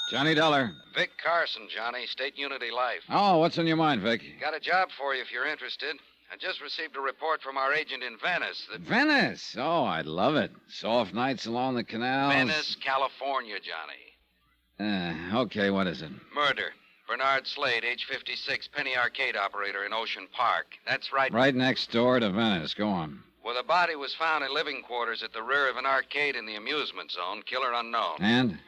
Johnny Dollar. Vic Carson, Johnny, State Unity Life. Oh, what's on your mind, Vic? Got a job for you if you're interested. I just received a report from our agent in Venice that... Venice? Oh, I'd love it. Soft nights along the canals. Venice, California, Johnny. Okay, what is it? Murder. Bernard Slade, age 56, penny arcade operator in Ocean Park. That's right. Right next door to Venice. Go on. Well, the body was found in living quarters at the rear of an arcade in the amusement zone. Killer unknown. And?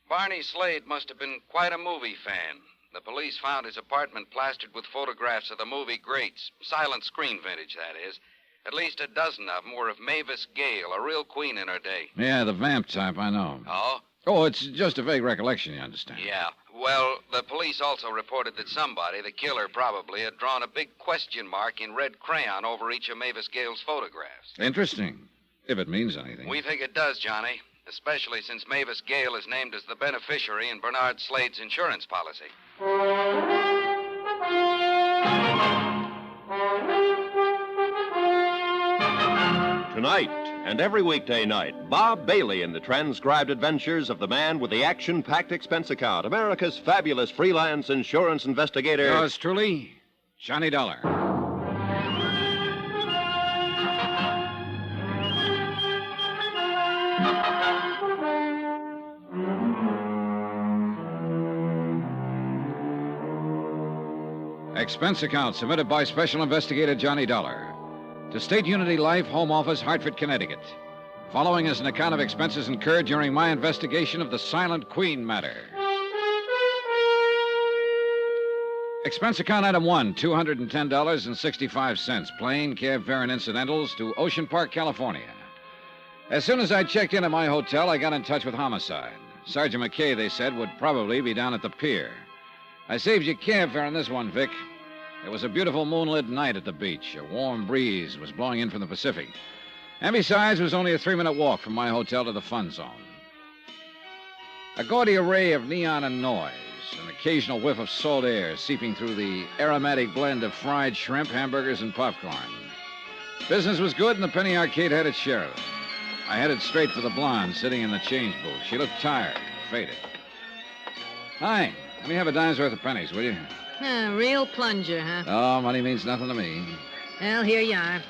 Barney Slade must have been quite a movie fan. The police found his apartment plastered with photographs of the movie greats. Silent screen vintage, that is. At least a dozen of them were of Mavis Gale, a real queen in her day. Yeah, the vamp type, I know. Oh? Oh, it's just a vague recollection, you understand. Yeah. Well, the police also reported that somebody, the killer probably, had drawn a big question mark in red crayon over each of Mavis Gale's photographs. Interesting. If it means anything. We think it does, Johnny. Especially since Mavis Gale is named as the beneficiary in Bernard Slade's insurance policy. Tonight and every weekday night, Bob Bailey in the transcribed adventures of the man with the action-packed expense account, America's fabulous freelance insurance investigator. Yours truly, Johnny Dollar. Expense account submitted by Special Investigator Johnny Dollar to State Unity Life, Home Office, Hartford, Connecticut. Following is an account of expenses incurred during my investigation of the Silent Queen matter. Expense account item 1, $210.65, plane, cab fare, and incidentals to Ocean Park, California. As soon as I checked in at my hotel, I got in touch with Homicide. Sergeant McKay, they said, would probably be down at the pier. I saved you cab fare on this one, Vic. It was a beautiful moonlit night at the beach. A warm breeze was blowing in from the Pacific. And besides, it was only a 3-minute walk from my hotel to the fun zone. A gaudy array of neon and noise, an occasional whiff of salt air seeping through the aromatic blend of fried shrimp, hamburgers, and popcorn. Business was good, and the penny arcade had its share of it. I headed straight for the blonde sitting in the change booth. She looked tired, faded. Hi. Let me have a dime's worth of pennies, will you? Real plunger, huh? Oh, money means nothing to me. Well, here you are.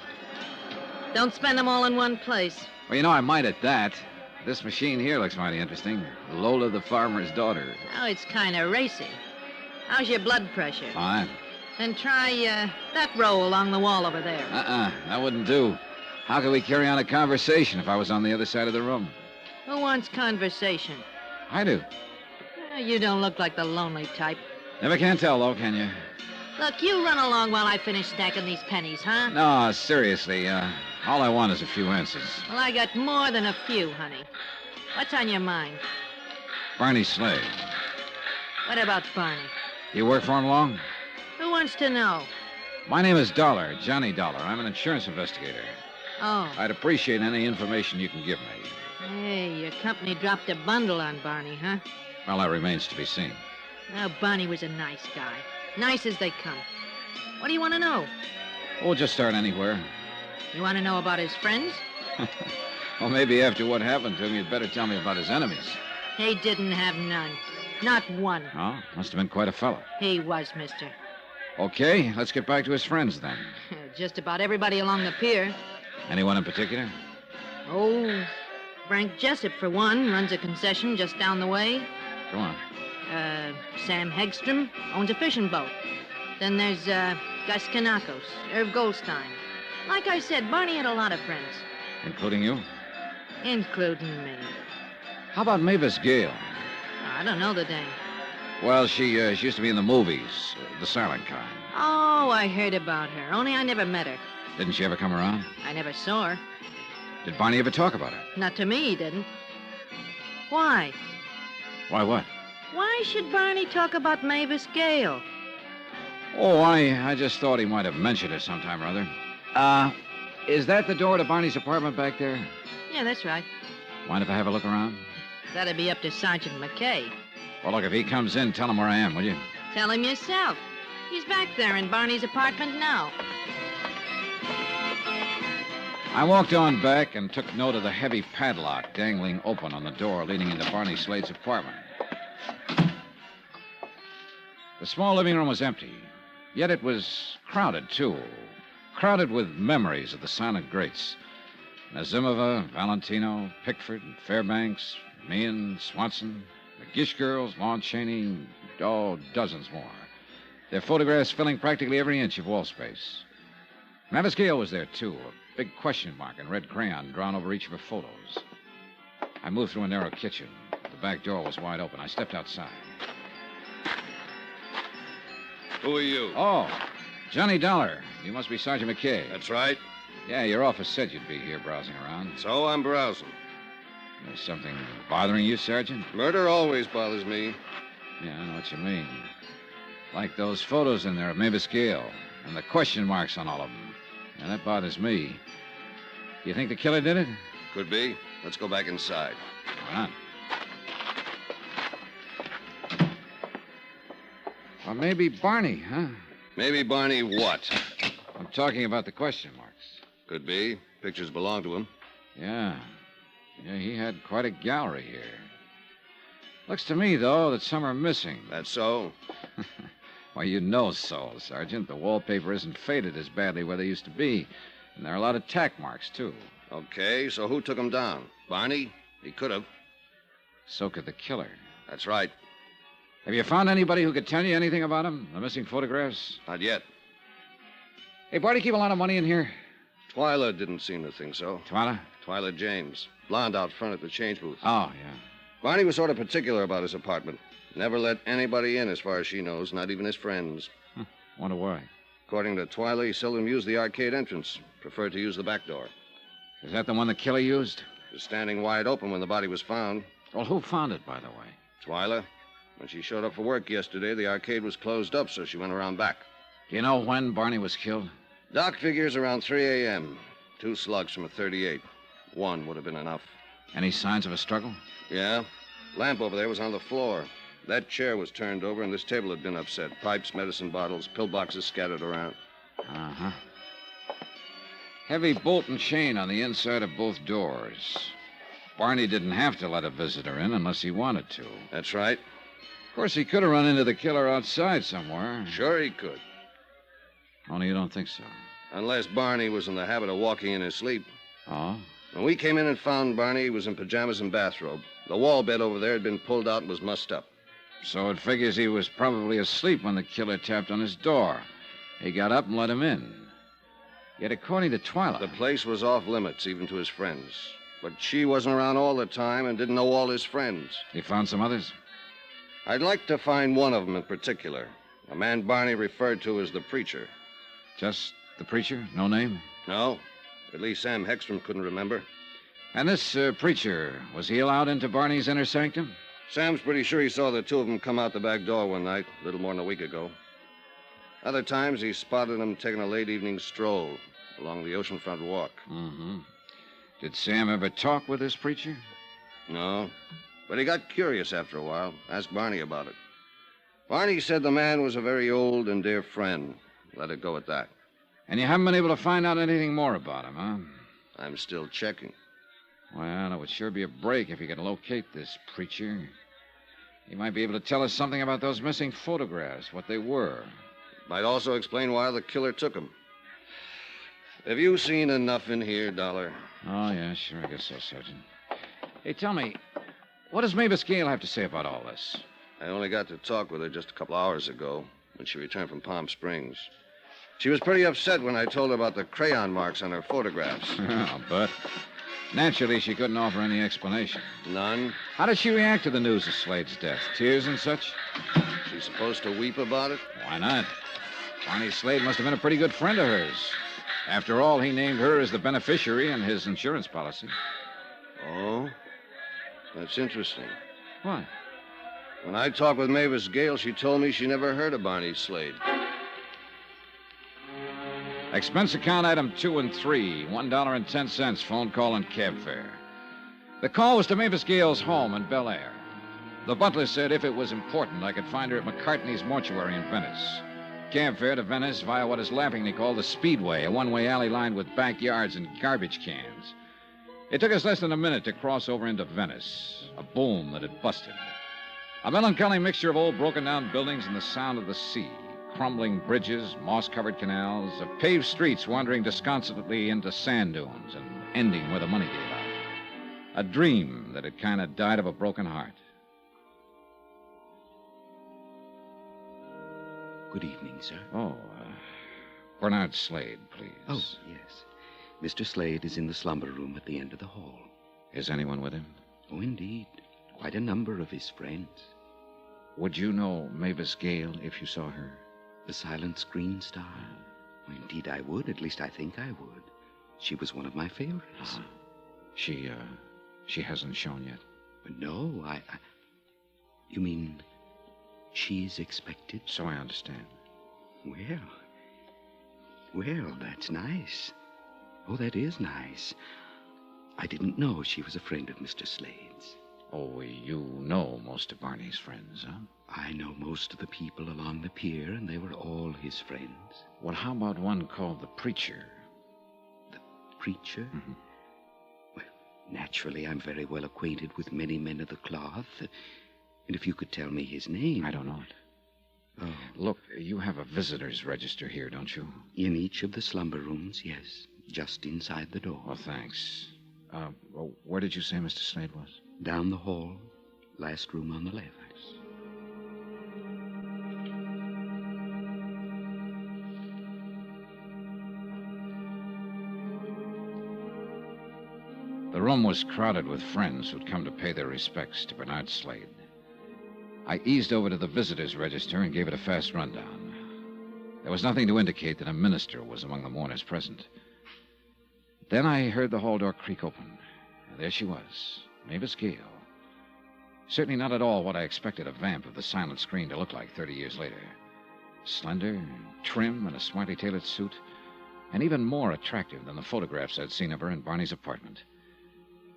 Don't spend them all in one place. Well, you know, I might at that. This machine here looks mighty interesting. Lola the farmer's daughter. Oh, it's kind of racy. How's your blood pressure? Fine. Then try that row along the wall over there. That wouldn't do. How could we carry on a conversation if I was on the other side of the room? Who wants conversation? I do. You don't look like the lonely type. Never can tell, though, can you? Look, you run along while I finish stacking these pennies, huh? No, seriously. All I want is a few answers. Well, I got more than a few, honey. What's on your mind? Barney Slade. What about Barney? You work for him long? Who wants to know? My name is Dollar, Johnny Dollar. I'm an insurance investigator. Oh. I'd appreciate any information you can give me. Hey, your company dropped a bundle on Barney, huh? Well, that remains to be seen. Well, Barney was a nice guy. Nice as they come. What do you want to know? We'll just start anywhere. You want to know about his friends? Well, maybe after what happened to him, you'd better tell me about his enemies. He didn't have none. Not one. Oh, must have been quite a fellow. He was, mister. Okay, let's get back to his friends then. Just about everybody along the pier. Anyone in particular? Oh, Frank Jessup, for one, runs a concession just down the way. Go on. Sam Hegstrom owns a fishing boat. Then there's, Gus Kanakos, Irv Goldstein. Like I said, Barney had a lot of friends. Including you? Including me. How about Mavis Gale? I don't know the dame. Well, she used to be in the movies, the silent kind. Oh, I heard about her, only I never met her. Didn't she ever come around? I never saw her. Did Barney ever talk about her? Not to me, he didn't. Why? Why what? Why should Barney talk about Mavis Gale? Oh, I just thought he might have mentioned it sometime or other. Is that the door to Barney's apartment back there? Yeah, that's right. Mind if I have a look around? That'd be up to Sergeant McKay. Well, look, if he comes in, tell him where I am, will you? Tell him yourself. He's back there in Barney's apartment now. I walked on back and took note of the heavy padlock dangling open on the door leading into Barney Slade's apartment. The small living room was empty, yet it was crowded, too. Crowded with memories of the silent greats. Nazimova, Valentino, Pickford, and Fairbanks, Meehan, Swanson, the Gish girls, Lon Chaney, dozens more. Their photographs filling practically every inch of wall space. Mavis Gale was there, too, a big question mark in red crayon drawn over each of her photos. I moved through a narrow kitchen. The back door was wide open. I stepped outside. Who are you? Oh, Johnny Dollar. You must be Sergeant McKay. That's right. Yeah, your office said you'd be here browsing around. So I'm browsing. There's something bothering you, Sergeant? Murder always bothers me. Yeah, I know what you mean. Like those photos in there of Mavis Gale and the question marks on all of them. Yeah, that bothers me. You think the killer did it? Could be. Let's go back inside. Why not? Or maybe Barney, huh? Maybe Barney what? I'm talking about the question marks. Could be. Pictures belong to him. Yeah. Yeah, he had quite a gallery here. Looks to me, though, that some are missing. That's so? Well, you know so, Sergeant. The wallpaper isn't faded as badly where they used to be. And there are a lot of tack marks, too. Okay, so who took him down? Barney? He could have. So could the killer. That's right. Have you found anybody who could tell you anything about him? The missing photographs? Not yet. Hey, Barney, keep a lot of money in here? Twyla didn't seem to think so. Twyla? Twyla James. Blonde out front at the change booth. Oh, yeah. Barney was sort of particular about his apartment. Never let anybody in as far as she knows, not even his friends. Wonder why. According to Twyla, he seldom used the arcade entrance. Preferred to use the back door. Is that the one the killer used? It was standing wide open when the body was found. Well, who found it, by the way? Twyla. When she showed up for work yesterday, the arcade was closed up, so she went around back. Do you know when Barney was killed? Doc figures around 3 a.m. 2 slugs from a .38. One would have been enough. Any signs of a struggle? Yeah. Lamp over there was on the floor. That chair was turned over, and this table had been upset. Pipes, medicine bottles, pillboxes scattered around. Uh-huh. Heavy bolt and chain on the inside of both doors. Barney didn't have to let a visitor in unless he wanted to. That's right. Of course, he could have run into the killer outside somewhere. Sure he could. Only you don't think so. Unless Barney was in the habit of walking in his sleep. Oh? When we came in and found Barney, he was in pajamas and bathrobe. The wall bed over there had been pulled out and was mussed up. So it figures he was probably asleep when the killer tapped on his door. He got up and let him in. Yet according to Twyla... The place was off limits, even to his friends. But she wasn't around all the time and didn't know all his friends. He found some others? I'd like to find one of them in particular. A man Barney referred to as the preacher. Just the preacher? No name? No. At least Sam Hegstrom couldn't remember. And this preacher, was he allowed into Barney's inner sanctum? Sam's pretty sure he saw the two of them come out the back door one night, a little more than a week ago. Other times, he spotted them taking a late evening stroll along the oceanfront walk. Mm-hmm. Did Sam ever talk with this preacher? No. But he got curious after a while. Asked Barney about it. Barney said the man was a very old and dear friend. Let it go at that. And you haven't been able to find out anything more about him, huh? I'm still checking. Well, it would sure be a break if you could locate this preacher. He might be able to tell us something about those missing photographs, what they were. Might also explain why the killer took them. Have you seen enough in here, Dollar? Oh, yeah, sure, I guess so, Sergeant. Hey, tell me, what does Mavis Gale have to say about all this? I only got to talk with her just a couple hours ago when she returned from Palm Springs. She was pretty upset when I told her about the crayon marks on her photographs. But naturally, she couldn't offer any explanation. None? How did she react to the news of Slade's death? Tears and such? She's supposed to weep about it? Why not? Barney Slade must have been a pretty good friend of hers. After all, he named her as the beneficiary in his insurance policy. Oh? That's interesting. What? When I talked with Mavis Gale, she told me she never heard of Barney Slade. Expense account item 2 and 3, $1.10, phone call and cab fare. The call was to Mavis Gale's home in Bel Air. The butler said if it was important, I could find her at McCartney's mortuary in Venice. Cab fare to Venice via what is laughingly called the Speedway, a one-way alley lined with backyards and garbage cans. It took us less than a minute to cross over into Venice, a boom that had busted. A melancholy mixture of old broken-down buildings and the sound of the sea. Crumbling bridges, moss-covered canals, of paved streets wandering disconsolately into sand dunes and ending where the money gave out. A dream that had kind of died of a broken heart. Good evening, sir. Oh, Bernard Slade, please. Oh, yes. Mr. Slade is in the slumber room at the end of the hall. Is anyone with him? Oh, indeed. Quite a number of his friends. Would you know Mavis Gale if you saw her? The silent screen star? Oh, indeed I would. At least I think I would. She was one of my favorites. She hasn't shown yet? No, You mean she's expected? So I understand. Well, that's nice. Oh, that is nice. I didn't know she was a friend of Mr. Slade's. Oh, you know most of Barney's friends, huh? I know most of the people along the pier, and they were all his friends. Well, how about one called the Preacher? The Preacher? Mm-hmm. Well, naturally, I'm very well acquainted with many men of the cloth. And if you could tell me his name... I don't know it. Oh. Look, you have a visitor's register here, don't you? In each of the slumber rooms, yes. Just inside the door. Oh, thanks. Where did you say Mr. Slade was? Down the hall. Last room on the left. The room was crowded with friends who'd come to pay their respects to Bernard Slade. I eased over to the visitor's register and gave it a fast rundown. There was nothing to indicate that a minister was among the mourners present. Then I heard the hall door creak open. And there she was, Mavis Gale. Certainly not at all what I expected a vamp of the silent screen to look like 30 years later. Slender, trim, in a smartly tailored suit, and even more attractive than the photographs I'd seen of her in Barney's apartment.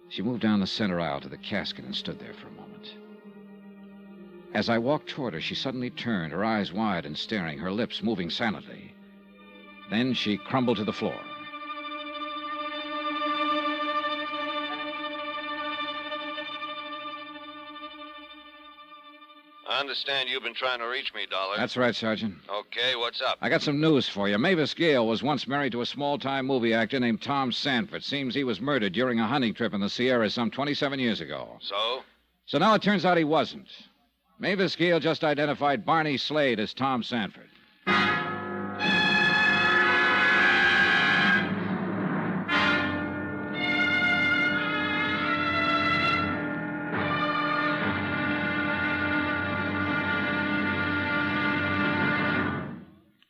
She moved down the center aisle to the casket and stood there for a moment. As I walked toward her, she suddenly turned, her eyes wide and staring, her lips moving silently. Then she crumbled to the floor. I understand you've been trying to reach me, Dollar. That's right, Sergeant. Okay, what's up? I got some news for you. Mavis Gale was once married to a small-time movie actor named Tom Sanford. Seems he was murdered during a hunting trip in the Sierras some 27 years ago. So? So now it turns out he wasn't. Mavis Gale just identified Barney Slade as Tom Sanford.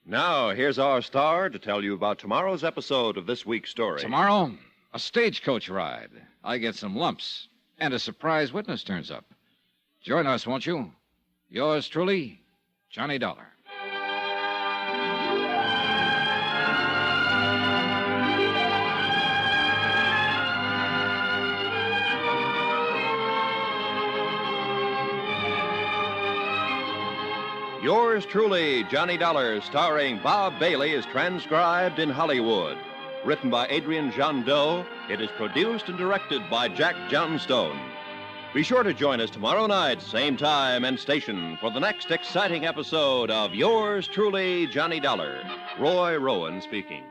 Now, here's our star to tell you about tomorrow's episode of this week's story. Tomorrow, a stagecoach ride. I get some lumps, and a surprise witness turns up. Join us, won't you? Yours truly, Johnny Dollar. Yours truly, Johnny Dollar, starring Bob Bailey, is transcribed in Hollywood. Written by Adrian Jondeau, it is produced and directed by Jack Johnstone. Be sure to join us tomorrow night, same time and station, for the next exciting episode of Yours truly, Johnny Dollar. Roy Rowan speaking.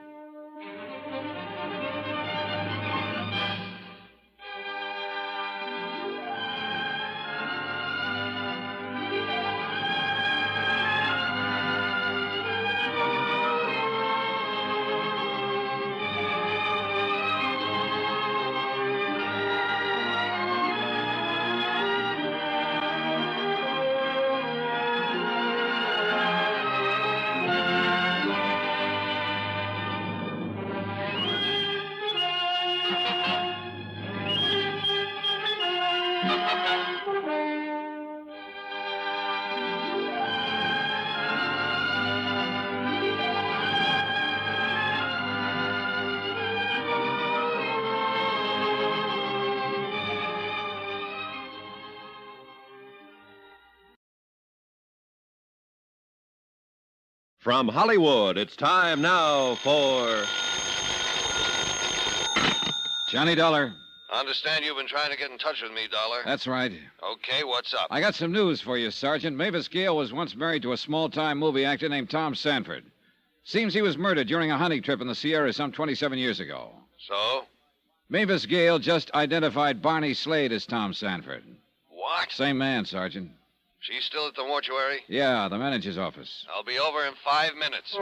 From Hollywood, it's time now for... Johnny Dollar, I understand you've been trying to get in touch with me, Dollar. That's right. Okay, what's up? I got some news for you, Sergeant. Mavis Gale was once married to a small-time movie actor named Tom Sanford. Seems he was murdered during a hunting trip in the Sierra some 27 years ago. So? Mavis Gale just identified Barney Slade as Tom Sanford. What? Same man, Sergeant. She's still at the mortuary? Yeah, the manager's office. I'll be over in 5 minutes.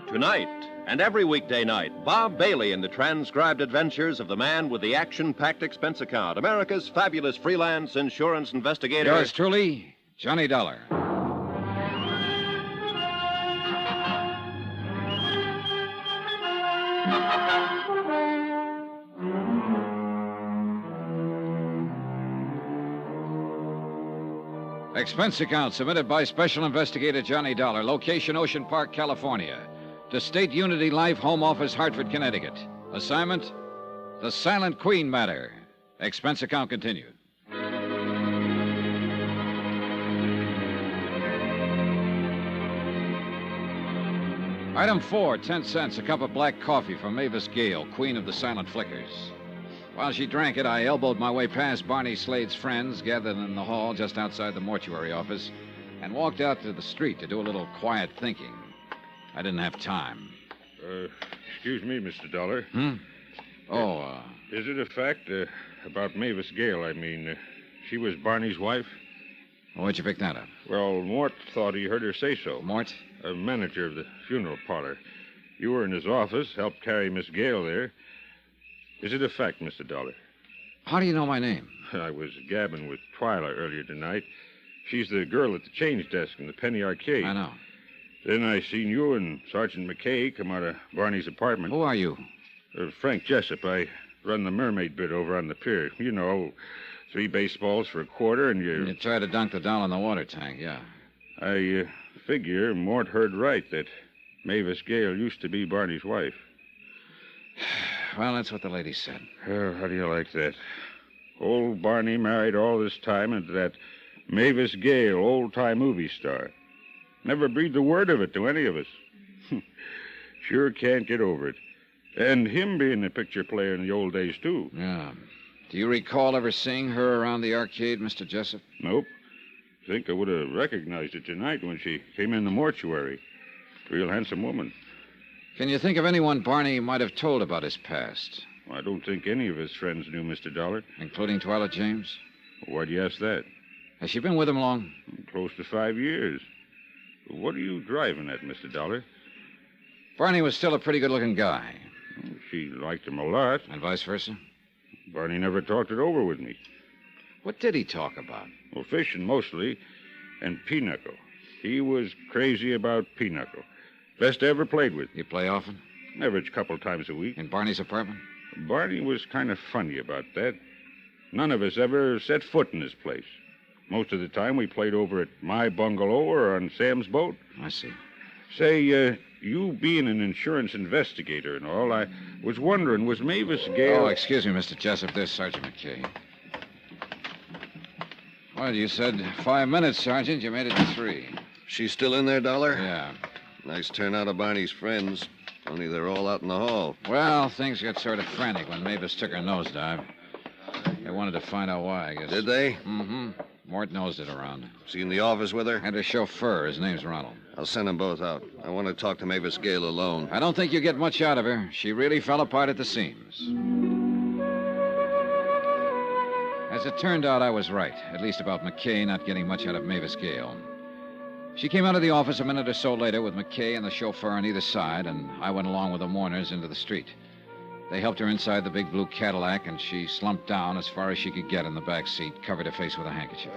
Tonight and every weekday night, Bob Bailey in the transcribed adventures of the man with the action-packed expense account, America's fabulous freelance insurance investigator. Yours truly, Johnny Dollar. Expense account submitted by Special Investigator Johnny Dollar, location Ocean Park, California. To State Unity Life, Home Office, Hartford, Connecticut. Assignment, the Silent Queen matter. Expense account continued. Item 4, 10 cents, a cup of black coffee for Mavis Gale, Queen of the Silent Flickers. While she drank it, I elbowed my way past Barney Slade's friends gathered in the hall just outside the mortuary office and walked out to the street to do a little quiet thinking. I didn't have time. Excuse me, Mr. Dollar. Oh, Is it a fact about Mavis Gale? I mean, she was Barney's wife? where'd you pick that up? Well, Mort thought he heard her say so. Mort? A manager of the funeral parlor. You were in his office, helped carry Miss Gale there. Is it a fact, Mr. Dollar? How do you know my name? I was gabbing with Twyla earlier tonight. She's the girl at the change desk in the Penny Arcade. I know. Then I seen you and Sergeant McKay come out of Barney's apartment. Who are you? Frank Jessup. I run the mermaid bit over on the pier. You know, 3 baseballs for a quarter and You tried to dunk the doll in the water tank, yeah. I figure Mort heard right that Mavis Gale used to be Barney's wife. Well, that's what the lady said. Oh, how do you like that? Old Barney married all this time into that Mavis Gale, old-time movie star. Never breathed a word of it to any of us. Sure can't get over it. And him being a picture player in the old days, too. Yeah. Do you recall ever seeing her around the arcade, Mr. Jessup? Nope. Think I would have recognized her tonight when she came in the mortuary. Real handsome woman. Can you think of anyone Barney might have told about his past? I don't think any of his friends knew Mr. Dollar. Including Twyla James? Why'd you ask that? Has she been with him long? Close to 5 years. What are you driving at, Mr. Dollar? Barney was still a pretty good-looking guy. She liked him a lot. And vice versa? Barney never talked it over with me. What did he talk about? Well, fishing mostly, and pinochle. He was crazy about pinochle. Best I ever played with. You play often? Average couple times a week. In Barney's apartment? Barney was kind of funny about that. None of us ever set foot in his place. Most of the time we played over at my bungalow or on Sam's boat. I see. Say, you being an insurance investigator and all, I was wondering, was Mavis Gale... Oh, excuse me, Mr. Jessup. This is Sergeant McKay. Well, you said 5 minutes, Sergeant. You made it to 3. She's still in there, Dollar? Yeah. Nice turnout of Barney's friends. Only they're all out in the hall. Well, things got sort of frantic when Mavis took her nosedive. They wanted to find out why, I guess. Did they? Mm-hmm. Mort nosed it around. Is he in the office with her? And her chauffeur. His name's Ronald. I'll send them both out. I want to talk to Mavis Gale alone. I don't think you get much out of her. She really fell apart at the seams. As it turned out, I was right. At least about McKay not getting much out of Mavis Gale. She came out of the office a minute or so later with McKay and the chauffeur on either side, and I went along with the mourners into the street. They helped her inside the big blue Cadillac, and she slumped down as far as she could get in the back seat, covered her face with a handkerchief.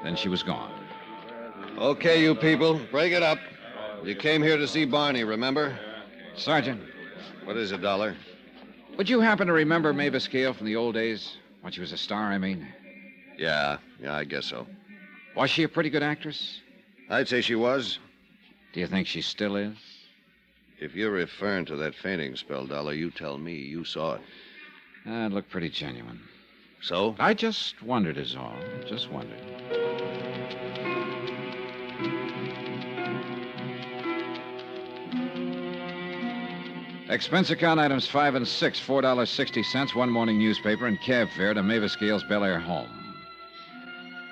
Then she was gone. Okay, you people, break it up. You came here to see Barney, remember? Sergeant, What is it, Dollar? would you happen to remember Mavis Gale from the old days? When she was a star, I mean. Yeah, I guess so. Was she a pretty good actress? I'd say she was. Do you think she still is? If you're referring to that fainting spell, Dollar, you tell me you saw it. It looked pretty genuine. So? I just wondered is all. Just wondered. Expense account items 5 and 6, $4.60, one morning newspaper, and cab fare to Mavis Gale's Bel Air home.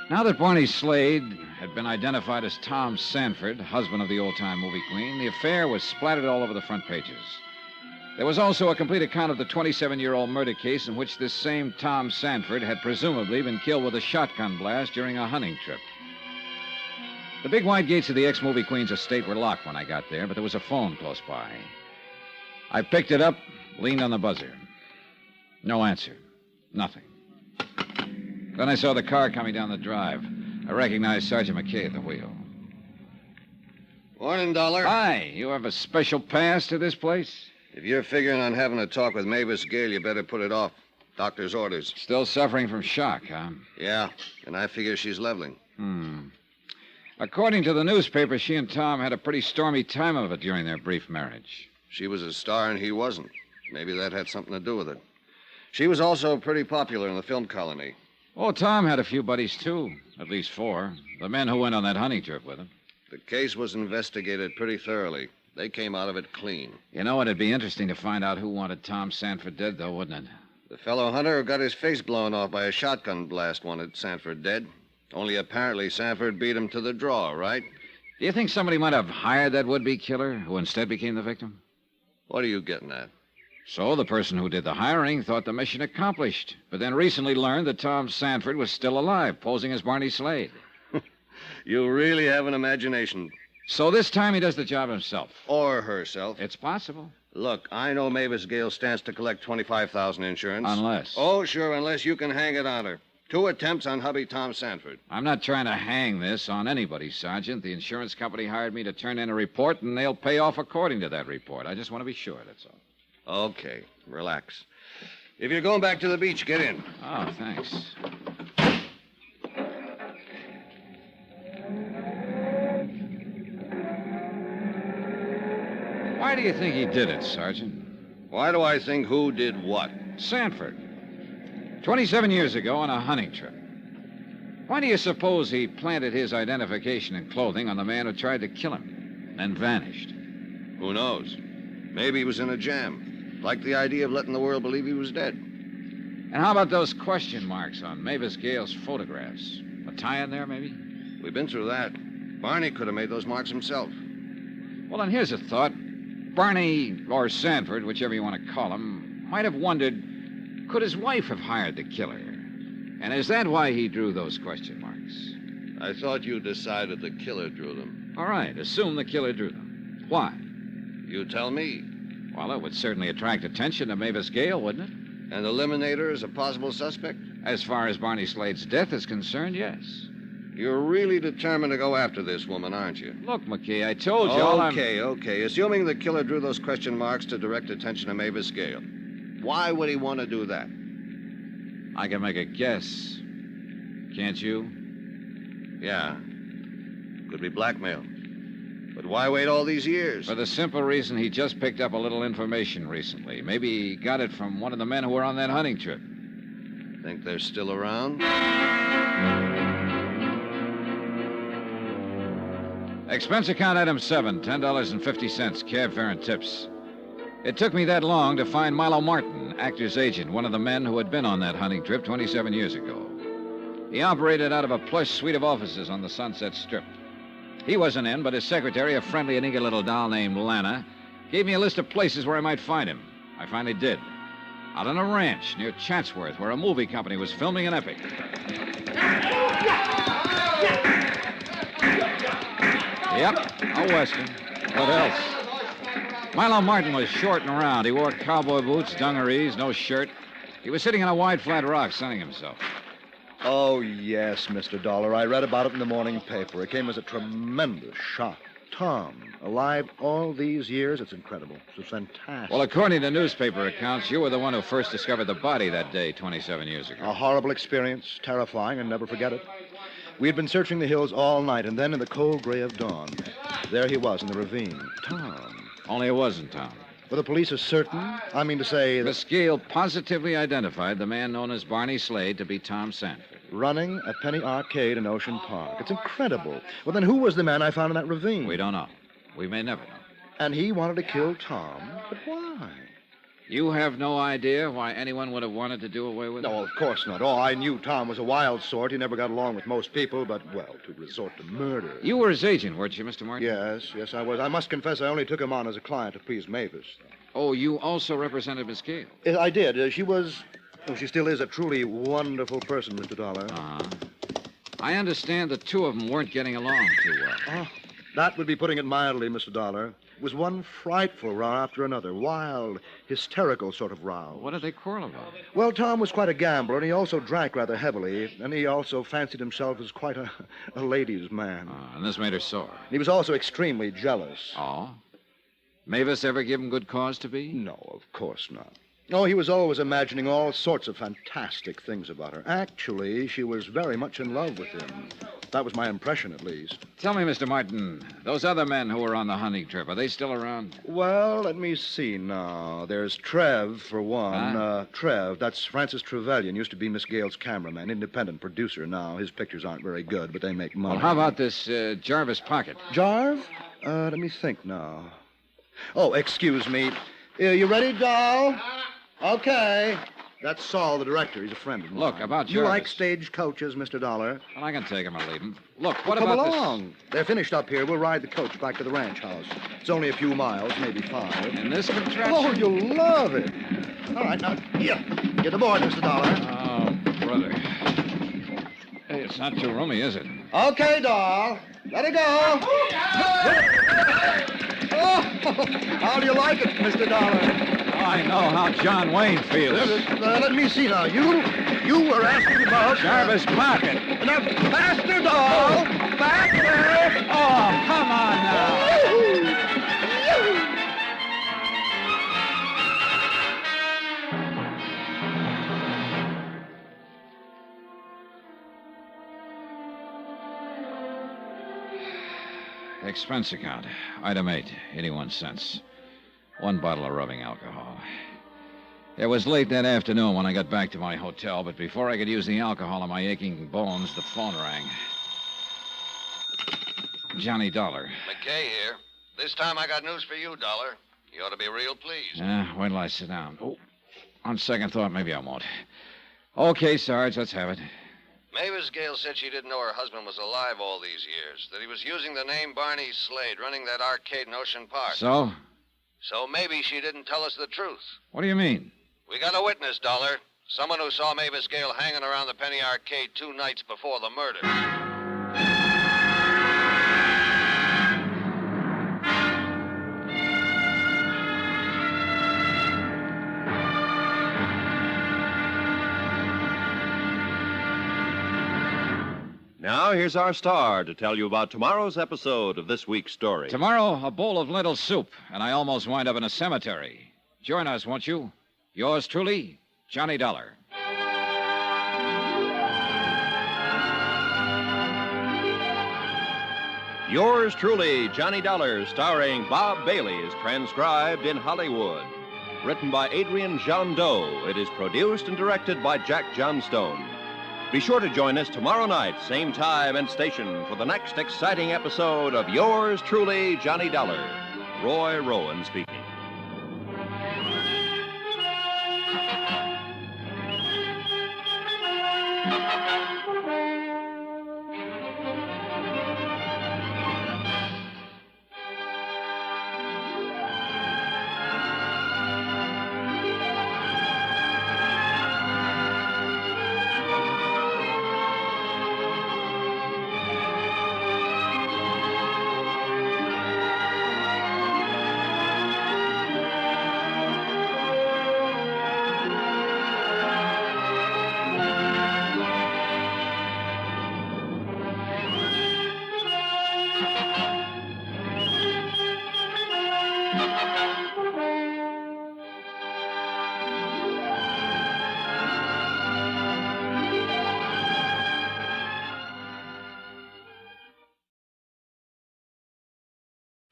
Now that Barney Slade had been identified as Tom Sanford, husband of the old-time movie queen, the affair was splattered all over the front pages. There was also a complete account of the 27-year-old murder case in which this same Tom Sanford had presumably been killed with a shotgun blast during a hunting trip. The big wide gates of the ex-movie queen's estate were locked when I got there, but there was a phone close by. I picked it up, leaned on the buzzer. No answer. Nothing. Then I saw the car coming down the drive. I recognized Sergeant McKay at the wheel. Morning, Dollar. Hi, you have a special pass to this place? If you're figuring on having a talk with Mavis Gale, you better put it off. Doctor's orders. Still suffering from shock, huh? Yeah, and I figure she's leveling. According to the newspaper, she and Tom had a pretty stormy time of it during their brief marriage. She was a star and he wasn't. Maybe that had something to do with it. She was also pretty popular in the film colony. Oh, Tom had a few buddies, too. At least 4. The men who went on that hunting trip with him. The case was investigated pretty thoroughly. They came out of it clean. You know, it'd be interesting to find out who wanted Tom Sanford dead, though, wouldn't it? The fellow hunter who got his face blown off by a shotgun blast wanted Sanford dead. Only apparently Sanford beat him to the draw, right? Do you think somebody might have hired that would-be killer who instead became the victim? What are you getting at? So the person who did the hiring thought the mission accomplished, but then recently learned that Tom Sanford was still alive, posing as Barney Slade. You really have an imagination. So this time he does the job himself. Or herself. It's possible. Look, I know Mavis Gale stands to collect $25,000 insurance. Unless. Oh, sure, unless you can hang it on her. 2 attempts on hubby Tom Sanford. I'm not trying to hang this on anybody, Sergeant. The insurance company hired me to turn in a report, and they'll pay off according to that report. I just want to be sure, that's all. Okay, relax. If you're going back to the beach, get in. Oh, thanks. Why do you think he did it, Sergeant? Why do I think who did what? Sanford. 27 years ago on a hunting trip. Why do you suppose he planted his identification and clothing on the man who tried to kill him, then vanished? Who knows? Maybe he was in a jam. Liked the idea of letting the world believe he was dead. And how about those question marks on Mavis Gale's photographs? A tie in there, maybe? We've been through that. Barney could have made those marks himself. Well, then here's a thought. Barney, or Sanford, whichever you want to call him, might have wondered, could his wife have hired the killer? And is that why he drew those question marks? I thought you decided the killer drew them. All right, assume the killer drew them. Why? You tell me. Well, it would certainly attract attention to Mavis Gale, wouldn't it? And eliminate her as a possible suspect? As far as Barney Slade's death is concerned, yes. You're really determined to go after this woman, aren't you? Look, McKay, I told you all Okay. Assuming the killer drew those question marks to direct attention to Mavis Gale. Why would he want to do that? I can make a guess. Can't you? Yeah. Could be blackmail. But why wait all these years? For the simple reason he just picked up a little information recently. Maybe he got it from one of the men who were on that hunting trip. Think they're still around? Expense account item 7, $10.50, cab fare and tips. It took me that long to find Milo Martin, actor's agent, one of the men who had been on that hunting trip 27 years ago. He operated out of a plush suite of offices on the Sunset Strip. He wasn't in, but his secretary, a friendly and eager little doll named Lana, gave me a list of places where I might find him. I finally did. Out on a ranch near Chatsworth, where a movie company was filming an epic. Yep, a Western. What else? Milo Martin was short and round. He wore cowboy boots, dungarees, no shirt. He was sitting on a wide, flat rock, sunning himself. Oh, yes, Mr. Dollar. I read about it in the morning paper. It came as a tremendous shock. Tom, alive all these years? It's incredible. It's fantastic. Well, according to newspaper accounts, you were the one who first discovered the body that day 27 years ago. A horrible experience, terrifying, and never forget it. We had been searching the hills all night, and then in the cold gray of dawn, there he was in the ravine. Tom. Only it wasn't Tom. Were the police as certain? I mean to say that... Miss Gale positively identified the man known as Barney Slade to be Tom Sanford. Running a penny arcade in Ocean Park. It's incredible. Well, then who was the man I found in that ravine? We don't know. We may never know. And he wanted to kill Tom. But why? You have no idea why anyone would have wanted to do away with him? No, of course not. Oh, I knew Tom was a wild sort. He never got along with most people, but, well, to resort to murder. You were his agent, weren't you, Mr. Martin? Yes, I was. I must confess I only took him on as a client to please Mavis. Oh, you also represented Miss Gale? I did. She was... Oh, she still is a truly wonderful person, Mr. Dollar. I understand the two of them weren't getting along too well. Oh, that would be putting it mildly, Mr. Dollar. It was one frightful row after another. Wild, hysterical sort of row. What did they quarrel about? Well, Tom was quite a gambler, and he also drank rather heavily, and he also fancied himself as quite a ladies' man. And this made her sore. He was also extremely jealous. Oh? Mavis ever give him good cause to be? No, of course not. Oh, he was always imagining all sorts of fantastic things about her. Actually, she was very much in love with him. That was my impression, at least. Tell me, Mr. Martin, those other men who were on the hunting trip, are they still around? Well, let me see now. There's Trev, for one. Huh? Trev, that's Francis Trevelyan, used to be Miss Gale's cameraman, independent producer now. His pictures aren't very good, but they make money. Well, how about this Jarvis Pocket? Jarv? Let me think now. Oh, excuse me. You ready, doll? Okay. That's Saul, the director. He's a friend of mine. Look, about You like Jarvis. stage coaches, Mr. Dollar? Well, I can take him or leave him. Look, what Come about along. They're finished up here. We'll ride the coach back to the ranch house. It's only a few miles, maybe 5. this? In this contraption? Oh, you'll love it. All right, now, here. Get aboard, Mr. Dollar. Oh, brother. Hey, it's not too roomy, is it? Okay, doll. Let it go. Oh, how do you like it, Mr. Dollar? I know how John Wayne feels. Let me see now. You were asking about... Jarvis Pocket. Now, faster, doll. Faster. Oh, come on now. Expense account. Item 8, 81 cents. 1 bottle of rubbing alcohol. It was late that afternoon when I got back to my hotel, but before I could use the alcohol on my aching bones, the phone rang. Johnny Dollar. McKay here. This time I got news for you, Dollar. You ought to be real pleased. Wait till I sit down. Oh, on second thought, maybe I won't. Okay, Sarge, let's have it. Mavis Gale said she didn't know her husband was alive all these years, that he was using the name Barney Slade, running that arcade in Ocean Park. So? So maybe she didn't tell us the truth. What do you mean? We got a witness, Dollar. Someone who saw Mavis Gale hanging around the Penny Arcade 2 nights before the murder. Now, here's our star to tell you about tomorrow's episode of this week's story. Tomorrow, a bowl of lentil soup, and I almost wind up in a cemetery. Join us, won't you? Yours truly, Johnny Dollar. Yours truly, Johnny Dollar, starring Bob Bailey, is transcribed in Hollywood. Written by Adrian Jandot, it is produced and directed by Jack Johnstone. Be sure to join us tomorrow night, same time and station, for the next exciting episode of Yours truly, Johnny Dollar. Roy Rowan speaking.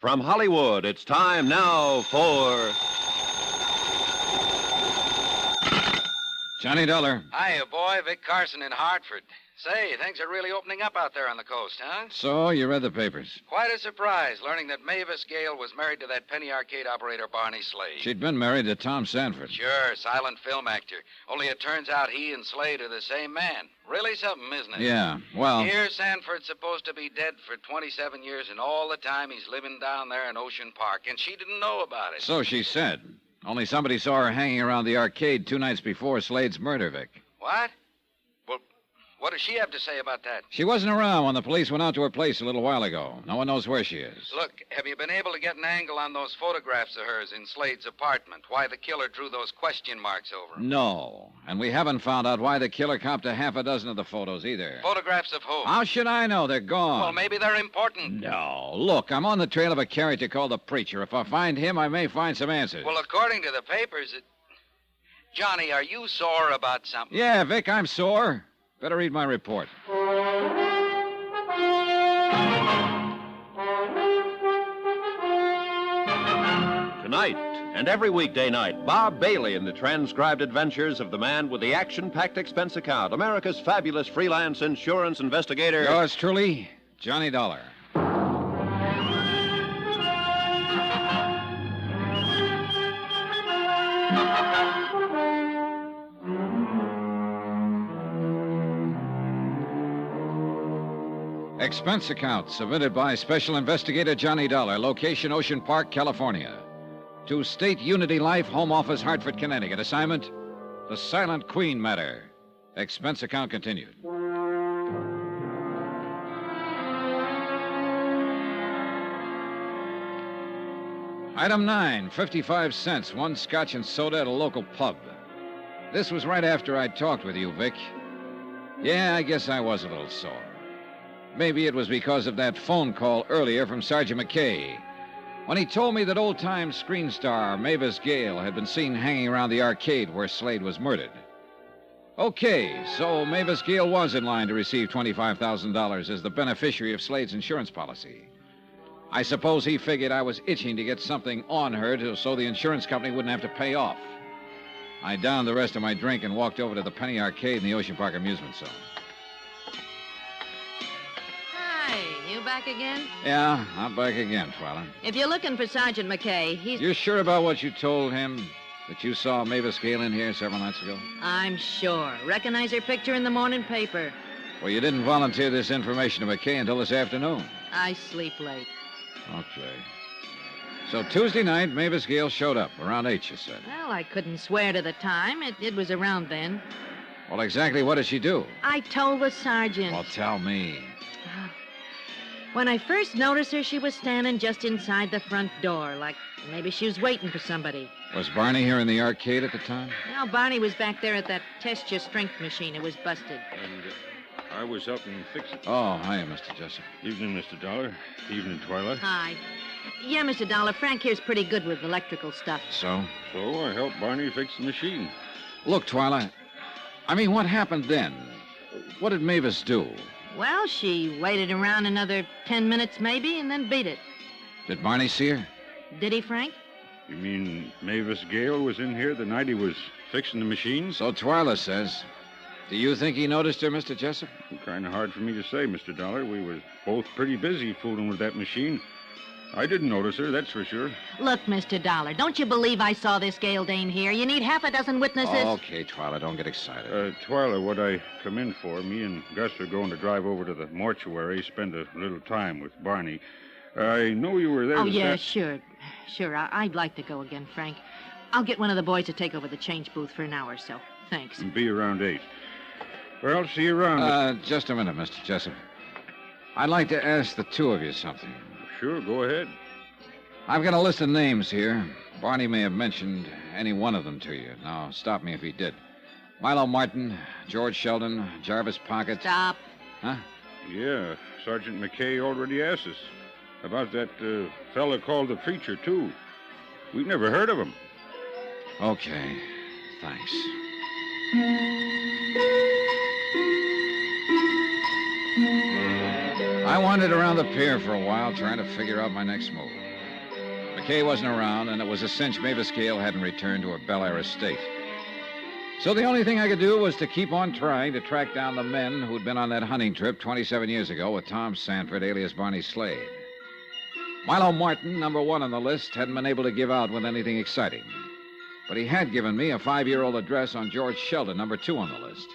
From Hollywood, it's time now for... Johnny Dollar. Hiya, boy. Vic Carson in Hartford. Say, things are really opening up out there on the coast, huh? So, you read the papers. Quite a surprise learning that Mavis Gale was married to that penny arcade operator Barney Slade. She'd been married to Tom Sanford. Sure, silent film actor. Only it turns out he and Slade are the same man. Really something, isn't it? Yeah, well... Here, Sanford's supposed to be dead for 27 years, and all the time he's living down there in Ocean Park, and she didn't know about it. So she said. Only somebody saw her hanging around the arcade 2 nights before Slade's murder, Vic. What? Well, what does she have to say about that? She wasn't around when the police went out to her place a little while ago. No one knows where she is. Look, have you been able to get an angle on those photographs of hers in Slade's apartment? Why the killer drew those question marks over them? No. And we haven't found out why the killer copped a half a dozen of the photos either. Photographs of who? How should I know? They're gone. Well, maybe they're important. No. Look, I'm on the trail of a character called the Preacher. If I find him, I may find some answers. Well, according to the papers, Johnny, are you sore about something? Yeah, Vic, I'm sore. Better read my report. Tonight and every weekday night, Bob Bailey in the transcribed adventures of the man with the action-packed expense account, America's fabulous freelance insurance investigator. Yours truly, Johnny Dollar. Expense account submitted by Special Investigator Johnny Dollar, location Ocean Park, California. To State Unity Life, Home Office, Hartford, Connecticut. Assignment, the Silent Queen matter. Expense account continued. Item 9, 55 cents, 1 scotch and soda at a local pub. This was right after I talked with you, Vic. Yeah, I guess I was a little sore. Maybe it was because of that phone call earlier from Sergeant McKay, when he told me that old-time screen star Mavis Gale had been seen hanging around the arcade where Slade was murdered. Okay, so Mavis Gale was in line to receive $25,000 as the beneficiary of Slade's insurance policy. I suppose he figured I was itching to get something on her so the insurance company wouldn't have to pay off. I downed the rest of my drink and walked over to the penny arcade in the Ocean Park amusement zone. You back again? Yeah, I'm back again, Twyla. If you're looking for Sergeant McKay, he's... You're sure about what you told him? That you saw Mavis Gale in here several nights ago? I'm sure. Recognize her picture in the morning paper. Well, you didn't volunteer this information to McKay until this afternoon. I sleep late. Okay. So Tuesday night, Mavis Gale showed up, around 8, you said. Well, I couldn't swear to the time. It was around then. Well, exactly what did she do? I told the sergeant. Well, tell me. When I first noticed her, she was standing just inside the front door, like maybe she was waiting for somebody. Was Barney here in the arcade at the time? No, Barney was back there at that test your strength machine. It was busted. And I was helping fix it. Oh, hiya, Mr. Jessup. Evening, Mr. Dollar. Evening, Twyla. Hi. Yeah, Mr. Dollar, Frank here's pretty good with electrical stuff. So? So I helped Barney fix the machine. Look, Twyla, I mean, what happened then? What did Mavis do? Well, she waited around another 10 minutes maybe and then beat it. Did Barney see her? Did he, Frank? You mean Mavis Gale was in here the night he was fixing the machine? So Twyla says. Do you think he noticed her, Mr. Jessup? Kind of hard for me to say, Mr. Dollar. We was both pretty busy fooling with that machine. I didn't notice her, that's for sure. Look, Mr. Dollar, don't you believe I saw this Gale Dane here? You need half a dozen witnesses. Okay, Twyla, don't get excited. Twyla, what I come in for, me and Gus are going to drive over to the mortuary, spend a little time with Barney. I know you were there. Oh, yeah, sure. Sure, I'd like to go again, Frank. I'll get one of the boys to take over the change booth for an hour or so. Thanks. Be around 8. Well, I'll see you around. Just a minute, Mr. Jessup. I'd like to ask the two of you something. Sure, go ahead. I've got a list of names here. Barney may have mentioned any one of them to you. Now, stop me if he did. Milo Martin, George Sheldon, Jarvis Pocket. Stop. Huh? Yeah, Sergeant McKay already asked us about that fella called the Preacher, too. We've never heard of him. Okay, thanks. I wandered around the pier for a while trying to figure out my next move. McKay wasn't around, and it was a cinch Mavis Gale hadn't returned to her Bel Air estate. So the only thing I could do was to keep on trying to track down the men who'd been on that hunting trip 27 years ago with Tom Sanford, alias Barney Slade. Milo Martin, number one on the list, hadn't been able to give out with anything exciting. But he had given me a 5-year-old address on George Sheldon, number 2 on the list.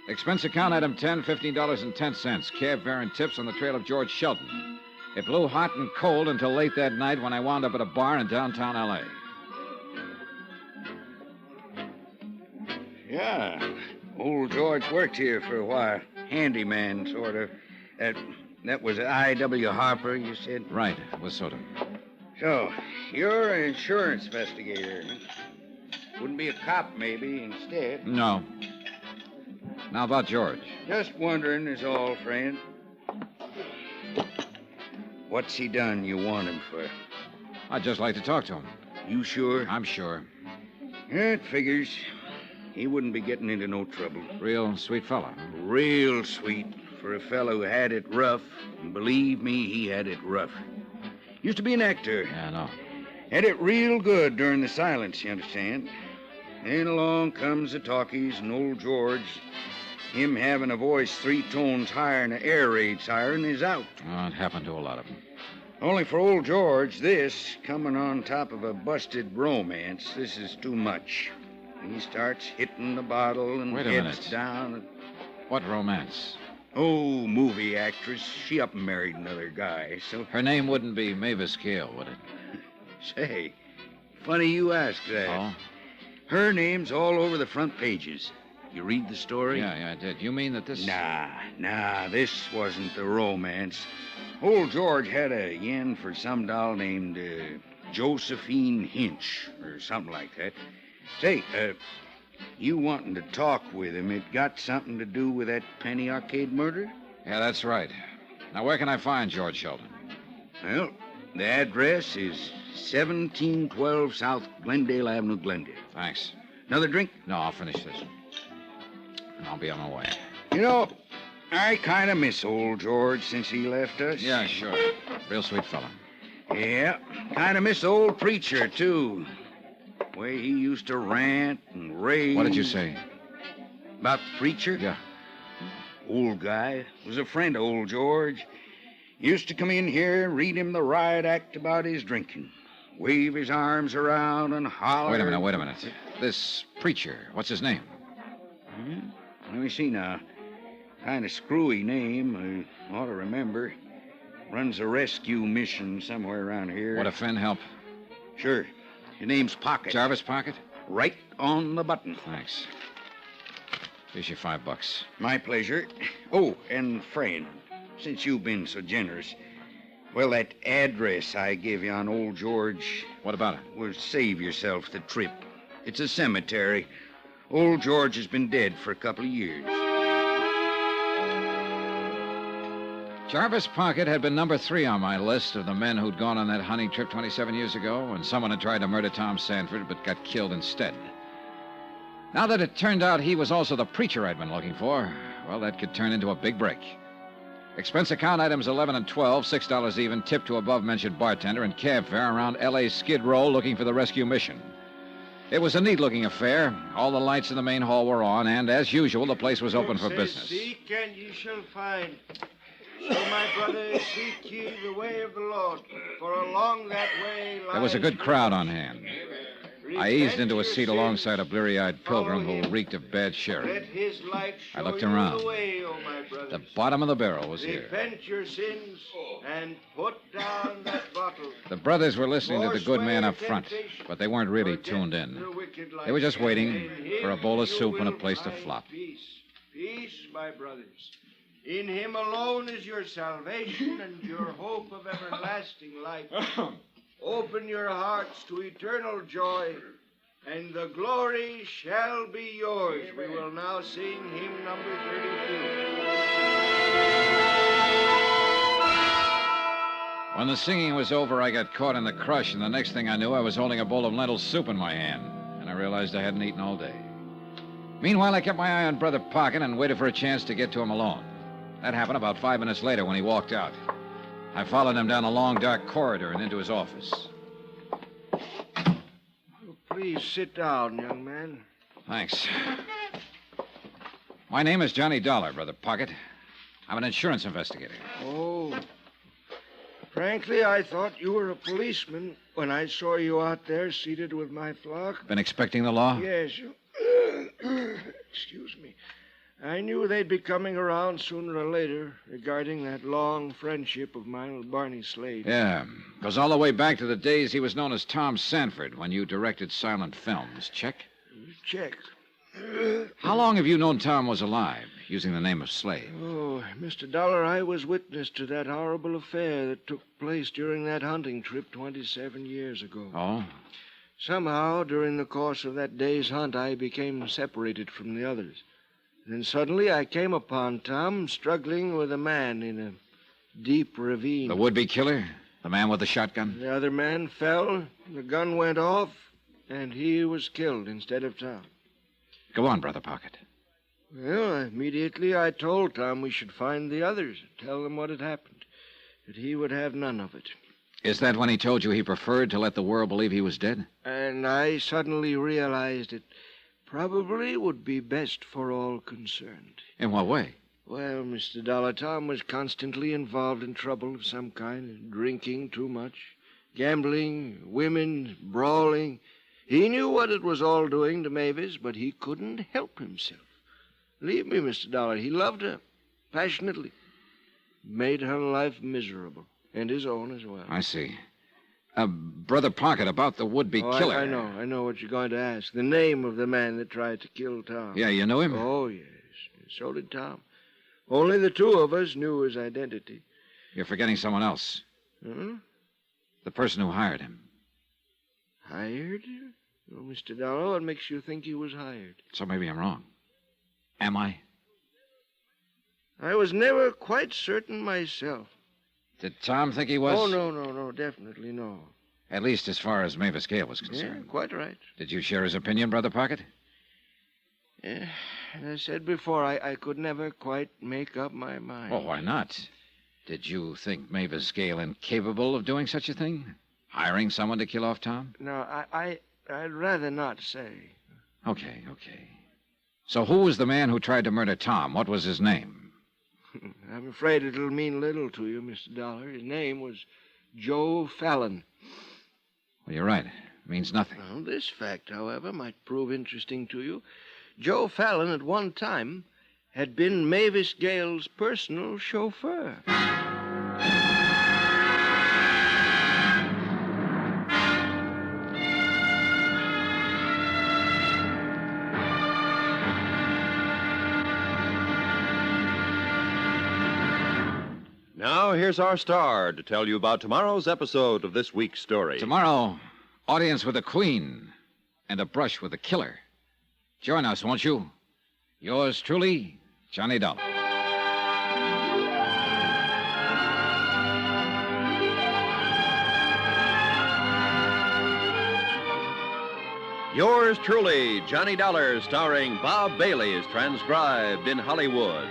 Expense account item 10, $15.10. Cab fare and tips on the trail of George Sheldon. It blew hot and cold until late that night when I wound up at a bar in downtown L.A. Yeah, old George worked here for a while. Handyman, sort of. That was I.W. Harper, you said? Right, it was sort of. So, you're an insurance investigator. Wouldn't be a cop, maybe, instead. No. Now about George. Just wondering is all, friend. What's he done you want him for? I'd just like to talk to him. You sure? I'm sure. Yeah, it figures. He wouldn't be getting into no trouble. Real sweet fella. Real sweet for a fellow who had it rough. And believe me, he had it rough. Used to be an actor. Yeah, I know. Had it real good during the silence, you understand. Then along comes the talkies and old George. Him having a voice 3 tones higher than an air raid siren is out. Oh, it happened to a lot of them. Only for old George, this, coming on top of a busted romance, this is too much. He starts hitting the bottle and Wait a heads minute. down. What romance? Oh, movie actress. She up and married another guy, so... Her name wouldn't be Mavis Gale, would it? Say, funny you ask that. Oh? Her name's all over the front pages. You read the story? Yeah, I did. You mean that this... Nah, this wasn't the romance. Old George had a yen for some doll named Josephine Hinch, or something like that. Say, you wanting to talk with him, it got something to do with that Penny Arcade murder? Yeah, that's right. Now, where can I find George Sheldon? Well, the address is 1712 South Glendale Avenue, Glendale. Thanks. Another drink? No, I'll finish this. And I'll be on my way. You know, I kind of miss old George since he left us. Yeah, sure. Real sweet fella. Yeah, kind of miss old preacher, too. Way he used to rant and rave. What did you say? About the preacher? Yeah. Old guy. Was a friend of old George. Used to come in here, read him the riot act about his drinking. Wave his arms around and holler. Wait a minute. This preacher, what's his name? Let me see now. Kind of screwy name. I ought to remember. Runs a rescue mission somewhere around here. Would a friend help? Sure. His name's Pocket. Jarvis Pocket? Right on the button. Thanks. Here's your $5. My pleasure. Oh, and friend, since you've been so generous, well, that address I gave you on old George... What about it? Will save yourself the trip. It's a cemetery. Old George has been dead for a couple of years. Jarvis Pocket had been number 3 on my list of the men who'd gone on that hunting trip 27 years ago, and someone had tried to murder Tom Sanford but got killed instead. Now that it turned out he was also the preacher I'd been looking for, well, that could turn into a big break. Expense account items 11 and 12, $6 even, tip to above-mentioned bartender, and cab fare around L.A.'s Skid Row looking for the rescue mission. It was a neat-looking affair. All the lights in the main hall were on, and as usual, the place was open for business. Seek and ye shall find. So, my brother, seek ye the way of the Lord, for along that way lies... There was a good crowd on hand. I eased into a seat alongside a bleary-eyed pilgrim who reeked of bad sherry. Let his light show I looked you around. the way, O my brothers. The bottom of the barrel was here. Repent your sins and put down that bottle. The brothers were listening to the good man up front, but they weren't really tuned in. They were just waiting for a bowl of soup and a place to flop. Peace, peace, my brothers. In him alone is your salvation and your hope of everlasting life. Open your hearts to eternal joy, and the glory shall be yours. We will now sing hymn number 32. When the singing was over, I got caught in the crush, and the next thing I knew, I was holding a bowl of lentil soup in my hand, and I realized I hadn't eaten all day. Meanwhile, I kept my eye on Brother Pocket and waited for a chance to get to him alone. That happened about 5 minutes later when he walked out. I followed him down a long, dark corridor and into his office. Please sit down, young man. Thanks. My name is Johnny Dollar, Brother Pocket. I'm an insurance investigator. Oh. Frankly, I thought you were a policeman when I saw you out there seated with my flock. Been expecting the law? Yes. Excuse me. I knew they'd be coming around sooner or later regarding that long friendship of mine with Barney Slade. Yeah. Goes all the way back to the days he was known as Tom Sanford when you directed silent films. Check? Check. How long have you known Tom was alive, using the name of Slade? Oh, Mr. Dollar, I was witness to that horrible affair that took place during that hunting trip 27 years ago. Oh? Somehow, during the course of that day's hunt, I became separated from the others. Then suddenly I came upon Tom struggling with a man in a deep ravine. The would-be killer? The man with the shotgun? The other man fell, the gun went off, and he was killed instead of Tom. Go on, Brother Pocket. Well, immediately I told Tom we should find the others, tell them what had happened, that he would have none of it. Is that when he told you he preferred to let the world believe he was dead? And I suddenly realized it probably would be best for all concerned. In what way? Well, Mr. Dollar, Tom was constantly involved in trouble of some kind, drinking too much, gambling, women, brawling. He knew what it was all doing to Mavis, but he couldn't help himself. Believe me, Mr. Dollar, he loved her passionately. Made her life miserable, and his own as well. I see. Brother Pocket, about the would-be killer. I know what you're going to ask. The name of the man that tried to kill Tom. Yeah, you know him? Oh, yes. So did Tom. Only the two of us knew his identity. You're forgetting someone else. Hmm? The person who hired him. Hired? Oh, Mr. Dollar, what makes you think he was hired? So maybe I'm wrong. Am I? I was never quite certain myself. Did Tom think he was? Oh, no, definitely no. At least as far as Mavis Gale was concerned. Yeah, quite right. Did you share his opinion, Brother Pocket? Yeah, as I said before, I could never quite make up my mind. Oh, why not? Did you think Mavis Gale incapable of doing such a thing? Hiring someone to kill off Tom? No, I'd rather not say. Okay. So who was the man who tried to murder Tom? What was his name? I'm afraid it'll mean little to you, Mr. Dollar. His name was Joe Fallon. Well, you're right. It means nothing. Well, this fact, however, might prove interesting to you. Joe Fallon, at one time, had been Mavis Gale's personal chauffeur. Now, here's our star to tell you about tomorrow's episode of this week's story. Tomorrow, audience with the Queen and a brush with the killer. Join us, won't you? Yours truly, Johnny Dollar. Yours truly, Johnny Dollar, starring Bob Bailey, is transcribed in Hollywood.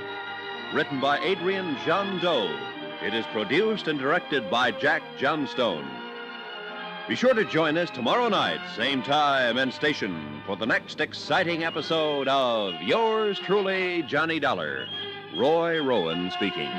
Written by Adrian John Doe. It is produced and directed by Jack Johnstone. Be sure to join us tomorrow night, same time and station, for the next exciting episode of Yours truly, Johnny Dollar. Roy Rowan speaking.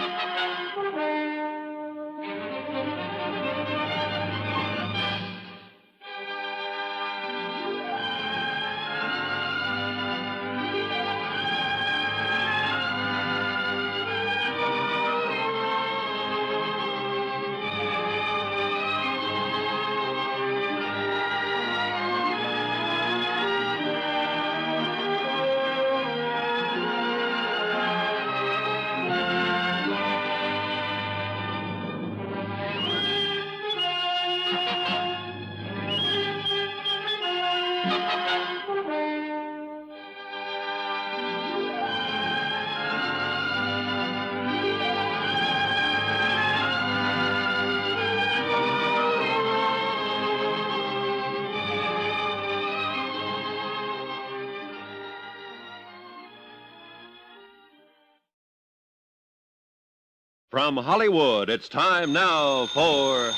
From Hollywood, it's time now for...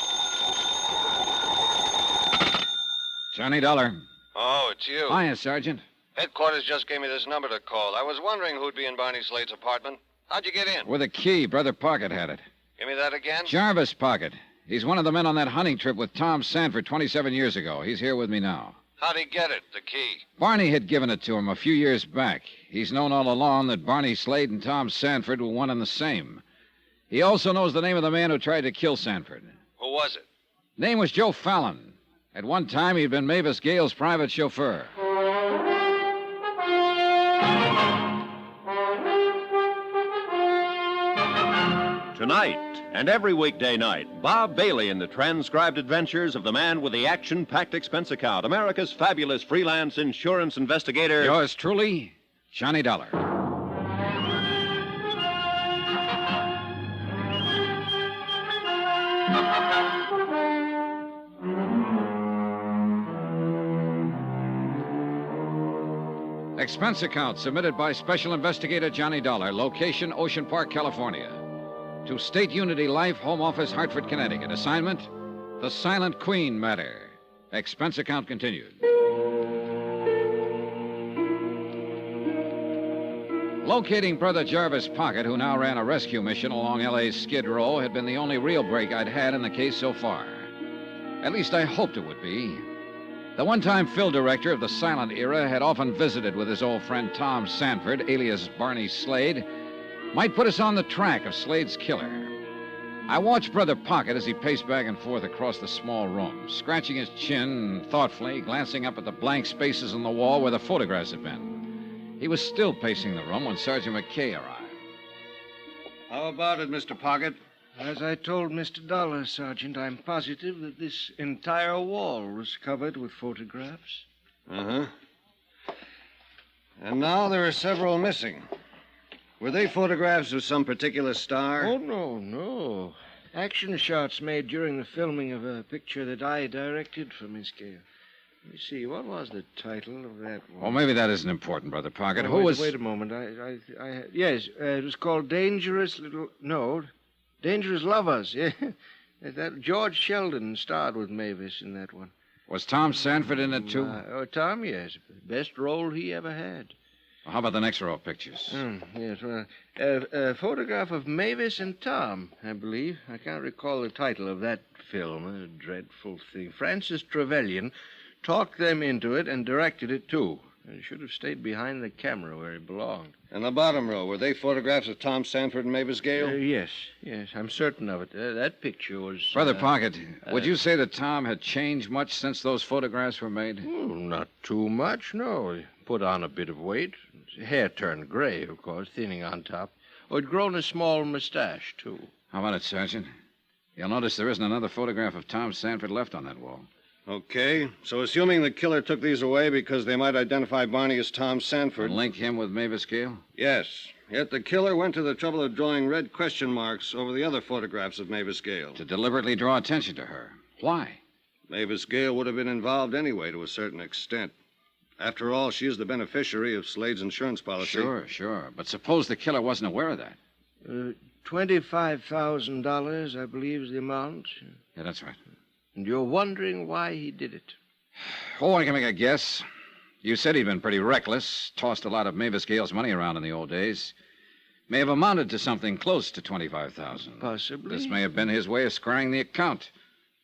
Johnny Dollar. Oh, it's you. Hiya, Sergeant. Headquarters just gave me this number to call. I was wondering who'd be in Barney Slade's apartment. How'd you get in? With a key. Brother Pocket had it. Give me that again? Jarvis Pocket. He's one of the men on that hunting trip with Tom Sanford 27 years ago. He's here with me now. How'd he get it, the key? Barney had given it to him a few years back. He's known all along that Barney Slade and Tom Sanford were one and the same. He also knows the name of the man who tried to kill Sanford. Who was it? Name was Joe Fallon. At one time, he'd been Mavis Gale's private chauffeur. Tonight and every weekday night, Bob Bailey in the transcribed adventures of the man with the action-packed expense account, America's fabulous freelance insurance investigator. Yours truly, Johnny Dollar. Expense account submitted by Special Investigator Johnny Dollar, location Ocean Park, California. To State Unity Life, Home Office, Hartford, Connecticut. Assignment, the Silent Queen matter. Expense account continued. Locating Brother Jarvis Pocket, who now ran a rescue mission along L.A.'s Skid Row, had been the only real break I'd had in the case so far. At least I hoped it would be. The one-time Phil director of the silent era had often visited with his old friend Tom Sanford, alias Barney Slade, might put us on the track of Slade's killer. I watched Brother Pocket as he paced back and forth across the small room, scratching his chin thoughtfully, glancing up at the blank spaces on the wall where the photographs had been. He was still pacing the room when Sergeant McKay arrived. How about it, Mr. Pocket? As I told Mr. Dollar, Sergeant, I'm positive that this entire wall was covered with photographs. Uh-huh. And now there are several missing. Were they photographs of some particular star? Oh, no. Action shots made during the filming of a picture that I directed for Miss Gale. Let me see, what was the title of that one? Well, maybe that isn't important, Brother Pocket. Oh, wait a moment. Yes, it was called Dangerous Lovers. Yeah. That George Sheldon starred with Mavis in that one. Was Tom Sanford in it, too? Tom, yes. Best role he ever had. Well, how about the next row of pictures? Yes, well, a photograph of Mavis and Tom, I believe. I can't recall the title of that film. A dreadful thing. Francis Trevelyan talked them into it and directed it, too. He should have stayed behind the camera where he belonged. And the bottom row, were they photographs of Tom Sanford and Mavis Gale? Yes, I'm certain of it. That picture was... Brother Pocket, would you say that Tom had changed much since those photographs were made? Not too much, no. He put on a bit of weight. His hair turned gray, of course, thinning on top. He'd grown a small mustache, too. How about it, Sergeant? You'll notice there isn't another photograph of Tom Sanford left on that wall. Okay, so assuming the killer took these away because they might identify Barney as Tom Sanford... And link him with Mavis Gale? Yes, yet the killer went to the trouble of drawing red question marks over the other photographs of Mavis Gale. To deliberately draw attention to her. Why? Mavis Gale would have been involved anyway to a certain extent. After all, she is the beneficiary of Slade's insurance policy. Sure. But suppose the killer wasn't aware of that. $25,000, I believe, is the amount. Yeah, that's right. And you're wondering why he did it? Oh, I can make a guess. You said he'd been pretty reckless, tossed a lot of Mavis Gale's money around in the old days. May have amounted to something close to $25,000. Possibly. This may have been his way of squaring the account.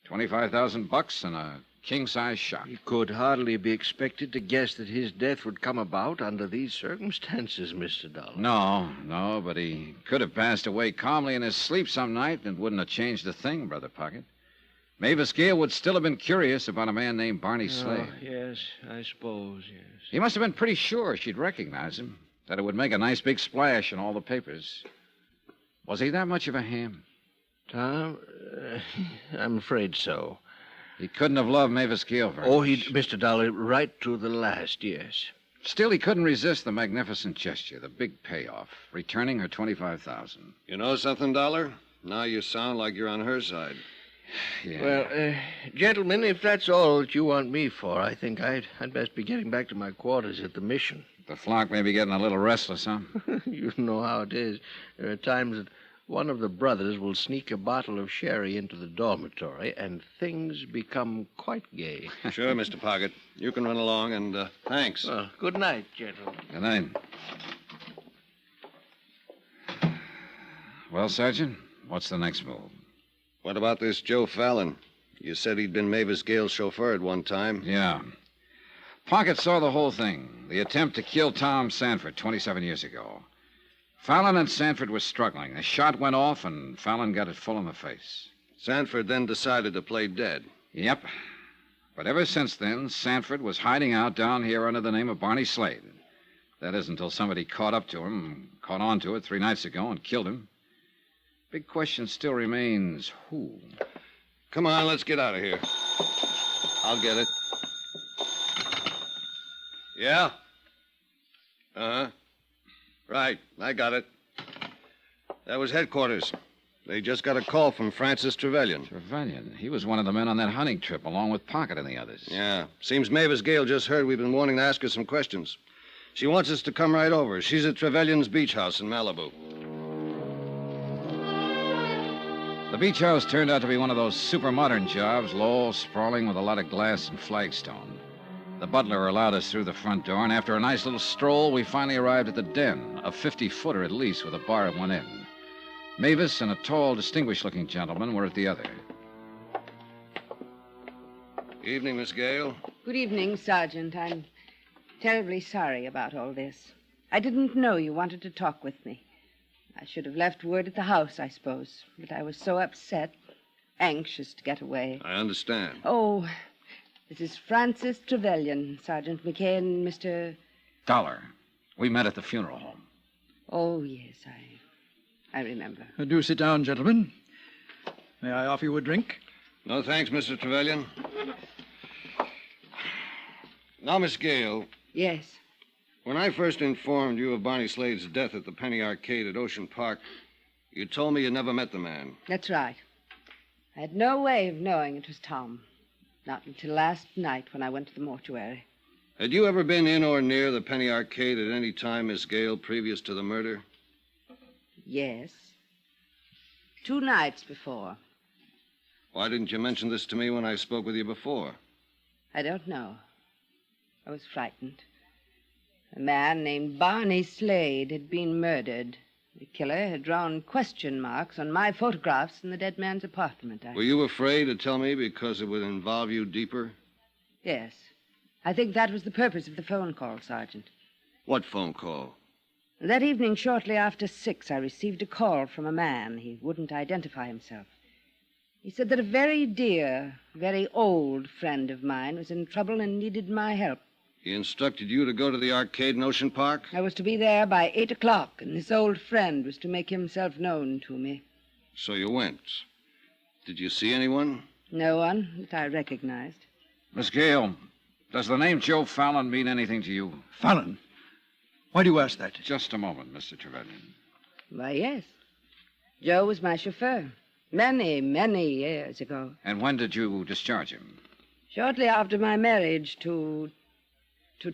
$25,000 and a king-size shot. He could hardly be expected to guess that his death would come about under these circumstances, Mr. Dollar. No, but he could have passed away calmly in his sleep some night and wouldn't have changed a thing, Brother Pocket. Mavis Gale would still have been curious about a man named Barney Slade. Oh, yes, I suppose, yes. He must have been pretty sure she'd recognize him, that it would make a nice big splash in all the papers. Was he that much of a ham? Tom, I'm afraid so. He couldn't have loved Mavis Gale very much. Mr. Dollar, right to the last, yes. Still, he couldn't resist the magnificent gesture, the big payoff, returning her $25,000. You know something, Dollar? Now you sound like you're on her side. Yeah. Well, gentlemen, if that's all that you want me for, I think I'd best be getting back to my quarters at the mission. The flock may be getting a little restless, huh? You know how it is. There are times that one of the brothers will sneak a bottle of sherry into the dormitory, and things become quite gay. Sure, Mr. Pocket. You can run along, and thanks. Well, good night, gentlemen. Good night. Well, Sergeant, what's the next move? What about this Joe Fallon? You said he'd been Mavis Gale's chauffeur at one time. Yeah. Pocket saw the whole thing. The attempt to kill Tom Sanford 27 years ago. Fallon and Sanford were struggling. A shot went off, and Fallon got it full in the face. Sanford then decided to play dead. Yep. But ever since then, Sanford was hiding out down here under the name of Barney Slade. That is, until somebody caught up to him, caught on to it 3 nights ago, and killed him. Big question still remains, who? Come on, let's get out of here. I'll get it. Yeah? Uh-huh. Right, I got it. That was headquarters. They just got a call from Francis Trevelyan. Trevelyan? He was one of the men on that hunting trip, along with Pocket and the others. Yeah. Seems Mavis Gale just heard we've been wanting to ask her some questions. She wants us to come right over. She's at Trevelyan's beach house in Malibu. The beach house turned out to be one of those super modern jobs, low, sprawling, with a lot of glass and flagstone. The butler allowed us through the front door, and after a nice little stroll, we finally arrived at the den, a 50-footer at least, with a bar at one end. Mavis and a tall, distinguished-looking gentleman were at the other. Evening, Miss Gale. Good evening, Sergeant. I'm terribly sorry about all this. I didn't know you wanted to talk with me. I should have left word at the house, I suppose, but I was so upset, anxious to get away. I understand. Oh, this is Francis Trevelyan, Sergeant McKay, and Mr. Dollar. We met at the funeral home. Oh, yes, I remember. Do sit down, gentlemen. May I offer you a drink? No, thanks, Mr. Trevelyan. Now, Miss Gale. Yes. When I first informed you of Barney Slade's death at the Penny Arcade at Ocean Park, you told me you never met the man. That's right. I had no way of knowing it was Tom. Not until last night when I went to the mortuary. Had you ever been in or near the Penny Arcade at any time, Miss Gale, previous to the murder? Yes. 2 nights before. Why didn't you mention this to me when I spoke with you before? I don't know. I was frightened. A man named Barney Slade had been murdered. The killer had drawn question marks on my photographs in the dead man's apartment. Were you afraid to tell me because it would involve you deeper? Yes. I think that was the purpose of the phone call, Sergeant. What phone call? That evening, shortly after 6, I received a call from a man. He wouldn't identify himself. He said that a very dear, very old friend of mine was in trouble and needed my help. He instructed you to go to the arcade in Ocean Park? I was to be there by 8 o'clock, and this old friend was to make himself known to me. So you went. Did you see anyone? No one that I recognized. Miss Gale, does the name Joe Fallon mean anything to you? Fallon? Why do you ask that? Just a moment, Mr. Trevelyan. Why, yes. Joe was my chauffeur. Many, many years ago. And when did you discharge him? Shortly after my marriage to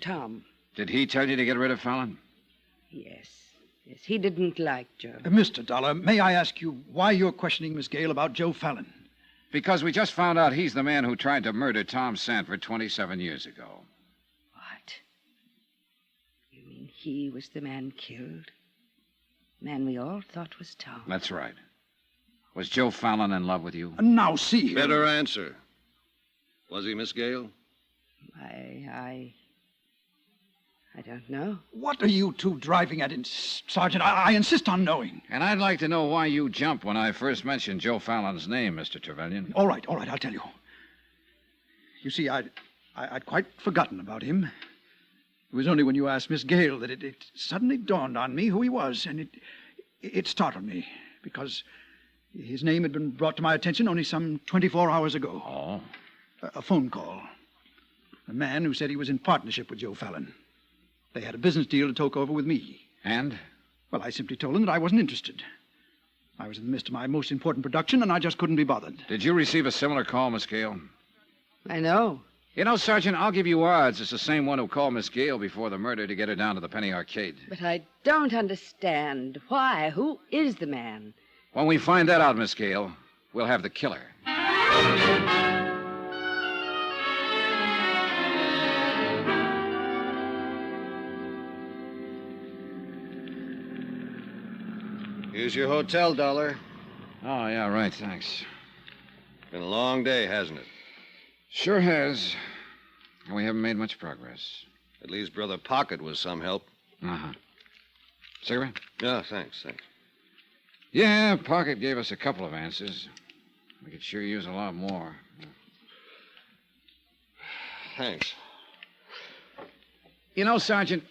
Tom. Did he tell you to get rid of Fallon? Yes. Yes, he didn't like Joe. Mr. Dollar, may I ask you why you're questioning Miss Gale about Joe Fallon? Because we just found out he's the man who tried to murder Tom Sanford 27 years ago. What? You mean he was the man killed? The man we all thought was Tom. That's right. Was Joe Fallon in love with you? Now, see here. Better answer. Was he, Miss Gale? I don't know. What are you two driving at, Sergeant? I insist on knowing. And I'd like to know why you jumped when I first mentioned Joe Fallon's name, Mr. Trevelyan. All right, I'll tell you. You see, I'd quite forgotten about him. It was only when you asked Miss Gale that it suddenly dawned on me who he was, and it startled me, because his name had been brought to my attention only some 24 hours ago. Oh? A phone call. A man who said he was in partnership with Joe Fallon. They had a business deal to talk over with me. And? Well, I simply told them that I wasn't interested. I was in the midst of my most important production, and I just couldn't be bothered. Did you receive a similar call, Miss Gale? I know. You know, Sergeant, I'll give you odds it's the same one who called Miss Gale before the murder to get her down to the Penny Arcade. But I don't understand. Why? Who is the man? When we find that out, Miss Gale, we'll have the killer. Here's your hotel, Dollar. Oh, yeah, right, thanks. Been a long day, hasn't it? Sure has. And we haven't made much progress. At least Brother Pocket was some help. Uh-huh. Cigarette? Yeah, thanks. Yeah, Pocket gave us a couple of answers. We could sure use a lot more. Thanks. You know, Sergeant,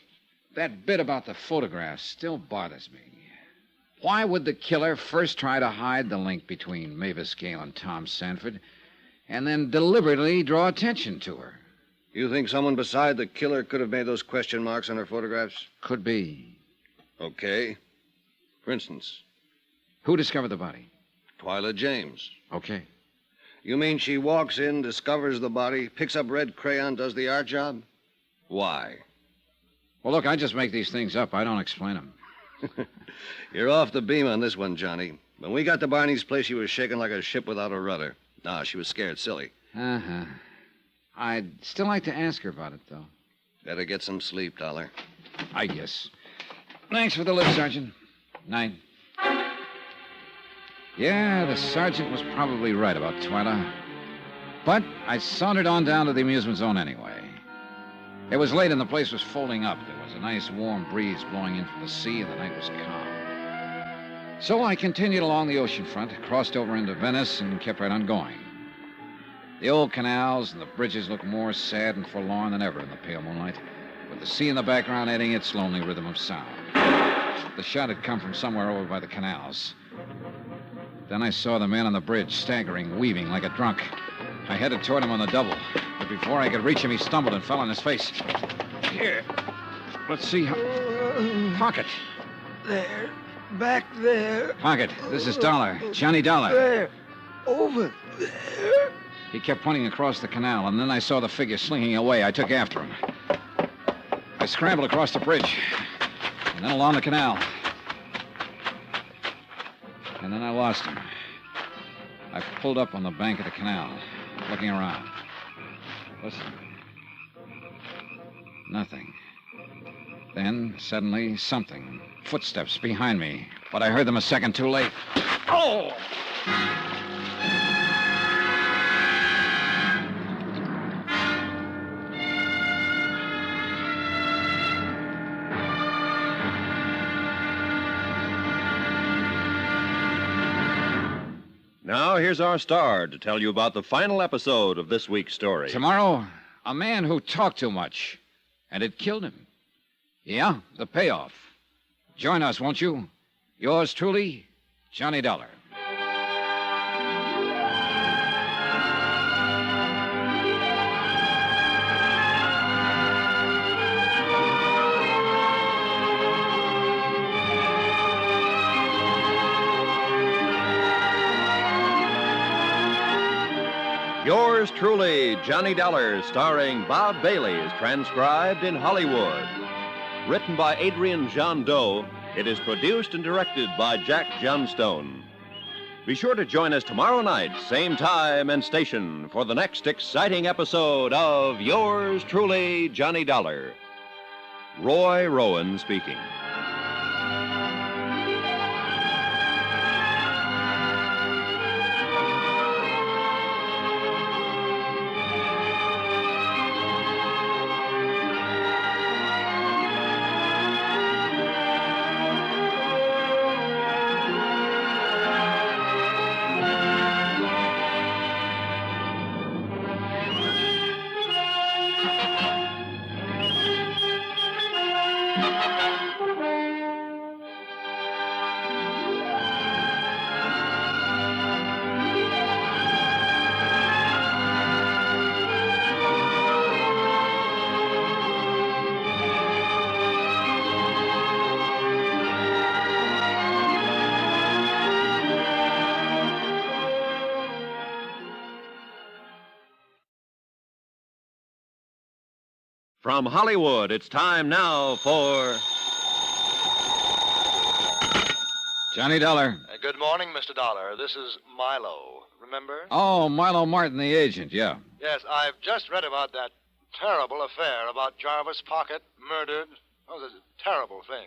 that bit about the photographs still bothers me. Why would the killer first try to hide the link between Mavis Gale and Tom Sanford, and then deliberately draw attention to her? You think someone beside the killer could have made those question marks on her photographs? Could be. Okay. For instance, Who discovered the body? Twyla James. Okay. You mean she walks in, discovers the body, picks up red crayon, does the art job? Why? Well, look, I just make these things up. I don't explain them. You're off the beam on this one, Johnny. When we got to Barney's place, she was shaking like a ship without a rudder. Nah, she was scared silly. Uh-huh. I'd still like to ask her about it, though. Better get some sleep, Dollar. I guess. Thanks for the lift, Sergeant. Night. Yeah, the sergeant was probably right about Twyla. But I sauntered on down to the amusement zone anyway. It was late and the place was folding up. There was a nice warm breeze blowing in from the sea and the night was calm. So I continued along the ocean front, crossed over into Venice, and kept right on going. The old canals and the bridges looked more sad and forlorn than ever in the pale moonlight, with the sea in the background adding its lonely rhythm of sound. The shot had come from somewhere over by the canals. Then I saw the man on the bridge, staggering, weaving like a drunk. I headed toward him on the double, but before I could reach him, he stumbled and fell on his face. Here, let's see how... Pocket. There. Back there. Pocket, this is Dollar. Johnny Dollar. There. Over there. He kept pointing across the canal, and then I saw the figure slinking away. I took after him. I scrambled across the bridge, and then along the canal. And then I lost him. I pulled up on the bank of the canal, looking around. Listen. Nothing. Then, suddenly, something. Footsteps behind me. But I heard them a second too late. Oh! Now, here's our star to tell you about the final episode of this week's story. Tomorrow, a man who talked too much, and it killed him. Yeah, the payoff. Join us, won't you? Yours truly, Johnny Dollar. Yours truly, Johnny Dollar, starring Bob Bailey, is transcribed in Hollywood. Written by Adrian John Doe, it is produced and directed by Jack Johnstone. Be sure to join us tomorrow night, same time and station, for the next exciting episode of Yours truly, Johnny Dollar. Roy Rowan speaking. From Hollywood, it's time now for Johnny Dollar. Good morning, Mr. Dollar. This is Milo. Remember? Oh, Milo Martin, the agent, yeah. Yes, I've just read about that terrible affair about Jarvis Pocket murdered. Oh, that's a terrible thing.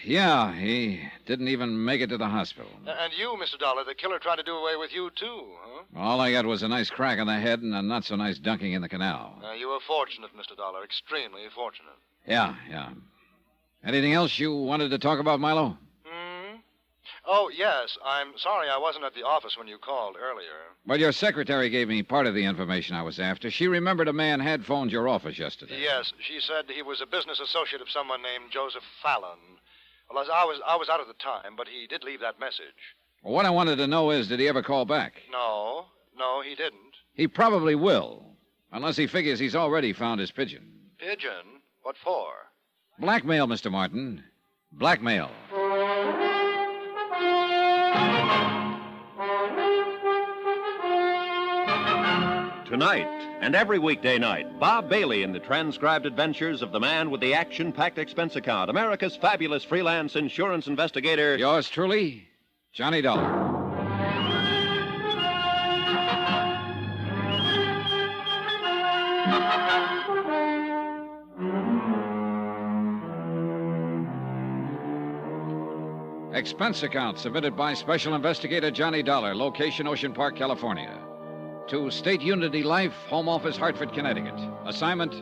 Yeah, he didn't even make it to the hospital. And you, Mr. Dollar, the killer tried to do away with you, too, huh? All I got was a nice crack on the head and a not-so-nice dunking in the canal. You were fortunate, Mr. Dollar, extremely fortunate. Yeah. Anything else you wanted to talk about, Milo? Oh, yes. I'm sorry I wasn't at the office when you called earlier. Well, your secretary gave me part of the information I was after. She remembered a man had phoned your office yesterday. Yes, she said he was a business associate of someone named Joseph Fallon. Well, I was out at the time, but he did leave that message. Well, what I wanted to know is, did he ever call back? No, he didn't. He probably will, unless he figures he's already found his pigeon. Pigeon? What for? Blackmail, Mr. Martin. Blackmail. Tonight and every weekday night, Bob Bailey in the transcribed adventures of the man with the action-packed expense account, America's fabulous freelance insurance investigator. Yours truly, Johnny Dollar. Expense account submitted by Special Investigator Johnny Dollar, location Ocean Park, California. To State Unity Life, Home Office, Hartford, Connecticut. Assignment,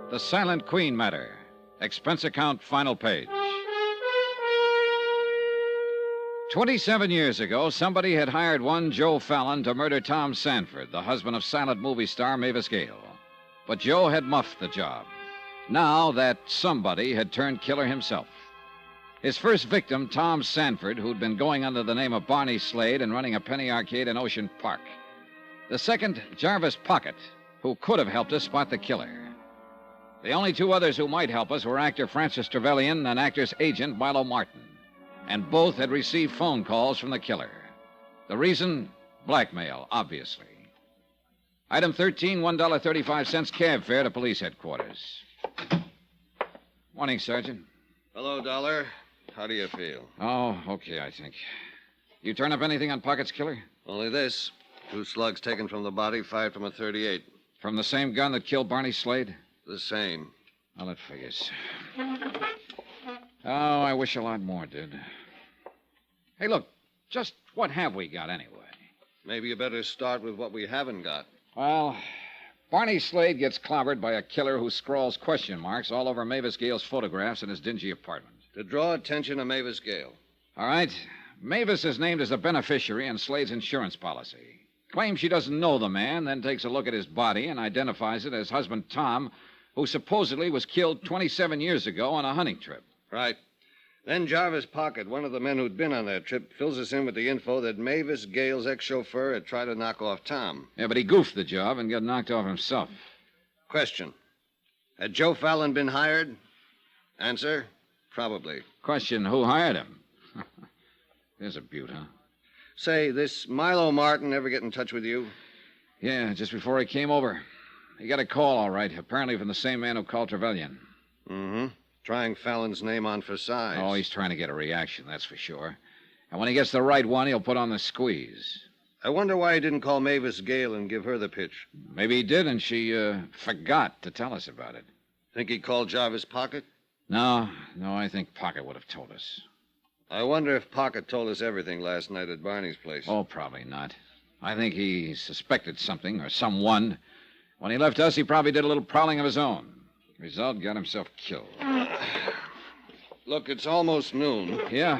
The Silent Queen Matter. Expense account, final page. 27 years ago, somebody had hired one Joe Fallon to murder Tom Sanford, the husband of silent movie star Mavis Gale. But Joe had muffed the job. Now that somebody had turned killer himself. His first victim, Tom Sanford, who'd been going under the name of Barney Slade and running a penny arcade in Ocean Park. The second, Jarvis Pocket, who could have helped us spot the killer. The only two others who might help us were actor Francis Trevelyan and actor's agent Milo Martin. And both had received phone calls from the killer. The reason? Blackmail, obviously. Item 13, $1.35 cab fare to police headquarters. Morning, Sergeant. Hello, Dollar. How do you feel? Oh, okay, I think. You turn up anything on Pocket's killer? Only this. 2 slugs taken from the body, fired from a .38. From the same gun that killed Barney Slade? The same. Well, it figures. Oh, I wish a lot more did. Hey, look, just what have we got anyway? Maybe you better start with what we haven't got. Well, Barney Slade gets clobbered by a killer who scrawls question marks all over Mavis Gale's photographs in his dingy apartment. To draw attention to Mavis Gale. All right. Mavis is named as a beneficiary in Slade's insurance policy. Claims she doesn't know the man, then takes a look at his body and identifies it as husband Tom, who supposedly was killed 27 years ago on a hunting trip. Right. Then Jarvis Pocket, one of the men who'd been on that trip, fills us in with the info that Mavis Gale's ex-chauffeur had tried to knock off Tom. Yeah, but he goofed the job and got knocked off himself. Question. Had Joe Fallon been hired? Answer, probably. Question, who hired him? There's a beaut, huh? Say, this Milo Martin ever get in touch with you? Yeah, just before he came over. He got a call, all right, apparently from the same man who called Trevelyan. Mm-hmm. Trying Fallon's name on for size. Oh, he's trying to get a reaction, that's for sure. And when he gets the right one, he'll put on the squeeze. I wonder why he didn't call Mavis Gale and give her the pitch. Maybe he did, and she forgot to tell us about it. Think he called Jarvis Pocket? No, I think Pocket would have told us. I wonder if Pocket told us everything last night at Barney's place. Oh, probably not. I think he suspected something or someone. When he left us, he probably did a little prowling of his own. Result, got himself killed. Look, it's almost noon. Yeah.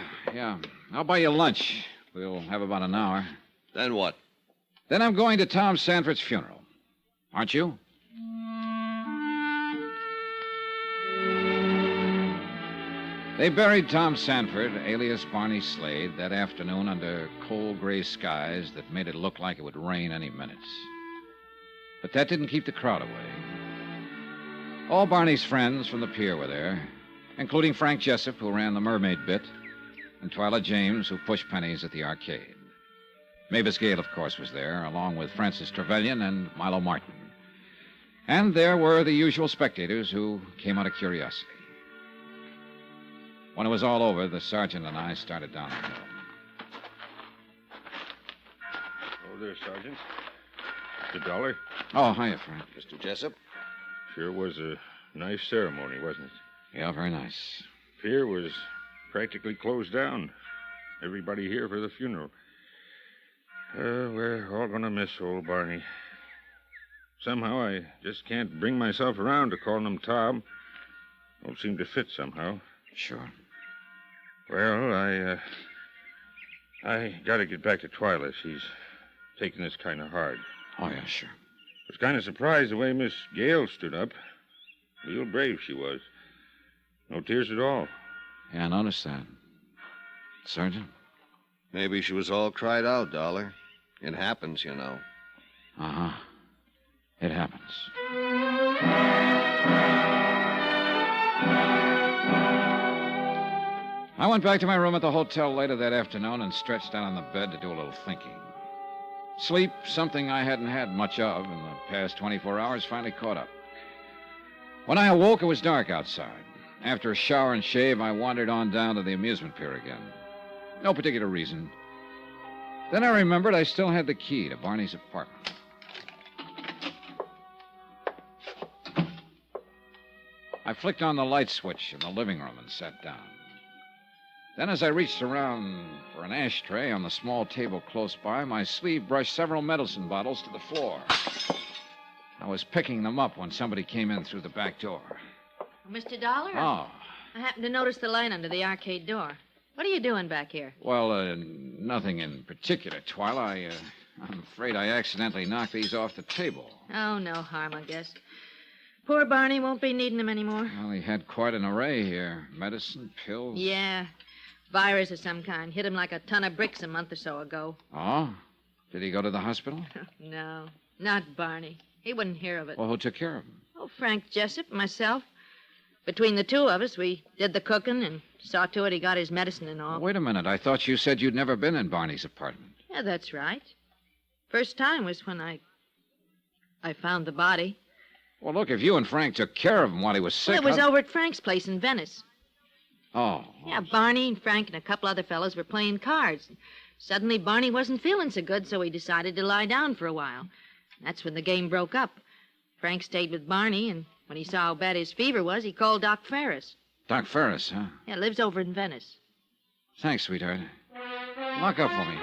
I'll buy you lunch. We'll have about an hour. Then what? Then I'm going to Tom Sanford's funeral. Aren't you? They buried Tom Sanford, alias Barney Slade, that afternoon under cold gray skies that made it look like it would rain any minute. But that didn't keep the crowd away. All Barney's friends from the pier were there, including Frank Jessup, who ran the mermaid bit, and Twyla James, who pushed pennies at the arcade. Mavis Gale, of course, was there, along with Francis Trevelyan and Milo Martin. And there were the usual spectators who came out of curiosity. When it was all over, the sergeant and I started down the hill. there, Sergeant. Mr. Dollar. Oh, hiya, Frank. Mr. Jessup? Sure was a nice ceremony, wasn't it? Yeah, very nice. Pier was practically closed down. Everybody here for the funeral. We're all going to miss old Barney. Somehow I just can't bring myself around to calling him Tom. Don't seem to fit somehow. Sure. Well, I got to get back to Twyla. She's taking this kind of hard. Oh, yeah, sure. I was kind of surprised the way Miss Gale stood up. Real brave she was. No tears at all. Yeah, I noticed that. Sergeant? Maybe she was all cried out, Dollar. It happens, you know. Uh-huh. It happens. I went back to my room at the hotel later that afternoon and stretched out on the bed to do a little thinking. Sleep, something I hadn't had much of in the past 24 hours, finally caught up. When I awoke, it was dark outside. After a shower and shave, I wandered on down to the amusement pier again. No particular reason. Then I remembered I still had the key to Barney's apartment. I flicked on the light switch in the living room and sat down. Then, as I reached around for an ashtray on the small table close by, my sleeve brushed several medicine bottles to the floor. I was picking them up when somebody came in through the back door. Mr. Dollar? Oh. I happened to notice the light under the arcade door. What are you doing back here? Well, nothing in particular, Twyla. I'm afraid I accidentally knocked these off the table. Oh, no harm, I guess. Poor Barney won't be needing them anymore. Well, he had quite an array here. Medicine, pills. Yeah. Virus of some kind. Hit him like a ton of bricks a month or so ago. Oh? Did he go to the hospital? No, not Barney. He wouldn't hear of it. Well, who took care of him? Oh, Frank Jessup and myself. Between the two of us, we did the cooking and saw to it he got his medicine and all. Wait a minute. I thought you said you'd never been in Barney's apartment. Yeah, that's right. First time was when I found the body. Well, look, if you and Frank took care of him while he was sick... Well, it was over at Frank's place in Venice. Oh. Yeah, Barney and Frank and a couple other fellows were playing cards. Suddenly, Barney wasn't feeling so good, so he decided to lie down for a while. That's when the game broke up. Frank stayed with Barney, and when he saw how bad his fever was, he called Doc Ferris. Doc Ferris, huh? Yeah, lives over in Venice. Thanks, sweetheart. Lock up for me.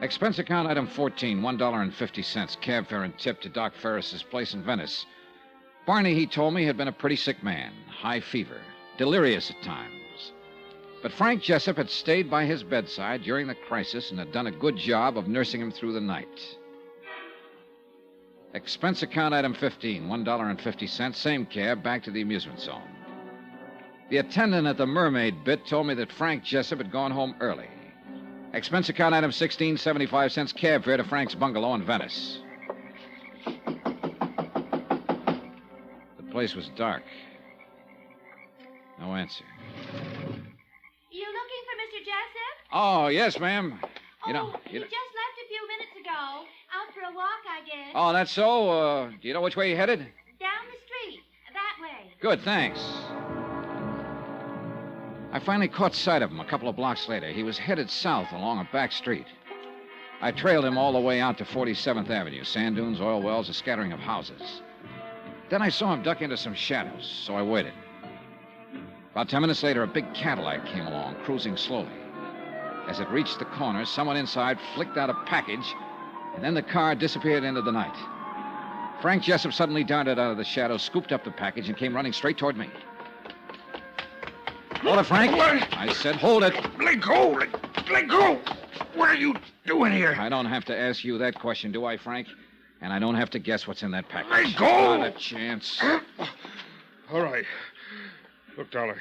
Expense account item 14, $1.50, cab fare and tip to Doc Ferris's place in Venice. Barney, he told me, had been a pretty sick man, high fever, delirious at times. But Frank Jessup had stayed by his bedside during the crisis and had done a good job of nursing him through the night. Expense account item 15, $1.50, same cab, back to the amusement zone. The attendant at the Mermaid bit told me that Frank Jessup had gone home early. Expense account item 16, 75 cents, cab fare to Frank's bungalow in Venice. The place was dark. No answer. You looking for Mr. Jessup? Oh, yes, ma'am. He just left a few minutes ago. Out for a walk, I guess. Oh, that's so? Do you know which way he headed? Down the street. That way. Good, thanks. I finally caught sight of him a couple of blocks later. He was headed south along a back street. I trailed him all the way out to 47th Avenue. Sand dunes, oil wells, a scattering of houses. Then I saw him duck into some shadows, so I waited. About 10 minutes later, a big Cadillac came along, cruising slowly. As it reached the corner, someone inside flicked out a package, and then the car disappeared into the night. Frank Jessup suddenly darted out of the shadows, scooped up the package, and came running straight toward me. Hold it, Frank. I said, hold it. Let go. Let go. What are you doing here? I don't have to ask you that question, do I, Frank? And I don't have to guess what's in that package. Let go. Not a chance. All right. Look, Dollar.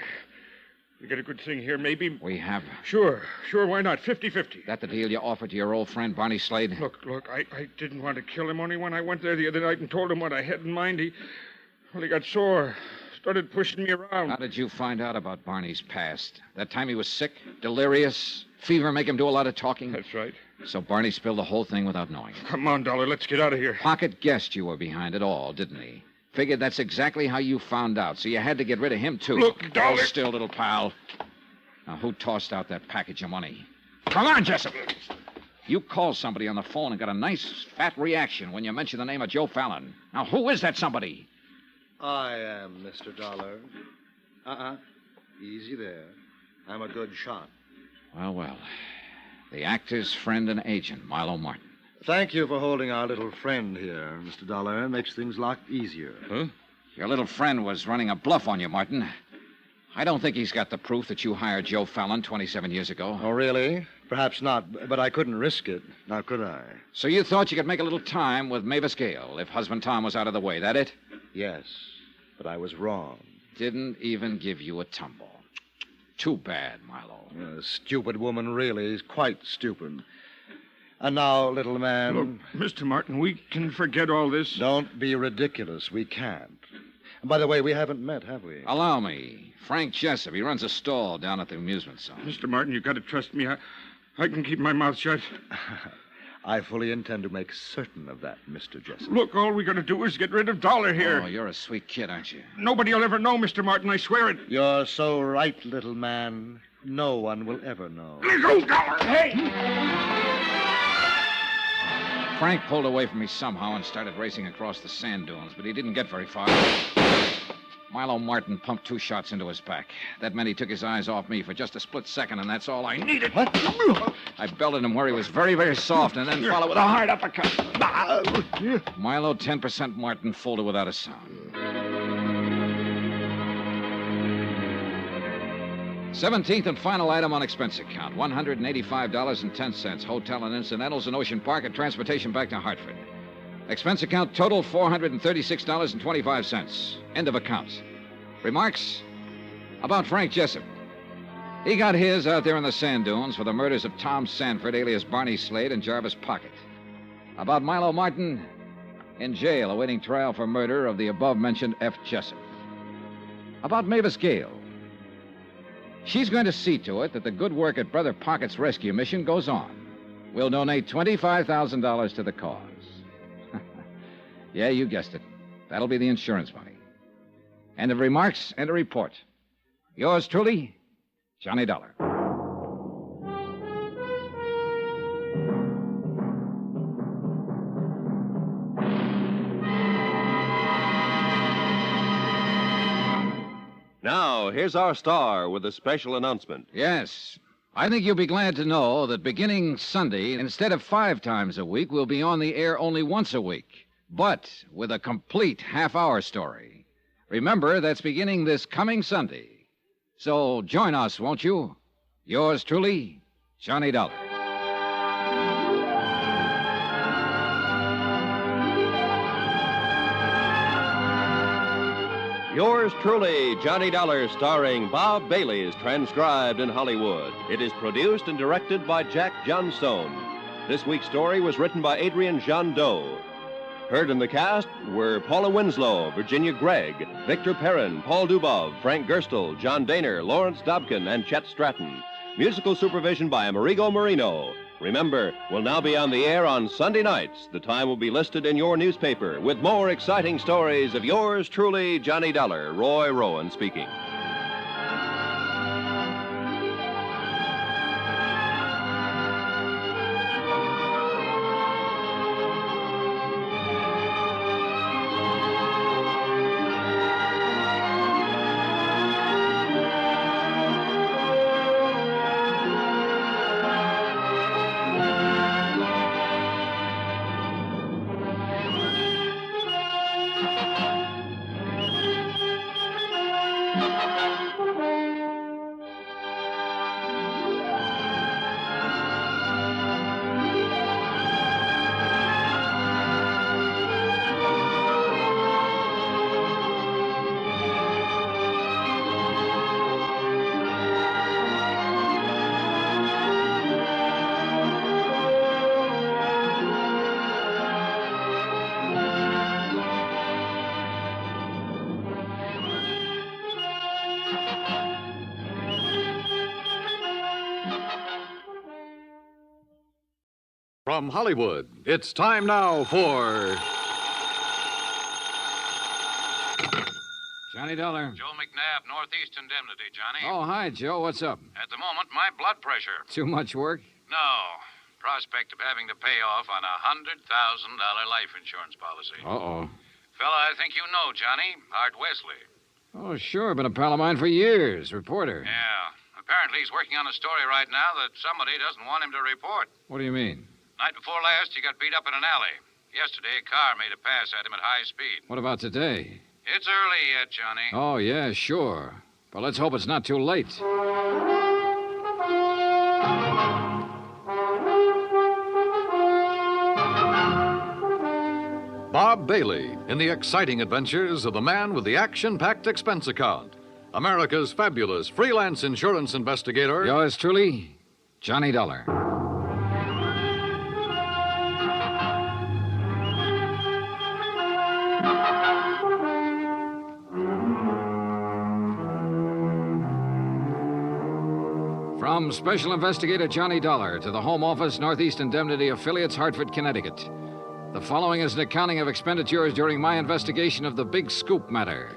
We get a good thing here, maybe. We have. Sure, why not? 50-50. That the deal you offered to your old friend, Barney Slade? Look, I didn't want to kill him, only when I went there the other night and told him what I had in mind, he got sore. Started pushing me around. How did you find out about Barney's past? That time he was sick, delirious, fever make him do a lot of talking? That's right. So Barney spilled the whole thing without knowing. Come on, Dollar, let's get out of here. Pocket guessed you were behind it all, didn't he? Figured that's exactly how you found out, so you had to get rid of him, too. Look, Dollar. Hold still, little pal. Now, who tossed out that package of money? Come on, Jessup. You called somebody on the phone and got a nice, fat reaction when you mentioned the name of Joe Fallon. Now, who is that somebody? I am, Mr. Dollar. Easy there. I'm a good shot. Well. The actor's friend and agent, Milo Martin. Thank you for holding our little friend here, Mr. Dollar. It makes things a lot easier. Huh? Your little friend was running a bluff on you, Martin. I don't think he's got the proof that you hired Joe Fallon 27 years ago. Oh, really? Perhaps not, but I couldn't risk it. Now, could I? So you thought you could make a little time with Mavis Gale if husband Tom was out of the way, that it? Yes, but I was wrong. Didn't even give you a tumble. Too bad, Milo. A stupid woman, really. Is quite stupid. And now, little man... Look, Mr. Martin, we can forget all this. Don't be ridiculous. We can't. And by the way, we haven't met, have we? Allow me. Frank Jessup. He runs a stall down at the amusement zone. Mr. Martin, you've got to trust me. I can keep my mouth shut. I fully intend to make certain of that, Mr. Jessup. Look, all we got to do is get rid of Dollar here. Oh, you're a sweet kid, aren't you? Nobody will ever know, Mr. Martin. I swear it. You're so right, little man. No one will ever know. Let go, Dollar. Hey! Frank pulled away from me somehow and started racing across the sand dunes, but he didn't get very far. Milo Martin pumped 2 shots into his back. That meant he took his eyes off me for just a split second, and that's all I needed. What? I belted him where he was very, very soft, and then followed with a hard uppercut. Milo, 10% Martin, folded without a sound. 17th and final item on expense account, $185.10. Hotel and incidentals in Ocean Park and transportation back to Hartford. Expense account total, $436.25. End of account. Remarks? About Frank Jessup. He got his out there in the sand dunes for the murders of Tom Sanford, alias Barney Slade, and Jarvis Pocket. About Milo Martin, in jail awaiting trial for murder of the above-mentioned F. Jessup. About Mavis Gale. She's going to see to it that the good work at Brother Pocket's rescue mission goes on. We'll donate $25,000 to the cause. Yeah, you guessed it. That'll be the insurance money. End of remarks, end of report. Yours truly, Johnny Dollar. Now, here's our star with a special announcement. Yes. I think you'll be glad to know that beginning Sunday, instead of 5 times a week, we'll be on the air only once a week, but with a complete half-hour story. Remember, that's beginning this coming Sunday. So join us, won't you? Yours truly, Johnny Dollar. Yours truly, Johnny Dollar, starring Bob Bailey, is transcribed in Hollywood. It is produced and directed by Jack Johnstone. This week's story was written by Adrian Jandot. Heard in the cast were Paula Winslow, Virginia Gregg, Victor Perrin, Paul Dubov, Frank Gerstle, John Daner, Lawrence Dobkin, and Chet Stratton. Musical supervision by Amerigo Marino. Remember, we'll now be on the air on Sunday nights. The time will be listed in your newspaper with more exciting stories of yours truly, Johnny Dollar. Roy Rowan speaking. From Hollywood, it's time now for Johnny Dollar. Joe McNabb, Northeast Indemnity, Johnny. Oh, hi, Joe. What's up? At the moment, my blood pressure. Too much work? No. Prospect of having to pay off on a $100,000 life insurance policy. Uh-oh. Fella I think you know, Johnny. Art Wesley. Oh, sure. Been a pal of mine for years. Reporter. Yeah. Apparently he's working on a story right now that somebody doesn't want him to report. What do you mean? Night before last, he got beat up in an alley. Yesterday, a car made a pass at him at high speed. What about today? It's early yet, Johnny. Oh, yeah, sure. But let's hope it's not too late. Bob Bailey in the exciting adventures of the man with the action-packed expense account. America's fabulous freelance insurance investigator. Yours truly, Johnny Dollar. From Special Investigator Johnny Dollar to the Home Office, Northeast Indemnity Affiliates, Hartford, Connecticut. The following is an accounting of expenditures during my investigation of the Big Scoop matter.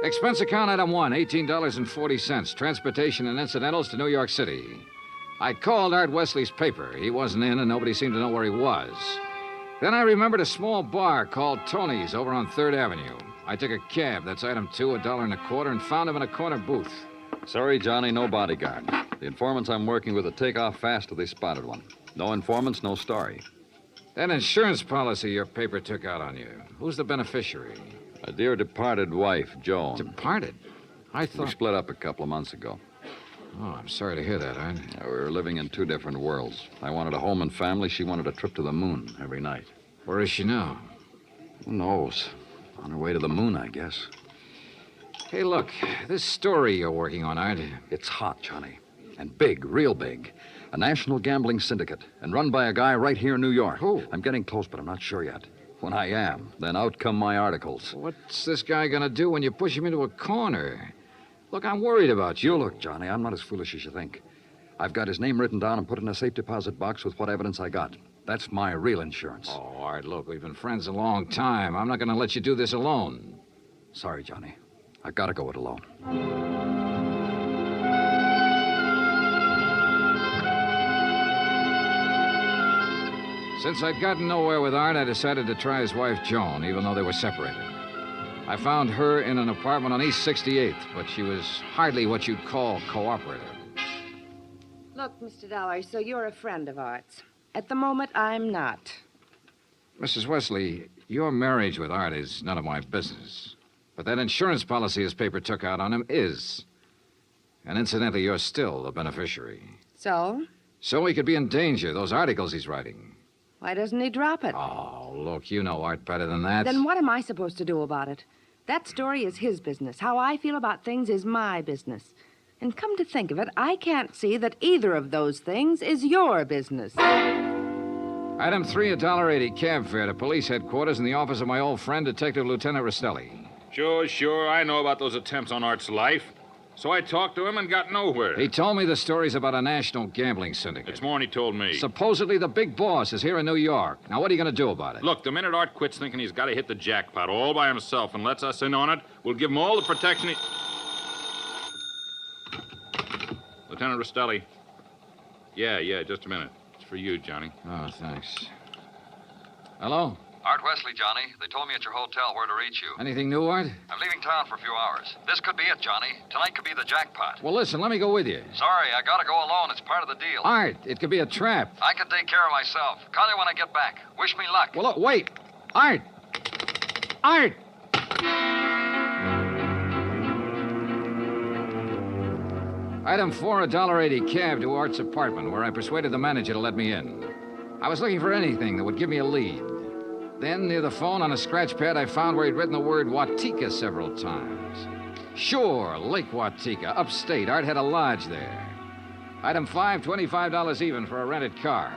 Expense account item 1, $18.40, transportation and incidentals to New York City. I called Art Wesley's paper. He wasn't in, and nobody seemed to know where he was. Then I remembered a small bar called Tony's over on 3rd Avenue. I took a cab, that's item 2, $1.25, and found him in a corner booth. Sorry, Johnny, no bodyguard. The informants I'm working with will take off fast till they spotted one. No informants, no story. That insurance policy your paper took out on you, who's the beneficiary? A dear departed wife, Joan. Departed? I thought... We split up a couple of months ago. Oh, I'm sorry to hear that, Art. We were living in 2 different worlds. I wanted a home and family. She wanted a trip to the moon every night. Where is she now? Who knows? On her way to the moon, I guess. Hey, look, this story you're working on, Art. It's hot, Johnny. And big, real big. A national gambling syndicate, and run by a guy right here in New York. Who? I'm getting close, but I'm not sure yet. When I am, then out come my articles. What's this guy gonna do when you push him into a corner? Look, I'm worried about you. You look, Johnny, I'm not as foolish as you think. I've got his name written down and put in a safe deposit box with what evidence I got. That's my real insurance. Oh, Art, look, we've been friends a long time. I'm not gonna let you do this alone. Sorry, Johnny. I've got to go it alone. Since I'd gotten nowhere with Art, I decided to try his wife, Joan, even though they were separated. I found her in an apartment on East 68th, but she was hardly what you'd call cooperative. Look, Mr. Dollar, so you're a friend of Art's. At the moment, I'm not. Mrs. Wesley, your marriage with Art is none of my business. But that insurance policy his paper took out on him is. And incidentally, you're still the beneficiary. So? So he could be in danger, those articles he's writing. Why doesn't he drop it? Oh, look, you know Art better than that. Then what am I supposed to do about it? That story is his business. How I feel about things is my business. And come to think of it, I can't see that either of those things is your business. Item 3, $1.80 cab fare to police headquarters in the office of my old friend, Detective Lieutenant Rastelli. Sure. I know about those attempts on Art's life. So I talked to him and got nowhere. He told me the stories about a national gambling syndicate. It's more than he told me. Supposedly the big boss is here in New York. Now, what are you going to do about it? Look, the minute Art quits thinking he's got to hit the jackpot all by himself and lets us in on it, we'll give him all the protection he... Lieutenant Rastelli. Yeah, just a minute. It's for you, Johnny. Oh, thanks. Hello? Art Wesley, Johnny. They told me at your hotel where to reach you. Anything new, Art? I'm leaving town for a few hours. This could be it, Johnny. Tonight could be the jackpot. Well, listen, let me go with you. Sorry, I gotta go alone. It's part of the deal. Art, it could be a trap. I can take care of myself. Call you when I get back. Wish me luck. Well, look, wait. Art! Art! Item 4, $1.80 cab to Art's apartment, where I persuaded the manager to let me in. I was looking for anything that would give me a lead. Then, near the phone on a scratch pad, I found where he'd written the word Watika several times. Sure, Lake Watika, upstate. Art had a lodge there. Item 5, $25 even for a rented car.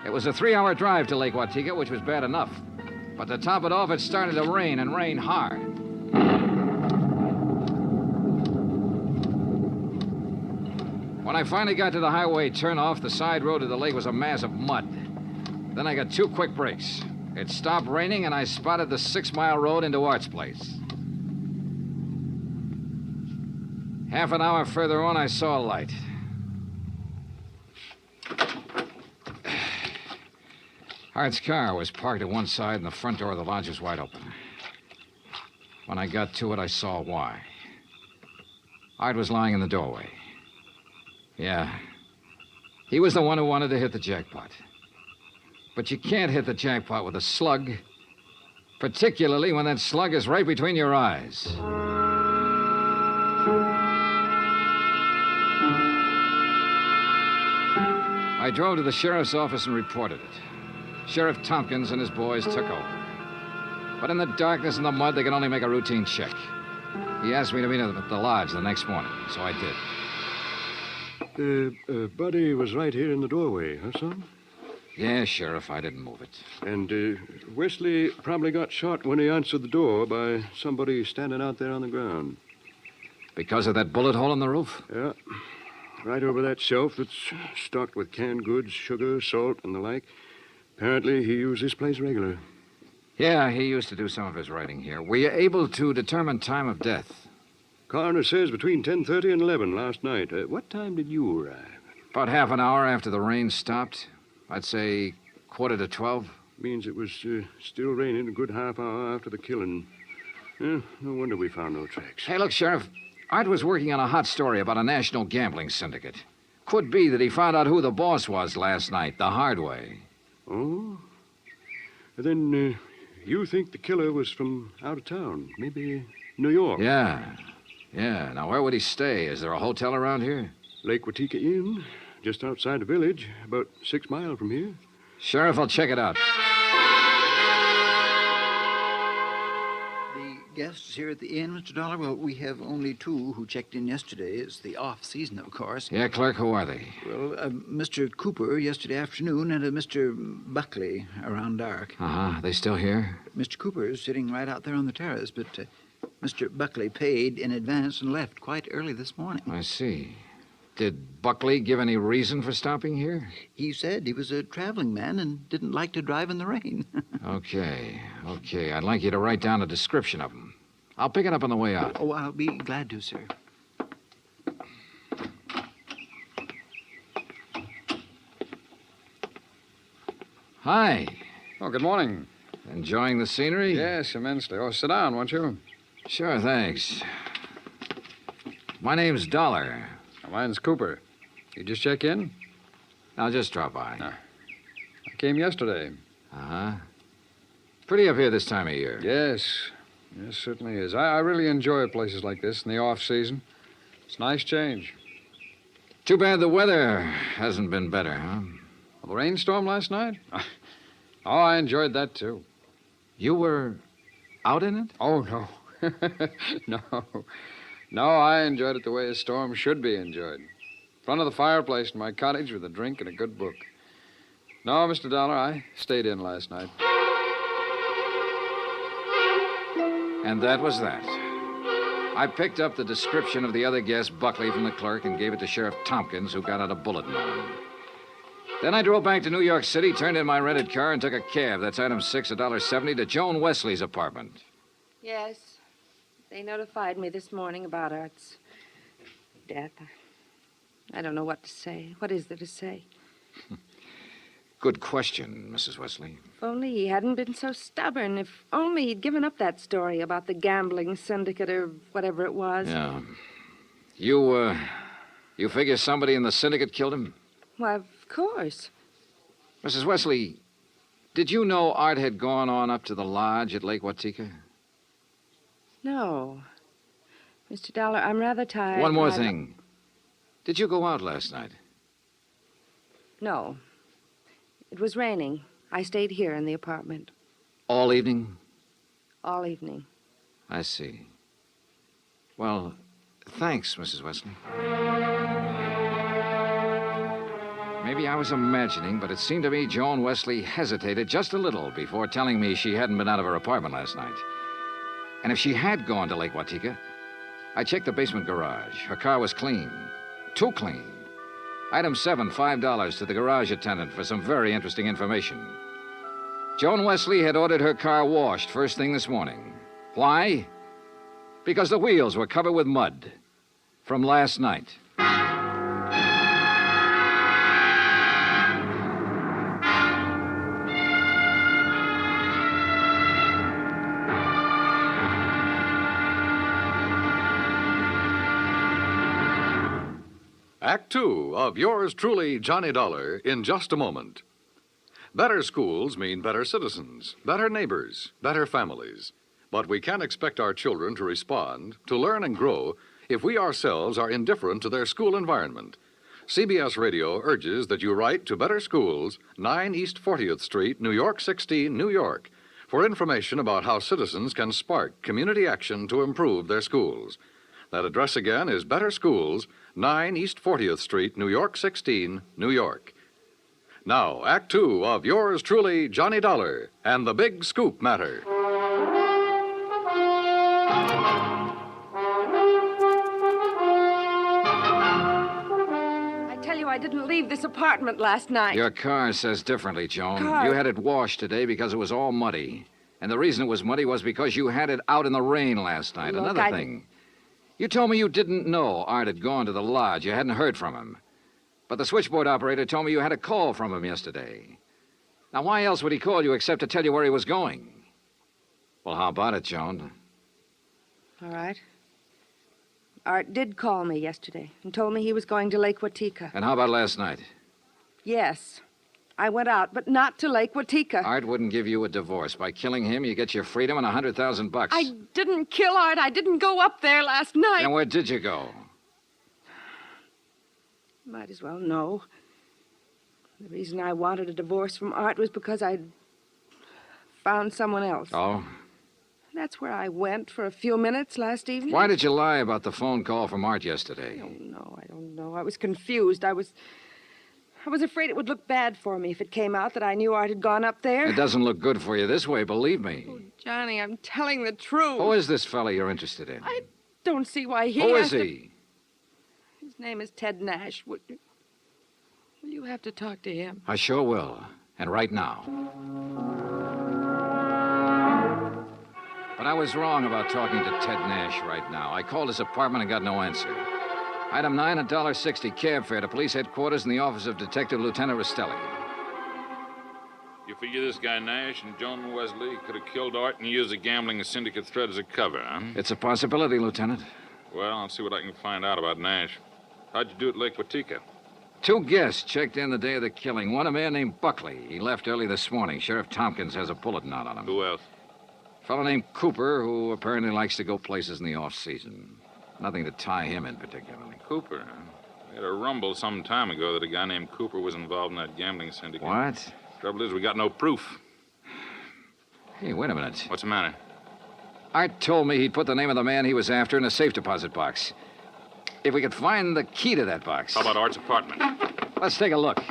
It was a 3-hour drive to Lake Watika, which was bad enough. But to top it off, it started to rain, and rain hard. When I finally got to the highway turnoff, the side road to the lake was a mass of mud. Then I got 2 quick breaks. It stopped raining, and I spotted the 6-mile road into Art's place. Half an hour further on, I saw a light. Art's car was parked at one side, and the front door of the lodge was wide open. When I got to it, I saw why. Art was lying in the doorway. Yeah. He was the one who wanted to hit the jackpot. But you can't hit the jackpot with a slug, particularly when that slug is right between your eyes. I drove to the sheriff's office and reported it. Sheriff Tompkins and his boys took over. But in the darkness and the mud, they could only make a routine check. He asked me to meet him at the lodge the next morning, so I did. Buddy was right here in the doorway, huh, son? Yeah, Sheriff, I didn't move it. And Wesley probably got shot when he answered the door by somebody standing out there on the ground. Because of that bullet hole in the roof? Yeah. Right over that shelf that's stocked with canned goods, sugar, salt, and the like. Apparently, he used this place regular. Yeah, he used to do some of his writing here. Were you able to determine time of death? Coroner says between 10:30 and 11 last night. What time did you arrive? About half an hour after the rain stopped. I'd say 11:45. Means it was still raining a good half hour after the killing. No wonder we found no tracks. Hey, look, Sheriff. Art was working on a hot story about a national gambling syndicate. Could be that he found out who the boss was last night, the hard way. Oh? Then you think the killer was from out of town? Maybe New York? Yeah. Now, where would he stay? Is there a hotel around here? Lake Watika Inn, just outside the village, about 6 miles from here. Sheriff, I'll check it out. Guests here at the inn, Mr. Dollar? Well, we have only 2 who checked in yesterday. It's the off-season, of course. Yeah, clerk, who are they? Well, Mr. Cooper yesterday afternoon and Mr. Buckley around dark. Uh-huh. They still here? Mr. Cooper is sitting right out there on the terrace, but Mr. Buckley paid in advance and left quite early this morning. I see. Did Buckley give any reason for stopping here? He said he was a traveling man and didn't like to drive in the rain. Okay. I'd like you to write down a description of him. I'll pick it up on the way out. Oh, I'll be glad to, sir. Hi. Oh, good morning. Enjoying the scenery? Yes, immensely. Oh, sit down, won't you? Sure, thanks. My name's Dollar. Mine's Cooper. You just check in? I'll just drop by. I came yesterday. Uh-huh. Pretty up here this time of year. Yes, certainly is. I really enjoy places like this in the off-season. It's a nice change. Too bad the weather hasn't been better, huh? Well, the rainstorm last night? Oh, I enjoyed that, too. You were out in it? Oh, no. No, I enjoyed it the way a storm should be enjoyed. In front of the fireplace in my cottage with a drink and a good book. No, Mr. Dollar, I stayed in last night. And that was that. I picked up the description of the other guest, Buckley, from the clerk and gave it to Sheriff Tompkins, who got out a bulletin on him. Then I drove back to New York City, turned in my rented car, and took a cab. That's item 6, $1.70, to Joan Wesley's apartment. Yes. They notified me this morning about Art's death. I don't know what to say. What is there to say? Good question, Mrs. Wesley. If only he hadn't been so stubborn. If only he'd given up that story about the gambling syndicate or whatever it was. Yeah. You figure somebody in the syndicate killed him? Why, of course. Mrs. Wesley, did you know Art had gone on up to the lodge at Lake Watika? No. Mr. Dollar, I'm rather tired. One more thing. Did you go out last night? No. It was raining. I stayed here in the apartment. All evening? All evening. I see. Well, thanks, Mrs. Wesley. Maybe I was imagining, but it seemed to me Joan Wesley hesitated just a little before telling me she hadn't been out of her apartment last night. And if she had gone to Lake Watika, I checked the basement garage. Her car was clean. Too clean. Item 7, $5 to the garage attendant for some very interesting information. Joan Wesley had ordered her car washed first thing this morning. Why? Because the wheels were covered with mud from last night. Act Two of yours truly, Johnny Dollar, in just a moment. Better schools mean better citizens, better neighbors, better families. But we can't expect our children to respond, to learn and grow, if we ourselves are indifferent to their school environment. CBS Radio urges that you write to Better Schools, 9 East 40th Street, New York 16, New York, for information about how citizens can spark community action to improve their schools. That address again is Better Schools, 9 East 40th Street, New York 16, New York. Now, Act Two of yours truly, Johnny Dollar, and the Big Scoop Matter. I tell you, I didn't leave this apartment last night. Your car says differently, Joan. Car? You had it washed today because it was all muddy. And the reason it was muddy was because you had it out in the rain last night. Look, Another thing. You told me you didn't know Art had gone to the lodge. You hadn't heard from him. But the switchboard operator told me you had a call from him yesterday. Now, why else would he call you except to tell you where he was going? Well, how about it, Joan? All right. Art did call me yesterday and told me he was going to Lake Watika. And how about last night? Yes. I went out, but not to Lake Watika. Art wouldn't give you a divorce. By killing him, you get your freedom and $100,000. I didn't kill Art. I didn't go up there last night. And where did you go? Might as well know. The reason I wanted a divorce from Art was because I'd found someone else. Oh? That's where I went for a few minutes last evening. Why did you lie about the phone call from Art yesterday? I don't know. I was confused. I was afraid it would look bad for me if it came out that I knew Art had gone up there. It doesn't look good for you this way, believe me. Oh, Johnny, I'm telling the truth. Who is this fella you're interested in? I don't see why he Who has is to- he? His name is Ted Nash. Will you have to talk to him? I sure will. And right now. But I was wrong about talking to Ted Nash right now. I called his apartment and got no answer. Item 9, $1.60 cab fare to police headquarters in the office of Detective Lieutenant Rastelli. You figure this guy Nash and Joan Wesley could have killed Art and used the gambling syndicate threat as a cover, huh? It's a possibility, Lieutenant. Well, I'll see what I can find out about Nash. How'd you do at Lake Watika? 2 guests checked in the day of the killing. One, a man named Buckley. He left early this morning. Sheriff Tompkins has a bulletin out on him. Who else? A fellow named Cooper, who apparently likes to go places in the off-season. Nothing to tie him in particularly. Cooper, huh? We had a rumble some time ago that a guy named Cooper was involved in that gambling syndicate. What? Trouble is, we got no proof. Hey, wait a minute. What's the matter? Art told me he'd put the name of the man he was after in a safe deposit box. If we could find the key to that box. How about Art's apartment? Let's take a look.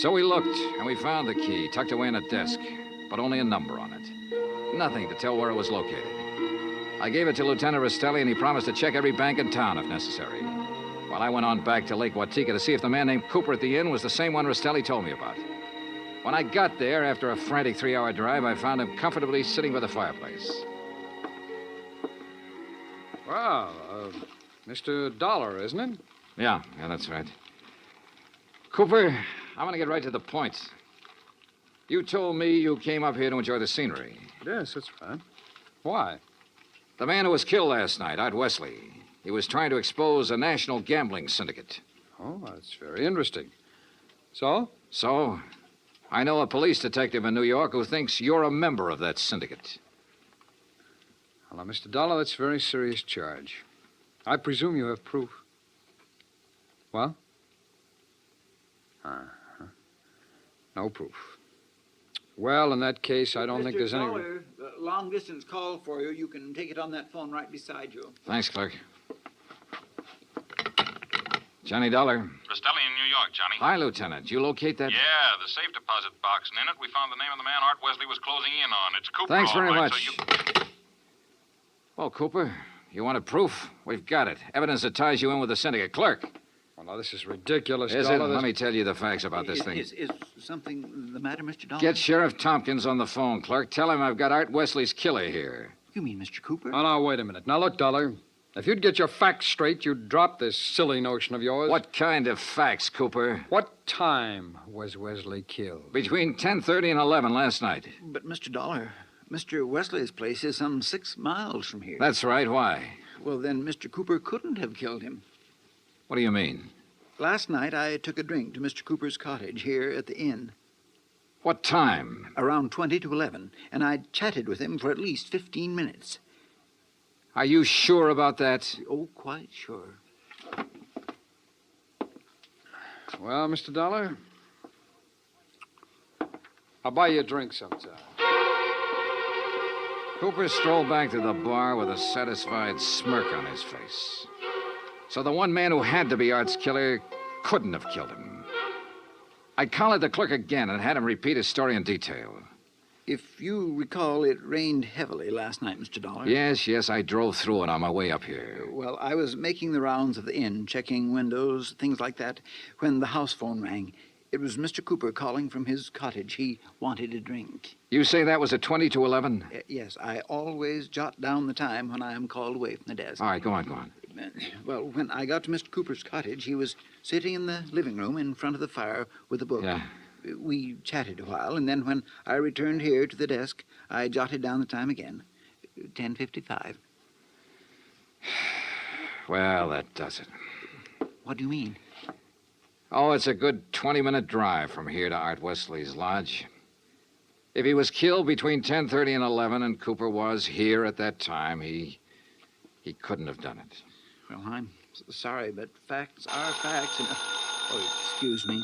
So we looked, and we found the key tucked away in a desk, but only a number on it. Nothing to tell where it was located. I gave it to Lieutenant Rastelli, and he promised to check every bank in town if necessary. While I went on back to Lake Watika to see if the man named Cooper at the inn was the same one Rastelli told me about. When I got there, after a frantic 3-hour drive, I found him comfortably sitting by the fireplace. Well, Mr. Dollar, isn't it? Yeah, that's right. Cooper, I want to get right to the point. You told me you came up here to enjoy the scenery. Yes, that's right. Why? The man who was killed last night, Art Wesley, he was trying to expose a national gambling syndicate. Oh, that's very interesting. So? So, I know a police detective in New York who thinks you're a member of that syndicate. Well, now, Mr. Dollar, that's a very serious charge. I presume you have proof. Well? Uh-huh. No proof. Well, in that case, I don't think there's any... Mr. Dollar, the long-distance call for you. You can take it on that phone right beside you. Thanks, clerk. Johnny Dollar. Rastelli in New York, Johnny. Hi, Lieutenant. You locate that? Yeah, the safe deposit box, and in it we found the name of the man Art Wesley was closing in on. It's Cooper. Thanks all very right, much. So you... Well, Cooper, you wanted proof? We've got it. Evidence that ties you in with the syndicate. Clerk, Well, now, this is ridiculous, Is it? Dollar. Let me tell you the facts about this thing. Is something the matter, Mr. Dollar? Get Sheriff Tompkins on the phone, clerk. Tell him I've got Art Wesley's killer here. You mean Mr. Cooper? Oh, now, wait a minute. Now, look, Dollar. If you'd get your facts straight, you'd drop this silly notion of yours. What kind of facts, Cooper? What time was Wesley killed? Between 10:30 and 11 last night. But, Mr. Dollar, Mr. Wesley's place is some 6 miles from here. That's right. Why? Well, then Mr. Cooper couldn't have killed him. What do you mean? Last night, I took a drink to Mr. Cooper's cottage here at the inn. What time? Around 20 to 11, and I chatted with him for at least 15 minutes. Are you sure about that? Oh, quite sure. Well, Mr. Dollar, I'll buy you a drink sometime. Cooper strolled back to the bar with a satisfied smirk on his face. So the one man who had to be Art's killer couldn't have killed him. I collared the clerk again and had him repeat his story in detail. If you recall, it rained heavily last night, Mr. Dollar. Yes, I drove through it on my way up here. Well, I was making the rounds of the inn, checking windows, things like that, when the house phone rang. It was Mr. Cooper calling from his cottage. He wanted a drink. You say that was at 20 to 11? Yes, I always jot down the time when I am called away from the desk. All right, go on. Well, when I got to Mr. Cooper's cottage, he was sitting in the living room in front of the fire with a book. Yeah. We chatted a while, and then when I returned here to the desk, I jotted down the time again. 10:55. Well, that does it. What do you mean? Oh, it's a good 20-minute drive from here to Art Wesley's lodge. If he was killed between 10:30 and 11 and Cooper was here at that time, he couldn't have done it. Well, I'm sorry, but facts are facts. And... Oh, excuse me.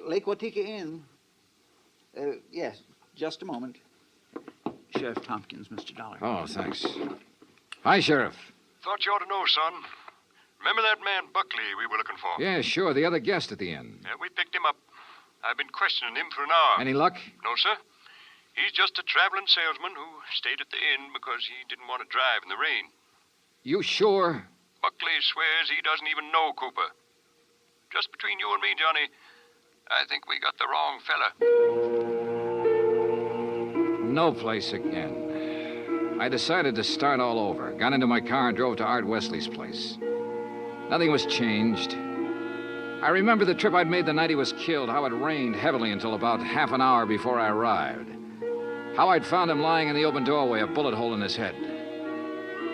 Lake Watika Inn. Yes, just a moment. Sheriff Tompkins, Mr. Dollar. Oh, thanks. Hi, Sheriff. Thought you ought to know, son. Remember that man Buckley we were looking for? Yeah, sure, the other guest at the inn. Yeah, we picked him up. I've been questioning him for an hour. Any luck? No, sir. He's just a traveling salesman who stayed at the inn because he didn't want to drive in the rain. You sure? Buckley swears he doesn't even know Cooper. Just between you and me, Johnny, I think we got the wrong fella. No place again. I decided to start all over. Got into my car and drove to Art Wesley's place. Nothing was changed. I remember the trip I'd made the night he was killed, how it rained heavily until about half an hour before I arrived. How I'd found him lying in the open doorway, a bullet hole in his head.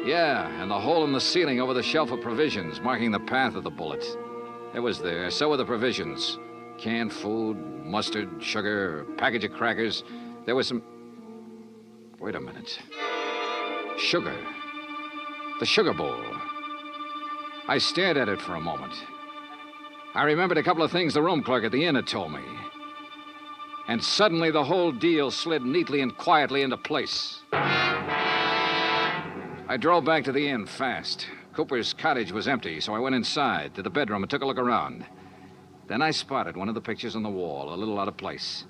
Yeah, and the hole in the ceiling over the shelf of provisions, marking the path of the bullet. It was there. So were the provisions. Canned food, mustard, sugar, a package of crackers. There was some... Wait a minute. Sugar. The sugar bowl. I stared at it for a moment. I remembered a couple of things the room clerk at the inn had told me. And suddenly the whole deal slid neatly and quietly into place. I drove back to the inn fast. Cooper's cottage was empty, so I went inside to the bedroom and took a look around. Then I spotted one of the pictures on the wall, a little out of place.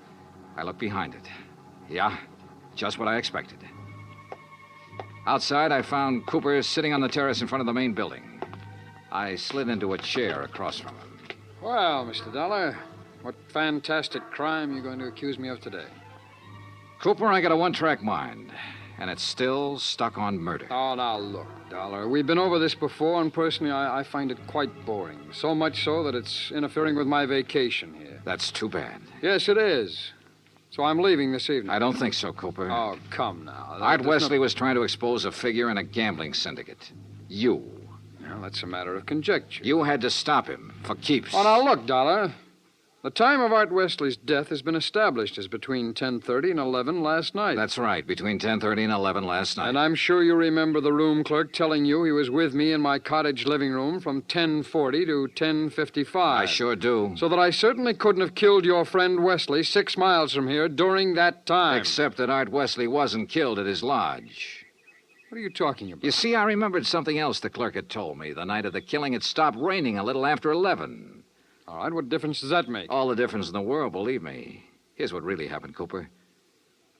I looked behind it. Yeah, just what I expected. Outside, I found Cooper sitting on the terrace in front of the main building. I slid into a chair across from him. Well, Mr. Dollar, what fantastic crime are you going to accuse me of today? Cooper, I got a one-track mind, and it's still stuck on murder. Oh, now look, Dollar. We've been over this before, and personally, I find it quite boring. So much so that it's interfering with my vacation here. That's too bad. Yes, it is. So I'm leaving this evening. I don't think so, Cooper. Oh, come now. Art Wesley was trying to expose a figure in a gambling syndicate. You. Well, that's a matter of conjecture. You had to stop him, for keeps. Oh, now look, Dollar. The time of Art Wesley's death has been established as between 10:30 and 11 last night. That's right, between 10:30 and 11 last night. And I'm sure you remember the room clerk telling you he was with me in my cottage living room from 10:40 to 10:55. I sure do. So that I certainly couldn't have killed your friend Wesley 6 miles from here during that time. Except that Art Wesley wasn't killed at his lodge. What are you talking about? You see, I remembered something else the clerk had told me. The night of the killing, it stopped raining a little after 11. All right, what difference does that make? All the difference in the world, believe me. Here's what really happened, Cooper.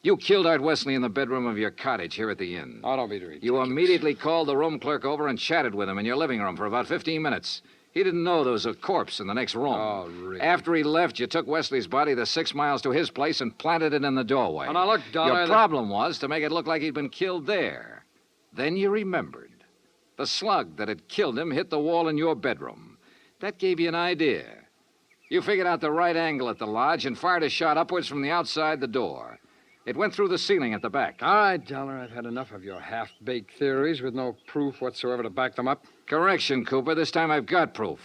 You killed Art Wesley in the bedroom of your cottage here at the inn. Oh, don't be ridiculous. You immediately called the room clerk over and chatted with him in your living room for about 15 minutes. He didn't know there was a corpse in the next room. Oh, really? After he left, you took Wesley's body the 6 miles to his place and planted it in the doorway. Oh, now, look, Dollar... Your problem was to make it look like he'd been killed there. Then you remembered. The slug that had killed him hit the wall in your bedroom. That gave you an idea. You figured out the right angle at the lodge and fired a shot upwards from the outside the door. It went through the ceiling at the back. All right, Dollar, I've had enough of your half-baked theories with no proof whatsoever to back them up. Correction, Cooper. This time I've got proof.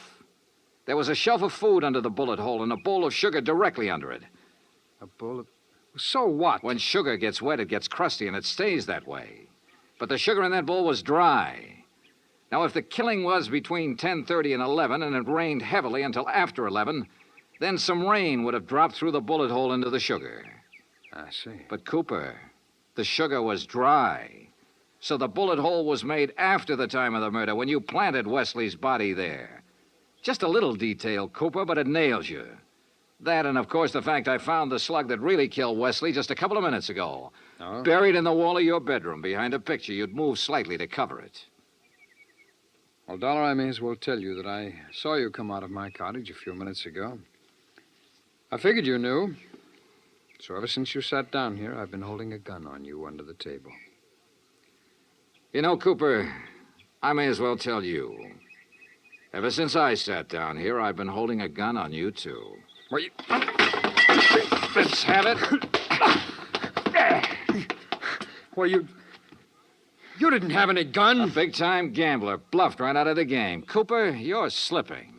There was a shelf of food under the bullet hole and a bowl of sugar directly under it. A bowl of... So what? When sugar gets wet, it gets crusty, and it stays that way. But the sugar in that bowl was dry. Now, if the killing was between 10:30 and 11, and it rained heavily until after 11, then some rain would have dropped through the bullet hole into the sugar. I see. But, Cooper, the sugar was dry. So the bullet hole was made after the time of the murder, when you planted Wesley's body there. Just a little detail, Cooper, but it nails you. That, and of course, the fact I found the slug that really killed Wesley just a couple of minutes ago. Oh? Buried in the wall of your bedroom behind a picture you'd moved slightly to cover it. Well, Dollar, I may as well tell you that I saw you come out of my cottage a few minutes ago. I figured you knew. So ever since you sat down here, I've been holding a gun on you under the table. You know, Cooper, I may as well tell you. Ever since I sat down here, I've been holding a gun on you, too. Well, you... Let's have it. Well, you didn't have any gun. A big-time gambler, bluffed right out of the game. Cooper, you're slipping.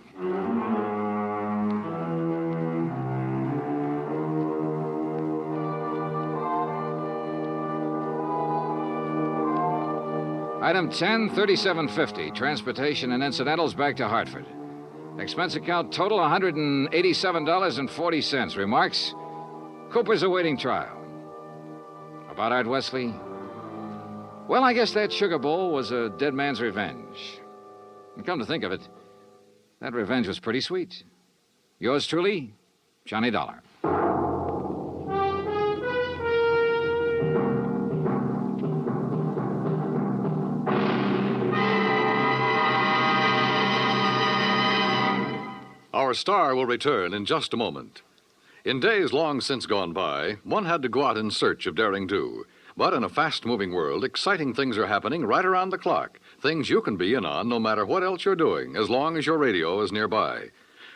Item 10, $37.50. Transportation and incidentals back to Hartford. Expense account total $187.40. Remarks? Cooper's awaiting trial. About Art Wesley? Well, I guess that sugar bowl was a dead man's revenge. And come to think of it, that revenge was pretty sweet. Yours truly, Johnny Dollar. Our star will return in just a moment. In days long since gone by, one had to go out in search of daring do. But in a fast-moving world, exciting things are happening right around the clock. Things you can be in on no matter what else you're doing, as long as your radio is nearby.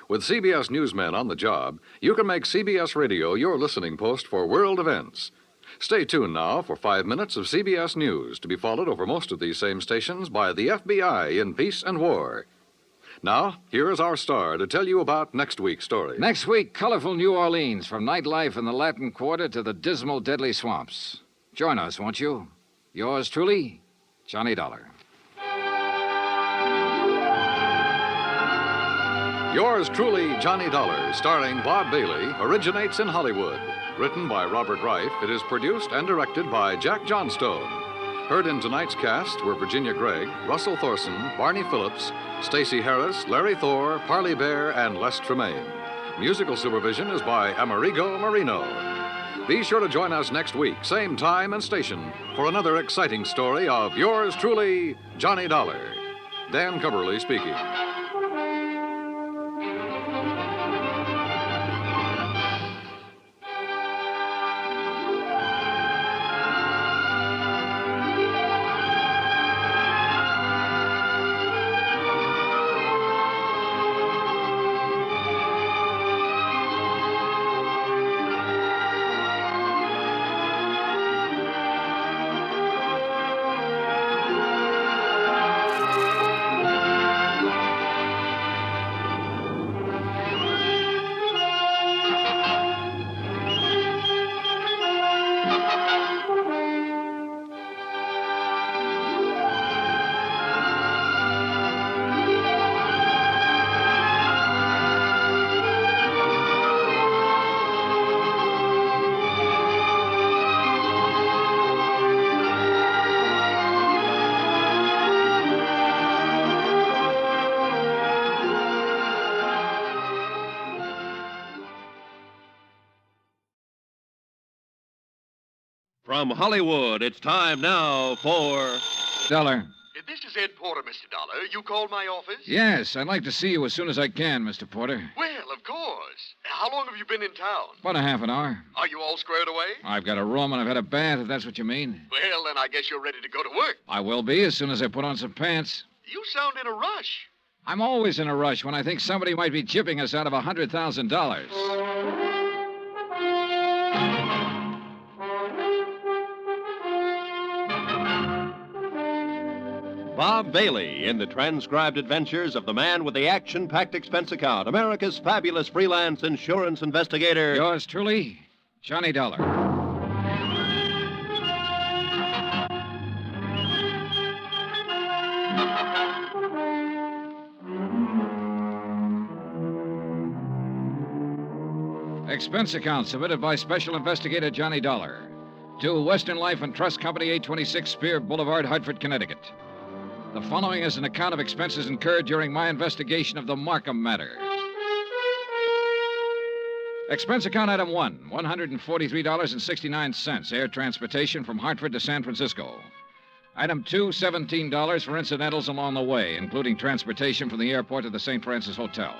With CBS newsmen on the job, you can make CBS Radio your listening post for world events. Stay tuned now for 5 minutes of CBS News, to be followed over most of these same stations by the FBI in peace and war. Now, here is our star to tell you about next week's story. Next week, colorful New Orleans, from nightlife in the Latin Quarter to the dismal, deadly swamps. Join us, won't you? Yours truly, Johnny Dollar. Yours truly, Johnny Dollar, starring Bob Bailey, originates in Hollywood. Written by Robert Reif, it is produced and directed by Jack Johnstone. Heard in tonight's cast were Virginia Gregg, Russell Thorson, Barney Phillips, Stacey Harris, Larry Thor, Parley Bear, and Les Tremaine. Musical supervision is by Amerigo Marino. Be sure to join us next week, same time and station, for another exciting story of yours truly, Johnny Dollar. Dan Cubberly speaking. From Hollywood, it's time now for... Dollar. This is Ed Porter, Mr. Dollar. You called my office? Yes, I'd like to see you as soon as I can, Mr. Porter. Well, of course. How long have you been in town? About a half an hour. Are you all squared away? I've got a room and I've had a bath, if that's what you mean. Well, then I guess you're ready to go to work. I will be as soon as I put on some pants. You sound in a rush. I'm always in a rush when I think somebody might be gypping us out of $100,000. Bob Bailey in the transcribed adventures of the man with the action-packed expense account, America's fabulous freelance insurance investigator. Yours truly, Johnny Dollar. Expense account submitted by Special Investigator Johnny Dollar to Western Life and Trust Company, 826 Spear Boulevard, Hartford, Connecticut. The following is an account of expenses incurred during my investigation of the Markham matter. Expense account item 1, $143.69, air transportation from Hartford to San Francisco. Item 2, $17 for incidentals along the way, including transportation from the airport to the St. Francis Hotel.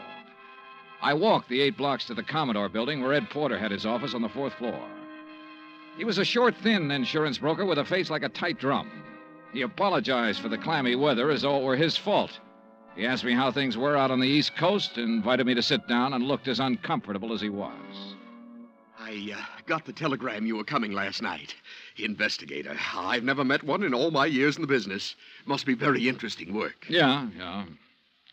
I walked the 8 blocks to the Commodore building where Ed Porter had his office on the 4th floor. He was a short, thin insurance broker with a face like a tight drum. He apologized for the clammy weather as though it were his fault. He asked me how things were out on the East Coast, invited me to sit down, and looked as uncomfortable as he was. I got the telegram you were coming last night. Investigator. I've never met one in all my years in the business. Must be very interesting work. Yeah.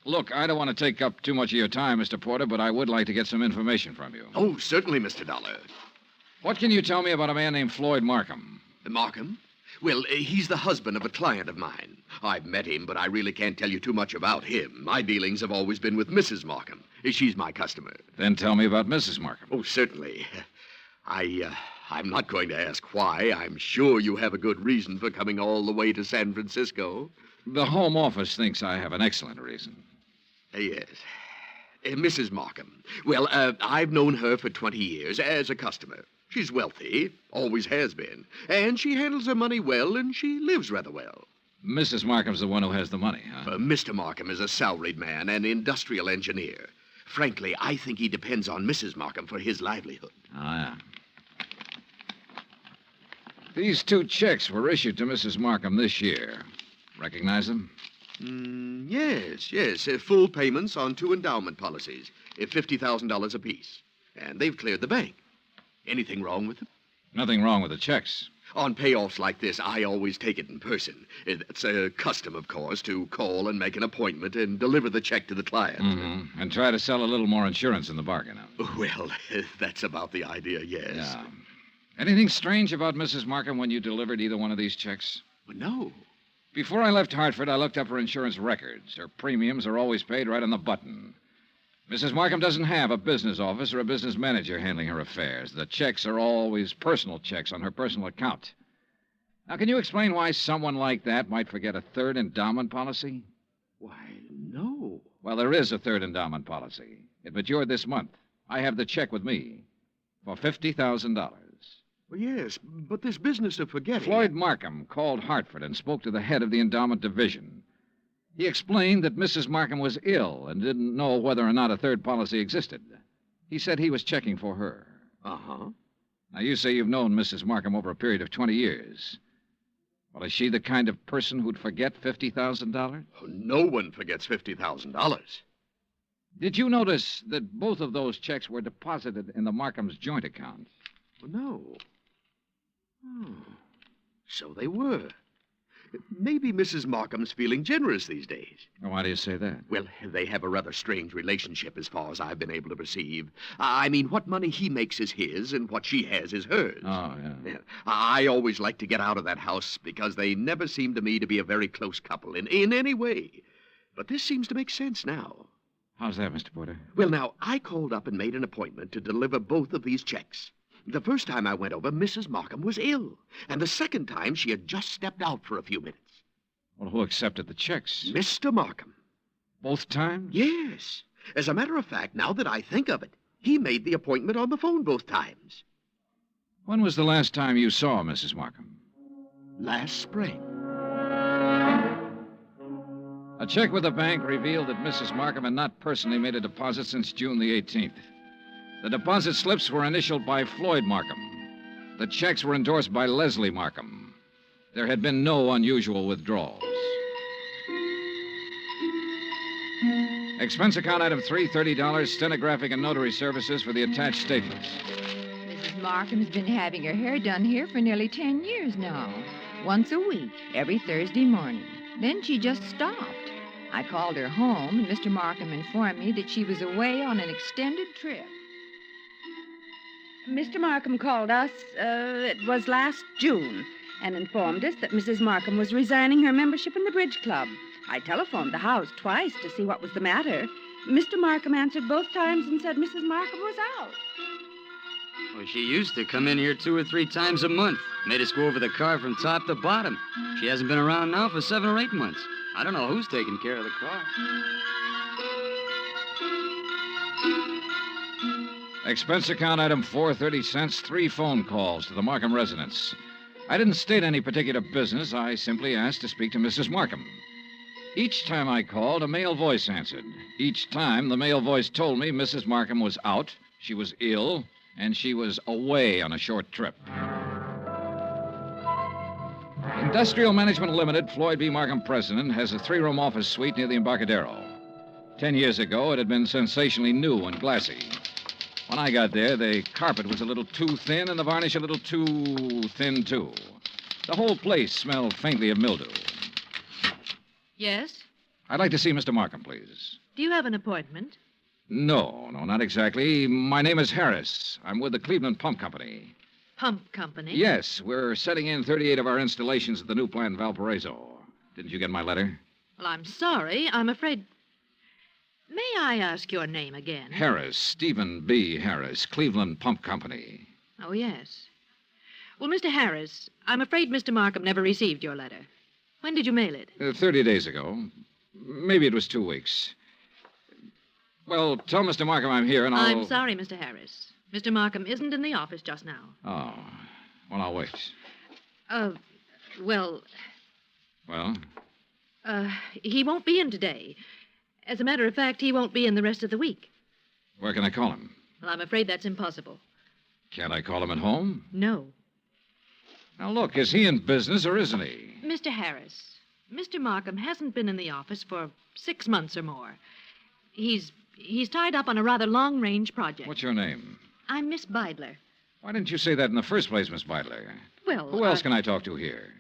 Look, I don't want to take up too much of your time, Mr. Porter, but I would like to get some information from you. Oh, certainly, Mr. Dollar. What can you tell me about a man named Floyd Markham? Markham? Well, he's the husband of a client of mine. I've met him, but I really can't tell you too much about him. My dealings have always been with Mrs. Markham. She's my customer. Then tell me about Mrs. Markham. Oh, certainly. I'm not going to ask why. I'm sure you have a good reason for coming all the way to San Francisco. The Home Office thinks I have an excellent reason. Yes. Mrs. Markham. Well, I've known her for 20 years as a customer. She's wealthy, always has been, and she handles her money well, and she lives rather well. Mrs. Markham's the one who has the money, huh? Mr. Markham is a salaried man, an industrial engineer. Frankly, I think he depends on Mrs. Markham for his livelihood. Ah, yeah. These 2 checks were issued to Mrs. Markham this year. Recognize them? Yes. Full payments on 2 endowment policies, $50,000 apiece. And they've cleared the bank. Anything wrong with them? Nothing wrong with the checks. On payoffs like this, I always take it in person. It's a custom, of course, to call and make an appointment and deliver the check to the client. Mm-hmm. And try to sell a little more insurance in the bargain. Well, that's about the idea, yes. Yeah. Anything strange about Mrs. Markham when you delivered either one of these checks? Well, no. Before I left Hartford, I looked up her insurance records. Her premiums are always paid right on the button. Mrs. Markham doesn't have a business office or a business manager handling her affairs. The checks are always personal checks on her personal account. Now, can you explain why someone like that might forget a 3rd endowment policy? Why, no. Well, there is a 3rd endowment policy. It matured this month. I have the check with me for $50,000. Well, yes, but this business of forgetting... Floyd Markham called Hartford and spoke to the head of the endowment division. He explained that Mrs. Markham was ill and didn't know whether or not a 3rd policy existed. He said he was checking for her. Uh-huh. Now, you say you've known Mrs. Markham over a period of 20 years. Well, is she the kind of person who'd forget $50,000? Oh, no one forgets $50,000. Did you notice that both of those checks were deposited in the Markham's joint account? Well, no. Oh, so they were. Maybe Mrs. Markham's feeling generous these days. Why do you say that? Well, they have a rather strange relationship as far as I've been able to perceive. I mean, what money he makes is his, and what she has is hers. Oh, yeah. I always like to get out of that house because they never seem to me to be a very close couple in any way. But this seems to make sense now. How's that, Mr. Porter? Well, now, I called up and made an appointment to deliver both of these checks. The first time I went over, Mrs. Markham was ill. And the second time, she had just stepped out for a few minutes. Well, who accepted the checks? Mr. Markham. Both times? Yes. As a matter of fact, now that I think of it, he made the appointment on the phone both times. When was the last time you saw Mrs. Markham? Last spring. A check with the bank revealed that Mrs. Markham had not personally made a deposit since June the 18th. The deposit slips were initialed by Floyd Markham. The checks were endorsed by Leslie Markham. There had been no unusual withdrawals. Expense account item 3, $30, stenographic and notary services for the attached statements. Mrs. Markham's been having her hair done here for nearly 10 years now. Once a week, every Thursday morning. Then she just stopped. I called her home, and Mr. Markham informed me that she was away on an extended trip. Mr. Markham called us, it was last June, and informed us that Mrs. Markham was resigning her membership in the bridge club. I telephoned the house twice to see what was the matter. Mr. Markham answered both times and said Mrs. Markham was out. Well, she used to come in here 2 or 3 times a month. Made us go over the car from top to bottom. She hasn't been around now for 7 or 8 months. I don't know who's taking care of the car. Expense account item 4, 30 cents, 3 phone calls to the Markham residence. I didn't state any particular business. I simply asked to speak to Mrs. Markham. Each time I called, a male voice answered. Each time, the male voice told me Mrs. Markham was out, she was ill, and she was away on a short trip. Industrial Management Limited, Floyd B. Markham president, has a 3-room office suite near the Embarcadero. 10 years ago, it had been sensationally new and glassy. When I got there, the carpet was a little too thin and the varnish a little too thin, too. The whole place smelled faintly of mildew. Yes? I'd like to see Mr. Markham, please. Do you have an appointment? No, not exactly. My name is Harris. I'm with the Cleveland Pump Company. Pump Company? Yes, we're setting in 38 of our installations at the new plant in Valparaiso. Didn't you get my letter? Well, I'm sorry. I'm afraid... May I ask your name again? Harris, Stephen B. Harris, Cleveland Pump Company. Oh, yes. Well, Mr. Harris, I'm afraid Mr. Markham never received your letter. When did you mail it? 30 days ago. Maybe it was 2 weeks. Well, tell Mr. Markham I'm here and I'll... I'm sorry, Mr. Harris. Mr. Markham isn't in the office just now. Oh. Well, I'll wait. Well... Well? He won't be in today. As a matter of fact, he won't be in the rest of the week. Where can I call him? Well, I'm afraid that's impossible. Can't I call him at home? No. Now, look, is he in business or isn't he? Mr. Harris, Mr. Markham hasn't been in the office for 6 months or more. He's tied up on a rather long-range project. What's your name? I'm Miss Beidler. Why didn't you say that in the first place, Miss Beidler? Well, Who else can I talk to here?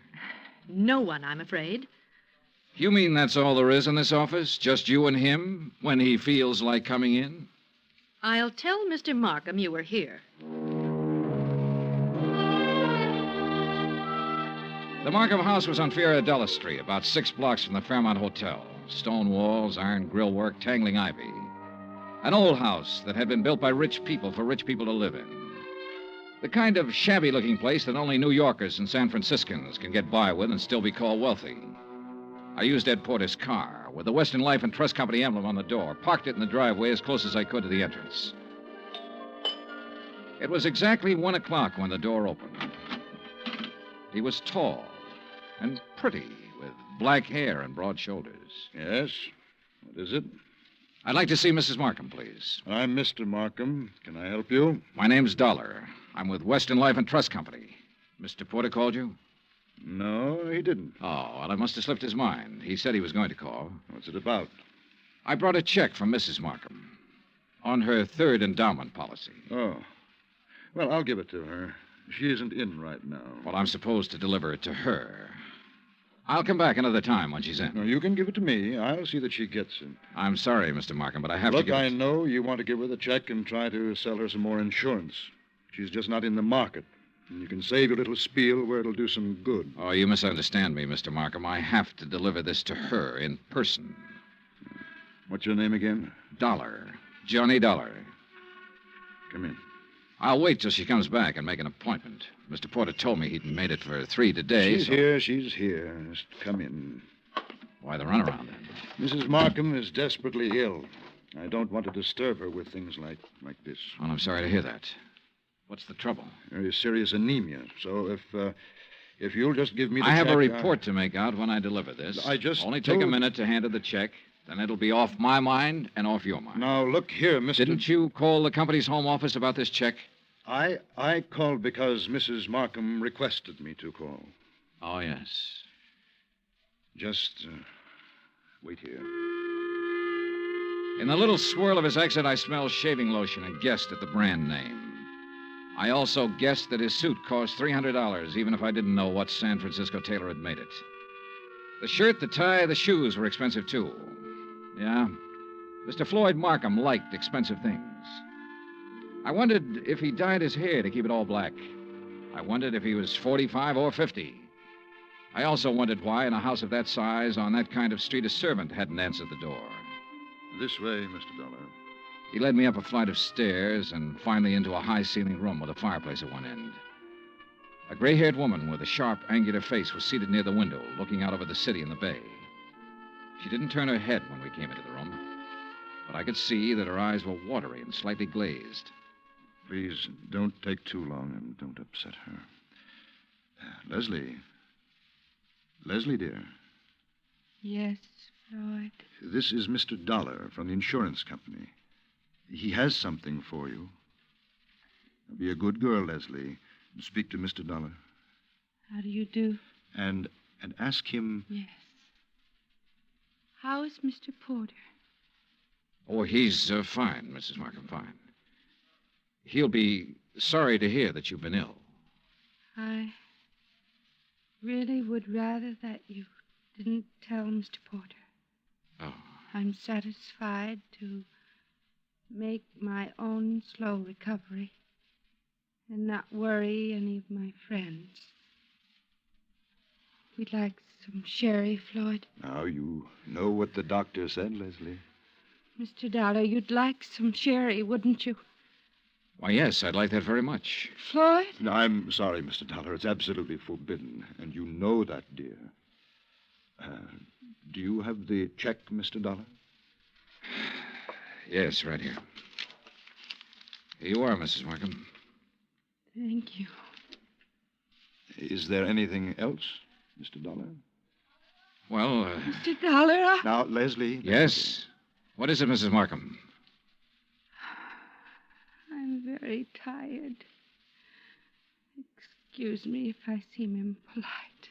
No one, I'm afraid. You mean that's all there is in this office? Just you and him when he feels like coming in? I'll tell Mr. Markham you were here. The Markham house was on Fiera Street, about 6 blocks from the Fairmont Hotel. Stone walls, iron grillwork, tangling ivy. An old house that had been built by rich people for rich people to live in. The kind of shabby-looking place that only New Yorkers and San Franciscans can get by with and still be called wealthy. I used Ed Porter's car with the Western Life and Trust Company emblem on the door, parked it in the driveway as close as I could to the entrance. It was exactly 1 o'clock when the door opened. He was tall and pretty, with black hair and broad shoulders. Yes? What is it? I'd like to see Mrs. Markham, please. I'm Mr. Markham. Can I help you? My name's Dollar. I'm with Western Life and Trust Company. Mr. Porter called you? No, he didn't. Oh, well, I must have slipped his mind. He said he was going to call. What's it about? I brought a check from Mrs. Markham on her 3rd endowment policy. Oh. Well, I'll give it to her. She isn't in right now. Well, I'm supposed to deliver it to her. I'll come back another time when she's in. No, you can give it to me. I'll see that she gets it. I'm sorry, Mr. Markham, but I have Look, to give I it... know you want to give her the check and try to sell her some more insurance. She's just not in the market. And you can save your little spiel where it'll do some good. Oh, you misunderstand me, Mr. Markham. I have to deliver this to her in person. What's your name again? Dollar. Johnny Dollar. Come in. I'll wait till she comes back and make an appointment. Mr. Porter told me he'd made it for 3 today. She's here. Just come in. Why the runaround, then? Mrs. Markham is desperately ill. I don't want to disturb her with things like this. Well, I'm sorry to hear that. What's the trouble? Very serious anemia. So if you'll just give me the I have check, a report to make out when I deliver this. I just Only take a told- minute to hand her the check. Then it'll be off my mind and off your mind. Now, look here, Mr. Didn't you call the company's home office about this check? I called because Mrs. Markham requested me to call. Oh, yes. Just wait here. In the little swirl of his exit, I smelled shaving lotion and guessed at the brand name. I also guessed that his suit cost $300, even if I didn't know what San Francisco tailor had made it. The shirt, the tie, the shoes were expensive, too. Yeah, Mr. Floyd Markham liked expensive things. I wondered if he dyed his hair to keep it all black. I wondered if he was 45 or 50. I also wondered why, in a house of that size, on that kind of street, a servant hadn't answered the door. This way, Mr. Dollar. He led me up a flight of stairs and finally into a high-ceilinged room with a fireplace at one end. A gray-haired woman with a sharp, angular face was seated near the window, looking out over the city and the bay. She didn't turn her head when we came into the room, but I could see that her eyes were watery and slightly glazed. Please don't take too long and don't upset her. Leslie. Leslie, dear. Yes, Floyd. This is Mr. Dollar from the insurance company. He has something for you. Be a good girl, Leslie, and speak to Mr. Dollar. How do you do? And ask him... Yes. How is Mr. Porter? Oh, he's fine, Mrs. Markham, fine. He'll be sorry to hear that you've been ill. I really would rather that you didn't tell Mr. Porter. Oh. I'm satisfied to make my own slow recovery and not worry any of my friends. We'd like some sherry, Floyd. Now, you know what the doctor said, Leslie. Mr. Dollar, you'd like some sherry, wouldn't you? Why, yes, I'd like that very much. Floyd? No, I'm sorry, Mr. Dollar. It's absolutely forbidden, and you know that, dear. Do you have the check, Mr. Dollar? Yes, right here. Here you are, Mrs. Markham. Thank you. Is there anything else, Mr. Dollar? Well, Mr. Dollar? Now, Leslie... Yes? What is it, Mrs. Markham? I'm very tired. Excuse me if I seem impolite.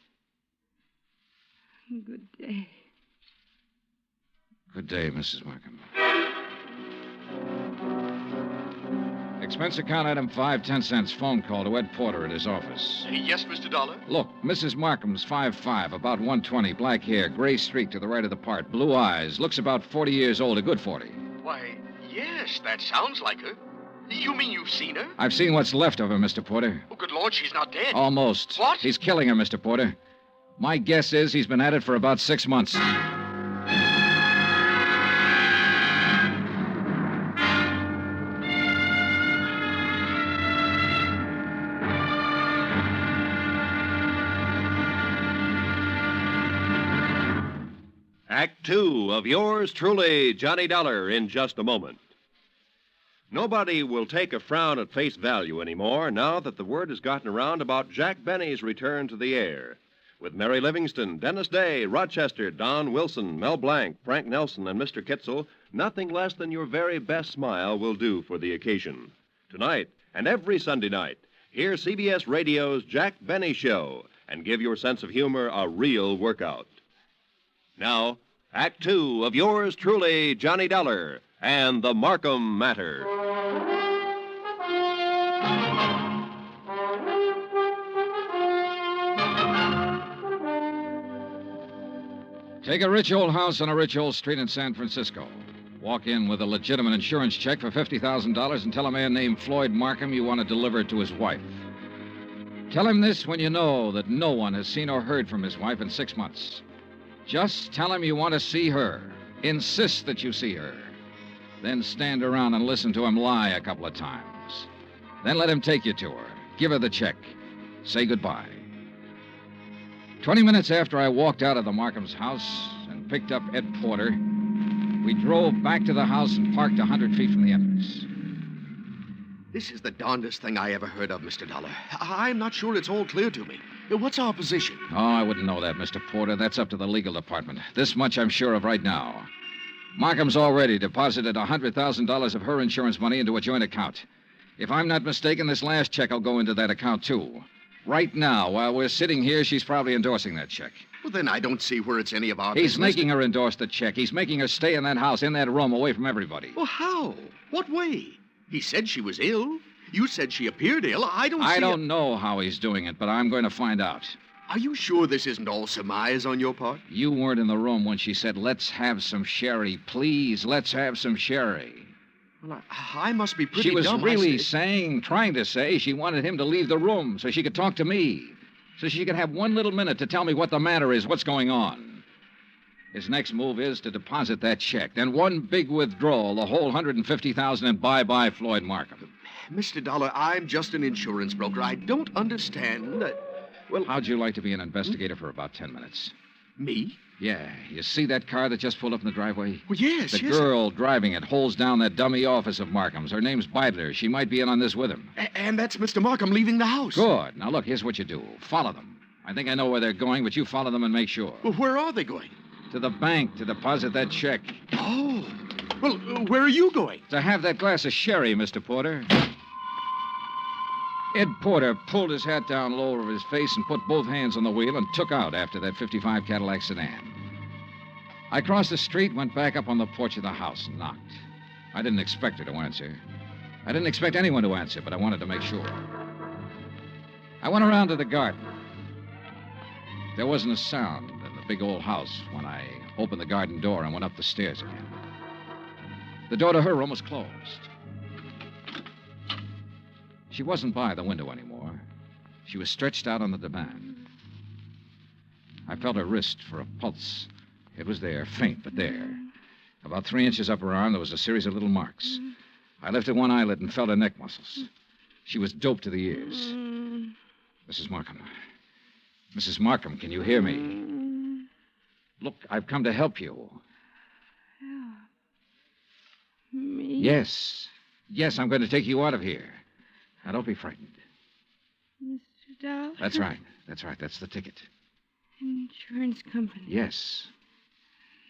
Good day. Good day, Mrs. Markham. Expense account item 5/10 phone call to Ed Porter at his office. Yes, Mr. Dollar? Look, Mrs. Markham's 5'5", about 120, black hair, gray streak to the right of the part, blue eyes, looks about 40 years old, a good 40. Why, yes, that sounds like her. You mean you've seen her? I've seen what's left of her, Mr. Porter. Oh, good Lord, she's not dead. Almost. What? He's killing her, Mr. Porter. My guess is he's been at it for about 6 months. Act two of yours truly, Johnny Dollar, in just a moment. Nobody will take a frown at face value anymore now that the word has gotten around about Jack Benny's return to the air. With Mary Livingston, Dennis Day, Rochester, Don Wilson, Mel Blanc, Frank Nelson, and Mr. Kitzel, nothing less than your very best smile will do for the occasion. Tonight and every Sunday night, hear CBS Radio's Jack Benny Show and give your sense of humor a real workout. Now, Act two of yours truly, Johnny Dollar, and the Markham Matter. Take a rich old house on a rich old street in San Francisco. Walk in with a legitimate insurance check for $50,000 and tell a man named Floyd Markham you want to deliver it to his wife. Tell him this when you know that no one has seen or heard from his wife in 6 months. Just tell him you want to see her. Insist that you see her. Then stand around and listen to him lie a couple of times. Then let him take you to her. Give her the check. Say goodbye. 20 minutes after I walked out of the Markham's house and picked up Ed Porter, we drove back to the house and parked 100 feet from the entrance. This is the darndest thing I ever heard of, Mr. Dollar. I'm not sure it's all clear to me. What's our position? Oh, I wouldn't know that, Mr. Porter. That's up to the legal department. This much I'm sure of right now. Markham's already deposited $100,000 of her insurance money into a joint account. If I'm not mistaken, this last check will go into that account, too. Right now, while we're sitting here, she's probably endorsing that check. Well, then I don't see where it's any of our He's business. making her endorse the check. He's making her stay in that house, in that room, away from everybody. Well, how? What way? He said she was ill. You said she appeared ill. I don't know how he's doing it, but I'm going to find out. Are you sure this isn't all surmise on your part? You weren't in the room when she said, "Let's have some sherry. Please, let's have some sherry." Well, I must be pretty She was dumb. really trying to say she wanted him to leave the room so she could talk to me. So she could have one little minute to tell me what the matter is, what's going on. His next move is to deposit that check. Then one big withdrawal, the whole $150,000, and bye-bye Floyd Markham. Mr. Dollar, I'm just an insurance broker. I don't understand that. Well, how'd you like to be an investigator for about 10 minutes? Me? Yeah. You see that car that just pulled up in the driveway? Well, yes, The yes. girl driving it holds down that dummy office of Markham's. Her name's Beidler. She might be in on this with him. And that's Mr. Markham leaving the house. Good. Now, look, here's what you do. Follow them. I think I know where they're going, but you follow them and make sure. Well, where are they going? To the bank to deposit that check. Oh. Well, where are you going? To have that glass of sherry, Mr. Porter. Ed Porter pulled his hat down low over his face and put both hands on the wheel and took out after that '55 Cadillac sedan. I crossed the street, went back up on the porch of the house and knocked. I didn't expect her to answer. I didn't expect anyone to answer, but I wanted to make sure. I went around to the garden. There wasn't a sound in the big old house when I opened the garden door and went up the stairs again. The door to her room was closed. She wasn't by the window anymore. She was stretched out on the divan. I felt her wrist for a pulse. It was there, faint, but there. About 3 inches up her arm, there was a series of little marks. I lifted one eyelid and felt her neck muscles. She was doped to the ears. Mrs. Markham. Mrs. Markham, can you hear me? Look, I've come to help you. Me? Yes. Yes, I'm going to take you out of here. Now, don't be frightened. Mr. Dollar? That's right. That's right. That's the ticket. Insurance company. Yes.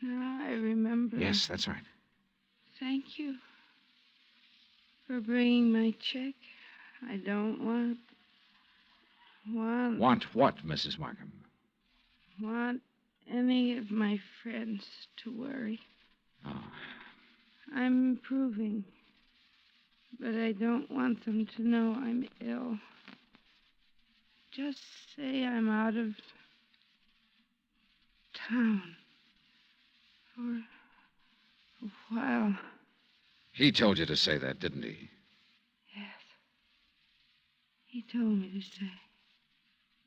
Now I remember. Yes, that's right. Thank you for bringing my check. I don't want Want what, Mrs. Markham? Want any of my friends to worry. Oh. I'm improving, but I don't want them to know I'm ill. Just say I'm out of town for a while. He told you to say that, didn't he? Yes. He told me to say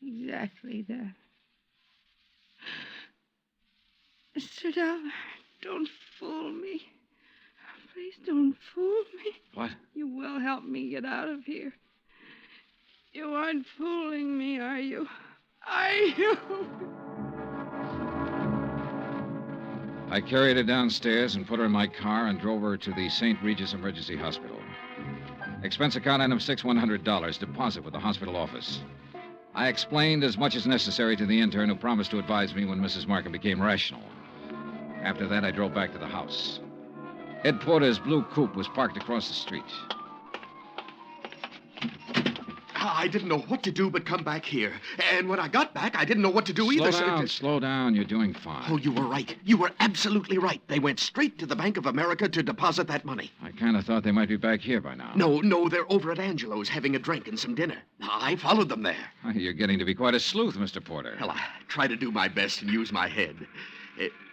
exactly that. Mr. Dollar, don't fool me. Please don't fool me. What? You will help me get out of here. You aren't fooling me, are you? Are you? I carried her downstairs and put her in my car and drove her to the St. Regis Emergency Hospital. Expense account item $100, deposit with the hospital office. I explained as much as necessary to the intern who promised to advise me when Mrs. Markham became rational. After that, I drove back to the house. Ed Porter's blue coupe was parked across the street. I didn't know what to do but come back here. And when I got back, I didn't know what to do either. Slow down. You're doing fine. Oh, you were right. You were absolutely right. They went straight to the Bank of America to deposit that money. I kind of thought they might be back here by now. No, they're over at Angelo's having a drink and some dinner. I followed them there. You're getting to be quite a sleuth, Mr. Porter. Well, I try to do my best and use my head.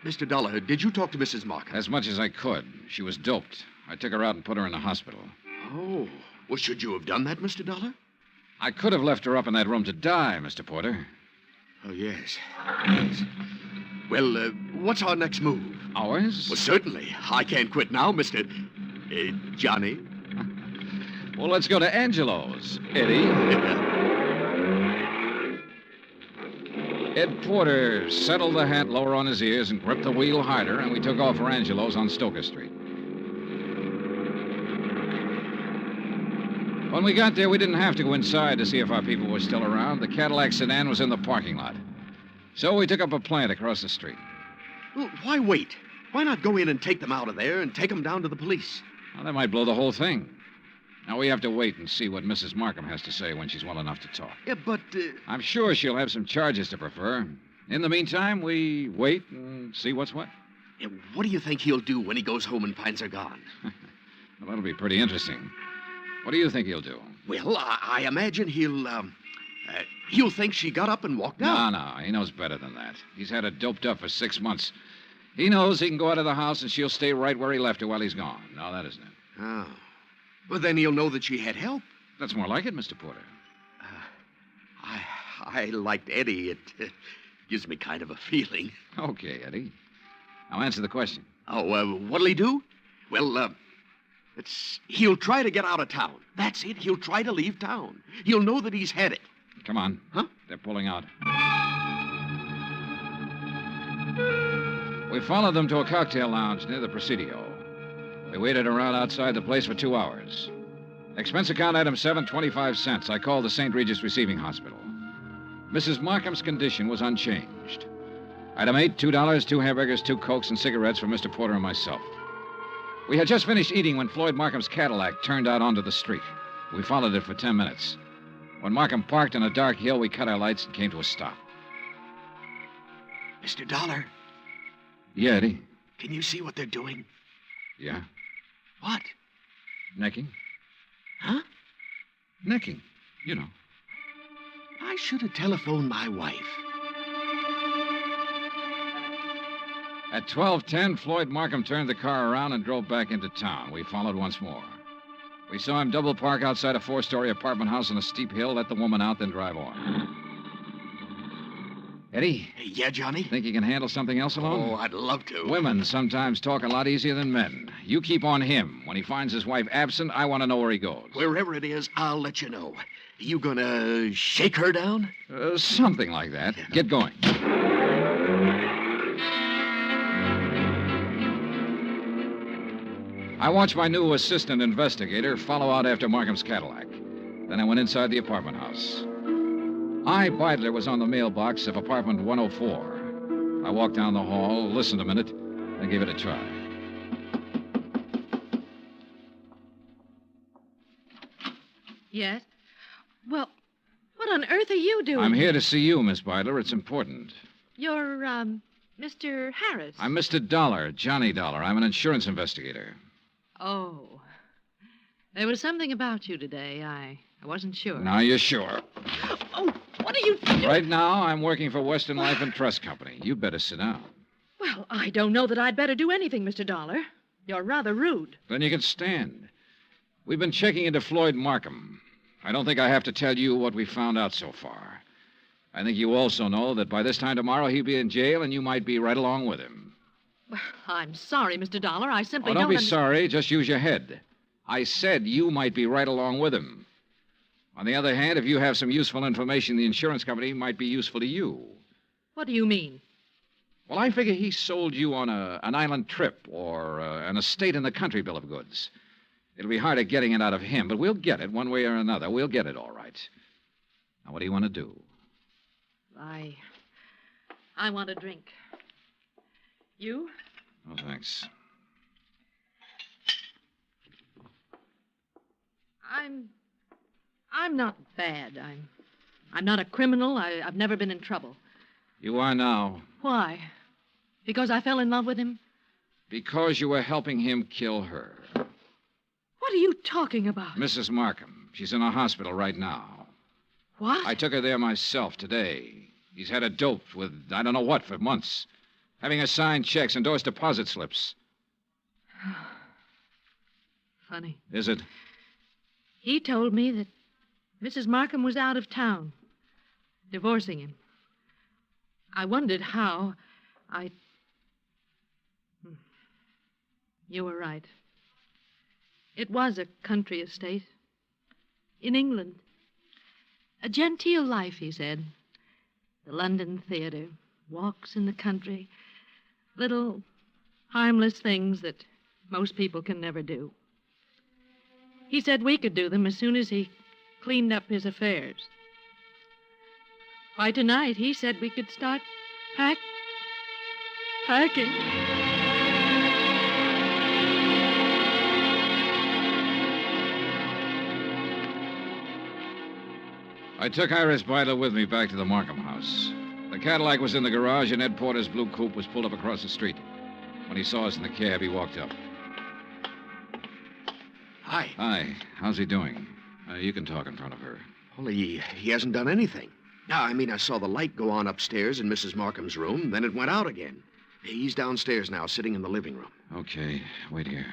Mr. Dollar, did you talk to Mrs. Markham? As much as I could. She was doped. I took her out and put her in the hospital. Oh. Well, should you have done that, Mr. Dollar? I could have left her up in that room to die, Mr. Porter. Oh, yes. Yes. Well, what's our next move? Ours? Well, certainly. I can't quit now, Mr. Johnny. Well, let's go to Angelo's, Eddie. Ed Porter settled the hat lower on his ears and gripped the wheel harder, and we took off for Angelo's on Stoker Street. When we got there, we didn't have to go inside to see if our people were still around. The Cadillac sedan was in the parking lot. So we took up a plant across the street. Well, why wait? Why not go in and take them out of there and take them down to the police? Well, that might blow the whole thing. Now, we have to wait and see what Mrs. Markham has to say when she's well enough to talk. Yeah, but... I'm sure she'll have some charges to prefer. In the meantime, we wait and see what's what. Yeah, what do you think he'll do when he goes home and finds her gone? Well, that'll be pretty interesting. What do you think he'll do? Well, I imagine he'll think she got up and walked out. No, he knows better than that. He's had her doped up for 6 months. He knows he can go out of the house and she'll stay right where he left her while he's gone. No, that isn't it. Oh. Well, then he'll know that she had help. That's more like it, Mr. Porter. I liked Eddie. It gives me kind of a feeling. Okay, Eddie. Now answer the question. Oh, what'll he do? Well, he'll try to get out of town. That's it. He'll try to leave town. He'll know that he's had it. Come on. Huh? They're pulling out. We followed them to a cocktail lounge near the Presidio. We waited around outside the place for 2 hours. Expense account item 7.25 cents. I called the St. Regis Receiving Hospital. Mrs. Markham's condition was unchanged. Item 8, $2, 2 hamburgers, 2 Cokes, and cigarettes for Mr. Porter and myself. We had just finished eating when Floyd Markham's Cadillac turned out onto the street. We followed it for 10 minutes. When Markham parked on a dark hill, we cut our lights and came to a stop. Mr. Dollar. Yeah, Eddie. Can you see what they're doing? Yeah? What? Necking. Huh? Necking. You know. I should have telephoned my wife. At 12:10, Floyd Markham turned the car around and drove back into town. We followed once more. We saw him double park outside a 4-story apartment house on a steep hill, let the woman out, then drive on. Eddie? Yeah, Johnny? Think you can handle something else alone? Oh, I'd love to. Women sometimes talk a lot easier than men. You keep on him. When he finds his wife absent, I want to know where he goes. Wherever it is, I'll let you know. You gonna shake her down? Something like that. Yeah. Get going. I watched my new assistant investigator follow out after Markham's Cadillac. Then I went inside the apartment house. I, Beidler, was on the mailbox of apartment 104. I walked down the hall, listened a minute, and gave it a try. Yes? Well, what on earth are you doing? I'm here to see you, Miss Beidler. It's important. You're, Mr. Harris. I'm Mr. Dollar, Johnny Dollar. I'm an insurance investigator. Oh. There was something about you today. I wasn't sure. Now you're sure. Oh, what are you doing? Right now, I'm working for Western Life and Trust Company. You better sit down. Well, I don't know that I'd better do anything, Mr. Dollar. You're rather rude. Then you can stand. We've been checking into Floyd Markham. I don't think I have to tell you what we found out so far. I think you also know that by this time tomorrow he'll be in jail and you might be right along with him. Well, I'm sorry, Mr. Dollar. I simply don't be sorry. Just use your head. I said you might be right along with him. On the other hand, if you have some useful information, the insurance company might be useful to you. What do you mean? Well, I figure he sold you on an island trip or an estate in the country bill of goods. It'll be harder getting it out of him, but we'll get it one way or another. We'll get it all right. Now, what do you want to do? I want a drink. You? Oh, thanks. I'm not bad. I'm not a criminal. I've never been in trouble. You are now. Why? Because I fell in love with him? Because you were helping him kill her. What are you talking about? Mrs. Markham. She's in a hospital right now. What? I took her there myself today. He's had her doped with I don't know what for months. Having her sign checks, endorse deposit slips. Funny. Is it? He told me that Mrs. Markham was out of town, divorcing him. I wondered how. You were right. It was a country estate. In England. A genteel life, he said. The London theater, walks in the country, little harmless things that most people can never do. He said we could do them as soon as he cleaned up his affairs. Why, tonight he said we could start packing. I took Iris Beidler with me back to the Markham house. The Cadillac was in the garage, and Ed Porter's blue coupe was pulled up across the street. When he saw us in the cab, he walked up. Hi. Hi. How's he doing? You can talk in front of her. Only he hasn't done anything. No, I mean, I saw the light go on upstairs in Mrs. Markham's room, then it went out again. He's downstairs now, sitting in the living room. Okay. Wait here.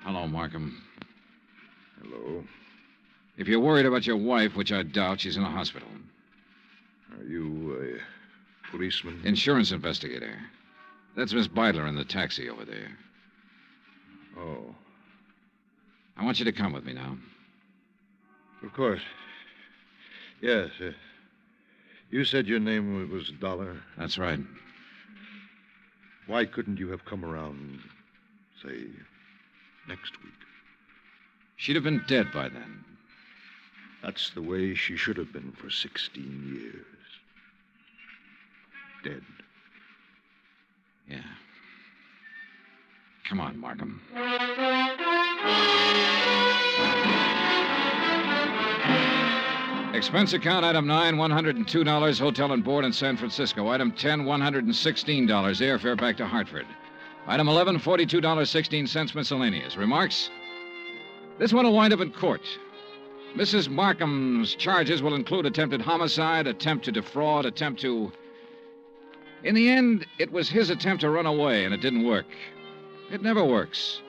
Hello, Markham. Hello. If you're worried about your wife, which I doubt, she's in a hospital. Are you a policeman? Insurance investigator. That's Miss Beidler in the taxi over there. Oh. I want you to come with me now. Of course. Yes. You said your name was Dollar? That's right. Why couldn't you have come around, say, next week? She'd have been dead by then. That's the way she should have been for 16 years. Dead. Yeah. Come on, Markham. Expense account, item 9, $102, hotel and board in San Francisco. Item 10, $116, airfare back to Hartford. Item 11, $42.16 miscellaneous. Remarks? This one will wind up in court. Mrs. Markham's charges will include attempted homicide, attempt to defraud, attempt to... In the end, it was his attempt to run away, and it didn't work. It never works.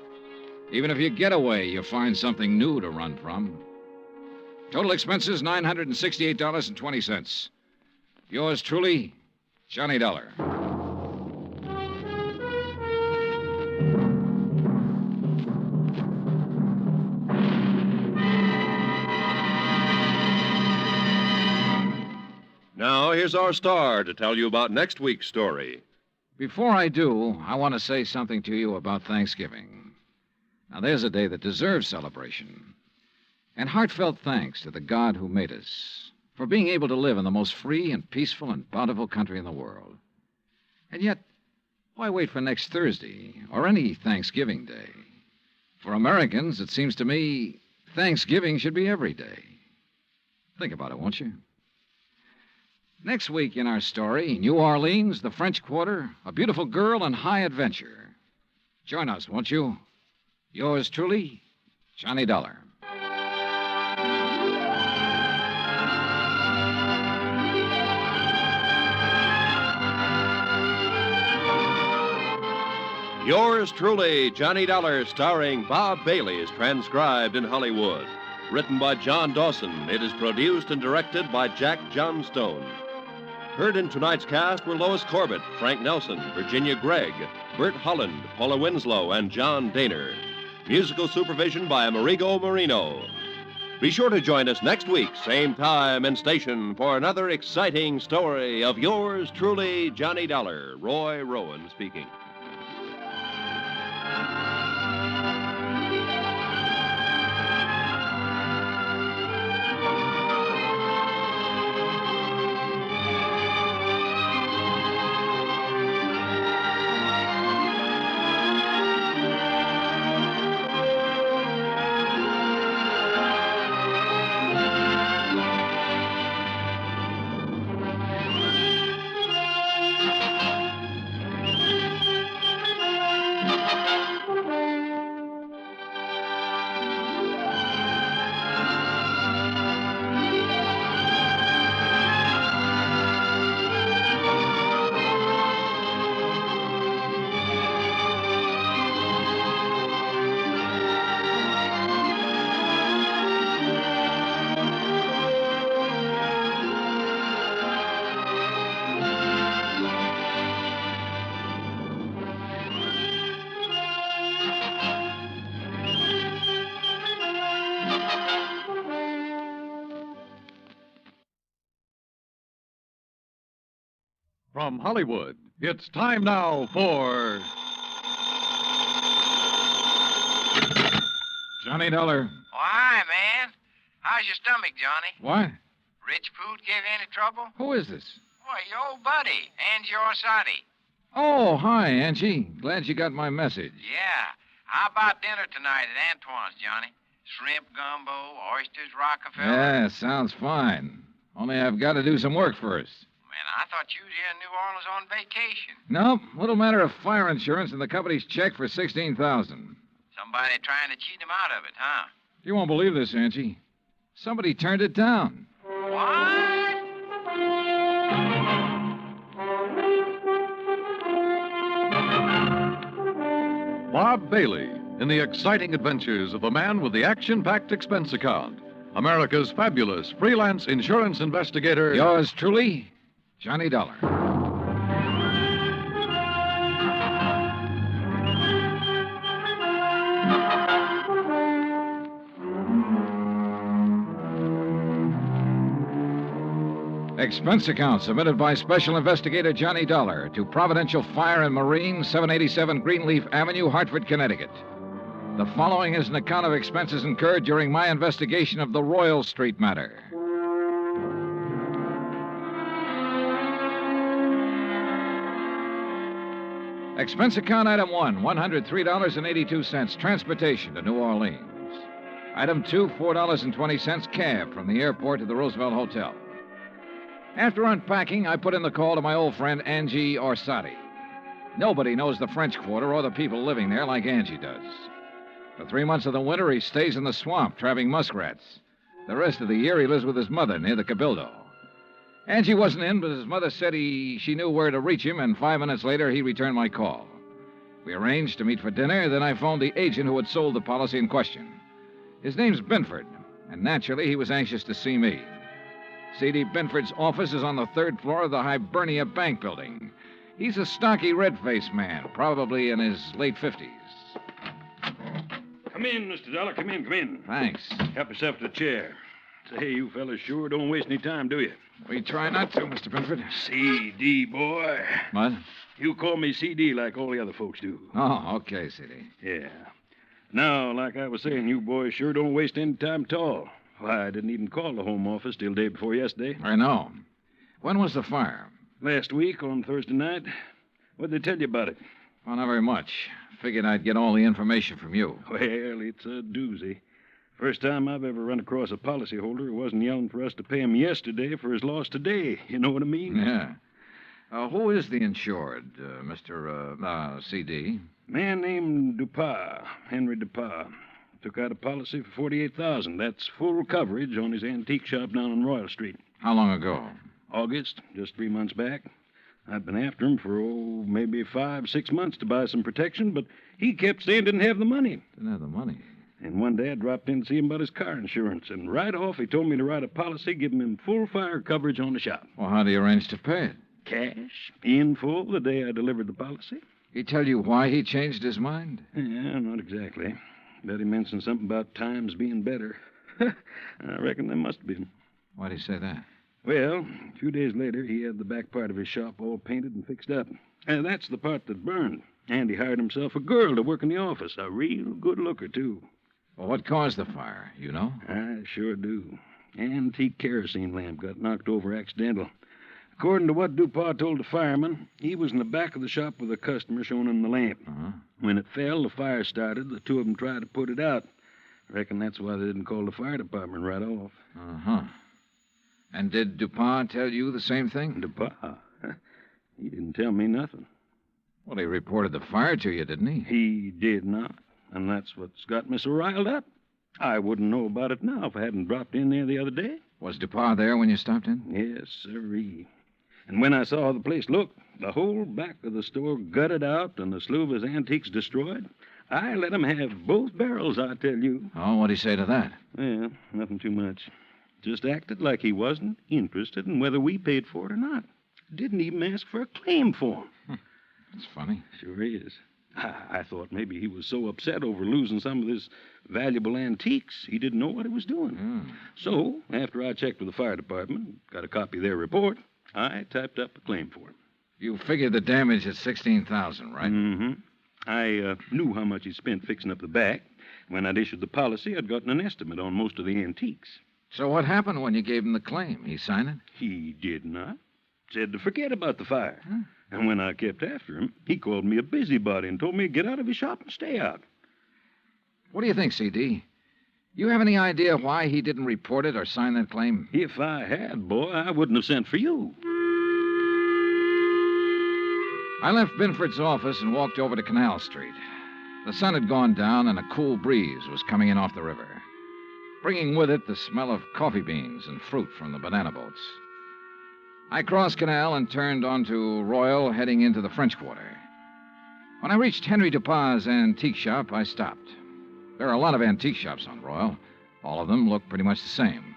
Even if you get away, you find something new to run from. Total expenses, $968.20. Yours truly, Johnny Dollar. Now, here's our star to tell you about next week's story. Before I do, I want to say something to you about Thanksgiving. Now, there's a day that deserves celebration. And heartfelt thanks to the God who made us for being able to live in the most free and peaceful and bountiful country in the world. And yet, why wait for next Thursday or any Thanksgiving Day? For Americans, it seems to me, Thanksgiving should be every day. Think about it, won't you? Next week in our story, New Orleans, the French Quarter, a beautiful girl, and high adventure. Join us, won't you? Yours truly, Johnny Dollar. Yours truly, Johnny Dollar, starring Bob Bailey, is transcribed in Hollywood. Written by John Dawson, it is produced and directed by Jack Johnstone. Heard in tonight's cast were Lois Corbett, Frank Nelson, Virginia Gregg, Bert Holland, Paula Winslow, and John Daner. Musical supervision by Amerigo Marino. Be sure to join us next week, same time and station, for another exciting story of yours truly, Johnny Dollar. Roy Rowan speaking. From Hollywood, it's time now for Johnny Dollar. Oh, hi, man. How's your stomach, Johnny? What? Rich food give you any trouble? Who is this? Why, your old buddy, Angie Orsatti. Oh, hi, Angie. Glad you got my message. Yeah. How about dinner tonight at Antoine's, Johnny? Shrimp gumbo, oysters, Rockefeller. Yeah, sounds fine. Only I've got to do some work first. Man, I thought you was here in New Orleans on vacation. Nope, little matter of fire insurance and the company's check for $16,000. Somebody trying to cheat him out of it, huh? You won't believe this, Angie. Somebody turned it down. What? Bob Bailey in the exciting adventures of the man with the action-packed expense account. America's fabulous freelance insurance investigator. Yours truly, Johnny Dollar. Expense account submitted by Special Investigator Johnny Dollar to Providential Fire and Marine, 787 Greenleaf Avenue, Hartford, Connecticut. The following is an account of expenses incurred during my investigation of the Royal Street matter. Expense account item 1, $103.82, transportation to New Orleans. Item 2, $4.20, cab from the airport to the Roosevelt Hotel. After unpacking, I put in the call to my old friend Angie Orsatti. Nobody knows the French Quarter or the people living there like Angie does. For 3 months of the winter, he stays in the swamp trapping muskrats. The rest of the year, he lives with his mother near the Cabildo. Angie wasn't in, but his mother said she knew where to reach him, and 5 minutes later, he returned my call. We arranged to meet for dinner, then I phoned the agent who had sold the policy in question. His name's Binford, and naturally, he was anxious to see me. C.D. Binford's office is on the 3rd floor of the Hibernia Bank building. He's a stocky, red-faced man, probably in his late 50s. Come in, Mr. Dollar. Come in. Thanks. Help yourself to the chair. Say, you fellas sure don't waste any time, do you? We try not to, Mr. Binford. C.D., boy. What? You call me C.D. like all the other folks do. Oh, okay, C.D. Yeah. Now, like I was saying, you boys sure don't waste any time at all. Why, I didn't even call the home office till day before yesterday. I know. When was the fire? Last week on Thursday night. What'd they tell you about it? Oh, not very much. Figured I'd get all the information from you. Well, it's a doozy. First time I've ever run across a policyholder who wasn't yelling for us to pay him yesterday for his loss today. You know what I mean? Yeah. Who is the insured, Mr. C.D.? Man named Dupas, Henry Dupas. Took out a policy for $48,000. That's full coverage on his antique shop down on Royal Street. How long ago? August, just 3 months back. I've been after him for, maybe 5-6 months to buy some protection, but he kept saying didn't have the money. Didn't have the money? And one day I dropped in to see him about his car insurance, and right off he told me to write a policy giving him full fire coverage on the shop. Well, how do you arrange to pay it? Cash, in full, the day I delivered the policy. He tell you why he changed his mind? Yeah, not exactly. Bet he mentioned something about times being better. I reckon there must have been. Why'd he say that? Well, a few days later, he had the back part of his shop all painted and fixed up. And that's the part that burned. And he hired himself a girl to work in the office. A real good looker, too. Well, what caused the fire? You know? I sure do. Antique kerosene lamp got knocked over accidental. According to what Dupas told the fireman, he was in the back of the shop with a customer showing him the lamp. Uh-huh. When it fell, the fire started. The two of them tried to put it out. Reckon that's why they didn't call the fire department right off. Uh-huh. And did Dupas tell you the same thing? Dupas? He didn't tell me nothing. Well, he reported the fire to you, didn't he? He did not. And that's what's got me so riled up. I wouldn't know about it now if I hadn't dropped in there the other day. Was Dupas there when you stopped in? Yes, sirree. And when I saw how the place looked, the whole back of the store gutted out and a slew of his antiques destroyed, I let him have both barrels, I tell you. Oh, what'd he say to that? Well, nothing too much. Just acted like he wasn't interested in whether we paid for it or not. Didn't even ask for a claim for him. That's funny. Sure is. I thought maybe he was so upset over losing some of his valuable antiques, he didn't know what he was doing. So, after I checked with the fire department, got a copy of their report, I typed up a claim for him. You figured the damage at $16,000, right? Mm-hmm. I knew how much he spent fixing up the back. When I'd issued the policy, I'd gotten an estimate on most of the antiques. So what happened when you gave him the claim? He signed it? He did not. Said to forget about the fire. Huh? And when I kept after him, he called me a busybody and told me to get out of his shop and stay out. What do you think, C.D.? You have any idea why he didn't report it or sign that claim? If I had, boy, I wouldn't have sent for you. I left Binford's office and walked over to Canal Street. The sun had gone down and a cool breeze was coming in off the river, bringing with it the smell of coffee beans and fruit from the banana boats. I crossed Canal and turned onto Royal, heading into the French Quarter. When I reached Henry Dupas' antique shop, I stopped. There are a lot of antique shops on Royal. All of them look pretty much the same.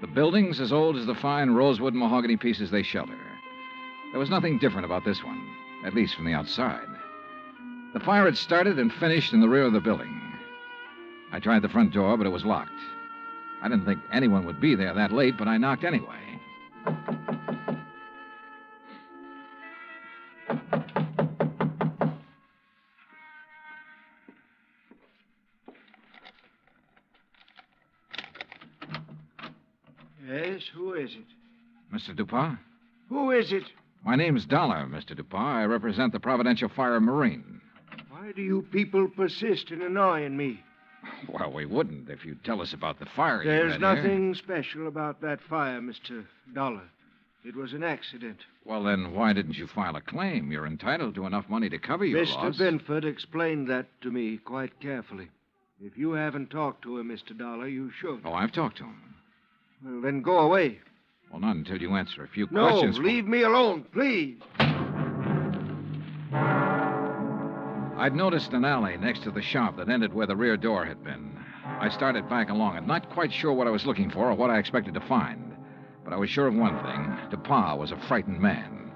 The buildings as old as the fine rosewood and mahogany pieces they shelter. There was nothing different about this one, at least from the outside. The fire had started and finished in the rear of the building. I tried the front door, but it was locked. I didn't think anyone would be there that late, but I knocked anyway. Yes, who is it? Mr. Dupas? Who is it? My name's Dollar, Mr. Dupas. I represent the Providential Fire Marine. Why do you people persist in annoying me? Well, we wouldn't if you'd tell us about the fire. There's nothing special about that fire, Mr. Dollar. It was an accident. Well, then why didn't you file a claim? You're entitled to enough money to cover your loss. Mr. Binford explained that to me quite carefully. If you haven't talked to him, Mr. Dollar, you should. Oh, I've talked to him. Well, then go away. Well, not until you answer a few questions. No, leave me alone, please. I'd noticed an alley next to the shop that ended where the rear door had been. I started back along it, not quite sure what I was looking for or what I expected to find. But I was sure of one thing. Dupas was a frightened man.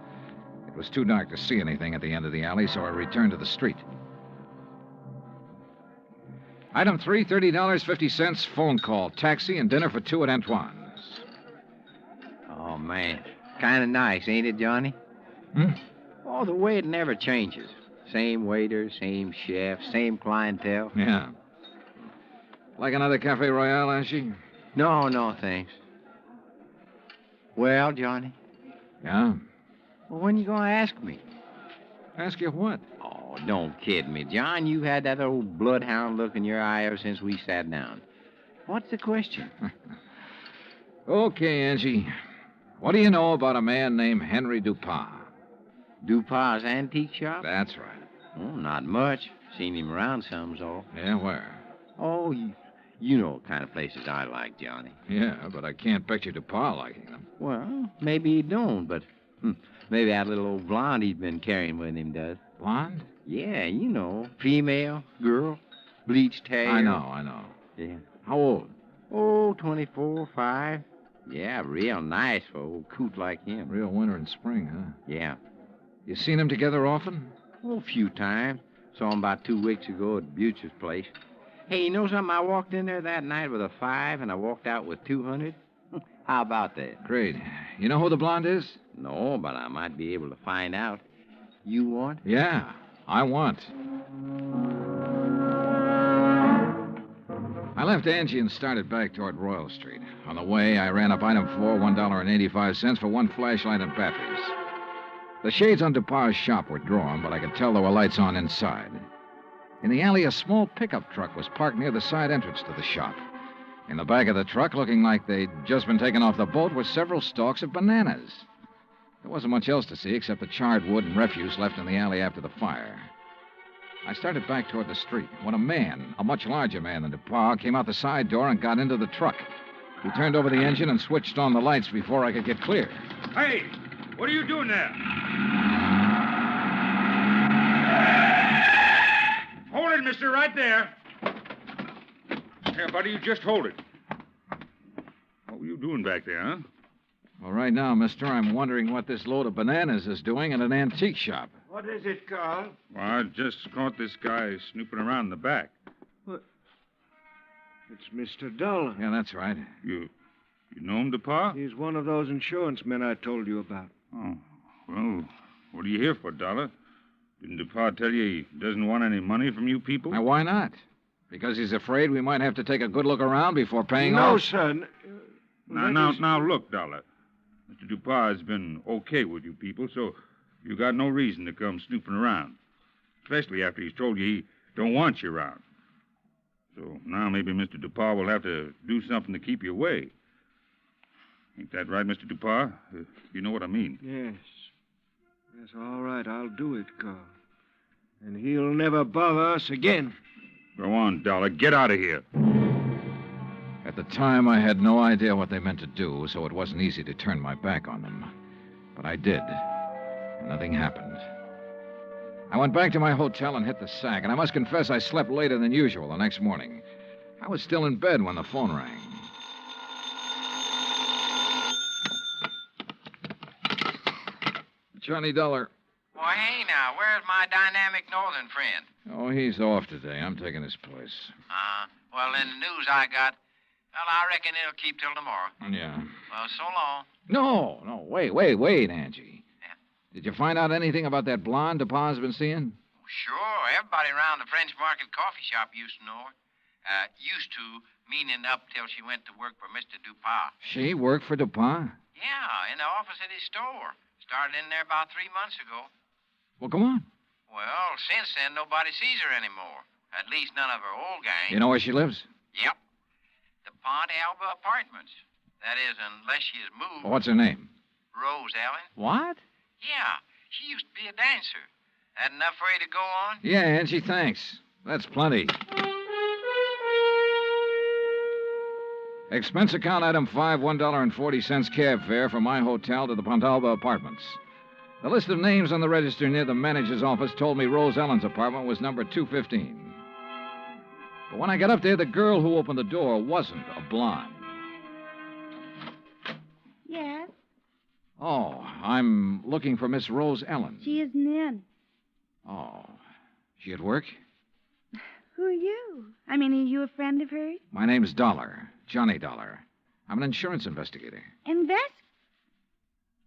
It was too dark to see anything at the end of the alley, so I returned to the street. Item 3, $30.50, phone call, taxi, and dinner for two at Antoine's. Oh, man. Kind of nice, ain't it, Johnny? Oh, the way it never changes. Same waiter, same chef, same clientele. Yeah. Like another Cafe Royale, Ashy? No, thanks. Well, Johnny? Yeah? Well, when you going to ask me? Ask you what? Oh, don't kid me, John. You've had that old bloodhound look in your eye ever since we sat down. What's the question? Okay, Angie. What do you know about a man named Henry Dupas? Dupas' antique shop? That's right. Oh, not much. Seen him around some's all. Yeah, where? Oh, you know what kind of places I like, Johnny. Yeah, but I can't picture Dupas liking them. Well, maybe he don't, but maybe that little old blonde he's been carrying with him does. Blonde? Yeah, you know. Female, girl, bleached hair. I know. Yeah. How old? Oh, 24, 5. Yeah, real nice for an old coot like him. Real winter and spring, huh? Yeah. You seen them together often? Oh, a few times. Saw him about 2 weeks ago at Butcher's place. Hey, you know something? I walked in there that night with a 5, and I walked out with 200. How about that? Great. You know who the blonde is? No, but I might be able to find out. You want? Yeah, I want. I left Angie and started back toward Royal Street. On the way, I ran up item 4, $1.85 for one flashlight and batteries. The shades on Dupas' shop were drawn, but I could tell there were lights on inside. In the alley, a small pickup truck was parked near the side entrance to the shop. In the back of the truck, looking like they'd just been taken off the boat, were several stalks of bananas. There wasn't much else to see except the charred wood and refuse left in the alley after the fire. I started back toward the street when a man, a much larger man than Dupas, came out the side door and got into the truck. He turned over the engine and switched on the lights before I could get clear. Hey, what are you doing there? Hold it, mister, right there. Here, buddy, you just hold it. What were you doing back there, huh? Well, right now, mister, I'm wondering what this load of bananas is doing in an antique shop. What is it, Carl? Well, I just caught this guy snooping around in the back. What? It's Mr. Dollar. Yeah, that's right. You know him, Dupas? He's one of those insurance men I told you about. Oh, well, What are you here for, Dollar? Didn't DuPont tell you he doesn't want any money from you people? Now, why not? Because he's afraid we might have to take a good look around before paying No, off? son. Now, look, Dollar. Mr. DuPont has been okay with you people, so you got no reason to come snooping around. Especially after he's told you he don't want you around. So now maybe Mr. DuPont will have to do something to keep you away. Ain't that right, Mr. DuPont? You know what I mean. Yes. Yes, all right, I'll do it, Carl. And he'll never bother us again. Go on, Dollar. Get out of here. At the time, I had no idea what they meant to do, so it wasn't easy to turn my back on them. But I did. And nothing happened. I went back to my hotel and hit the sack, and I must confess I slept later than usual the next morning. I was still in bed when the phone rang. Johnny Dollar. Well, hey now, where's my dynamic northern friend? Oh, he's off today. I'm taking his place. Well, in the news I got, well, I reckon it'll keep till tomorrow. Yeah. Well, so long. No, wait, Angie. Yeah. Did you find out anything about that blonde DuPont's been seeing? Sure, everybody around the French Market coffee shop used to know her. Used to, meaning up till she went to work for Mr. DuPont. She worked for DuPont? Yeah, in the office at his store. Started in there about 3 months ago. Well, come on. Well, since then, nobody sees her anymore. At least none of her old gang. You know where she lives? Yep. The Pont Alba Apartments. That is, unless she has moved. What's her name? Rose Ellen. What? Yeah, she used to be a dancer. That enough for you to go on? Yeah, Angie, thanks. That's plenty. Expense account item 5, $1.40 cab fare from my hotel to the Pontalba Apartments. The list of names on the register near the manager's office told me Rose Ellen's apartment was number 215. But when I got up there, the girl who opened the door wasn't a blonde. Yes? Oh, I'm looking for Miss Rose Ellen. She isn't in. Oh, she at work? Who are you? I mean, are you a friend of hers? My name's Dollar, Johnny Dollar. I'm an insurance investigator.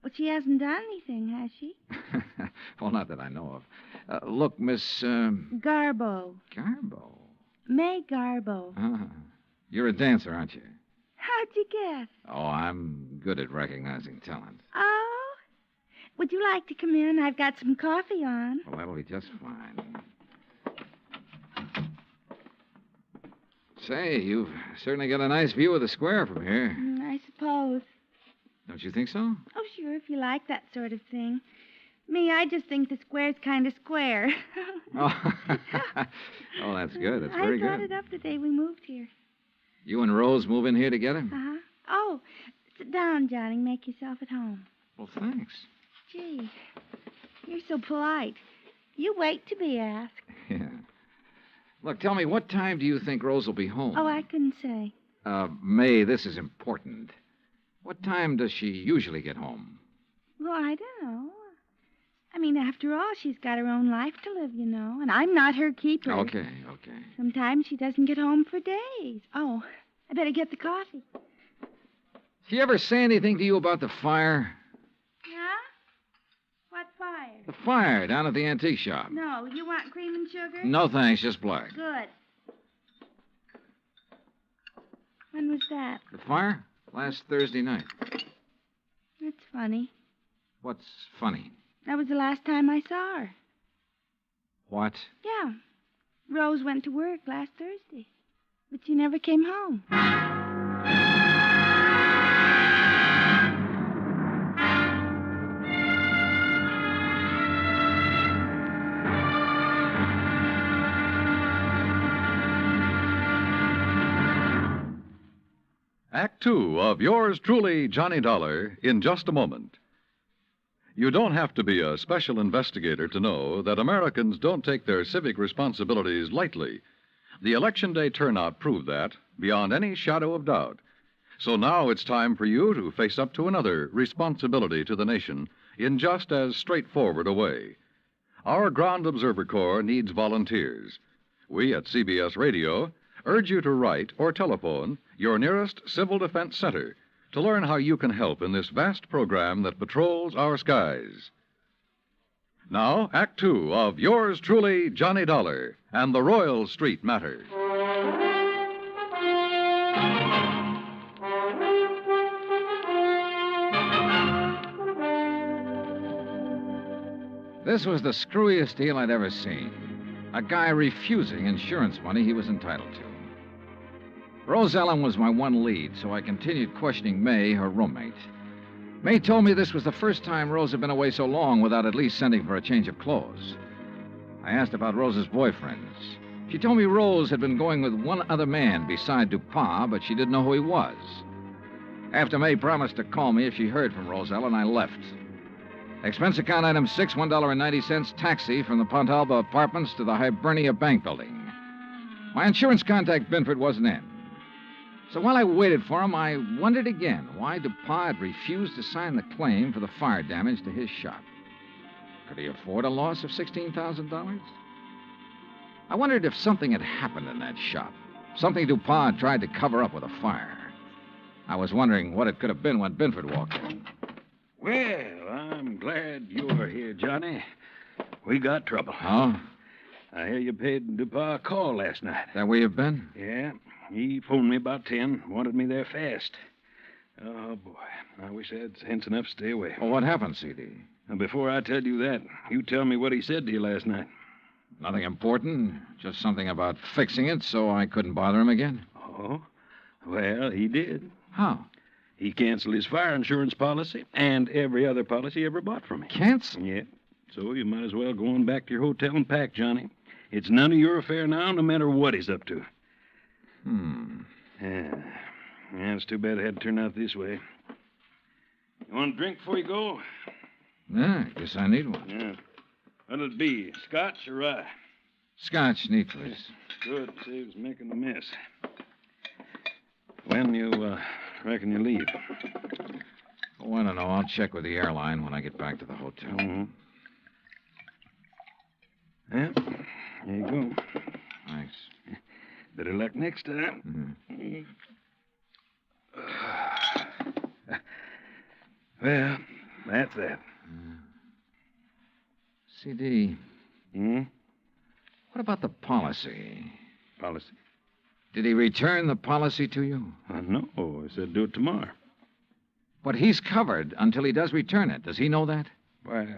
Well, she hasn't done anything, has she? Well, not that I know of. Look, Miss... Garbo. Garbo? May Garbo. You're a dancer, aren't you? How'd you guess? Oh, I'm good at recognizing talent. Oh? Would you like to come in? I've got some coffee on. Well, that'll be just fine. Say, you've certainly got a nice view of the square from here. I suppose. Don't you think so? Oh, sure, if you like that sort of thing. Me, I just think the square's kind of square. Oh. Oh, that's good. That's very I brought good. it up the day we moved here. You and Rose move in here together? Uh-huh. Oh, sit down, Johnny. Make yourself at home. Well, thanks. Gee, you're so polite. You wait to be asked. Yeah. Look, tell me, what time do you think Rose will be home? Oh, I couldn't say. May, this is important. What time does she usually get home? Well, I don't know. I mean, after all, she's got her own life to live, you know, and I'm not her keeper. Okay. Sometimes she doesn't get home for days. Oh, I better get the coffee. She ever say anything to you about the fire? Yeah? What fire? The fire down at the antique shop. No, you want cream and sugar? No, thanks, just black. Good. When was that? The fire? Last Thursday night. That's funny. What's funny? That was the last time I saw her. What? Yeah. Rose went to work last Thursday, but she never came home. Act Two of yours truly, Johnny Dollar, in just a moment. You don't have to be a special investigator to know that Americans don't take their civic responsibilities lightly. The Election Day turnout proved that beyond any shadow of doubt. So now it's time for you to face up to another responsibility to the nation in just as straightforward a way. Our Ground Observer Corps needs volunteers. We at CBS Radio urge you to write or telephone your nearest Civil Defense Center to learn how you can help in this vast program that patrols our skies. Now, Act Two of yours truly, Johnny Dollar, and the Royal Street Matter. This was the screwiest deal I'd ever seen. A guy refusing insurance money he was entitled to. Rose Ellen was my one lead, so I continued questioning May, her roommate. May told me this was the first time Rose had been away so long without at least sending for a change of clothes. I asked about Rose's boyfriends. She told me Rose had been going with one other man beside Dupont, but she didn't know who he was. After May promised to call me if she heard from Rose Ellen, I left. Expense account item 6, $1.90, taxi from the Pontalba Apartments to the Hibernia Bank Building. My insurance contact, Binford, wasn't in. So while I waited for him, I wondered again why Dupont had refused to sign the claim for the fire damage to his shop. Could he afford a loss of $16,000? I wondered if something had happened in that shop, something Dupont had tried to cover up with a fire. I was wondering what it could have been when Binford walked in. Well, I'm glad you're here, Johnny. We got trouble. Oh? I hear you paid Dupont a call last night. That where you've been? Yeah. He phoned me about 10, wanted me there fast. Oh, boy. I wish I had sense enough to stay away. Well, what happened, C.D.? Now, before I tell you that, you tell me what he said to you last night. Nothing important. Just something about fixing it so I couldn't bother him again. Oh? Well, he did. How? He canceled his fire insurance policy and every other policy he ever bought from me. Cancel? Yeah. So you might as well go on back to your hotel and pack, Johnny. It's none of your affair now, no matter what he's up to. Yeah, it's too bad it had to turn out this way. You want a drink before you go? Yeah, I guess I need one. Yeah. What'll it be, scotch or rye? Scotch, neat, please. Good, saves making a mess. When you reckon you leave? Oh, I don't know. I'll check with the airline when I get back to the hotel. Mm-hmm. Yeah, there you go. Thanks. Better luck next time. Mm-hmm. Well, that's that. C.D. Hmm? What about the policy? Policy? Did he return the policy to you? No, he said do it tomorrow. But he's covered until he does return it. Does he know that? Why,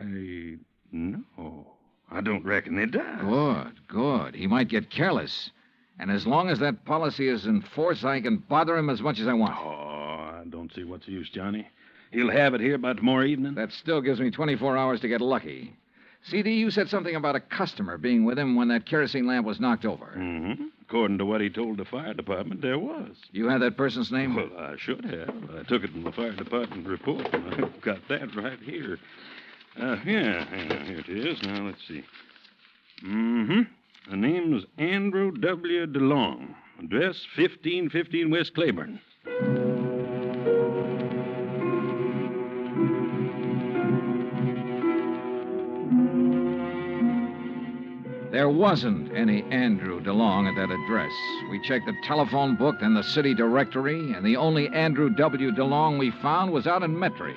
no. I don't reckon he does. Good. He might get careless. And as long as that policy is in force, I can bother him as much as I want. Oh, I don't see what's the use, Johnny. He'll have it here by tomorrow evening. That still gives me 24 hours to get lucky. C.D., you said something about a customer being with him when that kerosene lamp was knocked over. Mm-hmm. According to what he told the fire department, there was. You had that person's name? Well, I should have. I took it from the fire department report. I've got that right here. Here it is. Now, let's see. Mm-hmm. The name's Andrew W. DeLong. Address 1515 West Claiborne. There wasn't any Andrew DeLong at that address. We checked the telephone book and the city directory, and the only Andrew W. DeLong we found was out in Metairie,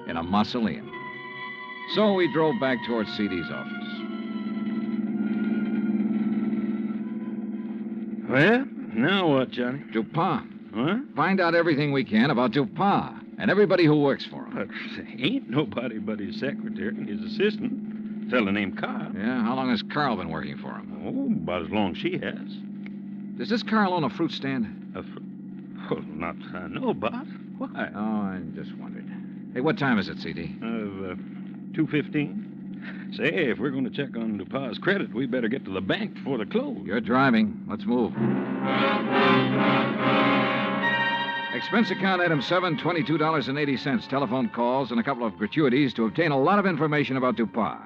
in a mausoleum. So we drove back towards C.D.'s office. Well, now what, Johnny? Dupont. What? Find out everything we can about Dupont and everybody who works for him. But ain't nobody but his secretary and his assistant. Fellow named Carl. Yeah? How long has Carl been working for him? Oh, about as long as she has. Does this Carl own a fruit stand? Well, not that I know about. Why? Oh, I just wondered. Hey, what time is it, C.D.? 2:15. Say, if we're going to check on Dupont's credit, we better get to the bank before they close. You're driving. Let's move. Expense account item 7, $22.80. Telephone calls and a couple of gratuities to obtain a lot of information about Dupont.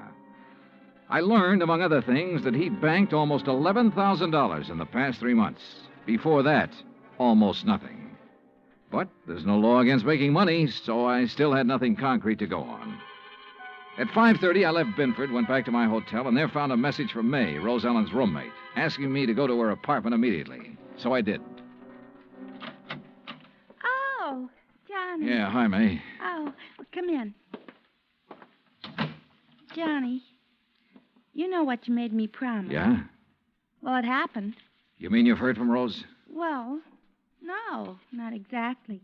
I learned, among other things, that he'd banked almost $11,000 in the past 3 months. Before that, almost nothing. But there's no law against making money, so I still had nothing concrete to go on. At 5:30, I left Binford, went back to my hotel, and there found a message from May, Rose Ellen's roommate, asking me to go to her apartment immediately. So I did. Oh, Johnny. Yeah, hi, May. Oh, well, come in. Johnny, you know what you made me promise. Yeah? Well, it happened. You mean you've heard from Rose? Well, no, not exactly.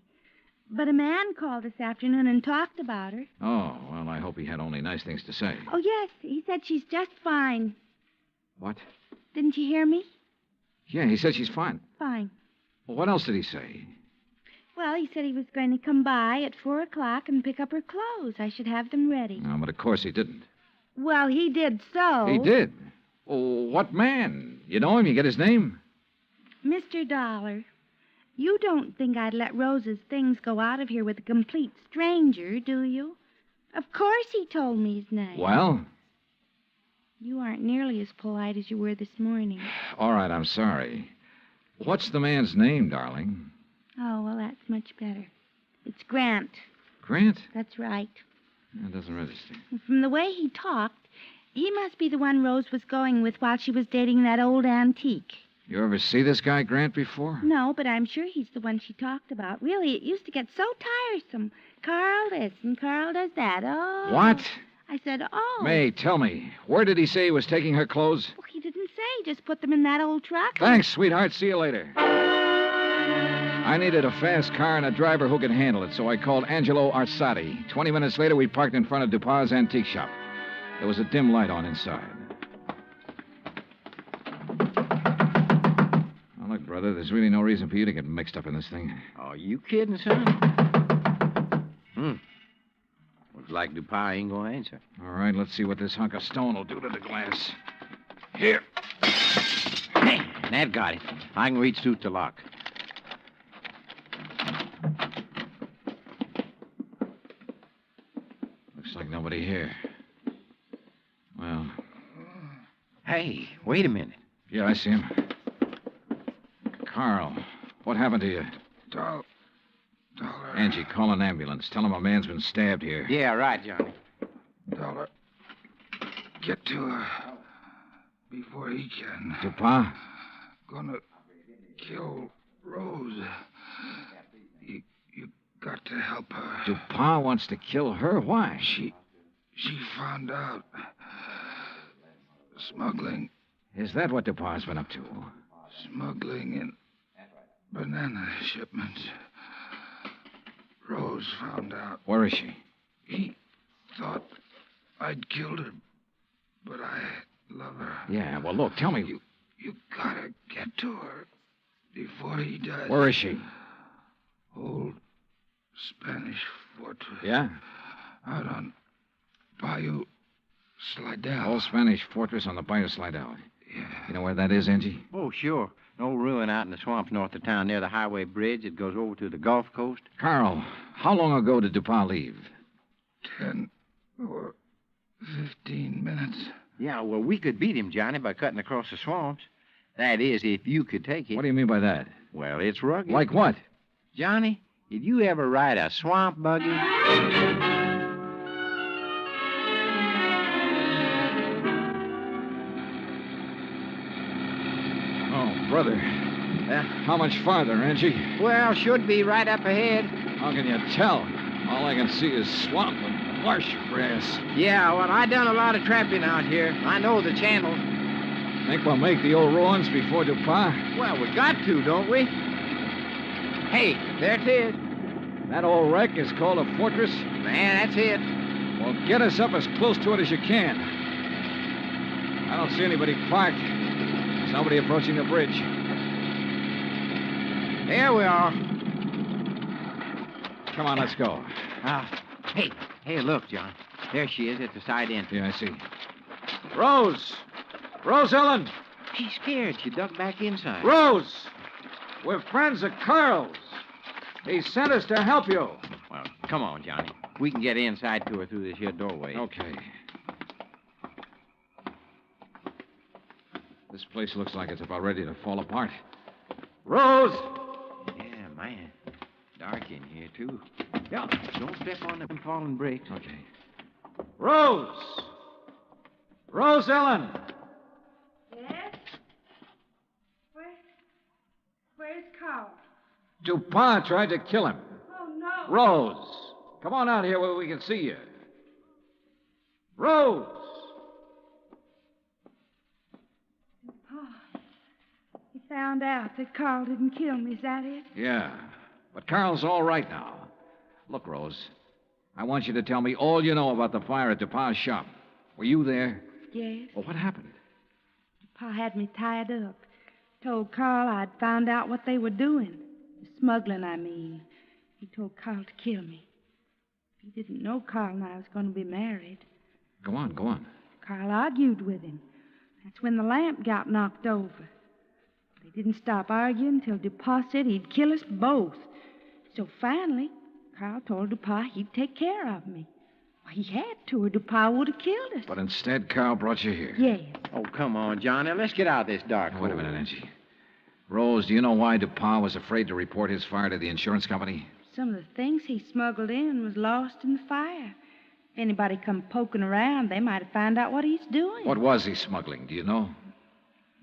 But a man called this afternoon and talked about her. Oh, well, I hope he had only nice things to say. Oh, yes, he said she's just fine. What? Didn't you hear me? Yeah, he said she's fine. Fine. Well, what else did he say? Well, he said he was going to come by at 4 o'clock and pick up her clothes. I should have them ready. No, but of course he didn't. Well, he did so. He did? Oh, what man? You know him? You get his name? Mr. Dollar, you don't think I'd let Rose's things go out of here with a complete stranger, do you? Of course he told me his name. Well? You aren't nearly as polite as you were this morning. All right, I'm sorry. What's the man's name, darling? Oh, well, that's much better. It's Grant. Grant? That's right. That doesn't register. From the way he talked, he must be the one Rose was going with while she was dating that old antique. You ever see this guy, Grant, before? No, but I'm sure he's the one she talked about. Really, it used to get so tiresome. Carl this and Carl does that. Oh. What? I said, oh. May, tell me, where did he say he was taking her clothes? Well, he didn't say. He just put them in that old truck. Thanks, sweetheart. See you later. I needed a fast car and a driver who could handle it, so I called Angelo Arsati. 20 minutes later, we parked in front of Dupas' antique shop. There was a dim light on inside. Now, look, brother, there's really no reason for you to get mixed up in this thing. Oh, you kidding, son? Looks like Dupas ain't gonna answer. All right, let's see what this hunk of stone will do to the glass. Here. Hey, that got it. I can reach through the lock. Looks like nobody here. Well. Hey, wait a minute. Yeah, I see him. Carl, what happened to you? Dollar. Angie, call an ambulance. Tell him a man's been stabbed here. Yeah, right, Johnny. Dollar. Get to her before he can. Dupas? Gonna kill Rose. You got to help her. Dupas wants to kill her? Why? She found out. Smuggling. Is that what Dupas been up to? Smuggling in banana shipments. Rose found out. Where is she? He thought I'd killed her, but I love her. Yeah, well, look, tell me. You gotta get to her before he does. Where is she? Old Spanish fortress. Yeah? Out on Bayou Slidell. Old Spanish fortress on the Bayou Slidell. Yeah. You know where that is, Angie? Oh, sure. An old ruin out in the swamps north of town near the highway bridge that goes over to the Gulf Coast. Carl, how long ago did Dupas leave? 10 or 15 minutes. Yeah, well, we could beat him, Johnny, by cutting across the swamps. That is, if you could take it. What do you mean by that? Well, it's rugged. Like what? Johnny, did you ever ride a swamp buggy? Oh, brother. How much farther, Angie? Well, should be right up ahead. How can you tell? All I can see is swamp and marsh grass. Yeah, well, I done a lot of trapping out here. I know the channel. Think we'll make the old ruins before Dupas? Well, we got to, don't we? Hey, there it is. That old wreck is called a fortress? Man, that's it. Well, get us up as close to it as you can. I don't see anybody parked. There's nobody approaching the bridge. There we are. Come on, let's go. Hey, look, John. There she is at the side entrance. Yeah, I see. Rose! Rose Ellen! She's scared. She ducked back inside. Rose! We're friends of Carl's. He sent us to help you. Well, come on, Johnny. We can get inside to her through this here doorway. Okay. This place looks like it's about ready to fall apart. Rose! Yeah, man. Dark in here, too. Yeah, don't step on the fallen bricks. Okay. Rose! Rose Ellen! Yes? Where's Carl? Dupas tried to kill him. Oh, no. Rose, come on out here where we can see you. Rose! found out that Carl didn't kill me. Is that it? Yeah. But Carl's all right now. Look, Rose, I want you to tell me all you know about the fire at DuPa's shop. Were you there? Yes. Well, what happened? Pa had me tied up. Told Carl I'd found out what they were doing. The smuggling, I mean. He told Carl to kill me. He didn't know Carl and I was going to be married. Go on, go on. Carl argued with him. That's when the lamp got knocked over. They didn't stop arguing until DuPas said he'd kill us both. So finally, Carl told DuPas he'd take care of me. Well, he had to, or DuPas would have killed us. But instead, Carl brought you here. Yes. Oh, come on, Johnny. Let's get out of this dark Wait a minute, Angie. Rose, do you know why DuPas was afraid to report his fire to the insurance company? Some of the things he smuggled in was lost in the fire. If anybody come poking around, they might have found out what he's doing. What was he smuggling, do you know?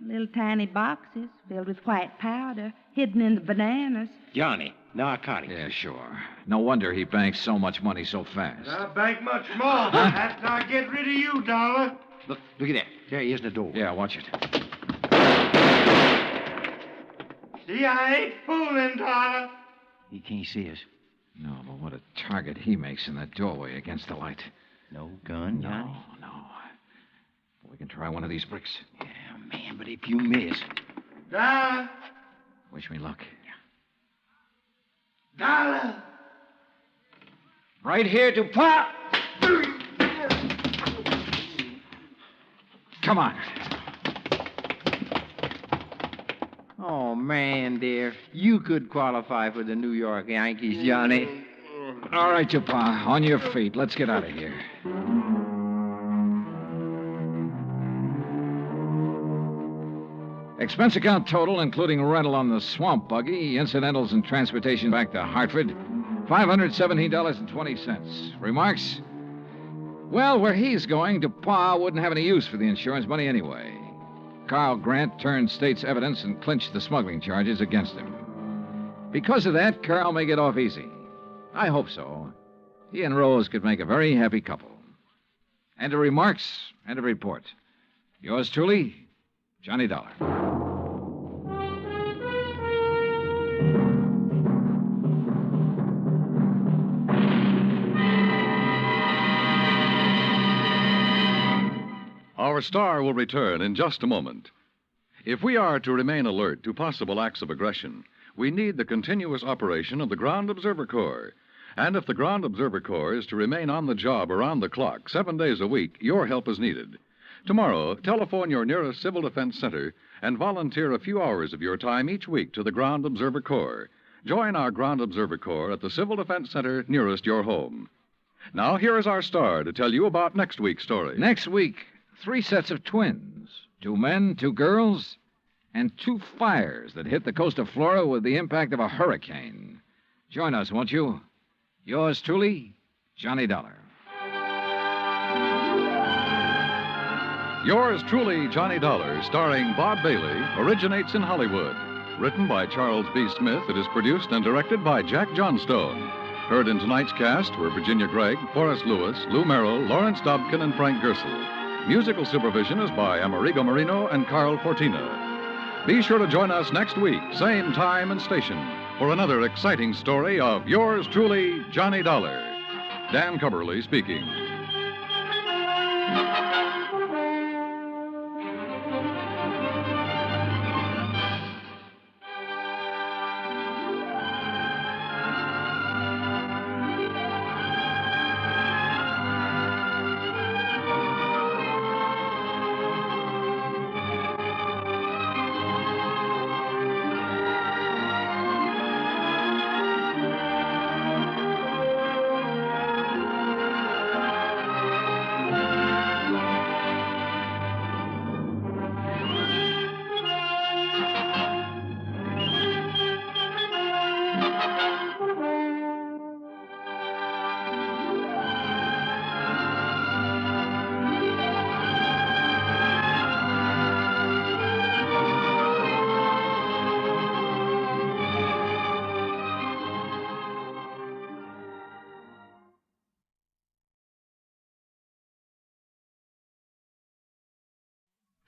Little tiny boxes filled with white powder, hidden in the bananas. Johnny, narcotics. Yeah, sure. No wonder he banks so much money so fast. I'll bank much more after I get rid of you, Dollar. Look at that. There he is in the door. Yeah, watch it. See, I ain't fooling, Dollar. He can't see us. No, but what a target he makes in that doorway against the light. No gun, Johnny? No. We can try one of these bricks. Yeah, man, but if you miss... Dollar. Wish me luck. Dollar. Right here, DuPas. Come on. Oh, man, dear. You could qualify for the New York Yankees, Johnny. All right, DuPas. On your feet. Let's get out of here. Expense account total, including rental on the swamp buggy, incidentals and transportation back to Hartford, $517.20. Remarks? Well, where he's going, DuPas wouldn't have any use for the insurance money anyway. Carl Grant turned state's evidence and clinched the smuggling charges against him. Because of that, Carl may get off easy. I hope so. He and Rose could make a very happy couple. End of remarks, end of report. Yours truly, Johnny Dollar. Our star will return in just a moment. If we are to remain alert to possible acts of aggression, we need the continuous operation of the Ground Observer Corps. And if the Ground Observer Corps is to remain on the job around the clock, 7 days a week, your help is needed. Tomorrow, telephone your nearest Civil Defense Center and volunteer a few hours of your time each week to the Ground Observer Corps. Join our Ground Observer Corps at the Civil Defense Center nearest your home. Now, here is our star to tell you about next week's story. Next week, 3 sets of twins, 2 men, 2 girls, and 2 fires that hit the coast of Florida with the impact of a hurricane. Join us, won't you? Yours truly, Johnny Dollar. Yours truly, Johnny Dollar, starring Bob Bailey, originates in Hollywood. Written by Charles B. Smith, it is produced and directed by Jack Johnstone. Heard in tonight's cast were Virginia Gregg, Forrest Lewis, Lou Merrill, Lawrence Dobkin, and Frank Gersel. Musical supervision is by Amerigo Marino and Carl Fortina. Be sure to join us next week, same time and station, for another exciting story of yours truly, Johnny Dollar. Dan Cubberly speaking.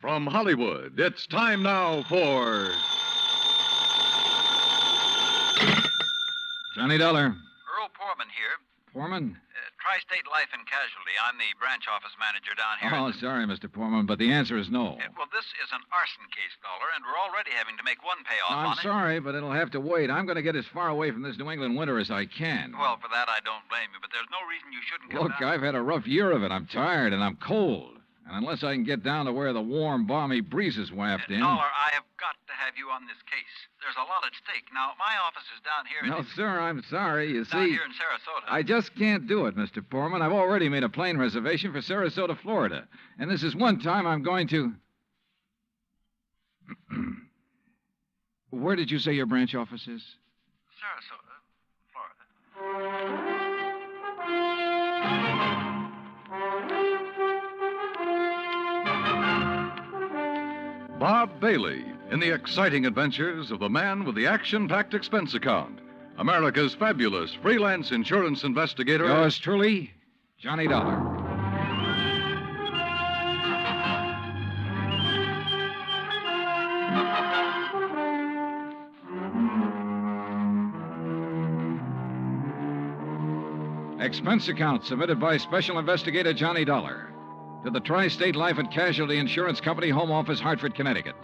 From Hollywood, it's time now for Johnny Dollar. Earl Poorman here. Poorman? Tri-State Life and Casualty. I'm the branch office manager down here. Oh, sorry, Mr. Poorman, but the answer is no. Well, this is an arson case, Dollar, and we're already having to make one payoff I'm on it. sorry, but it'll have to wait. I'm going to get as far away from this New England winter as I can. Well, for that, I don't blame you, but there's no reason you shouldn't come Look, down. I've had a rough year of it. I'm tired and I'm cold. And unless I can get down to where the warm, balmy breezes waft in... Dollar, I have got to have you on this case. There's a lot at stake. Now, my office is down here... No, sir, I'm sorry. You down see... here in Sarasota. I just can't do it, Mr. Poorman. I've already made a plane reservation for Sarasota, Florida. And this is one time I'm going to... Where did you say your branch office is? Sarasota, Florida. Bob Bailey in the exciting adventures of the man with the action-packed expense account. America's fabulous freelance insurance investigator. Yours truly, Johnny Dollar. Expense account submitted by Special Investigator Johnny Dollar to the Tri-State Life and Casualty Insurance Company, Home Office, Hartford, Connecticut.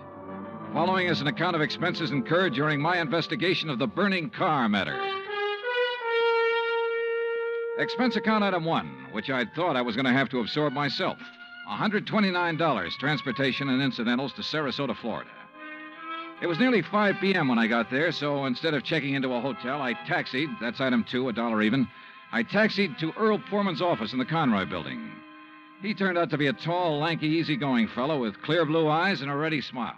Following is an account of expenses incurred during my investigation of the burning car matter. Expense account item 1, which I'd thought I was going to have to absorb myself. $129, transportation and incidentals to Sarasota, Florida. It was nearly 5 p.m. when I got there, so instead of checking into a hotel, I taxied, that's item 2, $1 even, I taxied to Earl Poorman's office in the Conroy building. He turned out to be a tall, lanky, easygoing fellow with clear blue eyes and a ready smile.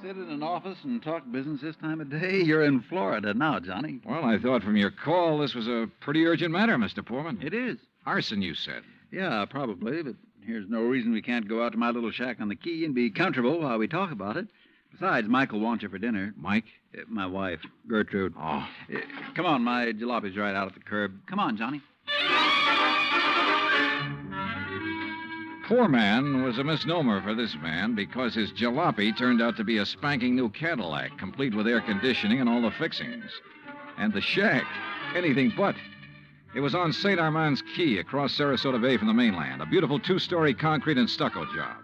Sit in an office and talk business this time of day? You're in Florida now, Johnny. Well, I thought from your call this was a pretty urgent matter, Mr. Poorman. It is. Arson, you said. Yeah, probably, but here's no reason we can't go out to my little shack on the quay and be comfortable while we talk about it. Besides, Michael wants you for dinner. Mike? My wife, Gertrude. Oh. Come on, my jalopy's right out at the curb. Come on, Johnny. Poor man was a misnomer for this man because his jalopy turned out to be a spanking new Cadillac, complete with air conditioning and all the fixings. And the shack, anything but. It was on St. Armand's Key across Sarasota Bay from the mainland, a beautiful 2-story concrete and stucco job.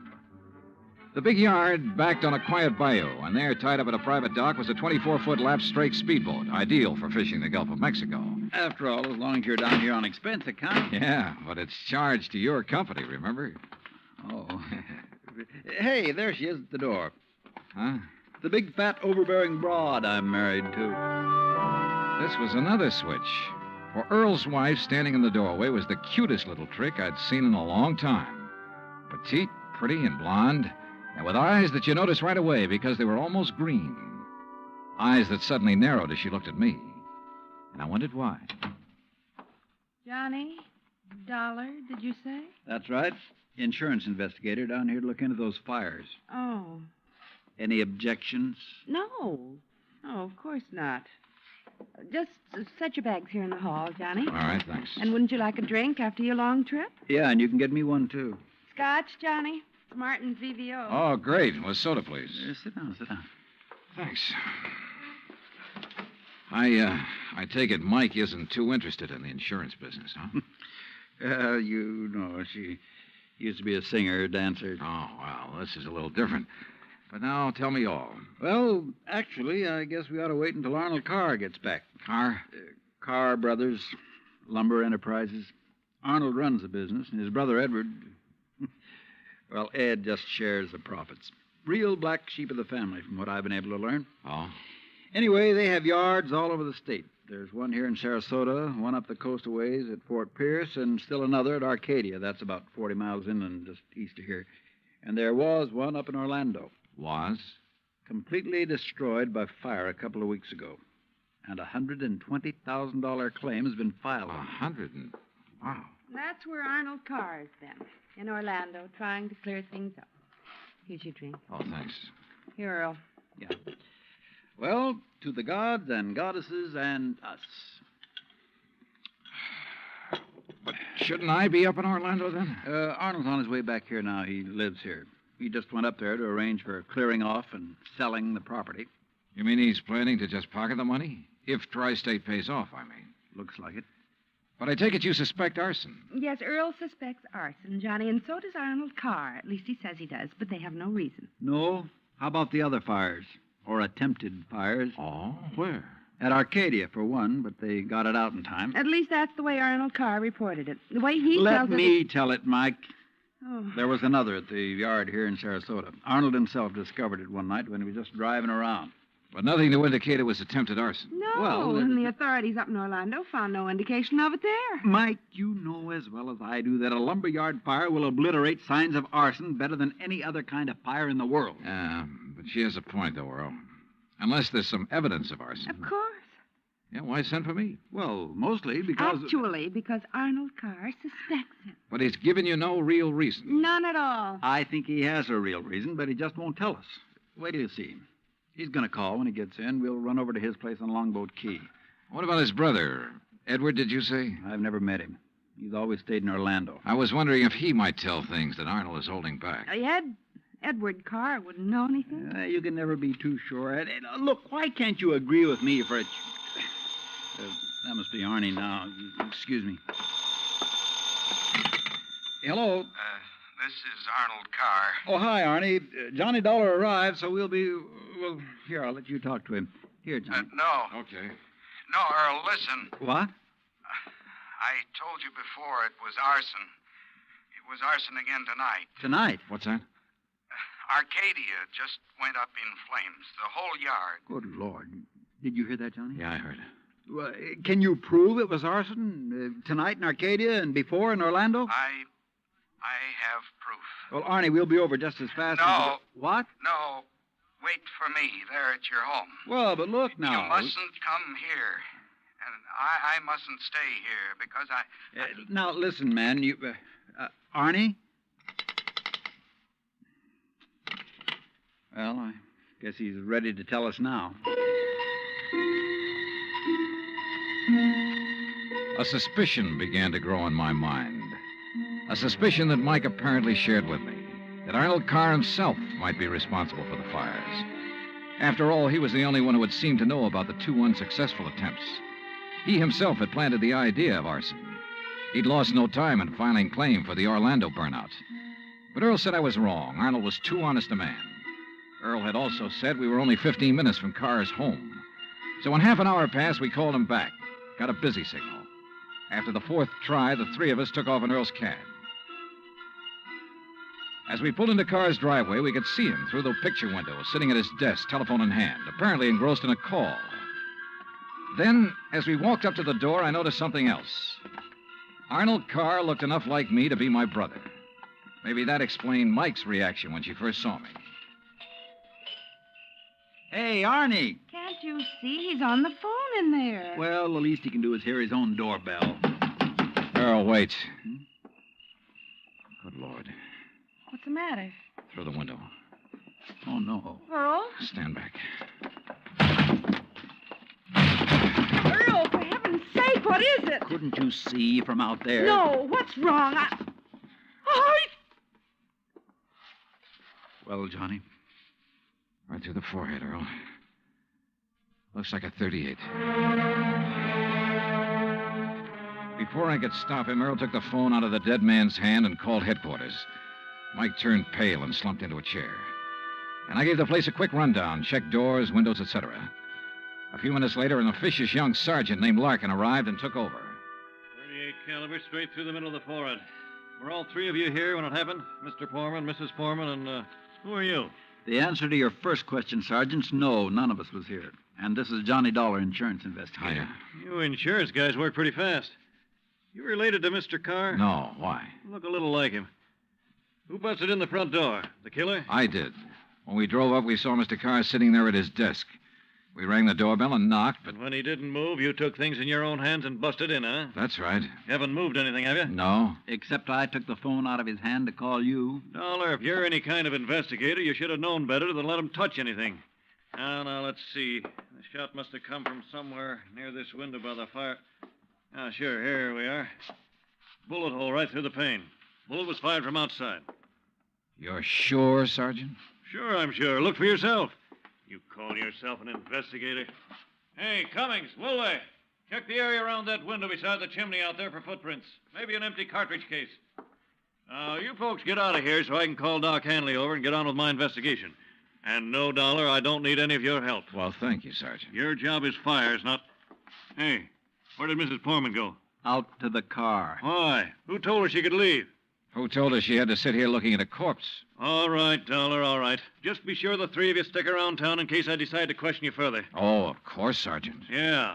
The big yard backed on a quiet bayou, and there, tied up at a private dock, was a 24-foot lap-strake speedboat, ideal for fishing the Gulf of Mexico. After all, as long as you're down here on expense account. Yeah, but it's charged to your company, remember? Oh. Hey, there she is at the door. Huh? The big, fat, overbearing broad I'm married to. This was another switch. For Earl's wife, standing in the doorway, was the cutest little trick I'd seen in a long time. Petite, pretty, and blonde, and with eyes that you noticed right away because they were almost green. Eyes that suddenly narrowed as she looked at me. And I wondered why. Johnny Dollar, did you say? That's right. Insurance investigator down here to look into those fires. Oh. Any objections? No. No, of course not. Just set your bags here in the hall, Johnny. All right, thanks. And wouldn't you like a drink after your long trip? Yeah, and you can get me one, too. Scotch, Johnny? Martin's VVO. Oh, great. Well, soda, please. Sit down, sit down. Thanks. I take it Mike isn't too interested in the insurance business, huh? You know, she used to be a singer, dancer. Oh, well, this is a little different. But now, tell me all. Well, actually, I guess we ought to wait until Arnold Carr gets back. Carr? Carr Brothers, Lumber Enterprises. Arnold runs the business, and his brother Edward... Well, Ed just shares the profits. Real black sheep of the family, from what I've been able to learn. Oh? Anyway, they have yards all over the state. There's one here in Sarasota, one up the coast a ways at Fort Pierce, and still another at Arcadia. That's about 40 miles inland, just east of here. And there was one up in Orlando. Was? Completely destroyed by fire a couple of weeks ago. And a $120,000 claim has been filed. Wow. That's where Arnold Carr is then, in Orlando, trying to clear things up. Here's your drink. Oh, thanks. Here, Earl. Yeah. Well, to the gods and goddesses and us. But shouldn't I be up in Orlando then? Arnold's on his way back here now. He lives here. He just went up there to arrange for clearing off and selling the property. You mean he's planning to just pocket the money? If Tri-State pays off, I mean. Looks like it. But I take it you suspect arson. Yes, Earl suspects arson, Johnny, and so does Arnold Carr. At least he says he does, but they have no reason. No? How about the other fires? Or attempted fires? Oh, where? At Arcadia, for one, but they got it out in time. At least that's the way Arnold Carr reported it. The way he Let tells me it... tell it, Mike. Oh. There was another at the yard here in Sarasota. Arnold himself discovered it one night when he was just driving around. But nothing to indicate it was attempted arson. No, Well, and the authorities up in Orlando found no indication of it there. Mike, you know as well as I do that a lumberyard fire will obliterate signs of arson better than any other kind of fire in the world. Yeah, but she has a point, though, Earl. Unless there's some evidence of arson. Of course. Yeah, why send for me? Well, mostly because... Actually, because Arnold Carr suspects it. But he's given you no real reason. None at all. I think he has a real reason, but he just won't tell us. Wait till you see him. He's going to call when he gets in. We'll run over to his place on Longboat Key. What about his brother? Edward, did you say? I've never met him. He's always stayed in Orlando. I was wondering if he might tell things that Arnold is holding back. Edward Carr wouldn't know anything. You can never be too sure. Look, why can't you agree with me for a... that must be Arnie now. Excuse me. Hello. This is Arnold Carr. Oh, hi, Arnie. Johnny Dollar arrived, so we'll be... Well, here, I'll let you talk to him. Here, Johnny. No. Okay. No, Earl, listen. What? I told you before it was arson. It was arson again tonight. Tonight? What's that? Arcadia just went up in flames. The whole yard. Good Lord. Did you hear that, Johnny? Yeah, I heard it. Well, can you prove it was arson tonight in Arcadia and before in Orlando? I have proof. Well, Arnie, we'll be over just as fast as... No. What? No. Wait for me there at your home. Well, but look now. You mustn't come here. And I mustn't stay here because I... Now, listen, man. You... Arnie? Well, I guess he's ready to tell us now. A suspicion began to grow in my mind. A suspicion that Mike apparently shared with me. That Arnold Carr himself might be responsible for the fires. After all, he was the only one who had seemed to know about the two unsuccessful attempts. He himself had planted the idea of arson. He'd lost no time in filing claim for the Orlando burnout. But Earl said I was wrong. Arnold was too honest a man. Earl had also said we were only 15 minutes from Carr's home. So when half an hour passed, we called him back. Got a busy signal. After the fourth try, the three of us took off in Earl's cab. As we pulled into Carr's driveway, we could see him through the picture window, sitting at his desk, telephone in hand, apparently engrossed in a call. Then, as we walked up to the door, I noticed something else. Arnold Carr looked enough like me to be my brother. Maybe that explained Mike's reaction when she first saw me. Hey, Arnie. Can't you see? He's on the phone in there. Well, the least he can do is hear his own doorbell. Earl, wait. Good Lord. What's the matter? Through the window. Oh, no. Earl? Stand back. Earl, for heaven's sake, what is it? Couldn't you see from out there? No, what's wrong? Oh, Well, Johnny? Right through the forehead, Earl. Looks like a 38. Before I could stop him, Earl took the phone out of the dead man's hand and called headquarters. Mike turned pale and slumped into a chair. And I gave the place a quick rundown, checked doors, windows, etc. A few minutes later, an officious young sergeant named Larkin arrived and took over. 38 caliber straight through the middle of the forehead. Were all three of you here when it happened? Mr. Foreman, Mrs. Foreman, and who are you? The answer to your first question, Sergeant, no, none of us was here. And this is Johnny Dollar, insurance investigator. You insurance guys work pretty fast. You related to Mr. Carr? No, why? Look a little like him. Who busted in the front door? The killer? I did. When we drove up, we saw Mr. Carr sitting there at his desk. We rang the doorbell and knocked, but... And when he didn't move, you took things in your own hands and busted in, huh? That's right. You haven't moved anything, have you? No. Except I took the phone out of his hand to call you. Dollar, if you're any kind of investigator, you should have known better than let him touch anything. Now, let's see. The shot must have come from somewhere near this window by the fire. Ah, sure, here we are. Bullet hole right through the pane. Bullet was fired from outside. You're sure, Sergeant? Sure, I'm sure. Look for yourself. You call yourself an investigator? Hey, Cummings, Woolway. Check the area around that window beside the chimney out there for footprints. Maybe an empty cartridge case. Now, you folks get out of here so I can call Doc Hanley over and get on with my investigation. And no, Dollar, I don't need any of your help. Well, thank you, Sergeant. Your job is fires, not... Hey, where did Mrs. Porman go? Out to the car. Why? Who told her she could leave? Who told her she had to sit here looking at a corpse? All right, Dollar, all right. Just be sure the three of you stick around town in case I decide to question you further. Oh, of course, Sergeant. Yeah.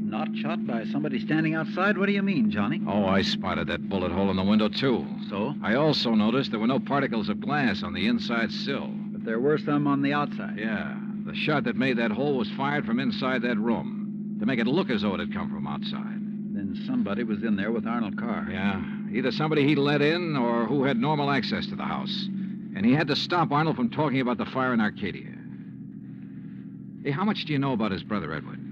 Not shot by somebody standing outside? What do you mean, Johnny? Oh, I spotted that bullet hole in the window, too. So? I also noticed there were no particles of glass on the inside sill. But there were some on the outside. Yeah. The shot that made that hole was fired from inside that room to make it look as though it had come from outside. Then somebody was in there with Arnold Carr. Yeah. Either somebody he let in or who had normal access to the house. And he had to stop Arnold from talking about the fire in Arcadia. Hey, how much do you know about his brother, Edward?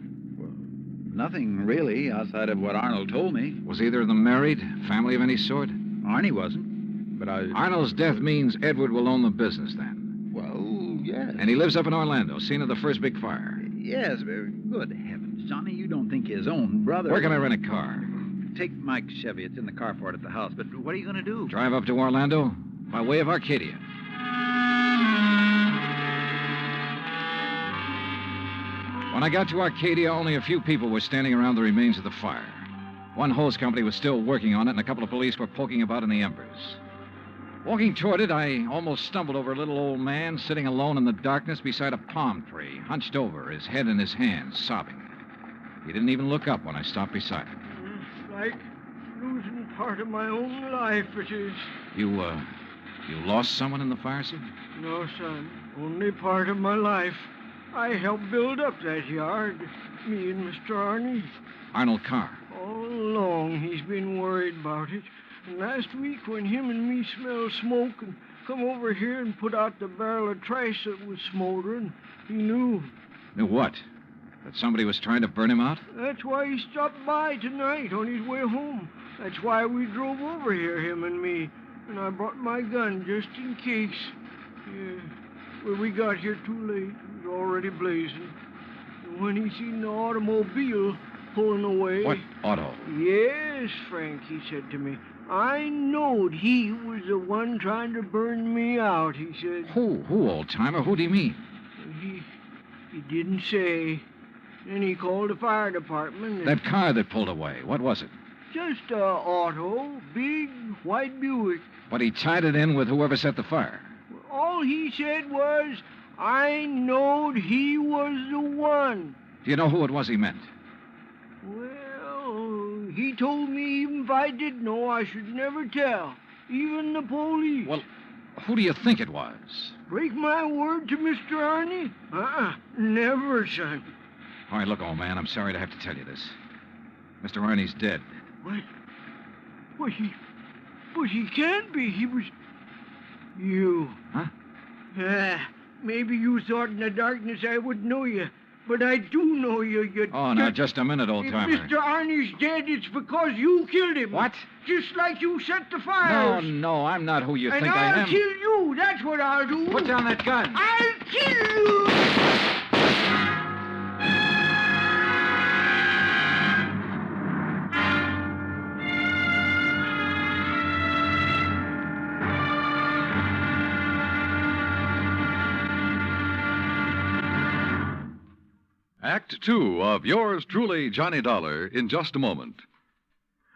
Nothing, really, outside of what Arnold told me. Was either of them married? Family of any sort? Arnie wasn't, but Arnold's death means Edward will own the business, then. Well, yes. And he lives up in Orlando, scene of the first big fire. Yes, good heavens. Johnny, you don't think his own brother... Where can I rent a car? Take Mike's Chevy. It's in the carport at the house. But what are you going to do? Drive up to Orlando by way of Arcadia. When I got to Arcadia, only a few people were standing around the remains of the fire. One hose company was still working on it, and a couple of police were poking about in the embers. Walking toward it, I almost stumbled over a little old man sitting alone in the darkness beside a palm tree, hunched over, his head in his hands, sobbing. He didn't even look up when I stopped beside him. It's like losing part of my own life, it is. You lost someone in the fire, sir? No, son. Only part of my life. I helped build up that yard, me and Mr. Arnie. Arnold Carr. All along, he's been worried about it. And last week, when him and me smelled smoke and come over here and put out the barrel of trash that was smoldering, he knew. Knew what? That somebody was trying to burn him out? That's why he stopped by tonight on his way home. That's why we drove over here, him and me. And I brought my gun just in case. Yeah. Well, we got here too late. It was already blazing. And when he seen the automobile pulling away... What auto? Yes, Frank, he said to me. I knowed he was the one trying to burn me out, he said. Who, old-timer? Who do you mean? He didn't say. Then he called the fire department. That car that pulled away, what was it? Just a auto, big white Buick. But he tied it in with whoever set the fire. All he said was, I knowed he was the one. Do you know who it was he meant? Well, he told me even if I did know, I should never tell. Even the police. Well, who do you think it was? Break my word to Mr. Arnie? Never, son. All right, look, old man, I'm sorry to have to tell you this. Mr. Arnie's dead. What? But he can't be. He was... You. Huh? Maybe you thought in the darkness I would know you. But I do know you. Oh, now, just a minute, old-timer. If Mr. Arnie's dead, it's because you killed him. What? Just like you set the fires. No, I'm not who you think I am. And I'll kill you. That's what I'll do. Put down that gun. I'll kill you. Act two of yours truly, Johnny Dollar, in just a moment.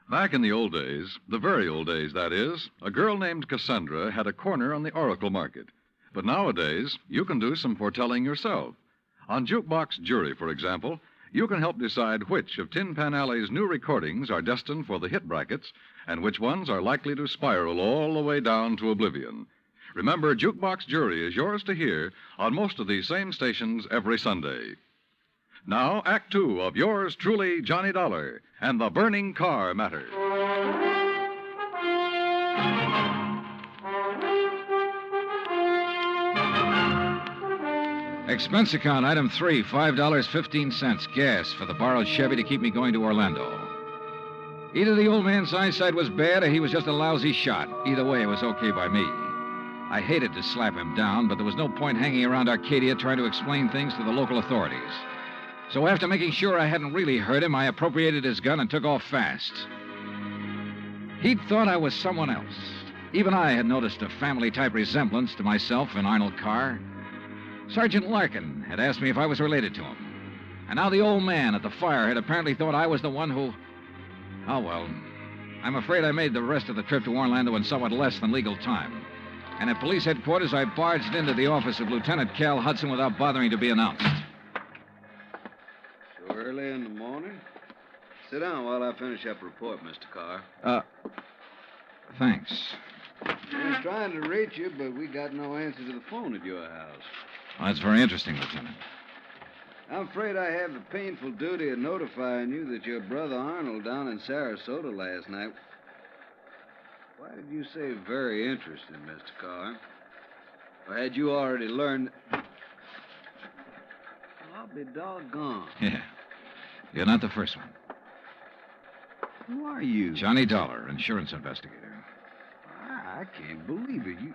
Back in the old days, the very old days, that is, a girl named Cassandra had a corner on the oracle market. But nowadays, you can do some foretelling yourself. On Jukebox Jury, for example, you can help decide which of Tin Pan Alley's new recordings are destined for the hit brackets and which ones are likely to spiral all the way down to oblivion. Remember, Jukebox Jury is yours to hear on most of these same stations every Sunday. Now, Act Two of yours truly, Johnny Dollar, and the burning car matter. Expense account, item 3, $5.15, gas for the borrowed Chevy to keep me going to Orlando. Either the old man's eyesight was bad or he was just a lousy shot. Either way, it was okay by me. I hated to slap him down, but there was no point hanging around Arcadia trying to explain things to the local authorities. So after making sure I hadn't really hurt him, I appropriated his gun and took off fast. He'd thought I was someone else. Even I had noticed a family-type resemblance to myself in Arnold Carr. Sergeant Larkin had asked me if I was related to him. And now the old man at the fire had apparently thought I was the one who... Oh, well, I'm afraid I made the rest of the trip to Orlando in somewhat less than legal time. And at police headquarters, I barged into the office of Lieutenant Cal Hudson without bothering to be announced. So early in the morning? Sit down while I finish up a report, Mr. Carr. Thanks. I was trying to reach you, but we got no answer to the phone at your house. Well, that's very interesting, Lieutenant. I'm afraid I have the painful duty of notifying you that your brother Arnold down in Sarasota last night... Why did you say very interesting, Mr. Carr? Or had you already learned... I'll be doggone. Yeah. You're not the first one. Who are you? Johnny Dollar, insurance investigator. I can't believe it.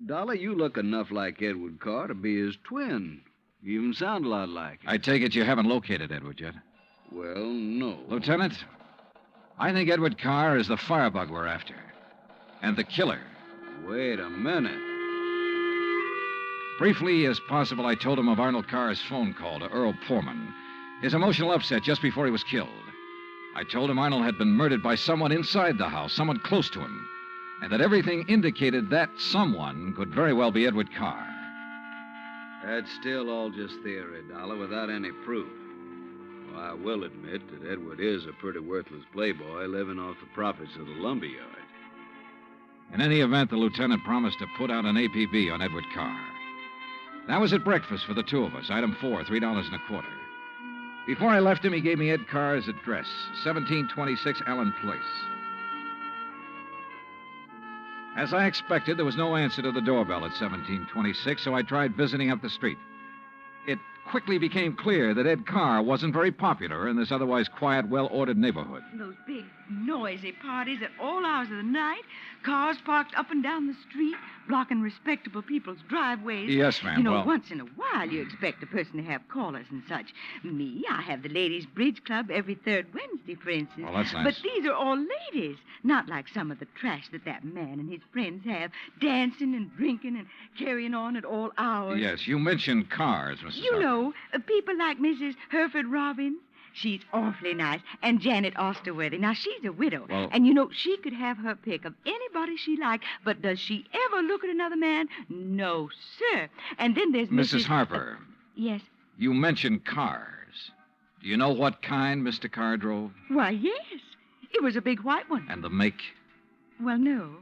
Dollar, you look enough like Edward Carr to be his twin. You even sound a lot like him. I take it you haven't located Edward yet? Well, no. Lieutenant, I think Edward Carr is the firebug we're after. And the killer. Wait a minute. Briefly as possible, I told him of Arnold Carr's phone call to Earl Poorman, his emotional upset just before he was killed. I told him Arnold had been murdered by someone inside the house, someone close to him, and that everything indicated that someone could very well be Edward Carr. That's still all just theory, Dollar, without any proof. Well, I will admit that Edward is a pretty worthless playboy living off the profits of the lumberyard. In any event, the lieutenant promised to put out an APB on Edward Carr. That was at breakfast for the two of us, item 4, $3.25. Before I left him, he gave me Ed Carr's address, 1726 Allen Place. As I expected, there was no answer to the doorbell at 1726, so I tried visiting up the street. It quickly became clear that Ed Carr wasn't very popular in this otherwise quiet, well-ordered neighborhood. Those big, noisy parties at all hours of the night, cars parked up and down the street, blocking respectable people's driveways. Yes, ma'am. You know, well... once in a while you expect a person to have callers and such. Me, I have the ladies' bridge club every third Wednesday, for instance. Oh, that's nice. But these are all ladies, not like some of the trash that man and his friends have, dancing and drinking and carrying on at all hours. Yes, you mentioned cars, Mrs. You Harper. know, people like Mrs. Hereford Robbins. She's awfully nice. And Janet Osterworthy. Now, she's a widow. Well... And, you know, she could have her pick of anybody she liked. But does she ever look at another man? No, sir. And then there's Mrs. Harper. Yes? You mentioned cars. Do you know what kind Mr. Carr drove? Why, yes. It was a big white one. And the make? Well, no.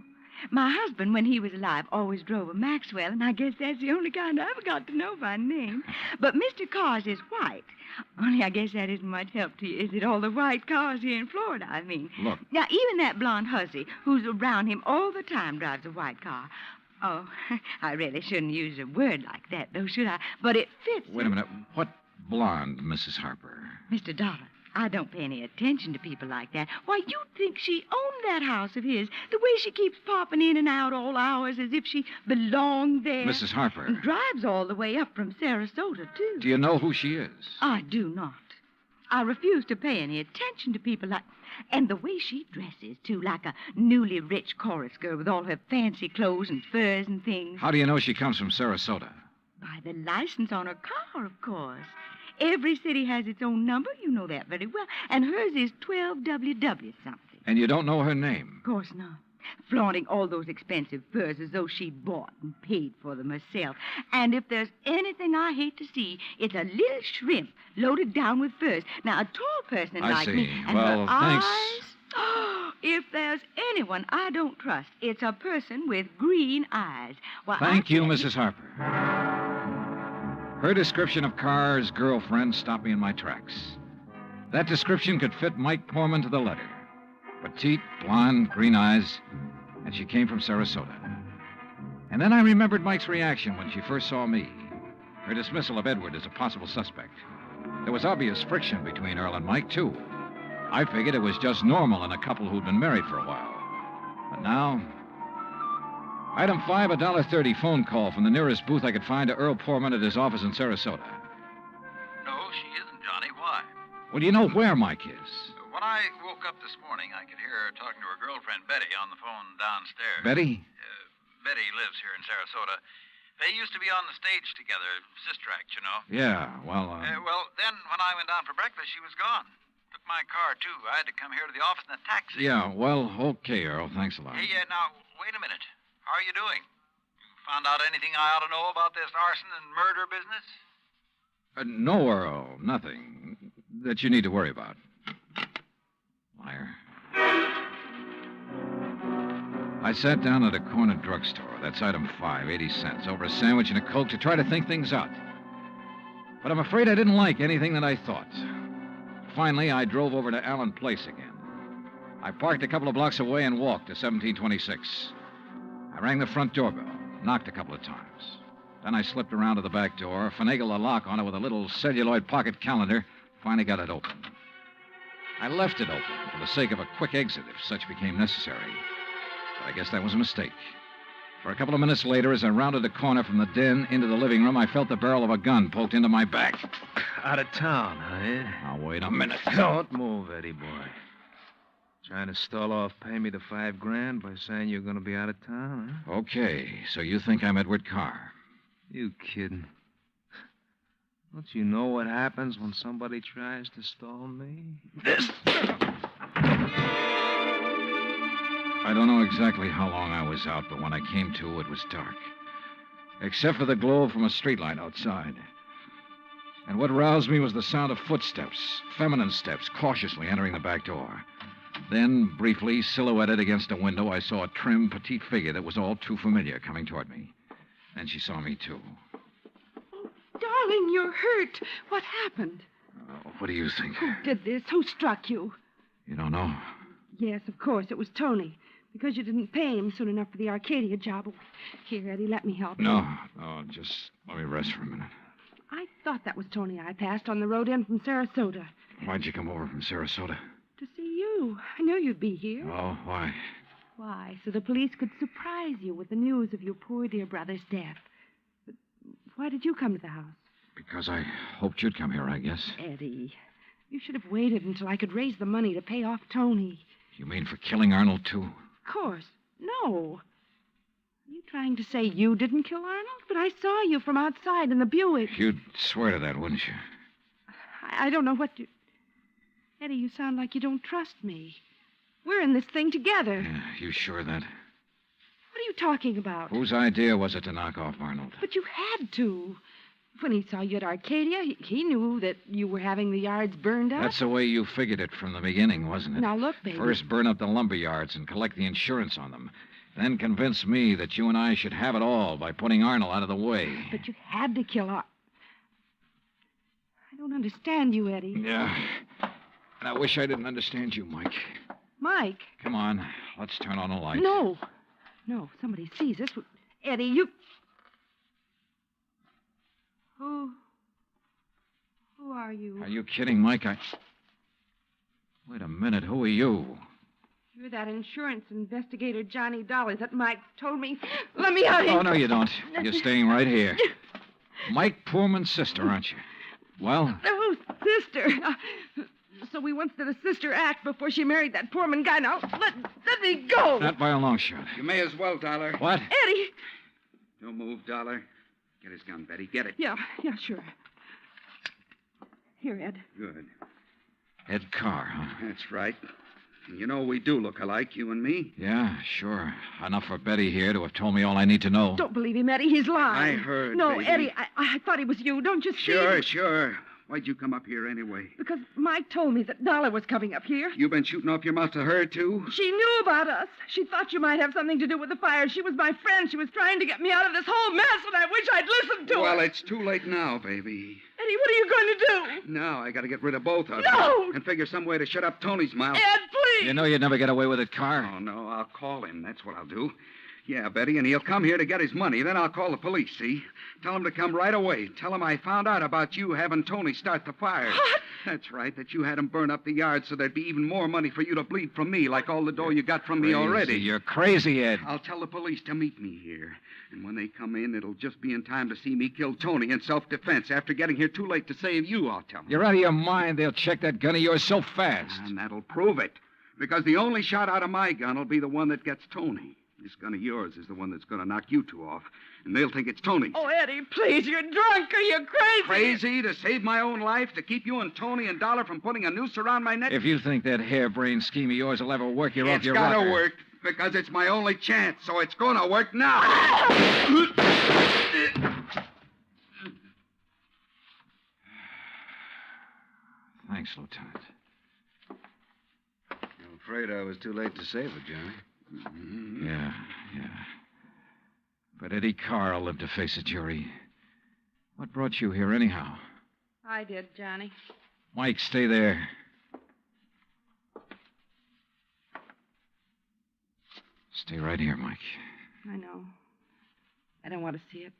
My husband, when he was alive, always drove a Maxwell, and I guess that's the only kind I ever got to know by name. But Mr. Carr's is white. Only I guess that isn't much help to you, is it? All the white cars here in Florida, I mean. Look. Now, even that blonde hussy who's around him all the time drives a white car. Oh, I really shouldn't use a word like that, though, should I? But it fits. Wait a minute. What blonde, Mrs. Harper? Mr. Dollar, I don't pay any attention to people like that. Why, you'd think she owned that house of his. The way she keeps popping in and out all hours as if she belonged there. Mrs. Harper. And drives all the way up from Sarasota, too. Do you know who she is? I do not. I refuse to pay any attention to people like... And the way she dresses, too, like a newly rich chorus girl with all her fancy clothes and furs and things. How do you know she comes from Sarasota? By the license on her car, of course. Every city has its own number. You know that very well. And hers is 12WW something. And you don't know her name? Of course not. Flaunting all those expensive furs as though she bought and paid for them herself. And if there's anything I hate to see, it's a little shrimp loaded down with furs. Now, a tall person I like see. me... And Well, her thanks. Eyes, if there's anyone I don't trust, it's a person with green eyes. Why, Thank you, Mrs. Harper. Her description of Carr's girlfriend stopped me in my tracks. That description could fit Mike Poorman to the letter. Petite, blonde, green eyes, and she came from Sarasota. And then I remembered Mike's reaction when she first saw me. Her dismissal of Edward as a possible suspect. There was obvious friction between Earl and Mike, too. I figured it was just normal in a couple who'd been married for a while. But now... Item 5, $1.30 phone call from the nearest booth I could find to Earl Poorman at his office in Sarasota. No, she isn't, Johnny. Why? Well, do you know where Mike is? When I woke up this morning, I could hear her talking to her girlfriend, Betty, on the phone downstairs. Betty? Betty lives here in Sarasota. They used to be on the stage together, sister act, you know. Yeah, well, Well, then when I went down for breakfast, she was gone. Took my car, too. I had to come here to the office in a taxi. Yeah, well, okay, Earl. Thanks a lot. Hey, now, wait a minute. How are you doing? You found out anything I ought to know about this arson and murder business? No, Earl, nothing that you need to worry about. Liar. I sat down at a corner drugstore. That's item 5, 80 cents, over a sandwich and a Coke to try to think things out. But I'm afraid I didn't like anything that I thought. Finally, I drove over to Allen Place again. I parked a couple of blocks away and walked to 1726. I rang the front doorbell, knocked a couple of times. Then I slipped around to the back door, finagled a lock on it with a little celluloid pocket calendar, finally got it open. I left it open for the sake of a quick exit if such became necessary. But I guess that was a mistake. For a couple of minutes later, as I rounded a corner from the den into the living room, I felt the barrel of a gun poked into my back. Out of town, huh? Now, wait a minute. Don't move, Eddie boy. Trying to stall off pay me the $5,000 by saying you're going to be out of town, huh? Okay, so you think I'm Edward Carr? You kidding? Don't you know what happens when somebody tries to stall me? I don't know exactly how long I was out, but when I came to, it was dark. Except for the glow from a streetlight outside. And what roused me was the sound of footsteps, feminine steps, cautiously entering the back door. Then, briefly, silhouetted against a window, I saw a trim, petite figure that was all too familiar coming toward me. Then she saw me, too. Darling, you're hurt. What happened? What do you think? Who did this? Who struck you? You don't know? Yes, of course. It was Tony. Because you didn't pay him soon enough for the Arcadia job. Here, Eddie, let me help you. No, just let me rest for a minute. I thought that was Tony I passed on the road in from Sarasota. Why'd you come over from Sarasota? To see you. I knew you'd be here. Oh, why? Why, so the police could surprise you with the news of your poor dear brother's death. But why did you come to the house? Because I hoped you'd come here, I guess. Eddie, you should have waited until I could raise the money to pay off Tony. You mean for killing Arnold, too? Of course. No. Are you trying to say you didn't kill Arnold? But I saw you from outside in the Buick. You'd swear to that, wouldn't you? I don't know what you... Eddie, you sound like you don't trust me. We're in this thing together. Yeah, you sure of that? What are you talking about? Whose idea was it to knock off Arnold? But you had to. When he saw you at Arcadia, he knew that you were having the yards burned up. That's the way you figured it from the beginning, wasn't it? Now, look, baby. First burn up the lumber yards and collect the insurance on them. Then convince me that you and I should have it all by putting Arnold out of the way. But you had to kill Arnold. I don't understand you, Eddie. Yeah. And I wish I didn't understand you, Mike. Mike? Come on. Let's turn on a light. No. No, if somebody sees us. Eddie, you... Who are you? Are you kidding, Mike? Wait a minute. Who are you? You're that insurance investigator, Johnny Dollar, that Mike told me. Let me out here. Oh, no, you don't. You're staying right here. Mike Poorman's sister, aren't you? Well? Oh, sister. So we once did a sister act before she married that Poorman guy. Now, let me go. Not by a long shot. You may as well, Dollar. What? Eddie. Don't move, Dollar. Get his gun, Betty. Get it. Yeah, sure. Here, Ed. Good. Ed Carr, huh? That's right. And you know we do look alike, you and me. Yeah, sure. Enough for Betty here to have told me all I need to know. Don't believe him, Eddie. He's lying. I heard, No, baby. Eddie, I thought he was you. Don't you see? Sure. Why'd you come up here anyway? Because Mike told me that Dollar was coming up here. You been shooting off your mouth to her, too? She knew about us. She thought you might have something to do with the fire. She was my friend. She was trying to get me out of this whole mess, and I wish I'd listened to her. Well, it's too late now, baby. Eddie, what are you going to do? Now I gotta get rid of both of No! them. And figure some way to shut up Tony's mouth. Ed, please! You know you'd never get away with it, Carr. Oh, no, I'll call him. That's what I'll do. Yeah, Betty, and he'll come here to get his money. Then I'll call the police, see? Tell him to come right away. Tell him I found out about you having Tony start the fire. What? That's right, that you had him burn up the yard so there'd be even more money for you to bleed from me, like all the dough you got from me already. You're crazy, Ed. I'll tell the police to meet me here. And when they come in, it'll just be in time to see me kill Tony in self-defense. After getting here too late to save you, I'll tell them. You're out of your mind. They'll check that gun of yours so fast. And that'll prove it. Because the only shot out of my gun will be the one that gets Tony. This gun of yours is the one that's going to knock you two off. And they'll think it's Tony's. Oh, Eddie, please, you're drunk. Are you crazy? Crazy? To save my own life? To keep you and Tony and Dollar from putting a noose around my neck? If you think that harebrained scheme of yours will ever work, you're off your rocker. It's got to work, because it's my only chance, so it's going to work now. Thanks, Lieutenant. I'm afraid I was too late to save her, Johnny. Yeah. But Eddie Carr will live to face a jury. What brought you here, anyhow? I did, Johnny. Mike, stay there. Stay right here, Mike. I know. I don't want to see it.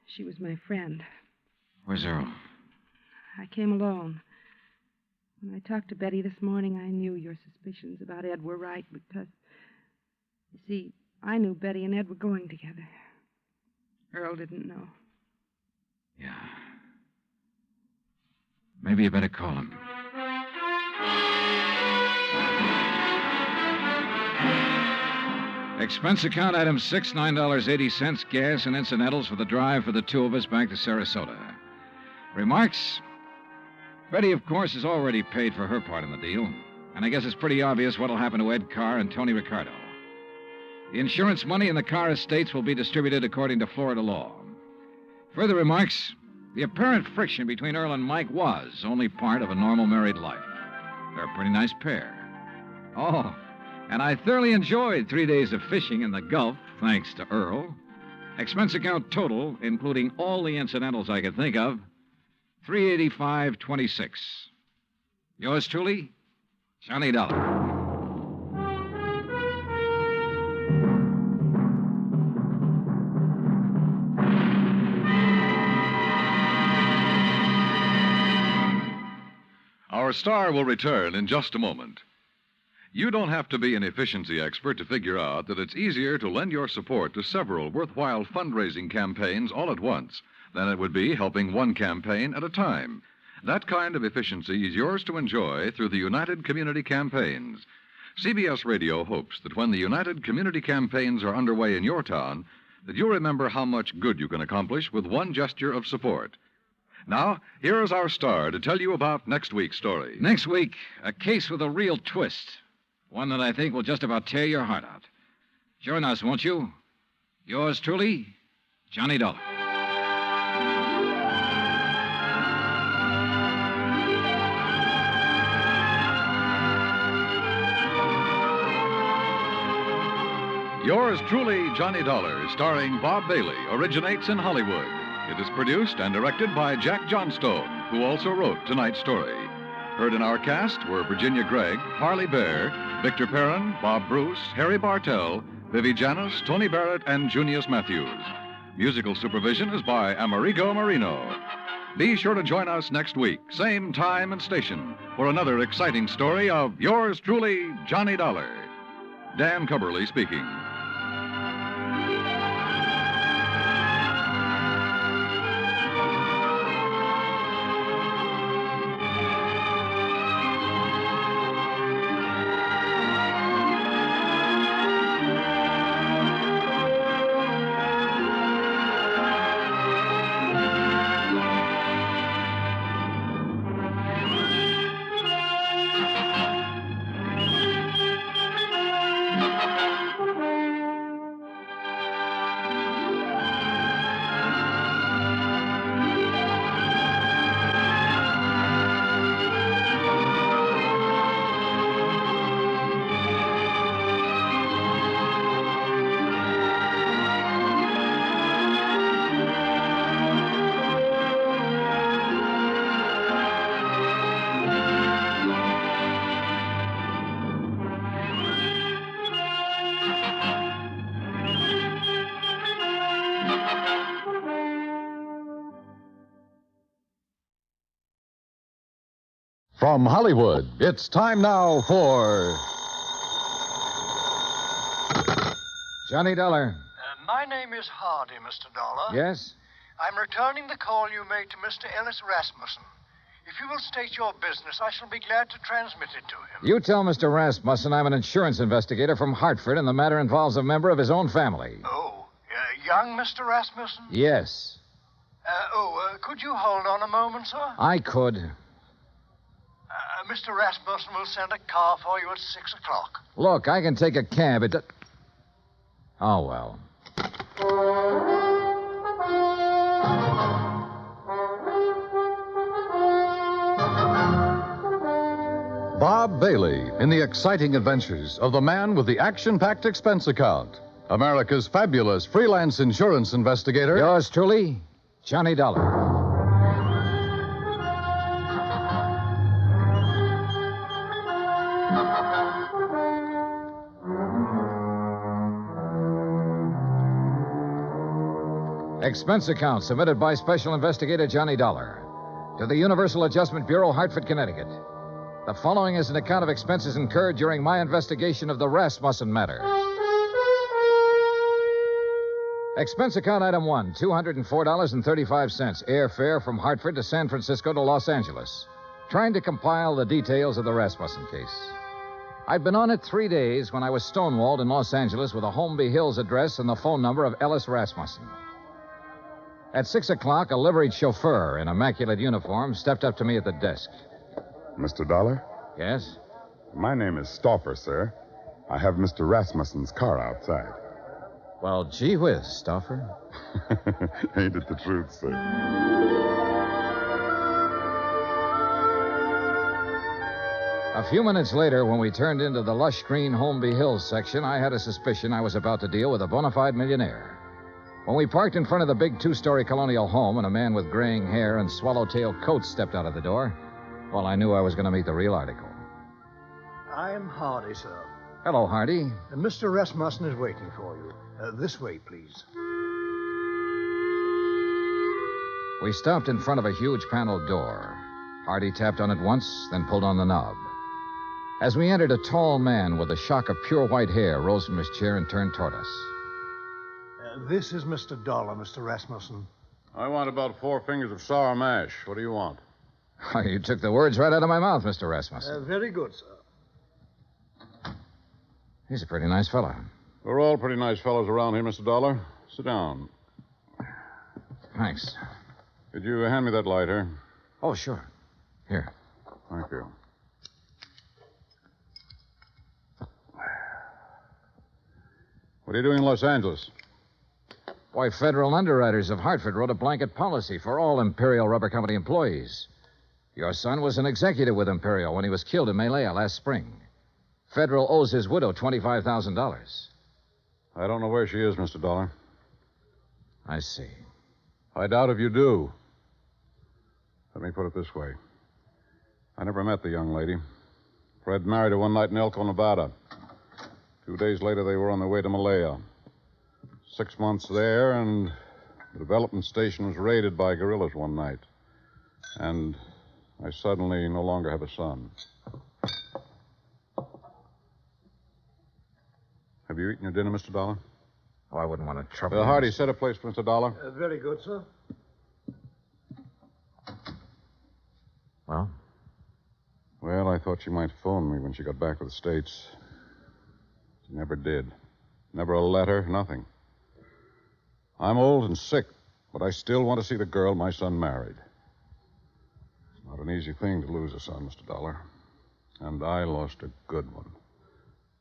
She was my friend. Where's Earl? I came alone. When I talked to Betty this morning, I knew your suspicions about Ed were right because, you see, I knew Betty and Ed were going together. Earl didn't know. Yeah. Maybe you better call him. Expense account item 6, $9.80, gas and incidentals for the drive for the two of us back to Sarasota. Remarks? Betty, of course, has already paid for her part in the deal, and I guess it's pretty obvious what'll happen to Ed Carr and Tony Ricardo. The insurance money in the Carr estates will be distributed according to Florida law. Further remarks, the apparent friction between Earl and Mike was only part of a normal married life. They're a pretty nice pair. Oh, and I thoroughly enjoyed 3 days of fishing in the Gulf, thanks to Earl. Expense account total, including all the incidentals I could think of, $385.26. Yours truly, Johnny Dollar. Our star will return in just a moment. You don't have to be an efficiency expert to figure out that it's easier to lend your support to several worthwhile fundraising campaigns all at once than it would be helping one campaign at a time. That kind of efficiency is yours to enjoy through the United Community Campaigns. CBS Radio hopes that when the United Community Campaigns are underway in your town, that you'll remember how much good you can accomplish with one gesture of support. Now, here is our star to tell you about next week's story. Next week, a case with a real twist. One that I think will just about tear your heart out. Join us, won't you? Yours truly, Johnny Dollar. Yours truly, Johnny Dollar, starring Bob Bailey, originates in Hollywood. It is produced and directed by Jack Johnstone, who also wrote tonight's story. Heard in our cast were Virginia Gregg, Harley Bear, Victor Perrin, Bob Bruce, Harry Bartell, Vivi Janis, Tony Barrett, and Junius Matthews. Musical supervision is by Amerigo Marino. Be sure to join us next week, same time and station, for another exciting story of yours truly, Johnny Dollar. Dan Cubberly speaking. From Hollywood, it's time now for Johnny Dollar. My name is Hardy, Mr. Dollar. Yes? I'm returning the call you made to Mr. Ellis Rasmussen. If you will state your business, I shall be glad to transmit it to him. You tell Mr. Rasmussen I'm an insurance investigator from Hartford, and the matter involves a member of his own family. Oh, young Mr. Rasmussen? Yes. Could you hold on a moment, sir? I could. Mr. Rasmussen will send a car for you at 6 o'clock. Look, I can take a cab. Oh, well. Bob Bailey in the exciting adventures of the man with the action-packed expense account. America's fabulous freelance insurance investigator. Yours truly, Johnny Dollar. Expense account submitted by Special Investigator Johnny Dollar to the Universal Adjustment Bureau, Hartford, Connecticut. The following is an account of expenses incurred during my investigation of the Rasmussen matter. Expense account item 1, $204.35, airfare from Hartford to San Francisco to Los Angeles. Trying to compile the details of the Rasmussen case. I'd been on it 3 days when I was stonewalled in Los Angeles with a Holmby Hills address and the phone number of Ellis Rasmussen. At 6 o'clock, a liveried chauffeur in immaculate uniform stepped up to me at the desk. Mr. Dollar? Yes? My name is Stauffer, sir. I have Mr. Rasmussen's car outside. Well, gee whiz, Stauffer. Ain't it the truth, sir? A few minutes later, when we turned into the lush green Holmby Hills section, I had a suspicion I was about to deal with a bona fide millionaire. When we parked in front of the big two-story colonial home and a man with graying hair and swallowtail coat stepped out of the door, well, I knew I was going to meet the real article. I'm Hardy, sir. Hello, Hardy. Mr. Rasmussen is waiting for you. This way, please. We stopped in front of a huge paneled door. Hardy tapped on it once, then pulled on the knob. As we entered, a tall man with a shock of pure white hair rose from his chair and turned toward us. This is Mr. Dollar, Mr. Rasmussen. I want about 4 fingers of sour mash. What do you want? Oh, you took the words right out of my mouth, Mr. Rasmussen. Very good, sir. He's a pretty nice fellow. We're all pretty nice fellows around here, Mr. Dollar. Sit down. Thanks. Could you hand me that lighter? Oh, sure. Here. Thank you. What are you doing in Los Angeles? Why, federal underwriters of Hartford wrote a blanket policy for all Imperial Rubber Company employees. Your son was an executive with Imperial when he was killed in Malaya last spring. Federal owes his widow $25,000. I don't know where she is, Mr. Dollar. I see. I doubt if you do. Let me put it this way. I never met the young lady. Fred married her one night in Elko, Nevada. 2 days later, they were on their way to Malaya. 6 months there, and the development station was raided by guerrillas one night. And I suddenly no longer have a son. Have you eaten your dinner, Mr. Dollar? Oh, I wouldn't want to trouble you. Hardy, set a place for Mr. Dollar. Very good, sir. Well? Well, I thought she might phone me when she got back to the States. She never did. Never a letter, nothing. I'm old and sick, but I still want to see the girl my son married. It's not an easy thing to lose a son, Mr. Dollar. And I lost a good one.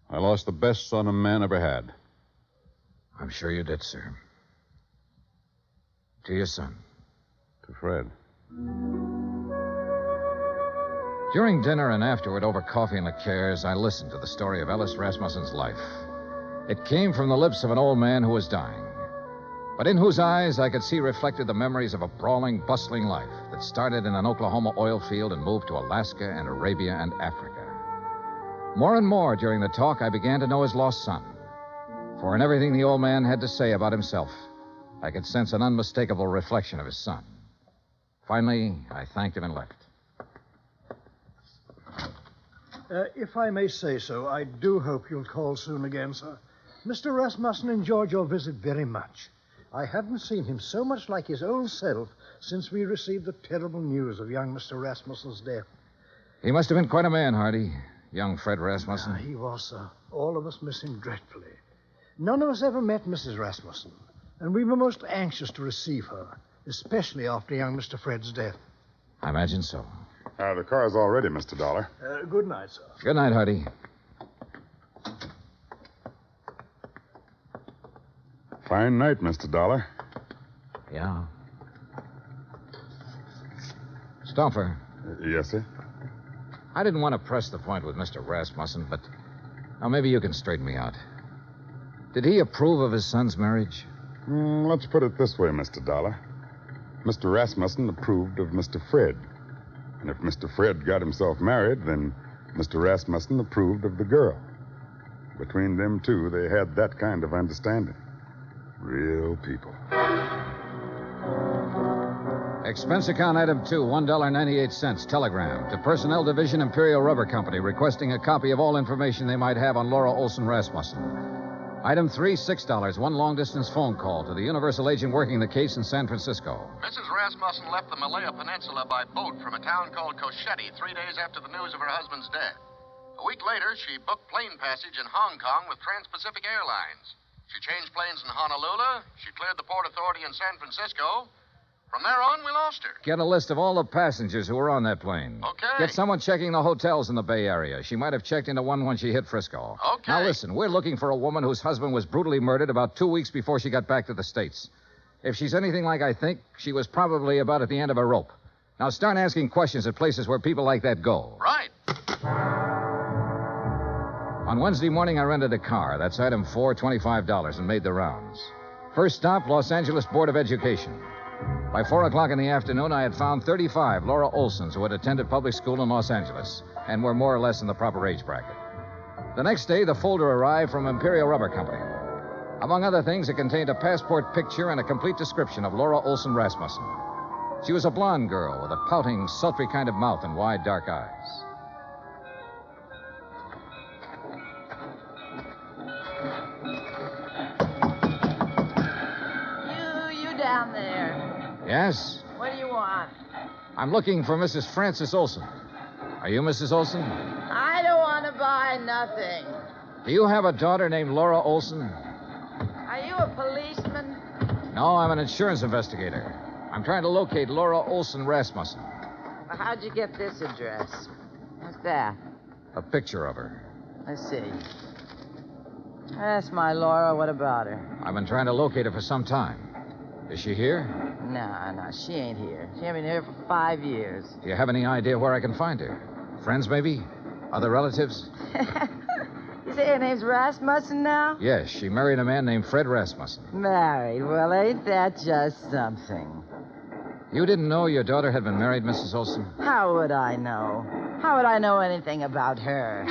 I lost the best son a man ever had. I'm sure you did, sir. To your son. To Fred. During dinner and afterward, over coffee and liqueurs, I listened to the story of Ellis Rasmussen's life. It came from the lips of an old man who was dying, but in whose eyes I could see reflected the memories of a brawling, bustling life that started in an Oklahoma oil field and moved to Alaska and Arabia and Africa. More and more during the talk, I began to know his lost son. For in everything the old man had to say about himself, I could sense an unmistakable reflection of his son. Finally, I thanked him and left. If I may say so, I do hope you'll call soon again, sir. Mr. Rasmussen enjoyed your visit very much. I haven't seen him so much like his own self since we received the terrible news of young Mr. Rasmussen's death. He must have been quite a man, Hardy. Young Fred Rasmussen. He was, sir. All of us miss him dreadfully. None of us ever met Mrs. Rasmussen, and we were most anxious to receive her, especially after young Mr. Fred's death. I imagine so. The car's all ready, Mr. Dollar. Good night, sir. Good night, Hardy. Fine night, Mr. Dollar. Yeah. Stomper. Yes, sir? I didn't want to press the point with Mr. Rasmussen, but now maybe you can straighten me out. Did he approve of his son's marriage? Let's put it this way, Mr. Dollar. Mr. Rasmussen approved of Mr. Fred. And if Mr. Fred got himself married, then Mr. Rasmussen approved of the girl. Between them two, they had that kind of understanding. Real people. Expense account item 2, $1.98. Telegram to Personnel Division, Imperial Rubber Company, requesting a copy of all information they might have on Laura Olson Rasmussen. Item 3, $6. One long-distance phone call to the Universal agent working the case in San Francisco. Mrs. Rasmussen left the Malaya Peninsula by boat from a town called Cochette 3 days after the news of her husband's death. A week later, she booked plane passage in Hong Kong with Trans-Pacific Airlines. She changed planes in Honolulu. She cleared the Port Authority in San Francisco. From there on, we lost her. Get a list of all the passengers who were on that plane. Okay. Get someone checking the hotels in the Bay Area. She might have checked into one when she hit Frisco. Okay. Now listen, we're looking for a woman whose husband was brutally murdered about 2 weeks before she got back to the States. If she's anything like I think, she was probably about at the end of a rope. Now start asking questions at places where people like that go. Right. On Wednesday morning, I rented a car. That's item 4, $25, and made the rounds. First stop, Los Angeles Board of Education. By 4 o'clock in the afternoon, I had found 35 Laura Olsons who had attended public school in Los Angeles and were more or less in the proper age bracket. The next day, the folder arrived from Imperial Rubber Company. Among other things, it contained a passport picture and a complete description of Laura Olson Rasmussen. She was a blonde girl with a pouting, sultry kind of mouth and wide, dark eyes. You down there. Yes? What do you want? I'm looking for Mrs. Frances Olson. Are you Mrs. Olson? I don't want to buy nothing. Do you have a daughter named Laura Olson? Are you a policeman? No, I'm an insurance investigator. I'm trying to locate Laura Olson Rasmussen. Well, how'd you get this address? What's that? A picture of her. Let's see. That's my Laura. What about her? I've been trying to locate her for some time. Is she here? No, she ain't here. She ain't been here for 5 years. Do you have any idea where I can find her? Friends, maybe? Other relatives? You say her name's Rasmussen now? Yes, she married a man named Fred Rasmussen. Married? Well, ain't that just something? You didn't know your daughter had been married, Mrs. Olson? How would I know? How would I know anything about her?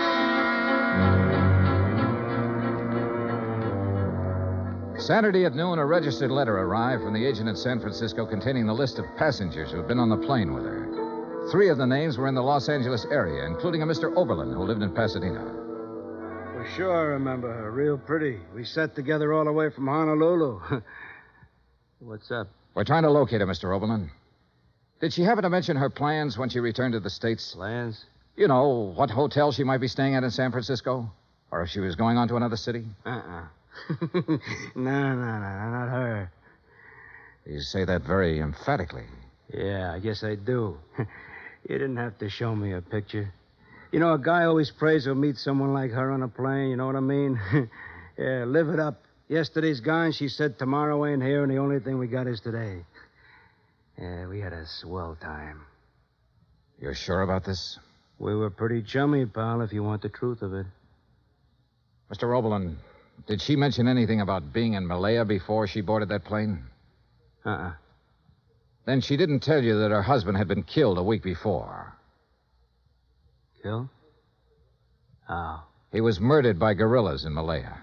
Saturday at noon, a registered letter arrived from the agent in San Francisco containing the list of passengers who had been on the plane with her. 3 of the names were in the Los Angeles area, including a Mr. Oberlin who lived in Pasadena. For sure I remember her. Real pretty. We sat together all the way from Honolulu. What's up? We're trying to locate her, Mr. Oberlin. Did she happen to mention her plans when she returned to the States? Plans? You know, what hotel she might be staying at in San Francisco? Or if she was going on to another city? No, not her. You say that very emphatically. Yeah, I guess I do. You didn't have to show me a picture. You know, a guy always prays he'll meet someone like her on a plane, you know what I mean? Yeah, live it up. Yesterday's gone, she said tomorrow ain't here, and the only thing we got is today. Yeah, we had a swell time. You're sure about this? We were pretty chummy, pal, if you want the truth of it. Mr. Oberlin, did she mention anything about being in Malaya before she boarded that plane? Then she didn't tell you that her husband had been killed a week before. Killed? How? He was murdered by guerrillas in Malaya.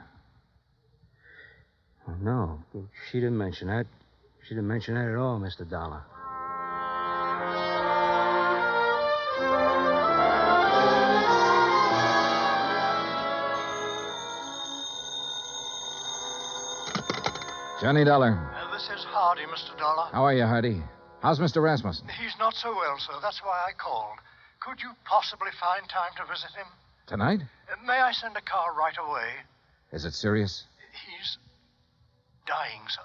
Oh, no, she didn't mention that. She didn't mention that at all, Mr. Dollar. Johnny Dollar. This is Hardy, Mr. Dollar. How are you, Hardy? How's Mr. Rasmussen? He's not so well, sir. That's why I called. Could you possibly find time to visit him? Tonight? May I send a car right away? Is it serious? He's dying, sir.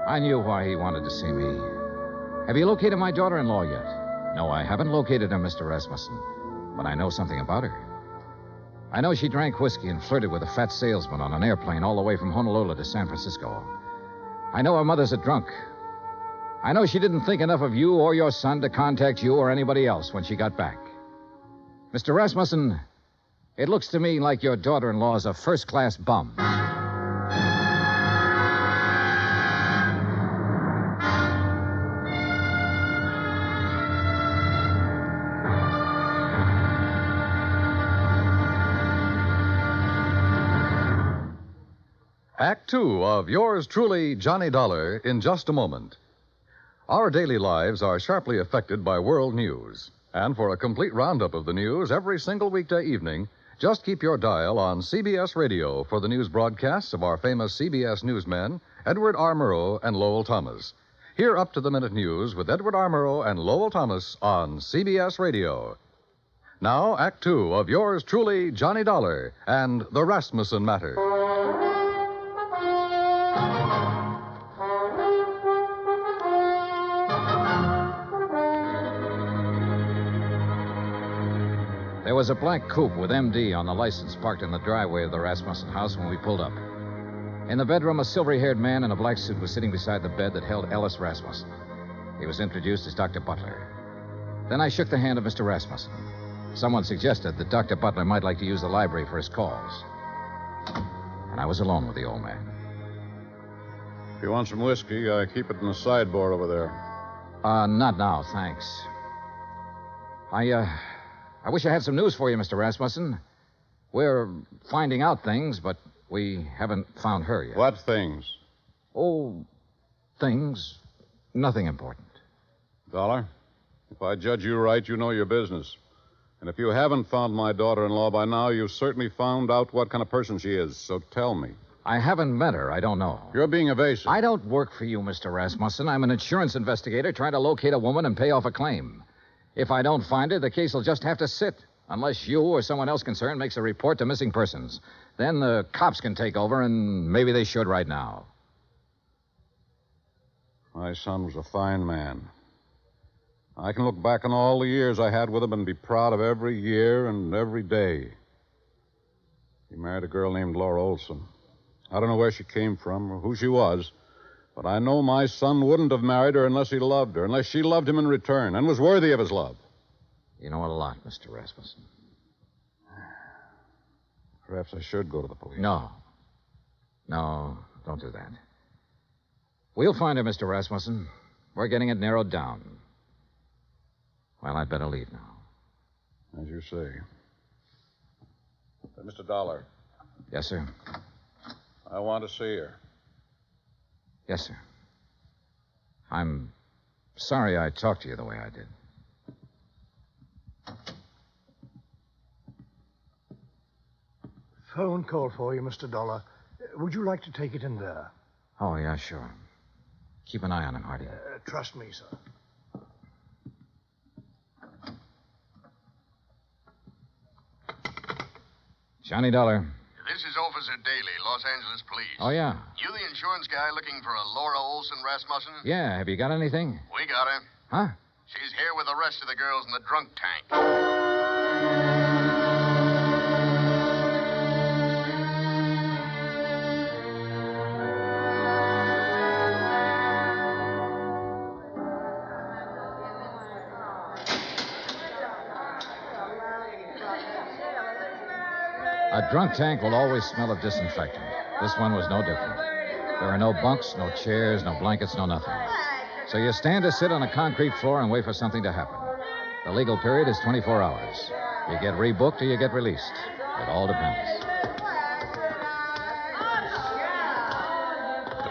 I knew why he wanted to see me. Have you located my daughter-in-law yet? No, I haven't located her, Mr. Rasmussen. But I know something about her. I know she drank whiskey and flirted with a fat salesman on an airplane all the way from Honolulu to San Francisco. I know her mother's a drunk. I know she didn't think enough of you or your son to contact you or anybody else when she got back. Mr. Rasmussen, it looks to me like your daughter-in-law is a first-class bum. Act Two of yours truly, Johnny Dollar, in just a moment. Our daily lives are sharply affected by world news. And for a complete roundup of the news every single weekday evening, just keep your dial on CBS Radio for the news broadcasts of our famous CBS newsmen, Edward R. Murrow and Lowell Thomas. Hear up-to-the-minute news with Edward R. Murrow and Lowell Thomas on CBS Radio. Now, Act Two of yours truly, Johnny Dollar, and the Rasmussen Matter. There was a black coupe with MD on the license parked in the driveway of the Rasmussen house when we pulled up. In the bedroom, a silvery-haired man in a black suit was sitting beside the bed that held Ellis Rasmussen. He was introduced as Dr. Butler. Then I shook the hand of Mr. Rasmussen. Someone suggested that Dr. Butler might like to use the library for his calls. And I was alone with the old man. If you want some whiskey, keep it in the sideboard over there. Not now, thanks. I wish I had some news for you, Mr. Rasmussen. We're finding out things, but we haven't found her yet. What things? Oh, things. Nothing important. Dollar, if I judge you right, you know your business. And if you haven't found my daughter-in-law by now, you've certainly found out what kind of person she is. So tell me. I haven't met her. I don't know. You're being evasive. I don't work for you, Mr. Rasmussen. I'm an insurance investigator trying to locate a woman and pay off a claim. If I don't find her, the case will just have to sit, unless you or someone else concerned makes a report to missing persons. Then the cops can take over, and maybe they should right now. My son was a fine man. I can look back on all the years I had with him and be proud of every year and every day. He married a girl named Laura Olson. I don't know where she came from or who she was, but I know my son wouldn't have married her unless he loved her, unless she loved him in return and was worthy of his love. You know a lot, Mr. Rasmussen. Perhaps I should go to the police. No, don't do that. We'll find her, Mr. Rasmussen. We're getting it narrowed down. Well, I'd better leave now. As you say. Mr. Dollar. Yes, sir. I want to see her. Yes, sir. I'm sorry I talked to you the way I did. Phone call for you, Mr. Dollar. Would you like to take it in there? Oh, yeah, sure. Keep an eye on him, Hardy. Trust me, sir. Johnny Dollar. This is Officer Daly, Los Angeles Police. Oh, yeah. You the insurance guy looking for a Laura Olson Rasmussen? Yeah, have you got anything? We got her. Huh? She's here with the rest of the girls in the drunk tank. A drunk tank will always smell of disinfectant. This one was no different. There are no bunks, no chairs, no blankets, no nothing. So you stand or sit on a concrete floor and wait for something to happen. The legal period is 24 hours. You get rebooked or you get released. It all depends.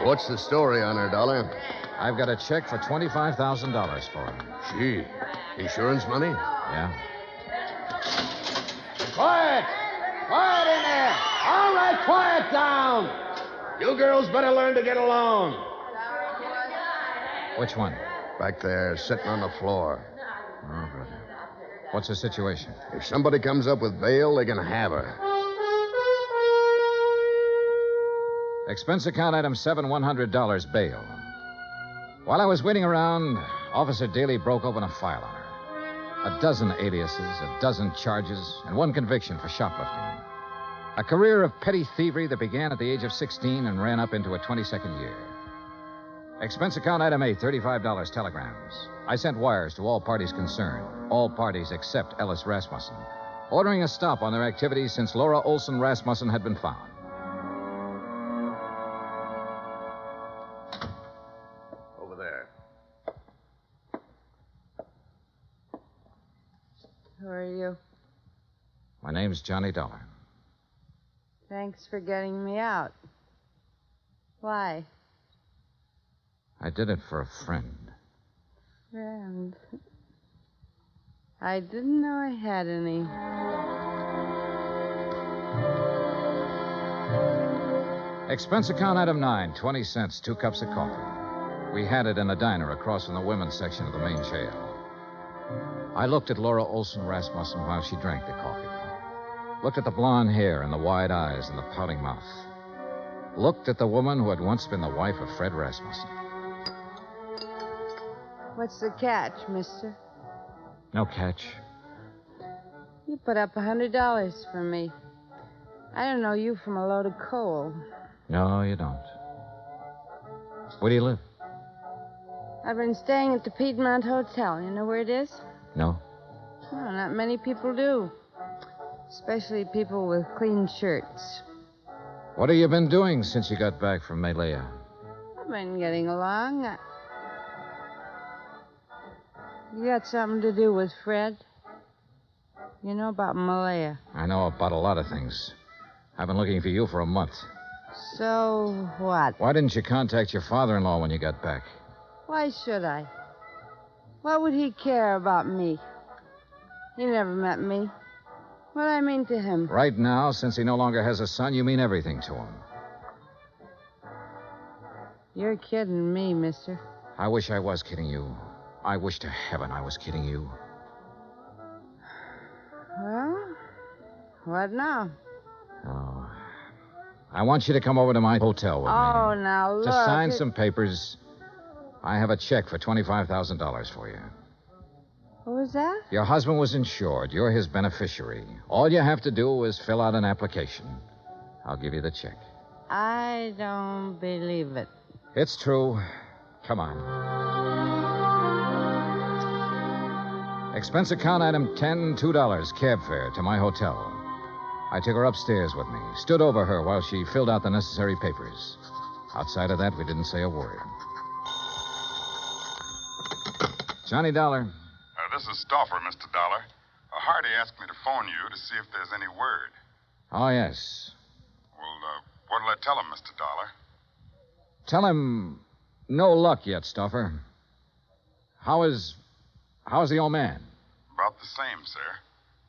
What's the story on her, Dollar? I've got a check for $25,000 for her. Gee, insurance money? Yeah. Quiet! Quiet in there! All right, quiet down! You girls better learn to get along. Which one? Back there, sitting on the floor. Oh, good. What's the situation? If somebody comes up with bail, they're going to have her. Expense account item 7, $100 bail. While I was waiting around, Officer Daly broke open a file on her. A dozen aliases, a dozen charges, and one conviction for shoplifting. A career of petty thievery that began at the age of 16 and ran up into a 22nd year. Expense account item 8, $35 telegrams. I sent wires to all parties concerned, all parties except Ellis Rasmussen, ordering a stop on their activities since Laura Olson Rasmussen had been found. Over there. Who are you? My name's Johnny Dollar. Thanks for getting me out. Why? I did it for a friend. Friend. I didn't know I had any. Expense account item 9, 20 cents, 2 cups of coffee. We had it in the diner across from the women's section of the main jail. I looked at Laura Olson Rasmussen while she drank the coffee. Looked at the blonde hair and the wide eyes and the pouting mouth. Looked at the woman who had once been the wife of Fred Rasmussen. What's the catch, mister? No catch. You put up $100 for me. I don't know you from a load of coal. No, you don't. Where do you live? I've been staying at the Piedmont Hotel. You know where it is? No. No, not many people do. Especially people with clean shirts. What have you been doing since you got back from Malaya? I've been getting along. You got something to do with Fred? You know about Malaya. I know about a lot of things. I've been looking for you for a month. So what? Why didn't you contact your father-in-law when you got back? Why should I? What would he care about me? He never met me. What I mean to him? Right now, since he no longer has a son, you mean everything to him. You're kidding me, mister. I wish I was kidding you. I wish to heaven I was kidding you. Well, what now? Oh. I want you to come over to my hotel with me. Oh, now look. To sign some papers. I have a check for $25,000 for you. What was that? Your husband was insured. You're his beneficiary. All you have to do is fill out an application. I'll give you the check. I don't believe it. It's true. Come on. Expense account item 10, $2, cab fare to my hotel. I took her upstairs with me, stood over her while she filled out the necessary papers. Outside of that, we didn't say a word. Johnny Dollar. This is Stauffer, Mr. Dollar. Hardy asked me to phone you to see if there's any word. Oh, yes. Well, what'll I tell him, Mr. Dollar? Tell him no luck yet, Stauffer. How's the old man? About the same, sir.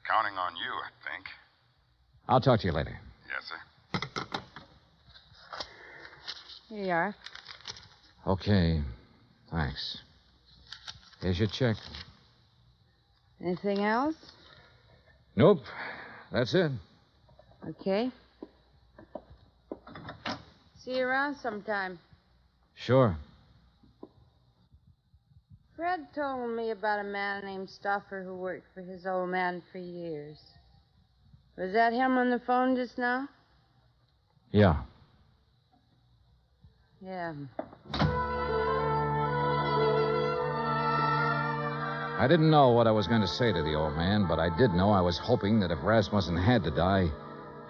Counting on you, I think. I'll talk to you later. Yes, sir. Here you are. Okay. Thanks. Here's your check. Anything else? Nope. That's it. Okay. See you around sometime. Sure. Fred told me about a man named Stauffer who worked for his old man for years. Was that him on the phone just now? Yeah. Yeah. I didn't know what I was going to say to the old man, but I did know I was hoping that if Rasmussen had to die,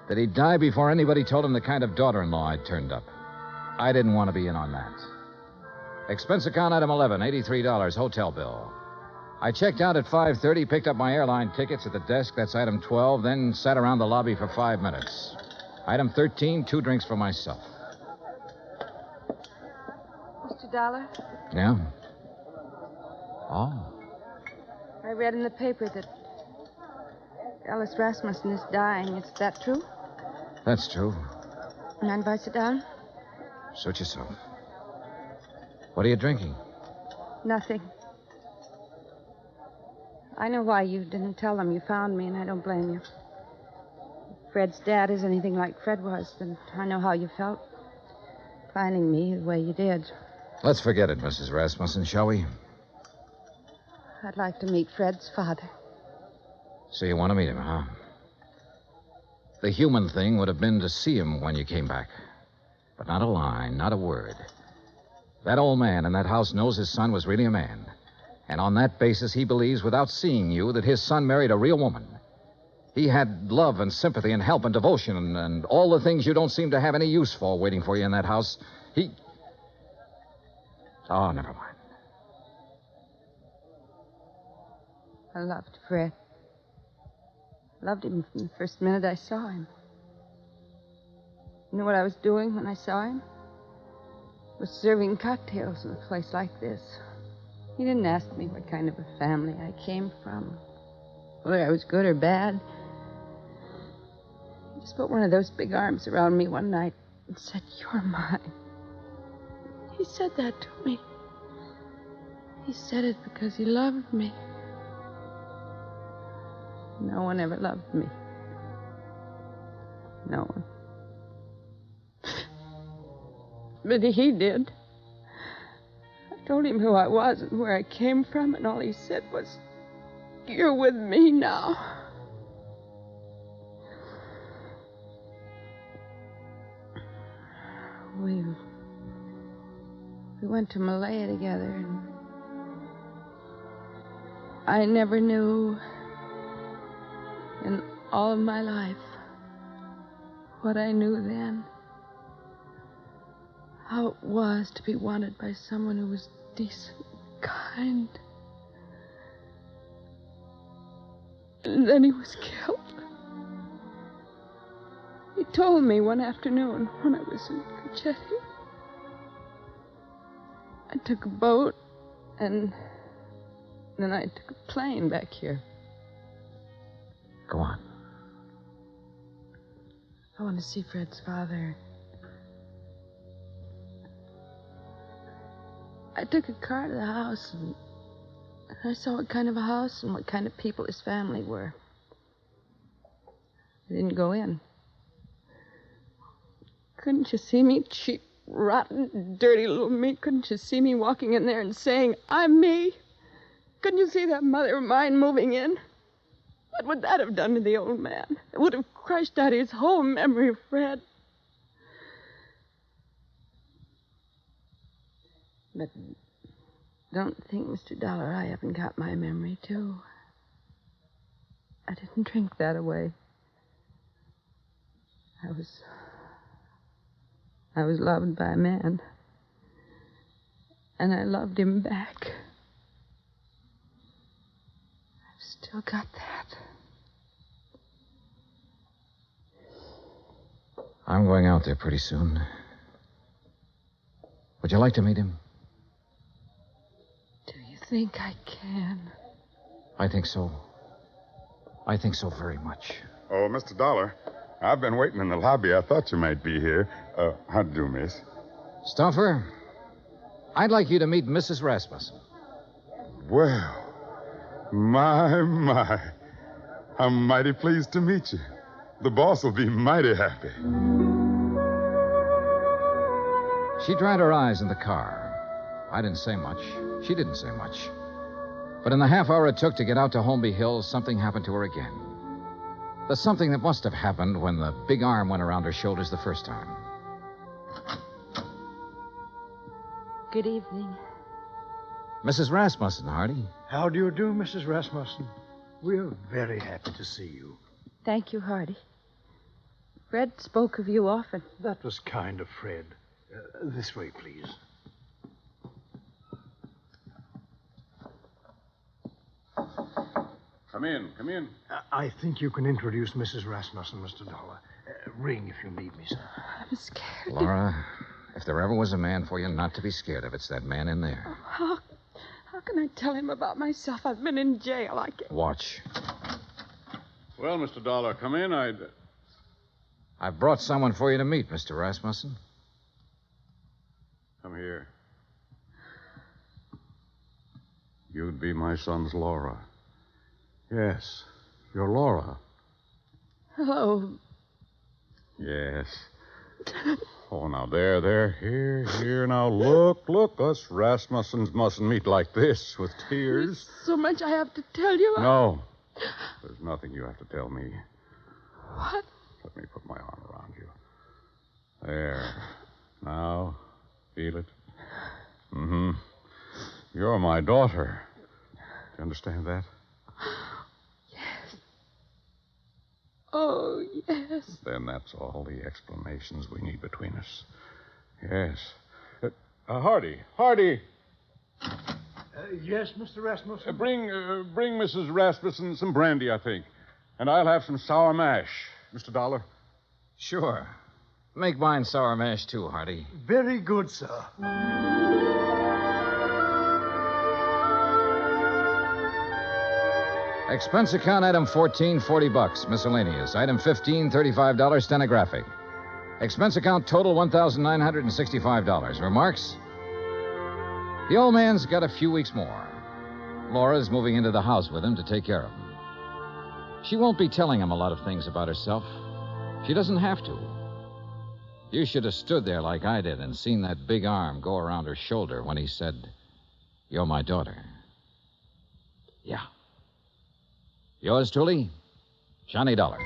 that he'd die before anybody told him the kind of daughter-in-law I'd turned up. I didn't want to be in on that. Expense account item 11, $83, hotel bill. I checked out at 5:30, picked up my airline tickets at the desk, that's item 12, then sat around the lobby for 5 minutes. Item 13, 2 drinks for myself. Mr. Dollar, Yeah? Oh. I read in the paper that Ellis Rasmussen is dying. Is that true? That's true. Mind if I sit down? Suit yourself. What are you drinking? Nothing. I know why you didn't tell them you found me, and I don't blame you. If Fred's dad is anything like Fred was, then I know how you felt. Finding me the way you did. Let's forget it, Mrs. Rasmussen, shall we? I'd like to meet Fred's father. So you want to meet him, huh? The human thing would have been to see him when you came back. But not a line, not a word. That old man in that house knows his son was really a man. And on that basis, he believes, without seeing you, that his son married a real woman. He had love and sympathy and help and devotion and all the things you don't seem to have any use for waiting for you in that house. Oh, never mind. I loved Fred. Loved him from the first minute I saw him. You know what I was doing when I saw him? Was serving cocktails in a place like this. He didn't ask me what kind of a family I came from, whether I was good or bad. He just put one of those big arms around me one night and said, "You're mine." He said that to me. He said it because he loved me. No one ever loved me. No one. But he did. I told him who I was and where I came from, and all he said was, "You're with me now." We went to Malaya together, and I never knew in all of my life what I knew then. How it was to be wanted by someone who was decent, kind. And then he was killed. He told me one afternoon when I was in Cochetti. I took a boat, and then I took a plane back here. Go on. I want to see Fred's father. I took a car to the house, and I saw what kind of a house and what kind of people his family were. I didn't go in. Couldn't you see me, cheap, rotten, dirty little me? Couldn't you see me walking in there and saying, "I'm me"? Couldn't you see that mother of mine moving in? What would that have done to the old man? It would have crushed out his whole memory of Fred. But don't think, Mr. Dollar, I haven't got my memory, too. I didn't drink that away. I was loved by a man. And I loved him back. I've still got that. I'm going out there pretty soon. Would you like to meet him? Do you think I can? I think so. I think so very much. Oh, Mr. Dollar, I've been waiting in the lobby. I thought you might be here. How do you do, miss? Stuffer, I'd like you to meet Mrs. Rasmussen. Well, my. I'm mighty pleased to meet you. The boss will be mighty happy. She dried her eyes in the car. I didn't say much. She didn't say much. But in the half hour it took to get out to Holmby Hills, something happened to her again. The something that must have happened when the big arm went around her shoulders the first time. Good evening. Mrs. Rasmussen, Hardy. How do you do, Mrs. Rasmussen? We're very happy to see you. Thank you, Hardy. Fred spoke of you often. That was kind of Fred. This way, please. Come in, come in. I think you can introduce Mrs. Rasmussen, Mr. Dollar. Ring if you need me, sir. I'm scared. Laura, if there ever was a man for you not to be scared of, it's that man in there. How can I tell him about myself? I've been in jail. I can't. Watch. Well, Mr. Dollar, come in. I've brought someone for you to meet, Mr. Rasmussen. Come here. You'd be my son's Laura. Yes, you're Laura. Oh. Yes. Oh, now, there. Here. Now, look. Us Rasmussens mustn't meet like this with tears. There's so much I have to tell you. No. There's nothing you have to tell me. What? Let me put my arm around you. There. Now, feel it? Mm-hmm. You're my daughter. Do you understand that? Yes. Oh, yes. Then that's all the explanations we need between us. Yes. Hardy. Yes, Mr. Rasmussen? Bring Mrs. Rasmussen some brandy, I think. And I'll have some sour mash. Mr. Dollar? Sure. Make mine sour mash, too, Hardy. Very good, sir. Expense account item 14, $40. Miscellaneous. Item 15, $35, stenographic. Expense account total, $1,965. Remarks? The old man's got a few weeks more. Laura's moving into the house with him to take care of him. She won't be telling him a lot of things about herself. She doesn't have to. You should have stood there like I did and seen that big arm go around her shoulder when he said, "You're my daughter." Yeah. Yours truly, Johnny Dollar.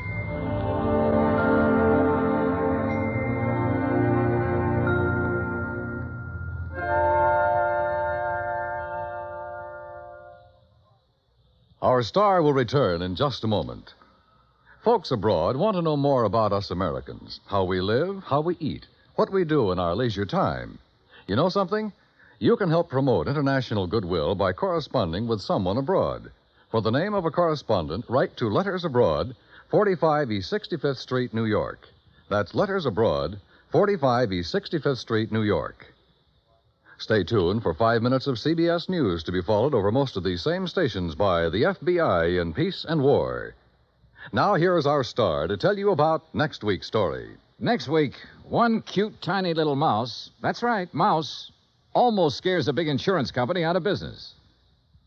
Our star will return in just a moment. Folks abroad want to know more about us Americans, how we live, how we eat, what we do in our leisure time. You know something? You can help promote international goodwill by corresponding with someone abroad. For the name of a correspondent, write to Letters Abroad, 45 East 65th Street, New York. That's Letters Abroad, 45 East 65th Street, New York. Stay tuned for 5 minutes of CBS News to be followed over most of these same stations by the FBI in Peace and War. Now here's our star to tell you about next week's story. Next week, one cute, tiny little mouse, that's right, mouse, almost scares a big insurance company out of business.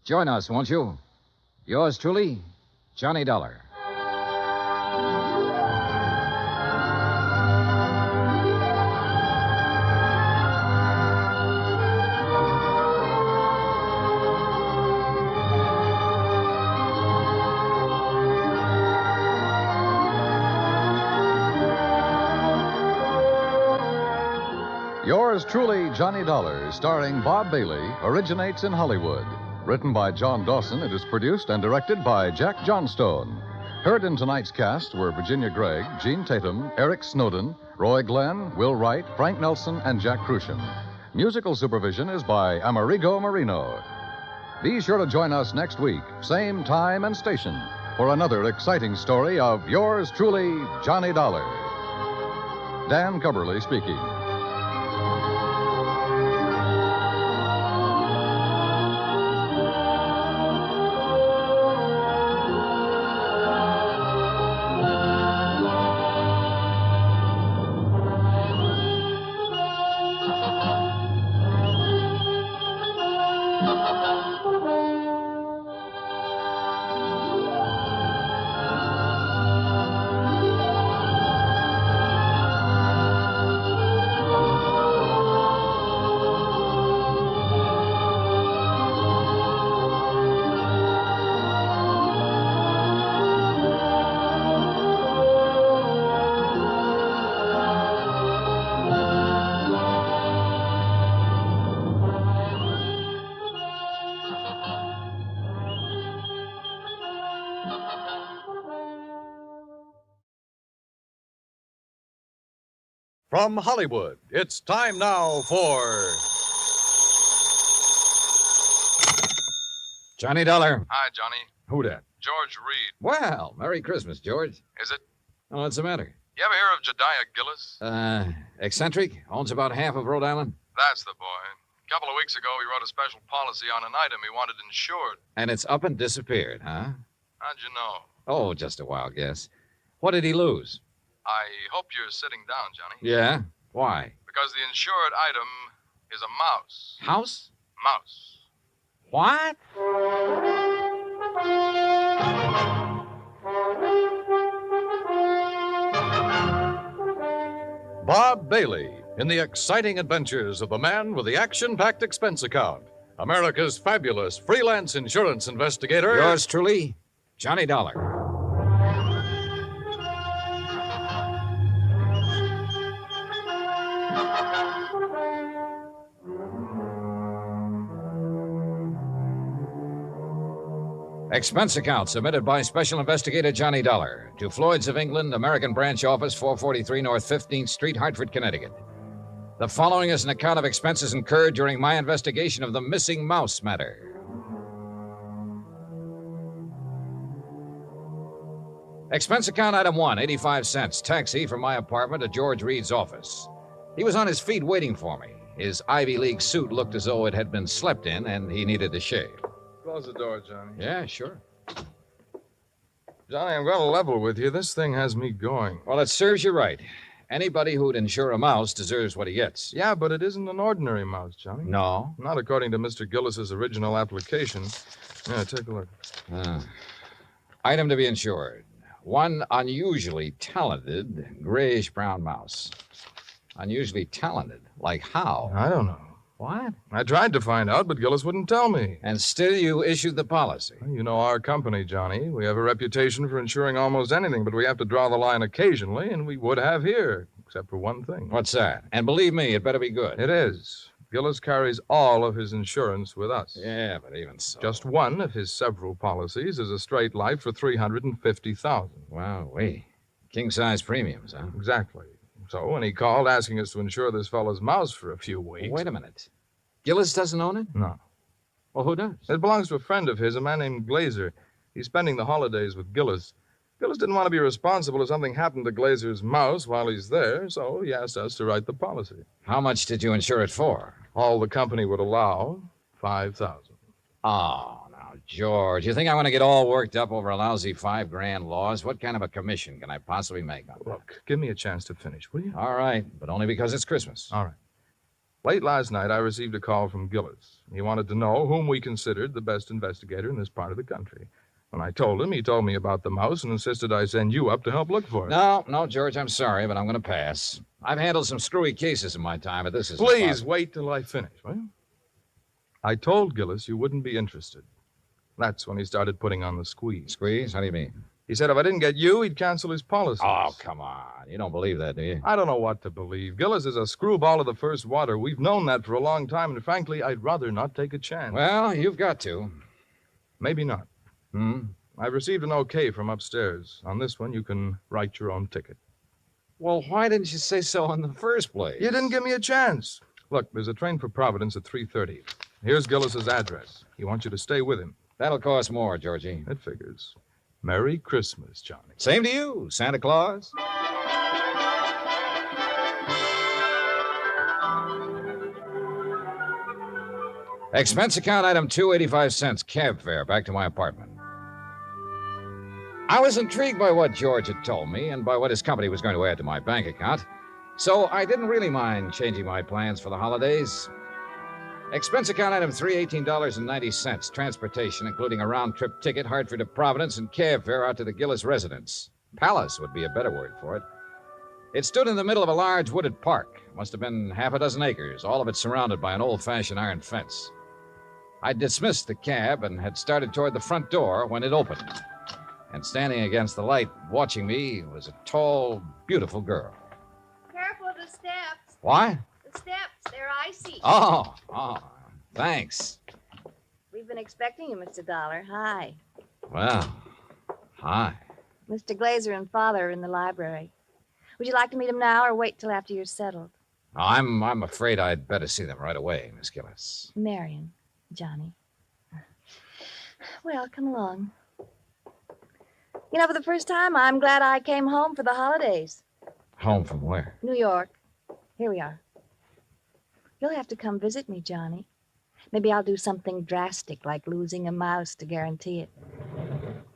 Join us, won't you? Yours truly, Johnny Dollar. Yours truly, Johnny Dollar, starring Bob Bailey, originates in Hollywood. Written by John Dawson, it is produced and directed by Jack Johnstone. Heard in tonight's cast were Virginia Gregg, Gene Tatum, Eric Snowden, Roy Glenn, Will Wright, Frank Nelson, and Jack Crucian. Musical supervision is by Amerigo Marino. Be sure to join us next week, same time and station, for another exciting story of yours truly, Johnny Dollar. Dan Cubberly speaking. From Hollywood, it's time now for Johnny Dollar. Hi, Johnny. Who dat? George Reed. Well, Merry Christmas, George. Is it? Oh, what's the matter? You ever hear of Jediah Gillis? Eccentric? Owns about half of Rhode Island? That's the boy. A couple of weeks ago, he wrote a special policy on an item he wanted insured. And it's up and disappeared, huh? How'd you know? Oh, just a wild guess. What did he lose? I hope you're sitting down, Johnny. Yeah? Why? Because the insured item is a mouse. House? Mouse. What? Bob Bailey in the exciting adventures of the man with the action-packed expense account. America's fabulous freelance insurance investigator. Yours truly, Johnny Dollar. Expense account submitted by Special Investigator Johnny Dollar to Floyd's of England, American Branch Office, 443 North 15th Street, Hartford, Connecticut. The following is an account of expenses incurred during my investigation of the missing mouse matter. Expense account item 1, 85 cents, taxi from my apartment to George Reed's office. He was on his feet waiting for me. His Ivy League suit looked as though it had been slept in, and he needed to shave. Close the door, Johnny. Yeah, sure. Johnny, I'm going to level with you. This thing has me going. Well, it serves you right. Anybody who'd insure a mouse deserves what he gets. Yeah, but it isn't an ordinary mouse, Johnny. No? Not according to Mr. Gillis's original application. Yeah, take a look. Item to be insured. One unusually talented grayish-brown mouse. Unusually talented? Like how? I don't know. What? I tried to find out, but Gillis wouldn't tell me. And still you issued the policy. You know our company, Johnny. We have a reputation for insuring almost anything, but we have to draw the line occasionally, and we would have here, except for one thing. What's that? And believe me, it better be good. It is. Gillis carries all of his insurance with us. Yeah, but even so. Just one of his several policies is a straight life for $350,000. Wow, king-size premiums, huh? Exactly. So when he called asking us to insure this fellow's mouse for a few weeks... Wait a minute. Gillis doesn't own it? No. Well, who does? It belongs to a friend of his, a man named Glazer. He's spending the holidays with Gillis. Gillis didn't want to be responsible if something happened to Glazer's mouse while he's there, so he asked us to write the policy. How much did you insure it for? All the company would allow, $5,000. Oh, now, George, you think I want to get all worked up over a lousy $5,000 loss? What kind of a commission can I possibly make on that? Look, give me a chance to finish, will you? All right, but only because it's Christmas. All right. Late last night, I received a call from Gillis. He wanted to know whom we considered the best investigator in this part of the country. When I told him, he told me about the mouse and insisted I send you up to help look for it. No, George, I'm sorry, but I'm going to pass. I've handled some screwy cases in my time, but this is... Please wait till I finish, will you? I told Gillis you wouldn't be interested. That's when he started putting on the squeeze. Squeeze? How do you mean? He said if I didn't get you, he'd cancel his policy. Oh, come on. You don't believe that, do you? I don't know what to believe. Gillis is a screwball of the first water. We've known that for a long time, and frankly, I'd rather not take a chance. Well, you've got to. Maybe not. I've received an okay from upstairs. On this one, you can write your own ticket. Well, why didn't you say so in the first place? You didn't give me a chance. Look, there's a train for Providence at 3:30. Here's Gillis's address. He wants you to stay with him. That'll cost more, Georgie. It figures. Merry Christmas, Johnny. Same to you, Santa Claus. Expense account item 2, 85 cents, cab fare back to my apartment. I was intrigued by what George had told me and by what his company was going to add to my bank account, so I didn't really mind changing my plans for the holidays. Expense account item 3, $18.90, transportation, including a round-trip ticket, Hartford to Providence, and cab fare out to the Gillis residence. Palace would be a better word for it. It stood in the middle of a large wooded park. Must have been half a dozen acres, all of it surrounded by an old-fashioned iron fence. I dismissed the cab and had started toward the front door when it opened. And standing against the light, watching me, was a tall, beautiful girl. Careful of the steps. What? The steps, they're icy. Oh, thanks. We've been expecting you, Mr. Dollar. Hi. Well, hi. Mr. Glazer and Father are in the library. Would you like to meet them now or wait till after you're settled? I'm afraid I'd better see them right away, Miss Gillis. Marion, Johnny. Well, come along. You know, for the first time, I'm glad I came home for the holidays. Home from where? New York. Here we are. You'll have to come visit me, Johnny. Maybe I'll do something drastic, like losing a mouse to guarantee it.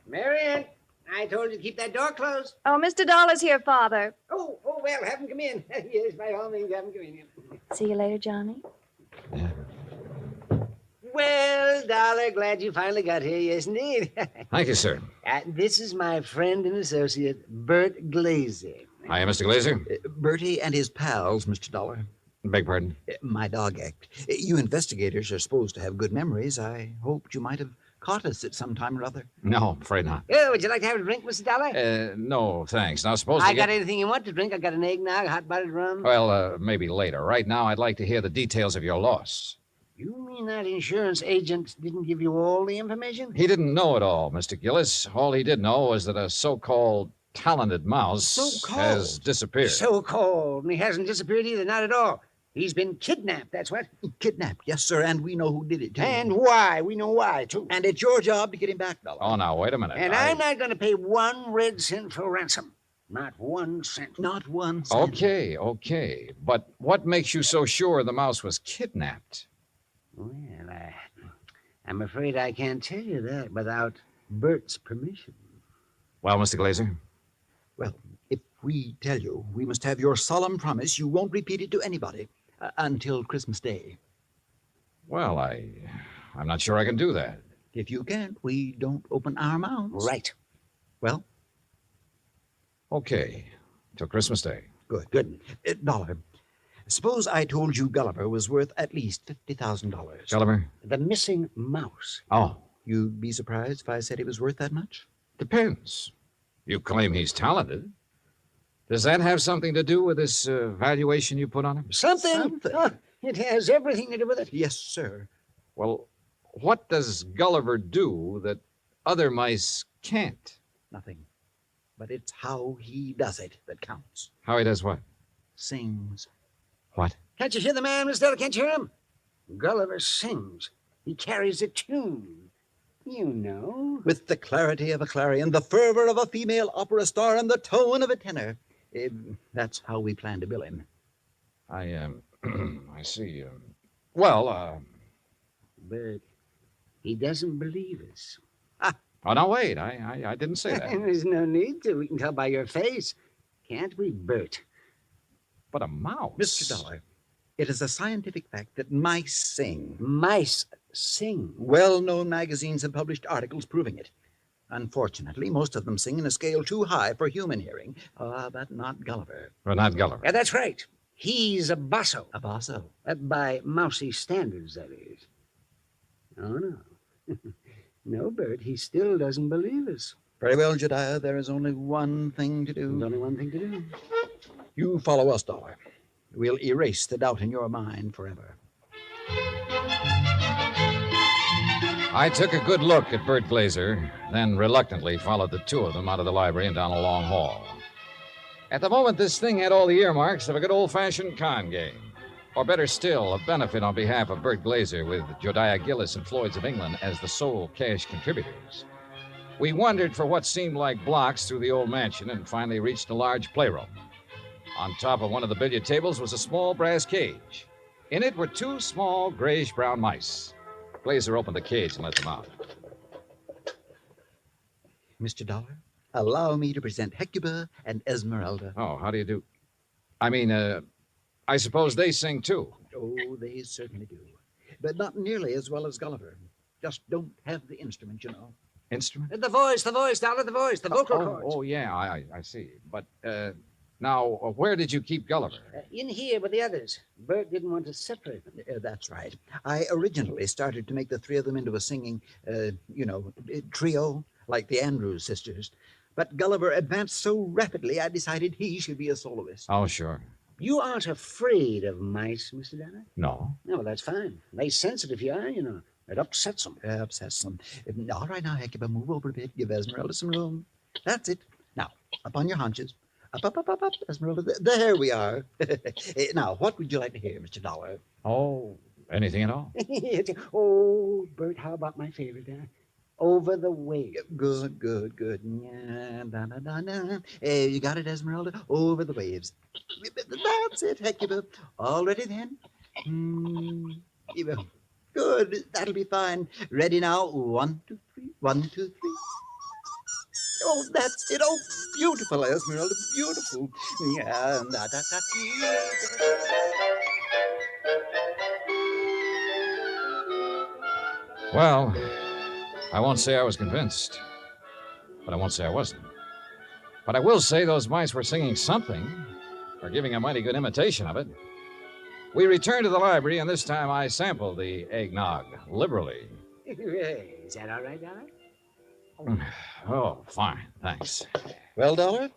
Marion, I told you to keep that door closed. Oh, Mr. Dollar's here, Father. Oh, well, have him come in. Yes, by all means, have him come in. See you later, Johnny. Well, Dollar, glad you finally got here. Yes, indeed. Thank you, sir. This is my friend and associate, Bert Glazer. Hiya, Mr. Glazer. Bertie and his pals, Mr. Dollar. Beg pardon? My dog act. You investigators are supposed to have good memories. I hoped you might have caught us at some time or other. No, afraid not. Oh, would you like to have a drink, Mr. Dollar? No, thanks. Now, suppose I got anything you want to drink. I got an eggnog, hot buttered rum. Well, maybe later. Right now, I'd like to hear the details of your loss. You mean that insurance agent didn't give you all the information? He didn't know it all, Mr. Gillis. All he did know was that a so-called talented mouse has disappeared. So-called. And he hasn't disappeared either, not at all. He's been kidnapped, that's what. Kidnapped, yes, sir, and we know who did it, too. And why. We know why, too. And it's your job to get him back, Dollar. Oh, now, wait a minute. And I'm not going to pay 1 red cent for ransom. Not 1 cent. Not 1 cent. Okay. But what makes you so sure the mouse was kidnapped? Well, I'm afraid I can't tell you that without Bert's permission. Well, Mr. Glazer? Well, if we tell you, we must have your solemn promise you won't repeat it to anybody until Christmas Day. Well, I'm not sure I can do that. If you can't, we don't open our mouths. Right. Well? Okay. Till Christmas Day. Good. Dollar, suppose I told you Gulliver was worth at least $50,000. Gulliver? The missing mouse. Oh. You'd be surprised if I said he was worth that much? Depends. You claim he's talented. Does that have something to do with this valuation you put on him? Something. Oh, it has everything to do with it. Yes, sir. Well, what does Gulliver do that other mice can't? Nothing. But it's how he does it that counts. How he does what? Sings. What? Can't you hear the man, Miss Della? Can't you hear him? Gulliver sings. He carries a tune. You know. With the clarity of a clarion, the fervor of a female opera star, and the tone of a tenor. That's how we plan to bill him. I see. But he doesn't believe us. Oh, no, wait. I didn't say that. There's no need to. We can tell by your face. Can't we, Bert? But a mouse. Mr. Dollar, it is a scientific fact that mice sing. Mice sing? Well-known magazines have published articles proving it. Unfortunately, most of them sing in a scale too high for human hearing. But not Gulliver. Well, not Gulliver. Yeah, that's right. He's a basso. A basso? By mousy standards, that is. Oh, no. No, Bert, he still doesn't believe us. Very well, Jedediah, there is only one thing to do. There's only one thing to do. You follow us, Dollar. We'll erase the doubt in your mind forever. I took a good look at Bert Glazer, then reluctantly followed the two of them out of the library and down a long hall. At the moment, this thing had all the earmarks of a good old-fashioned con game. Or better still, a benefit on behalf of Bert Glazer with Josiah Gillis and Floyd's of England as the sole cash contributors. We wandered for what seemed like blocks through the old mansion and finally reached a large playroom. On top of one of the billiard tables was a small brass cage. In it were 2 small grayish-brown mice. Glazer opened the cage and let them out. Mr. Dollar, allow me to present Hecuba and Esmeralda. Oh, how do you do? I suppose they sing, too. Oh, they certainly do. But not nearly as well as Gulliver. Just don't have the instrument, you know. Instrument? The voice, Dollar, the voice, the vocal cords. Oh, yeah, I see. But, now, where did you keep Gulliver? In here with the others. Bert didn't want to separate them. That's right. I originally started to make the 3 of them into a singing, trio, like the Andrews sisters. But Gulliver advanced so rapidly, I decided he should be a soloist. Oh, sure. You aren't afraid of mice, Mr. Dollar? No. No, well, that's fine. They sense it if you are, you know. It upsets them. Upsets them. All right, now, Hecuba, move over a bit. Give Esmeralda some room. That's it. Now, up on your haunches. Up, Esmeralda. There we are. Now, what would you like to hear, Mr. Dollar? Oh, anything at all? Oh, Bert, how about my favorite, Over the Waves. Good. Yeah, you got it, Esmeralda? Over the Waves. That's it, Hecuba. All ready then? Good. That'll be fine. Ready now? 1, 2, 3. 1, 2, 3. Oh, that's it. Oh, beautiful, Esmeralda, beautiful. Yeah, Well, I won't say I was convinced, but I won't say I wasn't. But I will say those mice were singing something, or giving a mighty good imitation of it. We returned to the library, and this time I sampled the eggnog liberally. Is that all right, Dollar? Oh, fine, thanks. Well, Dollar,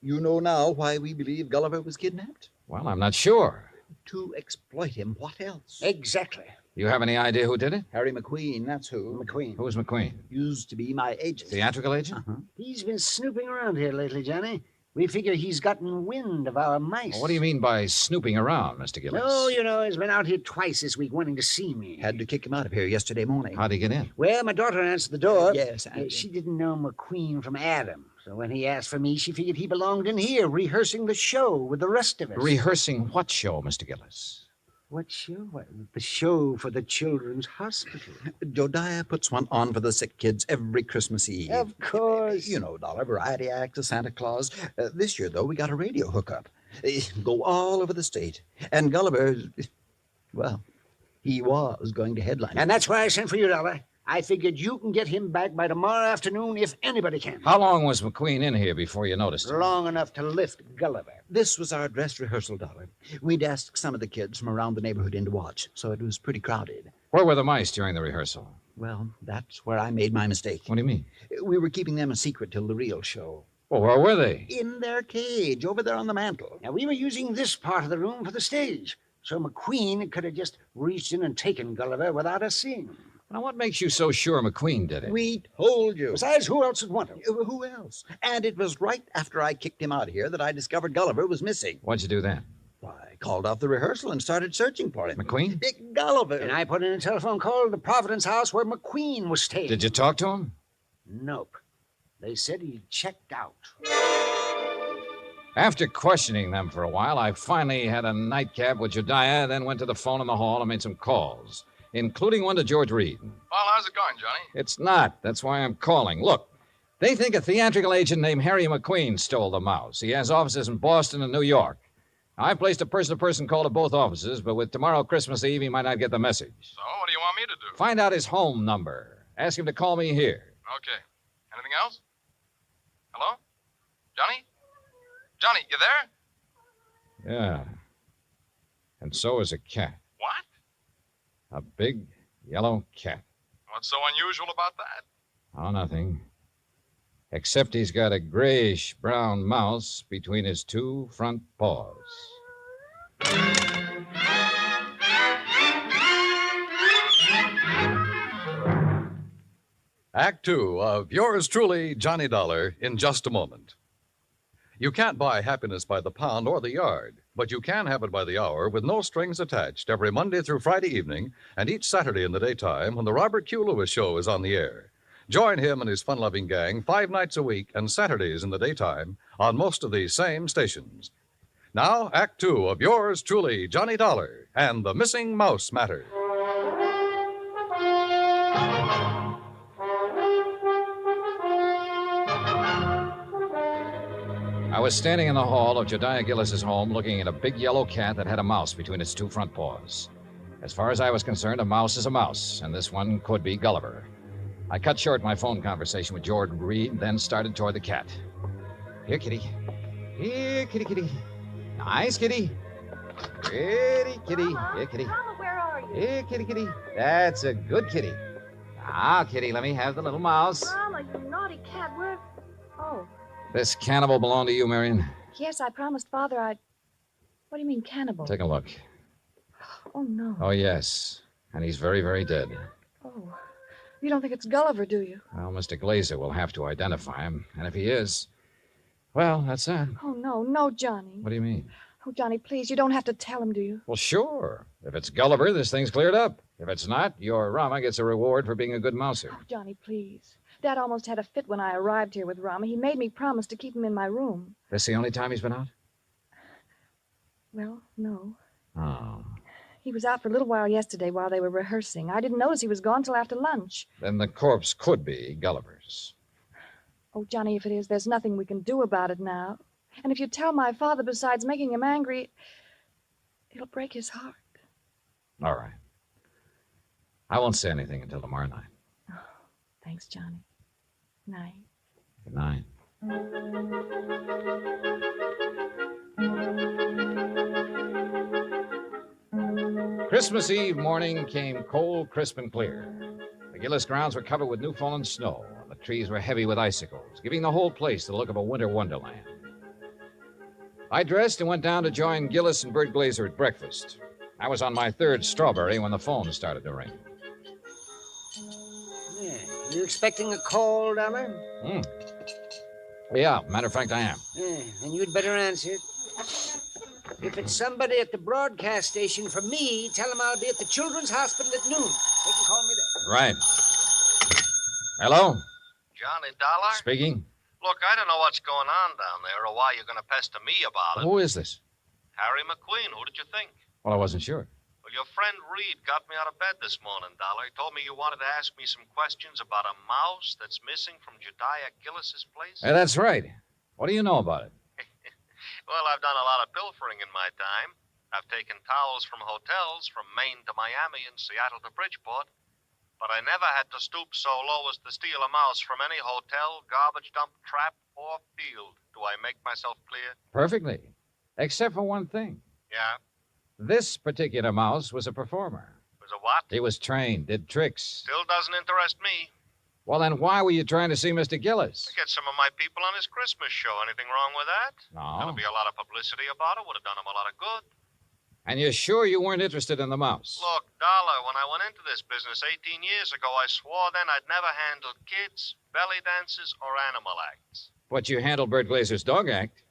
you know now why we believe Gulliver was kidnapped? Well, I'm not sure. To exploit him. What else? Exactly. You have any idea who did it? Harry McQueen, that's who. McQueen. Who's McQueen? Used to be my agent. Theatrical agent? He's been snooping around here lately, Johnny. We figure he's gotten wind of our mice. Well, what do you mean by snooping around, Mr. Gillis? Oh, you know, he's been out here twice this week wanting to see me. Had to kick him out of here yesterday morning. How'd he get in? Well, my daughter answered the door. Yes, She didn't know McQueen from Adam. So when he asked for me, she figured he belonged in here, rehearsing the show with the rest of us. Rehearsing what show, Mr. Gillis? What show? The show for the Children's Hospital. Jodiah puts one on for the sick kids every Christmas Eve. Of course. You know, Dollar, variety act, a Santa Claus. This year, though, we got a radio hookup. Go all over the state. And Gulliver, well, he was going to headline. And that's why I sent for you, Dollar. I figured you can get him back by tomorrow afternoon if anybody can. How long was McQueen in here before you noticed him? Long enough to lift Gulliver. This was our dress rehearsal, Dollar. We'd asked some of the kids from around the neighborhood in to watch, so it was pretty crowded. Where were the mice during the rehearsal? Well, that's where I made my mistake. What do you mean? We were keeping them a secret till the real show. Well, where were they? In their cage, over there on the mantel. Now, we were using this part of the room for the stage, so McQueen could have just reached in and taken Gulliver without us seeing him. Now, what makes you so sure McQueen did it? We told you. Besides, who else would want him? Who else? And it was right after I kicked him out of here that I discovered Gulliver was missing. What'd you do then? I called off the rehearsal and started searching for him. McQueen? Dick Gulliver. And I put in a telephone call to the Providence house where McQueen was staying. Did you talk to him? Nope. They said he checked out. After questioning them for a while, I finally had a nightcap with Jediah, then went to the phone in the hall and made some calls, including one to George Reed. Well, how's it going, Johnny? It's not. That's why I'm calling. Look, they think a theatrical agent named Harry McQueen stole the mouse. He has offices in Boston and New York. I placed a person-to-person call to both offices, but with tomorrow Christmas Eve, he might not get the message. So, what do you want me to do? Find out his home number. Ask him to call me here. Okay. Anything else? Hello? Johnny? Johnny, you there? Yeah. And so is a cat. What? A big yellow cat. What's so unusual about that? Oh, nothing. Except he's got a grayish-brown mouse between his two front paws. Act Two of yours truly, Johnny Dollar, in just a moment. You can't buy happiness by the pound or the yard, but you can have it by the hour with no strings attached every Monday through Friday evening and each Saturday in the daytime when the Robert Q. Lewis Show is on the air. Join him and his fun-loving gang 5 nights a week and Saturdays in the daytime on most of these same stations. Now, Act Two of yours truly, Johnny Dollar, and the Missing Mouse Matter. I was standing in the hall of Jediah Gillis's home looking at a big yellow cat that had a mouse between its two front paws. As far as I was concerned, a mouse is a mouse, and this one could be Gulliver. I cut short my phone conversation with George Reed, then started toward the cat. Here, kitty. Here, kitty, kitty. Nice, kitty. Pretty kitty. Here, kitty. Mama, where are you? Here, kitty, kitty. That's a good kitty. Now, kitty, let me have the little mouse. Mama, you naughty cat. Where? Oh, This cannibal belonged to you, Marion? yes, I promised Father I'd... What do you mean, cannibal? Take a look. Oh, no. Oh, yes. And he's very, very dead. Oh, you don't think it's Gulliver, do you? Well, Mr. Glazer will have to identify him. And if he is, well, that's that. Oh, no, Johnny. What do you mean? Oh, Johnny, please, you don't have to tell him, do you? Well, sure. If it's Gulliver, this thing's cleared up. If it's not, your Rama gets a reward for being a good mouser. Oh, Johnny, please. Dad almost had a fit when I arrived here with Rama. He made me promise to keep him in my room. This the only time he's been out? Well, no. Oh. He was out for a little while yesterday while they were rehearsing. I didn't notice he was gone till after lunch. Then the corpse could be Gulliver's. Oh, Johnny, if it is, there's nothing we can do about it now. And if you tell my father, besides making him angry, it'll break his heart. All right. I won't say anything until tomorrow night. Oh, thanks, Johnny. Night. Good night. Christmas Eve morning came cold, crisp, and clear. The Gillis grounds were covered with new fallen snow, and the trees were heavy with icicles, giving the whole place the look of a winter wonderland. I dressed and went down to join Gillis and Bert Glazer at breakfast. I was on my third strawberry when the phone started to ring. Yeah. You expecting a call, Dollar? Yeah, matter of fact, I am. Yeah, and you'd better answer it. If it's somebody at the broadcast station for me, tell them I'll be at the Children's Hospital at noon. They can call me there. Right. Hello? Johnny Dollar? Speaking. Look, I don't know what's going on down there or why you're going to pester me about it. Who is this? Harry McQueen. Who did you think? Well, I wasn't sure. Well, your friend Reed got me out of bed this morning, Dollar. He told me you wanted to ask me some questions about a mouse that's missing from Jediah Gillis's place. Hey, that's right. What do you know about it? Well, I've done a lot of pilfering in my time. I've taken towels from hotels from Maine to Miami and Seattle to Bridgeport. But I never had to stoop so low as to steal a mouse from any hotel, garbage dump, trap, or field. Do I make myself clear? Perfectly. Except for one thing. Yeah? This particular mouse was a performer. Was a what? He was trained, did tricks. Still doesn't interest me. Well, then why were you trying to see Mr. Gillis? To get some of my people on his Christmas show. Anything wrong with that? No. There'll be a lot of publicity about it. Would have done him a lot of good. And you're sure you weren't interested in the mouse? Look, Dollar, when I went into this business 18 years ago, I swore then I'd never handled kids, belly dances, or animal acts. But you handled Bert Glazer's dog act.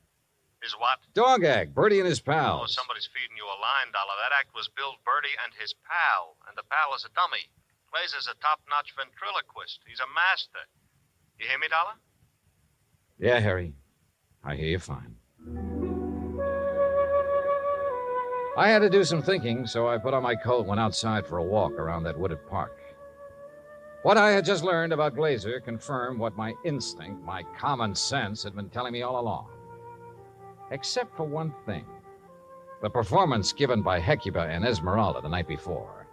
Is what? Dog act. Bertie and his Oh, pals. somebody's feeding you a line, Dollar. That act was Bill Bertie and his pal, and the pal is a dummy. Glazer's a top-notch ventriloquist. He's a master. You hear me, Dollar? Yeah, Harry. I hear you fine. I had to do some thinking, so I put on my coat and went outside for a walk around that wooded park. What I had just learned about Glazer confirmed what my instinct, my common sense, had been telling me all along. Except for one thing. The performance given by Hecuba and Esmeralda the night before.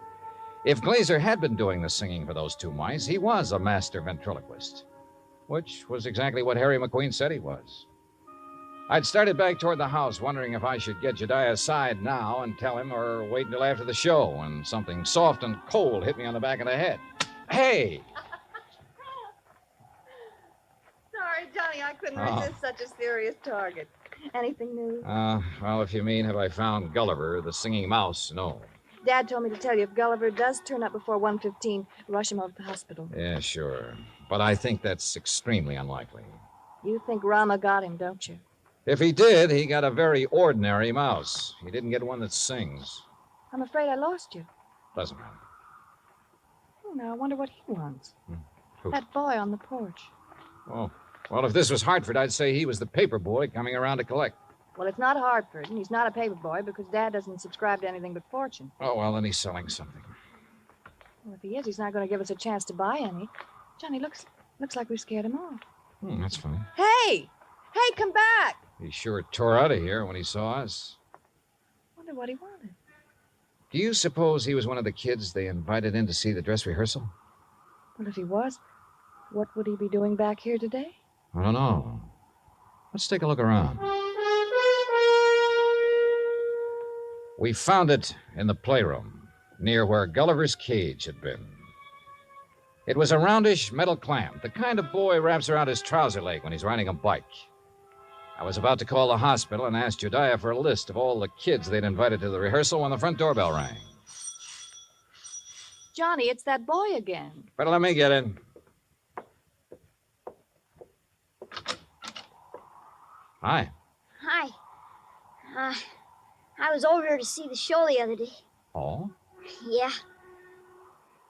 If Glazer had been doing the singing for those two mice, he was a master ventriloquist. Which was exactly what Harry McQueen said he was. I'd started back toward the house, wondering if I should get Jediah aside now and tell him or wait until after the show, when something soft and cold hit me on the back of the head. Hey! Sorry, Johnny, I couldn't Oh. resist such a serious target. Anything new? Well, if you mean, have I found Gulliver, the singing mouse? No. Dad told me to tell you if Gulliver does turn up before 1:15, rush him over to the hospital. Yeah, sure. But I think that's extremely unlikely. You think Rama got him, don't you? If he did, he got a very ordinary mouse. He didn't get one that sings. I'm afraid I lost you. Doesn't matter. Oh, now I wonder what he wants. Who? That boy on the porch. Oh, well, if this was Hartford, I'd say he was the paper boy coming around to collect. Well, it's not Hartford, and he's not a paper boy because Dad doesn't subscribe to anything but Fortune. Oh, well, then he's selling something. Well, if he is, he's not going to give us a chance to buy any. Johnny, looks like we scared him off. That's funny. Hey! Hey, come back! He sure tore out of here when he saw us. Wonder what he wanted. Do you suppose he was one of the kids they invited in to see the dress rehearsal? Well, if he was, what would he be doing back here today? I don't know. Let's take a look around. We found it in the playroom, near where Gulliver's cage had been. It was a roundish metal clamp, the kind of boy wraps around his trouser leg when he's riding a bike. I was about to call the hospital and ask Jediah for a list of all the kids they'd invited to the rehearsal when the front doorbell rang. Johnny, it's that boy again. Better let me get in. Hi. Hi. I was over to see the show the other day. Oh? Yeah.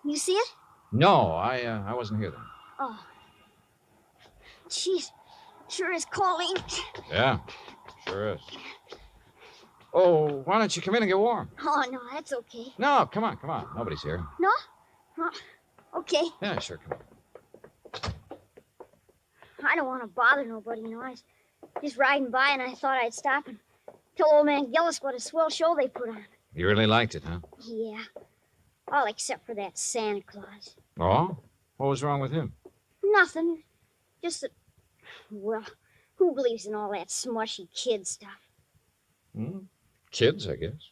You see it? No, I wasn't here then. Oh. Jeez, sure is cold, ain't it? Yeah, sure is. Oh, why don't you come in and get warm? Oh, no, that's okay. No, come on. Nobody's here. No? Oh, okay. Yeah, sure, come on. I don't want to bother nobody, I was just riding by and I thought I'd stop and tell old man Gillis what a swell show they put on. You really liked it, huh? Yeah. All except for that Santa Claus. Oh? What was wrong with him? Nothing. Just that, well, who believes in all that smushy kid stuff? Kids, I guess.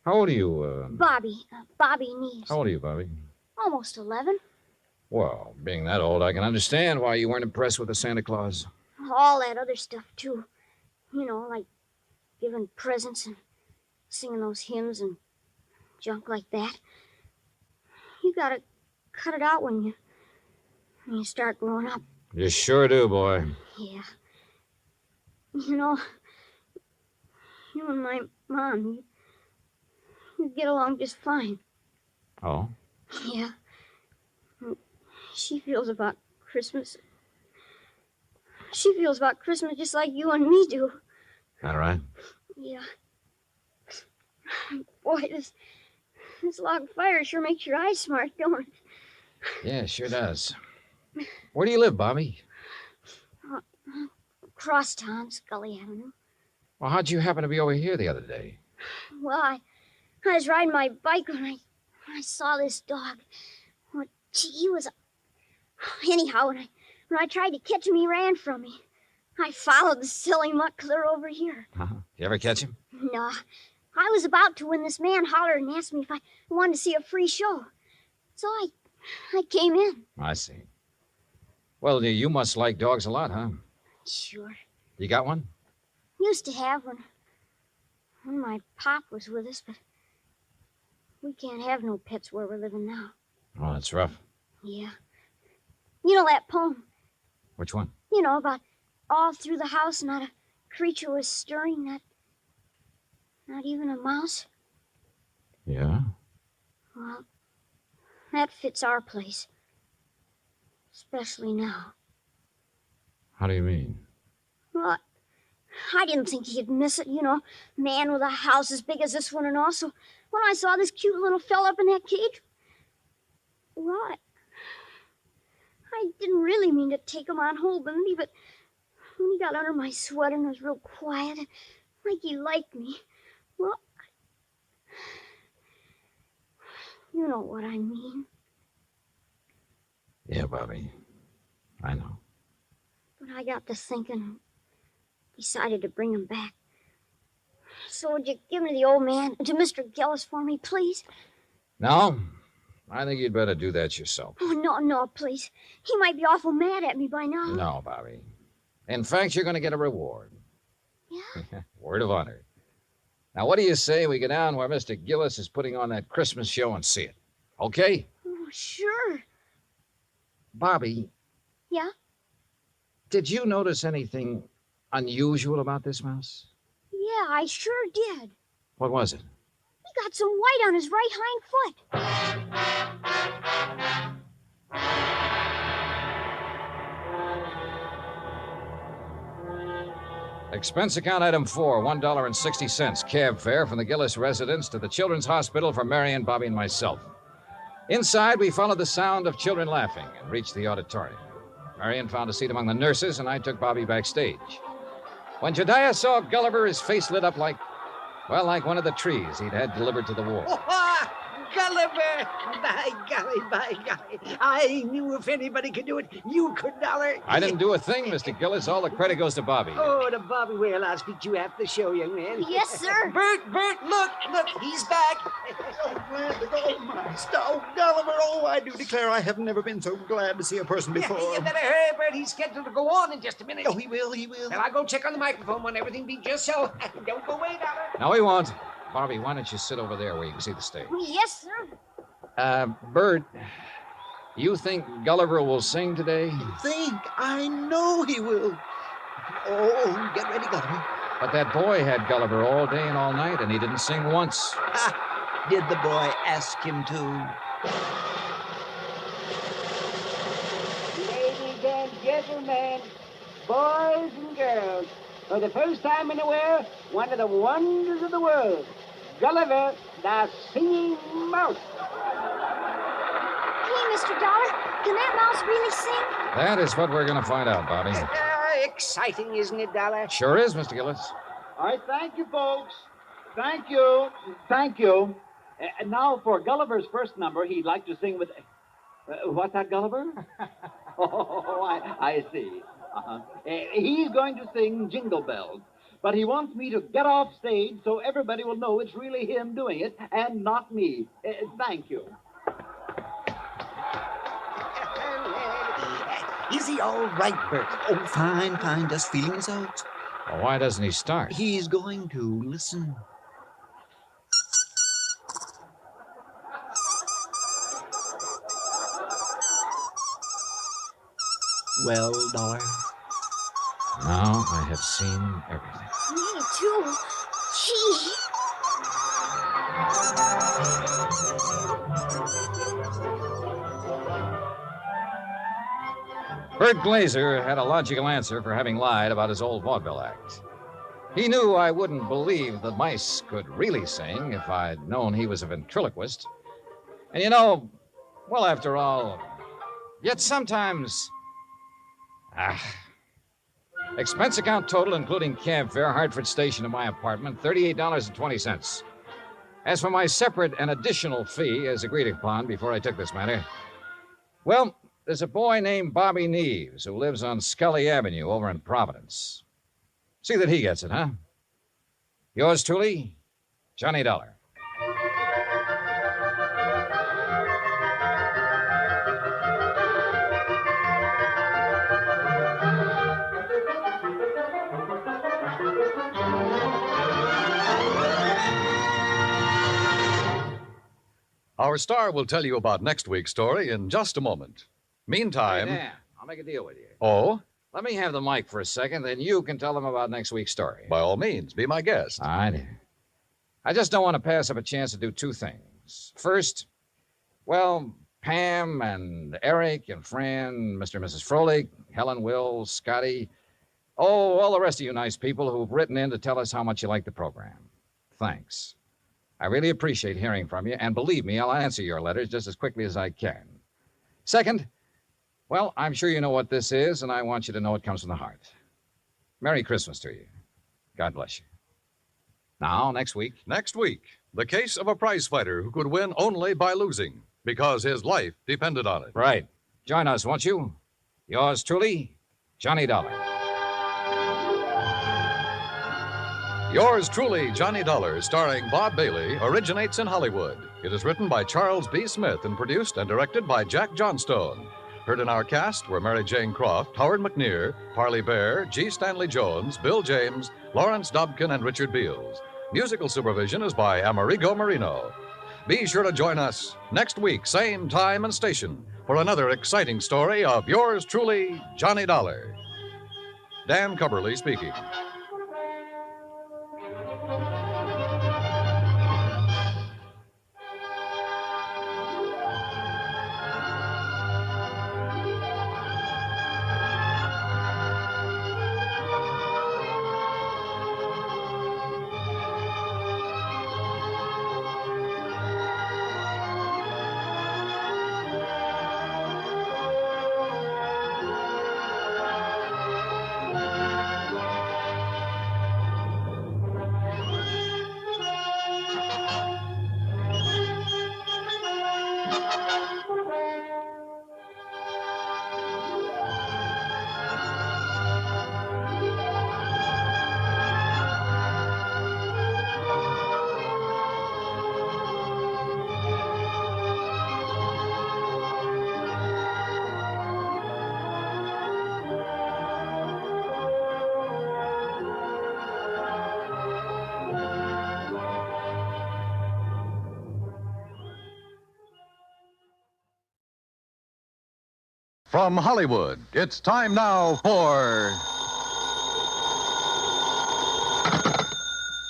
How old are you, Bobby Neves. How old are you, Bobby? Almost 11. Well, being that old, I can understand why you weren't impressed with the Santa Claus. All that other stuff, too. Like giving presents and singing those hymns and junk like that. You gotta cut it out when you start growing up. You sure do, boy. Yeah. You and my mom, you get along just fine. Oh? Yeah. She feels about Christmas. She feels about Christmas just like you and me do. All right. Yeah. Boy, this log fire sure makes your eyes smart, don't it? Yeah, it sure does. Where do you live, Bobby? Across town, Scully Avenue. Well, how'd you happen to be over here the other day? Well, I was riding my bike when I saw this dog. Well, gee, he was... Anyhow, when I tried to catch him, he ran from me. I followed the silly mutt clear over here. You ever catch him? No. I was about to when this man hollered and asked me if I wanted to see a free show. So I came in. I see. Well, you must like dogs a lot, huh? Sure. You got one? Used to have one when my pop was with us, but we can't have no pets where we're living now. Oh, that's rough. Yeah. You know that poem? Which one? About all through the house not a creature was stirring, not even a mouse. Yeah? Well, that fits our place. Especially now. How do you mean? Well, I didn't think he'd miss it, man with a house as big as this one and all. So when I saw this cute little fella up in that cage, well, I didn't really mean to take him on hold, Lindy, but when he got under my sweater and was real quiet, like he liked me, well, you know what I mean. Yeah, Bobby. I know. But I got to thinking and decided to bring him back. So would you give him to the old man, to Mr. Gillis for me, please? No? I think you'd better do that yourself. Oh, no, please. He might be awful mad at me by now. No, Bobby. In fact, you're going to get a reward. Yeah? Word of honor. Now, what do you say we go down where Mr. Gillis is putting on that Christmas show and see it? Okay? Oh, sure. Bobby, Yeah? did you notice anything unusual about this mouse? Yeah, I sure did. What was it? He got some white on his right hind foot. Expense account item 4, $1.60. Cab fare from the Gillis residence to the Children's Hospital for Marion, Bobby, and myself. Inside, we followed the sound of children laughing and reached the auditorium. Marion found a seat among the nurses, and I took Bobby backstage. When Jediah saw Gulliver, his face lit up like one of the trees he'd had delivered to the war. Gulliver! By golly. I knew if anybody could do it, you could, Dollar. I didn't do a thing, Mr. Gillis. All the credit goes to Bobby. Oh, to Bobby. Well, I'll speak to you after the show, young man. Yes, sir. Bert, look, he's back. So glad to go, my stout Gulliver. Oh, I do declare I have never been so glad to see a person before. You better hurry, Bert. He's scheduled to go on in just a minute. Oh, he will. Well, I'll go check on the microphone when everything be just so. Don't go away, Dollar. No, he won't. Bobby, why don't you sit over there where you can see the stage? Yes, sir. Bert, you think Gulliver will sing today? I know he will. Oh, get ready, Gulliver. But that boy had Gulliver all day and all night, and he didn't sing once. Did the boy ask him to? Ladies and gentlemen, boys and girls, for the first time in the world, one of the wonders of the world, Gulliver, the Singing Mouse. Hey, Mr. Dollar, can that mouse really sing? That is what we're going to find out, Bobby. Exciting, isn't it, Dollar? Sure is, Mr. Gillis. All right, thank you, folks. Thank you. Thank you. And now for Gulliver's first number, he'd like to sing with... what's that, Gulliver? I see. He's going to sing Jingle Bells. But he wants me to get off stage so everybody will know it's really him doing it and not me. Thank you. Is he all right, Bert? Oh, fine, fine. Just feeling his oats. Well, why doesn't he start? He's going to. Listen. Well, Dollar? Now I have seen everything. Me too. Gee. Bert Glazer had a logical answer for having lied about his old vaudeville act. He knew I wouldn't believe the mice could really sing if I'd known he was a ventriloquist. And you know, well, after all, yet sometimes... Expense account total, including cab fare, Hartford Station to my apartment, $38.20. As for my separate and additional fee, as agreed upon before I took this matter, well, there's a boy named Bobby Neves who lives on Scully Avenue over in Providence. See that he gets it, huh? Yours truly, Johnny Dollar. Our star will tell you about next week's story in just a moment. Meantime... Hey, Dan, I'll make a deal with you. Oh? Let me have the mic for a second, then you can tell them about next week's story. By all means, be my guest. All right. I just don't want to pass up a chance to do two things. First, well, Pam and Eric and Fran, Mr. and Mrs. Froelich, Helen, Will, Scotty, all the rest of you nice people who've written in to tell us how much you like the program. Thanks. I really appreciate hearing from you, and believe me, I'll answer your letters just as quickly as I can. Second, well, I'm sure you know what this is, and I want you to know it comes from the heart. Merry Christmas to you. God bless you. Now, next week. Next week, the case of a prize fighter who could win only by losing, because his life depended on it. Right. Join us, won't you? Yours truly, Johnny Dollar. Yours truly, Johnny Dollar, starring Bob Bailey, originates in Hollywood. It is written by Charles B. Smith and produced and directed by Jack Johnstone. Heard in our cast were Mary Jane Croft, Howard McNear, Parley Bear, G. Stanley Jones, Bill James, Lawrence Dobkin, and Richard Beals. Musical supervision is by Amerigo Marino. Be sure to join us next week, same time and station, for another exciting story of yours truly, Johnny Dollar. Dan Cubberly speaking. From Hollywood, it's time now for...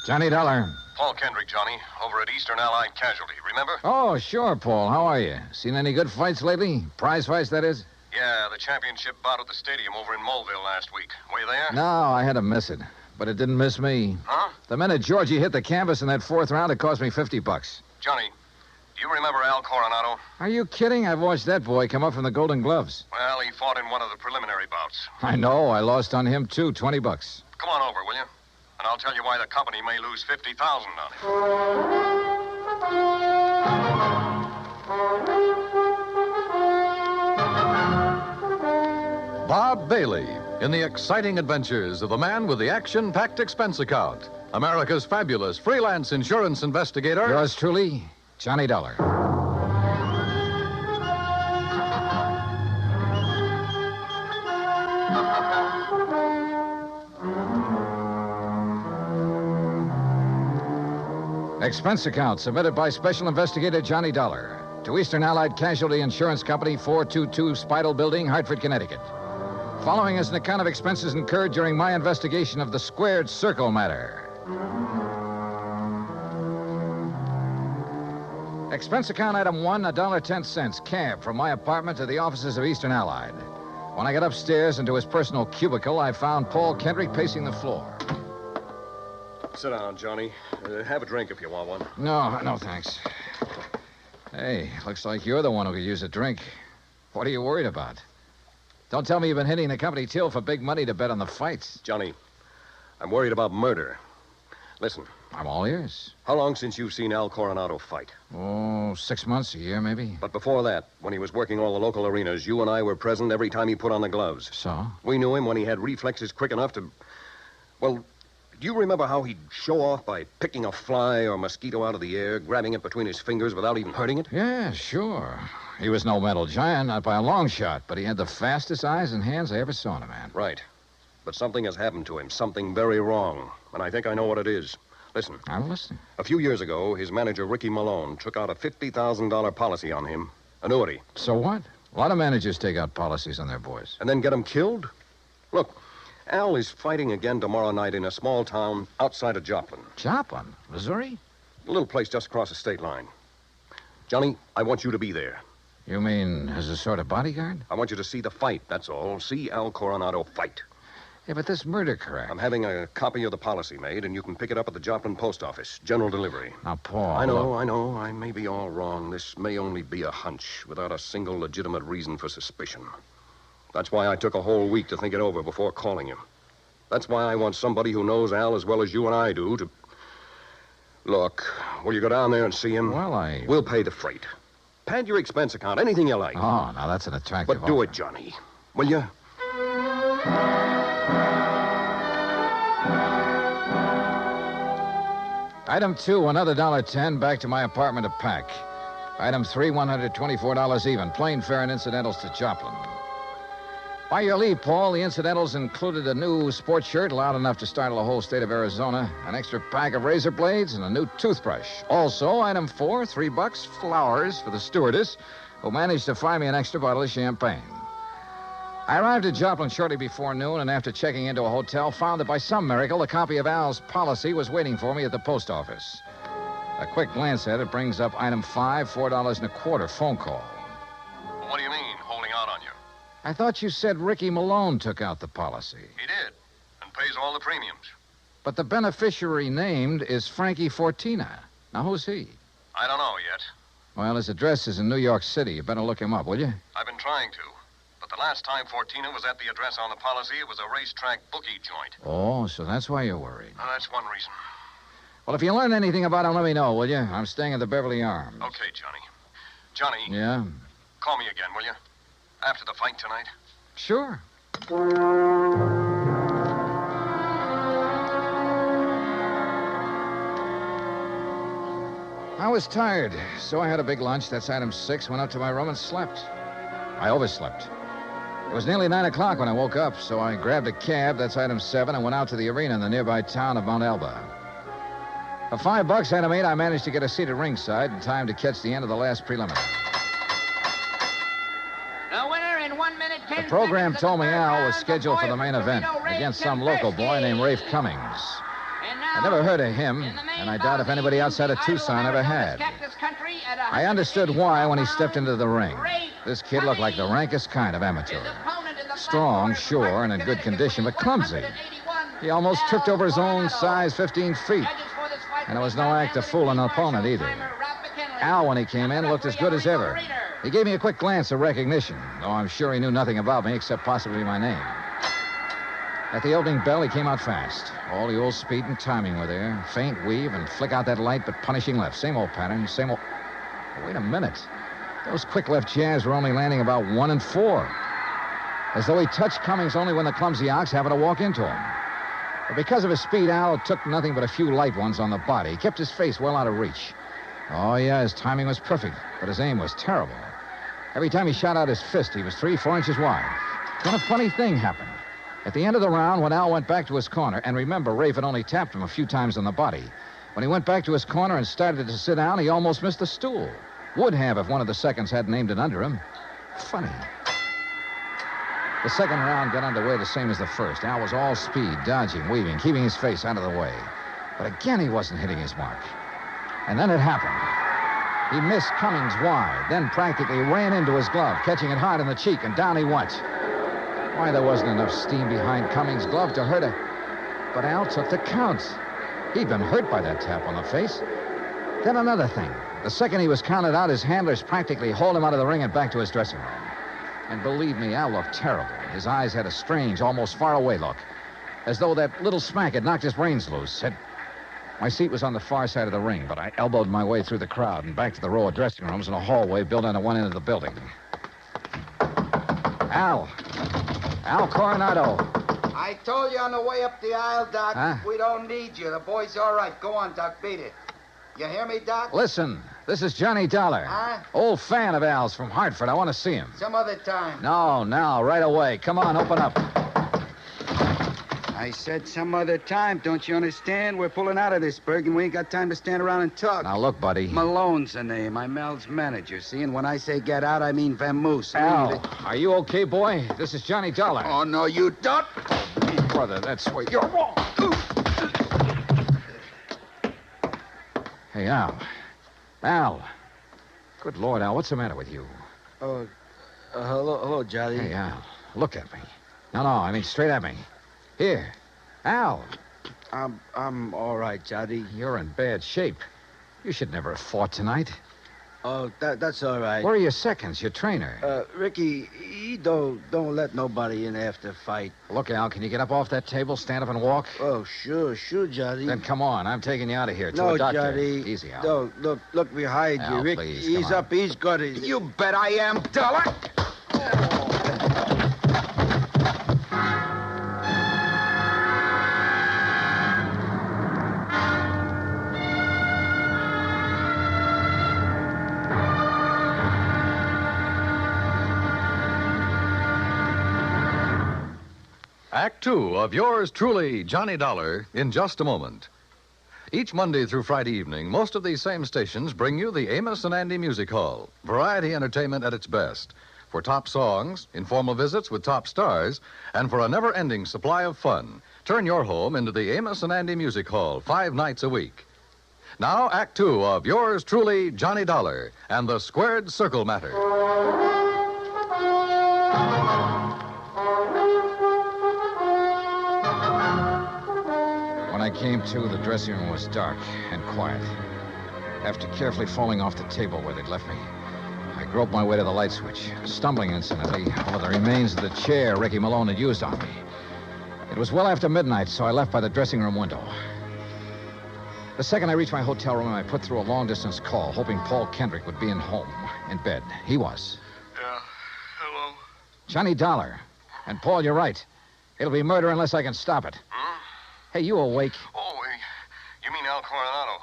Johnny Dollar. Paul Kendrick, Johnny, over at Eastern Allied Casualty, remember? Oh, sure, Paul. How are you? Seen any good fights lately? Prize fights, that is? Yeah, the championship bout at the stadium over in Mulville last week. Were you there? No, I had to miss it. But it didn't miss me. Huh? The minute Georgie hit the canvas in that fourth round, it cost me $50. Johnny, Do you remember Al Coronado? Are you kidding? I've watched that boy come up from the Golden Gloves. Well, he fought in one of the preliminary bouts. I know. I lost on him, too. $20. Come on over, will you? And I'll tell you why the company may lose $50,000 on it. Bob Bailey in the exciting adventures of the man with the action-packed expense account. America's fabulous freelance insurance investigator. Yours truly, Johnny Dollar. Expense account submitted by Special Investigator Johnny Dollar to Eastern Allied Casualty Insurance Company, 422 Spidal Building, Hartford, Connecticut. Following is an account of expenses incurred during my investigation of the Squared Circle matter. Expense account item 1, $1.10, cab from my apartment to the offices of Eastern Allied. When I got upstairs into his personal cubicle, I found Paul Kendrick pacing the floor. Sit down, Johnny. Have a drink if you want one. No, thanks. Hey, looks like you're the one who could use a drink. What are you worried about? Don't tell me you've been hitting the company till for big money to bet on the fights. Johnny, I'm worried about murder. Listen. I'm all ears. How long since you've seen Al Coronado fight? Oh, 6 months, a year, maybe. But before that, when he was working all the local arenas, you and I were present every time he put on the gloves. So? We knew him when he had reflexes quick enough to... Well, do you remember how he'd show off by picking a fly or mosquito out of the air, grabbing it between his fingers without even hurting it? Yeah, sure. He was no mental giant, not by a long shot, but he had the fastest eyes and hands I ever saw in a man. Right. But something has happened to him, something very wrong, and I think I know what it is. Listen. I'm listening. A few years ago, his manager, Ricky Malone, took out a $50,000 policy on him. Annuity. So what? A lot of managers take out policies on their boys. And then get him killed? Look, Al is fighting again tomorrow night in a small town outside of Joplin. Joplin? Missouri? A little place just across the state line. Johnny, I want you to be there. You mean as a sort of bodyguard? I want you to see the fight, that's all. See Al Coronado fight. Yeah, but this murder crack. I'm having a copy of the policy made, and you can pick it up at the Joplin post office. General delivery. Now, Paul... I know. I may be all wrong. This may only be a hunch, without a single legitimate reason for suspicion. That's why I took a whole week to think it over before calling you. That's why I want somebody who knows Al as well as you and I do to... Look, will you go down there and see him? Well, We'll pay the freight. Pad your expense account, anything you like. Oh, now that's an attractive But do offer. it, Johnny. Will you? Item 2, another $1.10 back to my apartment to pack. Item 3, $124 even. Plane fare and incidentals to Joplin. By your leave, Paul, the incidentals included a new sports shirt loud enough to startle the whole state of Arizona, an extra pack of razor blades, and a new toothbrush. Also, item 4, $3, flowers for the stewardess, who managed to find me an extra bottle of champagne. I arrived at Joplin shortly before noon, and after checking into a hotel, found that by some miracle, a copy of Al's policy was waiting for me at the post office. A quick glance at it brings up item 5, $4.25 phone call. Well, what do you mean, holding out on you? I thought you said Ricky Malone took out the policy. He did, and pays all the premiums. But the beneficiary named is Frankie Fortina. Now, who's he? I don't know yet. Well, his address is in New York City. You better look him up, will you? I've been trying to. But the last time Fortina was at the address on the policy, it was a racetrack bookie joint. Oh, so that's why you're worried. That's one reason. Well, if you learn anything about him, let me know, will you? I'm staying at the Beverly Arms. Okay, Johnny. Johnny. Yeah? Call me again, will you? After the fight tonight. Sure. I was tired, so I had a big lunch. That's item 6. Went up to my room and slept. I overslept. It was nearly 9 o'clock when I woke up, so I grabbed a cab. That's item 7, and went out to the arena in the nearby town of Mount Alba. For $5, item 8, I managed to get a seat at ringside in time to catch the end of the last preliminary. The winner in 1 minute, 10 The program seconds told me of the third Al was round, scheduled the for the boy main from event Torino, Ray against some local boy Kempinski. named Rafe Cummings. I never heard of him, and I doubt if anybody outside of Tucson ever had. I understood why when he stepped into the ring. This kid looked like the rankest kind of amateur. Strong, sure, and in good condition, but clumsy. He almost tripped over his own size 15 feet. And it was no act of fooling an opponent either. Al, when he came in, looked as good as ever. He gave me a quick glance of recognition, though I'm sure he knew nothing about me except possibly my name. At the opening bell, he came out fast. All the old speed and timing were there. Faint weave and flick out that light, but punishing left. Same old pattern, same old... Wait a minute. Those quick left jabs were only landing about 1 and 4. As though he touched Cummings only when the clumsy ox happened to walk into him. But because of his speed, Al took nothing but a few light ones on the body. He kept his face well out of reach. Oh, yeah, his timing was perfect, but his aim was terrible. Every time he shot out his fist, he was 3-4 inches wide. Then a funny thing happened. At the end of the round, when Al went back to his corner, and remember, Rafe had only tapped him a few times on the body. When he went back to his corner and started to sit down, he almost missed the stool. Would have if one of the seconds hadn't aimed it under him. Funny. The second round got underway the same as the first. Al was all speed, dodging, weaving, keeping his face out of the way. But again, he wasn't hitting his mark. And then it happened. He missed Cummings wide, then practically ran into his glove, catching it hard in the cheek, and down he went. Why, there wasn't enough steam behind Cummings' glove to hurt him. But Al took the count. He'd been hurt by that tap on the face. Then another thing. The second he was counted out, his handlers practically hauled him out of the ring and back to his dressing room. And believe me, Al looked terrible. His eyes had a strange, almost far-away look, as though that little smack had knocked his brains loose. My seat was on the far side of the ring, but I elbowed my way through the crowd and back to the row of dressing rooms in a hallway built on one end of the building. Al Coronado. I told you on the way up the aisle, Doc. Huh? We don't need you. The boy's all right. Go on, Doc. Beat it. You hear me, Doc? Listen, this is Johnny Dollar. Huh? Old fan of Al's from Hartford. I want to see him. Some other time. No, now, right away. Come on, open up. I said some other time. Don't you understand? We're pulling out of this, Berg, and we ain't got time to stand around and talk. Now, look, buddy. Malone's the name. I'm Al's manager, see? And when I say get out, I mean vamoose. Al, are you okay, boy? This is Johnny Dollar. Oh, no, you don't. Brother, that's where you're wrong. Hey, Al. Al. Good Lord, Al, what's the matter with you? Hello, Johnny. Hey, Al, look at me. No, I mean straight at me. Here. Al. I'm all right, Johnny. You're in bad shape. You should never have fought tonight. Oh, that's all right. Where are your seconds, your trainer? Ricky, he don't let nobody in after fight. Look, Al, can you get up off that table, stand up and walk? Oh, sure, Johnny. Then come on. I'm taking you out of here to a doctor. Johnny. Easy, Al. No, look behind Al, you, Rick. please, He's up. He's got it. You bet I am, Dollar. Act Two of yours truly, Johnny Dollar, in just a moment. Each Monday through Friday evening, most of these same stations bring you the Amos and Andy Music Hall. Variety entertainment at its best. For top songs, informal visits with top stars, and for a never-ending supply of fun, turn your home into the Amos and Andy Music Hall 5 nights a week. Now, Act Two of yours truly, Johnny Dollar, and the Squared Circle Matter. When I came to, the dressing room was dark and quiet. After carefully falling off the table where they'd left me, I groped my way to the light switch, stumbling incidentally over the remains of the chair Ricky Malone had used on me. It was well after midnight, so I left by the dressing room window. The second I reached my hotel room, I put through a long-distance call, hoping Paul Kendrick would be in bed. He was. Yeah, hello? Johnny Dollar. And, Paul, you're right. It'll be murder unless I can stop it. Hey, you awake? Oh, you mean Al Coronado.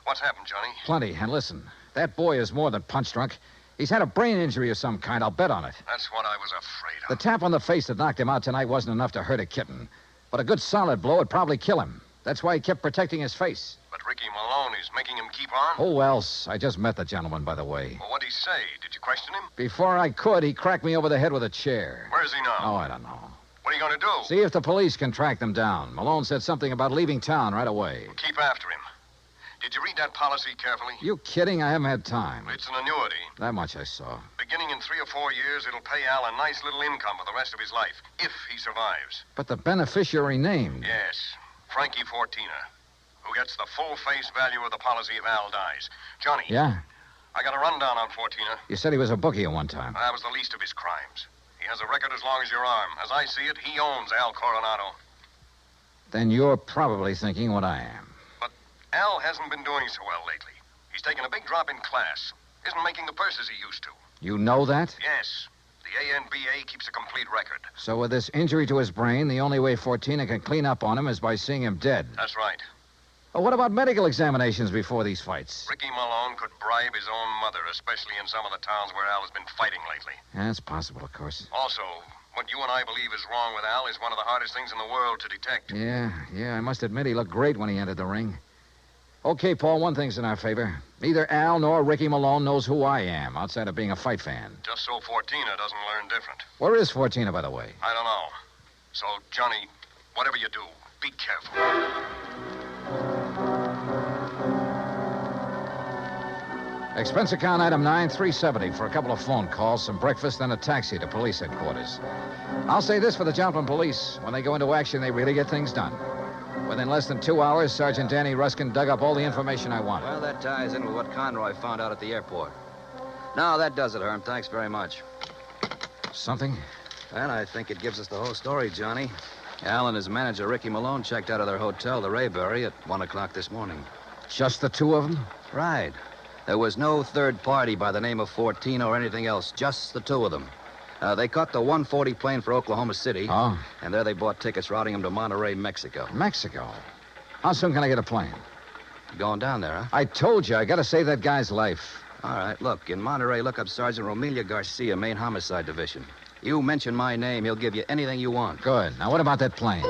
What's happened, Johnny? Plenty. And listen, that boy is more than punch drunk. He's had a brain injury of some kind. I'll bet on it. That's what I was afraid of. The tap on the face that knocked him out tonight wasn't enough to hurt a kitten. But a good solid blow would probably kill him. That's why he kept protecting his face. But Ricky Malone is making him keep on? Who else? I just met the gentleman, by the way. Well, what'd he say? Did you question him? Before I could, he cracked me over the head with a chair. Where is he now? Oh, I don't know. What are you going to do? See if the police can track them down. Malone said something about leaving town right away. Keep after him. Did you read that policy carefully? You kidding? I haven't had time. It's an annuity. That much I saw. Beginning in 3 or 4 years, it'll pay Al a nice little income for the rest of his life, if he survives. But the beneficiary named. Yes, Frankie Fortina, who gets the full face value of the policy if Al dies. Johnny. Yeah? I got a rundown on Fortina. You said he was a bookie at one time. That was the least of his crimes. He has a record as long as your arm. As I see it, he owns Al Coronado. Then you're probably thinking what I am. But Al hasn't been doing so well lately. He's taken a big drop in class. Isn't making the purses he used to. You know that? Yes. The ANBA keeps a complete record. So with this injury to his brain, the only way Fortina can clean up on him is by seeing him dead. That's right. Well, what about medical examinations before these fights? Ricky Malone could bribe his own mother, especially in some of the towns where Al has been fighting lately. Yeah, that's possible, of course. Also, what you and I believe is wrong with Al is one of the hardest things in the world to detect. Yeah, I must admit he looked great when he entered the ring. Okay, Paul, one thing's in our favor. Neither Al nor Ricky Malone knows who I am, outside of being a fight fan. Just so Fortina doesn't learn different. Where is Fortina, by the way? I don't know. So, Johnny, whatever you do, be careful. Expense account item 9, $370 for a couple of phone calls, some breakfast, then a taxi to police headquarters. I'll say this for the Joplin police. When they go into action, they really get things done. Within less than 2 hours, Sergeant Danny Ruskin dug up all the information I wanted. Well, that ties in with what Conroy found out at the airport. Now, that does it, Herm. Thanks very much. Something? Well, I think it gives us the whole story, Johnny. Al and his manager, Ricky Malone, checked out of their hotel, the Rayberry, at 1 o'clock this morning. Just the two of them? Right. There was no third party by the name of Fortina or anything else, just the two of them. They caught the 140 plane for Oklahoma City. Oh? And there they bought tickets routing them to Monterey, Mexico. Mexico? How soon can I get a plane? Going down there, huh? I told you, I gotta save that guy's life. All right, look, in Monterey, look up Sergeant Romelia Garcia, Main Homicide Division. You mention my name, he'll give you anything you want. Good. Now, what about that plane?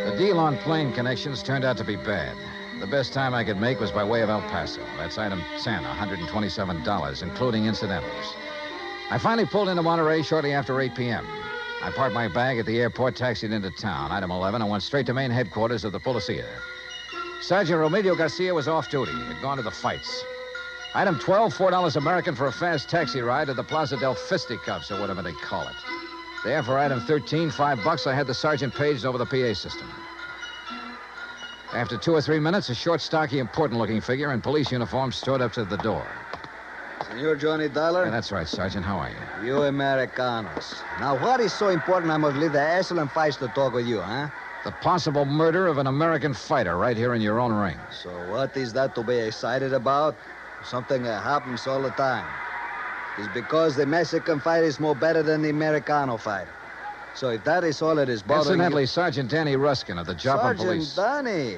The deal on plane connections turned out to be bad. The best time I could make was by way of El Paso. That's item 10, $127, including incidentals. I finally pulled into Monterey shortly after 8 p.m. I parked my bag at the airport, taxied into town. Item 11, I went straight to main headquarters of the Policia. Sergeant Romelio Garcia was off duty. Had gone to the fights. Item 12, $4 American for a fast taxi ride to the Plaza del Fisticuffs, or whatever they call it. There, for item 13, $5, I had the sergeant paged over the PA system. After 2 or 3 minutes, a short, stocky, important-looking figure in police uniform strode up to the door. Senor Johnny Dollar? Yeah, that's right, Sergeant. How are you? You Americanos. Now, what is so important I must leave the excellent fights to talk with you, huh? The possible murder of an American fighter right here in your own ring. So what is that to be excited about? Something that happens all the time. It's because the Mexican fight is more better than the Americano fight. So if that is all it is bothering Incidentally, you... Sergeant Danny Ruskin of the Joplin Police. Sergeant Danny.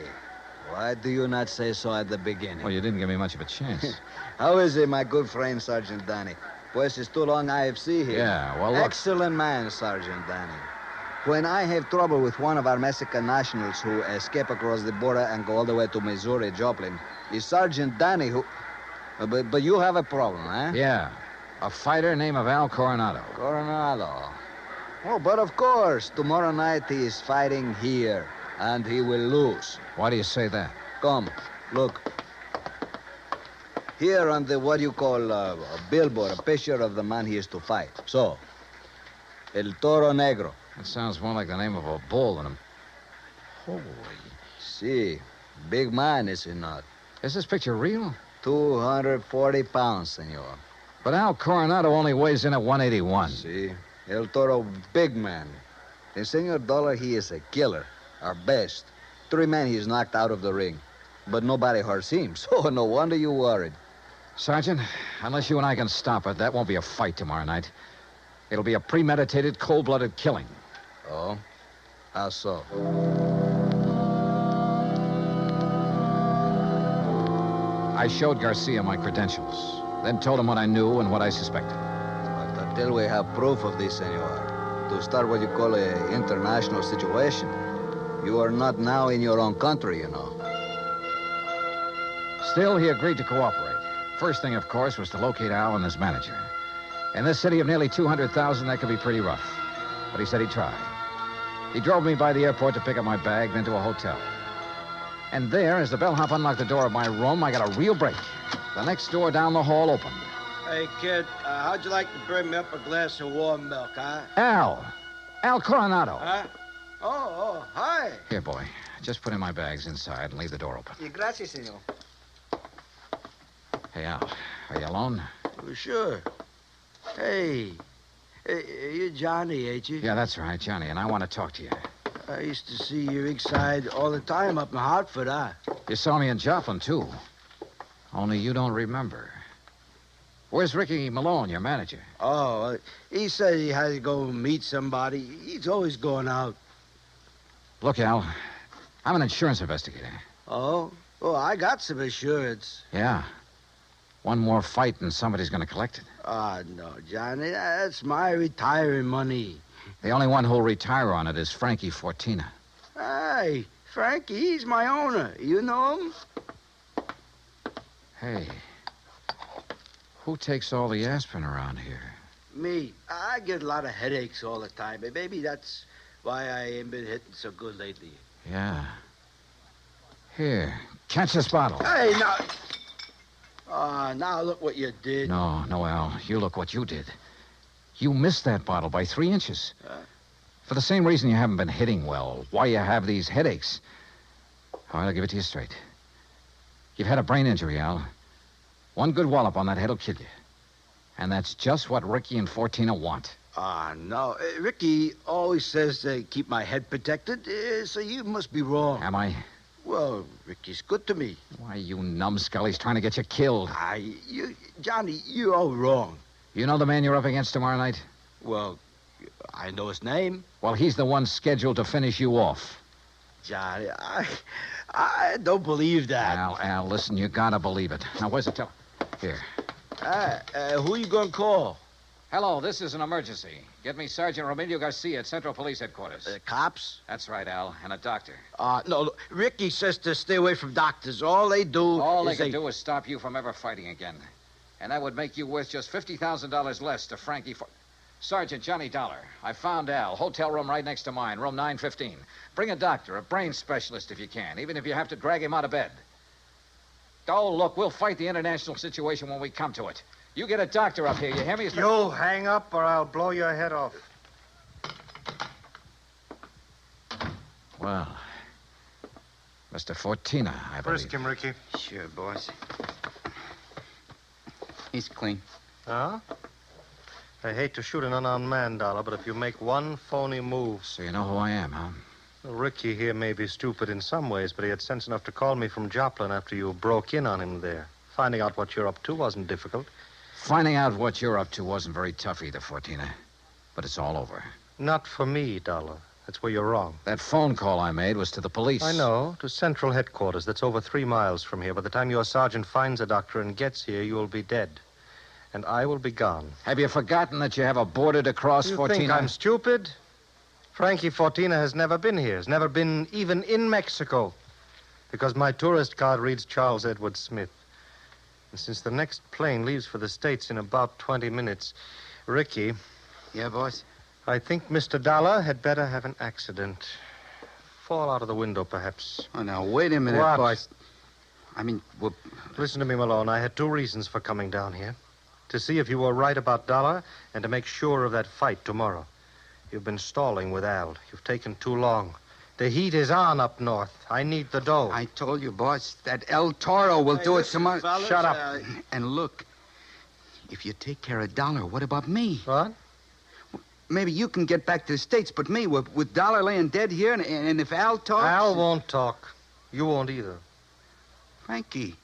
Why do you not say so at the beginning? Well, you didn't give me much of a chance. How is it, my good friend, Sergeant Danny? Pues it's too long I have seen him. Yeah, well, look... Excellent man, Sergeant Danny. When I have trouble with one of our Mexican nationals who escape across the border and go all the way to Missouri, Joplin, it's Sergeant Danny who... But you have a problem, huh? Yeah. A fighter named Al Coronado. Coronado. Oh, but of course, tomorrow night he is fighting here, and he will lose. Why do you say that? Come, look. Here on the, what you call, a billboard, a picture of the man he is to fight. So, El Toro Negro. That sounds more like the name of a bull than a... Holy... See, big man, is he not? Is this picture real? 240 pounds, senor. But Al Coronado only weighs in at 181. See? El Toro, big man. And Senor Dollar, he is a killer. Our best. 3 men he's knocked out of the ring. But nobody hurts him, so no wonder you worried. Sergeant, unless you and I can stop it, that won't be a fight tomorrow night. It'll be a premeditated, cold-blooded killing. Oh? How so? I showed Garcia my credentials, then told him what I knew and what I suspected. But until we have proof of this, senor, to start what you call an international situation, you are not now in your own country, you know. Still, he agreed to cooperate. First thing, of course, was to locate Al and his manager. In this city of nearly 200,000, that could be pretty rough. But he said he'd try. He drove me by the airport to pick up my bag, then to a hotel. And there, as the bellhop unlocked the door of my room, I got a real break. The next door down the hall opened. Hey, kid, how'd you like to bring me up a glass of warm milk, huh? Al Coronado. Huh? Oh, hi. Here, boy. Just put in my bags inside and leave the door open. Gracias, senor. Hey, Al, are you alone? Oh, sure. Hey, you're Johnny, ain't you? Yeah, that's right, Johnny, and I want to talk to you. I used to see your rig side all the time up in Hartford, You saw me in Joplin, too. Only you don't remember. Where's Ricky Malone, your manager? Oh, he said he had to go meet somebody. He's always going out. Look, Al, I'm an insurance investigator. Oh? Oh, I got some insurance. Yeah. One more fight and somebody's going to collect it. No, Johnny, that's my retiring money. The only one who'll retire on it is Frankie Fortina. Hey, Frankie, he's my owner. You know him? Hey, who takes all the aspirin around here? Me. I get a lot of headaches all the time. And maybe that's why I ain't been hitting so good lately. Yeah. Here, catch this bottle. Hey, now... now look what you did. No, Al, you look what you did. You missed that bottle by 3 inches. For the same reason you haven't been hitting well, why you have these headaches. All right, I'll give it to you straight. You've had a brain injury, Al. One good wallop on that head will kill you. And that's just what Ricky and Fortina want. No. Ricky always says to keep my head protected, so you must be wrong. Am I? Well, Ricky's good to me. Why, you numbskull, he's trying to get you killed. Johnny, you're all wrong. You know the man you're up against tomorrow night? Well, I know his name. Well, he's the one scheduled to finish you off. Johnny, I don't believe that. Al, listen, you gotta believe it. Now, where's the Here. Who you gonna call? Hello, this is an emergency. Get me Sergeant Romilio Garcia at Central Police Headquarters. Cops? That's right, Al, and a doctor. No, Ricky says to stay away from doctors. All they do All they can do is stop you from ever fighting again. And that would make you worth just $50,000 less to Frankie Sergeant Johnny Dollar. I found Al. Hotel room right next to mine, room 915. Bring a doctor, a brain specialist if you can, even if you have to drag him out of bed. Oh, look, we'll fight the international situation when we come to it. You get a doctor up here, you hear me? You hang up or I'll blow your head off. Well, Mr. Fortina, I believe. Frisk him, Ricky. Sure, boss. He's clean. Huh? I hate to shoot an unarmed man, Dollar, but if you make one phony move... So you know who I am, huh? Well, Ricky here may be stupid in some ways, but he had sense enough to call me from Joplin after you broke in on him there. Finding out what you're up to wasn't difficult. Finding out what you're up to wasn't very tough either, Fortina. But it's all over. Not for me, Dollar. That's where you're wrong. That phone call I made was to the police. I know, to Central Headquarters. That's over 3 miles from here. By the time your sergeant finds a doctor and gets here, you'll be dead. And I will be gone. Have you forgotten that you have a border to cross, You Fortina? think I'm stupid? Frankie Fortina has never been here. Has never been even in Mexico. Because my tourist card reads Charles Edward Smith. And since the next plane leaves for the States in about 20 minutes, Ricky... Yeah, boss? I think Mr. Dollar had better have an accident. Fall out of the window, perhaps. Oh, now, wait a minute, What? boss. I mean, well... Listen to me, Malone. I had 2 reasons for coming down here. To see if you were right about Dollar and to make sure of that fight tomorrow. You've been stalling with Al. You've taken too long. The heat is on up north. I need the dough. I told you, boss, that El Toro will do it tomorrow. fellas, Shut up. And look, if you take care of Dollar, what about me? What? Maybe you can get back to the States, but me, with Dollar laying dead here, and if Al talks... Al won't talk. You won't either. Frankie.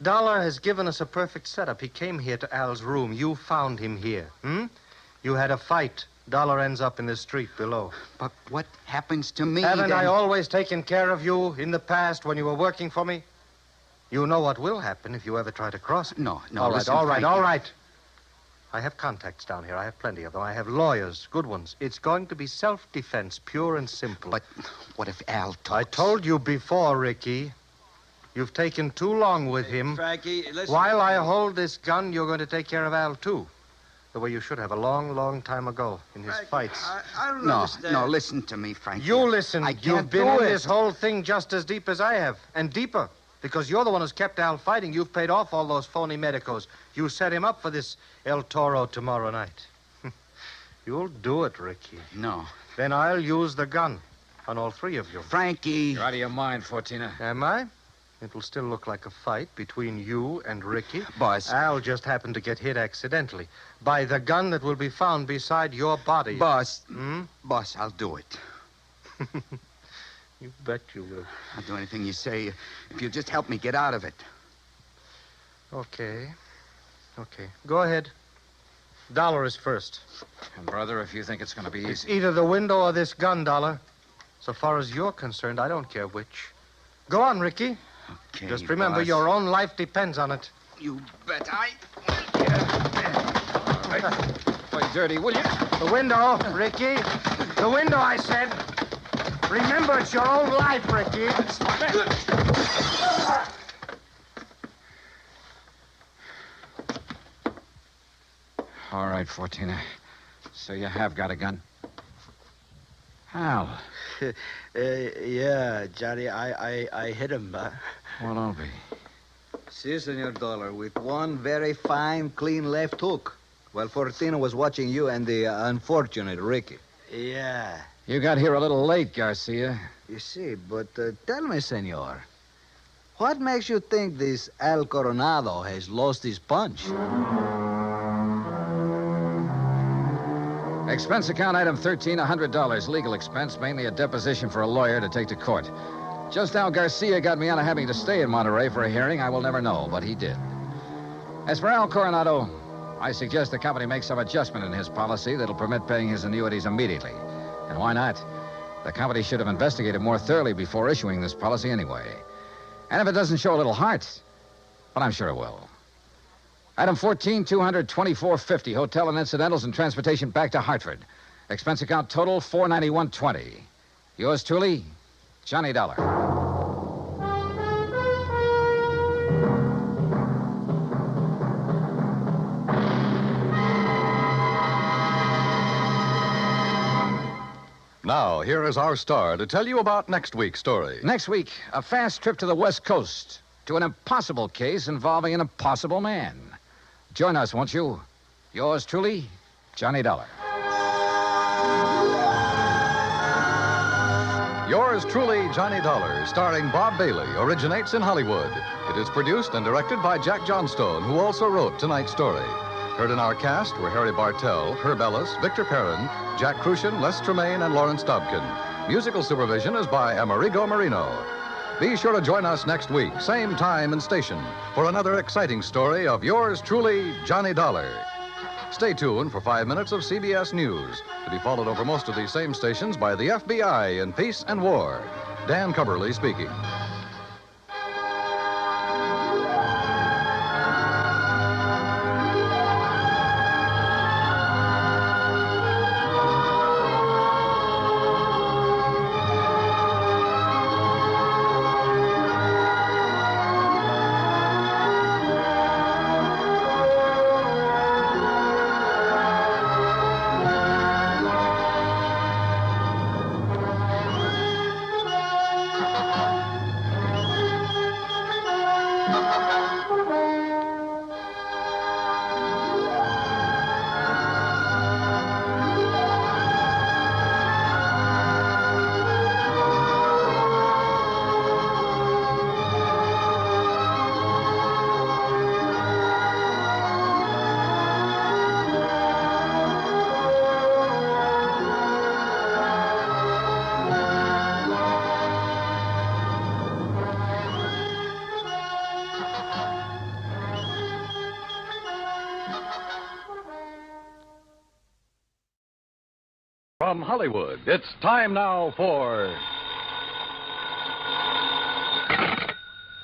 Dollar has given us a perfect setup. He came here to Al's room. You found him here. You had a fight. Dollar ends up in the street below. But what happens to me? Haven't then? I always taken care of you in the past when you were working for me? You know what will happen if you ever try to cross it. No, All right, listen, all right, Frankie. all right. I have contacts down here. I have plenty of them. I have lawyers, good ones. It's going to be self-defense, pure and simple. But what if Al talks? I told you before, Ricky. You've taken too long with him. Frankie, listen... While I hold this gun, you're going to take care of Al, too. The way you should have a long, long time ago in his fights. I don't understand. No, listen to me, Frankie. You listen. I can't You've been do in it. this whole thing just as deep as I have, and deeper. Because you're the one who's kept Al fighting. You've paid off all those phony medicos. You set him up for this El Toro tomorrow night. You'll do it, Ricky. No. Then I'll use the gun on all three of you. Frankie. You're out of your mind, Fortina. Am I? It'll still look like a fight between you and Ricky. Boss. Al just happened to get hit accidentally by the gun that will be found beside your body. Boss. Boss, I'll do it. You bet you will. I'll do anything you say if you'll just help me get out of it. Okay. Go ahead. Dollar is first. And, brother, if you think it's going to be It's easy. either the window or this gun, Dollar. So far as you're concerned, I don't care which. Go on, Ricky. Okay, Just remember, boss. your own life depends on it. You bet I... Play dirty, will you? The window, Ricky. The window, I said. Remember, it's your own life, Ricky. All right, Fortina. So you have got a gun? Al. Yeah, Johnny, I hit him, but... Well, don't be. Si, Senor Dollar, with one very fine, clean left hook. While Fortina was watching you and the unfortunate Ricky. Yeah. You got here a little late, Garcia. You see, but tell me, Senor, what makes you think this Al Coronado has lost his punch? Expense account item 13, $100. Legal expense, mainly a deposition for a lawyer to take to court. Just how Garcia got me out of having to stay in Monterey for a hearing, I will never know, but he did. As for Al Coronado, I suggest the company make some adjustment in his policy that'll permit paying his annuities immediately. And why not? The company should have investigated more thoroughly before issuing this policy anyway. And if it doesn't show a little heart, but I'm sure it will. Item 14, $224.50. Hotel and incidentals and transportation back to Hartford. Expense account total, $491.20. Yours truly, Johnny Dollar. Now, here is our star to tell you about next week's story. Next week, a fast trip to the West Coast to an impossible case involving an impossible man. Join us, won't you? Yours truly, Johnny Dollar. Yours truly, Johnny Dollar, starring Bob Bailey, originates in Hollywood. It is produced and directed by Jack Johnstone, who also wrote tonight's story. Heard in our cast were Harry Bartell, Herb Ellis, Victor Perrin, Jack Crucian, Les Tremaine, and Lawrence Dobkin. Musical supervision is by Amerigo Marino. Be sure to join us next week, same time and station, for another exciting story of yours truly, Johnny Dollar. Stay tuned for 5 minutes of CBS News, to be followed over most of these same stations by the FBI in Peace and War. Dan Cubberly speaking. From Hollywood, it's time now for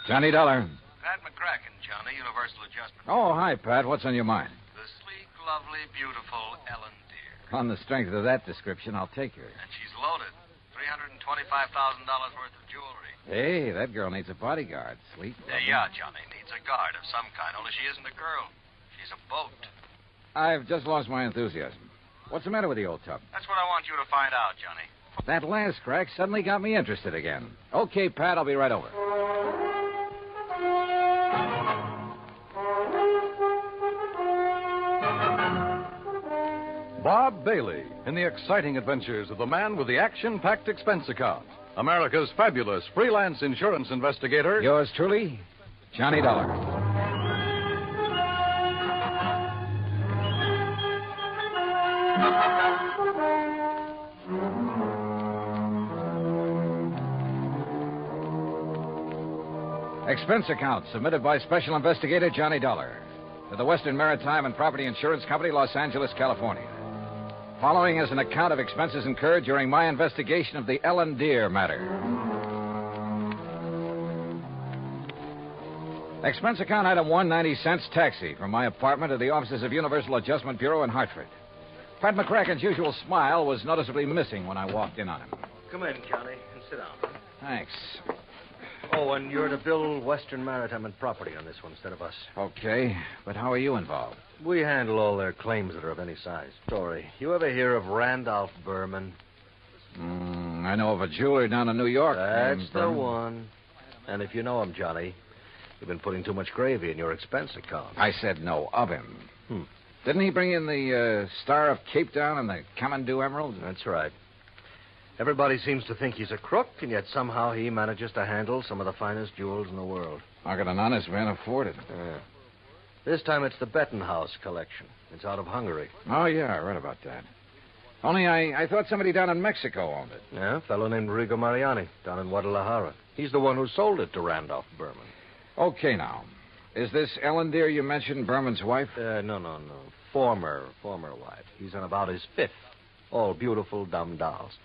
Johnny Dollar. Pat McCracken, Johnny, Universal Adjustment. Oh, hi, Pat. What's on your mind? The sleek, lovely, beautiful Ellen Deere. On the strength of that description, I'll take her. And she's loaded. $325,000 worth of jewelry. Hey, that girl needs a bodyguard. Sleep. Yeah, Johnny. Needs a guard of some kind, only she isn't a girl. She's a boat. I've just lost my enthusiasm. What's the matter with the old tub? That's what I want you to find out, Johnny. That last crack suddenly got me interested again. Okay, Pat, I'll be right over. Bob Bailey in the exciting adventures of the man with the action-packed expense account. America's fabulous freelance insurance investigator. Yours truly, Johnny Dollar. Expense account submitted by Special Investigator Johnny Dollar to the Western Maritime and Property Insurance Company, Los Angeles, California. Following is an account of expenses incurred during my investigation of the Ellen Deer matter. Expense account item 1, 90 cents taxi from my apartment to the offices of Universal Adjustment Bureau in Hartford. Pat McCracken's usual smile was noticeably missing when I walked in on him. Come in, Johnny, and sit down. Thanks. Oh, and you're to bill Western Maritime and Property on this one instead of us. Okay, but how are you involved? We handle all their claims that are of any size. Story, you ever hear of Randolph Berman? I know of a jeweler down in New York. That's the one. And if you know him, Johnny, you've been putting too much gravy in your expense account. I said no of him. Didn't he bring in the Star of Cape Town and the Kamandu Emerald? That's right. Everybody seems to think he's a crook, and yet somehow he manages to handle some of the finest jewels in the world. How could an honest man afford it? This time it's the Bettenhouse collection. It's out of Hungary. Oh, yeah, I read about that. Only I thought somebody down in Mexico owned it. Yeah, a fellow named Rigo Mariani down in Guadalajara. He's the one who sold it to Randolph Berman. Okay, now. Is this Ellen Deer you mentioned Berman's wife? No. Former wife. He's on about his fifth. All beautiful, dumb dolls.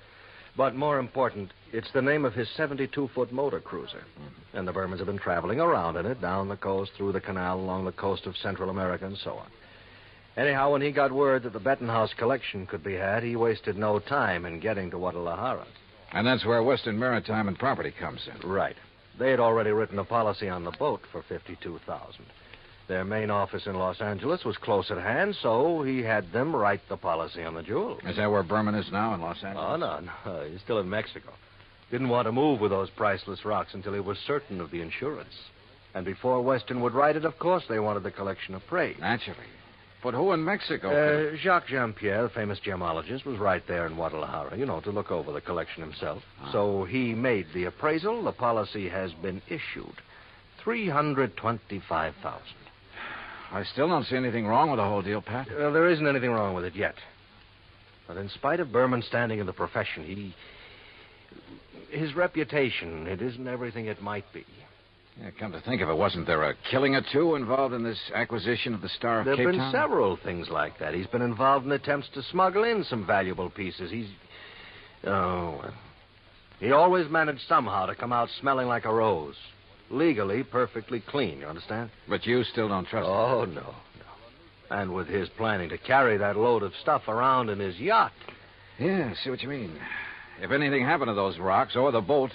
But more important, it's the name of his 72-foot motor cruiser. And the Bermans have been traveling around in it, down the coast, through the canal, along the coast of Central America, and so on. Anyhow, when he got word that the Bettenhouse collection could be had, he wasted no time in getting to Guadalajara. And that's where Western Maritime and Property comes in. Right. They had already written a policy on the boat for $52,000. Their main office in Los Angeles was close at hand, so he had them write the policy on the jewel. Is that where Berman is now, in Los Angeles? Oh, no. He's still in Mexico. Didn't want to move with those priceless rocks until he was certain of the insurance. And before Western would write it, of course, they wanted the collection appraised. Naturally. But who in Mexico? Jacques Jean-Pierre, the famous gemologist, was right there in Guadalajara, to look over the collection himself. So he made the appraisal. The policy has been issued. $325,000. I still don't see anything wrong with the whole deal, Pat. Well, there isn't anything wrong with it yet. But in spite of Berman's standing in the profession, his reputation, it isn't everything it might be. Yeah, come to think of it, wasn't there a killing or two involved in this acquisition of the Star of Cape Town? There have been several things like that. He's been involved in attempts to smuggle in some valuable pieces. He always managed somehow to come out smelling like a rose. Legally, perfectly clean, you understand? But you still don't trust him? Oh, no. And with his planning to carry that load of stuff around in his yacht. Yeah, I see what you mean. If anything happened to those rocks or the boat,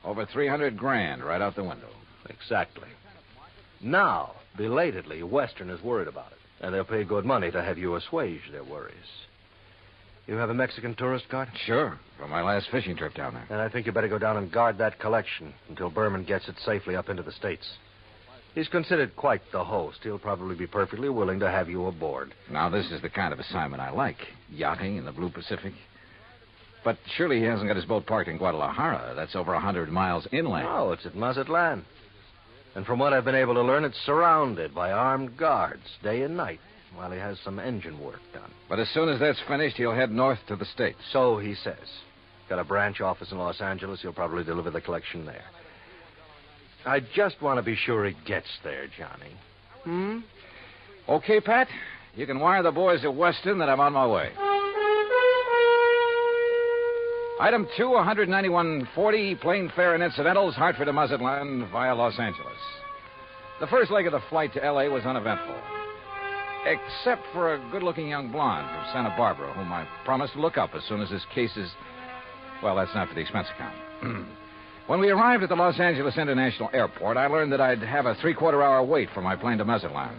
over $300,000 right out the window. Exactly. Now, belatedly, Western is worried about it. And they'll pay good money to have you assuage their worries. You have a Mexican tourist card? Sure, from my last fishing trip down there. And I think you better go down and guard that collection until Berman gets it safely up into the States. He's considered quite the host. He'll probably be perfectly willing to have you aboard. Now, this is the kind of assignment I like. Yachting in the Blue Pacific. But surely he hasn't got his boat parked in Guadalajara. That's over 100 miles inland. No, it's at Mazatlan. And from what I've been able to learn, it's surrounded by armed guards day and night while he has some engine work done. But as soon as that's finished, he'll head north to the States. So he says. Got a branch office in Los Angeles. He'll probably deliver the collection there. I just want to be sure he gets there, Johnny. Okay, Pat. You can wire the boys at Weston that I'm on my way. Item 2, $191.40, plane fare and incidentals, Hartford to Mazatlan via Los Angeles. The first leg of the flight to L.A. was uneventful. Except for a good-looking young blonde from Santa Barbara, whom I promised to look up as soon as his case is... Well, that's not for the expense account. When we arrived at the Los Angeles International Airport, I learned that I'd have a three-quarter-hour wait for my plane to Mazatlan.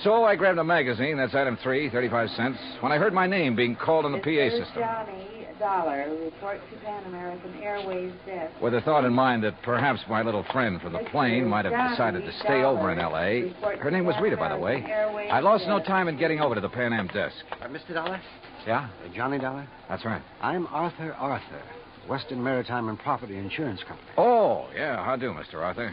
So I grabbed a magazine, that's item 3, 35 cents, when I heard my name being called on the PA system. Johnny, Dollar. Report to Pan American Airways desk. With the thought in mind that perhaps my little friend from the plane might have decided to stay over in L.A. Her name was Rita, by the way. I lost no time in getting over to the Pan Am desk. Mr. Dollar? Yeah? Johnny Dollar? That's right. I'm Arthur, Western Maritime and Property Insurance Company. Oh, yeah. How do, Mr. Arthur?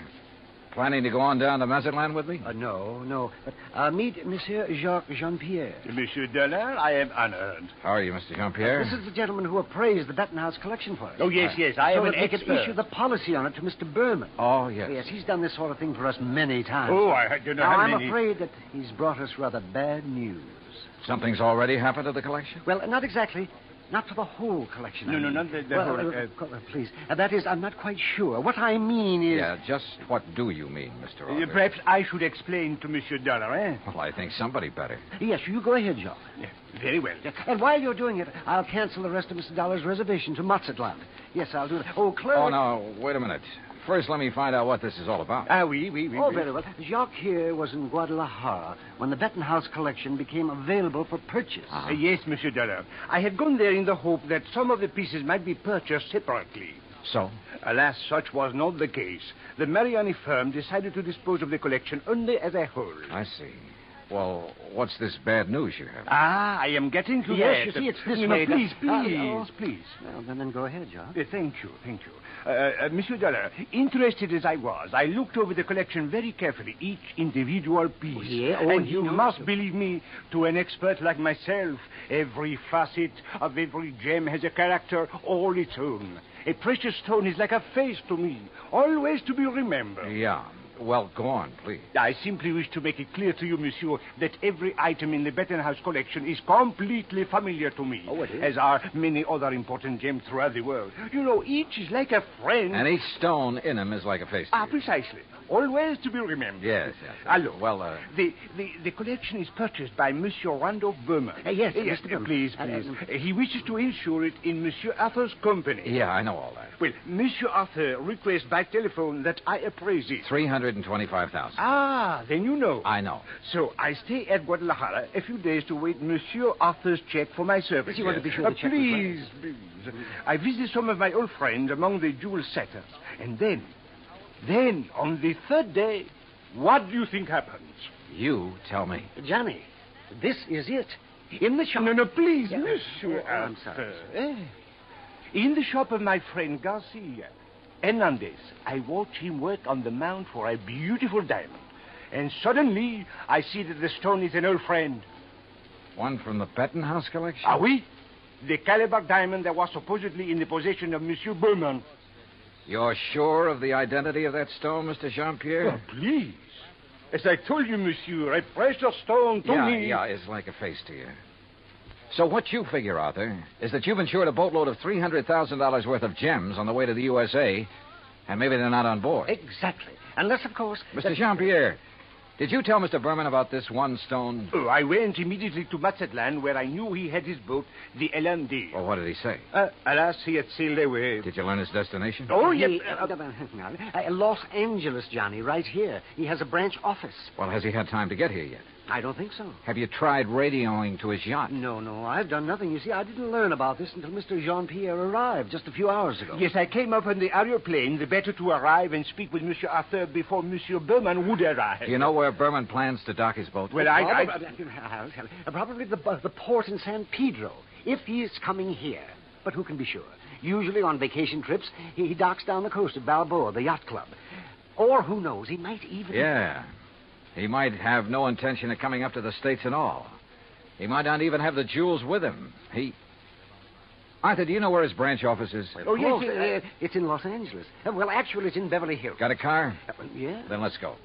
Planning to go on down to Mazatlan with me? No. But meet Monsieur Jacques Jean-Pierre. Monsieur Dollar, I am honored. How are you, Mr. Jean-Pierre? This is the gentleman who appraised the Bettenhouse collection for us. Oh, yes. I am an they could expert. issue the policy on it to Mr. Berman. Oh, yes. Yes, he's done this sort of thing for us many times. Oh, I don't know now, how I'm many. afraid that he's brought us rather bad news. Something's already happened to the collection? Well, not exactly. Not for the whole collection. No, not the whole... Please. That is, I'm not quite sure. What I mean is... Yeah, just what do you mean, Mr. Arthur? Perhaps I should explain to Monsieur Dollar, eh? Well, I think somebody better. Yes, you go ahead, Jacques. Yeah, very well. And while you're doing it, I'll cancel the rest of Mr. Dollar's reservation to Mazatlan. Yes, I'll do that. Oh, clerk... Oh, no, wait a minute. First, let me find out what this is all about. Oui. Oh, very well. Jacques here was in Guadalajara when the Bettenhouse collection became available for purchase. Yes, Monsieur Dollar. I had gone there in the hope that some of the pieces might be purchased separately. So? Alas, such was not the case. The Mariani firm decided to dispose of the collection only as a whole. I see. Well, what's this bad news you have? I am getting to that. Yes, you see, it's this way. Please. Well, then go ahead, Jacques. Thank you. Monsieur Dollar, interested as I was, I looked over the collection very carefully, each individual piece. And you must believe me, to an expert like myself, every facet of every gem has a character all its own. A precious stone is like a face to me, always to be remembered. Yeah. Well, go on, please. I simply wish to make it clear to you, monsieur, that every item in the Bettenhouse collection is completely familiar to me. Oh, it is? As are many other important gems throughout the world. You know, each is like a friend. And each stone in them is like a face to you. Precisely. Always to be remembered. Yes. Allô. Well, The collection is purchased by Monsieur Randolph Berman. Yes, Mr. Berman. Please. He wishes to insure it in Monsieur Arthur's company. Yeah, I know all that. Well, Monsieur Arthur requests by telephone that I appraise it. $325,000. Then you know. I know. So I stay at Guadalajara a few days to wait Monsieur Arthur's check for my service. Yes, you want to be sure the check was Please. I visit some of my old friends among the jewel setters. And then, on the third day, what do you think happens? You tell me. Johnny, this is it. In the shop. No, please, Yeah. Monsieur Oh, I'm sorry. Arthur. In the shop of my friend Garcia Hernandez, I watch him work on the mount for a beautiful diamond. And suddenly, I see that the stone is an old friend. One from the Bettenhouse collection? Oui. The caliber diamond that was supposedly in the possession of Monsieur Berman. You're sure of the identity of that stone, Mr. Jean-Pierre? Oh, please. As I told you, monsieur, a precious stone to me. Yeah, it's like a face to you. So what you figure, Arthur, is that you've insured a boatload of $300,000 worth of gems on the way to the USA, and maybe they're not on board. Exactly. Unless, of course... Mr. Jean-Pierre, did you tell Mr. Berman about this one stone? Oh, I went immediately to Mazatlan, where I knew he had his boat, the LMD. Well, what did he say? Alas, he had sailed away. Did you learn his destination? Oh, yes. Los Angeles, Johnny, right here. He has a branch office. Well, has he had time to get here yet? I don't think so. Have you tried radioing to his yacht? No, I've done nothing. You see, I didn't learn about this until Mr. Jean-Pierre arrived just a few hours ago. Yes, I came up on the aeroplane, the better to arrive and speak with Monsieur Arthur before Monsieur Berman would arrive. Do you know where Berman plans to dock his boat? Well, probably the port in San Pedro, if he is coming here. But who can be sure? Usually on vacation trips, he docks down the coast at Balboa, the yacht club. Or who knows, he might even... Yeah. He might have no intention of coming up to the States at all. He might not even have the jewels with him. Arthur, do you know where his branch office is? Oh, yes, it's in Los Angeles. Well, actually, it's in Beverly Hills. Got a car? Yeah. Then let's go.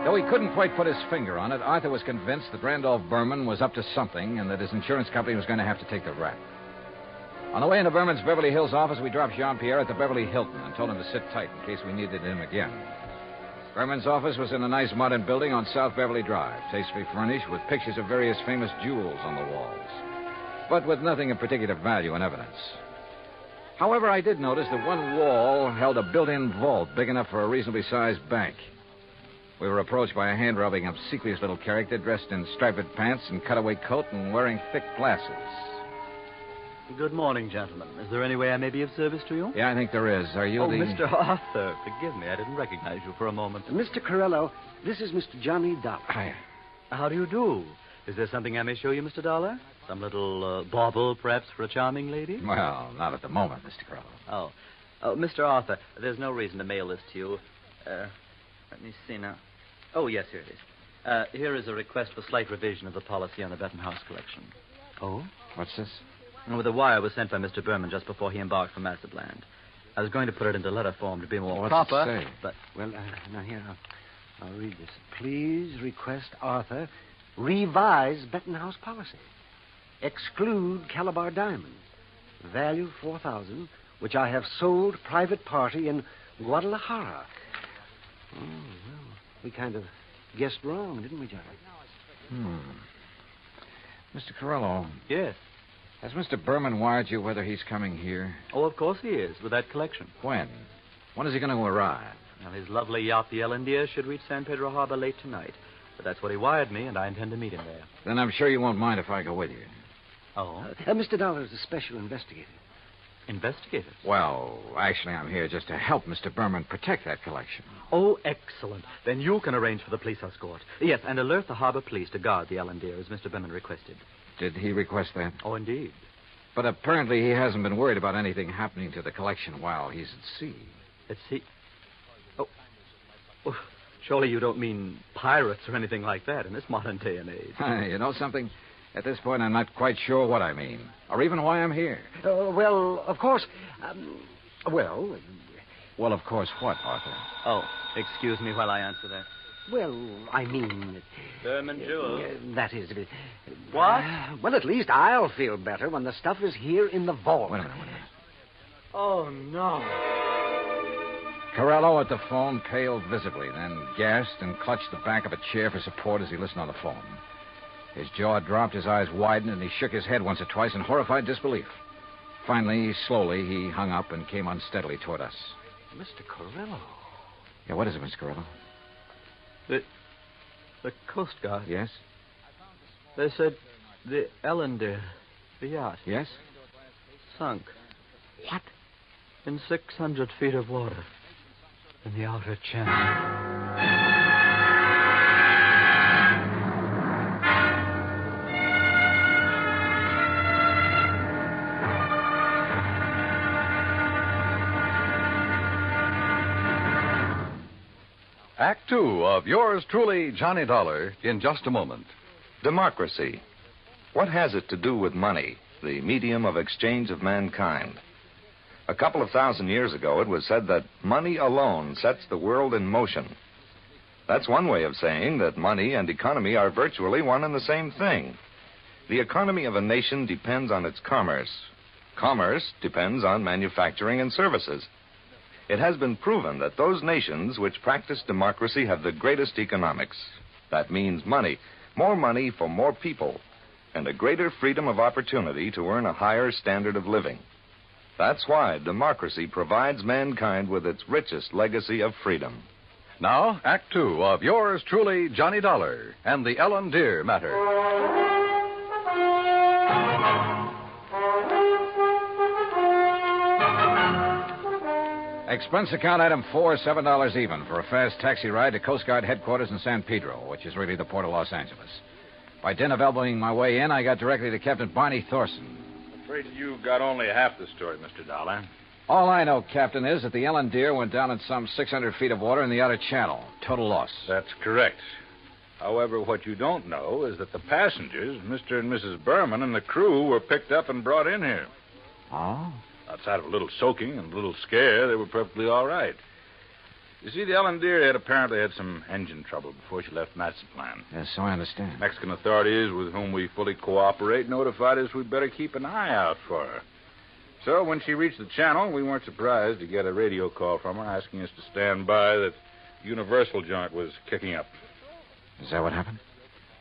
Though he couldn't quite put his finger on it, Arthur was convinced that Randolph Berman was up to something and that his insurance company was going to have to take the rap. On the way into Berman's Beverly Hills office, we dropped Jean-Pierre at the Beverly Hilton and told him to sit tight in case we needed him again. Berman's office was in a nice modern building on South Beverly Drive, tastefully furnished with pictures of various famous jewels on the walls, but with nothing of particular value in evidence. However, I did notice that one wall held a built-in vault big enough for a reasonably sized bank. We were approached by a hand-rubbing, obsequious little character dressed in striped pants and cutaway coat and wearing thick glasses. Good morning, gentlemen. Is there any way I may be of service to you? Yeah, I think there is. Are you Oh, the... Mr. Arthur, forgive me. I didn't recognize you for a moment. Mr. Corello, this is Mr. Johnny Dollar. Hi. How do you do? Is there something I may show you, Mr. Dollar? Some little bauble, perhaps, for a charming lady? Well, not at the moment, Mr. Corello. Oh, Mr. Arthur, there's no reason to mail this to you. Let me see now. Oh, yes, here it is. Here is a request for slight revision of the policy on the Bettenhouse collection. Oh? What's this? Well, the wire was sent by Mr. Berman just before he embarked for Mazatlan. I was going to put it into letter form to be more What's proper. it say? But Well, now here, I'll read this. Please request Arthur revise Bettenhouse policy. Exclude Calabar diamond. Value $4,000, which I have sold private party in Guadalajara. Oh, well, we kind of guessed wrong, didn't we, Johnny? Mr. Corello. Yes. Has Mr. Berman wired you whether he's coming here? Oh, of course he is, with that collection. When? When is he going to arrive? Now, his lovely yacht, the Ellendeer, should reach San Pedro Harbor late tonight. But that's what he wired me, and I intend to meet him there. Then I'm sure you won't mind if I go with you. Oh? Mr. Dollar is a special investigator. Investigator? Well, actually, I'm here just to help Mr. Berman protect that collection. Oh, excellent. Then you can arrange for the police escort. Yes, and alert the harbor police to guard the Ellendeer, as Mr. Berman requested. Did he request that? Oh, indeed. But apparently he hasn't been worried about anything happening to the collection while he's at sea. At sea? Oh, surely you don't mean pirates or anything like that in this modern day and age. You know something? At this point, I'm not quite sure what I mean, or even why I'm here. Well, of course. Well, of course, what, Arthur? Oh, excuse me while I answer that. Well, I mean... Berman Jewel. That is... What? Well, at least I'll feel better when the stuff is here in the vault. Wait a minute. Oh, no. Corello at the phone paled visibly, then gasped and clutched the back of a chair for support as he listened on the phone. His jaw dropped, his eyes widened, and he shook his head once or twice in horrified disbelief. Finally, slowly, he hung up and came unsteadily toward us. Mr. Corello. Yeah, what is it, Mr. Corello? The Coast Guard. Yes? They said the Ellendeer, the yacht. Yes? Sunk. What? In 600 feet of water. In the outer channel. Act Two of yours truly, Johnny Dollar, in just a moment. Democracy. What has it to do with money, the medium of exchange of mankind? A couple of thousand years ago, it was said that money alone sets the world in motion. That's one way of saying that money and economy are virtually one and the same thing. The economy of a nation depends on its commerce. Commerce depends on manufacturing and services. It has been proven that those nations which practice democracy have the greatest economics. That means money, more money for more people, and a greater freedom of opportunity to earn a higher standard of living. That's why democracy provides mankind with its richest legacy of freedom. Now, Act Two of yours truly, Johnny Dollar, and the Ellendeer matter. Expense account item 4, $7 even for a fast taxi ride to Coast Guard headquarters in San Pedro, which is really the port of Los Angeles. By dint of elbowing my way in, I got directly to Captain Barney Thorson. Afraid you got only half the story, Mr. Dollar. All I know, Captain, is that the Ellendeer went down in some 600 feet of water in the outer channel. Total loss. That's correct. However, what you don't know is that the passengers, Mr. and Mrs. Berman, and the crew were picked up and brought in here. Oh? Outside of a little soaking and a little scare, they were perfectly all right. You see, the Ellendeer had apparently had some engine trouble before she left Mazatlan. Yes, so I understand. Mexican authorities, with whom we fully cooperate, notified us we'd better keep an eye out for her. So when she reached the channel, we weren't surprised to get a radio call from her asking us to stand by that Universal joint was kicking up. Is that what happened?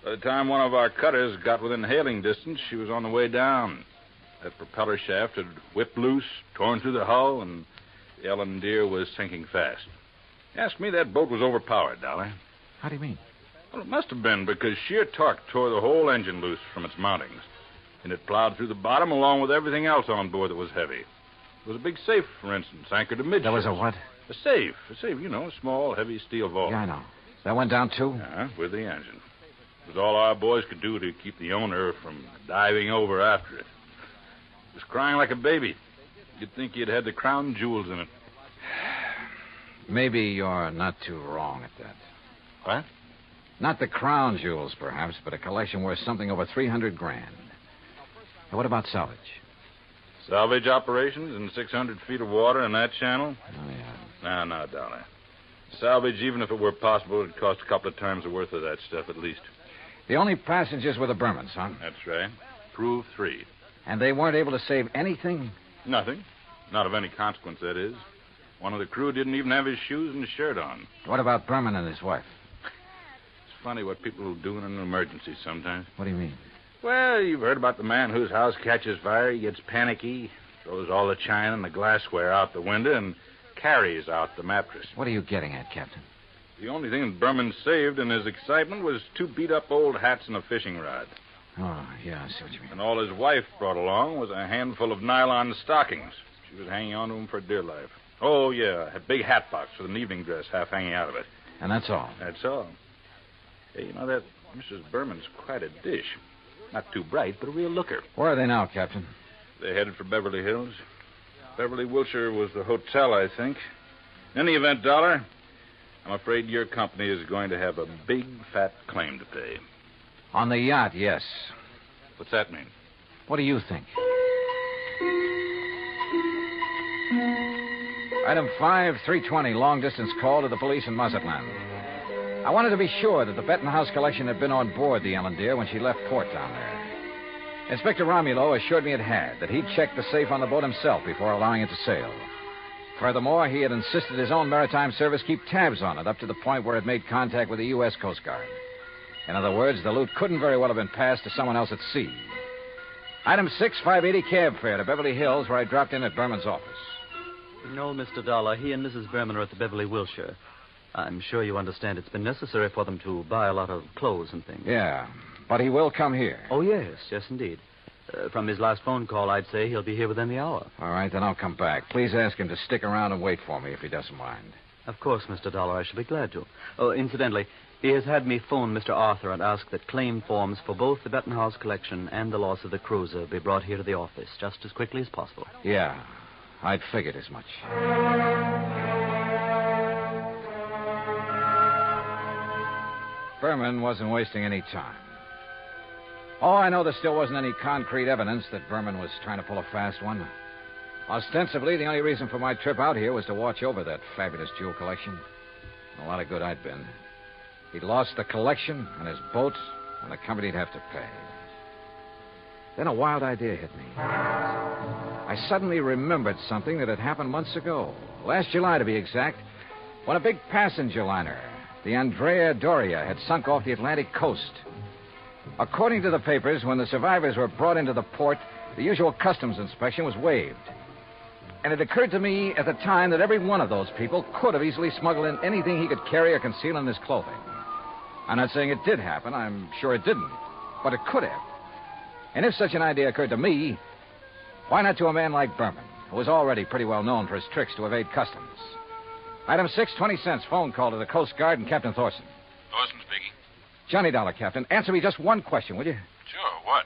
By the time one of our cutters got within hailing distance, she was on the way down. That propeller shaft had whipped loose, torn through the hull, and the Ellendeer was sinking fast. Ask me, that boat was overpowered, Dolly. How do you mean? Well, it must have been because sheer torque tore the whole engine loose from its mountings. And it plowed through the bottom along with everything else on board that was heavy. It was a big safe, for instance, anchored amidships. There was a what? A safe, a small, heavy steel vault. Yeah, I know. That went down, too? Yeah, with the engine. It was all our boys could do to keep the owner from diving over after it. It was crying like a baby. You'd think he'd had the crown jewels in it. Maybe you're not too wrong at that. What? Not the crown jewels, perhaps, but a collection worth something over $300,000. Now, what about salvage? Salvage operations in 600 feet of water in that channel? Oh, yeah. No, Dollar. Salvage, even if it were possible, would cost a couple of times the worth of that stuff at least. The only passengers were the Bermans, huh? That's right. Prove 3. And they weren't able to save anything? Nothing. Not of any consequence, that is. One of the crew didn't even have his shoes and shirt on. What about Berman and his wife? It's funny what people will do in an emergency sometimes. What do you mean? Well, you've heard about the man whose house catches fire. He gets panicky, throws all the china and the glassware out the window, and carries out the mattress. What are you getting at, Captain? The only thing that Berman saved in his excitement was 2 beat-up old hats and a fishing rod. Oh, yeah, I see what you mean. And all his wife brought along was a handful of nylon stockings. She was hanging on to them for dear life. Oh, yeah, a big hat box with an evening dress half hanging out of it. And that's all? That's all. Hey, you know, that Mrs. Berman's quite a dish. Not too bright, but a real looker. Where are they now, Captain? They headed for Beverly Hills. Beverly, Wilshire was the hotel, I think. In any event, Dollar, I'm afraid your company is going to have a big, fat claim to pay. On the yacht, yes. What's that mean? What do you think? Item 5, 320, long-distance call to the police in Mazatlan. I wanted to be sure that the Bettenhouse collection had been on board the Ellen Deer when she left port down there. Inspector Romulo assured me it had, that he'd checked the safe on the boat himself before allowing it to sail. Furthermore, he had insisted his own maritime service keep tabs on it up to the point where it made contact with the U.S. Coast Guard. In other words, the loot couldn't very well have been passed to someone else at sea. Item 6, 580 cab fare to Beverly Hills, where I dropped in at Berman's office. No, Mr. Dollar. He and Mrs. Berman are at the Beverly Wilshire. I'm sure you understand it's been necessary for them to buy a lot of clothes and things. Yeah, but he will come here. Oh, yes, indeed. From his last phone call, I'd say he'll be here within the hour. All right, then I'll come back. Please ask him to stick around and wait for me if he doesn't mind. Of course, Mr. Dollar, I shall be glad to. Oh, incidentally, he has had me phone Mr. Arthur and ask that claim forms for both the Bettenhouse collection and the loss of the cruiser be brought here to the office just as quickly as possible. Yeah, I'd figured as much. Berman wasn't wasting any time. Oh, I know there still wasn't any concrete evidence that Berman was trying to pull a fast one. Ostensibly, the only reason for my trip out here was to watch over that fabulous jewel collection. A lot of good I'd been. He'd lost the collection and his boat, and the company'd have to pay. Then a wild idea hit me. I suddenly remembered something that had happened months ago. Last July, to be exact, when a big passenger liner, the Andrea Doria, had sunk off the Atlantic coast. According to the papers, when the survivors were brought into the port, the usual customs inspection was waived. And it occurred to me at the time that every one of those people could have easily smuggled in anything he could carry or conceal in his clothing. I'm not saying it did happen. I'm sure it didn't. But it could have. And if such an idea occurred to me, why not to a man like Berman, who was already pretty well known for his tricks to evade customs? Item 6, 20 cents, phone call to the Coast Guard and Captain Thorson. Thorson speaking. Johnny Dollar, Captain. Answer me just one question, will you? Sure, what?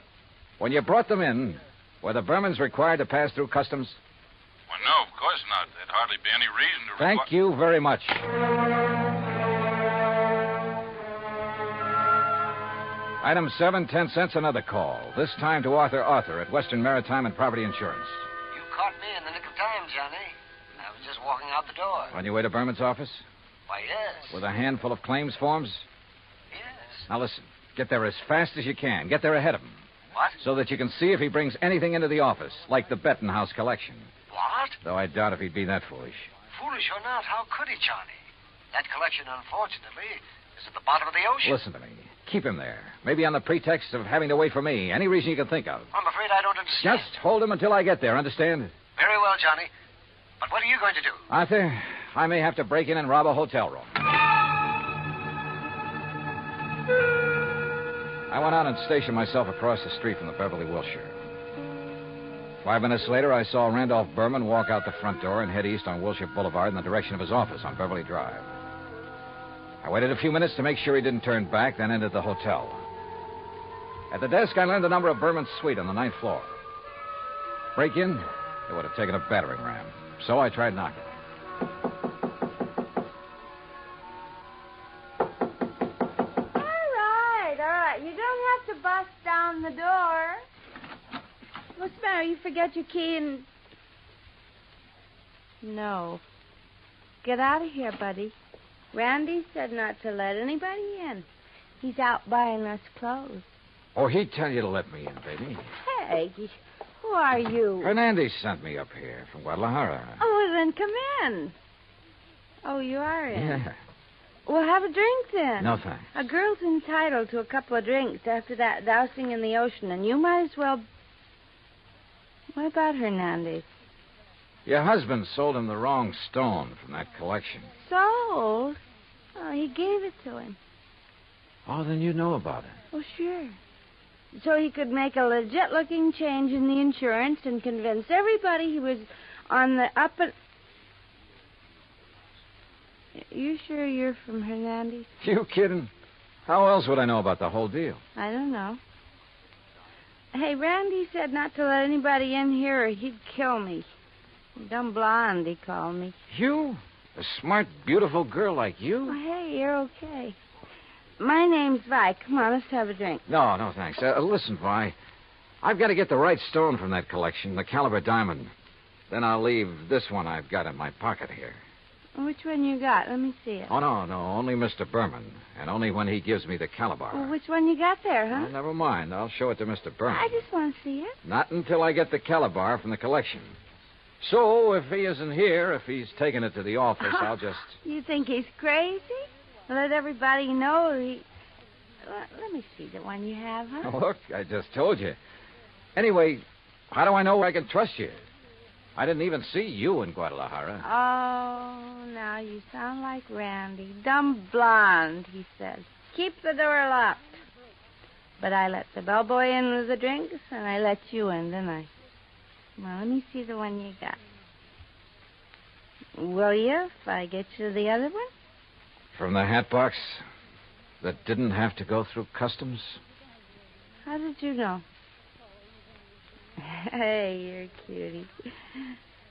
When you brought them in, were the Bermans required to pass through customs? Well, no, of course not. There'd hardly be any reason to... Thank you very much. Item 7, 10 cents, another call. This time to Arthur at Western Maritime and Property Insurance. You caught me in the nick of time, Johnny. I was just walking out the door. On your way to Berman's office? Why, yes. With a handful of claims forms? Yes. Now listen, get there as fast as you can. Get there ahead of him. What? So that you can see if he brings anything into the office, like the Bettenhouse collection. What? Though I doubt if he'd be that foolish. Foolish or not, how could he, Johnny? That collection, unfortunately, is at the bottom of the ocean. Listen to me. Keep him there. Maybe on the pretext of having to wait for me. Any reason you can think of. I'm afraid I don't understand. Just hold him until I get there, understand? Very well, Johnny. But what are you going to do? Arthur, I may have to break in and rob a hotel room. I went out and stationed myself across the street from the Beverly Wilshire. 5 minutes later, I saw Randolph Berman walk out the front door and head east on Wilshire Boulevard in the direction of his office on Beverly Drive. I waited a few minutes to make sure he didn't turn back, then entered the hotel. At the desk, I learned the number of Berman's suite on the 9th floor. Break in, it would have taken a battering ram. So I tried knocking. All right. You don't have to bust down the door. What's the matter? You forget your key and... No. Get out of here, buddy. Randy said not to let anybody in. He's out buying us clothes. Oh, he'd tell you to let me in, baby. Hey, who are you? Hernandez sent me up here from Guadalajara. Oh, well, then come in. Oh, you are in? Yeah. Well, have a drink then. No, thanks. A girl's entitled to a couple of drinks after that dousing in the ocean, and you might as well... What about Hernandez? Your husband sold him the wrong stone from that collection. Sold? Oh, he gave it to him. Oh, then you know about it. Oh, sure. So he could make a legit-looking change in the insurance and convince everybody he was on the up and... You sure you're from Hernandez? You kidding? How else would I know about the whole deal? I don't know. Hey, Randy said not to let anybody in here or he'd kill me. Dumb blonde, he called me. You? A smart, beautiful girl like you? Oh, hey, you're okay. My name's Vi. Come on, let's have a drink. No, thanks. Listen, Vi. I've got to get the right stone from that collection, the caliber diamond. Then I'll leave this one I've got in my pocket here. Which one you got? Let me see it. Oh, no. Only Mr. Berman. And only when he gives me the caliber. Well, which one you got there, huh? Well, never mind. I'll show it to Mr. Berman. I just want to see it. Not until I get the caliber from the collection. So, if he isn't here, if he's taken it to the office, I'll just... You think he's crazy? Let everybody know he... Let me see the one you have, huh? Look, I just told you. Anyway, how do I know I can trust you? I didn't even see you in Guadalajara. Oh, now you sound like Randy. Dumb blonde, he says. Keep the door locked. But I let the bellboy in with the drinks, and I let you in, didn't I? Well, let me see the one you got. Will you, if I get you the other one? From the hat box that didn't have to go through customs? How did you know? Hey, you're a cutie.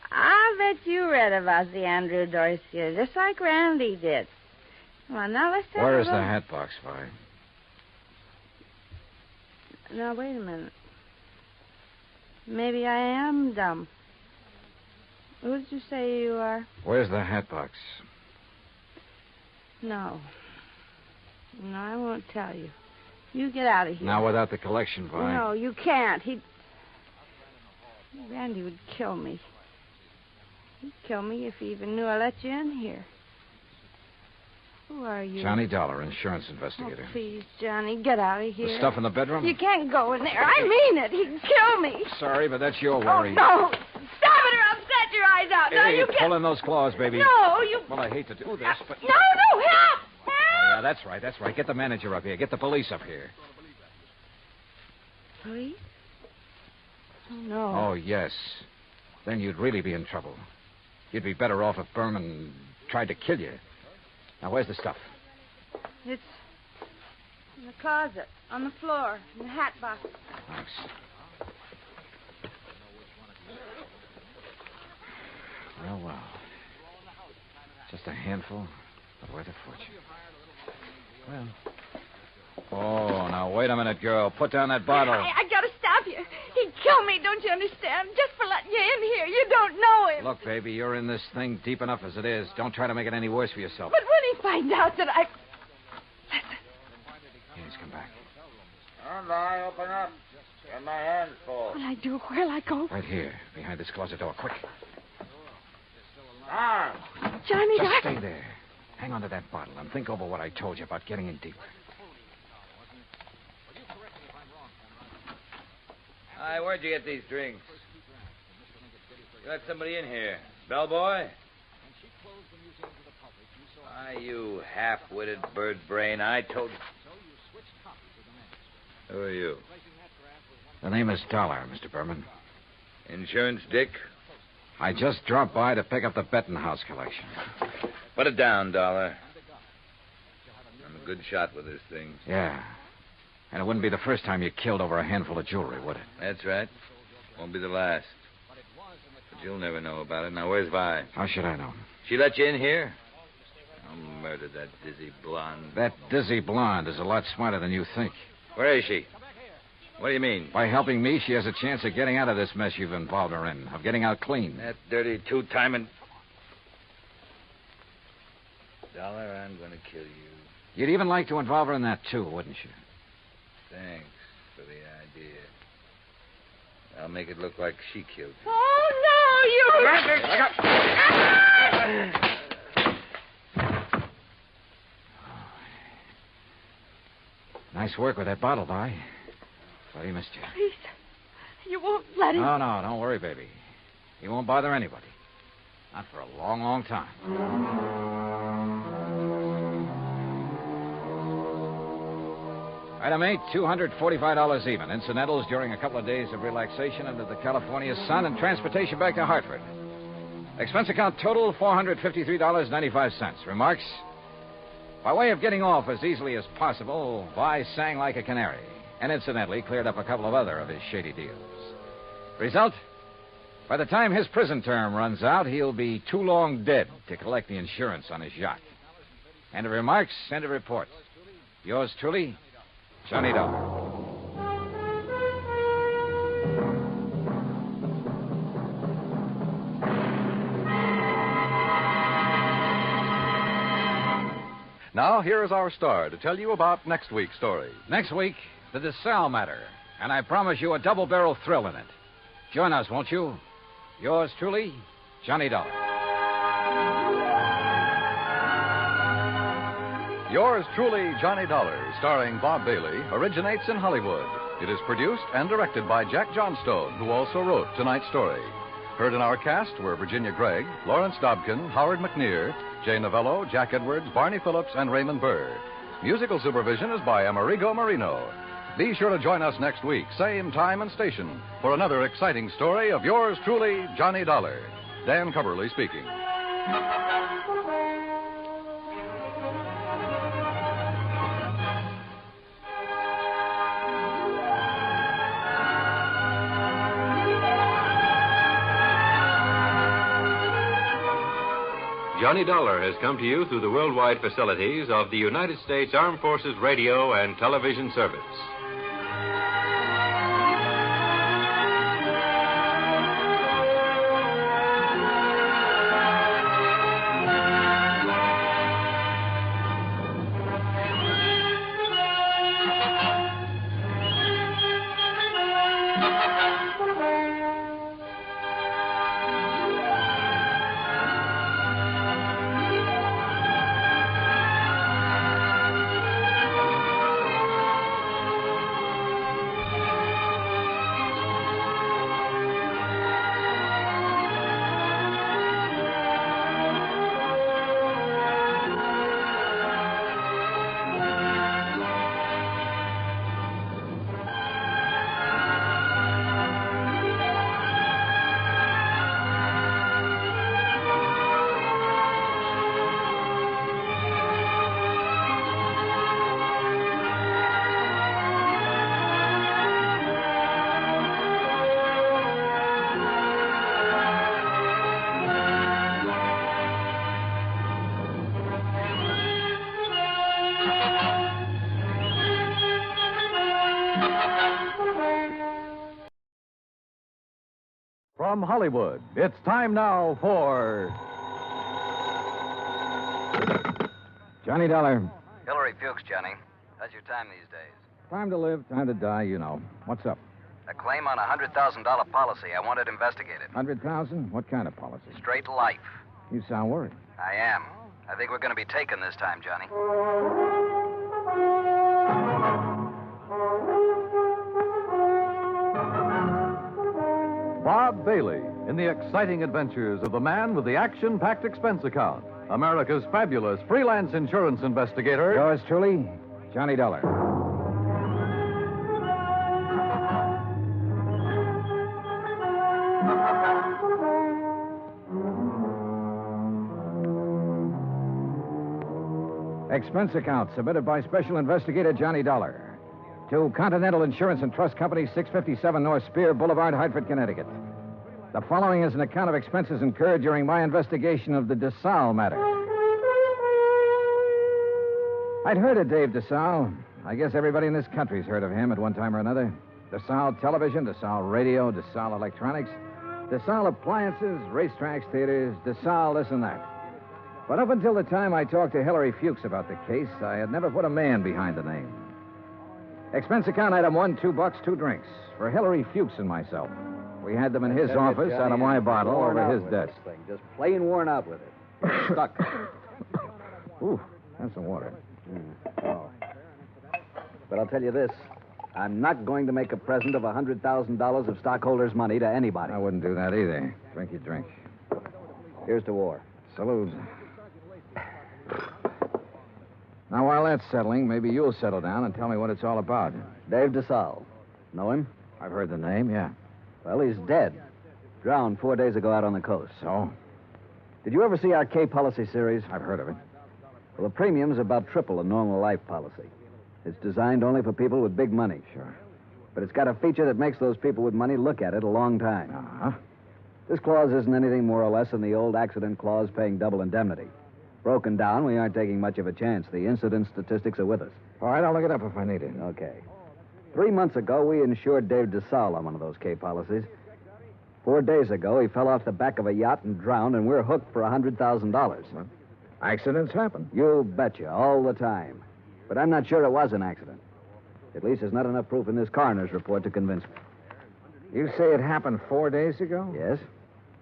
I'll bet you read about the Andrew Dorsey, just like Randy did. Come on, now let's have Where a is the look. hat box, Vi? Now, wait a minute. Maybe I am dumb. Who did you say you are? Where's the hat box? No, I won't tell you. You get out of here. Now, without the collection, Vi. No, you can't. Randy would kill me. He'd kill me if he even knew I let you in here. Who are you? Johnny Dollar, insurance investigator. Oh, please, Johnny, get out of here. The stuff in the bedroom? You can't go in there. I mean it. He'd kill me. Sorry, but that's your Oh, worry. no. Stop it or I'll set your eyes out. Now, Hey, you get... pull in those claws, baby. No, you... Well, I hate to do this, but... No, help! Oh, yeah, that's right. Get the manager up here. Get the police up here. Police? Oh, no. Oh, yes. Then you'd really be in trouble. You'd be better off if Berman tried to kill you. Now, where's the stuff? It's in the closet, on the floor, in the hat box. Thanks. Well. Just a handful, but worth a fortune. Well. Oh, now, wait a minute, girl. Put down that bottle. I gotta stop you. He'd kill me, don't you understand? Just for letting you in here. You don't know him. Look, baby, you're in this thing deep enough as it is. Don't try to make it any worse for yourself. But when he finds out that I... Listen. He's come back. And I open up. Get my hands full. What'll I do? Where'll I go? Right here, behind this closet door. Quick. Johnny, Just stay there. Hang on to that bottle and think over what I told you about getting in deep. Hi, where'd you get these drinks? You let somebody in here. Bellboy? Why, you half-witted bird brain, I told you. Who are you? The name is Dollar, Mr. Berman. Insurance, Dick? I just dropped by to pick up the Bettenhouse collection. Put it down, Dollar. I'm a good shot with this thing. Yeah. And it wouldn't be the first time you killed over a handful of jewelry, would it? That's right. Won't be the last. But you'll never know about it. Now, where's Vi? How should I know? She let you in here? I'll murder that dizzy blonde. That dizzy blonde is a lot smarter than you think. Where is she? What do you mean? By helping me, she has a chance of getting out of this mess you've involved her in, of getting out clean. That dirty two-timing... Dollar, I'm going to kill you. You'd even like to involve her in that, too, wouldn't you? Thanks for the idea. I'll make it look like she killed you. Oh, no, you... Nice work with that bottle, Vi. Thought he missed you. Please, you won't let him... No, don't worry, baby. He won't bother anybody. Not for a long, long time. Item 8, $245 even. Incidentals during a couple of days of relaxation under the California sun and transportation back to Hartford. Expense account total, $453.95. Remarks? By way of getting off as easily as possible, Vi sang like a canary, and incidentally cleared up a couple of other of his shady deals. Result? By the time his prison term runs out, he'll be too long dead to collect the insurance on his yacht. End of remarks, end of report. Yours truly, Johnny Dollar. Now, here is our star to tell you about next week's story. Next week, the DeSalle matter. And I promise you a double-barrel thrill in it. Join us, won't you? Yours truly, Johnny Dollar. Yours truly, Johnny Dollar, starring Bob Bailey, originates in Hollywood. It is produced and directed by Jack Johnstone, who also wrote tonight's story. Heard in our cast were Virginia Gregg, Lawrence Dobkin, Howard McNear, Jay Novello, Jack Edwards, Barney Phillips, and Raymond Burr. Musical supervision is by Amerigo Marino. Be sure to join us next week, same time and station, for another exciting story of yours truly, Johnny Dollar. Dan Coverly speaking. Johnny Dollar has come to you through the worldwide facilities of the United States Armed Forces Radio and Television Service. From Hollywood, it's time now for... Johnny Dollar. Hillary Fuchs, Johnny. How's your time these days? Time to live, time to die, you know. What's up? A claim on a $100,000 policy. I want it investigated. 100,000? What kind of policy? Straight life. You sound worried. I am. I think we're going to be taken this time, Johnny. Bob Bailey in the exciting adventures of the man with the action-packed expense account. America's fabulous freelance insurance investigator. Yours truly, Johnny Dollar. Expense account submitted by Special Investigator Johnny Dollar to Continental Insurance and Trust Company, 657 North Spear Boulevard, Hartford, Connecticut. The following is an account of expenses incurred during my investigation of the DeSalle matter. I'd heard of Dave DeSalle. I guess everybody in this country's heard of him at one time or another. DeSalle Television, DeSalle Radio, DeSalle Electronics, DeSalle Appliances, racetracks, theaters, DeSalle this and that. But up until the time I talked to Hillary Fuchs about the case, I had never put a man behind the name. Expense account item 1, $2, 2 drinks for Hillary Fuchs and myself. We had them in his office out of my bottle over his desk. Just plain worn out with it. Stuck. Ooh, that's some water. Oh. But I'll tell you this. I'm not going to make a present of $100,000 of stockholders' money to anybody. I wouldn't do that either. Drink your drink. Here's to war. Salute. Now, while that's settling, maybe you'll settle down and tell me what it's all about. Dave DeSalle. Know him? I've heard the name, yeah. Well, he's dead. Drowned 4 days ago out on the coast. So? Did you ever see our K policy series? I've heard of it. Well, the premium's about triple a normal life policy. It's designed only for people with big money. Sure. But it's got a feature that makes those people with money look at it a long time. Uh-huh. This clause isn't anything more or less than the old accident clause paying double indemnity. Broken down, we aren't taking much of a chance. The incident statistics are with us. All right, I'll look it up if I need it. Okay. 3 months ago, we insured Dave DeSalle on one of those K policies. 4 days ago, he fell off the back of a yacht and drowned, and we're hooked for $100,000. Well, accidents happen. You betcha, all the time. But I'm not sure it was an accident. At least there's not enough proof in this coroner's report to convince me. You say it happened 4 days ago? Yes.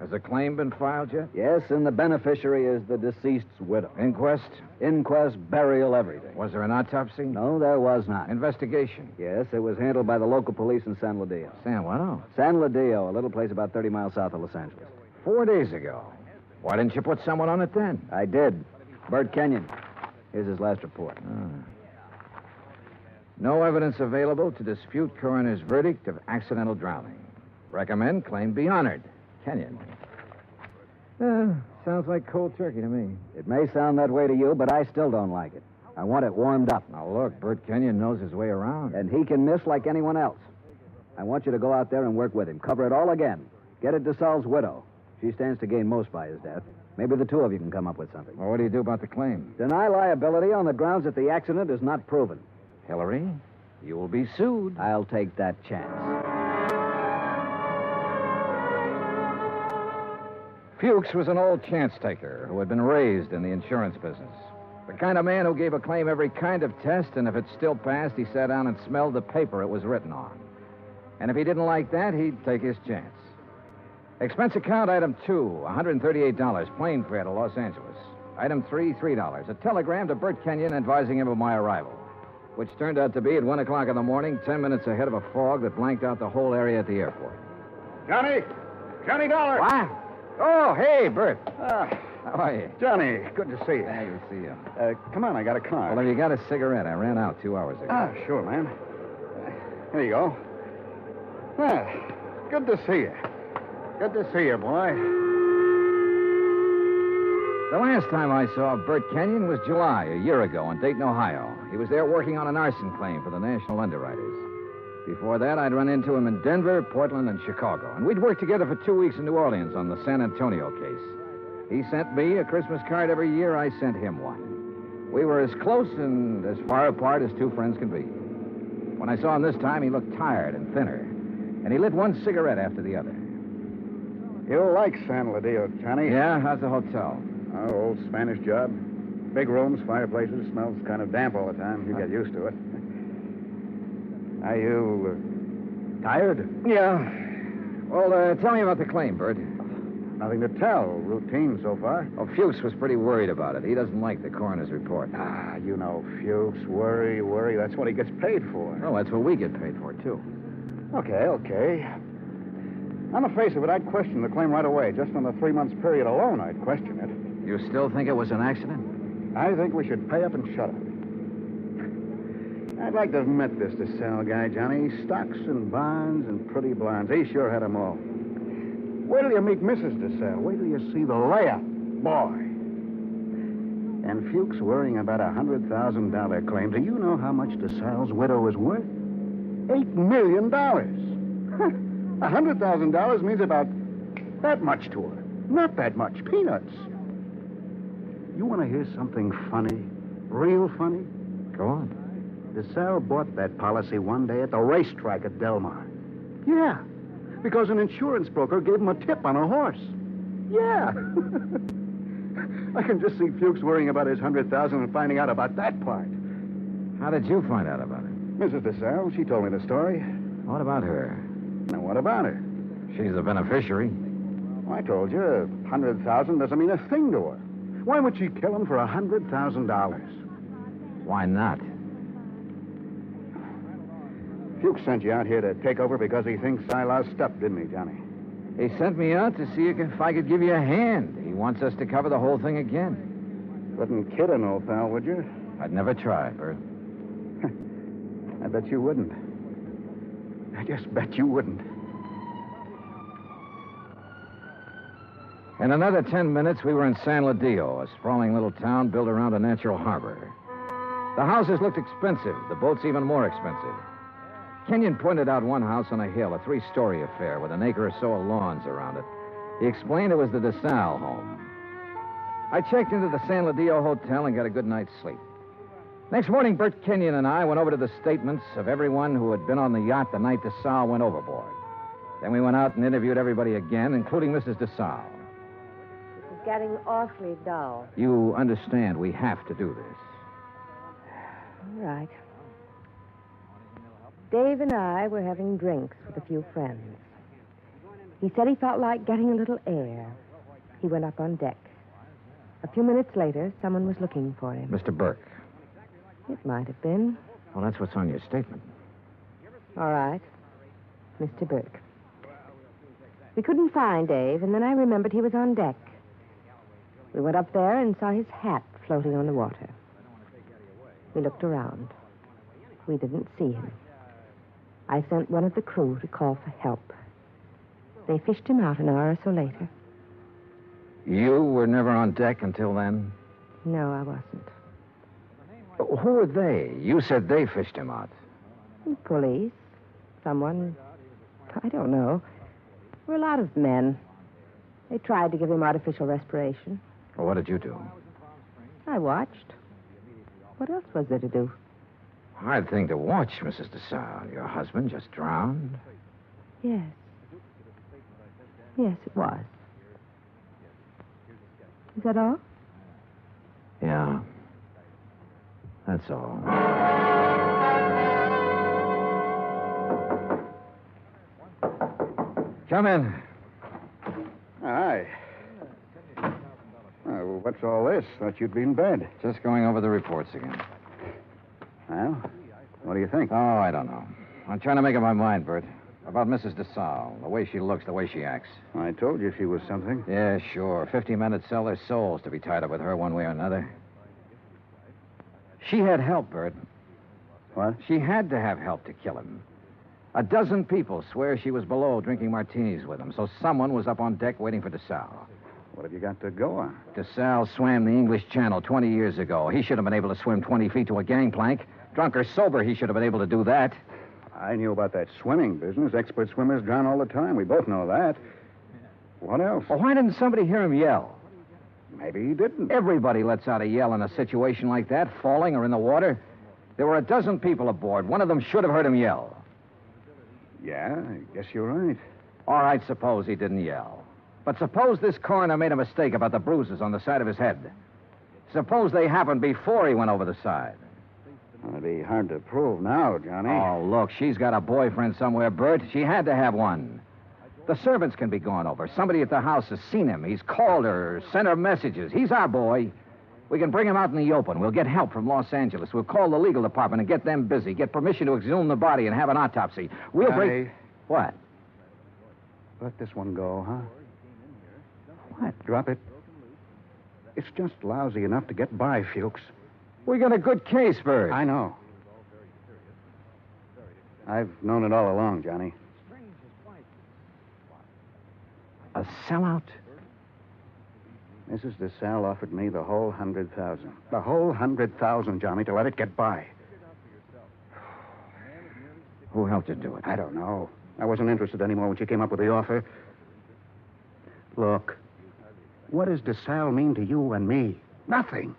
Has a claim been filed yet? Yes, and the beneficiary is the deceased's widow. Inquest? Inquest, burial, everything. Was there an autopsy? No, there was not. Investigation? Yes, it was handled by the local police in San Ladillo. San what? Oh. San Ladillo, a little place about 30 miles south of Los Angeles. 4 days ago. Why didn't you put someone on it then? I did. Bert Kenyon. Here's his last report. No evidence available to dispute coroner's verdict of accidental drowning. Recommend claim be honored. Kenyon. Sounds like cold turkey to me. It may sound that way to you, but I still don't like it. I want it warmed up. Now, look, Bert Kenyon knows his way around. And he can miss like anyone else. I want you to go out there and work with him. Cover it all again. Get at DeSalle's widow. She stands to gain most by his death. Maybe the two of you can come up with something. Well, what do you do about the claim? Deny liability on the grounds that the accident is not proven. Hillary, you will be sued. I'll take that chance. Fuchs was an old chance taker who had been raised in the insurance business. The kind of man who gave a claim every kind of test, and if it still passed, he sat down and smelled the paper it was written on. And if he didn't like that, he'd take his chance. Expense account item 2, $138, plane fare to Los Angeles. Item 3, $3, a telegram to Bert Kenyon advising him of my arrival, which turned out to be at 1 o'clock in the morning, 10 minutes ahead of a fog that blanked out the whole area at the airport. Johnny Dollar. What? Oh, hey, Bert. How are you? Johnny, good to see you. Yeah, good to see you. Come on, I got a card. Well, have you got a cigarette? I ran out 2 hours ago. Sure, man. Here you go. Good to see you. Good to see you, boy. The last time I saw Bert Kenyon was July, a year ago, in Dayton, Ohio. He was there working on an arson claim for the National Underwriters. Before that, I'd run into him in Denver, Portland, and Chicago. And we'd worked together for 2 weeks in New Orleans on the San Antonio case. He sent me a Christmas card every year. I sent him one. We were as close and as far apart as two friends can be. When I saw him this time, he looked tired and thinner. And he lit one cigarette after the other. You'll like San Ladillo, Johnny. Yeah? How's the hotel? Oh, old Spanish job. Big rooms, fireplaces, smells kind of damp all the time. You get used to it. Are you tired? Yeah. Well, tell me about the claim, Bert. Nothing to tell. Routine so far. Oh, Fuchs was pretty worried about it. He doesn't like the coroner's report. You know, Fuchs, worry. That's what he gets paid for. Oh, that's what we get paid for, too. Okay. On the face of it, I'd question the claim right away. Just on the 3 months period alone, I'd question it. You still think it was an accident? I think we should pay up and shut up. I'd like to have met this DeSalle guy, Johnny. Stocks and bonds and pretty blondes. He sure had them all. Wait till you meet Mrs. DeSalle. Wait till you see the layup. Boy. And Fuchs worrying about a $100,000 claim. Do you know how much DeSalle's widow is worth? $8 million. $100,000 means about that much to her. Not that much. Peanuts. You want to hear something funny? Real funny? Go on. DeSalle bought that policy one day at the racetrack at Del Mar. Yeah, because an insurance broker gave him a tip on a horse. Yeah. I can just see Fuchs worrying about his $100,000 and finding out about that part. How did you find out about it? Mrs. DeSalle, she told me the story. What about her? Now, what about her? She's the beneficiary. I told you, $100,000 doesn't mean a thing to her. Why would she kill him for $100,000? Why not? Fuchs sent you out here to take over because he thinks I lost stuff, didn't he, Johnny? He sent me out to see if I could give you a hand. He wants us to cover the whole thing again. Wouldn't kid an old pal, would you? I'd never try, Bert. I bet you wouldn't. I just bet you wouldn't. In another 10 minutes, we were in San Ladillo, a sprawling little town built around a natural harbor. The houses looked expensive, the boats even more expensive. Kenyon pointed out one house on a hill, a 3-story affair with an acre or so of lawns around it. He explained it was the DeSalle home. I checked into the San Ladillo Hotel and got a good night's sleep. Next morning, Bert Kenyon and I went over to the statements of everyone who had been on the yacht the night DeSalle went overboard. Then we went out and interviewed everybody again, including Mrs. DeSalle. This is getting awfully dull. You understand we have to do this. All right. Dave and I were having drinks with a few friends. He said he felt like getting a little air. He went up on deck. A few minutes later, someone was looking for him. Mr. Burke. It might have been. Well, that's what's on your statement. All right. Mr. Burke. We couldn't find Dave, and then I remembered he was on deck. We went up there and saw his hat floating on the water. We looked around. We didn't see him. I sent one of the crew to call for help. They fished him out an hour or so later. You were never on deck until then? No, I wasn't. Who were they? You said they fished him out. Police. Someone. I don't know. There were a lot of men. They tried to give him artificial respiration. Well, what did you do? I watched. What else was there to do? Hard thing to watch, Mrs. DeSalle. Your husband just drowned. Yes. Yes, it was. Is that all? Yeah. That's all. Come in. Hi. What's all this? Thought you'd be in bed. Just going over the reports again. Well, what do you think? Oh, I don't know. I'm trying to make up my mind, Bert. About Mrs. DeSalle. The way she looks, the way she acts. I told you she was something. Yeah, sure. 50 men would sell their souls to be tied up with her one way or another. She had help, Bert. What? She had to have help to kill him. A dozen people swear she was below drinking martinis with him, so someone was up on deck waiting for DeSalle. What have you got to go on? DeSalle swam the English Channel 20 years ago. He should have been able to swim 20 feet to a gangplank. Drunk or sober, he should have been able to do that. I knew about that swimming business. Expert swimmers drown all the time. We both know that. What else? Well, why didn't somebody hear him yell? Maybe he didn't. Everybody lets out a yell in a situation like that, falling or in the water. There were a dozen people aboard. One of them should have heard him yell. Yeah, I guess you're right. All right, suppose he didn't yell. But suppose this coroner made a mistake about the bruises on the side of his head. Suppose they happened before he went over the side. It'd be hard to prove now, Johnny. Oh, look, she's got a boyfriend somewhere, Bert. She had to have one. The servants can be gone over. Somebody at the house has seen him. He's called her, sent her messages. He's our boy. We can bring him out in the open. We'll get help from Los Angeles. We'll call the legal department and get them busy. Get permission to exhume the body and have an autopsy. We'll bring... What? Let this one go, huh? What? Drop it. It's just lousy enough to get by, Fuchs. We got a good case, Bert. I know. I've known it all along, Johnny. A sellout? Mrs. DeSalle offered me the whole 100,000. The whole 100,000, Johnny, to let it get by. Who helped you do it? I don't know. I wasn't interested anymore when she came up with the offer. Look, what does DeSalle mean to you and me? Nothing.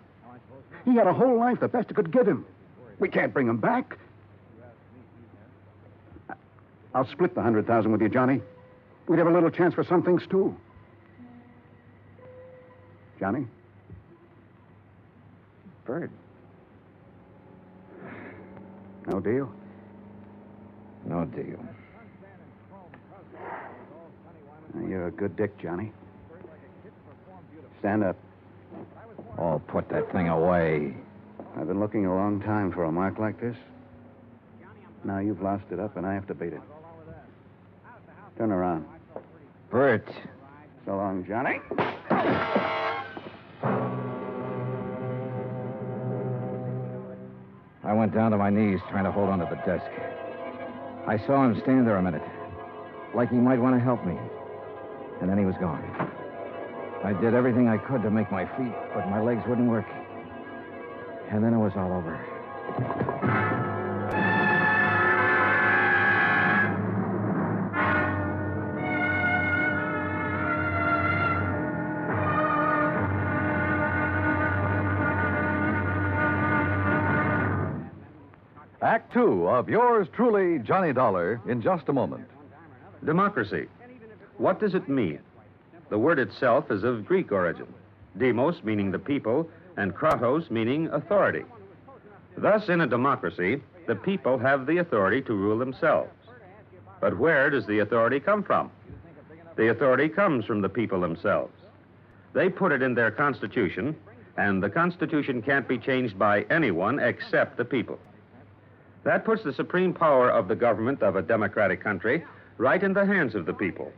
He had a whole life, the best it could give him. We can't bring him back. I'll split the 100,000 with you, Johnny. We'd have a little chance for some things, too. Johnny? Bird. No deal? No deal. You're a good dick, Johnny. Stand up. Oh, put that thing away. I've been looking a long time for a mark like this. Now you've lost it up, and I have to beat it. Turn around. Bert. So long, Johnny. I went down to my knees trying to hold onto the desk. I saw him stand there a minute, like he might want to help me. And then he was gone. I did everything I could to make my feet, but my legs wouldn't work. And then it was all over. Act two of yours truly, Johnny Dollar, in just a moment. Democracy. What does it mean? The word itself is of Greek origin. Demos meaning the people, and kratos meaning authority. Thus, in a democracy, the people have the authority to rule themselves. But where does the authority come from? The authority comes from the people themselves. They put it in their constitution, and the constitution can't be changed by anyone except the people. That puts the supreme power of the government of a democratic country right in the hands of the people,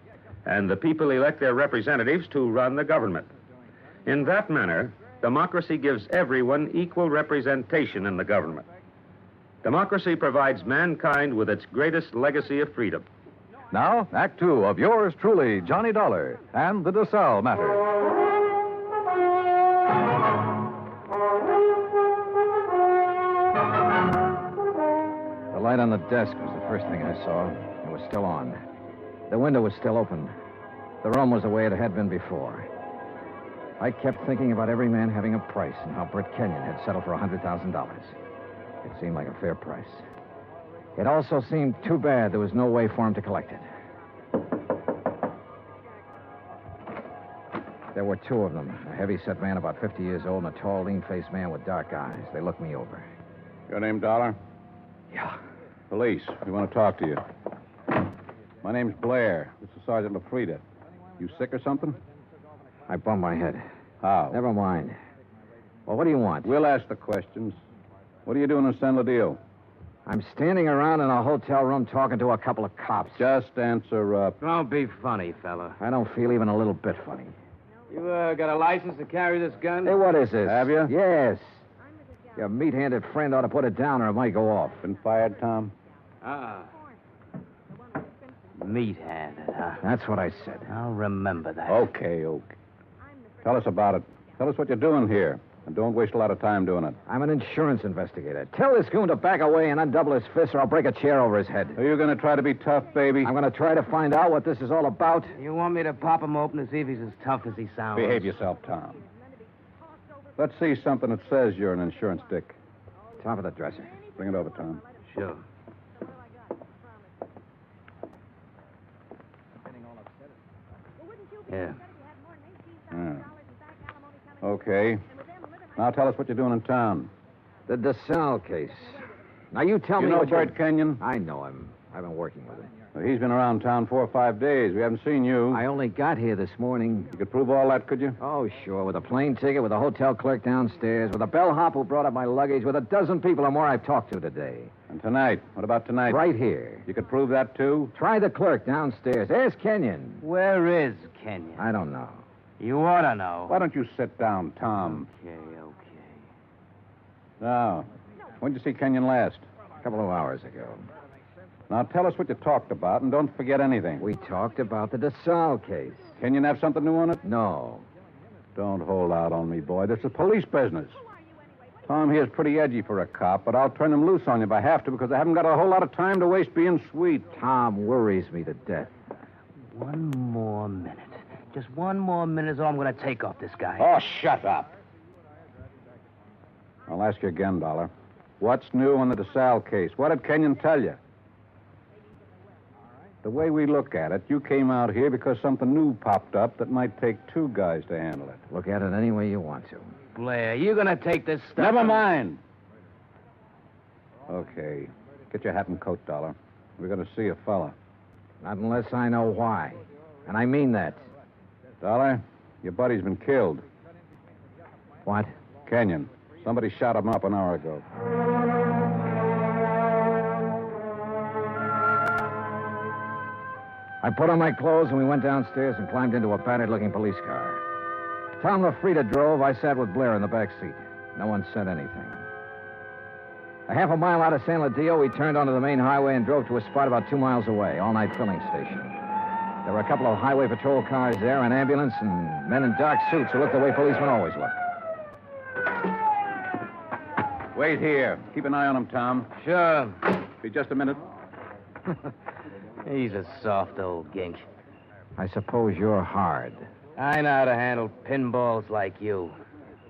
and the people elect their representatives to run the government. In that manner, democracy gives everyone equal representation in the government. Democracy provides mankind with its greatest legacy of freedom. Now, Act two of yours truly, Johnny Dollar, and the DeSalle matter. The light on the desk was the first thing I saw. It was still on. The window was still open. The room was the way it had been before. I kept thinking about every man having a price and how Bert Kenyon had settled for $100,000. It seemed like a fair price. It also seemed too bad there was no way for him to collect it. There were two of them, a heavy-set man about 50 years old and a tall, lean-faced man with dark eyes. They looked me over. Your name, Dollar? Yeah. Police. We want to talk to you. My name's Blair. This is Sergeant LaFrida. You sick or something? I bumped my head. How? Never mind. Well, what do you want? We'll ask the questions. What are you doing in San Ladillo? I'm standing around in a hotel room talking to a couple of cops. Just answer up. Don't be funny, fella. I don't feel even a little bit funny. You got a license to carry this gun? Hey, what is this? Have you? Yes. Your meat-handed friend ought to put it down or it might go off. Been fired, Tom? Ah. Meat-handed, huh? That's what I said. I'll remember that. Okay. Tell us about it. Tell us what you're doing here. And don't waste a lot of time doing it. I'm an insurance investigator. Tell this goon to back away and undouble his fist or I'll break a chair over his head. Are you going to try to be tough, baby? I'm going to try to find out what this is all about. You want me to pop him open to see if he's as tough as he sounds? Behave yourself, Tom. Let's see something that says you're an insurance dick. Top of the dresser. Bring it over, Tom. Sure. Yeah. Okay. Now tell us what you're doing in town. The DeSalle case. Now you tell me You know what Bert Kenyon? I know him. I've been working with him. Well, he's been around town 4 or 5 days. We haven't seen you. I only got here this morning. You could prove all that, could you? Oh, sure. With a plane ticket, with a hotel clerk downstairs, with a bellhop who brought up my luggage, with a dozen people or more I've talked to today. And tonight? What about tonight? Right here. You could prove that, too? Try the clerk downstairs. Ask Kenyon. Where is Kenyon? I don't know. You ought to know. Why don't you sit down, Tom? Okay. Now, when did you see Kenyon last? A couple of hours ago. Now, tell us what you talked about, and don't forget anything. We talked about the DeSalle case. Kenyon have something new on it? No. Don't hold out on me, boy. This is police business. Tom here's pretty edgy for a cop, but I'll turn him loose on you if I have to because I haven't got a whole lot of time to waste being sweet. Tom worries me to death. One more minute. Just one more minute is all I'm going to take off this guy. Oh, shut up. I'll ask you again, Dollar. What's new on the DeSalle case? What did Kenyon tell you? The way we look at it, you came out here because something new popped up that might take two guys to handle it. Look at it any way you want to. Blair, you going to take this stuff? Never mind. Okay. Get your hat and coat, Dollar. We're going to see a fella. Not unless I know why. And I mean that. Dollar, your buddy's been killed. What? Kenyon. Somebody shot him up an hour ago. I put on my clothes and we went downstairs and climbed into a battered-looking police car. Tom LaFrida drove. I sat with Blair in the back seat. No one said anything. A half a mile out of San Ladillo, we turned onto the main highway and drove to a spot about 2 miles away, all-night filling station. There were a couple of highway patrol cars there, an ambulance, and men in dark suits who looked the way policemen always look. Wait here. Keep an eye on him, Tom. Sure. Be just a minute. He's a soft old gink. I suppose you're hard. I know how to handle pinballs like you.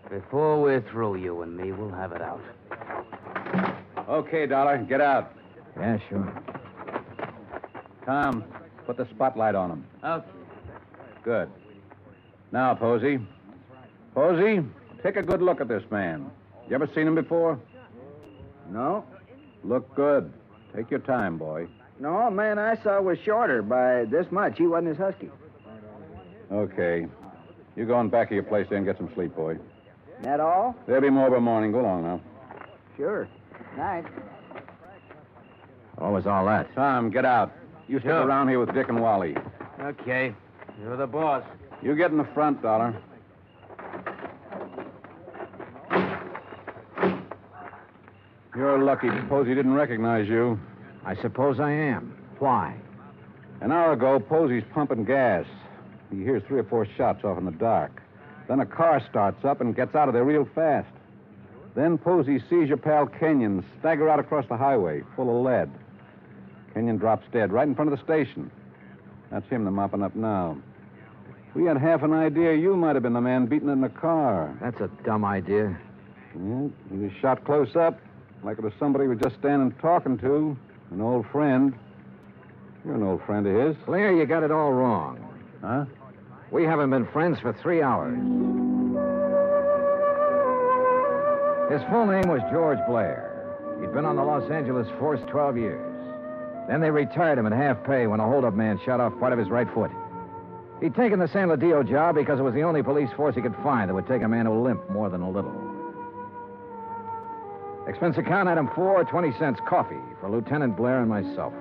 Before we're through, you and me, we'll have it out. Okay, Dollar. Get out. Yeah, sure. Tom, put the spotlight on him. Okay. Good. Now, Posey. Posey, take a good look at this man. You ever seen him before? No. Look good. Take your time, boy. No, man I saw was shorter by this much. He wasn't as husky. Okay. You go in back of your place there and get some sleep, boy. That all? There'll be more by morning. Go along now. Sure. Night. What was all that? Tom, get out. You stick around here with Dick and Wally. Okay. You're the boss. You get in the front, Dollar. You're lucky. Posey didn't recognize you. I suppose I am. Why? An hour ago, Posey's pumping gas. He hears 3 or 4 shots off in the dark. Then a car starts up and gets out of there real fast. Then Posey sees your pal Kenyon stagger out across the highway, full of lead. Kenyon drops dead right in front of the station. That's him they're mopping up now. We had half an idea you might have been the man beaten in the car. That's a dumb idea. Yeah, he was shot close up, like it was somebody he was just standing talking to. An old friend. You're an old friend of his. Blair, you got it all wrong. Huh? We haven't been friends for 3 hours. His full name was George Blair. He'd been on the Los Angeles force 12 years. Then they retired him at half pay when a holdup man shot off part of his right foot. He'd taken the San Ladillo job because it was the only police force he could find that would take a man who limped more than a little. Expense account had him 20 cents coffee for Lieutenant Blair and myself.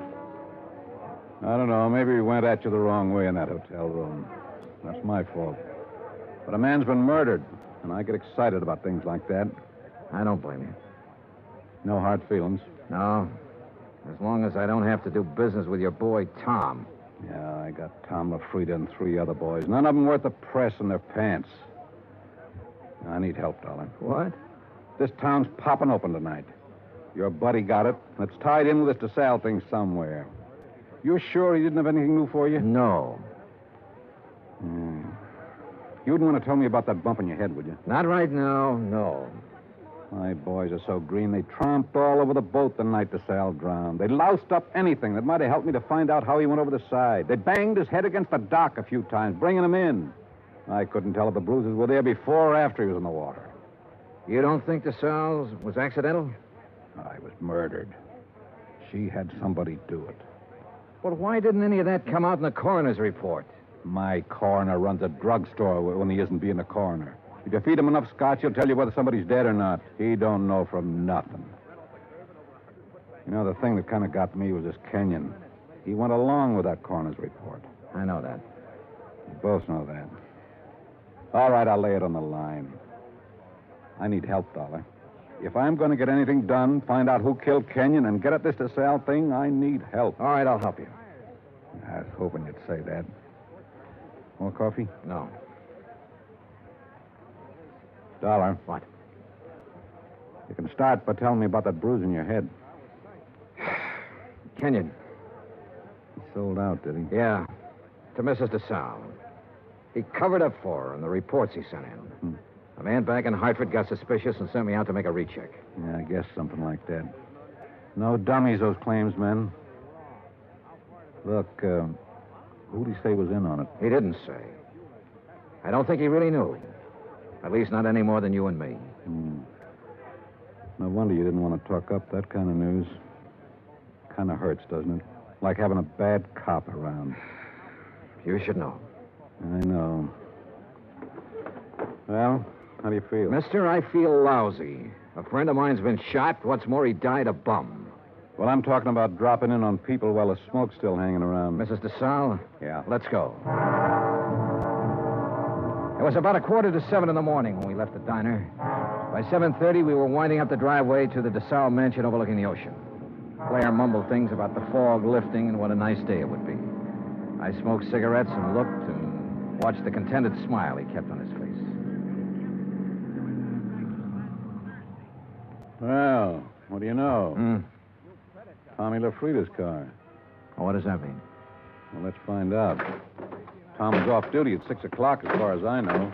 I don't know. Maybe we went at you the wrong way in that hotel room. That's my fault. But a man's been murdered, and I get excited about things like that. I don't blame you. No hard feelings. No. As long as I don't have to do business with your boy, Tom. Yeah, I got Tom LaFrida and 3 other boys. None of them worth the press in their pants. I need help, darling. What? This town's popping open tonight. Your buddy got it. It's tied in with this DeSalle thing somewhere. You're sure he didn't have anything new for you? No. You wouldn't want to tell me about that bump in your head, would you? Not right now, no. My boys are so green, they tromped all over the boat the night DeSalle drowned. They loused up anything that might have helped me to find out how he went over the side. They banged his head against the dock a few times, bringing him in. I couldn't tell if the bruises were there before or after he was in the water. You don't think DeSalle was accidental? I was murdered. She had somebody do it. Well, why didn't any of that come out in the coroner's report? My coroner runs a drugstore when he isn't being a coroner. If you feed him enough scotch, he'll tell you whether somebody's dead or not. He don't know from nothing. You know, the thing that kind of got me was this Kenyon. He went along with that coroner's report. I know that. We both know that. All right, I'll lay it on the line. I need help, Dollar. If I'm going to get anything done, find out who killed Kenyon, and get at this DeSalle thing, I need help. All right, I'll help you. I was hoping you'd say that. More coffee? No. Dollar. What? You can start by telling me about that bruise in your head. Kenyon. He sold out, did he? Yeah. To Mrs. DeSalle. He covered up for her in the reports he sent in. A man back in Hartford got suspicious and sent me out to make a recheck. Yeah, I guess something like that. No dummies, those claims men. Look, who'd he say was in on it? He didn't say. I don't think he really knew. At least not any more than you and me. No wonder you didn't want to talk up that kind of news. Kind of hurts, doesn't it? Like having a bad cop around. You should know. I know. Well, how do you feel? Mister, I feel lousy. A friend of mine's been shot. What's more, he died a bum. Well, I'm talking about dropping in on people while the smoke's still hanging around. Mrs. DeSalle? Yeah. Let's go. It was about 6:45 in the morning when we left the diner. By 7:30, we were winding up the driveway to the DeSalle mansion overlooking the ocean. Blair mumbled things about the fog lifting and what a nice day it would be. I smoked cigarettes and looked and watched the contented smile he kept on his face. Well, what do you know? Tommy LaFrida's car. Well, what does that mean? Well, let's find out. Tom was off duty at 6 o'clock, as far as I know.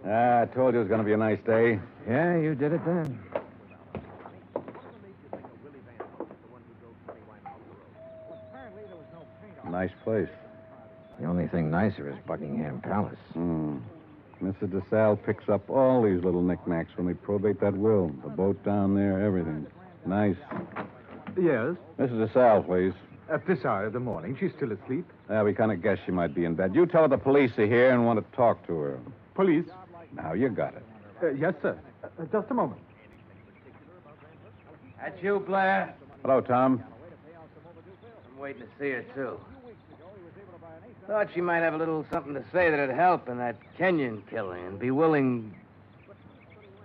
I told you it was going to be a nice day. Yeah, you did it then. Nice place. The only thing nicer is Buckingham Palace. Mrs. DeSalle picks up all these little knickknacks when they probate that will. The boat down there, everything. Nice. Yes? Mrs. DeSalle, please. At this hour of the morning. She's still asleep. Yeah, we kind of guessed she might be in bed. You tell her the police are here and want to talk to her. Police? Now, you got it. Yes, sir. Just a moment. That's you, Blair? Hello, Tom. I'm waiting to see her, too. Thought she might have a little something to say that'd help in that Kenyon killing and be willing...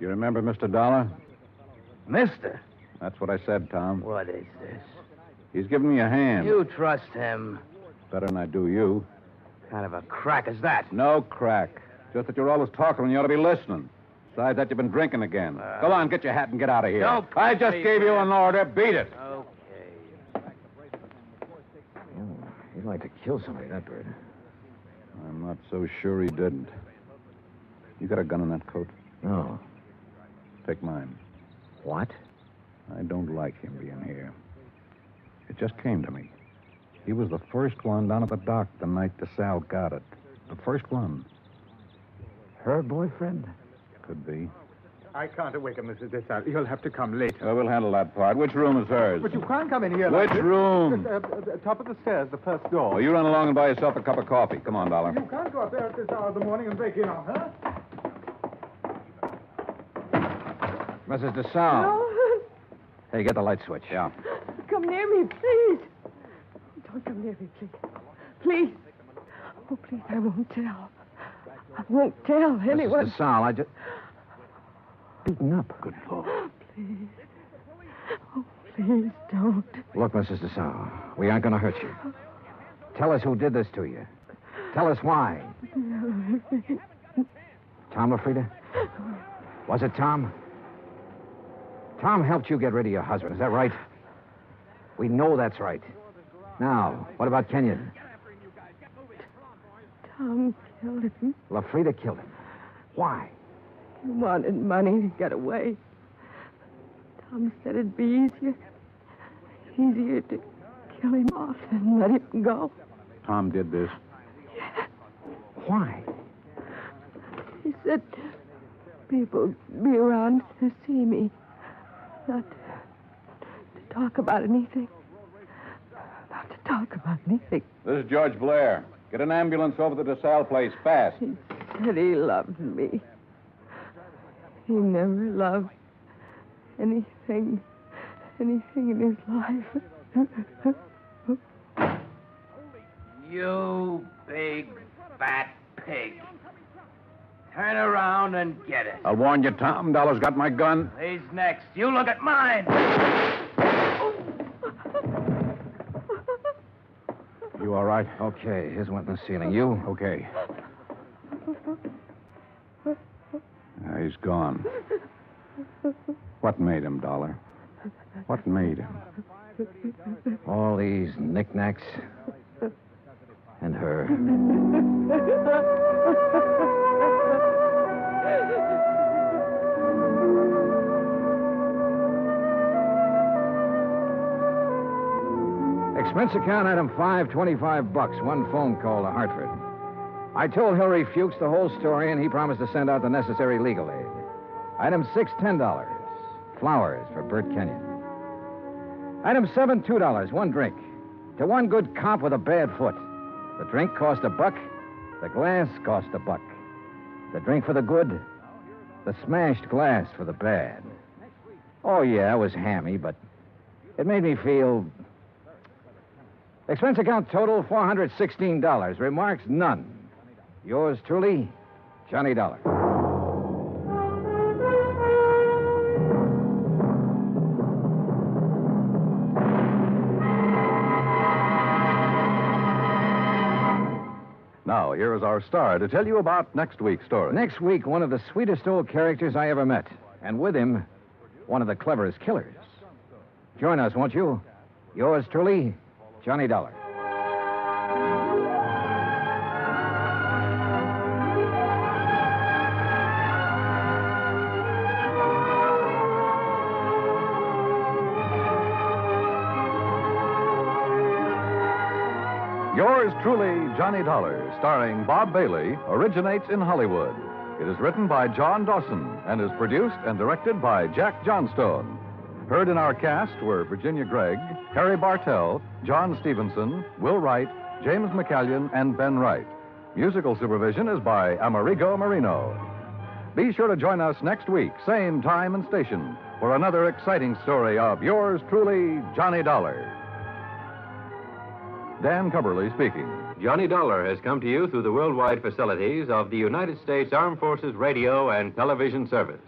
You remember Mr. Dollar? Mister? That's what I said, Tom. What is this? He's giving me a hand. You trust him. Better than I do you. Kind of a crack is that? No crack. Just that you're always talking when you ought to be listening. Besides that, you've been drinking again. Go on, get your hat and get out of here. Don't I just gave you an order. Beat it. Okay. He'd like to kill somebody, that bird. I'm not so sure he didn't. You got a gun in that coat? No. Take mine. What? I don't like him being here. It just came to me. He was the first one down at the dock the night DeSalle got it. The first one. Her boyfriend? Could be. I can't awaken Mrs. DeSalle. You'll have to come later. Well, we'll handle that part. Which room is hers? But you can't come in here Which like this. room? Top of the stairs, the first door. Oh, you run along and buy yourself a cup of coffee. Come on, Dollar. You can't go up there at this hour of the morning and break in on her. Mrs. DeSalle. No. Hey, get the light switch. Yeah. Come near me, please. Don't come near me, please. Please. Oh, please, I won't tell. I won't tell anyone. Mrs. DeSalle, I just... Beaten up. Good Lord. Please. Oh, please don't. Look, Mrs. DeSalle, we aren't going to hurt you. Tell us who did this to you. Tell us why. Tom LaFrida? Was it Tom? Tom helped you get rid of your husband, is that right? We know that's right. Now, what about Kenyon? Tom killed him. LaFrida killed him. Why? He wanted money to get away. Tom said it'd be easier to kill him off than let him go. Tom did this. Why? He said people would be around to see me. Not to talk about anything. Not to talk about anything. This is George Blair. Get an ambulance over to the DeSalle place, fast. He said he loved me. He never loved anything in his life. You big, fat pig. Turn around and get it. I'll warn you, Tom. Dollar's got my gun. He's next. You look at mine. You all right? Okay, here's one in the ceiling. You? Okay. He's gone. What made him, Dollar? What made him? All these knickknacks. And her. Expense account item 5, $25. One phone call to Hartford. I told Hillary Fuchs the whole story, and he promised to send out the necessary legal aid. Item 6, $10. Flowers for Bert Kenyon. Item 7, $2. One drink. To one good cop with a bad foot. The drink cost $1. The glass cost $1. The drink for the good. The smashed glass for the bad. Oh, yeah, it was hammy, but it made me feel... Expense account total, $416. Remarks, none. Yours truly, Johnny Dollar. Now, here is our star to tell you about next week's story. Next week, one of the sweetest old characters I ever met. And with him, one of the cleverest killers. Join us, won't you? Yours truly, Johnny Dollar. Yours truly, Johnny Dollar, starring Bob Bailey, originates in Hollywood. It is written by John Dawson and is produced and directed by Jack Johnstone. Heard in our cast were Virginia Gregg, Harry Bartell, John Stevenson, Will Wright, James McCallion, and Ben Wright. Musical supervision is by Amerigo Marino. Be sure to join us next week, same time and station, for another exciting story of yours truly, Johnny Dollar. Dan Cubberly speaking. Johnny Dollar has come to you through the worldwide facilities of the United States Armed Forces Radio and Television Service.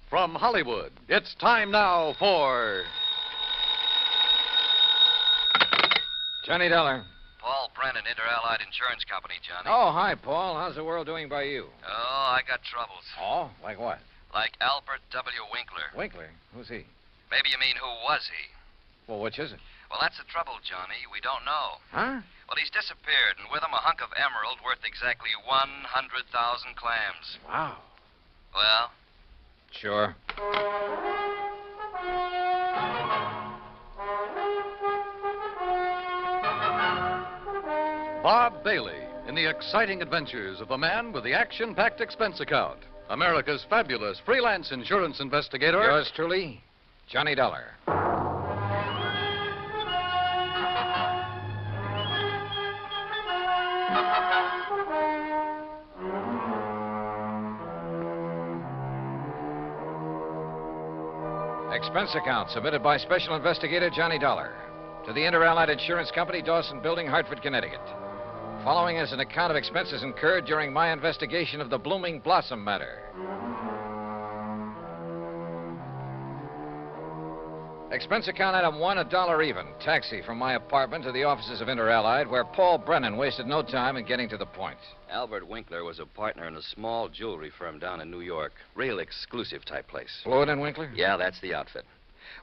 From Hollywood, it's time now for... Johnny Dollar. Paul Brennan, Inter-Allied Insurance Company, Johnny. Oh, hi, Paul. How's the world doing by you? Oh, I got troubles. Oh? Like what? Like Albert W. Winkler. Winkler? Who's he? Maybe you mean who was he? Well, which is it? Well, that's the trouble, Johnny. We don't know. Huh? Well, he's disappeared, and with him a hunk of emerald worth exactly 100,000 clams. Wow. Well? Sure. Bob Bailey in the exciting adventures of the man with the action-packed expense account. America's fabulous freelance insurance investigator. Yours truly, Johnny Dollar. Expense account submitted by Special Investigator Johnny Dollar to the Inter-Allied Insurance Company, Dawson Building, Hartford, Connecticut. Following is an account of expenses incurred during my investigation of the Blooming Blossom matter. Expense account item 1, $1 even. Taxi from my apartment to the offices of Inter-Allied, where Paul Brennan wasted no time in getting to the point. Albert Winkler was a partner in a small jewelry firm down in New York. Real exclusive type place. Floyd and Winkler? Yeah, that's the outfit.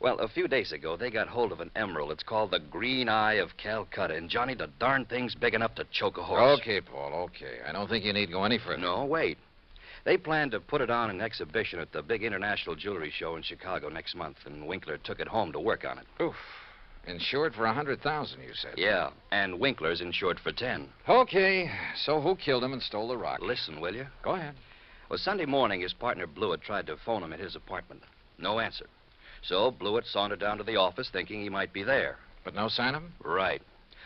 Well, a few days ago, they got hold of an emerald. It's called the Green Eye of Calcutta. And, Johnny, the darn thing's big enough to choke a horse. Okay, Paul, okay. I don't think you need to go any further. No, wait. They plan to put it on an exhibition at the big international jewelry show in Chicago next month, and Winkler took it home to work on it. Oof. Insured for $100,000, you said. Yeah, and Winkler's insured for 10. Okay, so who killed him and stole the rock? Listen, will you? Go ahead. Well, Sunday morning, his partner Blewett tried to phone him at his apartment. No answer. So Blewett sauntered down to the office thinking he might be there. But no sign of him? Right.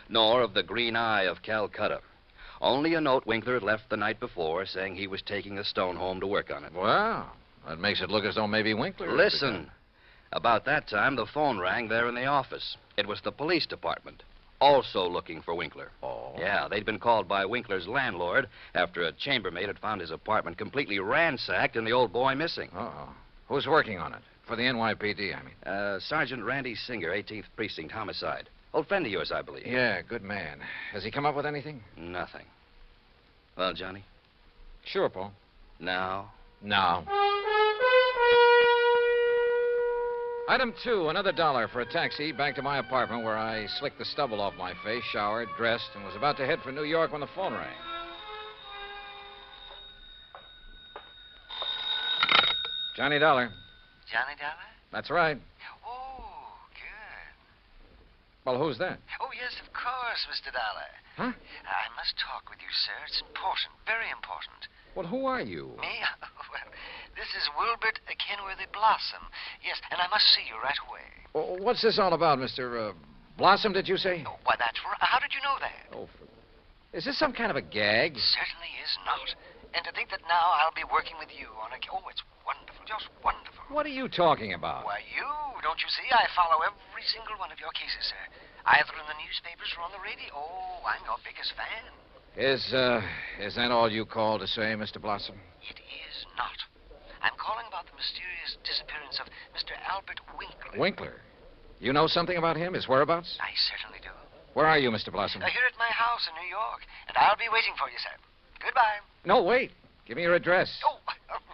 Nor of the Green Eye of Calcutta. Only a note Winkler had left the night before saying he was taking the stone home to work on it. Well, that makes it look as though maybe Winkler... Listen. About that time, the phone rang there in the office. It was the police department, also looking for Winkler. Oh. Yeah, they'd been called by Winkler's landlord after a chambermaid had found his apartment completely ransacked and the old boy missing. Uh-oh. Who's working on it? For the NYPD, I mean. Sergeant Randy Singer, 18th Precinct, homicide. Old friend of yours, I believe. Yeah, good man. Has he come up with anything? Nothing. Well, Johnny? Sure, Paul. Now? Now. Item 2, another $1 for a taxi back to my apartment where I slicked the stubble off my face, showered, dressed, and was about to head for New York when the phone rang. Johnny Dollar. Johnny Dollar? That's right. Oh, good. Well, who's that? Oh, yes, of course, Mr. Dollar. Huh? I must talk with you, sir. It's important, very important. Well, who are you? Me? Well, this is Wilbert Kenworthy Blossom. Yes, and I must see you right away. Well, what's this all about, Mr. Blossom, did you say? Oh, why, that's right. How did you know that? Oh, is this some kind of a gag? Certainly is not. And to think that now I'll be working with you on a... Oh, it's wonderful, just wonderful. What are you talking about? Why, you, don't you see? I follow every single one of your cases, sir. Either in the newspapers or on the radio. Oh, I'm your biggest fan. Is that all you called to say, Mr. Blossom? It is not. I'm calling about the mysterious disappearance of Mr. Albert Winkler. Winkler? You know something about him, his whereabouts? I certainly do. Where are you, Mr. Blossom? Here at my house in New York, and I'll be waiting for you, sir. Goodbye. No, wait. Give me your address. Oh,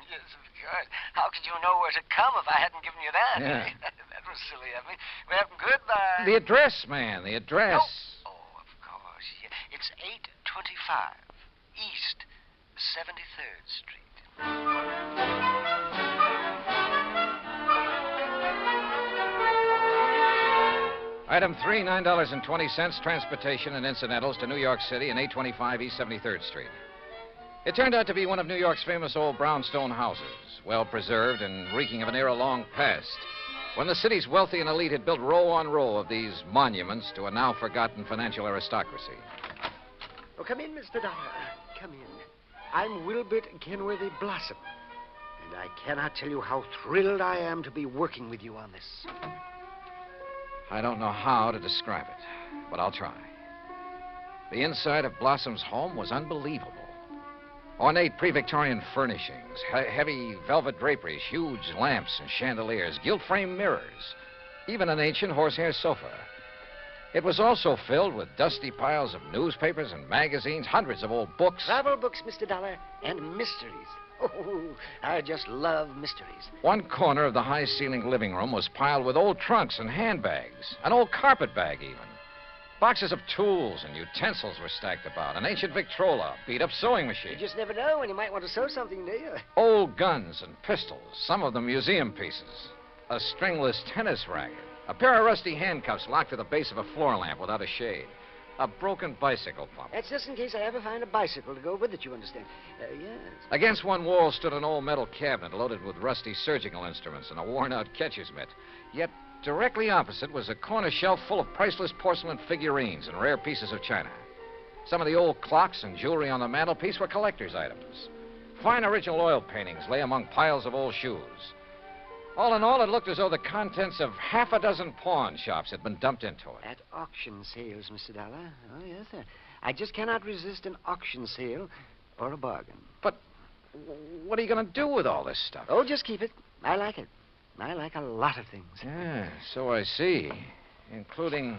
yes, of course. How could you know where to come if I hadn't given you that? Yeah. That was silly of me. Well, goodbye. The address, man, the address. Oh, of course. Yeah. It's 825 East 73rd Street. Item 3, $9.20, transportation and incidentals to New York City and 825 East 73rd Street. It turned out to be one of New York's famous old brownstone houses, well preserved and reeking of an era long past, when the city's wealthy and elite had built row on row of these monuments to a now forgotten financial aristocracy. Oh, come in, Mr. Dollar. Come in. I'm Wilbert Kenworthy Blossom, and I cannot tell you how thrilled I am to be working with you on this. I don't know how to describe it, but I'll try. The inside of Blossom's home was unbelievable. Ornate pre-Victorian furnishings, heavy velvet draperies, huge lamps and chandeliers, gilt-framed mirrors, even an ancient horsehair sofa. It was also filled with dusty piles of newspapers and magazines, hundreds of old books. Travel books, Mr. Dollar, and mysteries. Oh, I just love mysteries. One corner of the high-ceilinged living room was piled with old trunks and handbags, an old carpet bag even. Boxes of tools and utensils were stacked about, an ancient Victrola, beat-up sewing machine. You just never know when you might want to sew something, do you? Old guns and pistols, some of them museum pieces. A stringless tennis racket, a pair of rusty handcuffs locked to the base of a floor lamp without a shade, a broken bicycle pump. That's just in case I ever find a bicycle to go with it, you understand. Yes. Against one wall stood an old metal cabinet loaded with rusty surgical instruments and a worn-out catcher's mitt. Yet directly opposite was a corner shelf full of priceless porcelain figurines and rare pieces of china. Some of the old clocks and jewelry on the mantelpiece were collector's items. Fine original oil paintings lay among piles of old shoes. All in all, it looked as though the contents of half a dozen pawn shops had been dumped into it. At auction sales, Mr. Dollar. Oh, yes, sir. I just cannot resist an auction sale or a bargain. But what are you going to do with all this stuff? Oh, just keep it. I like it. I like a lot of things. Yeah, so I see. Including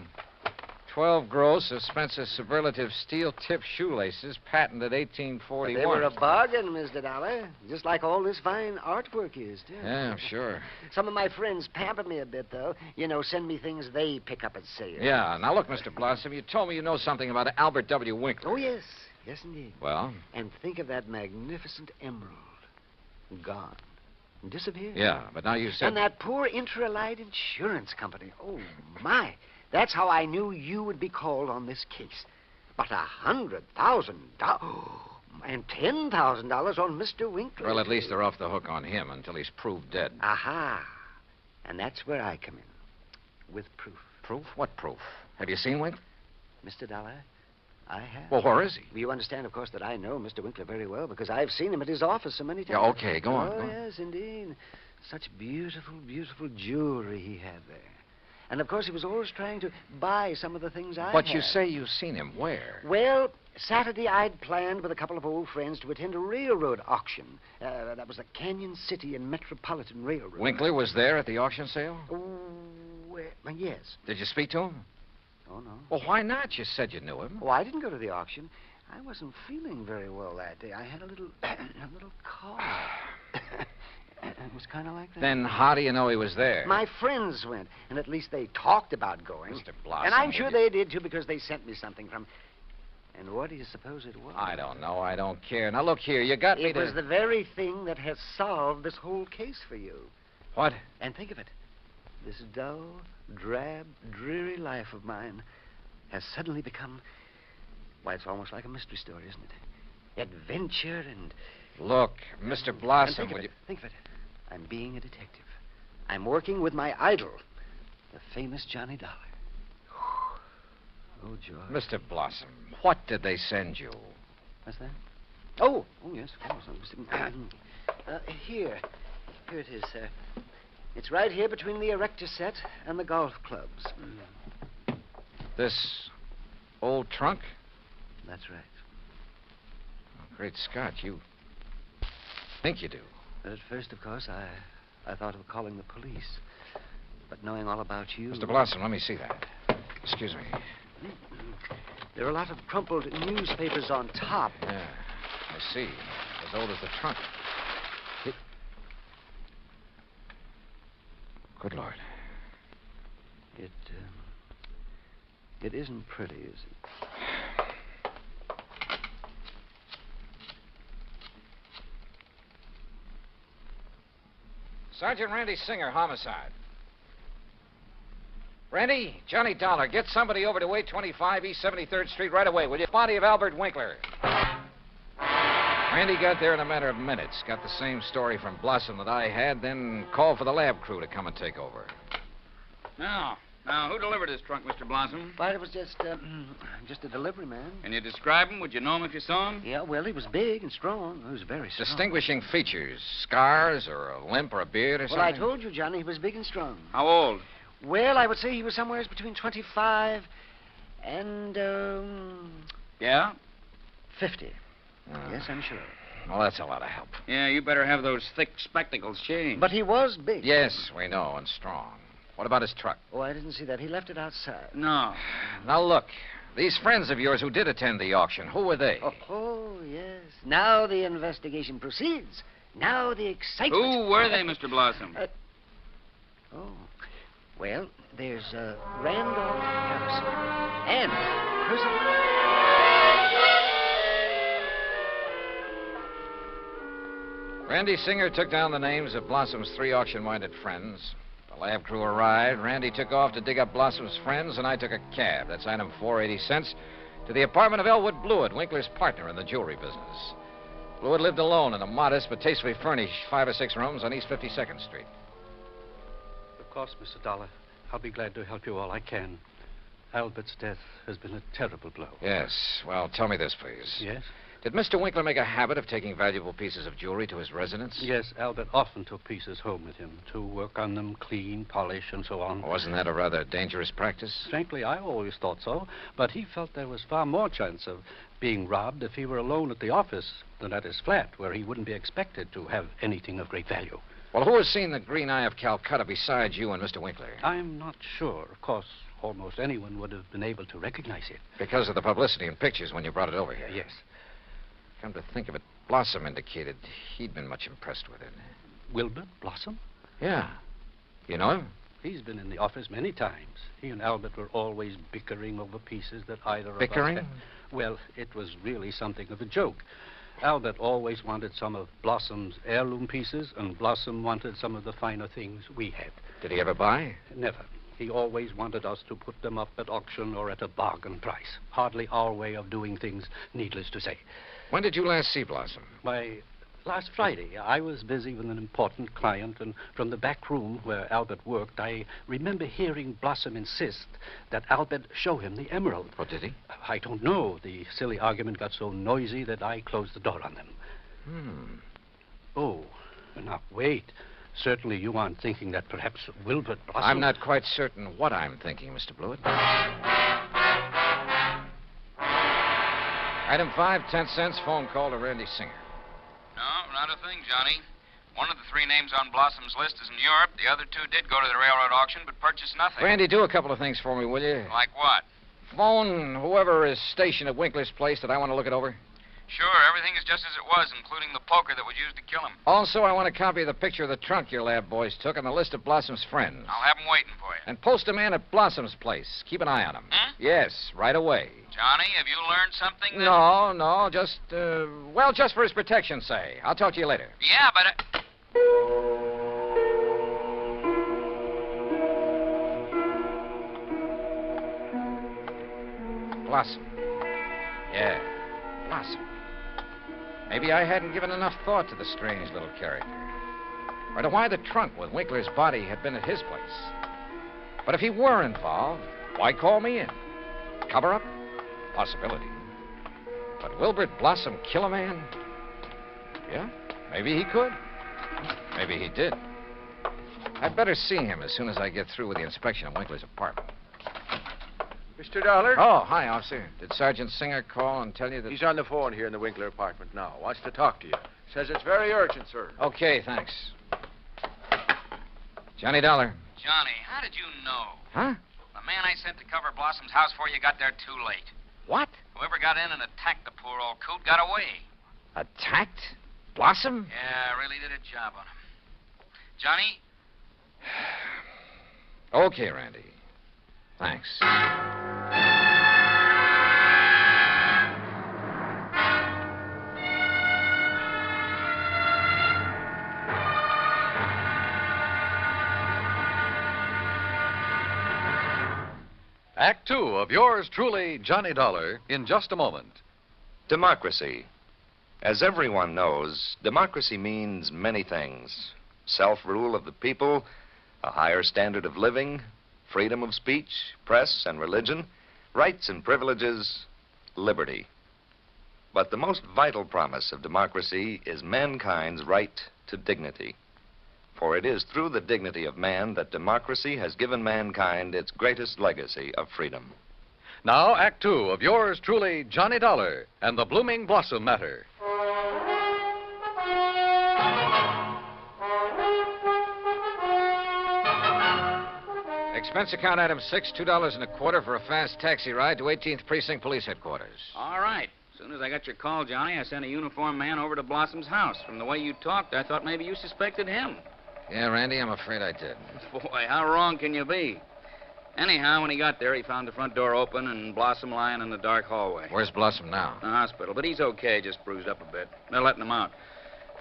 12 gross of Spencer's superlative steel-tipped shoelaces, patented 1841. They were a bargain, Mr. Dollar. Just like all this fine artwork is, too. Yeah, sure. Some of my friends pamper me a bit, though. You know, send me things they pick up at sale. Yeah, now look, Mr. Blossom, you told me you know something about Albert W. Winkler. Oh, yes. Yes, indeed. Well? And think of that magnificent emerald. Gone. Disappeared. Yeah, but now you said... And that poor Intralite Insurance Company. Oh, my. That's how I knew you would be called on this case. But $100,000... and $10,000 on Mr. Winkler. Well, at least they're off the hook on him until he's proved dead. Aha. And that's where I come in. With proof. Proof? What proof? Have you seen Winkler? Mr. Dollar, I have. Well, where is he? You understand, of course, that I know Mr. Winkler very well because I've seen him at his office so many times. Yeah, okay, go on. Oh, go on. yes, indeed. Such beautiful, beautiful jewelry he had there. And, of course, he was always trying to buy some of the things I But had. you say you've seen him. Where? Well, Saturday I'd planned with a couple of old friends to attend a railroad auction. That was the Canyon City and Metropolitan Railroad. Winkler was there at the auction sale? Yes. Did you speak to him? Oh, no. Well, why not? You said you knew him. Oh, I didn't go to the auction. I wasn't feeling very well that day. I had a little cough. It was kind of like that. Then how do you know he was there? My friends went, and at least they talked about going. Mr. Blossom. And I'm sure they did, too, because they sent me something from... And what do you suppose it was? I don't know. I don't care. Now, look here. You got me It was the very thing that has solved this whole case for you. What? And think of it. This dull, drab, dreary life of mine has suddenly become... Why, it's almost like a mystery story, isn't it? Adventure and... Look, Mr. Blossom, Think of it. I'm being a detective. I'm working with my idol, the famous Johnny Dollar. Oh, George. Mr. Blossom, what did they send you? What's that? Oh, yes, of course. Here it is, sir. It's right here between the erector set and the golf clubs. This old trunk? That's right. Oh, great Scott, you think you do. But at first, of course, I thought of calling the police. But knowing all about you... Mr. Blossom, let me see that. Excuse me. There are a lot of crumpled newspapers on top. Yeah, I see. As old as the trunk. Good Lord. It isn't pretty, is it? Sergeant Randy Singer, homicide. Randy, Johnny Dollar, get somebody over to 825 East 73rd Street right away, will you? Body of Albert Winkler. Randy got there in a matter of minutes. Got the same story from Blossom that I had, then called for the lab crew to come and take over. Now, who delivered this trunk, Mr. Blossom? Why, it was just a delivery man. Can you describe him? Would you know him if you saw him? Yeah, well, he was big and strong. He was very strong. Distinguishing features, scars or a limp or a beard or something? Well, I told you, Johnny, he was big and strong. How old? Well, I would say he was somewhere between 25 and, Yeah? 50. Yes, I'm sure. Well, that's a lot of help. Yeah, you better have those thick spectacles changed. But he was big. Yes, we know, and strong. What about his truck? Oh, I didn't see that. He left it outside. No. Now, look. These friends of yours who did attend the auction, who were they? Oh, yes. Now the investigation proceeds. Now the excitement. Who were they, Mr. Blossom? Well, there's Randolph Harrison and Prisoner. Randy Singer took down the names of Blossom's 3 auction-minded friends. The lab crew arrived. Randy took off to dig up Blossom's friends, and I took a cab. That's item 480 cents to the apartment of Elwood Blewett, Winkler's partner in the jewelry business. Blewett lived alone in a modest but tastefully furnished 5 or 6 rooms on East 52nd Street. Of course, Mr. Dollar. I'll be glad to help you all I can. Albert's death has been a terrible blow. Yes. Well, tell me this, please. Yes? Did Mr. Winkler make a habit of taking valuable pieces of jewelry to his residence? Yes, Albert often took pieces home with him to work on them, clean, polish, and so on. Wasn't that a rather dangerous practice? Frankly, I always thought so, but he felt there was far more chance of being robbed if he were alone at the office than at his flat, where he wouldn't be expected to have anything of great value. Well, who has seen the Green Eye of Calcutta besides you and Mr. Winkler? I'm not sure. Of course, almost anyone would have been able to recognize it. Because of the publicity and pictures when you brought it over here. Yes. Come to think of it, Blossom indicated he'd been much impressed with it. Wilbur Blossom? Yeah. You know him? He's been in the office many times. He and Albert were always bickering over pieces that either Bickering? of us had. Well, it was really something of a joke. Albert always wanted some of Blossom's heirloom pieces, and Blossom wanted some of the finer things we had. Did he ever buy? Never. He always wanted us to put them up at auction or at a bargain price. Hardly our way of doing things, needless to say. When did you last see Blossom? Why, last Friday. I was busy with an important client, and from the back room where Albert worked, I remember hearing Blossom insist that Albert show him the emerald. Oh, did he? I don't know. The silly argument got so noisy that I closed the door on them. Oh, now, wait. Certainly you aren't thinking that perhaps Wilbur Blossom... I'm not quite certain what I'm thinking, Mr. Blewett. Item 5, 10 cents, phone call to Randy Singer. No, not a thing, Johnny. One of the three names on Blossom's list is in Europe. The other two did go to the railroad auction, but purchased nothing. Randy, do a couple of things for me, will you? Like what? Phone whoever is stationed at Winkler's place that I want to look it over. Sure, everything is just as it was, including the poker that was used to kill him. Also, I want a copy of the picture of the trunk your lab boys took and the list of Blossom's friends. I'll have them waiting for you. And post a man at Blossom's place. Keep an eye on him. Yes, right away. Johnny, have you learned something that... No, just, just for his protection, say. I'll talk to you later. Yeah, but... Blossom. Yeah, Blossom. Maybe I hadn't given enough thought to the strange little character. Or to why the trunk with Winkler's body had been at his place. But if he were involved, why call me in? Cover up? Possibility. But Wilbert Blossom kill a man? Yeah, maybe he could. Maybe he did. I'd better see him as soon as I get through with the inspection of Winkler's apartment. Mr. Dollar? Oh, hi, officer. Did Sergeant Singer call and tell you that... He's on the phone here in the Winkler apartment now. Wants to talk to you. Says it's very urgent, sir. Okay, thanks. Johnny Dollar. Johnny, how did you know? Huh? The man I sent to cover Blossom's house for you got there too late. What? Whoever got in and attacked the poor old coot got away. Attacked? Blossom? Yeah, really did a job on him. Johnny? Okay, Randy. Thanks. Act 2 of yours truly, Johnny Dollar, in just a moment. Democracy. As everyone knows, democracy means many things. Self-rule of the people, a higher standard of living, freedom of speech, press and religion, rights and privileges, liberty. But the most vital promise of democracy is mankind's right to dignity. For it is through the dignity of man that democracy has given mankind its greatest legacy of freedom. Now, Act 2 of yours truly, Johnny Dollar, and the Blooming Blossom Matter. Expense account item 6, $2.25 for a fast taxi ride to 18th Precinct Police Headquarters. All right. As soon as I got your call, Johnny, I sent a uniformed man over to Blossom's house. From the way you talked, I thought maybe you suspected him. Yeah, Randy, I'm afraid I did. Boy, how wrong can you be? Anyhow, when he got there, he found the front door open and Blossom lying in the dark hallway. Where's Blossom now? The hospital, but he's okay, just bruised up a bit. They're letting him out.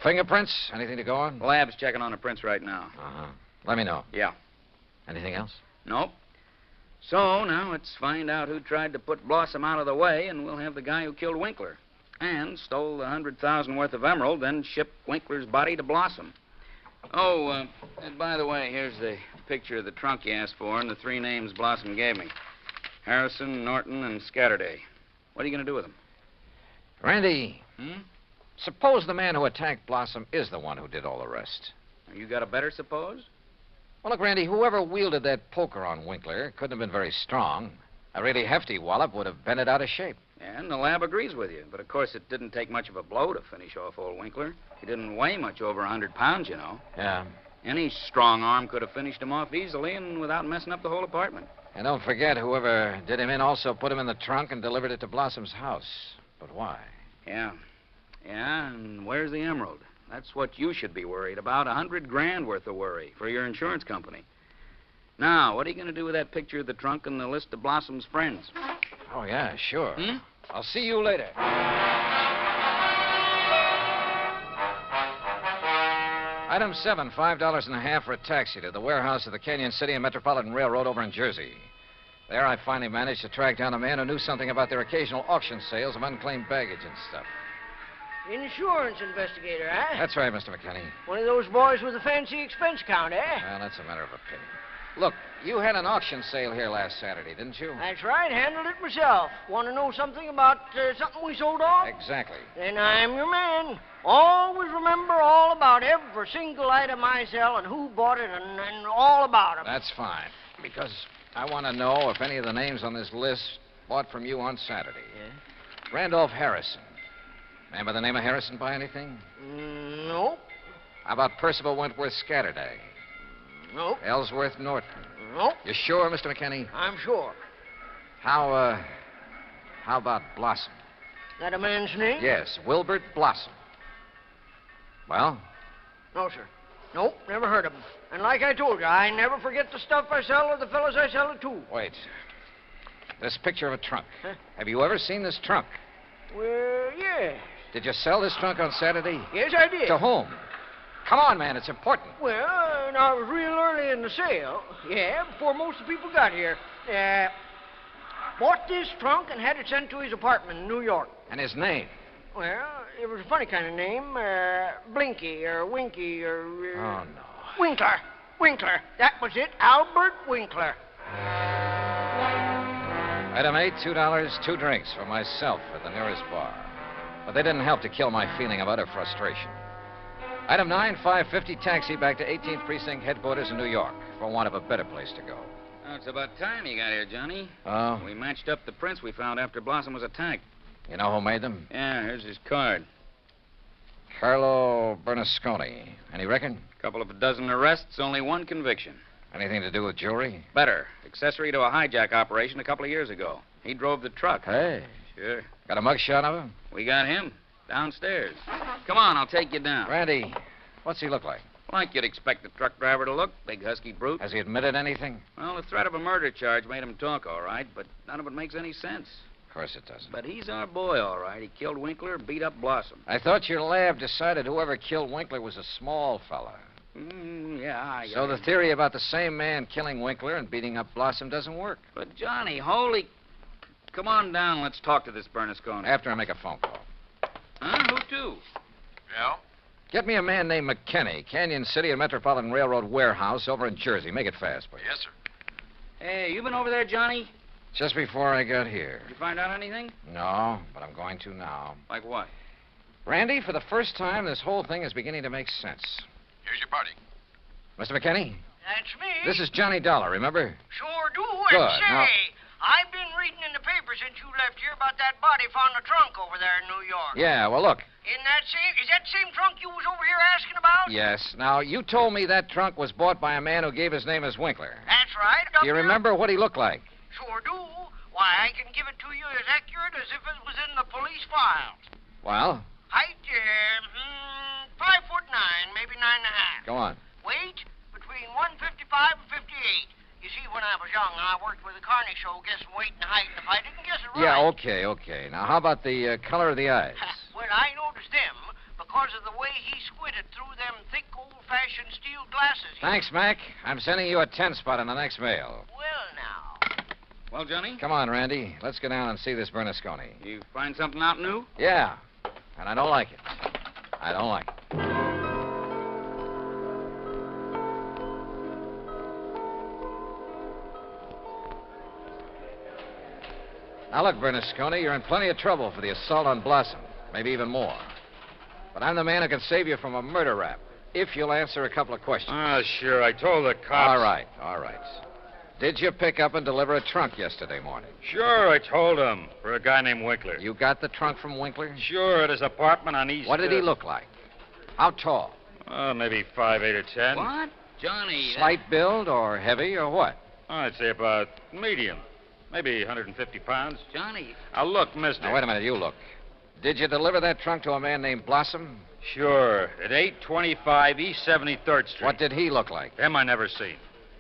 Fingerprints? Anything to go on? The lab's checking on the prints right now. Uh-huh. Let me know. Yeah. Anything else? Nope. So, now let's find out who tried to put Blossom out of the way, and we'll have the guy who killed Winkler. And stole the $100,000 worth of emerald, then shipped Winkler's body to Blossom. Oh, and by the way, here's the picture of the trunk you asked for and the three names Blossom gave me. Harrison, Norton, and Scatterday. What are you going to do with them? Randy, suppose the man who attacked Blossom is the one who did all the rest. You got a better suppose? Well, look, Randy, whoever wielded that poker on Winkler couldn't have been very strong. A really hefty wallop would have bent it out of shape. And the lab agrees with you. But, of course, it didn't take much of a blow to finish off old Winkler. He didn't weigh much over 100 pounds, you know. Yeah. Any strong arm could have finished him off easily and without messing up the whole apartment. And don't forget, whoever did him in also put him in the trunk and delivered it to Blossom's house. But why? Yeah. Yeah, and where's the emerald? That's what you should be worried about. $100,000 worth of worry for your insurance company. Now, what are you going to do with that picture of the trunk and the list of Blossom's friends? Oh, yeah, sure. Hmm? I'll see you later. Item 7, $5.50 for a taxi to the warehouse of the Canyon City and Metropolitan Railroad over in Jersey. There I finally managed to track down a man who knew something about their occasional auction sales of unclaimed baggage and stuff. Insurance investigator, eh? That's right, Mr. McKinney. One of those boys with a fancy expense account, eh? Well, that's a matter of opinion. Look, you had an auction sale here last Saturday, didn't you? That's right, handled it myself. Want to know something about something we sold off? Exactly. Then I'm your man. Always remember all about every single item I sell and who bought it and all about them. That's fine, because I want to know if any of the names on this list bought from you on Saturday. Yeah? Randolph Harrison. Man by the name of Harrison buy anything? No. How about Percival Wentworth Scatterday? No. Ellsworth Norton? No. You sure, Mr. McKinney? I'm sure. How about Blossom? That a man's name? Yes, Wilbert Blossom. Well? No, sir. Nope, never heard of him. And like I told you, I never forget the stuff I sell or the fellows I sell it to. Wait. This picture of a trunk. Huh? Have you ever seen this trunk? Well, yeah. Did you sell this trunk on Saturday? Yes, I did. To whom? Come on, man, it's important. Well, I was real early in the sale. Yeah, before most of the people got here. Bought this trunk and had it sent to his apartment in New York. And his name? Well, it was a funny kind of name. Blinky or Winky or... Oh, no. Winkler. Winkler. That was it. Albert Winkler. Item 8, $2, 2 drinks for myself at the nearest bar. But they didn't help to kill my feeling of utter frustration. Item 9, $5.50 taxi back to 18th Precinct headquarters in New York for want of a better place to go. Oh, it's about time you got here, Johnny. Oh? We matched up the prints we found after Blossom was attacked. You know who made them? Yeah, here's his card. Carlo Bernasconi. Any reckon? Couple of dozen arrests, only one conviction. Anything to do with jewelry? Better. Accessory to a hijack operation a couple of years ago. He drove the truck. Hey. Sure. Got a mugshot of him? We got him. Downstairs. Come on, I'll take you down. Randy, what's he look like? Like you'd expect the truck driver to look. Big husky brute. Has he admitted anything? Well, the threat of a murder charge made him talk, all right, but none of it makes any sense. Of course it doesn't. But he's our boy, all right. He killed Winkler, beat up Blossom. I thought your lab decided whoever killed Winkler was a small fella. Yeah, So the theory about the same man killing Winkler and beating up Blossom doesn't work. But, Johnny, holy... Come on down. Let's talk to this Bernasconi. After I make a phone call. Huh? Who to? Yeah? Get me a man named McKinney, Canyon City and Metropolitan Railroad warehouse over in Jersey. Make it fast, please. Yes, sir. Hey, you been over there, Johnny? Just before I got here. Did you find out anything? No, but I'm going to now. Like what? Randy, for the first time, this whole thing is beginning to make sense. Here's your party. Mr. McKinney? That's me. This is Johnny Dollar, remember? Sure do. Good. And say, Now- I've been reading in the paper since you left here about that body found in the trunk over there in New York. Yeah, well, look. Is that the same trunk you was over here asking about? Yes. Now, you told me that trunk was bought by a man who gave his name as Winkler. That's right. Do you remember what he looked like? Sure do. Why, I can give it to you as accurate as if it was in the police files. Well, Height, 5'9", maybe 9.5. go on. Weight, between 155 and 58. You see, when I was young, I worked with a carny show guessing weight and height, and if I didn't guess it right... Yeah, okay. Now, how about the color of the eyes? Well, I noticed them because of the way he squinted through them thick, old-fashioned steel glasses. Thanks, Mac. I'm sending you a 10-spot on the next mail. Well, now. Well, Johnny? Come on, Randy. Let's go down and see this Bernasconi. You find something out new? Yeah, and I don't like it. I don't like it. Now, look, Bernasconi, you're in plenty of trouble for the assault on Blossom. Maybe even more. But I'm the man who can save you from a murder rap, if you'll answer a couple of questions. Ah, sure. I told the cops. All right. Did you pick up and deliver a trunk yesterday morning? Sure, I told him. For a guy named Winkler. You got the trunk from Winkler? Sure, at his apartment on East... What did he look like? How tall? Maybe 5'8" or 10. What? Johnny... Slight build or heavy or what? I'd say about medium. Maybe 150 pounds. Johnny... Now, look, mister... Now, wait a minute, you look. Did you deliver that trunk to a man named Blossom? Sure, at 825 East 73rd Street. What did he look like? Him I never seen.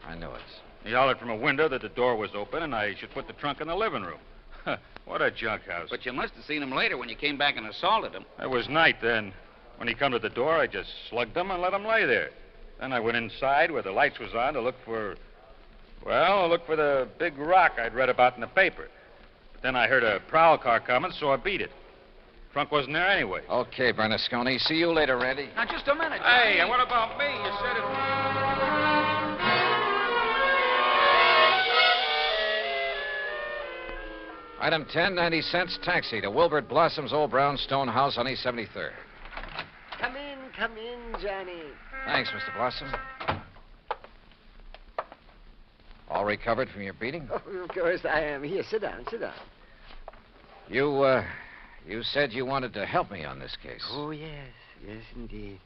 I knew it. He hollered from a window that the door was open and I should put the trunk in the living room. What a junk house. But you must have seen him later when you came back and assaulted him. It was night then. When he come to the door, I just slugged him and let him lay there. Then I went inside where the lights was on to look for... Well, look for the big rock I'd read about in the paper. But then I heard a prowl car coming, so I beat it. Trunk wasn't there anyway. Okay, Bernasconi. See you later, Randy. Now, just a minute. Hey, and what about me? You said it... Item 10, 90 cents, taxi to Wilbert Blossom's old brownstone house on East 73rd. Come in, Johnny. Thanks, Mr. Blossom. All recovered from your beating? Oh, of course I am. Here, sit down. You said you wanted to help me on this case. Oh, yes, indeed.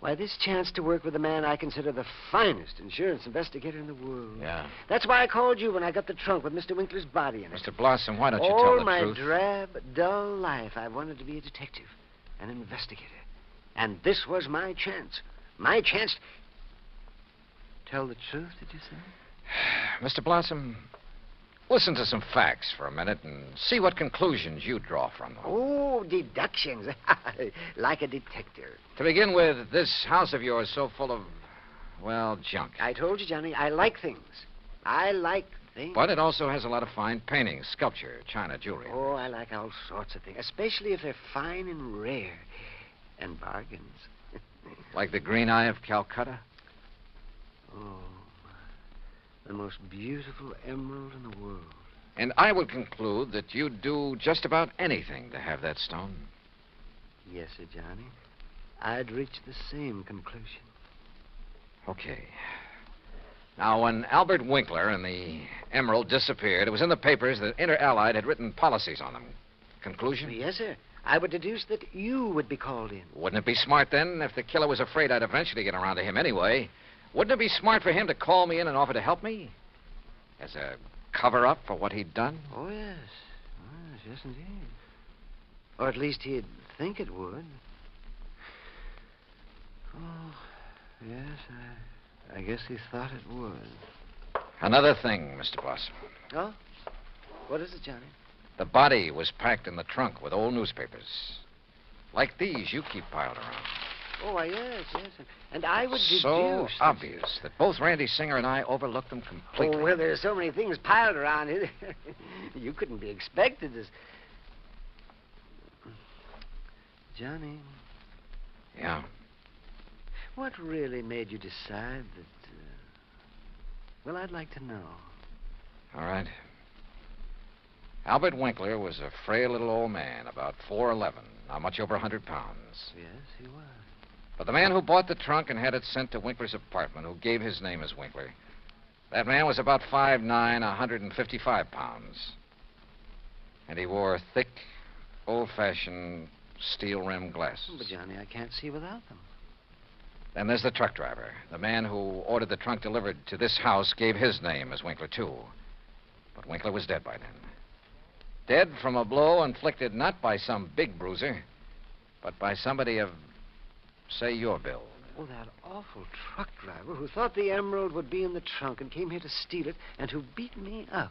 Why, this chance to work with a man I consider the finest insurance investigator in the world. Yeah. That's why I called you when I got the trunk with Mr. Winkler's body in it. Mr. Blossom, why don't you tell All the my truth? drab, dull life, I wanted to be a detective, an investigator. And this was my chance. My chance... Tell the truth, did you say? Mr. Blossom, listen to some facts for a minute and see what conclusions you draw from them. Oh, deductions. Like a detective. To begin with, this house of yours so full of, well, junk. I told you, Johnny, I like things. I like things. But it also has a lot of fine paintings, sculpture, china, jewelry. Oh, I like all sorts of things, especially if they're fine and rare. And bargains. Like the Green Eye of Calcutta? Oh, the most beautiful emerald in the world. And I would conclude that you'd do just about anything to have that stone. Yes, sir, Johnny. I'd reach the same conclusion. Okay. Now, when Albert Winkler and the emerald disappeared, it was in the papers that Inter Allied had written policies on them. Conclusion? Yes, sir. I would deduce that you would be called in. Wouldn't it be smart, then, if the killer was afraid I'd eventually get around to him anyway? Wouldn't it be smart for him to call me in and offer to help me? As a cover-up for what he'd done? Oh, yes. Yes, indeed. Or at least he'd think it would. Oh, yes, I guess he thought it would. Another thing, Mr. Blossom. Oh? What is it, Johnny? The body was packed in the trunk with old newspapers. Like these you keep piled around. Oh, why, yes. And I would deduce... So obvious that both Randy Singer and I overlooked them completely. Oh, well, there's so many things piled around here. You couldn't be expected to... Johnny. Yeah? What really made you decide that... Well, I'd like to know. All right. Albert Winkler was a frail little old man, about 4'11", not much over 100 pounds. Yes, he was. But the man who bought the trunk and had it sent to Winkler's apartment, who gave his name as Winkler, that man was about 5'9", 155 pounds. And he wore thick, old-fashioned steel-rimmed glasses. But, Johnny, I can't see without them. Then there's the truck driver. The man who ordered the trunk delivered to this house gave his name as Winkler, too. But Winkler was dead by then. Dead from a blow inflicted not by some big bruiser, but by somebody of, say, your build. Oh, that awful truck driver who thought the emerald would be in the trunk and came here to steal it and who beat me up.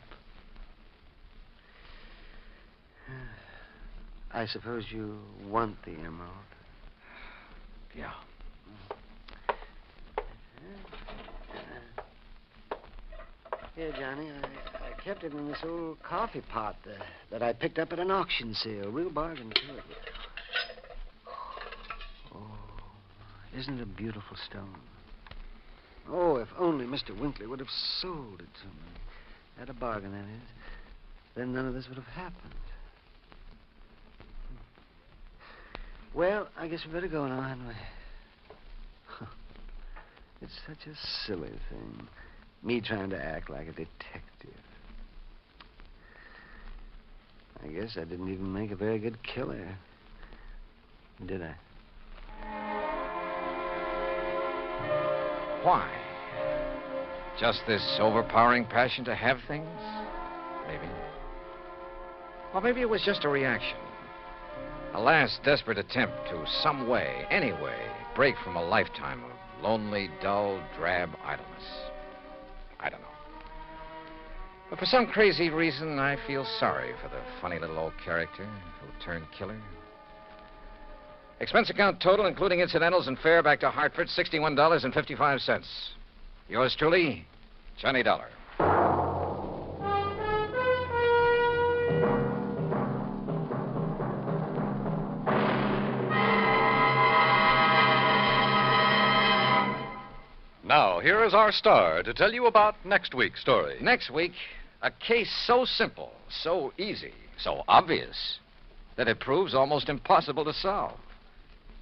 I suppose you want the emerald. Yeah. Here, Johnny, I kept it in this old coffee pot that I picked up at an auction sale. Real bargain, too. Oh, isn't it a beautiful stone? Oh, if only Mr. Winkler would have sold it to me. At a bargain, that is. Then none of this would have happened. Well, I guess we better go now, hadn't we? It's such a silly thing. Me trying to act like a detective. I guess I didn't even make a very good killer. Did I? Why? Just this overpowering passion to have things? Maybe. Or maybe it was just a reaction. A last desperate attempt to, some way, any way, break from a lifetime of lonely, dull, drab idleness. I don't know. But for some crazy reason, I feel sorry for the funny little old character who turned killer. Expense account total, including incidentals and fare back to Hartford, $61.55. Yours truly, Johnny Dollar. Now, here is our star to tell you about next week's story. Next week, a case so simple, so easy, so obvious, that it proves almost impossible to solve.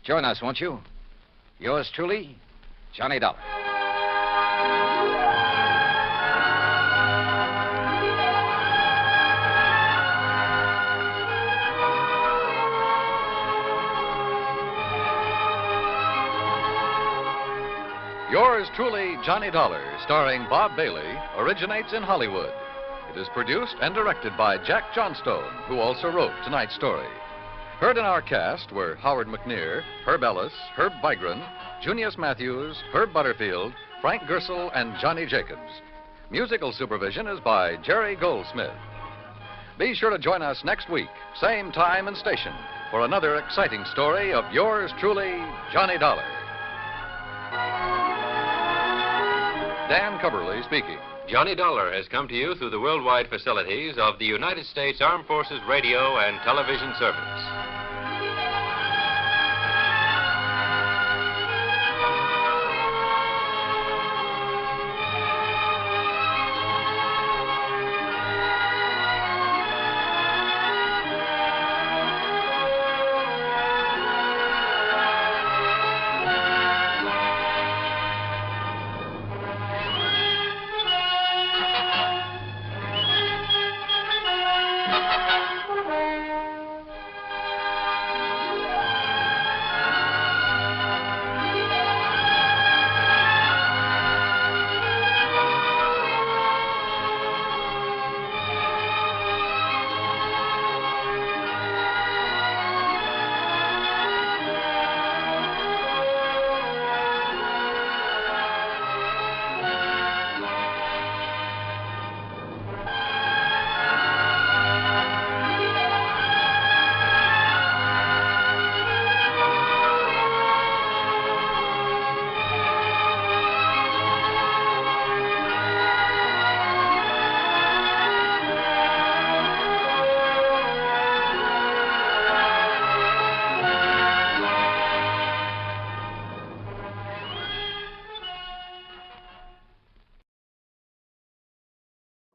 Join us, won't you? Yours truly, Johnny Dollar. Yours truly, Johnny Dollar, starring Bob Bailey, originates in Hollywood. It is produced and directed by Jack Johnstone, who also wrote tonight's story. Heard in our cast were Howard McNear, Herb Ellis, Herb Vigran, Junius Matthews, Herb Butterfield, Frank Gersel, and Johnny Jacobs. Musical supervision is by Jerry Goldsmith. Be sure to join us next week, same time and station, for another exciting story of yours truly, Johnny Dollar. Dan Cubberly speaking. Johnny Dollar has come to you through the worldwide facilities of the United States Armed Forces Radio and Television Service.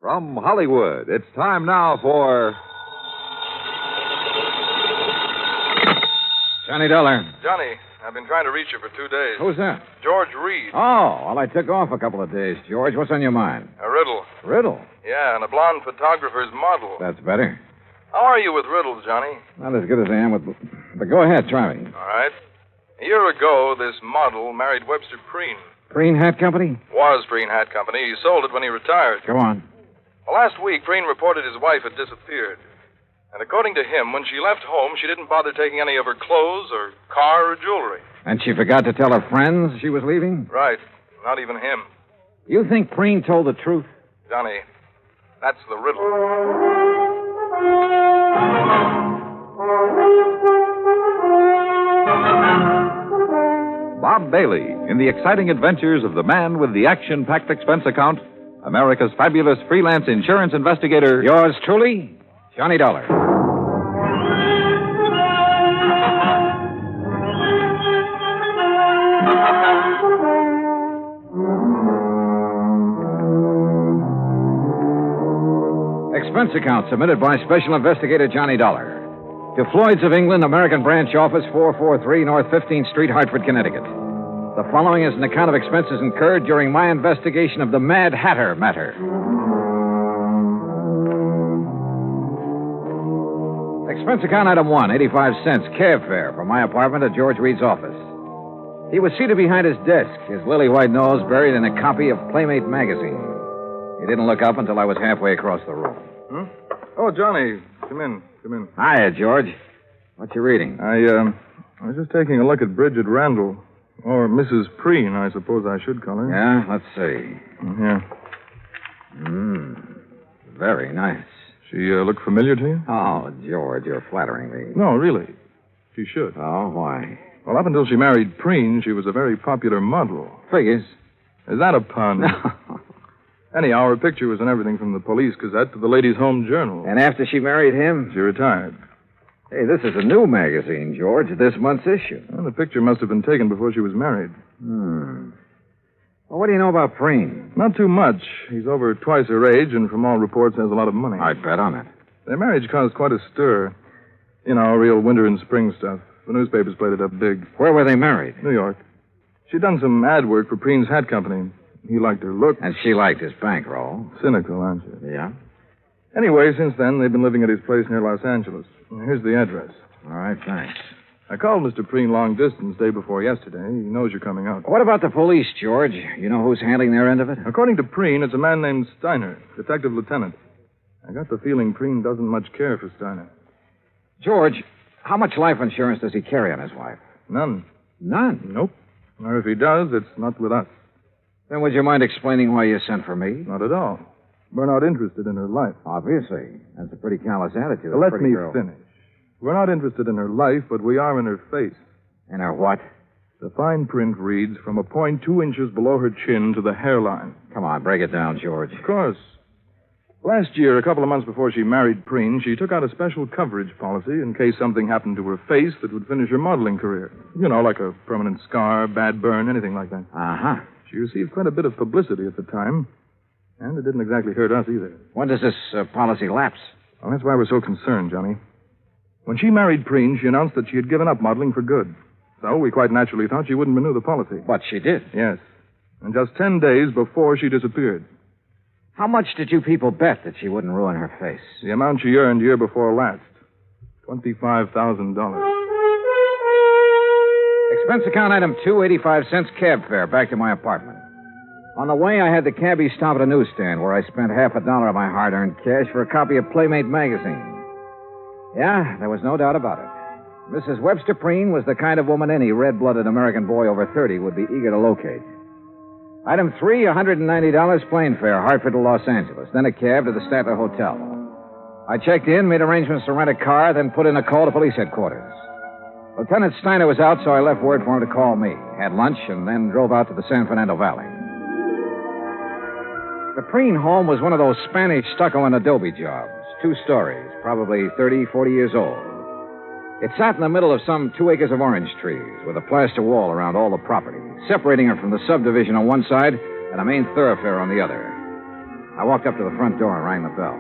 From Hollywood, it's time now for Johnny Dollar. Johnny, I've been trying to reach you for 2 days. Who's that? George Reed. Oh, well, I took off a couple of days. George, what's on your mind? A riddle. Riddle? Yeah, and a blonde photographer's model. That's better. How are you with riddles, Johnny? Not as good as I am with... But go ahead, try me. All right. A year ago, this model married Webster Preen. Green Hat Company? Was Preen Hat Company. He sold it when he retired. Go on. Well, last week, Preen reported his wife had disappeared. And according to him, when she left home, she didn't bother taking any of her clothes or car or jewelry. And she forgot to tell her friends she was leaving? Right. Not even him. You think Preen told the truth? Johnny, that's the riddle. Bob Bailey in the exciting adventures of the man with the action-packed expense account, America's fabulous freelance insurance investigator. Yours truly, Johnny Dollar. Expense account submitted by Special Investigator Johnny Dollar. To Floyd's of England, American Branch Office, 443 North 15th Street, Hartford, Connecticut. The following is an account of expenses incurred during my investigation of the Mad Hatter matter. Expense account item 1, 85 cents, cab fare from my apartment to George Reed's office. He was seated behind his desk, his lily-white nose buried in a copy of Playmate magazine. He didn't look up until I was halfway across the room. Hmm? Oh, Johnny, come in. Hiya, George. What you reading? I was just taking a look at Bridget Randall. Or Mrs. Preen, I suppose I should call her. Yeah, let's see. Yeah. Very nice. She look familiar to you? Oh, George, you're flattering me. No, really. She should. Oh, why? Well, up until she married Preen, she was a very popular model. Figures. Is that a pun? No. Anyhow, her picture was in everything from the Police Gazette to the Ladies' Home Journal. And after she married him? She retired. Hey, this is a new magazine, George, this month's issue. Well, the picture must have been taken before she was married. Well, what do you know about Preen? Not too much. He's over twice her age, and from all reports has a lot of money. I'd bet on it. Their marriage caused quite a stir. You know, real winter and spring stuff. The newspapers played it up big. Where were they married? New York. She'd done some ad work for Preen's hat company. He liked her look. And she liked his bankroll. Cynical, aren't you? Yeah? Anyway, since then, they've been living at his place near Los Angeles. Here's the address. All right, thanks. I called Mr. Preen long distance day before yesterday. He knows you're coming out. What about the police, George? You know who's handling their end of it? According to Preen, it's a man named Steiner, detective lieutenant. I got the feeling Preen doesn't much care for Steiner. George, how much life insurance does he carry on his wife? None. None? Nope. Or if he does, it's not with us. Then would you mind explaining why you sent for me? Not at all. We're not interested in her life. Obviously. That's a pretty callous attitude. Let me finish. We're not interested in her life, but we are in her face. In her what? The fine print reads from a point 2 inches below her chin to the hairline. Come on, break it down, George. Of course. Last year, a couple of months before she married Preen, she took out a special coverage policy in case something happened to her face that would finish her modeling career. You know, like a permanent scar, bad burn, anything like that. Uh-huh. She received quite a bit of publicity at the time, and it didn't exactly hurt us either. When does this policy lapse? Well, that's why we're so concerned, Johnny. When she married Preen, she announced that she had given up modeling for good. So we quite naturally thought she wouldn't renew the policy. But she did. Yes. And just 10 days before she disappeared. How much did you people bet that she wouldn't ruin her face? The amount she earned year before last. $25,000. Expense account item 2, 85 cents cab fare back to my apartment. On the way, I had the cabbie stop at a newsstand where I spent $50 of my hard-earned cash for a copy of Playmate magazine. Yeah, there was no doubt about it. Mrs. Webster Preen was the kind of woman any red-blooded American boy over 30 would be eager to locate. Item 3, $190 plane fare, Hartford to Los Angeles, then a cab to the Statler Hotel. I checked in, made arrangements to rent a car, then put in a call to police headquarters. Lieutenant Steiner was out, so I left word for him to call me, had lunch, and then drove out to the San Fernando Valley. The Preen home was one of those Spanish stucco and adobe jobs, 2 stories, probably 30, 40 years old. It sat in the middle of some 2 acres of orange trees with a plaster wall around all the property, separating it from the subdivision on one side and a main thoroughfare on the other. I walked up to the front door and rang the bell.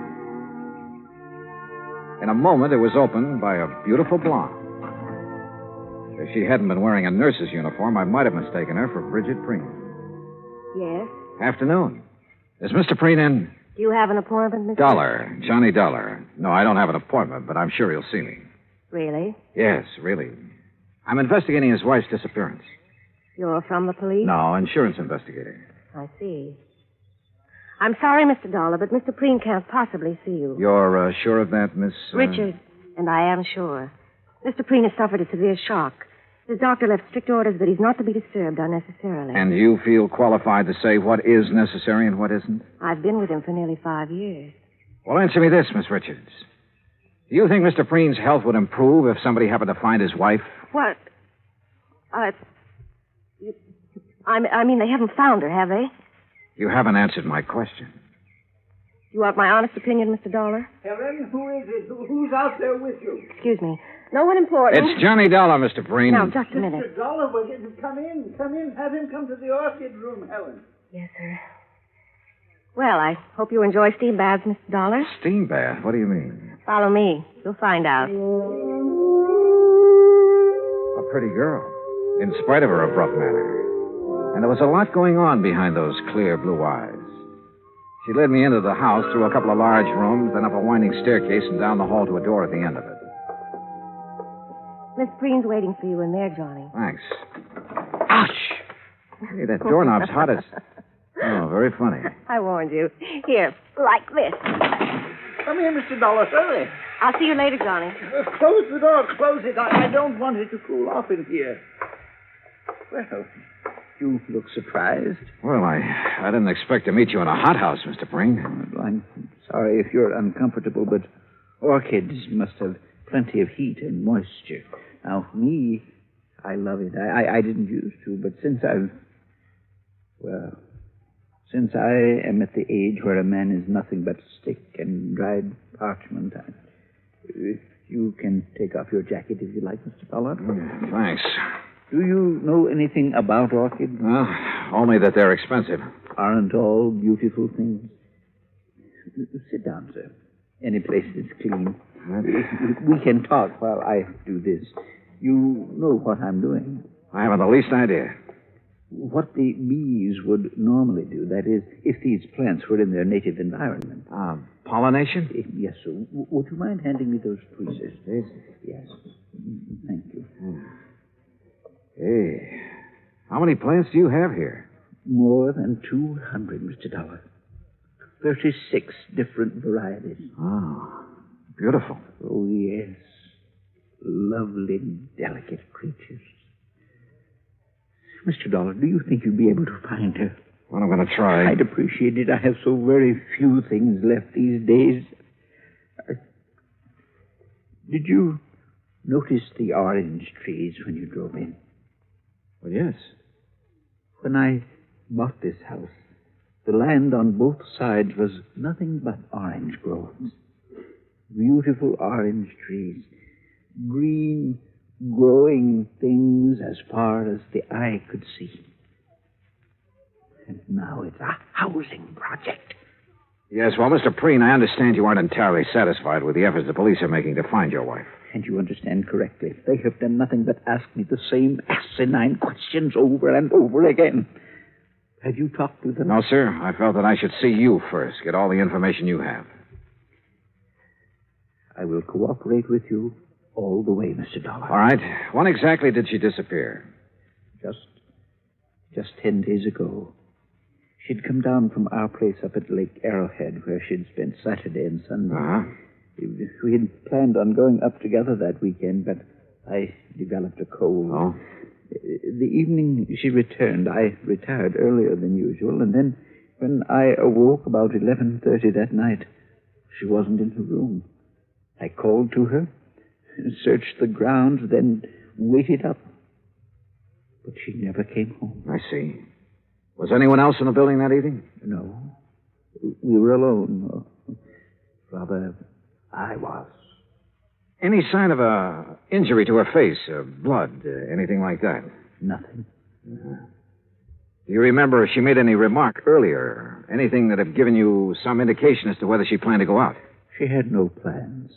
In a moment, it was opened by a beautiful blonde. If she hadn't been wearing a nurse's uniform, I might have mistaken her for Bridget Preen. Yes? Afternoon. Is Mr. Preen in? Do you have an appointment, Mr. Dollar. Johnny Dollar. No, I don't have an appointment, but I'm sure he'll see me. Really? Yes, really. I'm investigating his wife's disappearance. You're from the police? No, insurance investigator. I see. I'm sorry, Mr. Dollar, but Mr. Preen can't possibly see you. You're sure of that, Miss... Richard, and I am sure. Mr. Preen has suffered a severe shock. His doctor left strict orders that he's not to be disturbed unnecessarily. And you feel qualified to say what is necessary and what isn't? I've been with him for nearly 5 years. Well, answer me this, Miss Richards. Do you think Mr. Preen's health would improve if somebody happened to find his wife? What? I mean, they haven't found her, have they? You haven't answered my question. You want my honest opinion, Mr. Dollar? Helen, who is it? Who's out there with you? Excuse me. No one important. It's Johnny Dollar, Mr. Preen. Now, just a minute. Mr. Dollar, come in. Come in. Have him come to the orchid room, Helen. Yes, sir. Well, I hope you enjoy steam baths, Mr. Dollar. Steam bath? What do you mean? Follow me. You'll find out. A pretty girl, in spite of her abrupt manner. And there was a lot going on behind those clear blue eyes. She led me into the house through a couple of large rooms, then up a winding staircase and down the hall to a door at the end of it. Miss Preen's waiting for you in there, Johnny. Thanks. Ouch! Hey, that doorknob's hot as... Oh, very funny. I warned you. Here, like this. Come here, Mr. Dollar. Hurry. I'll see you later, Johnny. Close the door. Close it. I don't want it to cool off in here. Well, you look surprised. Well, I didn't expect to meet you in a hothouse, Mr. Preen. I'm sorry if you're uncomfortable, but orchids must have plenty of heat and moisture. Now, me, I love it. I didn't used to, but since I am at the age where a man is nothing but stick and dried parchment, you can take off your jacket if you like, Mr. Fallon. Thanks. Do you know anything about orchids? Well, only that they're expensive. Aren't all beautiful things? Sit down, sir. Any place that's clean. We can talk while I do this. You know what I'm doing. I haven't the least idea. What the bees would normally do, that is, if these plants were in their native environment. Pollination? Yes, sir. Would you mind handing me those tweezers? Yes. Thank you. Hey, how many plants do you have here? More than 200, Mr. Dollar. 36 different varieties. Oh, beautiful. Oh, yes. Lovely, delicate creatures. Mr. Dollar, do you think you'd be able to find her? Well, I'm going to try. I'd appreciate it. I have so very few things left these days. Did you notice the orange trees when you drove in? Well, yes. When I bought this house, the land on both sides was nothing but orange groves. Beautiful orange trees. Green, growing things as far as the eye could see. And now it's a housing project. Yes, well, Mr. Preen, I understand you aren't entirely satisfied with the efforts the police are making to find your wife. And you understand correctly. They have done nothing but ask me the same asinine questions over and over again. Have you talked to them? No, sir. I felt that I should see you first, get all the information you have. I will cooperate with you all the way, Mr. Dollar. All right. When exactly did she disappear? Just 10 days ago. She'd come down from our place up at Lake Arrowhead, where she'd spent Saturday and Sunday. Uh-huh. We had planned on going up together that weekend, but I developed a cold. Oh? The evening she returned, I retired earlier than usual, and then when I awoke about 11:30 that night, she wasn't in her room. I called to her, searched the grounds, then waited up. But she never came home. I see. Was anyone else in the building that evening? No. We were alone. Rather, I was. Any sign of a injury to her face, blood, anything like that? Nothing. Uh-huh. Do you remember if she made any remark earlier? Anything that had given you some indication as to whether she planned to go out? She had no plans.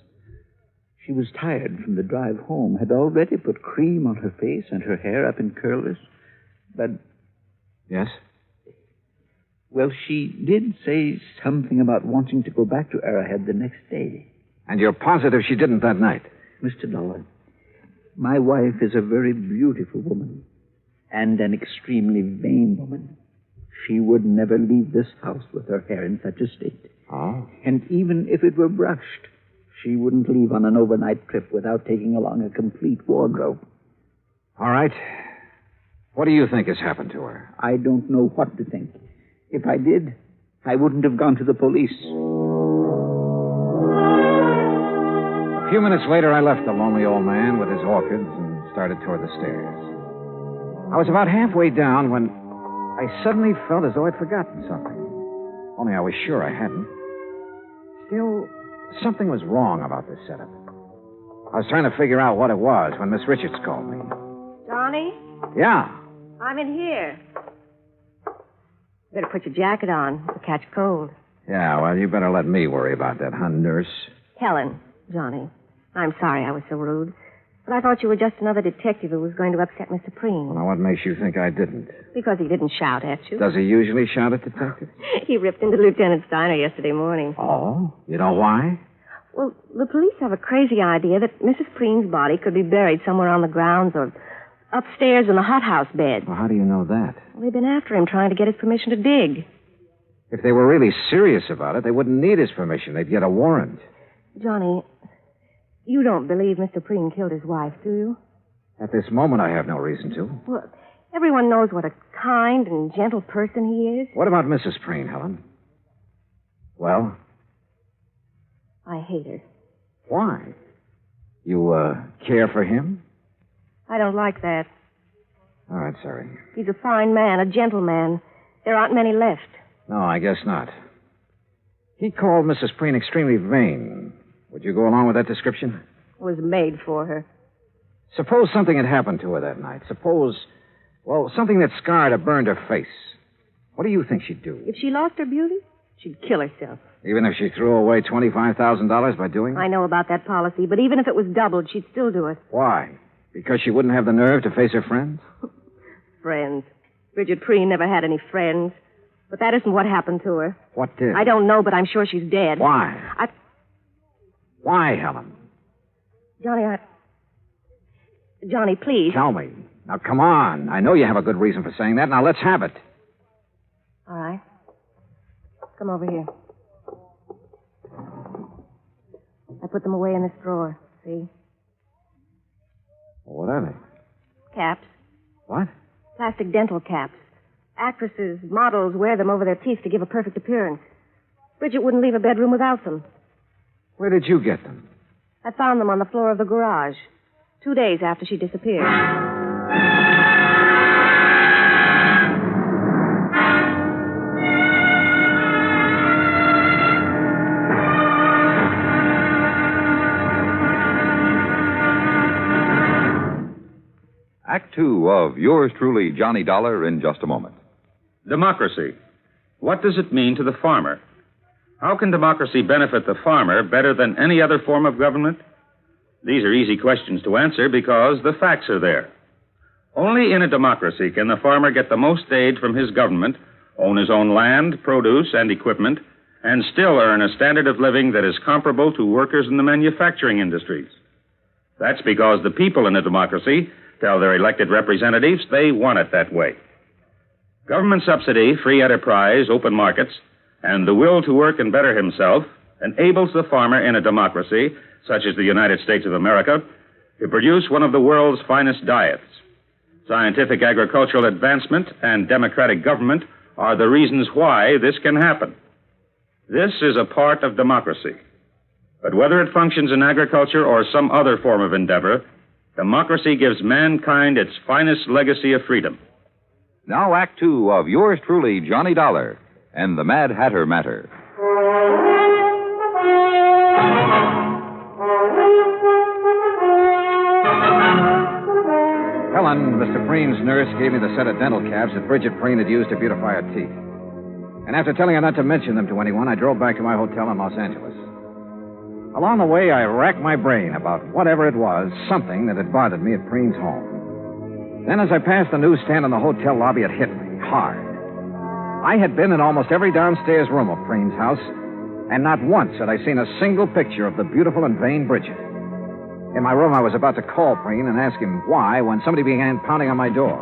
She was tired from the drive home, had already put cream on her face and her hair up in curlers. But... Yes? Well, she did say something about wanting to go back to Arrowhead the next day. And you're positive she didn't that night? Mr. Dollar, my wife is a very beautiful woman and an extremely vain woman. She would never leave this house with her hair in such a state. Oh? And even if it were brushed, she wouldn't leave on an overnight trip without taking along a complete wardrobe. All right. What do you think has happened to her? I don't know what to think. If I did, I wouldn't have gone to the police. A few minutes later, I left the lonely old man with his orchids and started toward the stairs. I was about halfway down when I suddenly felt as though I'd forgotten something. Only I was sure I hadn't. Still, something was wrong about this setup. I was trying to figure out what it was when Miss Richards called me. Johnny? Yeah. I'm in here. Better put your jacket on. You'll catch cold. Yeah, well, you better let me worry about that, huh, nurse? Helen, Johnny. I'm sorry I was so rude. But I thought you were just another detective who was going to upset Mr. Preen. Well, now, what makes you think I didn't? Because he didn't shout at you. Does he usually shout at detectives? He ripped into Lieutenant Steiner yesterday morning. Oh? You know why? Well, the police have a crazy idea that Mrs. Preen's body could be buried somewhere on the grounds or upstairs in the hothouse bed. Well, how do you know that? Well, they've been after him, trying to get his permission to dig. If they were really serious about it, they wouldn't need his permission. They'd get a warrant. Johnny, you don't believe Mr. Preen killed his wife, do you? At this moment, I have no reason to. Well, everyone knows what a kind and gentle person he is. What about Mrs. Preen, Helen? Well? I hate her. Why? You, care for him? I don't like that. All right, sorry. He's a fine man, a gentleman. There aren't many left. No, I guess not. He called Mrs. Preen extremely vain. Would you go along with that description? It was made for her. Suppose something had happened to her that night. Suppose, well, something that scarred or burned her face. What do you think she'd do? If she lost her beauty, she'd kill herself. Even if she threw away $25,000 by doing it? I know about that policy, but even if it was doubled, she'd still do it. Why? Because she wouldn't have the nerve to face her friends? Friends. Bridget Preen never had any friends. But that isn't what happened to her. What did? I don't know, but I'm sure she's dead. Why? Why, Helen? Johnny, please. Tell me. Now, come on. I know you have a good reason for saying that. Now, let's have it. All right. Come over here. I put them away in this drawer. See? What are they? Caps. What? Plastic dental caps. Actresses, models wear them over their teeth to give a perfect appearance. Bridget wouldn't leave a bedroom without them. Where did you get them? I found them on the floor of the garage 2 days after she disappeared. Act two of yours truly, Johnny Dollar, in just a moment. Democracy. What does it mean to the farmer? How can democracy benefit the farmer better than any other form of government? These are easy questions to answer because the facts are there. Only in a democracy can the farmer get the most aid from his government, own his own land, produce, and equipment, and still earn a standard of living that is comparable to workers in the manufacturing industries. That's because the people in a democracy tell their elected representatives they want it that way. Government subsidy, free enterprise, open markets, and the will to work and better himself enables the farmer in a democracy, such as the United States of America, to produce one of the world's finest diets. Scientific agricultural advancement and democratic government are the reasons why this can happen. This is a part of democracy. But whether it functions in agriculture or some other form of endeavor, democracy gives mankind its finest legacy of freedom. Now, Act two of yours truly, Johnny Dollar, and the Mad Hatter Matter. Helen, Mr. Preen's nurse, gave me the set of dental caps that Bridget Preen had used to beautify her teeth. And after telling her not to mention them to anyone, I drove back to my hotel in Los Angeles. Along the way, I racked my brain about whatever it was, something that had bothered me at Preen's home. Then, as I passed the newsstand in the hotel lobby, it hit me hard. I had been in almost every downstairs room of Preen's house, and not once had I seen a single picture of the beautiful and vain Bridget. In my room, I was about to call Preen and ask him why when somebody began pounding on my door.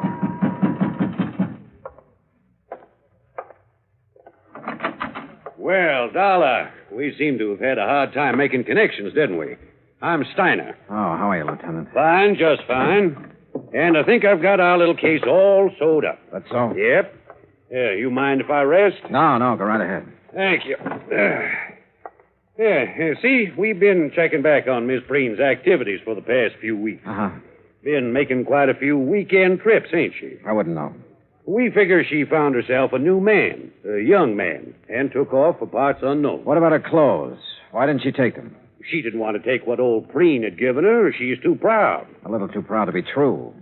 Well, Dollar, we seem to have had a hard time making connections, didn't we? I'm Steiner. Oh, how are you, Lieutenant? Fine, just fine. And I think I've got our little case all sewed up. That's so? Yep. You mind if I rest? No, go right ahead. Thank you. See, we've been checking back on Miss Preen's activities for the past few weeks. Uh-huh. Been making quite a few weekend trips, ain't she? I wouldn't know. We figure she found herself a new man, a young man, and took off for parts unknown. What about her clothes? Why didn't she take them? She didn't want to take what old Preen had given her. She's too proud. A little too proud to be true.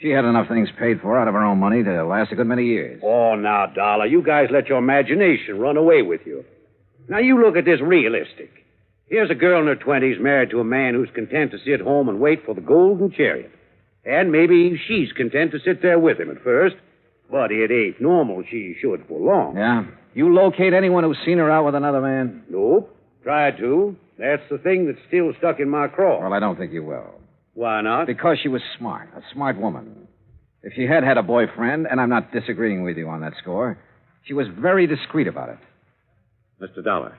She had enough things paid for out of her own money to last a good many years. Oh, now, Dollar, you guys let your imagination run away with you. Now, you look at this realistic. Here's a girl in her 20s married to a man who's content to sit home and wait for the golden chariot. And maybe she's content to sit there with him at first, but it ain't normal she should for long. Yeah? You locate anyone who's seen her out with another man? Nope. Tried to. That's the thing that's still stuck in my craw. Well, I don't think you will. Why not? Because she was smart, a smart woman. If she had a boyfriend, and I'm not disagreeing with you on that score, she was very discreet about it. Mr. Dollar,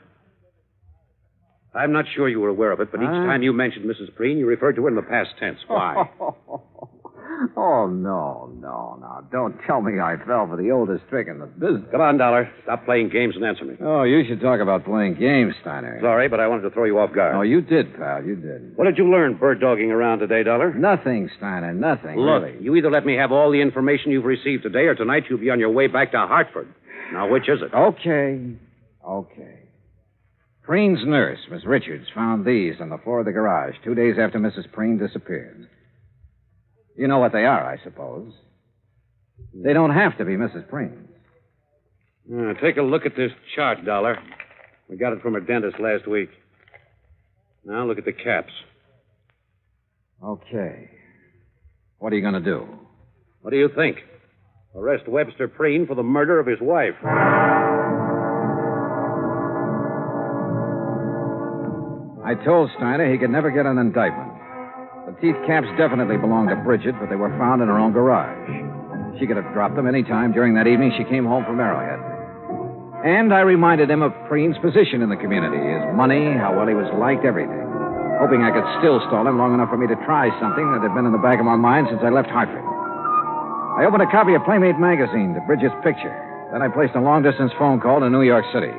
I'm not sure you were aware of it, but each time you mentioned Mrs. Preen, you referred to her in the past tense. Why? Oh, no. Don't tell me I fell for the oldest trick in the business. Come on, Dollar. Stop playing games and answer me. Oh, you should talk about playing games, Steiner. Sorry, but I wanted to throw you off guard. Oh, you did, pal. You did. What did you learn bird-dogging around today, Dollar? Nothing, Steiner. Nothing. Look, really. you either let me have all the information you've received today, or tonight you'll be on your way back to Hartford. Now, which is it? Okay. Preen's nurse, Miss Richards, found these on the floor of the garage 2 days after Mrs. Preen disappeared. You know what they are, I suppose. They don't have to be Mrs. Preen's. Take a look at this chart, Dollar. We got it from her dentist last week. Now look at the caps. Okay. What are you going to do? What do you think? Arrest Webster Preen for the murder of his wife. I told Steiner he could never get an indictment. The teeth caps definitely belonged to Bridget, but they were found in her own garage. She could have dropped them any time during that evening she came home from Arrowhead. And I reminded him of Preen's position in the community, his money, how well he was liked, everything. Hoping I could still stall him long enough for me to try something that had been in the back of my mind since I left Hartford. I opened a copy of Playmate magazine to Bridget's picture. Then I placed a long-distance phone call to New York City.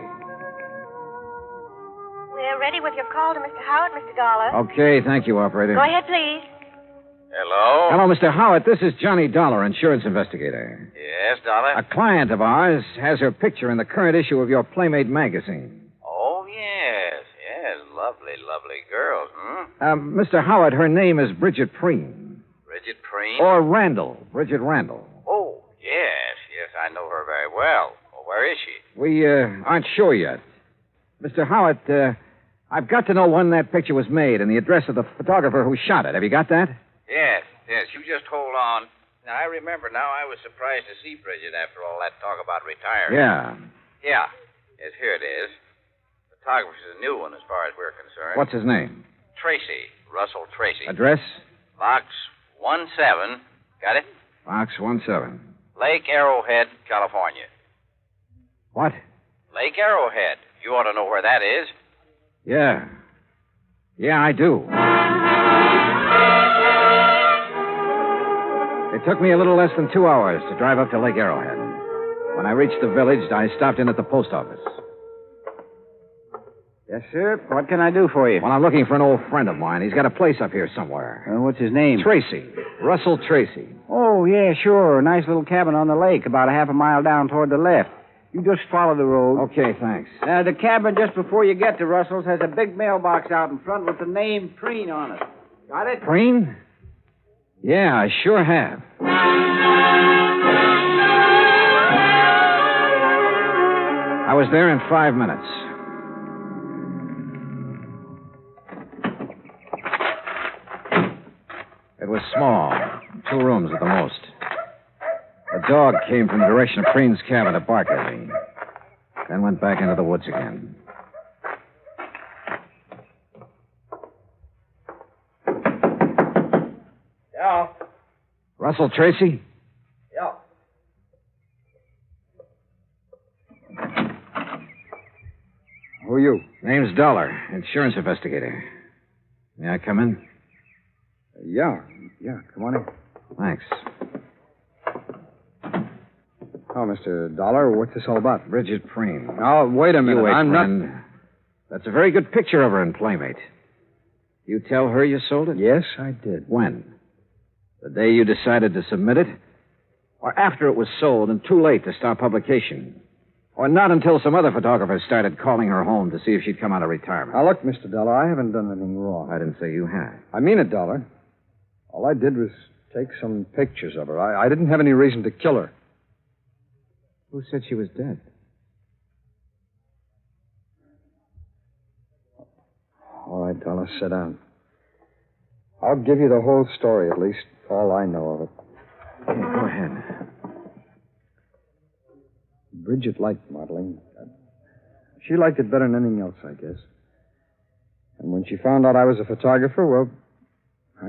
We're ready with your call to Mr. Howard, Mr. Dollar. Okay, thank you, operator. Go ahead, please. Hello? Hello, Mr. Howard. This is Johnny Dollar, insurance investigator. Yes, Dollar? A client of ours has her picture in the current issue of your Playmate magazine. Oh, yes. Lovely girls, Mr. Howard, her name is Bridget Preen. Bridget Preen? Or Randall. Bridget Randall. Oh, yes, I know her very well. Well, where is she? We aren't sure yet. Mr. Howard, I've got to know when that picture was made and the address of the photographer who shot it. Have you got that? Yes, you just hold on. Now, I remember now I was surprised to see Bridget after all that talk about retiring. Yeah. Yes, here it is. Photographer's a new one as far as we're concerned. What's his name? Tracy. Russell Tracy. Address? Box 17. Got it? Box 17. Lake Arrowhead, California. What? Lake Arrowhead. You ought to know where that is. Yeah. Yeah, I do. It took me a little less than 2 hours to drive up to Lake Arrowhead. When I reached the village, I stopped in at the post office. Yes, sir. What can I do for you? Well, I'm looking for an old friend of mine. He's got a place up here somewhere. What's his name? Tracy. Russell Tracy. Oh, yeah, sure. Nice little cabin on the lake, about a half a mile down toward the left. You just follow the road. Okay, thanks. The cabin just before you get to Russell's has a big mailbox out in front with the name Preen on it. Got it? Preen? Yeah, I sure have. I was there in 5 minutes. It was small, 2 rooms at the most. A dog came from the direction of Preen's cabin to bark at me, then went back into the woods again. Yeah. Russell Tracy? Yeah. Who are you? Name's Dollar, insurance investigator. May I come in? Yeah, come on in. Thanks. Oh, Mr. Dollar, what's this all about? Bridget Preen. Oh, wait a minute. You wait, I'm friend. not... That's a very good picture of her in Playmate. You tell her you sold it? Yes, I did. When? The day you decided to submit it? Or after it was sold and too late to start publication? Or not until some other photographers started calling her home to see if she'd come out of retirement? Now, look, Mr. Dollar, I haven't done anything wrong. I didn't say you had. I mean it, Dollar. All I did was take some pictures of her. I didn't have any reason to kill her. Who said she was dead? Dollar. Sit down. I'll give you the whole story, at least all I know of it. Yeah, go ahead. Bridget liked modeling. She liked it better than anything else, I guess. And when she found out I was a photographer, well,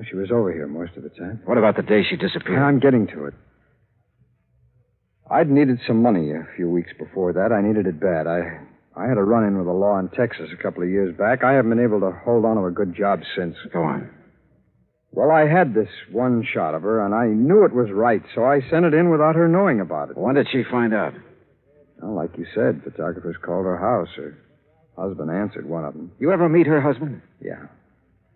she was over here most of the time. What about the day she disappeared? I'm getting to it. I'd needed some money a few weeks before that. I needed it bad. I had a run-in with the law in Texas a couple of years back. I haven't been able to hold on to a good job since. Go on. Well, I had this one shot of her, and I knew it was right, so I sent it in without her knowing about it. When did she find out? Well, like you said, photographers called her house. Her husband answered one of them. You ever meet her husband? Yeah,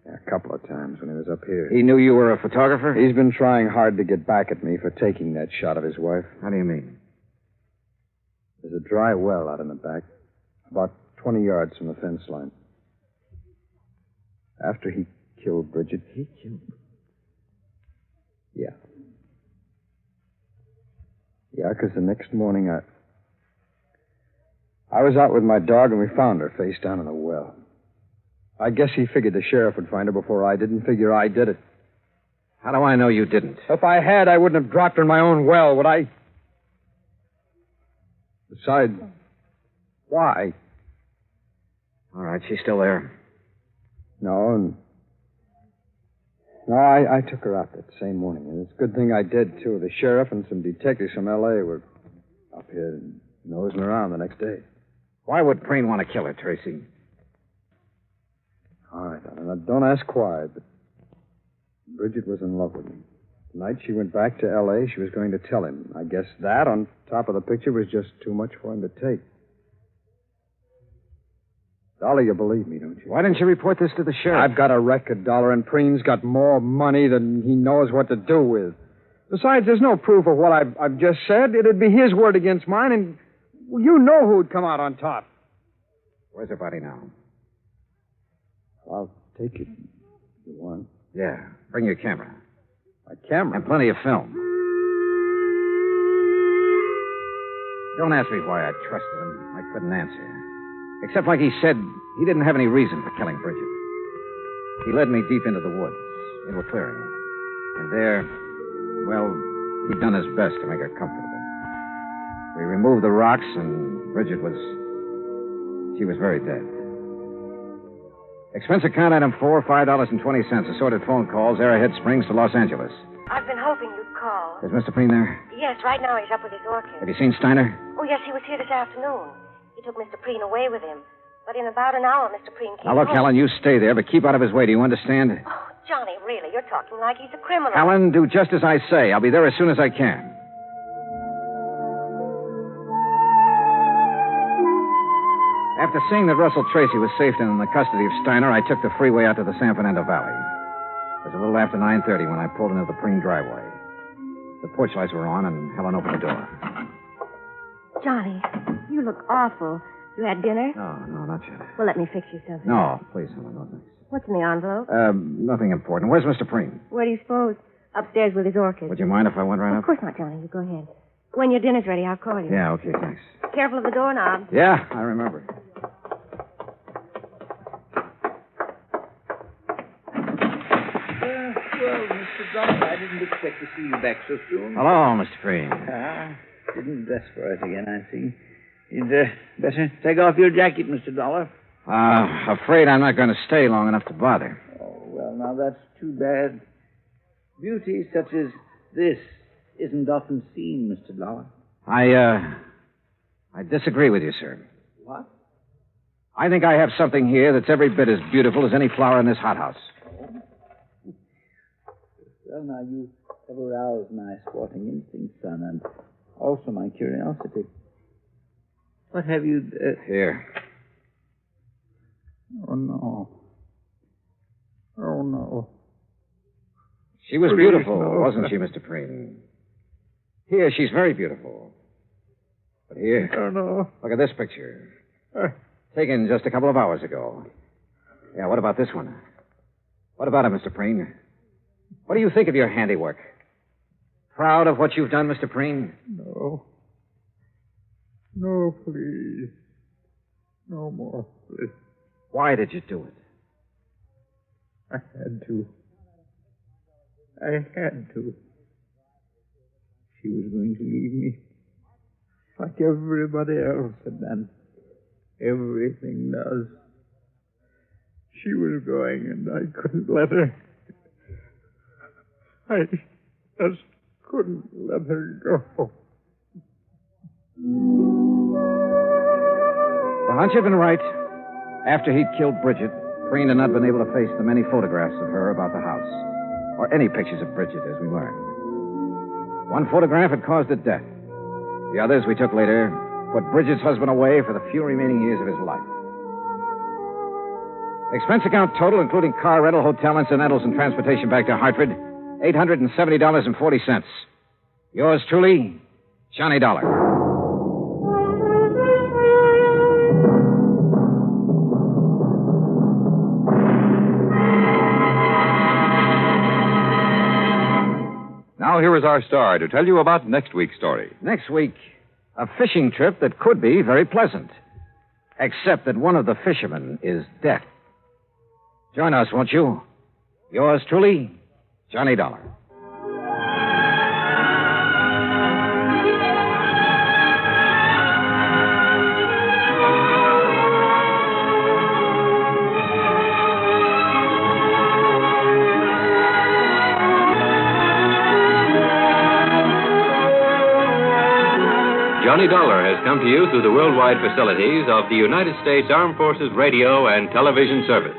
a couple of times when he was up here. He knew you were a photographer? He's been trying hard to get back at me for taking that shot of his wife. How do you mean? There's a dry well out in the back, about 20 yards from the fence line. After he killed Bridget. He killed? Yeah. Yeah, because the next morning I was out with my dog and we found her face down in a well. I guess he figured the sheriff would find her before I did, and figure I did it. How do I know you didn't? If I had, I wouldn't have dropped her in my own well, would I? Besides, why? All right, she's still there. No, I took her out that same morning, and it's a good thing I did, too. The sheriff and some detectives from L.A. were up here nosing around the next day. Why would Preen want to kill her, Tracy? All right, don't ask why, but Bridget was in love with me. The night she went back to L.A., she was going to tell him. I guess that, on top of the picture, was just too much for him to take. Dolly, you believe me, don't you? Why didn't you report this to the sheriff? I've got a record, Dollar, and Preen's got more money than he knows what to do with. Besides, there's no proof of what I've just said. It'd be his word against mine, and you know who'd come out on top. Where's her body now? I'll take it if you want. Yeah. Bring your camera. My camera? And plenty of film. Don't ask me why I trusted him. I couldn't answer. Except, like he said, he didn't have any reason for killing Bridget. He led me deep into the woods, into a clearing. And there, well, he'd done his best to make her comfortable. We removed the rocks, and Bridget she was very dead. Expense account item 4, $5.20. Assorted phone calls, Arrowhead Springs to Los Angeles. I've been hoping you'd call. Is Mr. Preen there? Yes, right now he's up with his orchid. Have you seen Steiner? Oh, yes, he was here this afternoon. He took Mr. Preen away with him. But in about an hour, Mr. Preen came Now, look, home. Helen, you stay there, but keep out of his way. Do you understand? Oh, Johnny, really, you're talking like he's a criminal. Helen, do just as I say. I'll be there as soon as I can. After seeing that Russell Tracy was safe and in the custody of Steiner, I took the freeway out to the San Fernando Valley. It was a little after 9:30 when I pulled into the Preen driveway. The porch lights were on, and Helen opened the door. Johnny, you look awful. You had dinner? No, not yet. Well, let me fix you something. No, please, Helen, no thanks. What's in the envelope? Nothing important. Where's Mr. Preen? Where do you suppose? Upstairs with his orchid. Would you mind if I went right Of up? course not, Johnny. You go ahead. When your dinner's ready, I'll call you. Yeah, okay, thanks. Careful of the doorknob. Yeah, I remember. Well, Mr. Dollar, I didn't expect to see you back so soon. Hello, Mr. Preen. Didn't dress for it again, I see. You'd better take off your jacket, Mr. Dollar. Afraid I'm not going to stay long enough to bother. Oh, well, now that's too bad. Beauty such as this isn't often seen, Mr. Dollar. I disagree with you, sir. What? I think I have something here that's every bit as beautiful as any flower in this hothouse. Well, now, you have aroused my sporting instinct, son, and also my curiosity. What have you... Here. Oh, no. Oh, no. She was Please, beautiful, no. wasn't she, Mr. Preen? Here, she's very beautiful. But here... Oh, no. Look at this picture. Taken just a couple of hours ago. Yeah, what about this one? What about it, Mr. Preen? What do you think of your handiwork? Proud of what you've done, Mr. Preen? No. No, please. No more, please. Why did you do it? I had to. I had to. She was going to leave me. Like everybody else had done. Everything does. She was going, and I couldn't let her. I just couldn't let her go. The hunch had been right. After he'd killed Bridget, Preen had not been able to face the many photographs of her about the house, or any pictures of Bridget, as we learned. One photograph had caused her death. The others we took later put Bridget's husband away for the few remaining years of his life. Expense account total, including car rental, hotel incidentals, and transportation back to Hartford, $870.40. Yours truly, Johnny Dollar. Now here is our star to tell you about next week's story. Next week, a fishing trip that could be very pleasant, except that one of the fishermen is deaf. Join us, won't you? Yours truly, Johnny Dollar. Johnny Dollar has come to you through the worldwide facilities of the United States Armed Forces Radio and Television Service.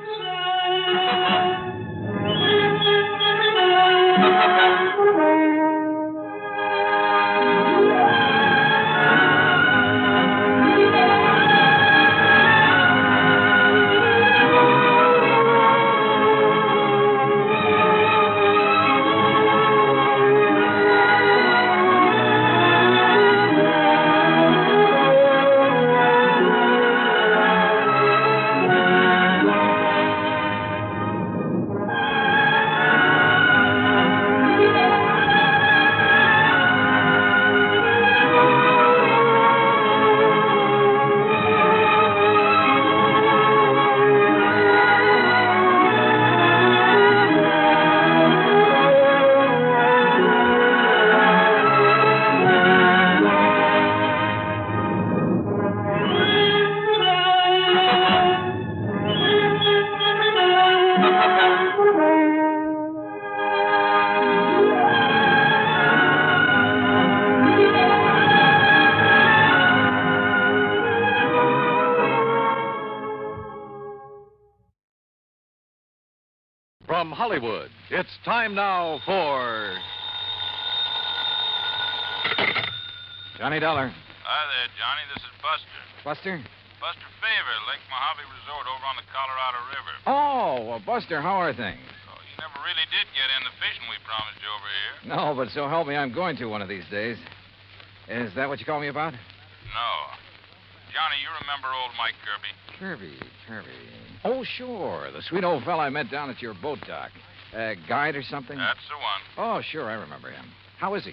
From Hollywood, it's time now for... Johnny Dollar. Hi there, Johnny. This is Buster. Buster? Buster Favor, Lake Mojave Resort over on the Colorado River. Oh, well, Buster, how are things? Oh, you never really did get in the fishing we promised you over here. No, but so help me, I'm going to one of these days. Is that what you called me about? No. Johnny, you remember old Mike Kirby? Kirby. Oh, sure. The sweet old fella I met down at your boat dock. Guide or something? That's the one. Oh, sure, I remember him. How is he?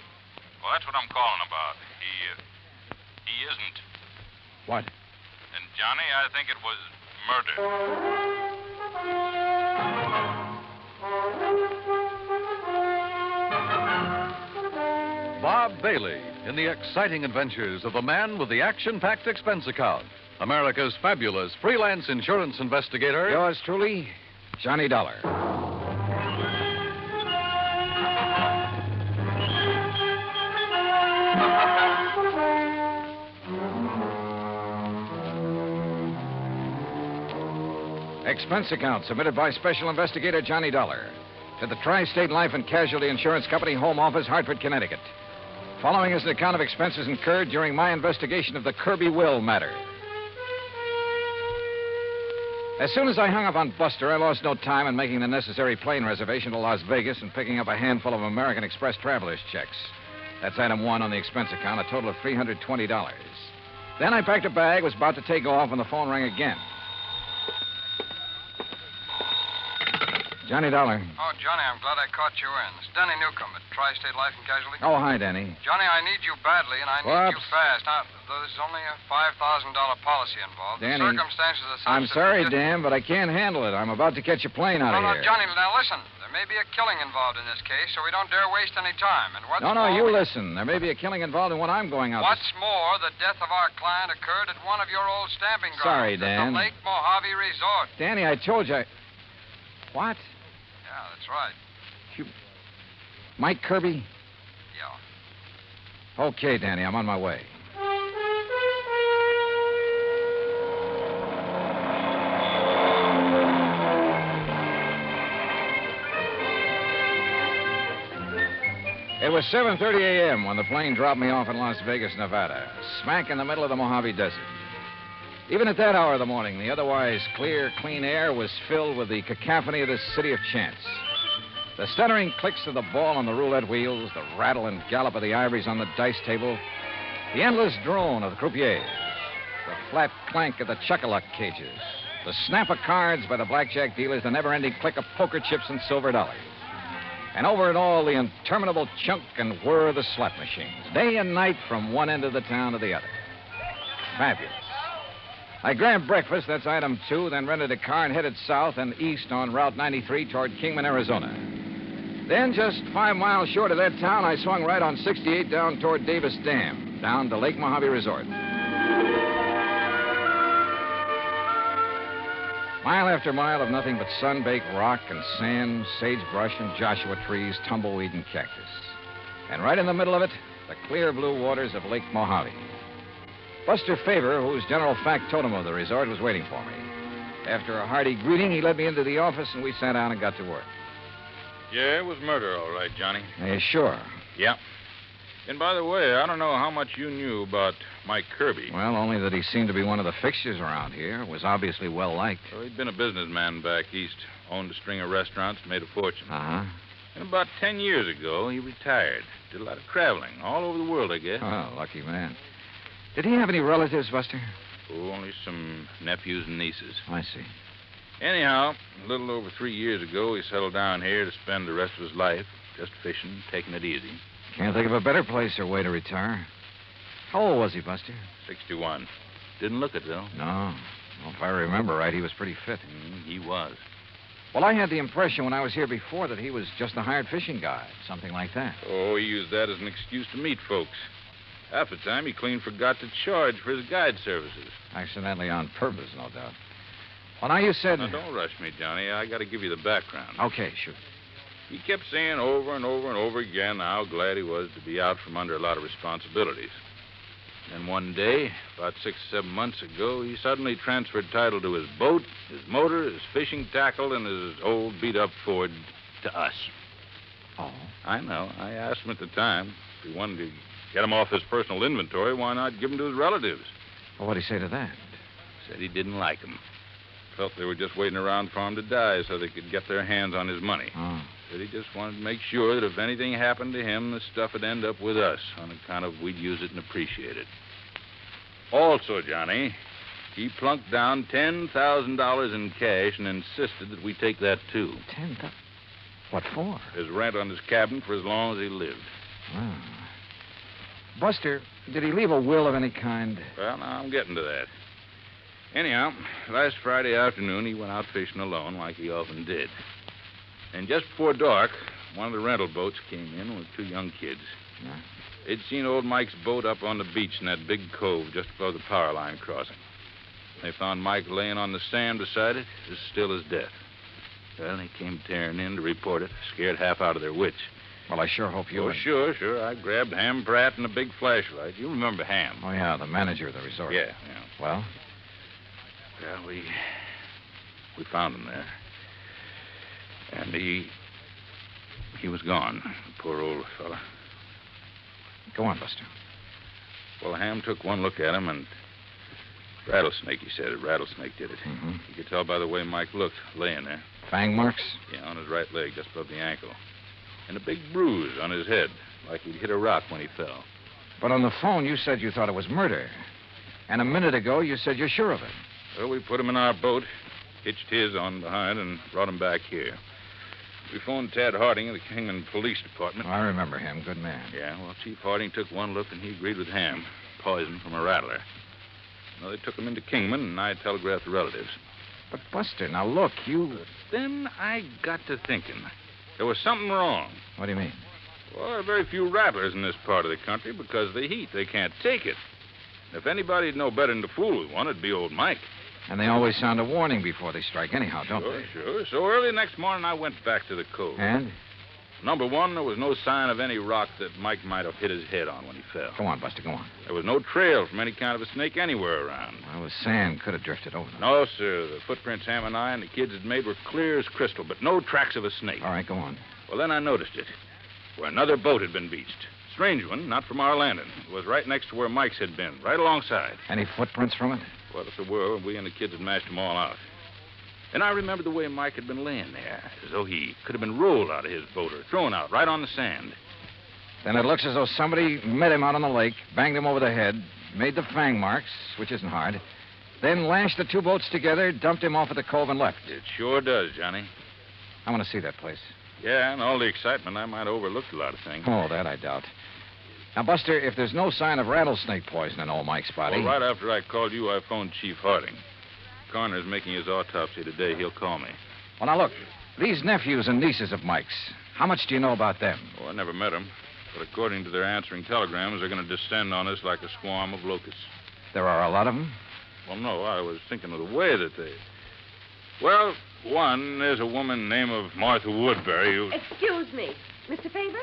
Well, that's what I'm calling about. He isn't. What? And, Johnny, I think it was murder. Bob Bailey in the exciting adventures of the man with the action-packed expense account. America's fabulous freelance insurance investigator. Yours truly, Johnny Dollar. Expense account submitted by Special Investigator Johnny Dollar to the Tri-State Life and Casualty Insurance Company Home Office, Hartford, Connecticut. Following is an account of expenses incurred during my investigation of the Kirby will matter. As soon as I hung up on Buster, I lost no time in making the necessary plane reservation to Las Vegas and picking up a handful of American Express traveler's checks. That's item one on the expense account, a total of $320. Then I packed a bag, was about to take off when the phone rang again. Johnny Dollar. Oh, Johnny, I'm glad I caught you in. It's Denny Newcomb at Tri-State Life and Casualty. Oh, hi, Danny. Johnny, I need you badly, and I need you fast. Now, there's only a $5,000 policy involved. Danny, The circumstances are such I'm that sorry, we just... Dan, but I can't handle it. I'm about to catch a plane out of No, here. Johnny, now listen. There may be a killing involved in this case, so we don't dare waste any time. And what's No, more, you listen. There may be a killing involved in what I'm going out What's more, the death of our client occurred at one of your old stamping grounds. Sorry, at Dan. the Lake Mojave Resort. Danny, I told you. What? Yeah, that's right. Mike Kirby? Yeah. Okay, Danny, I'm on my way. It was 7:30 a.m. when the plane dropped me off in Las Vegas, Nevada, smack in the middle of the Mojave Desert. Even at that hour of the morning, the otherwise clear, clean air was filled with the cacophony of this city of chance. The stuttering clicks of the ball on the roulette wheels, the rattle and gallop of the ivories on the dice table, the endless drone of the croupiers, the flat clank of the chuck-a-luck cages, the snap of cards by the blackjack dealers, the never-ending click of poker chips and silver dollars. And over it all, the interminable chunk and whir of the slot machines, day and night from one end of the town to the other. Fabulous. I grabbed breakfast, that's item 2, then rented a car and headed south and east on Route 93 toward Kingman, Arizona. Then, just 5 miles short of that town, I swung right on 68 down toward Davis Dam, down to Lake Mojave Resort. Mile after mile of nothing but sun-baked rock and sand, sagebrush and Joshua trees, tumbleweed and cactus. And right in the middle of it, the clear blue waters of Lake Mojave. Buster Favor, who's general factotum of the resort, was waiting for me. After a hearty greeting, he led me into the office, and we sat down and got to work. Yeah, it was murder, all right, Johnny. Sure. Yeah. And by the way, I don't know how much you knew about Mike Kirby. Well, only that he seemed to be one of the fixtures around here. Was obviously well-liked. Well, he'd been a businessman back east. Owned a string of restaurants, made a fortune. Uh-huh. And about 10 years ago, he retired. Did a lot of traveling, all over the world, I guess. Oh, lucky man. Did he have any relatives, Buster? Oh, only some nephews and nieces. I see. Anyhow, a little over 3 years ago, he settled down here to spend the rest of his life just fishing, taking it easy. Can't think of a better place or way to retire. How old was he, Buster? 61. Didn't look it, though. No. Well, if I remember right, he was pretty fit. He was. Well, I had the impression when I was here before that he was just a hired fishing guide, something like that. Oh, he used that as an excuse to meet folks. Half the time, he clean forgot to charge for his guide services. Accidentally on purpose, no doubt. Well, now you said... Now, don't rush me, Johnny. I got to give you the background. Okay, shoot. He kept saying over and over and over again how glad he was to be out from under a lot of responsibilities. Then one day, about 6 or 7 months ago, he suddenly transferred title to his boat, his motor, his fishing tackle, and his old beat-up Ford to us. Oh? I know. I asked him at the time if he wanted to get him off his personal inventory, why not give him to his relatives? Well, what'd he say to that? Said he didn't like him. Felt they were just waiting around for him to die so they could get their hands on his money. Oh. Said he just wanted to make sure that if anything happened to him, the stuff would end up with us on account of we'd use it and appreciate it. Also, Johnny, he plunked down $10,000 in cash and insisted that we take that, too. $10,000? What for? His rent on his cabin for as long as he lived. Oh. Buster, did he leave a will of any kind? Well, now I'm getting to that. Anyhow, last Friday afternoon, he went out fishing alone like he often did. And just before dark, one of the rental boats came in with 2 young kids. Yeah. They'd seen old Mike's boat up on the beach in that big cove just above the power line crossing. They found Mike laying on the sand beside it, as still as death. Well, they came tearing in to report it, scared half out of their wits. Well, I sure hope you... Oh, sure. I grabbed Ham Pratt and a big flashlight. You remember Ham. Oh, yeah, the manager of the resort. Yeah. Well? Well, we found him there. And he was gone, poor old fella. Go on, Buster. Well, Ham took one look at him, and rattlesnake, he said. A rattlesnake did it. Mm-hmm. You could tell by the way Mike looked, laying there. Fang marks? Yeah, on his right leg, just above the ankle. And a big bruise on his head, like he'd hit a rock when he fell. But on the phone, you said you thought it was murder. And a minute ago, you said you're sure of it. Well, we put him in our boat, hitched his on behind, and brought him back here. We phoned Tad Harding of the Kingman Police Department. I remember him. Good man. Yeah, well, Chief Harding took one look and he agreed with Ham. Poison from a rattler. Well, they took him into Kingman and I telegraphed the relatives. But, Buster, now look, you... Then I got to thinking. There was something wrong. What do you mean? Well, there are very few rattlers in this part of the country because of the heat. They can't take it. If anybody'd know better than to fool with one, it'd be old Mike. And they always sound a warning before they strike anyhow, don't they? Sure. So early next morning, I went back to the cove. And? Number one, there was no sign of any rock that Mike might have hit his head on when he fell. Go on, Buster, go on. There was no trail from any kind of a snake anywhere around. Well, the sand could have drifted over them. No, sir. The footprints Ham and I and the kids had made were clear as crystal, but no tracks of a snake. All right, go on. Well, then I noticed it, where another boat had been beached. Strange one, not from our landing. It was right next to where Mike's had been, right alongside. Any footprints from it? Well, if there were, we and the kids had mashed them all out. And I remembered the way Mike had been laying there, as though he could have been rolled out of his boat or thrown out right on the sand. Then it looks as though somebody met him out on the lake, banged him over the head, made the fang marks, which isn't hard, then lashed the two boats together, dumped him off at the cove, and left. It sure does, Johnny. I want to see that place. Yeah, and all the excitement, I might have overlooked a lot of things. Oh, that I doubt. Now, Buster, if there's no sign of rattlesnake poison in old Mike's body... Well, right after I called you, I phoned Chief Harding. Coroner's making his autopsy today. He'll call me. Well, now, look, these nephews and nieces of Mike's, how much do you know about them? Oh, I never met them. But according to their answering telegrams, they're going to descend on us like a swarm of locusts. There are a lot of them? Well, no, I was thinking of the way that they... Well, one, there's a woman named of Martha Woodbury who... Excuse me. Mr. Favor?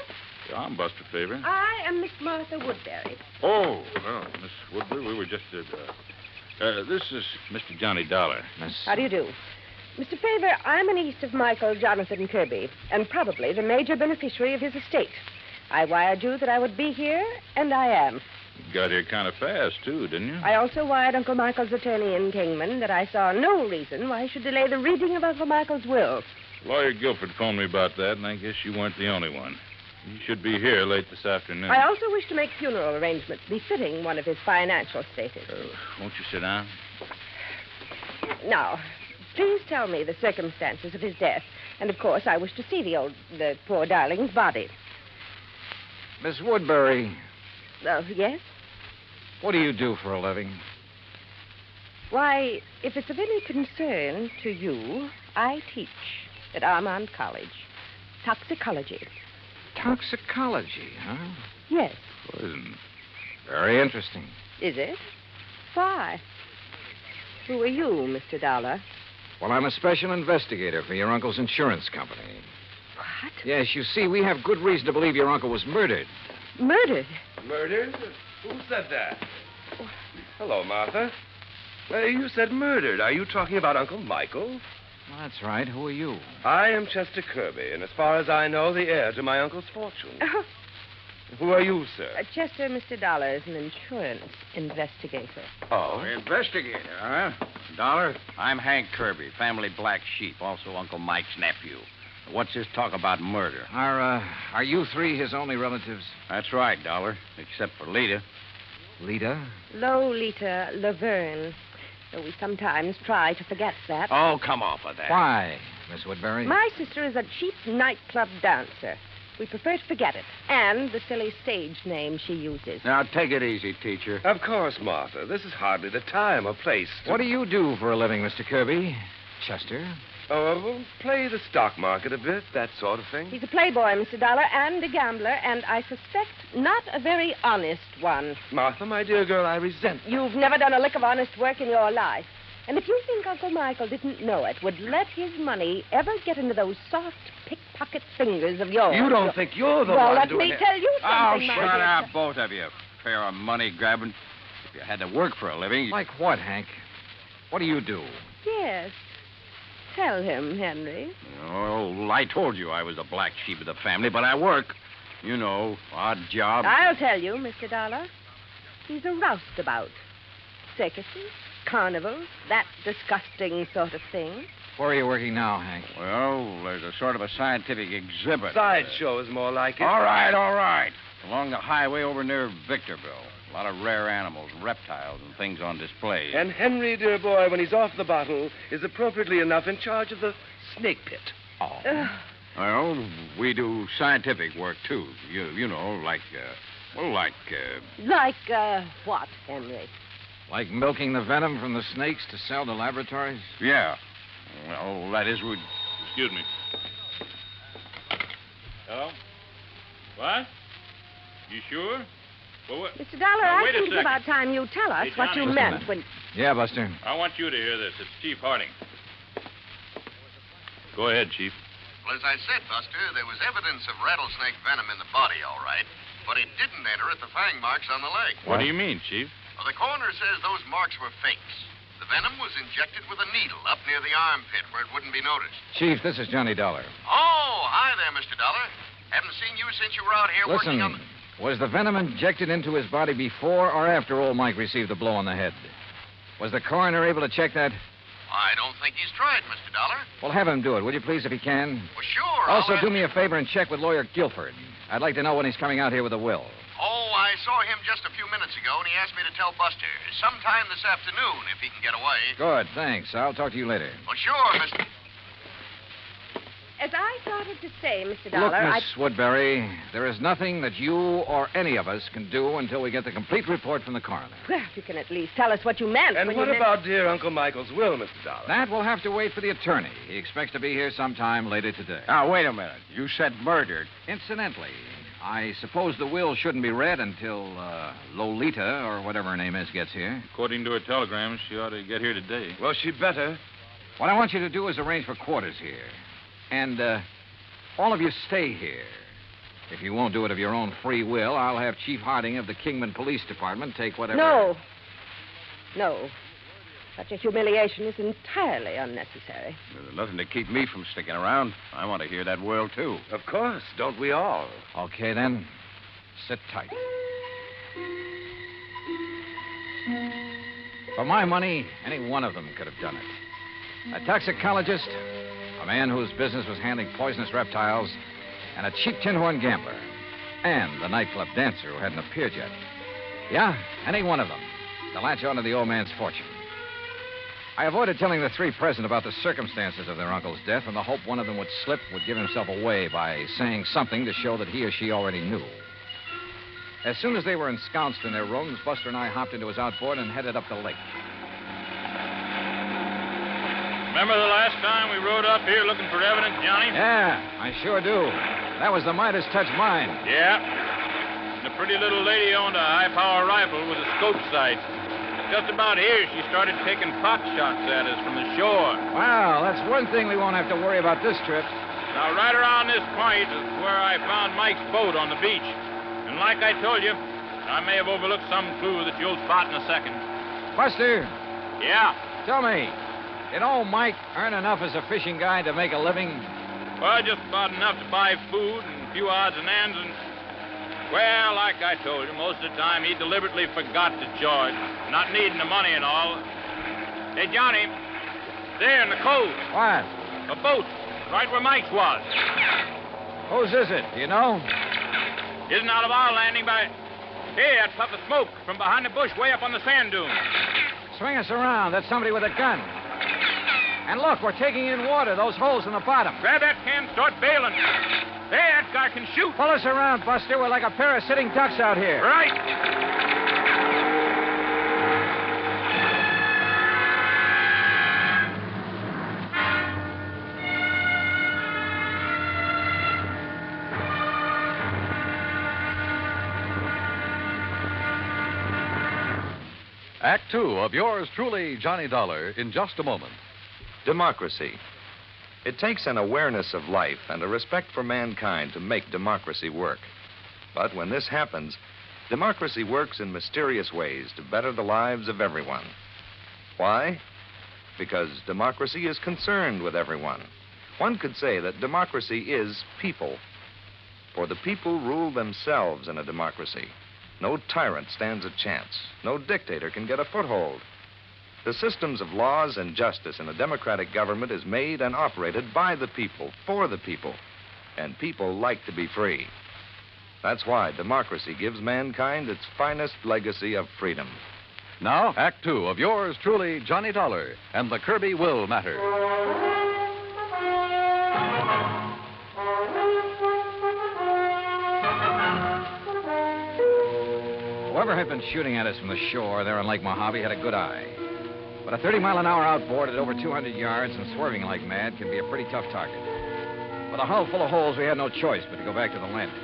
Yeah, I'm Buster Favor. I am Miss Martha Woodbury. Oh, well, Miss Woodbury, we were just... this is Mr. Johnny Dollar. How do you do? Mr. Favor, I'm a niece of Michael Jonathan Kirby, and probably the major beneficiary of his estate. I wired you that I would be here, and I am. You got here kind of fast, too, didn't you? I also wired Uncle Michael's attorney in Kingman that I saw no reason why he should delay the reading of Uncle Michael's will. Lawyer Guilford phoned me about that, and I guess you weren't the only one. You should be here late this afternoon. I also wish to make funeral arrangements befitting one of his financial status. Won't you sit down? Now, please tell me the circumstances of his death. And, of course, I wish to see the poor darling's body. Miss Woodbury. Yes? What do you do for a living? Why, if it's of any concern to you, I teach at Armand College. Toxicology. Toxicology, huh? Yes. Poison. Very interesting. Is it? Why? Who are you, Mr. Dollar? Well, I'm a special investigator for your uncle's insurance company. What? Yes, you see, we have good reason to believe your uncle was murdered. Murdered? Murdered? Who said that? Hello, Martha. You said murdered. Are you talking about Uncle Michael? Well, that's right. Who are you? I am Chester Kirby, and as far as I know, the heir to my uncle's fortune. Who are you, sir? Chester, Mr. Dollar is an insurance investigator. Oh? Investigator, huh? Dollar, I'm Hank Kirby, family black sheep, also Uncle Mike's nephew. What's this talk about murder? Are you three his only relatives? That's right, Dollar, except for Lita. Lita? Lolita Laverne. Though we sometimes try to forget that. Oh, come off of that. Why, Miss Woodbury? My sister is a cheap nightclub dancer. We prefer to forget it. And the silly stage name she uses. Now, take it easy, teacher. Of course, Martha. This is hardly the time or place. What do you do for a living, Mr. Kirby? Chester? Play the stock market a bit, that sort of thing. He's a playboy, Mr. Dollar, and a gambler, and I suspect not a very honest one. Martha, my dear girl, I resent that. You've never done a lick of honest work in your life. And if you think Uncle Michael didn't know it, would let his money ever get into those soft pickpocket fingers of yours... You don't think you're the well, one let doing me it. tell you something, Oh, shut up, both of you. Pair of money grabbing. If you had to work for a living... Like what, Hank? What do you do? Yes. Tell him, Henry. Oh, I told you I was the black sheep of the family, but I work. You know, odd job. I'll tell you, Mr. Dollar. He's a roustabout. Circuses, carnivals, that disgusting sort of thing. Where are you working now, Hank? Well, there's a sort of a scientific exhibit. Sideshow is more like it. All right. Along the highway over near Victorville. A lot of rare animals, reptiles, and things on display. And Henry, dear boy, when he's off the bottle, is appropriately enough in charge of the snake pit. Oh. Well, we do scientific work, too. You know, like Like, what, Henry? Like milking the venom from the snakes to sell to laboratories? Yeah. Well, that is... Excuse me. Hello? What? You sure? Well, what? Mr. Dollar, Now, I wait a think it's second. about time you tell us Hey, what Johnny. you meant when... Yeah, Buster. I want you to hear this. It's Chief Harding. Go ahead, Chief. Well, as I said, Buster, there was evidence of rattlesnake venom in the body, all right. But it didn't enter at the fang marks on the leg. What do you mean, Chief? Well, the coroner says those marks were fakes. The venom was injected with a needle up near the armpit where it wouldn't be noticed. Chief, this is Johnny Dollar. Oh, hi there, Mr. Dollar. Haven't seen you since you were out here Listen, working on the... was the venom injected into his body before or after old Mike received the blow on the head? Was the coroner able to check that? I don't think he's tried, Mr. Dollar. Well, have him do it, will you please, if he can? Well, sure. Also, I'll do me a favor and check with Lawyer Guilford. I'd like to know when he's coming out here with a will. Oh, I saw him just a few minutes ago, and he asked me to tell Buster sometime this afternoon if he can get away. Good, thanks. I'll talk to you later. Well, sure, Mr. As I started to say, Mr. Look, Dollar, Miss Woodbury, there is nothing that you or any of us can do until we get the complete report from the coroner. Well, you can at least tell us what you meant And when what you meant... about dear Uncle Michael's will, Mr. Dollar? That will have to wait for the attorney. He expects to be here sometime later today. Now, wait a minute. You said murdered. Incidentally, I suppose the will shouldn't be read until Lolita, or whatever her name is, gets here. According to her telegram, she ought to get here today. Well, she'd better. What I want you to do is arrange for quarters here. And, all of you stay here. If you won't do it of your own free will, I'll have Chief Harding of the Kingman Police Department take whatever... No. Such a humiliation is entirely unnecessary. There's nothing to keep me from sticking around. I want to hear that will, too. Of course. Don't we all? Okay, then. Sit tight. For my money, any one of them could have done it. A toxicologist, a man whose business was handling poisonous reptiles, and a cheap tin horn gambler, and the nightclub dancer who hadn't appeared yet. Yeah, any one of them to latch onto the old man's fortune. I avoided telling the three present about the circumstances of their uncle's death in the hope one of them would slip, would give himself away by saying something to show that he or she already knew. As soon as they were ensconced in their rooms, Buster and I hopped into his outboard and headed up the lake. Remember the last time we rode up here looking for evidence, Johnny? Yeah, I sure do. That was the Midas touch mine. Yeah. And the pretty little lady owned a high-power rifle with a scope sight. Just about here, she started taking pot shots at us from the shore. Well, that's one thing we won't have to worry about this trip. Now, right around this point is where I found Mike's boat on the beach. And like I told you, I may have overlooked some clue that you'll spot in a second. Buster. Yeah? Tell me, did old Mike earn enough as a fishing guide to make a living? Well, just about enough to buy food and a few odds and ends and... Well, like I told you, most of the time he deliberately forgot to charge, not needing the money and all. Hey, Johnny, there in the cove. What? A boat, right where Mike's was. Whose is it? Do you know? Isn't out of our landing by... Hey, that puff of smoke from behind the bush way up on the sand dune. Swing us around. That's somebody with a gun. And look, we're taking in water, those holes in the bottom. Grab that can, start bailing. Hey, that guy can shoot. Pull us around, Buster. We're like a pair of sitting ducks out here. Right. Act Two of yours truly, Johnny Dollar, in just a moment. Democracy. It takes an awareness of life and a respect for mankind to make democracy work. But when this happens, democracy works in mysterious ways to better the lives of everyone. Why? Because democracy is concerned with everyone. One could say that democracy is people. For the people rule themselves in a democracy. No tyrant stands a chance. No dictator can get a foothold. The systems of laws and justice in a democratic government is made and operated by the people, for the people. And people like to be free. That's why democracy gives mankind its finest legacy of freedom. Now, Act Two of yours truly, Johnny Dollar, and the Kirby Will Matter. Whoever had been shooting at us from the shore there on Lake Mojave had a good eye. But a 30-mile-an-hour outboard at over 200 yards and swerving like mad can be a pretty tough target. With a hull full of holes, we had no choice but to go back to the landing.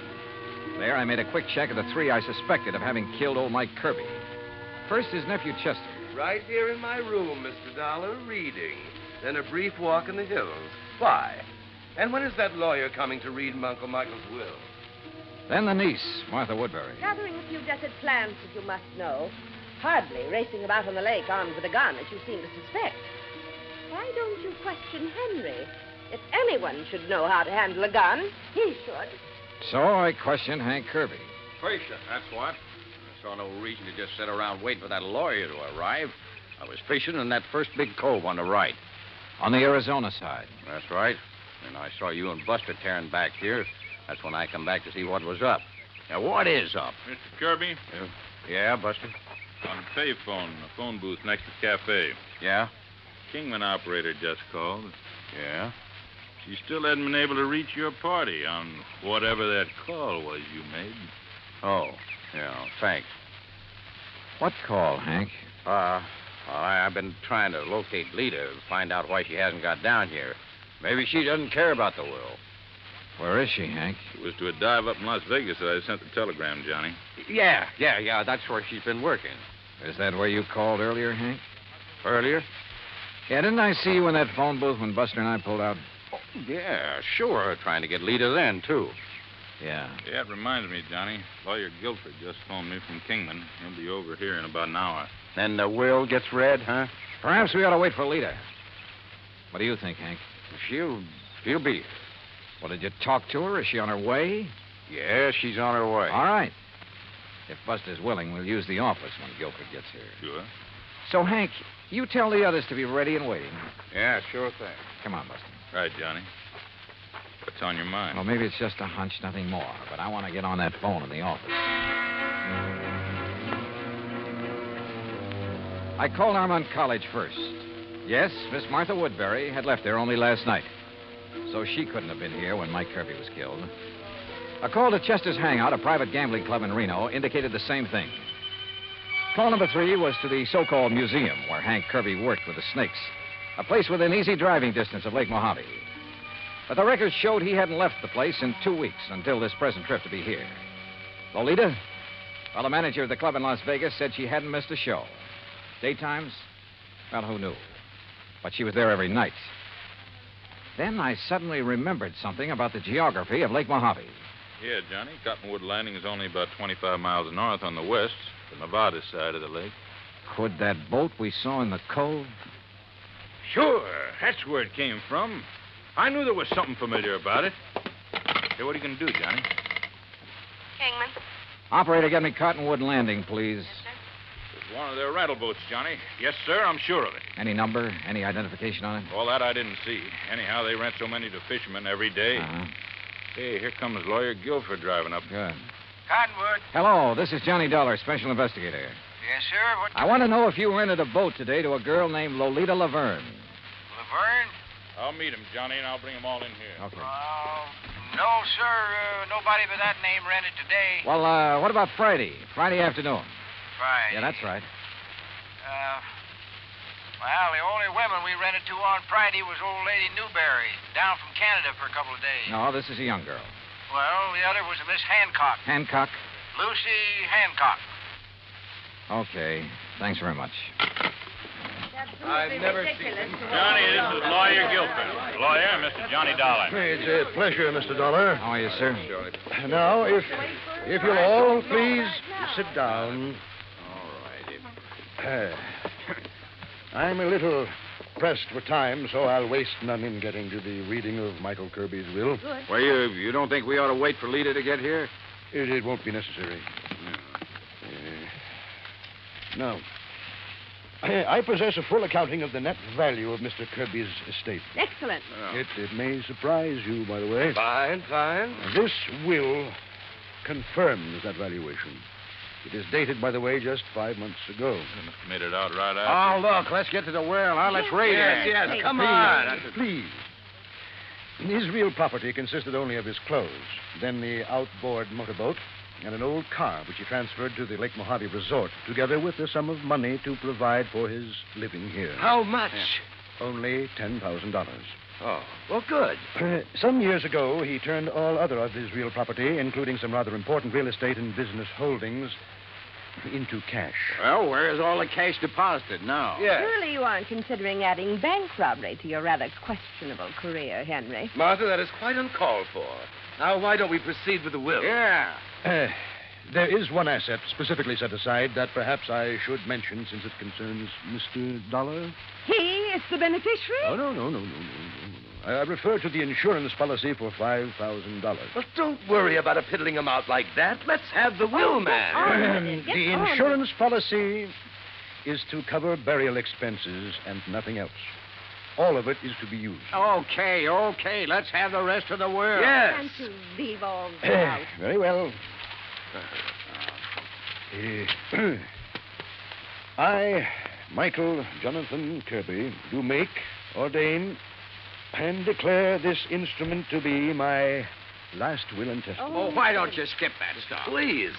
There, I made a quick check of the three I suspected of having killed old Mike Kirby. First, his nephew Chester. Right here in my room, Mr. Dollar, reading. Then a brief walk in the hills. Why? And when is that lawyer coming to read Uncle Michael's will? Then the niece, Martha Woodbury. Gathering a few desert plants, as you must know. Hardly racing about on the lake armed with a gun, as you seem to suspect. Why don't you question Henry? If anyone should know how to handle a gun, he should. So I questioned Hank Kirby. Patient, that's what. I saw no reason to just sit around waiting for that lawyer to arrive. I was fishing in that first big cove on the right. On the Arizona side. That's right. And I saw you and Buster tearing back here. That's when I come back to see what was up. Now, what is up? Mr. Kirby? Yeah, Buster? On the payphone, the phone booth next to the cafe. Yeah? Kingman operator just called. Yeah? She still hadn't been able to reach your party on whatever that call was you made. Oh, yeah, thanks. What call, Hank? I've been trying to locate Lita to find out why she hasn't got down here. Maybe she doesn't care about the will. Where is she, Hank? It was to a dive up in Las Vegas that I sent the telegram, Johnny. Yeah. That's where she's been working. Is that where you called earlier, Hank? Earlier? Yeah, didn't I see you in that phone booth when Buster and I pulled out? Oh, yeah, sure. Trying to get Lita then, too. Yeah. Yeah, it reminds me, Johnny. Lawyer Guilford just phoned me from Kingman. He'll be over here in about an hour. Then the will gets read, huh? Perhaps we ought to wait for Lita. What do you think, Hank? She'll be. Well, did you talk to her? Is she on her way? Yeah, she's on her way. All right. If Buster's willing, we'll use the office when Guilford gets here. Sure. So, Hank, you tell the others to be ready and waiting. Yeah, sure thing. Come on, Buster. Right, Johnny. What's on your mind? Well, maybe it's just a hunch, nothing more. But I want to get on that phone in the office. I called Armand College first. Yes, Miss Martha Woodbury had left there only last night. So she couldn't have been here when Mike Kirby was killed. A call to Chester's Hangout, a private gambling club in Reno, indicated the same thing. Call number 3 was to the so-called museum where Hank Kirby worked with the Snakes, a place within easy driving distance of Lake Mojave. But the records showed he hadn't left the place in 2 weeks until this present trip to be here. Lolita? Well, the manager of the club in Las Vegas said she hadn't missed a show. Daytimes? Well, who knew? But she was there every night. Then I suddenly remembered something about the geography of Lake Mojave. Yeah, Johnny. Cottonwood Landing is only about 25 miles north on the west, the Nevada side of the lake. Could that boat we saw in the cove? Sure. That's where it came from. I knew there was something familiar about it. Hey, what are you going to do, Johnny? Kingman? Operator, get me Cottonwood Landing, please. It's one of their rental boats, Johnny. Yes, sir, I'm sure of it. Any number? Any identification on it? All that I didn't see. Anyhow, they rent so many to fishermen every day. Uh-huh. Hey, here comes Lawyer Guilford driving up. Good. Cottonwood. Hello, this is Johnny Dollar, Special Investigator. Yes, sir. What? I want to know if you rented a boat today to a girl named Lolita Laverne. Laverne? I'll meet him, Johnny, and I'll bring them all in here. Okay. No, sir. Nobody by that name rented today. Well, what about Friday? Friday afternoon. Friday? Yeah, that's right. Well, the only women we rented to on Friday was old lady Newberry, down from Canada for a couple of days. No, this is a young girl. Well, the other was a Miss Hancock. Hancock? Lucy Hancock. Okay. Thanks very much. I've never seen Johnny, this is Lawyer Guilford. Lawyer, Mr. Johnny Dollar. It's a pleasure, Mr. Dollar. How are you, sir? Now, if you'll all please sit down. All right. I'm a little pressed for time, so I'll waste none in getting to the reading of Michael Kirby's will. Good. Well, you don't think we ought to wait for Lita to get here? It won't be necessary. No. I possess a full accounting of the net value of Mr. Kirby's estate. Excellent. It may surprise you, by the way. Fine. This will confirms that valuation. It is dated, by the way, just 5 months ago. You must have made it out right after. Oh, look, let's get to the will. Now, let's read it. Yes, come on. Please. His real property consisted only of his clothes, then the outboard motorboat, and an old car which he transferred to the Lake Mojave Resort, together with a sum of money to provide for his living here. How much? Only $10,000. Oh, well, good. Some years ago, he turned all other of his real property, including some rather important real estate and business holdings, into cash. Well, where is all the cash deposited now? Surely you aren't considering adding bank robbery to your rather questionable career, Henry. Martha, that is quite uncalled for. Now, why don't we proceed with the will? Yeah. There is one asset specifically set aside that perhaps I should mention since it concerns Mr. Dollar. He is the beneficiary? Oh, no. I refer to the insurance policy for $5,000. Well, don't worry about a piddling amount like that. Let's have the will, man. The insurance policy is to cover burial expenses and nothing else. All of it is to be used. Okay. Let's have the rest of the will. Yes. Can't you leave all out? Very well. I, Michael Jonathan Kirby, do make, ordain, and declare this instrument to be my last will and testament. Oh, why don't you skip that stuff? Please.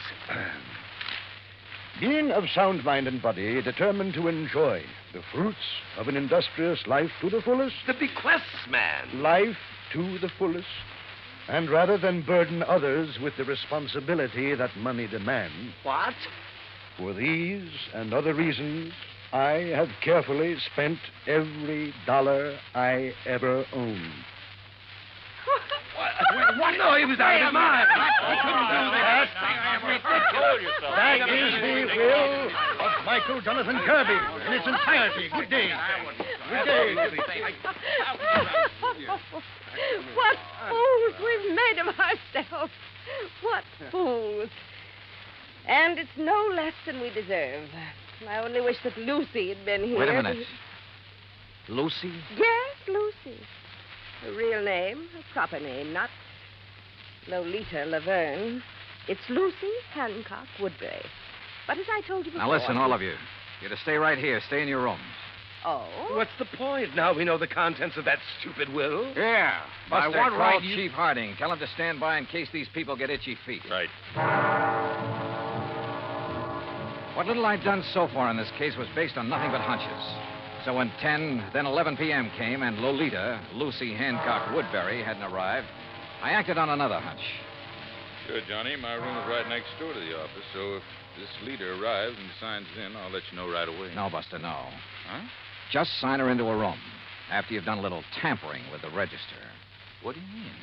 Being of sound mind and body, determined to enjoy the fruits of an industrious life to the fullest. The bequests, man. Life to the fullest. And rather than burden others with the responsibility that money demands. What? For these and other reasons, I have carefully spent every dollar I ever owned. What? No, he was out of his mind. He couldn't do that. That is the will of Michael Jonathan Kirby in its entirety. Good day. Good day. What fools we've made of ourselves. What fools. And it's no less than we deserve. I only wish that Lucy had been here. Wait a minute. Lucy? Yes, Lucy. Her real name, her proper name, not Lolita Laverne. It's Lucy Hancock Woodbury. But as I told you before... Now listen, all of you. You're to stay right here. Stay in your rooms. Oh? What's the point? Now we know the contents of that stupid will. Yeah. Buster, By what call right Chief Harding. Tell him to stand by in case these people get itchy feet. Right. What little I'd done so far in this case was based on nothing but hunches. So when 10, then 11 p.m. came and Lolita, Lucy Hancock Woodbury, hadn't arrived, I acted on another hunch. Sure, Johnny. My room is right next door to the office, so if this leader arrives and signs in, I'll let you know right away. No, Buster, no. Huh? Just sign her into a room after you've done a little tampering with the register. What do you mean?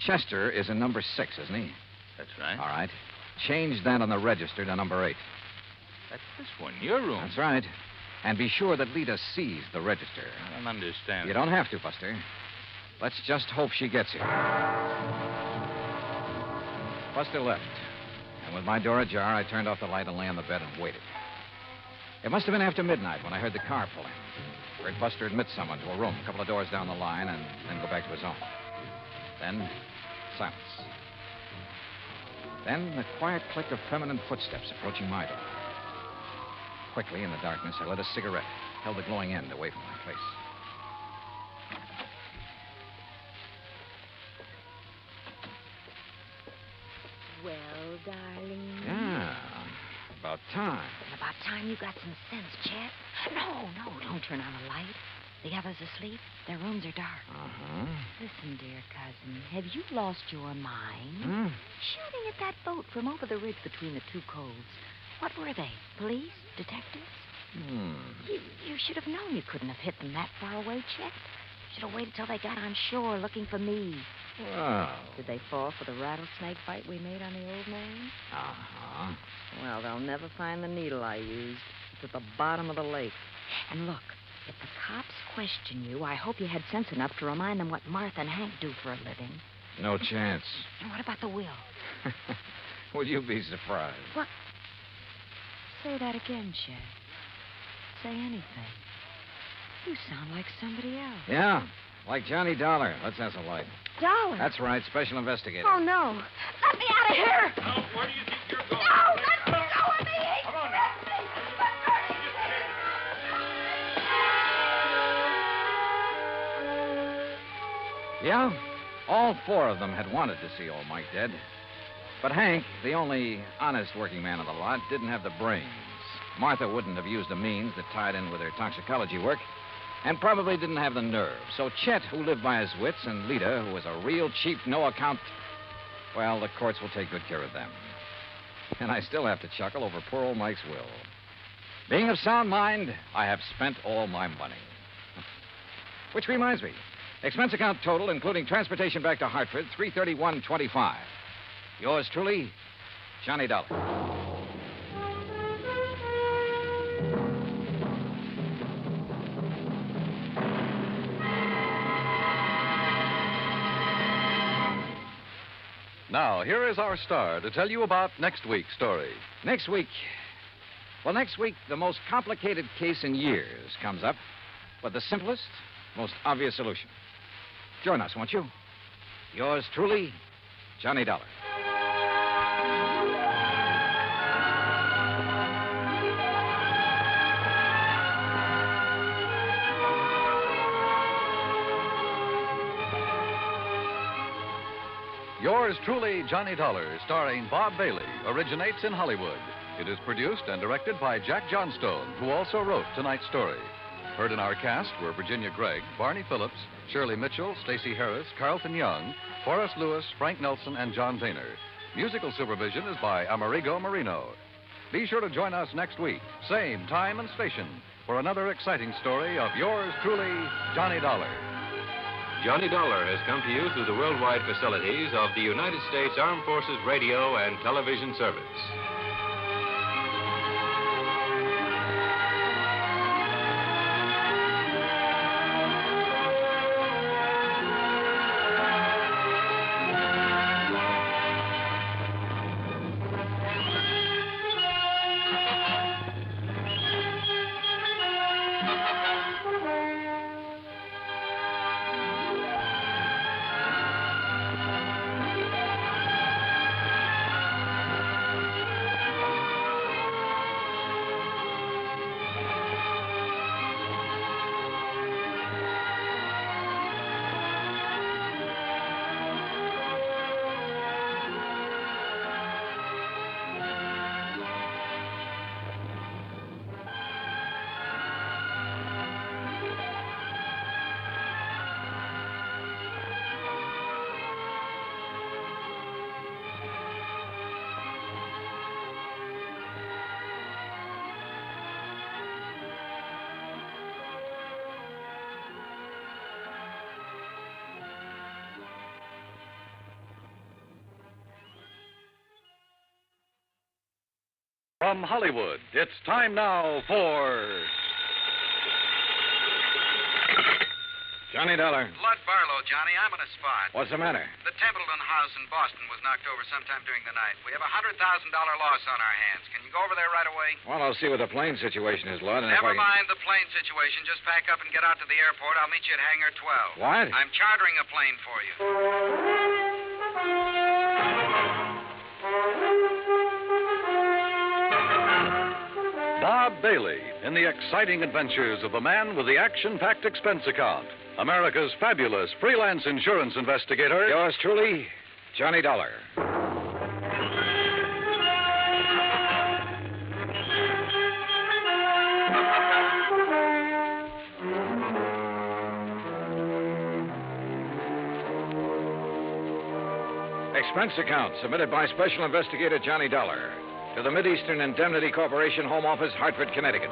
Chester is in number 6, isn't he? That's right. All right. Change that on the register to number 8. That's this one, your room. That's right. And be sure that Lita sees the register. I don't understand. You don't have to, Buster. Let's just hope she gets here. Buster left. And with my door ajar, I turned off the light and lay on the bed and waited. It must have been after midnight when I heard the car pull in. Heard Buster admit someone to a room a couple of doors down the line and then go back to his own. Then, silence. Then the quiet click of feminine footsteps approaching my door. Quickly, in the darkness, I lit a cigarette, held the glowing end away from my face. Well, darling. Yeah, about time. About time you got some sense, Chet. No, don't turn on the light. The others asleep. Their rooms are dark. Uh-huh. Listen, dear cousin, have you lost your mind? Hmm? Shooting at that boat from over the ridge between the two coves. What were they? Police? Detectives? You should have known you couldn't have hit them that far away, Chet. Should have waited till they got on shore looking for me. Well. Did they fall for the rattlesnake bite we made on the old man? Uh-huh. Well, they'll never find the needle I used. It's at the bottom of the lake. And look, if the cops question you, I hope you had sense enough to remind them what Martha and Hank do for a living. No chance. And what about the will? Would you be surprised? What? Say that again, Chet. Say anything. You sound like somebody else. Yeah, like Johnny Dollar. Let's have some light. Dollar? That's right, special investigator. Oh, no. Let me out of here! Now, where do you think you're going? No, let me go of me! Come on now. Yeah, all 4 of them had wanted to see old Mike dead. But Hank, the only honest working man of the lot, didn't have the brains. Martha wouldn't have used the means that tied in with her toxicology work, and probably didn't have the nerve. So Chet, who lived by his wits, and Lita, who was a real cheap, no-account... Well, the courts will take good care of them. And I still have to chuckle over poor old Mike's will. Being of sound mind, I have spent all my money. Which reminds me, expense account total, including transportation back to Hartford, $331.25. Yours truly, Johnny Dollar. Now, here is our star to tell you about next week's story. Next week, the most complicated case in years comes up with the simplest, most obvious solution. Join us, won't you? Yours truly, Johnny Dollar. Yours truly, Johnny Dollar, starring Bob Bailey, originates in Hollywood. It is produced and directed by Jack Johnstone, who also wrote tonight's story. Heard in our cast were Virginia Gregg, Barney Phillips, Shirley Mitchell, Stacey Harris, Carlton Young, Forrest Lewis, Frank Nelson, and John Boehner. Musical supervision is by Amerigo Marino. Be sure to join us next week, same time and station, for another exciting story of yours truly, Johnny Dollar. Johnny Dollar has come to you through the worldwide facilities of the United States Armed Forces Radio and Television Service. From Hollywood, it's time now for... Johnny Dollar. Lud Barlow, Johnny. I'm on a spot. What's the matter? The Templeton house in Boston was knocked over sometime during the night. We have a $100,000 loss on our hands. Can you go over there right away? Well, I'll see what the plane situation is, Lud. And Never mind the plane situation. Just pack up and get out to the airport. I'll meet you at Hangar 12. What? I'm chartering a plane for you. Bob Bailey in the exciting adventures of the man with the action-packed expense account. America's fabulous freelance insurance investigator. Yours truly, Johnny Dollar. Expense account submitted by Special Investigator Johnny Dollar to the Mideastern Indemnity Corporation, Home Office, Hartford, Connecticut.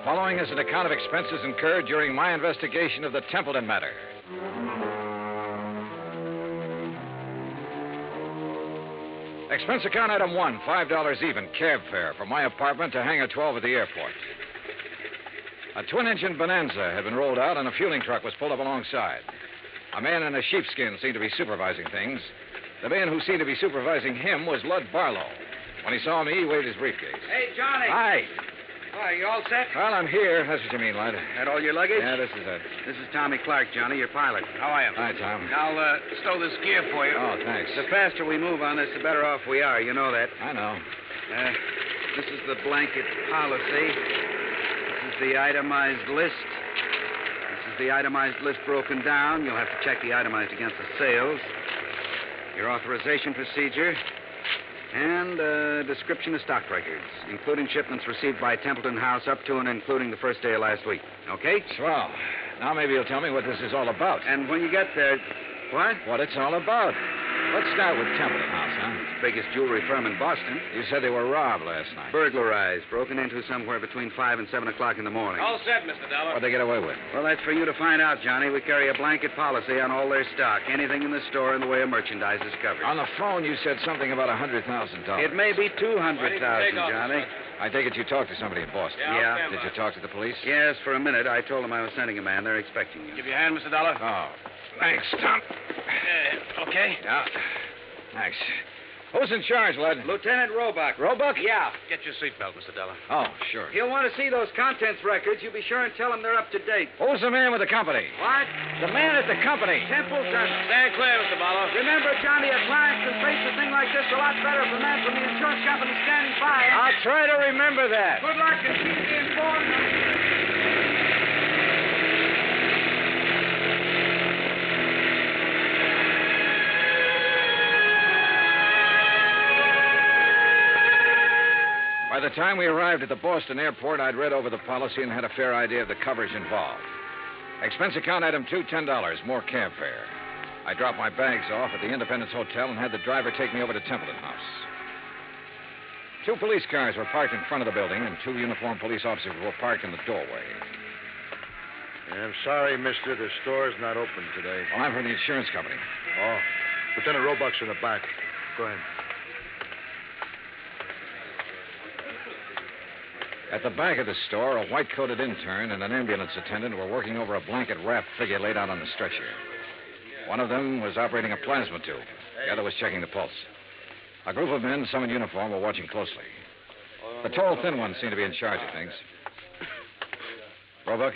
Following is an account of expenses incurred during my investigation of the Templeton matter. Expense account item 1, $5 even, cab fare from my apartment to Hangar 12 at the airport. A twin-engine Bonanza had been rolled out and a fueling truck was pulled up alongside. A man in a sheepskin seemed to be supervising things. The man who seemed to be supervising him was Lud Barlow. When he saw me, he waved his briefcase. Hey, Johnny. Hi. Why, you all set? Well, I'm here. That's what you mean, Lud. That all your luggage? Yeah, this is it. This is Tommy Clark, Johnny, your pilot. How are you? Hi, Tom. I'll stow this gear for you. Oh, thanks. The faster we move on this, the better off we are. You know that. I know. This is the blanket policy. This is the itemized list. This is the itemized list broken down. You'll have to check the itemized against the sales. Your authorization procedure. And a description of stock records, including shipments received by Templeton House up to and including the first day of last week. Okay? Swell. Now maybe you'll tell me what this is all about. And when you get there... What? What it's all about. Let's start with Templeton House, huh? It's the biggest jewelry firm in Boston. You said they were robbed last night. Burglarized, broken into somewhere between 5 and 7 o'clock in the morning. All set, Mr. Dollar. What'd they get away with? Well, that's for you to find out, Johnny. We carry a blanket policy on all their stock. Anything in the store in the way of merchandise is covered. On the phone, you said something about $100,000. It may be 200,000, Johnny. I take it you talked to somebody in Boston. Yeah. Did you talk to the police? Yes, for a minute. I told them I was sending a man. They're expecting you. Give you a hand, Mr. Dollar. Oh, thanks, Tom. Okay? Yeah. Thanks. Who's in charge, Lud? Lieutenant Roebuck. Roebuck? Yeah. Get your seatbelt, Mr. Dollar. Oh, sure. He'll want to see those contents records. You be sure and tell him they're up to date. Who's the man with the company? What? The man at the company. Templeton. Stand clear, Mr. Dollar. Remember, Johnny, a client can face a thing like this a lot better if a man from the insurance company standing by. I'll try to remember that. Good luck and keep me informed. By the time we arrived at the Boston airport, I'd read over the policy and had a fair idea of the coverage involved. Expense account item 2, $10, more cab fare. I dropped my bags off at the Independence Hotel and had the driver take me over to Templeton House. 2 police cars were parked in front of the building, and 2 uniformed police officers were parked in the doorway. I'm sorry, mister. The store's not open today. Well, I'm from the insurance company. Oh. Lieutenant Roebuck's in the back. Go ahead. At the back of the store, a white-coated intern and an ambulance attendant were working over a blanket-wrapped figure laid out on the stretcher. One of them was operating a plasma tube. The other was checking the pulse. A group of men, some in uniform, were watching closely. The tall, thin one seemed to be in charge of things. Roebuck?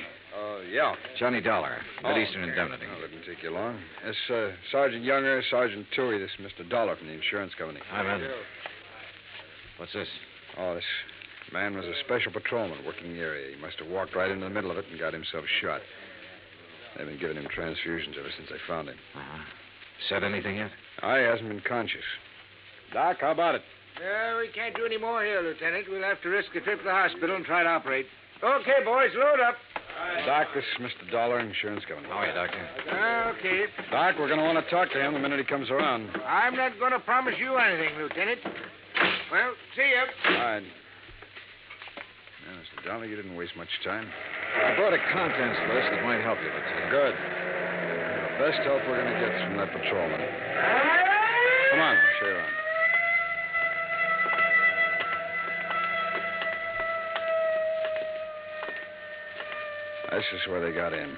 Yeah. Johnny Dollar, Mid-Eastern Indemnity. Oh, that didn't take you long. This, Sergeant Younger, Sergeant Toohey. This is Mr. Dollar from the insurance company. Hi, man. What's this? Oh, this man was a special patrolman working the area. He must have walked right into the middle of it and got himself shot. They've been giving him transfusions ever since they found him. Uh-huh. Said anything yet? He hasn't been conscious. Doc, how about it? We can't do any more here, Lieutenant. We'll have to risk a trip to the hospital and try to operate. Okay, boys, load up. Doc, this is Mr. Dollar, insurance company. How are you, Doctor? Okay. Doc, we're going to want to talk to him the minute he comes around. I'm not going to promise you anything, Lieutenant. Well, see you. All right. Yeah, Mr. Dollar, you didn't waste much time. I brought a contents list that might help you, Lieutenant. Good. The best help we're going to get is from that patrolman. Come on, I'll show you around. This is where they got in.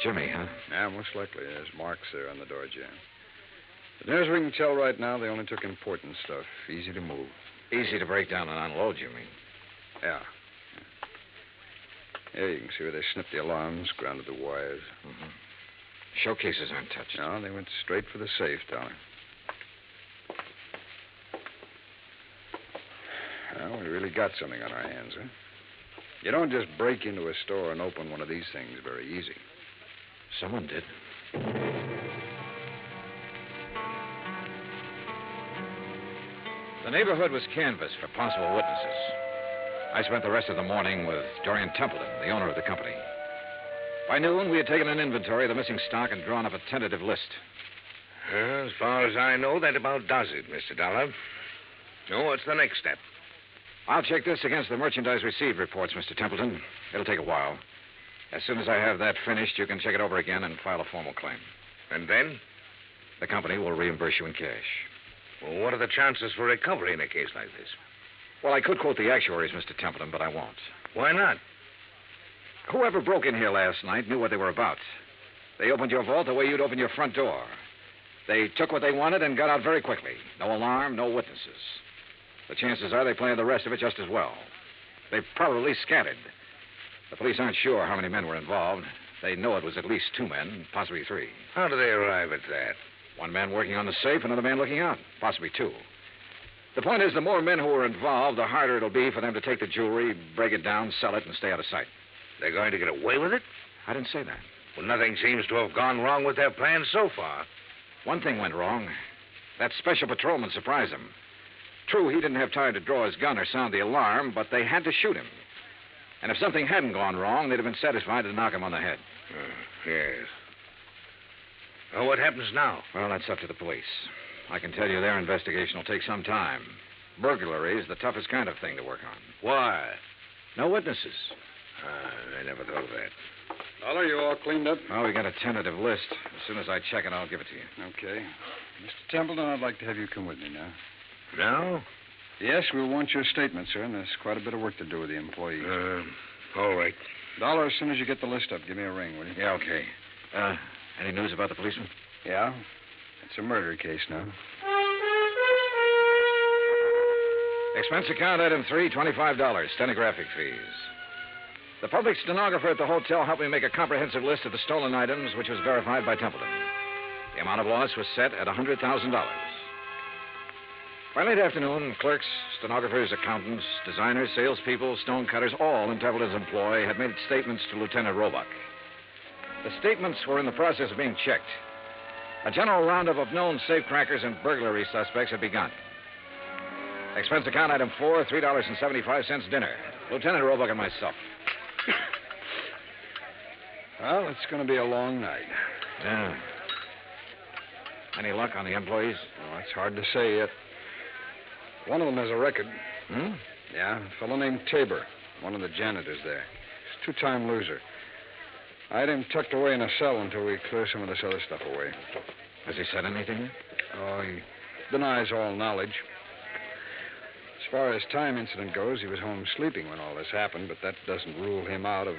Jimmy, huh? Yeah, most likely. There's marks there on the door jamb. But near as we can tell right now, they only took important stuff. Easy to move. Easy to break down and unload, you mean? Yeah. Here you can see where they snipped the alarms, grounded the wires. Mm-hmm. Showcases aren't touched. No, they went straight for the safe, Dollar. Well, we really got something on our hands, huh? You don't just break into a store and open one of these things very easy. Someone did. The neighborhood was canvassed for possible witnesses. I spent the rest of the morning with Dorian Templeton, the owner of the company. By noon, we had taken an inventory of the missing stock and drawn up a tentative list. As far as I know, that about does it, Mr. Dollar. So what's the next step? I'll check this against the merchandise received reports, Mr. Templeton. It'll take a while. As soon as I have that finished, you can check it over again and file a formal claim. And then? The company will reimburse you in cash. Well, what are the chances for recovery in a case like this? Well, I could quote the actuaries, Mr. Templeton, but I won't. Why not? Whoever broke in here last night knew what they were about. They opened your vault the way you'd open your front door. They took what they wanted and got out very quickly. No alarm, no witnesses. The chances are they planned the rest of it just as well. They probably scattered. The police aren't sure how many men were involved. They know it was at least 2 men, possibly 3. How do they arrive at that? 1 man working on the safe, another man looking out, possibly 2. The point is, the more men who are involved, the harder it'll be for them to take the jewelry, break it down, sell it, and stay out of sight. They're going to get away with it? I didn't say that. Well, nothing seems to have gone wrong with their plans so far. One thing went wrong. That special patrolman surprised them. true he didn't have time to draw his gun or sound the alarm, but they had to shoot him. And if something hadn't gone wrong, they'd have been satisfied to knock him on the head. Yes. Well, what happens now? Well, that's up to the police. I can tell you their investigation will take some time. Burglary is the toughest kind of thing to work on. Why? No witnesses. I never thought of that. Dollar, you all cleaned up? Oh, we got a tentative list. As soon as I check it, I'll give it to you. Okay. Mr. Templeton, I'd like to have you come with me now. Now? Yes, we'll want your statement, sir, and there's quite a bit of work to do with the employees. All right. Dollar, as soon as you get the list up, give me a ring, will you? Yeah, okay. Any news about the policeman? Yeah. It's a murder case now. Expense account item 3, $25, stenographic fees. The public stenographer at the hotel helped me make a comprehensive list of the stolen items, which was verified by Templeton. The amount of loss was set at $100,000. By late afternoon, clerks, stenographers, accountants, designers, salespeople, stonecutters, all in Templeton's employ had made statements to Lieutenant Roebuck. The statements were in the process of being checked. A general roundup of known safecrackers and burglary suspects had begun. Expense account item 4, $3.75 dinner. Lieutenant Roebuck and myself. Well, it's going to be a long night. Yeah. Any luck on the employees? Oh, it's hard to say yet. One of them has a record. Hmm? Yeah, a fellow named Tabor, one of the janitors there. He's a two-time loser. I had him tucked away in a cell until we clear some of this other stuff away. Has he said anything yet? Oh, he denies all knowledge. As far as time incident goes, he was home sleeping when all this happened, but that doesn't rule him out of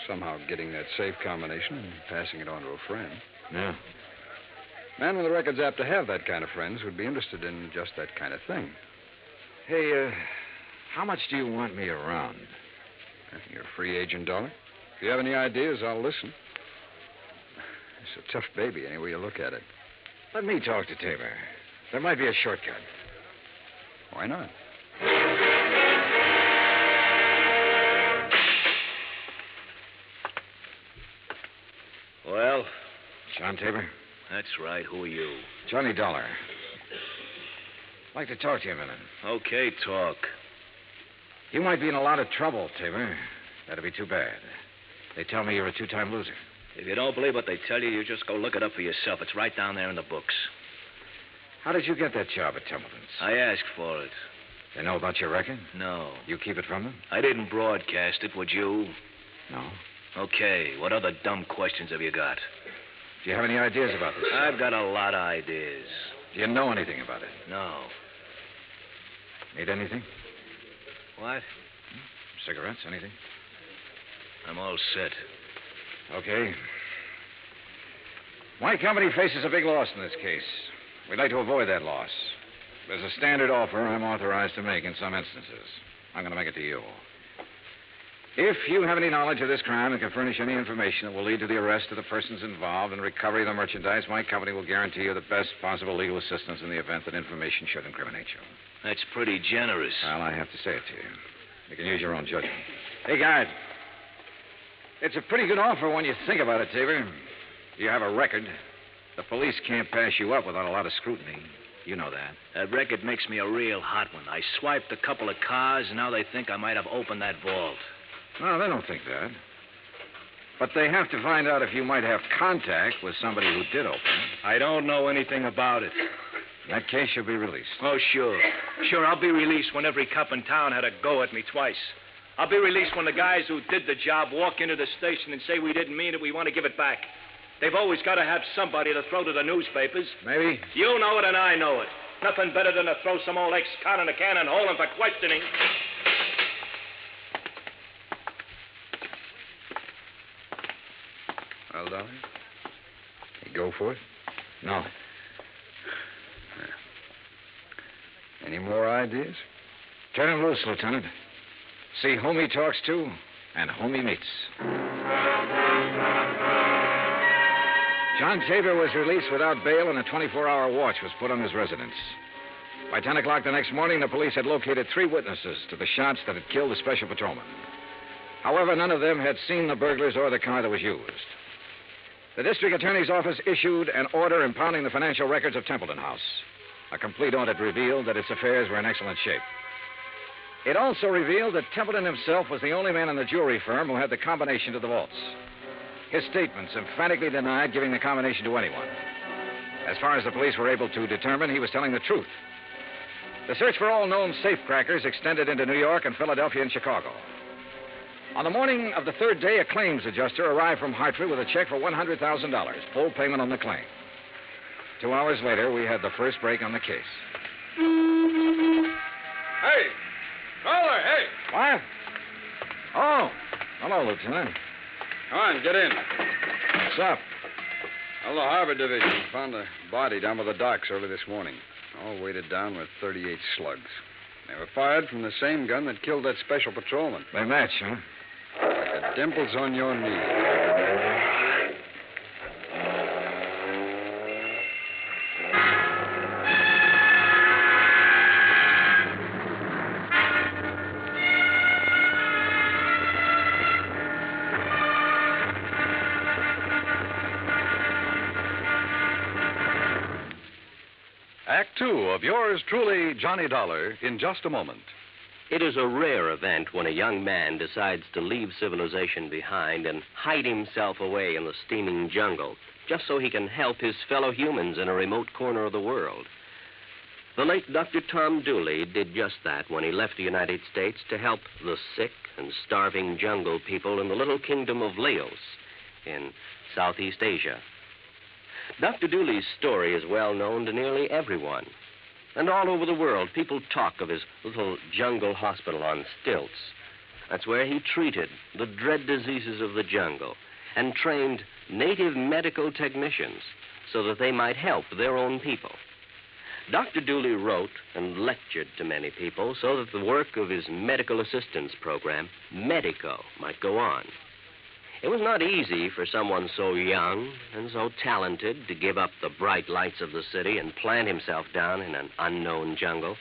somehow getting that safe combination and passing it on to a friend. Yeah. Man with a record's apt to have that kind of friends who'd be interested in just that kind of thing. Hey, how much do you want me around? You're a free agent, Dollar. If you have any ideas, I'll listen. It's a tough baby, any way you look at it. Let me talk to Tabor. There might be a shortcut. Why not? Well? John Tabor? That's right. Who are you? Johnny Dollar. I'd like to talk to you a minute. Okay, talk. You might be in a lot of trouble, Tabor. That'd be too bad. They tell me you're a two-time loser. If you don't believe what they tell you, you just go look it up for yourself. It's right down there in the books. How did you get that job at Templeton's? I asked for it. They know about your record? No. You keep it from them? I didn't broadcast it, would you? No. Okay, what other dumb questions have you got? Do you have any ideas about this? I've got a lot of ideas. Do you know anything about it? No. Need anything? What? Cigarettes, anything? I'm all set. Okay. My company faces a big loss in this case. We'd like to avoid that loss. There's a standard offer I'm authorized to make in some instances. I'm going to make it to you. If you have any knowledge of this crime and can furnish any information that will lead to the arrest of the persons involved and recovery of the merchandise, my company will guarantee you the best possible legal assistance in the event that information should incriminate you. That's pretty generous. Well, I have to say it to you. You can use your own judgment. Hey, guard. It's a pretty good offer when you think about it, Tabor. You have a record. The police can't pass you up without a lot of scrutiny. You know that. That record makes me a real hot one. I swiped a couple of cars, and now they think I might have opened that vault. No, they don't think that. But they have to find out if you might have contact with somebody who did open it. I don't know anything about it. In that case, you'll be released. Oh, sure. Sure, I'll be released when every cop in town had a go at me twice. I'll be released when the guys who did the job walk into the station and say we didn't mean it, we want to give it back. They've always got to have somebody to throw to the newspapers. Maybe. You know it and I know it. Nothing better than to throw some old ex-con in a can and hold him for questioning. Well, Dolly, you go for it? No. Any more ideas? Turn him loose, Lieutenant. See whom he talks to and whom he meets. John Tabor was released without bail, and a 24-hour watch was put on his residence. By 10 o'clock the next morning, the police had located 3 witnesses to the shots that had killed the special patrolman. However, none of them had seen the burglars or the car that was used. The district attorney's office issued an order impounding the financial records of Templeton House. A complete audit revealed that its affairs were in excellent shape. It also revealed that Templeton himself was the only man in the jewelry firm who had the combination to the vaults. His statements emphatically denied giving the combination to anyone. As far as the police were able to determine, he was telling the truth. The search for all known safecrackers extended into New York and Philadelphia and Chicago. On the morning of the third day, a claims adjuster arrived from Hartford with a check for $100,000, full payment on the claim. 2 hours later, we had the first break on the case. Hey! Dollar, hey! What? Oh, hello, Lieutenant. Come on, get in. What's up? Well, the Harbor Division found a body down by the docks early this morning, all weighted down with 38 slugs. They were fired from the same gun that killed that special patrolman. They match, huh? Like the dimples on your knee. Act Two of yours truly, Johnny Dollar, in just a moment. It is a rare event when a young man decides to leave civilization behind and hide himself away in the steaming jungle just so he can help his fellow humans in a remote corner of the world. The late Dr. Tom Dooley did just that when he left the United States to help the sick and starving jungle people in the little kingdom of Laos in Southeast Asia. Dr. Dooley's story is well known to nearly everyone. And all over the world, people talk of his little jungle hospital on stilts. That's where he treated the dread diseases of the jungle and trained native medical technicians so that they might help their own people. Dr. Dooley wrote and lectured to many people so that the work of his medical assistance program, Medico, might go on. It was not easy for someone so young and so talented to give up the bright lights of the city and plant himself down in an unknown jungle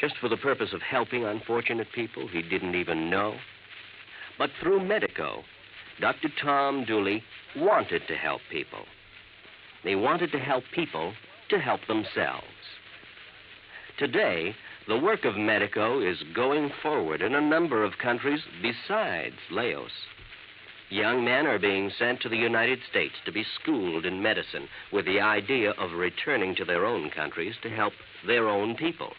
just for the purpose of helping unfortunate people he didn't even know. But through Medico, Dr. Tom Dooley wanted to help people. He wanted to help people to help themselves. Today, the work of Medico is going forward in a number of countries besides Laos. Young men are being sent to the United States to be schooled in medicine with the idea of returning to their own countries to help their own people.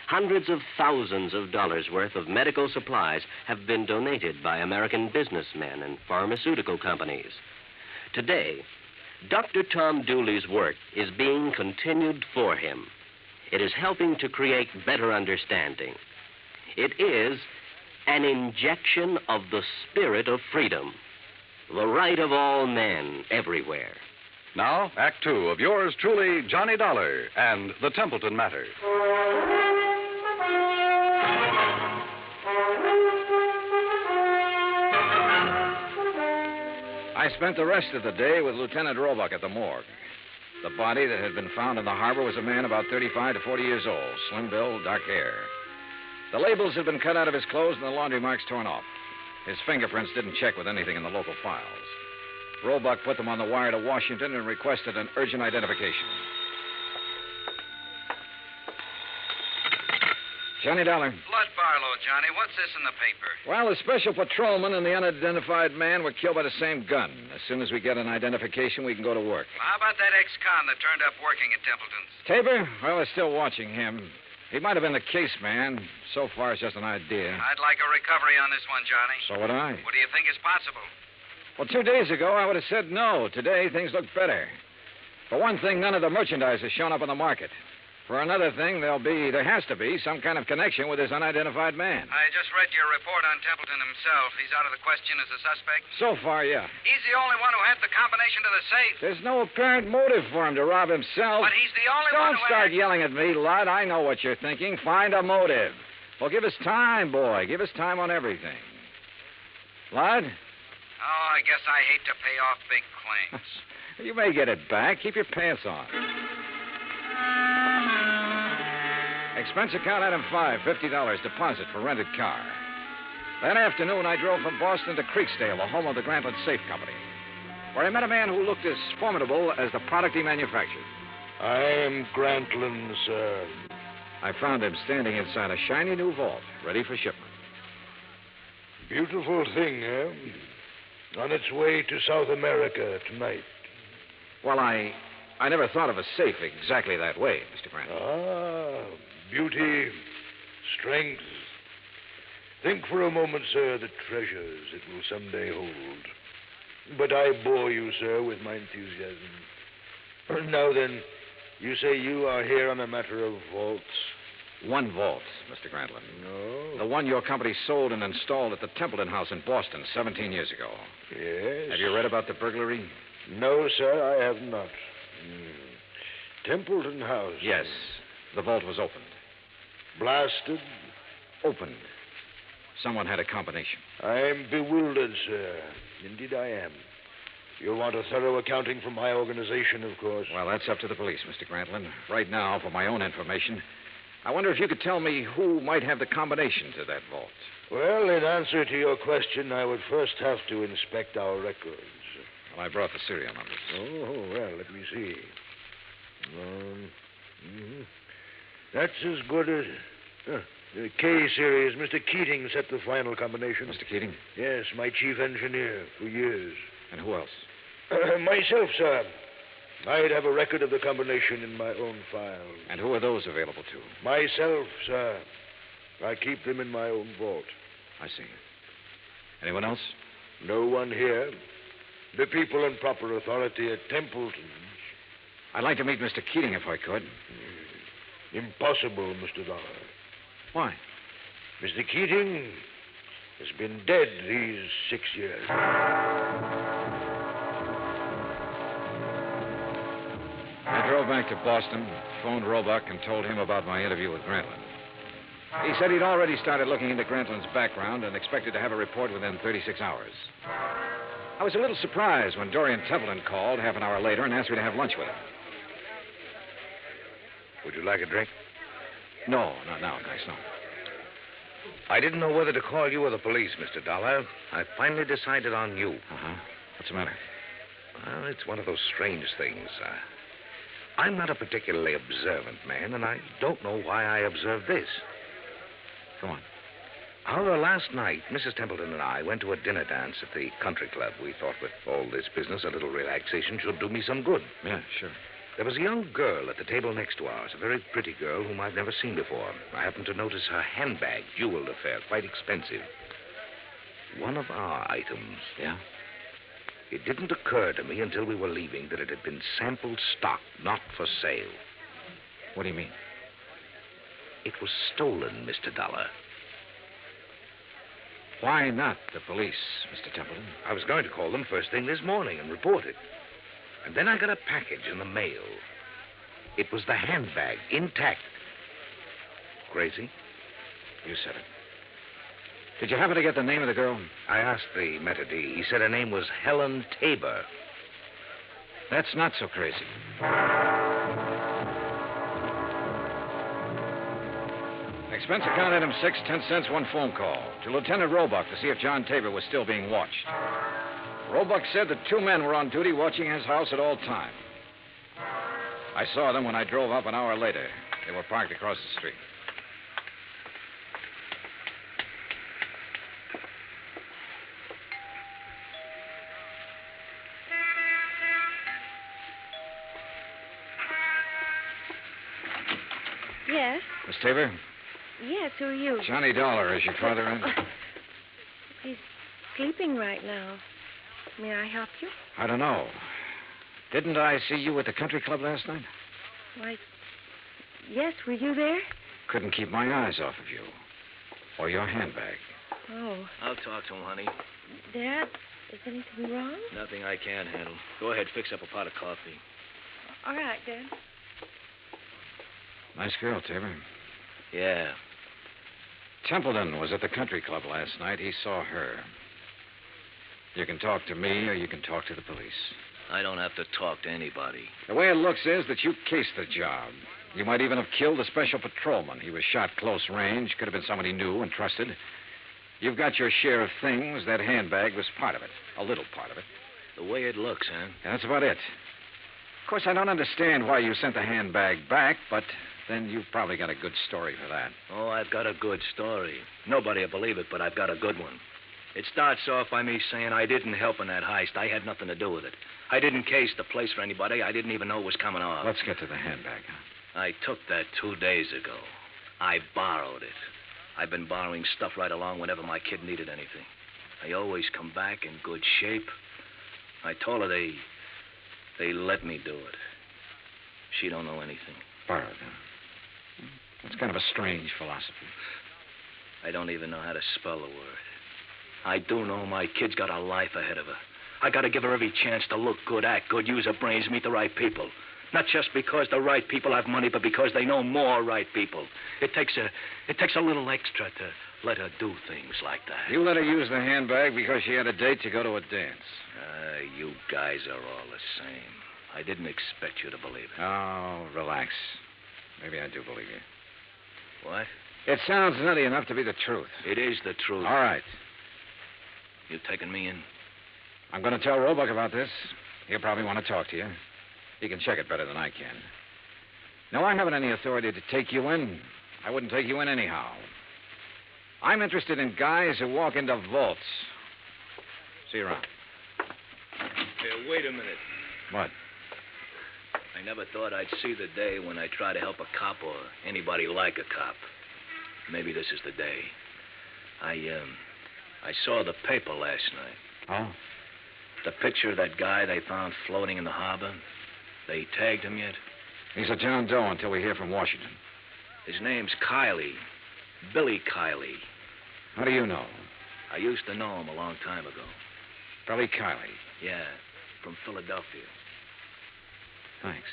Hundreds of thousands of dollars worth of medical supplies have been donated by American businessmen and pharmaceutical companies. Today, Dr. Tom Dooley's work is being continued for him. It is helping to create better understanding. It is an injection of the spirit of freedom, the right of all men everywhere. Now, Act Two of yours truly, Johnny Dollar, and the Templeton Matter. I spent the rest of the day with Lieutenant Roebuck at the morgue. The body that had been found in the harbor was a man about 35 to 40 years old, slim-built, dark hair. The labels had been cut out of his clothes and the laundry marks torn off. His fingerprints didn't check with anything in the local files. Roebuck put them on the wire to Washington and requested an urgent identification. Johnny Dollar. Blood Barlow, Johnny. What's this in the paper? Well, the special patrolman and the unidentified man were killed by the same gun. As soon as we get an identification, we can go to work. How about that ex-con that turned up working at Templeton's? Tabor? Well, they're still watching him. He might have been the case man. So far, it's just an idea. I'd like a recovery on this one, Johnny. So would I. What do you think is possible? Well, 2 days ago, I would have said no. Today, things look better. For one thing, none of the merchandise has shown up on the market. For another thing, there has to be some kind of connection with this unidentified man. I just read your report on Templeton himself. He's out of the question as a suspect? So far, yeah. He's the only one who had the combination to the safe. There's no apparent motive for him to rob himself. But he's the only one Don't who start had... yelling at me, Lud. I know what you're thinking. Find a motive. Well, give us time, boy. Give us time on everything. Lud? Oh, I guess I hate to pay off big claims. You may get it back. Keep your pants on. Expense account item 5, $50 deposit for rented car. That afternoon, I drove from Boston to Creeksdale, the home of the Grantland Safe Company, where I met a man who looked as formidable as the product he manufactured. I am Grantland, sir. I found him standing inside a shiny new vault, ready for shipment. Beautiful thing, eh? On its way to South America tonight. Well, I never thought of a safe exactly that way, Mr. Grant. Ah, beauty, strength. Think for a moment, sir, the treasures it will someday hold. But I bore you, sir, with my enthusiasm. Now then, you say you are here on a matter of vaults? One vault, Mr. Grantland. No. The one your company sold and installed at the Templeton House in Boston 17 years ago. Yes. Have you read about the burglary? No, sir, I have not. Templeton House? Yes. The vault was opened. Blasted? Opened. Someone had a combination. I'm bewildered, sir. Indeed I am. You'll want a thorough accounting from my organization, of course. Well, that's up to the police, Mr. Grantland. Right now, for my own information, I wonder if you could tell me who might have the combination to that vault. Well, in answer to your question, I would first have to inspect our records. Well, I brought the serial numbers. Oh, well, let me see. That's as good as... the K series. Mr. Keating set the final combination. Mr. Keating? Yes, my chief engineer for years. And who else? Myself, sir. I'd have a record of the combination in my own file. And who are those available to? Myself, sir. I keep them in my own vault. I see. Anyone else? No one here. The people in proper authority at Templeton's. I'd like to meet Mr. Keating if I could. Impossible, Mr. Dollar. Why? Mr. Keating has been dead these 6 years. I drove back to Boston, phoned Roebuck, and told him about my interview with Grantland. He said he'd already started looking into Grantland's background and expected to have a report within 36 hours. I was a little surprised when Dorian Templeton called half an hour later and asked me to have lunch with him. Would you like a drink? No, not now, thanks, no. I didn't know whether to call you or the police, Mr. Dollar. I finally decided on you. Uh-huh. What's the matter? Well, it's one of those strange things. I'm not a particularly observant man, and I don't know why I observed this. Go on. However, last night, Mrs. Templeton and I went to a dinner dance at the country club. We thought with all this business, a little relaxation should do me some good. Yeah, sure. There was a young girl at the table next to ours, a very pretty girl whom I've never seen before. I happened to notice her handbag, jeweled affair, quite expensive. One of our items. Yeah? It didn't occur to me until we were leaving that it had been sample stock, not for sale. What do you mean? It was stolen, Mr. Dollar. Why not the police, Mr. Templeton? I was going to call them first thing this morning and report it. And then I got a package in the mail. It was the handbag, intact. Crazy? You said it. Did you happen to get the name of the girl? I asked the maitre d'. He said her name was Helen Tabor. That's not so crazy. Expense account item 6, 10 cents, one phone call to Lieutenant Roebuck to see if John Tabor was still being watched. Roebuck said that 2 men were on duty watching his house at all times. I saw them when I drove up an hour later. They were parked across the street. Yes? Miss Tabor? Yes, who are you? Johnny Dollar. Is your father in? He's sleeping right now. May I help you? I don't know. Didn't I see you at the country club last night? Why, yes, were you there? Couldn't keep my eyes off of you. Or your handbag. Oh. I'll talk to him, honey. Dad, is anything wrong? Nothing I can't handle. Go ahead, fix up a pot of coffee. All right, Dad. Nice girl, Tabor. Yeah. Templeton was at the country club last night. He saw her. You can talk to me or you can talk to the police. I don't have to talk to anybody. The way it looks is that you cased the job. You might even have killed the special patrolman. He was shot close range. Could have been somebody new and trusted. You've got your share of things. That handbag was part of it. A little part of it. The way it looks, huh? That's about it. Of course, I don't understand why you sent the handbag back, but then you've probably got a good story for that. Oh, I've got a good story. Nobody will believe it, but I've got a good one. It starts off by me saying I didn't help in that heist. I had nothing to do with it. I didn't case the place for anybody. I didn't even know it was coming off. Let's get to the handbag, huh? I took that 2 days ago. I borrowed it. I've been borrowing stuff right along whenever my kid needed anything. I always come back in good shape. I told her they let me do it. She don't know anything. Borrowed, huh? That's kind of a strange philosophy. I don't even know how to spell the word. I do know my kid's got a life ahead of her. I got to give her every chance to look good, act good, use her brains, meet the right people. Not just because the right people have money, but because they know more right people. It takes a little extra to let her do things like that. You let her use the handbag because she had a date to go to a dance. You guys are all the same. I didn't expect you to believe it. Oh, relax. Maybe I do believe you. What? It sounds nutty enough to be the truth. It is the truth. All right. You taking me in? I'm going to tell Roebuck about this. He'll probably want to talk to you. He can check it better than I can. No, I haven't any authority to take you in. I wouldn't take you in anyhow. I'm interested in guys who walk into vaults. See you around. Hey, wait a minute. What? I never thought I'd see the day when I try to help a cop or anybody like a cop. Maybe this is the day. I saw the paper last night. Oh? The picture of that guy they found floating in the harbor. They tagged him yet? He's a John Doe until we hear from Washington. His name's Kiley. Billy Kiley. How do you know? I used to know him a long time ago. Billy Kiley? Yeah, from Philadelphia. Thanks.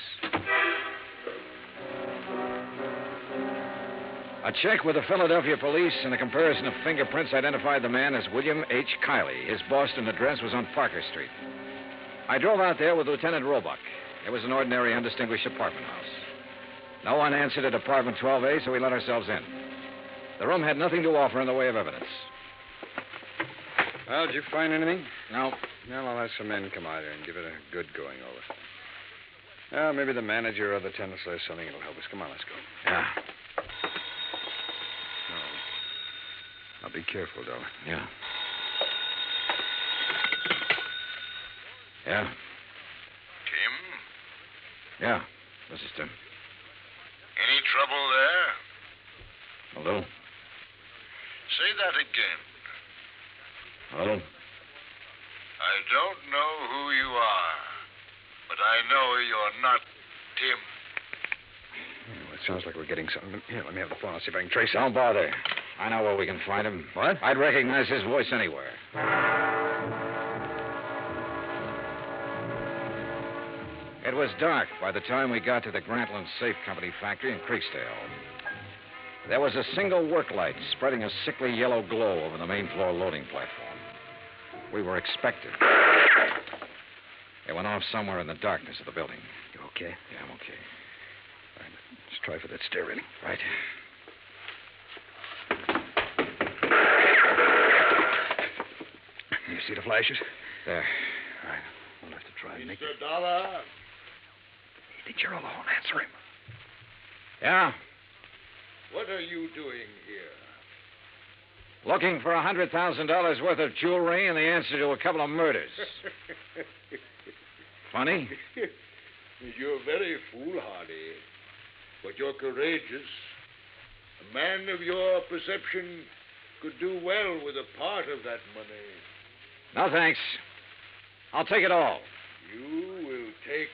A check with the Philadelphia police and a comparison of fingerprints identified the man as William H. Kiley. His Boston address was on Parker Street. I drove out there with Lieutenant Roebuck. It was an ordinary, undistinguished apartment house. No one answered at apartment 12A, so we let ourselves in. The room had nothing to offer in the way of evidence. Well, did you find anything? No. Well, I'll have some men come out here and give it a good going over. Well, maybe the manager or the tenants will have something that'll help us. Come on, let's go. Yeah. Now, be careful, Dollar. Yeah. Yeah? Tim? Yeah, this is Tim. Any trouble there? A little. Say that again. A little. I don't know who you are, but I know you're not Tim. Well, it sounds like we're getting something. Here, let me have the phone. I'll see if I can trace it. Don't bother. I know where we can find him. What? I'd recognize his voice anywhere. It was dark by the time we got to the Grantland Safe Company factory in Creeksdale. There was a single work light spreading a sickly yellow glow over the main floor loading platform. We were expected. It went off somewhere in the darkness of the building. You okay? Yeah, I'm okay. All right, let's try for that stair railing. Right. You see the flashes? There. All right. We'll have to try and make it. Mr. Dollar? He thinks you're alone. Answer him. Yeah? What are you doing here? Looking for $100,000 worth of jewelry and the answer to a couple of murders. Funny? You're very foolhardy, but you're courageous. A man of your perception could do well with a part of that money. No, thanks. I'll take it all. You will take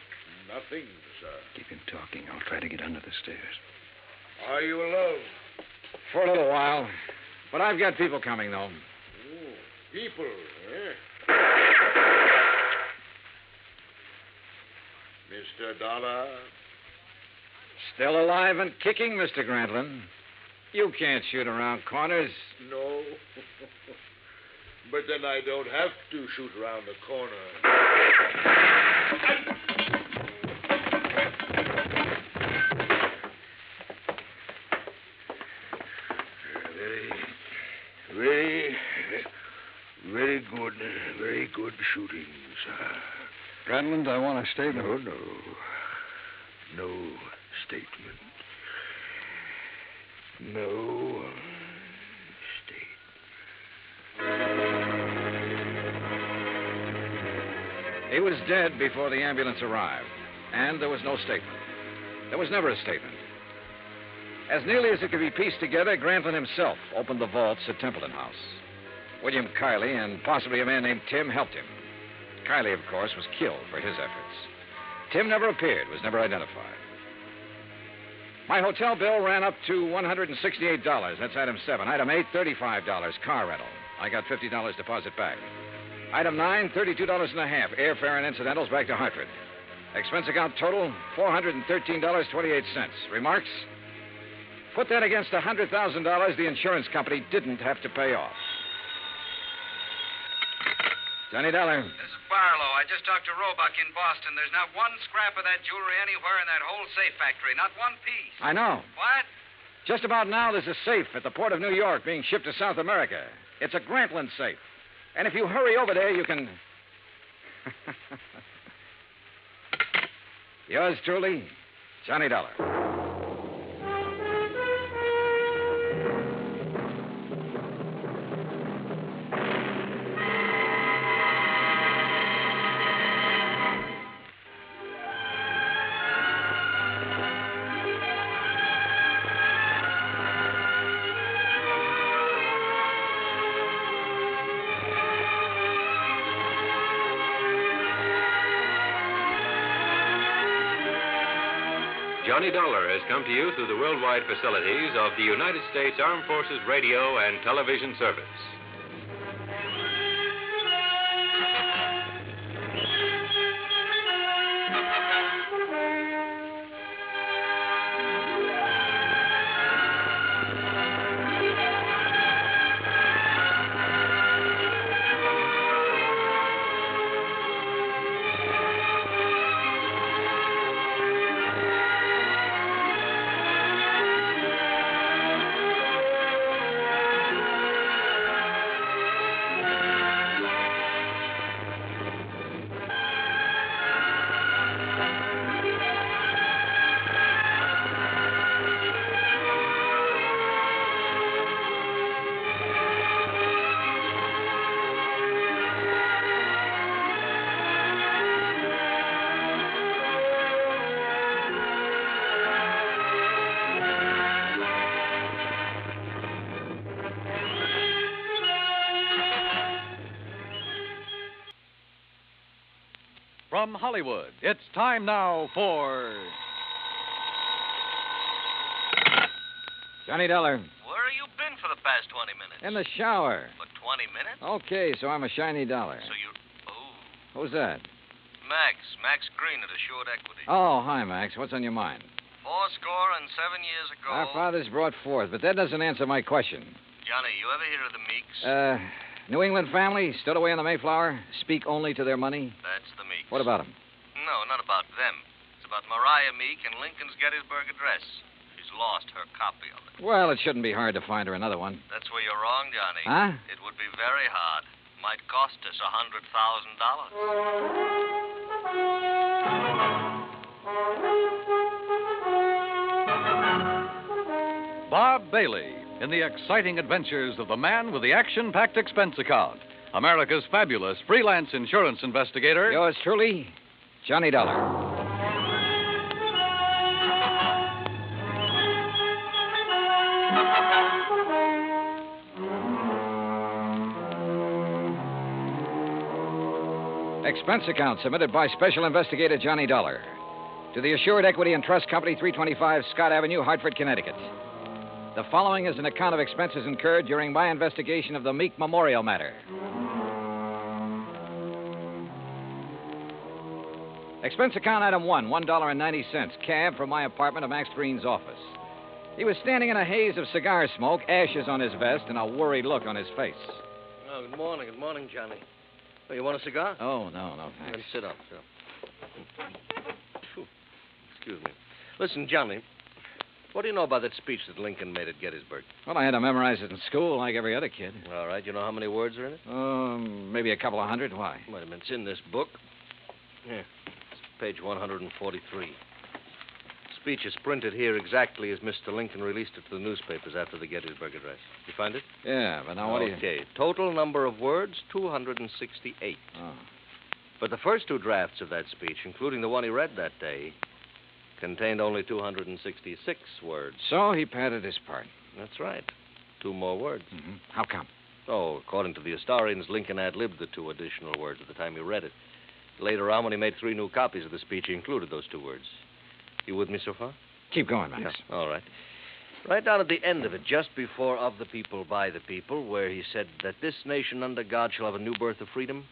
nothing, sir. Keep him talking. I'll try to get under the stairs. Are you alone? For a little while. But I've got people coming, though. Oh, people, eh? Mr. Dollar? Still alive and kicking, Mr. Grantland. You can't shoot around corners. No. But then I don't have to shoot around the corner. Very good shooting, sir. Granlund, I want a statement. No statement. No He was dead before the ambulance arrived, and there was no statement. There was never a statement. As nearly as it could be pieced together, Grantlin himself opened the vaults at Templeton House. William Kiley and possibly a man named Tim helped him. Kiley, of course, was killed for his efforts. Tim never appeared, was never identified. My hotel bill ran up to $168. That's item 7. Item 8, $35, car rental. I got $50 deposit back. Item 9, $32.50, airfare and incidentals back to Hartford. Expense account total, $413.28. Remarks? Put that against $100,000 the insurance company didn't have to pay off. Johnny Dollar. This is Barlow. I just talked to Roebuck in Boston. There's not one scrap of that jewelry anywhere in that whole safe factory. Not one piece. I know. What? Just about now, there's a safe at the port of New York being shipped to South America. It's a Grantland safe. And if you hurry over there, you can... Yours truly, Johnny Dollar. Johnny Dollar has come to you through the worldwide facilities of the United States Armed Forces Radio and Television Service. From Hollywood, it's time now for... Johnny Dollar. Where have you been for the past 20 minutes? In the shower. For 20 minutes? Okay, so I'm a shiny dollar. So you're... Oh. Who's that? Max Green at Assured Equity. Oh, hi, Max. What's on your mind? 7 years ago... Our fathers brought forth, but that doesn't answer my question. Johnny, you ever hear of the Meeks? New England family, stowed away in the Mayflower, speak only to their money? That's the Meeks. What about them? No, not about them. It's about Mariah Meek and Lincoln's Gettysburg Address. She's lost her copy of it. Well, it shouldn't be hard to find her another one. That's where you're wrong, Johnny. Huh? It would be very hard. Might cost us $100,000. Bob Bailey in the exciting adventures of the man with the action-packed expense account. America's fabulous freelance insurance investigator. Yours truly, Johnny Dollar. Expense account submitted by Special Investigator Johnny Dollar to the Assured Equity and Trust Company, 325 Scott Avenue, Hartford, Connecticut. The following is an account of expenses incurred during my investigation of the Meek Memorial matter. Expense account item 1, $1.90, cab from my apartment to Max Green's office. He was standing in a haze of cigar smoke, ashes on his vest, and a worried look on his face. Oh, good morning, Johnny. Oh, you want a cigar? Oh, no, thanks. Then sit up. Excuse me. Listen, Johnny, what do you know about that speech that Lincoln made at Gettysburg? Well, I had to memorize it in school like every other kid. All right. You know how many words are in it? Maybe a couple of hundred. Why? Wait a minute. It's in this book. Yeah, it's page 143. Speech is printed here exactly as Mr. Lincoln released it to the newspapers after the Gettysburg Address. You find it? Yeah, but now what do you... Okay, total number of words, 268. Oh. But the first two drafts of that speech, including the one he read that day, contained only 266 words. So he padded his part. That's right. 2 more words. Mm-hmm. How come? Oh, according to the historians, Lincoln ad-libbed the 2 additional words at the time he read it. Later on, when he made 3 new copies of the speech, he included those 2 words. You with me so far? Keep going, Max. Yeah. All right. Right down at the end of it, just before of the people, by the people, where he said that this nation under God shall have a new birth of freedom,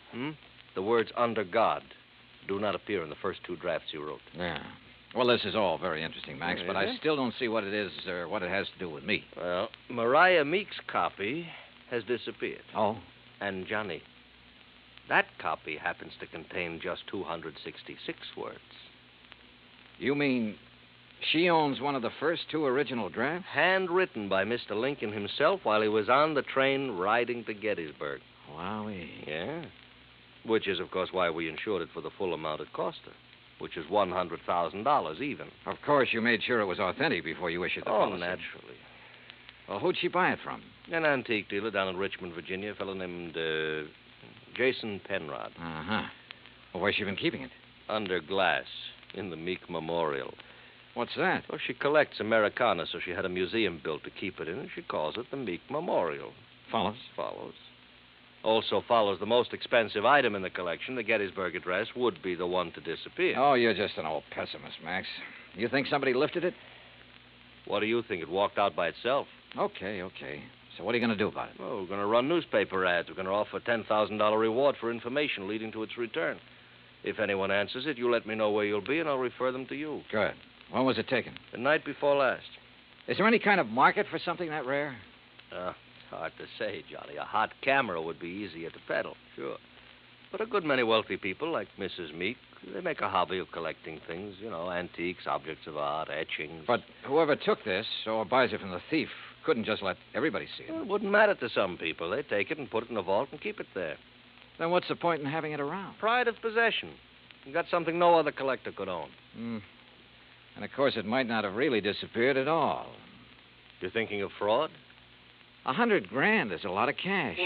the words under God do not appear in the first 2 drafts he wrote. Yeah. Well, this is all very interesting, Max, but I still don't see what it is or what it has to do with me. Well, Mariah Meek's copy has disappeared. Oh? And Johnny, that copy happens to contain just 266 words. You mean she owns one of the first 2 original drafts? Handwritten by Mr. Lincoln himself while he was on the train riding to Gettysburg. Wowee. Yeah. Which is, of course, why we insured it for the full amount it cost her, which is $100,000 even. Of course, you made sure it was authentic before you issued the policy. Oh, naturally. Well, who'd she buy it from? An antique dealer down in Richmond, Virginia, a fellow named Jason Penrod. Uh-huh. Well, where's she been keeping it? Under glass, in the Meek Memorial. What's that? Well, she collects Americana, so she had a museum built to keep it in, and she calls it the Meek Memorial. Follows? Follows. Also follows the most expensive item in the collection, the Gettysburg Address, would be the one to disappear. Oh, you're just an old pessimist, Max. You think somebody lifted it? What do you think? It walked out by itself. Okay. So what are you going to do about it? Well, we're going to run newspaper ads. We're going to offer a $10,000 reward for information leading to its return. If anyone answers it, you let me know where you'll be, and I'll refer them to you. Good. When was it taken? The night before last. Is there any kind of market for something that rare? It's hard to say, Johnny. A hot camera would be easier to peddle, sure. But a good many wealthy people, like Mrs. Meek, they make a hobby of collecting things, antiques, objects of art, etchings. But whoever took this, or buys it from the thief, couldn't just let everybody see it. Well, it wouldn't matter to some people. They take it and put it in a vault and keep it there. Then what's the point in having it around? Pride of possession. You got something no other collector could own. And, of course, it might not have really disappeared at all. You're thinking of fraud? $100,000 is a lot of cash.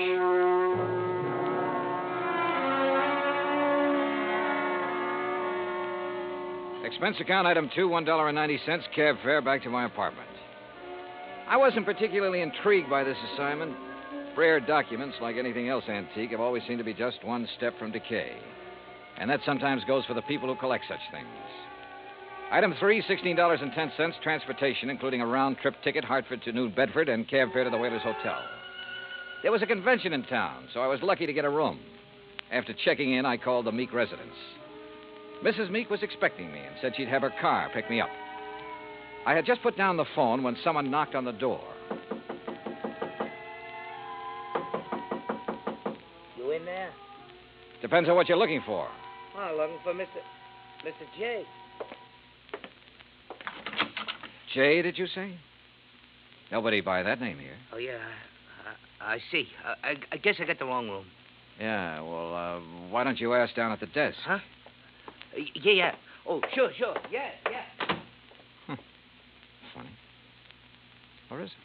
Expense account item 2, $1.90, cab fare back to my apartment. I wasn't particularly intrigued by this assignment. Rare documents, like anything else antique, have always seemed to be just one step from decay. And that sometimes goes for the people who collect such things. Item 3, $16.10, transportation, including a round-trip ticket, Hartford to New Bedford, and cab fare to the Whalers Hotel. There was a convention in town, so I was lucky to get a room. After checking in, I called the Meek residence. Mrs. Meek was expecting me and said she'd have her car pick me up. I had just put down the phone when someone knocked on the door. You in there? Depends on what you're looking for. Oh, looking for Mr. J. Jay, did you say? Nobody by that name here. Oh, yeah. I see. I guess I got the wrong room. Yeah, well, why don't you ask down at the desk? Huh? Yeah. Oh, sure. Yeah. Funny. Or is it?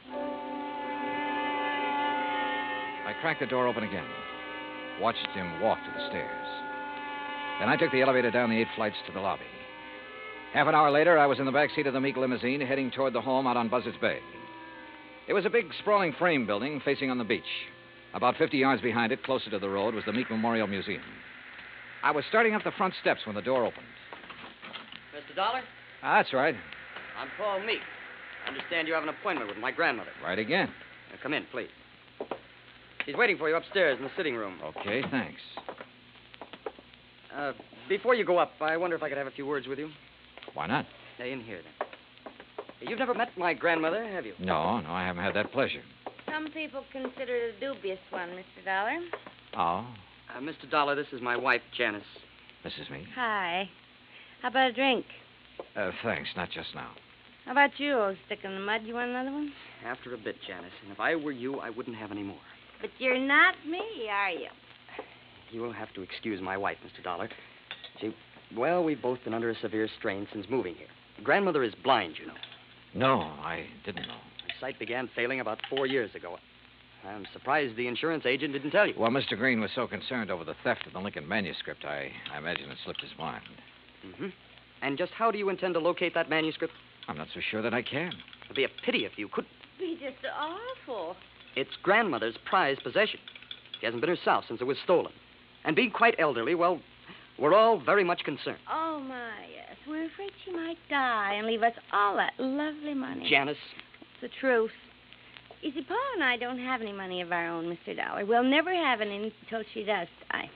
I cracked the door open again. Watched him walk to the stairs. Then I took the elevator down the 8 flights to the lobby. Half an hour later, I was in the back seat of the Meek limousine heading toward the home out on Buzzards Bay. It was a big, sprawling frame building facing on the beach. About 50 yards behind it, closer to the road, was the Meek Memorial Museum. I was starting up the front steps when the door opened. Mr. Dollar? That's right. I'm Paul Meek. I understand you have an appointment with my grandmother. Right again. Come in, please. She's waiting for you upstairs in the sitting room. Okay, thanks. Before you go up, I wonder if I could have a few words with you. Why not? In here, then. You've never met my grandmother, have you? No, I haven't had that pleasure. Some people consider it a dubious one, Mr. Dollar. Oh? Mr. Dollar, this is my wife, Janice. Mrs. Meek? Hi. How about a drink? Thanks, not just now. How about you, old stick in the mud? You want another one? After a bit, Janice. And if I were you, I wouldn't have any more. But you're not me, are you? You will have to excuse my wife, Mr. Dollar. Well, we've both been under a severe strain since moving here. Grandmother is blind, you know. No, I didn't know. Her sight began failing about 4 years ago. I'm surprised the insurance agent didn't tell you. Well, Mr. Green was so concerned over the theft of the Lincoln manuscript, I imagine it slipped his mind. Mm-hmm. And just how do you intend to locate that manuscript? I'm not so sure that I can. It'd be a pity if you couldn't. Be just awful. It's grandmother's prized possession. She hasn't been herself since it was stolen. And being quite elderly, well, we're all very much concerned. Oh, my, yes. We're afraid she might die and leave us all that lovely money. Janice. It's the truth. You see, Paul and I don't have any money of our own, Mr. Dollar. We'll never have any until she does die.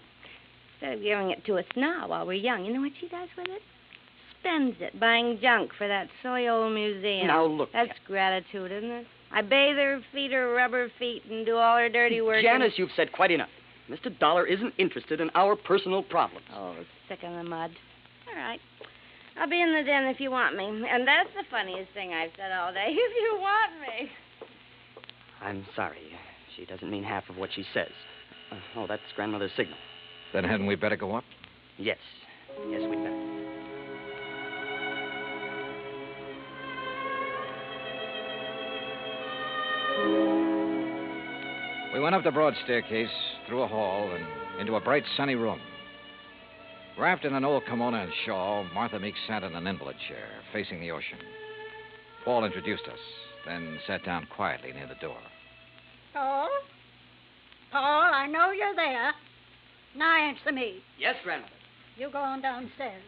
Instead of giving it to us now while we're young, you know what she does with it? Spends it buying junk for that silly old museum. Now, look. That's gratitude, isn't it? I bathe her, feed her rubber feet, and do all her dirty work. Janice, you've said quite enough. Mr. Dollar isn't interested in our personal problems. Oh, sick in the mud. All right. I'll be in the den if you want me. And that's the funniest thing I've said all day. If you want me. I'm sorry. She doesn't mean half of what she says. Oh, that's grandmother's signal. Then hadn't we better go up? Yes. Yes, we'd better. We went up the broad staircase, through a hall, and into a bright, sunny room. Wrapped in an old kimono and shawl, Martha Meek sat in an invalid chair, facing the ocean. Paul introduced us, then sat down quietly near the door. Paul? Paul, I know you're there. Now answer me. Yes, grandmother. You go on downstairs.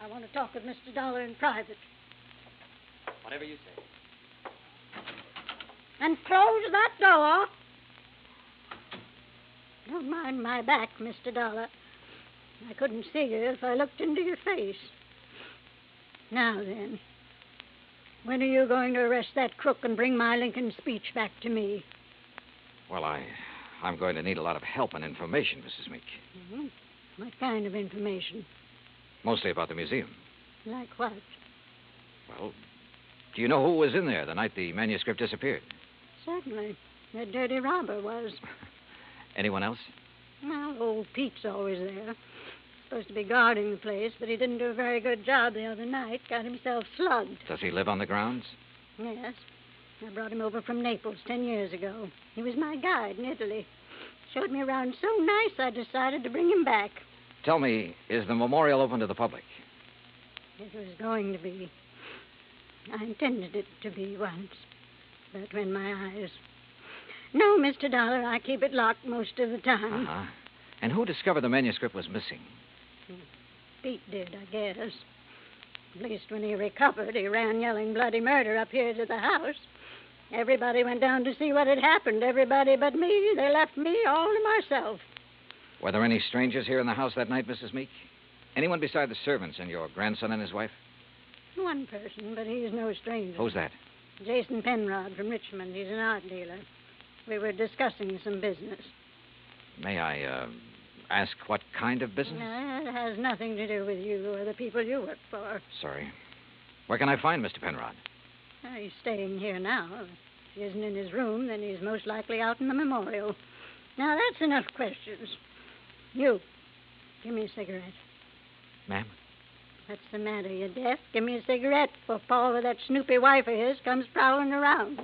I want to talk with Mr. Dollar in private. Whatever you say. And close that door. Don't mind my back, Mr. Dollar. I couldn't see you if I looked into your face. Now then, when are you going to arrest that crook and bring my Lincoln speech back to me? Well, I'm going to need a lot of help and information, Mrs. Meek. Mm-hmm. What kind of information? Mostly about the museum. Like what? Well, do you know who was in there the night the manuscript disappeared? Certainly. That dirty robber was. Anyone else? Well, old Pete's always there. Supposed to be guarding the place, but he didn't do a very good job the other night. Got himself slugged. Does he live on the grounds? Yes. I brought him over from Naples 10 years ago. He was my guide in Italy. Showed me around so nice I decided to bring him back. Tell me, is the memorial open to the public? It was going to be. I intended it to be once. But when my eyes... No, Mr. Dollar, I keep it locked most of the time. Uh-huh. And who discovered the manuscript was missing? Pete did, I guess. At least when he recovered, he ran yelling bloody murder up here to the house. Everybody went down to see what had happened. Everybody but me. They left me all to myself. Were there any strangers here in the house that night, Mrs. Meek? Anyone beside the servants and your grandson and his wife? One person, but he's no stranger. Who's that? Jason Penrod from Richmond. He's an art dealer. We were discussing some business. May I, ask what kind of business? It has nothing to do with you or the people you work for. Sorry. Where can I find Mr. Penrod? He's staying here now. If he isn't in his room, then he's most likely out in the memorial. Now, that's enough questions. You, give me a cigarette. Ma'am? What's the matter? You deaf? Give me a cigarette before Paul with that snoopy wife of his comes prowling around.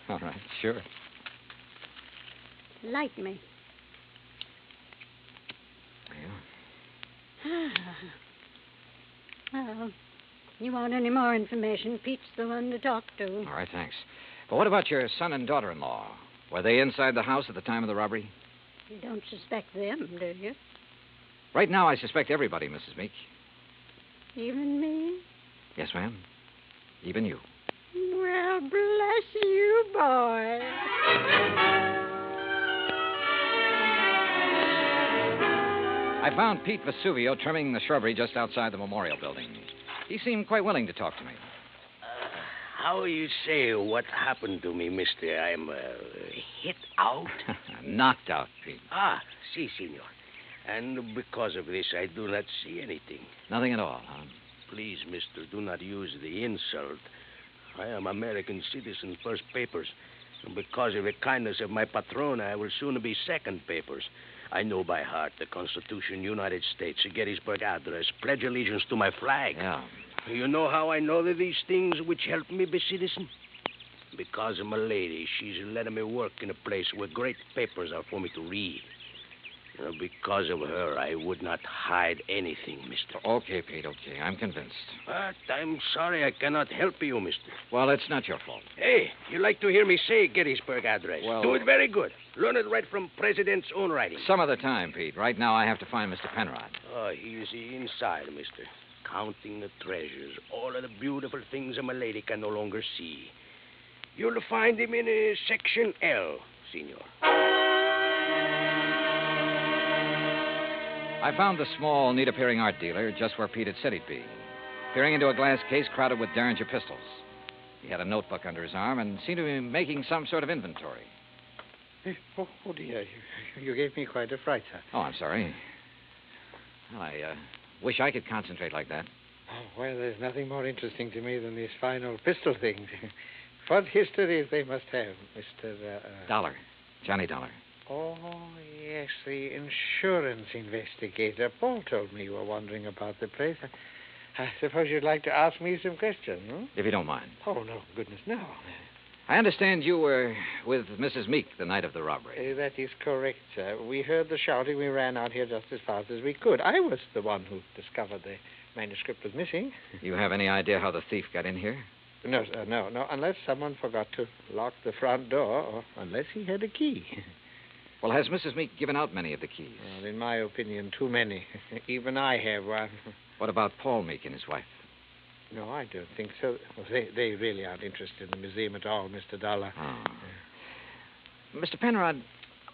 All right, sure. Light me. Well, you want any more information, Pete's the one to talk to. All right, thanks. But what about your son and daughter-in-law? Were they inside the house at the time of the robbery? You don't suspect them, do you? Right now, I suspect everybody, Mrs. Meek. Even me? Yes, ma'am. Even you. Well, bless you, boy. I found Pete Vesuvio trimming the shrubbery just outside the memorial building. He seemed quite willing to talk to me. How you say what happened to me, mister? I'm hit out? Knocked out, Pete. Ah, si, senor. And because of this, I do not see anything. Nothing at all, huh? Please, mister, do not use the insult. I am American citizen, first papers. And because of the kindness of my patron, I will soon be second papers. I know by heart the Constitution, United States, the Gettysburg Address, pledge allegiance to my flag. Yeah. You know how I know that these things which help me be citizen? Because of my lady. She's letting me work in a place where great papers are for me to read. Because of her, I would not hide anything, mister. Okay, Pete, okay. I'm convinced. But I'm sorry I cannot help you, mister. Well, it's not your fault. Hey, you like to hear me say Gettysburg Address? Well- Do it very good. Learn it right from President's own writing. Some other time, Pete. Right now, I have to find Mr. Penrod. Oh, he's inside, mister. Counting the treasures, all of the beautiful things a lady can no longer see. You'll find him in Section L, senor. I found the small, neat-appearing art dealer just where Pete had said he'd be, peering into a glass case crowded with Derringer pistols. He had a notebook under his arm and seemed to be making some sort of inventory. Oh, dear. You gave me quite a fright, sir. Oh, I'm sorry. Well, I wish I could concentrate like that. Oh, well, there's nothing more interesting to me than these fine old pistol things. What histories they must have, Mr. Dollar. Johnny Dollar. Oh, yes, the insurance investigator. Paul told me you were wandering about the place. I suppose you'd like to ask me some questions, hmm? If you don't mind. Oh, no, goodness, no. I understand you were with Mrs. Meek the night of the robbery. That is correct, sir. We heard the shouting. We ran out here just as fast as we could. I was the one who discovered the manuscript was missing. You have any idea how the thief got in here? No, sir, no. Unless someone forgot to lock the front door, or unless he had a key. Well, has Mrs. Meek given out many of the keys? Well, in my opinion, too many. Even I have one. What about Paul Meek and his wife? No, I don't think so. Well, they really aren't interested in the museum at all, Mr. Dollar. Oh. Mr. Penrod,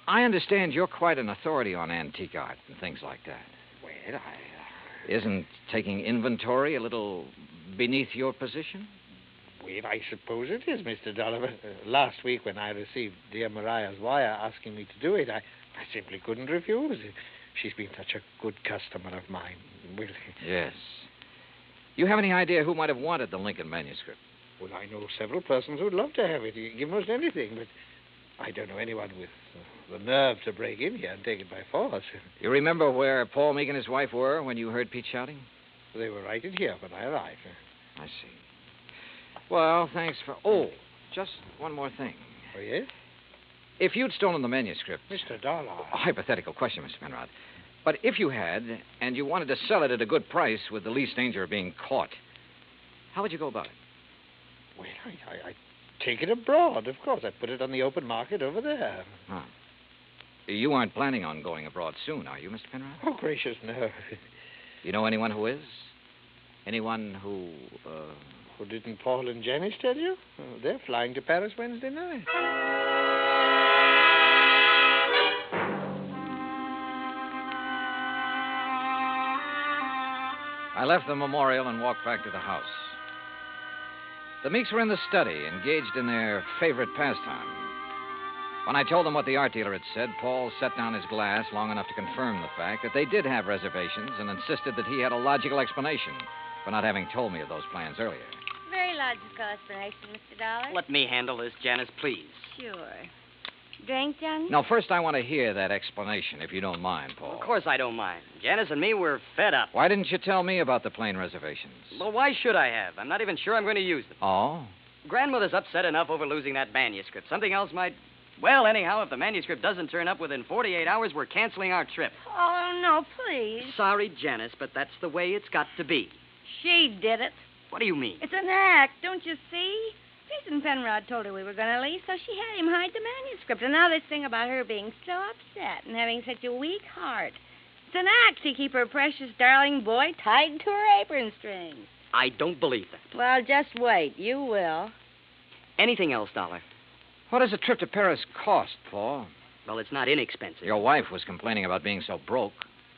I understand you're quite an authority on antique art and things like that. Well, Isn't taking inventory a little beneath your position? Well, I suppose it is, Mr. Dollar. Last week when I received dear Mariah's wire asking me to do it, I simply couldn't refuse. She's been such a good customer of mine. Well, yes. You have any idea who might have wanted the Lincoln manuscript? Well, I know several persons who'd love to have it. Give most anything, but I don't know anyone with the nerve to break in here and take it by force. You remember where Paul Meek and his wife were when you heard Pete shouting? They were right in here when I arrived. I see. Well, thanks for... Oh, just one more thing. Oh, yes? If you'd stolen the manuscript... Mr. Dollar. A hypothetical question, Mr. Penrod. But if you had, and you wanted to sell it at a good price with the least danger of being caught, how would you go about it? Well, I'd take it abroad, of course. I'd put it on the open market over there. Huh. You aren't planning on going abroad soon, are you, Mr. Penrod? Oh, gracious, no. You know anyone who is? Anyone who, Well, didn't Paul and Janice tell you? Oh, they're flying to Paris Wednesday night. I left the memorial and walked back to the house. The Meeks were in the study, engaged in their favorite pastime. When I told them what the art dealer had said, Paul set down his glass long enough to confirm the fact that they did have reservations and insisted that he had a logical explanation for not having told me of those plans earlier. Very logical explanation, Mr. Dollar. Let me handle this, Janice, please. Sure. Drink, Johnny? Now, first I want to hear that explanation, if you don't mind, Paul. Of course I don't mind. Janice and me, we're fed up. Why didn't you tell me about the plane reservations? Well, why should I have? I'm not even sure I'm going to use them. Oh? Grandmother's upset enough over losing that manuscript. Something else might... Well, anyhow, if the manuscript doesn't turn up within 48 hours, we're canceling our trip. Oh, no, please. Sorry, Janice, but that's the way it's got to be. She did it. What do you mean? It's an act, don't you see? Jason Penrod told her we were going to leave, so she had him hide the manuscript. And now this thing about her being so upset and having such a weak heart. It's an act to keep her precious darling boy tied to her apron strings. I don't believe that. Well, just wait. You will. Anything else, Dollar? What does a trip to Paris cost, Paul? Well, it's not inexpensive. Your wife was complaining about being so broke.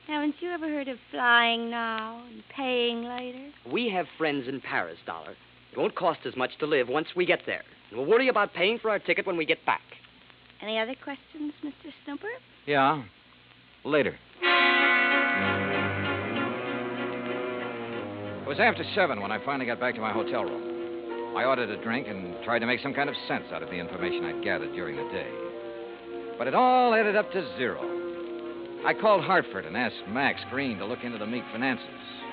Haven't you ever heard of flying now and paying later? We have friends in Paris, Dollar. It won't cost as much to live once we get there. And we'll worry about paying for our ticket when we get back. Any other questions, Mr. Snooper? Yeah. Later. It was after 7 when I finally got back to my hotel room. I ordered a drink and tried to make some kind of sense out of the information I'd gathered during the day. But it all added up to 0. I called Hartford and asked Max Green to look into the Meek finances.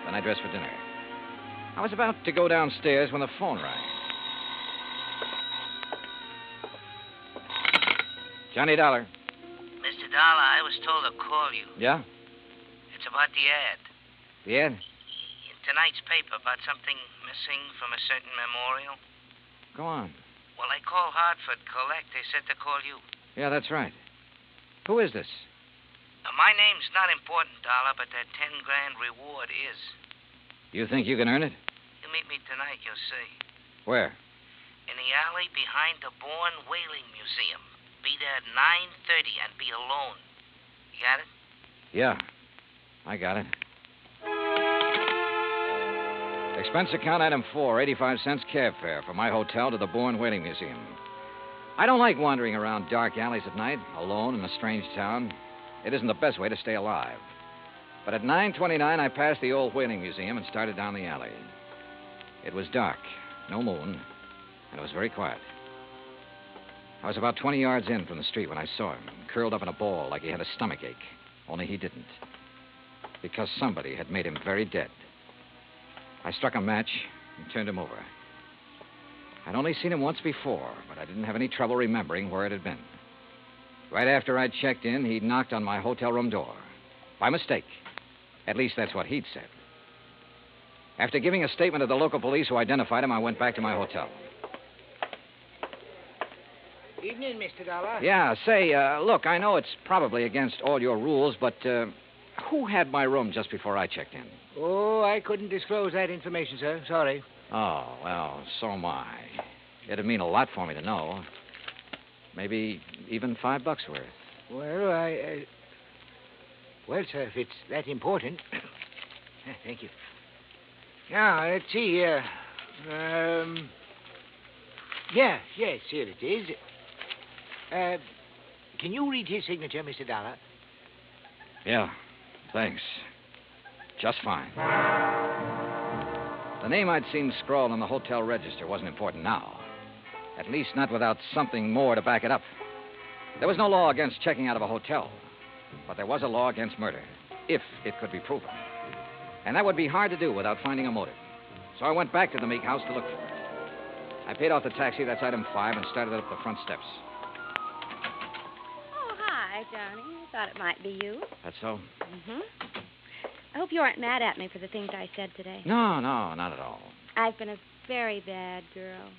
Then I dressed for dinner. I was about to go downstairs when the phone rang. Johnny Dollar. Mr. Dollar, I was told to call you. Yeah? It's about the ad. The ad? In tonight's paper about something missing from a certain memorial. Go on. Well, I called Hartford Collect. They said to call you. Yeah, that's right. Who is this? My name's not important, Dollar, but that 10 grand reward is. You think you can earn it? You meet me tonight, you'll see. Where? In the alley behind the Bourne Whaling Museum. Be there at 9:30 and be alone. You got it? Yeah, I got it. Expense account item 4, 85 cents cab fare from my hotel to the Bourne Whaling Museum. I don't like wandering around dark alleys at night, alone in a strange town. It isn't the best way to stay alive. But at 9:29, I passed the old whaling museum and started down the alley. It was dark, no moon, and it was very quiet. I was about 20 yards in from the street when I saw him, curled up in a ball like he had a stomachache. Only he didn't. Because somebody had made him very dead. I struck a match and turned him over. I'd only seen him once before, but I didn't have any trouble remembering where it had been. Right after I'd checked in, he'd knocked on my hotel room door. By mistake. At least that's what he'd said. After giving a statement to the local police who identified him, I went back to my hotel. Evening, Mr. Dollar. Yeah, say, look, I know it's probably against all your rules, but who had my room just before I checked in? Oh, I couldn't disclose that information, sir. Sorry. Oh, well, so am I. It'd mean a lot for me to know. Maybe even $5 worth. Well, well, sir, if it's that important. Thank you. Now, let's see. Yes, here it is. Can you read his signature, Mr. Dollar? Yeah, thanks. Just fine. The name I'd seen scrawled on the hotel register wasn't important now. At least not without something more to back it up. There was no law against checking out of a hotel, but there was a law against murder, if it could be proven. And that would be hard to do without finding a motive. So I went back to the Meek house to look for it. I paid off the taxi, that's item 5, and started up the front steps. Oh, hi, Johnny. I thought it might be you. That's so? Mm-hmm. I hope you aren't mad at me for the things I said today. No, not at all. I've been a very bad girl.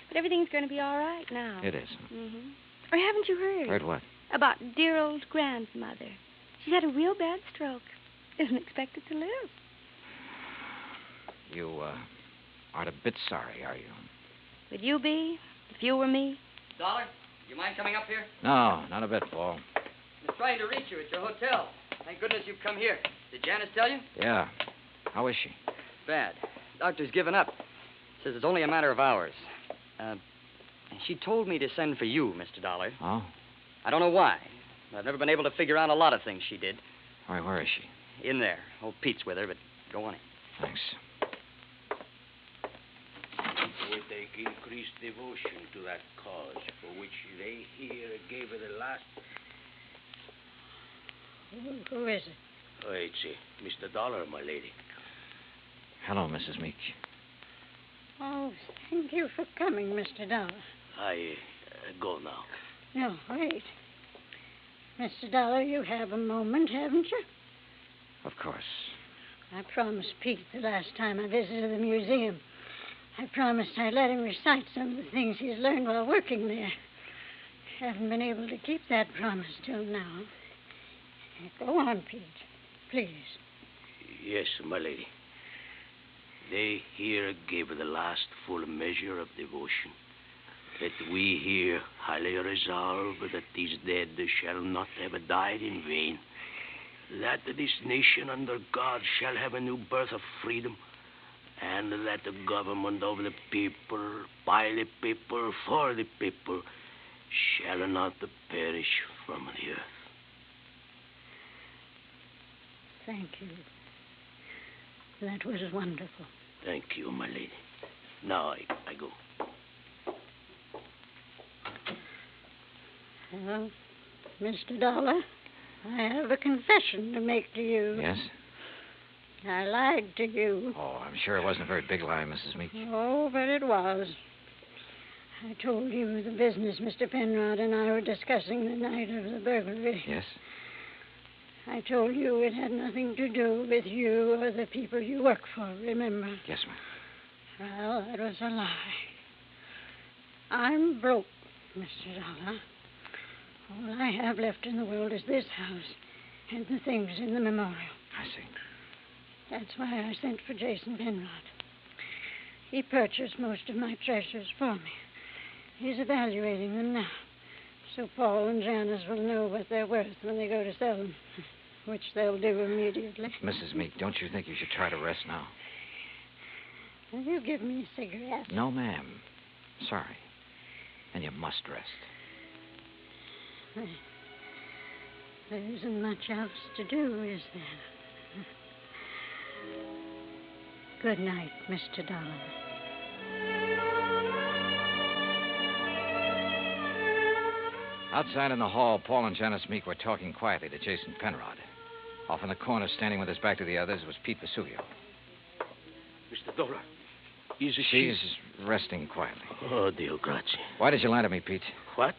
But everything's going to be all right now. It is. Mm-hmm. Or haven't you heard? Heard what? About dear old grandmother. She's had a real bad stroke. Isn't expected to live. You, aren't a bit sorry, are you? Would you be, if you were me? Dollar, you mind coming up here? No, not a bit, Paul. I was trying to reach you at your hotel. Thank goodness you've come here. Did Janice tell you? Yeah. How is she? Bad. Doctor's given up. Says it's only a matter of hours. She told me to send for you, Mr. Dollar. Oh? I don't know why. I've never been able to figure out a lot of things she did. All right, where is she? In there. Old Pete's with her, but go on in. Thanks. With increased devotion to that cause for which they here gave her the last... Who is it? Oh, it's Mr. Dollar, my lady. Hello, Mrs. Meek. Oh, thank you for coming, Mr. Dollar. I go now. No, wait. Mr. Dollar, you have a moment, haven't you? Of course. I promised Pete the last time I visited the museum. I promised I'd let him recite some of the things he's learned while working there. Haven't been able to keep that promise till now. Go on, Pete. Please. Yes, my lady. They here gave her the last full measure of devotion. That we here highly resolve that these dead shall not have died in vain. That this nation under God shall have a new birth of freedom. And that the government of the people, by the people, for the people, shall not perish from the earth. Thank you. That was wonderful. Thank you, my lady. Now I go. Well, Mr. Dollar, I have a confession to make to you. Yes? I lied to you. Oh, I'm sure it wasn't a very big lie, Mrs. Meek. Oh, but it was. I told you the business Mr. Penrod and I were discussing the night of the burglary. Yes? I told you it had nothing to do with you or the people you work for, remember? Yes, ma'am. Well, that was a lie. I'm broke, Mr. Dollar. All I have left in the world is this house and the things in the memorial. I see. That's why I sent for Jason Penrod. He purchased most of my treasures for me. He's evaluating them now, so Paul and Janice will know what they're worth when they go to sell them, which they'll do immediately. Mrs. Meek, don't you think you should try to rest now? Will you give me a cigarette? No, ma'am. Sorry. And you must rest. There isn't much else to do, is there? Good night, Mr. Dollar. Outside in the hall, Paul and Janice Meek were talking quietly to Jason Penrod. Off in the corner, standing with his back to the others, was Pete Vesuvio. Mr. Dollar, is she... She's resting quietly. Oh, Dio grazie. Why did you lie to me, Pete? What?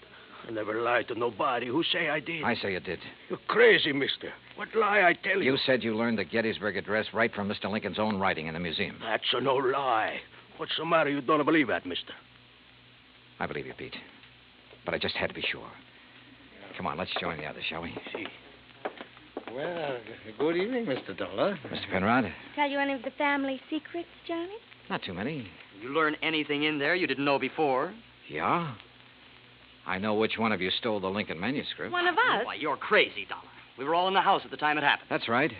I never lied to nobody. Who say I did? I say you did. You're crazy, mister. What lie I tell you? You said you learned the Gettysburg Address right from Mr. Lincoln's own writing in the museum. That's a no lie. What's the matter? You don't believe that, mister? I believe you, Pete. But I just had to be sure. Come on, let's join the others, shall we? See. Well, good evening, Mr. Dollar. Mr. Penrod? Tell you any of the family secrets, Johnny? Not too many. You learn anything in there you didn't know before? Yeah? I know which one of you stole the Lincoln manuscript. One of us? Why, you're crazy, Dollar. We were all in the house at the time it happened. That's right.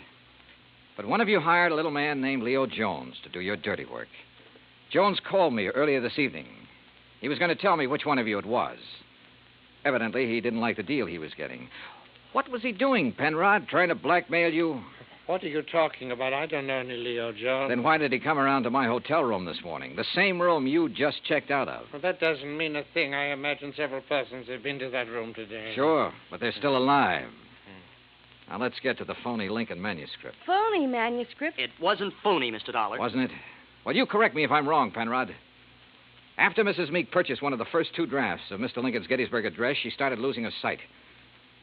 But one of you hired a little man named Leo Jones to do your dirty work. Jones called me earlier this evening. He was going to tell me which one of you it was. Evidently, he didn't like the deal he was getting. What was he doing, Penrod? Trying to blackmail you? What are you talking about? I don't know any Leo Jones. Then why did he come around to my hotel room this morning? The same room you just checked out of. Well, that doesn't mean a thing. I imagine several persons have been to that room today. Sure, but they're still alive. Now, let's get to the phony Lincoln manuscript. Phony manuscript? It wasn't phony, Mr. Dollar. Wasn't it? Well, you correct me if I'm wrong, Penrod. After Mrs. Meek purchased one of the first two drafts of Mr. Lincoln's Gettysburg Address, she started losing her sight.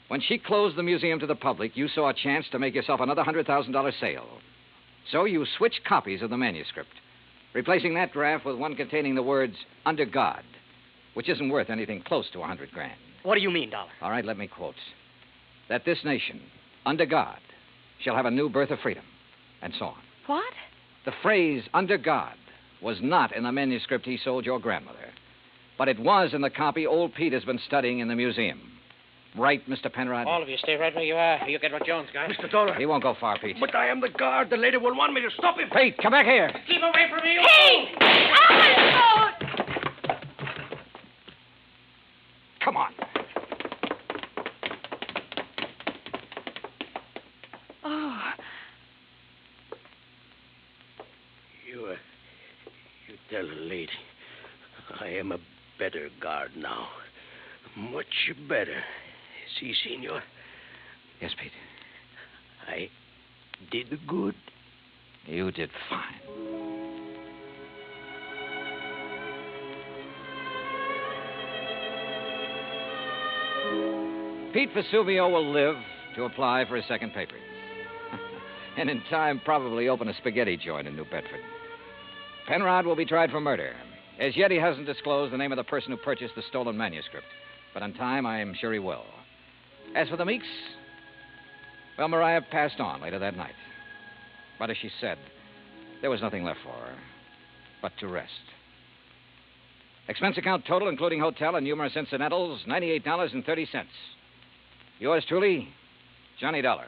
When she closed the museum to the public, you saw a chance to make yourself another $100,000 sale. So you switched copies of the manuscript, replacing that draft with one containing the words, under God, which isn't worth anything close to $100,000. What do you mean, Dollar? All right, let me quote. That this nation, under God, shall have a new birth of freedom, and so on. What? The phrase, under God, was not in the manuscript he sold your grandmother, but it was in the copy old Pete has been studying in the museum. Right, Mr. Penrod? All of you stay right where you are. You get what Jones got. Mr. Dollar. He won't go far, Pete. But I am the guard. The lady will want me to stop him. Pete, come back here. Keep away from me. Hey! Oh! Come on. Oh. You tell the lady I am a better guard now. Much better. See, senor? Yes, Pete. I did good. You did fine. Pete Vesuvio will live to apply for his second papers. And in time, probably open a spaghetti joint in New Bedford. Penrod will be tried for murder. As yet, he hasn't disclosed the name of the person who purchased the stolen manuscript. But in time, I'm sure he will. As for the Meeks, well, Mariah passed on later that night. But as she said, there was nothing left for her but to rest. Expense account total, including hotel and numerous incidentals, $98.30. Yours truly, Johnny Dollar.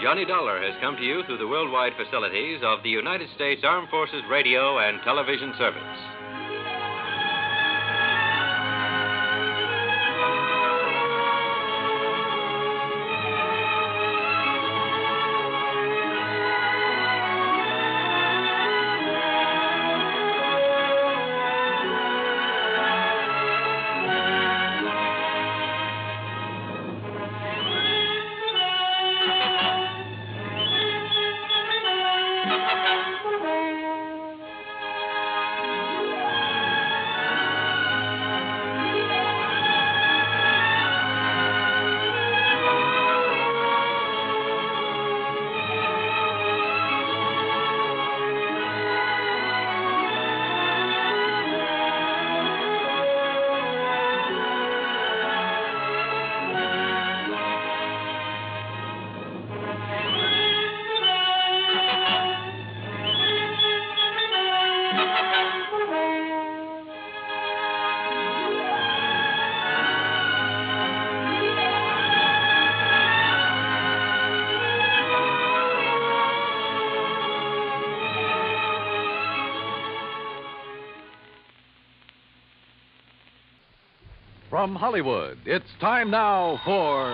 Johnny Dollar has come to you through the worldwide facilities of the United States Armed Forces Radio and Television Service. From Hollywood, it's time now for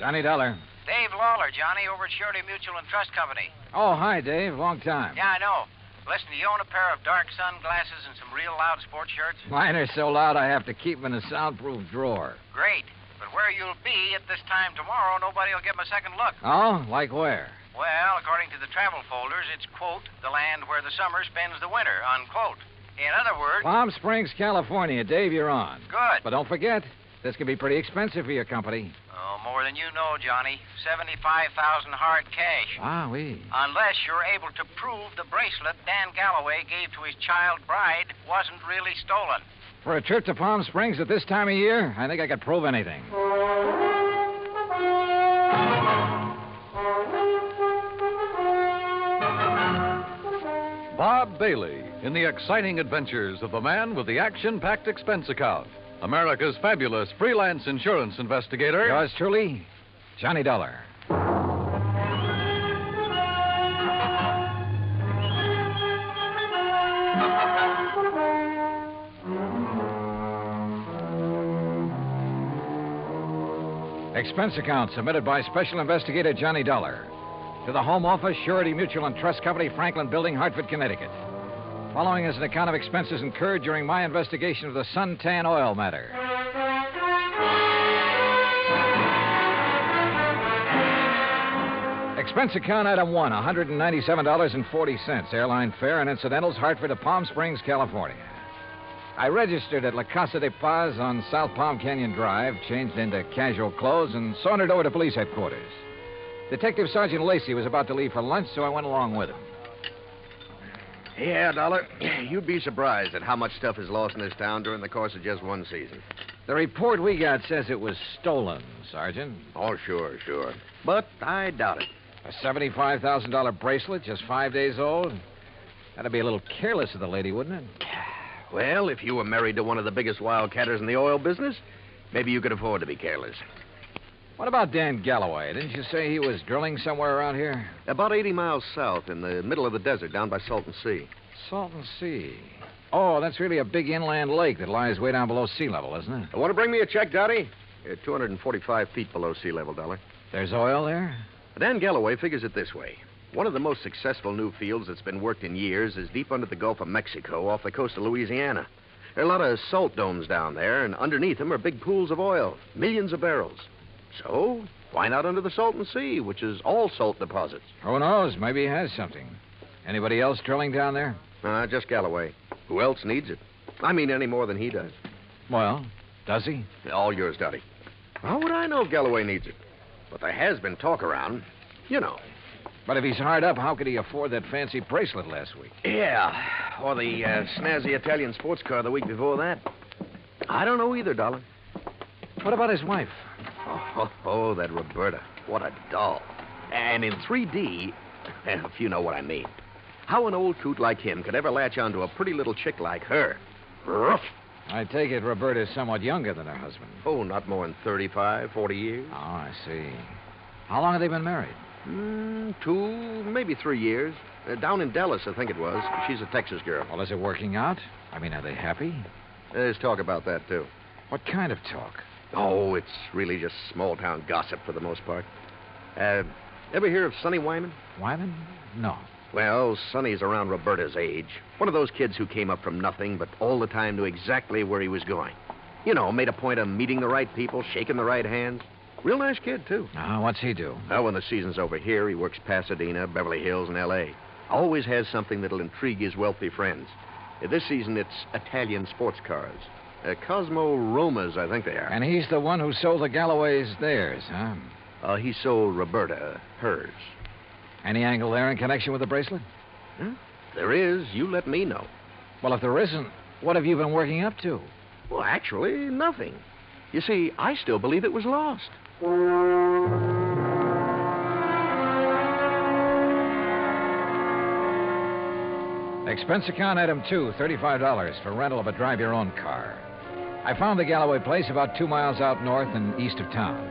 Johnny Dollar. Dave Lawler, Johnny, over at Surety Mutual and Trust Company. Oh, hi, Dave. Long time. Yeah, I know. Listen, do you own a pair of dark sunglasses and some real loud sports shirts? Mine are so loud I have to keep them in a soundproof drawer. Great. But where you'll be at this time tomorrow, nobody will give them a second look. Oh? Like where? Well, according to the travel folders, it's, quote, the land where the summer spends the winter, unquote. In other words... Palm Springs, California. Dave, you're on. Good. But don't forget, this can be pretty expensive for your company. Oh, more than you know, Johnny. $75,000 hard cash. Wowee. Unless you're able to prove the bracelet Dan Galloway gave to his child bride wasn't really stolen. For a trip to Palm Springs at this time of year, I think I could prove anything. Bob Bailey in the exciting adventures of the man with the action-packed expense account, America's fabulous freelance insurance investigator. Yours truly, Johnny Dollar. Expense account submitted by Special Investigator Johnny Dollar to the Home Office, Surety Mutual and Trust Company, Franklin Building, Hartford, Connecticut. Following is an account of expenses incurred during my investigation of the suntan oil matter. Expense account item 1, $197.40. Airline fare and incidentals, Hartford to Palm Springs, California. I registered at La Casa de Paz on South Palm Canyon Drive, changed into casual clothes, and sauntered over to police headquarters. Detective Sergeant Lacey was about to leave for lunch, so I went along with him. Yeah, Dollar. You'd be surprised at how much stuff is lost in this town during the course of just one season. The report we got says it was stolen, Sergeant. Oh, sure. But I doubt it. A $75,000 bracelet, just 5 days old? That'd be a little careless of the lady, wouldn't it? Well, if you were married to one of the biggest wildcatters in the oil business, maybe you could afford to be careless. What about Dan Galloway? Didn't you say he was drilling somewhere around here? About 80 miles south, in the middle of the desert, down by Salton Sea. Salton Sea. Oh, that's really a big inland lake that lies way down below sea level, isn't it? Want to bring me a check, Dottie? 245 feet below sea level, Dollar. There's oil there? Dan Galloway figures it this way. One of the most successful new fields that's been worked in years is deep under the Gulf of Mexico off the coast of Louisiana. There are a lot of salt domes down there, and underneath them are big pools of oil, millions of barrels. So, why not under the Salton Sea, which is all salt deposits? Who knows? Maybe he has something. Anybody else drilling down there? Just Galloway. Who else needs it? I mean, any more than he does. Well, does he? All yours, Dottie. How would I know if Galloway needs it? But there has been talk around. You know. But if he's hard up, how could he afford that fancy bracelet last week? Yeah, or the snazzy Italian sports car the week before that. I don't know either, Dollar. What about his wife? Oh, that Roberta. What a doll. And in 3D, if you know what I mean. How an old coot like him could ever latch onto a pretty little chick like her? Ruff. I take it Roberta's somewhat younger than her husband. Oh, not more than 35, 40 years. Oh, I see. How long have they been married? 2, maybe 3 years. Down in Dallas, I think it was. She's a Texas girl. Well, is it working out? I mean, are they happy? There's talk about that, too. What kind of talk? Oh, it's really just small-town gossip for the most part. Ever hear of Sonny Wyman? Wyman? No. Well, Sonny's around Roberta's age. One of those kids who came up from nothing, but all the time knew exactly where he was going. You know, made a point of meeting the right people, shaking the right hands. Real nice kid, too. What's he do? Well, when the season's over here, he works Pasadena, Beverly Hills, and L.A. Always has something that'll intrigue his wealthy friends. This season, it's Italian sports cars. Cosmo Romas, I think they are. And he's the one who sold the Galloways theirs, huh? He sold Roberta hers. Any angle there in connection with the bracelet? Huh? There is. You let me know. Well, if there isn't, what have you been working up to? Well, actually, nothing. You see, I still believe it was lost. Expense account item 2, $35 for rental of a drive-your-own car. I found the Galloway place about 2 miles out north and east of town.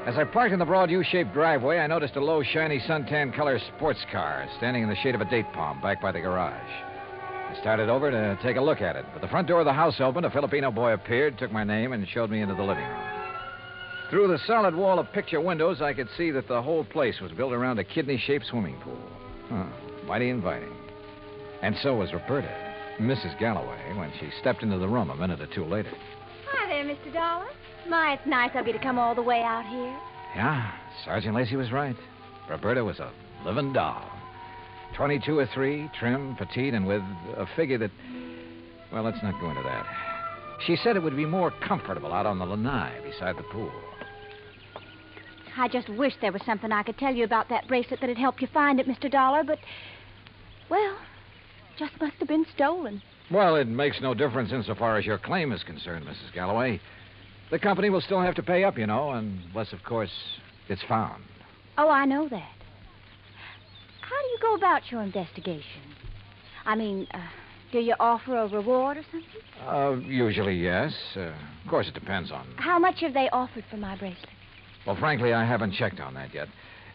As I parked in the broad U-shaped driveway, I noticed a low, shiny, suntan color sports car standing in the shade of a date palm back by the garage. I started over to take a look at it, but the front door of the house opened, a Filipino boy appeared, took my name, and showed me into the living room. Through the solid wall of picture windows, I could see that the whole place was built around a kidney-shaped swimming pool. Mighty inviting. And so was Roberta, Mrs. Galloway, when she stepped into the room a minute or two later. Hi there, Mr. Dollar. My, it's nice of you to come all the way out here. Yeah, Sergeant Lacey was right. Roberta was a living doll. 22 or 3, trim, petite, and with a figure that... Well, let's not go into that. She said it would be more comfortable out on the lanai beside the pool. I just wish there was something I could tell you about that bracelet that'd help you find it, Mr. Dollar, but... Well, just must have been stolen. Well, it makes no difference insofar as your claim is concerned, Mrs. Galloway. The company will still have to pay up, you know, unless, of course, it's found. Oh, I know that. How do you go about your investigation? I mean, do you offer a reward or something? Usually, yes. Of course, it depends on... How much have they offered for my bracelet? Well, frankly, I haven't checked on that yet.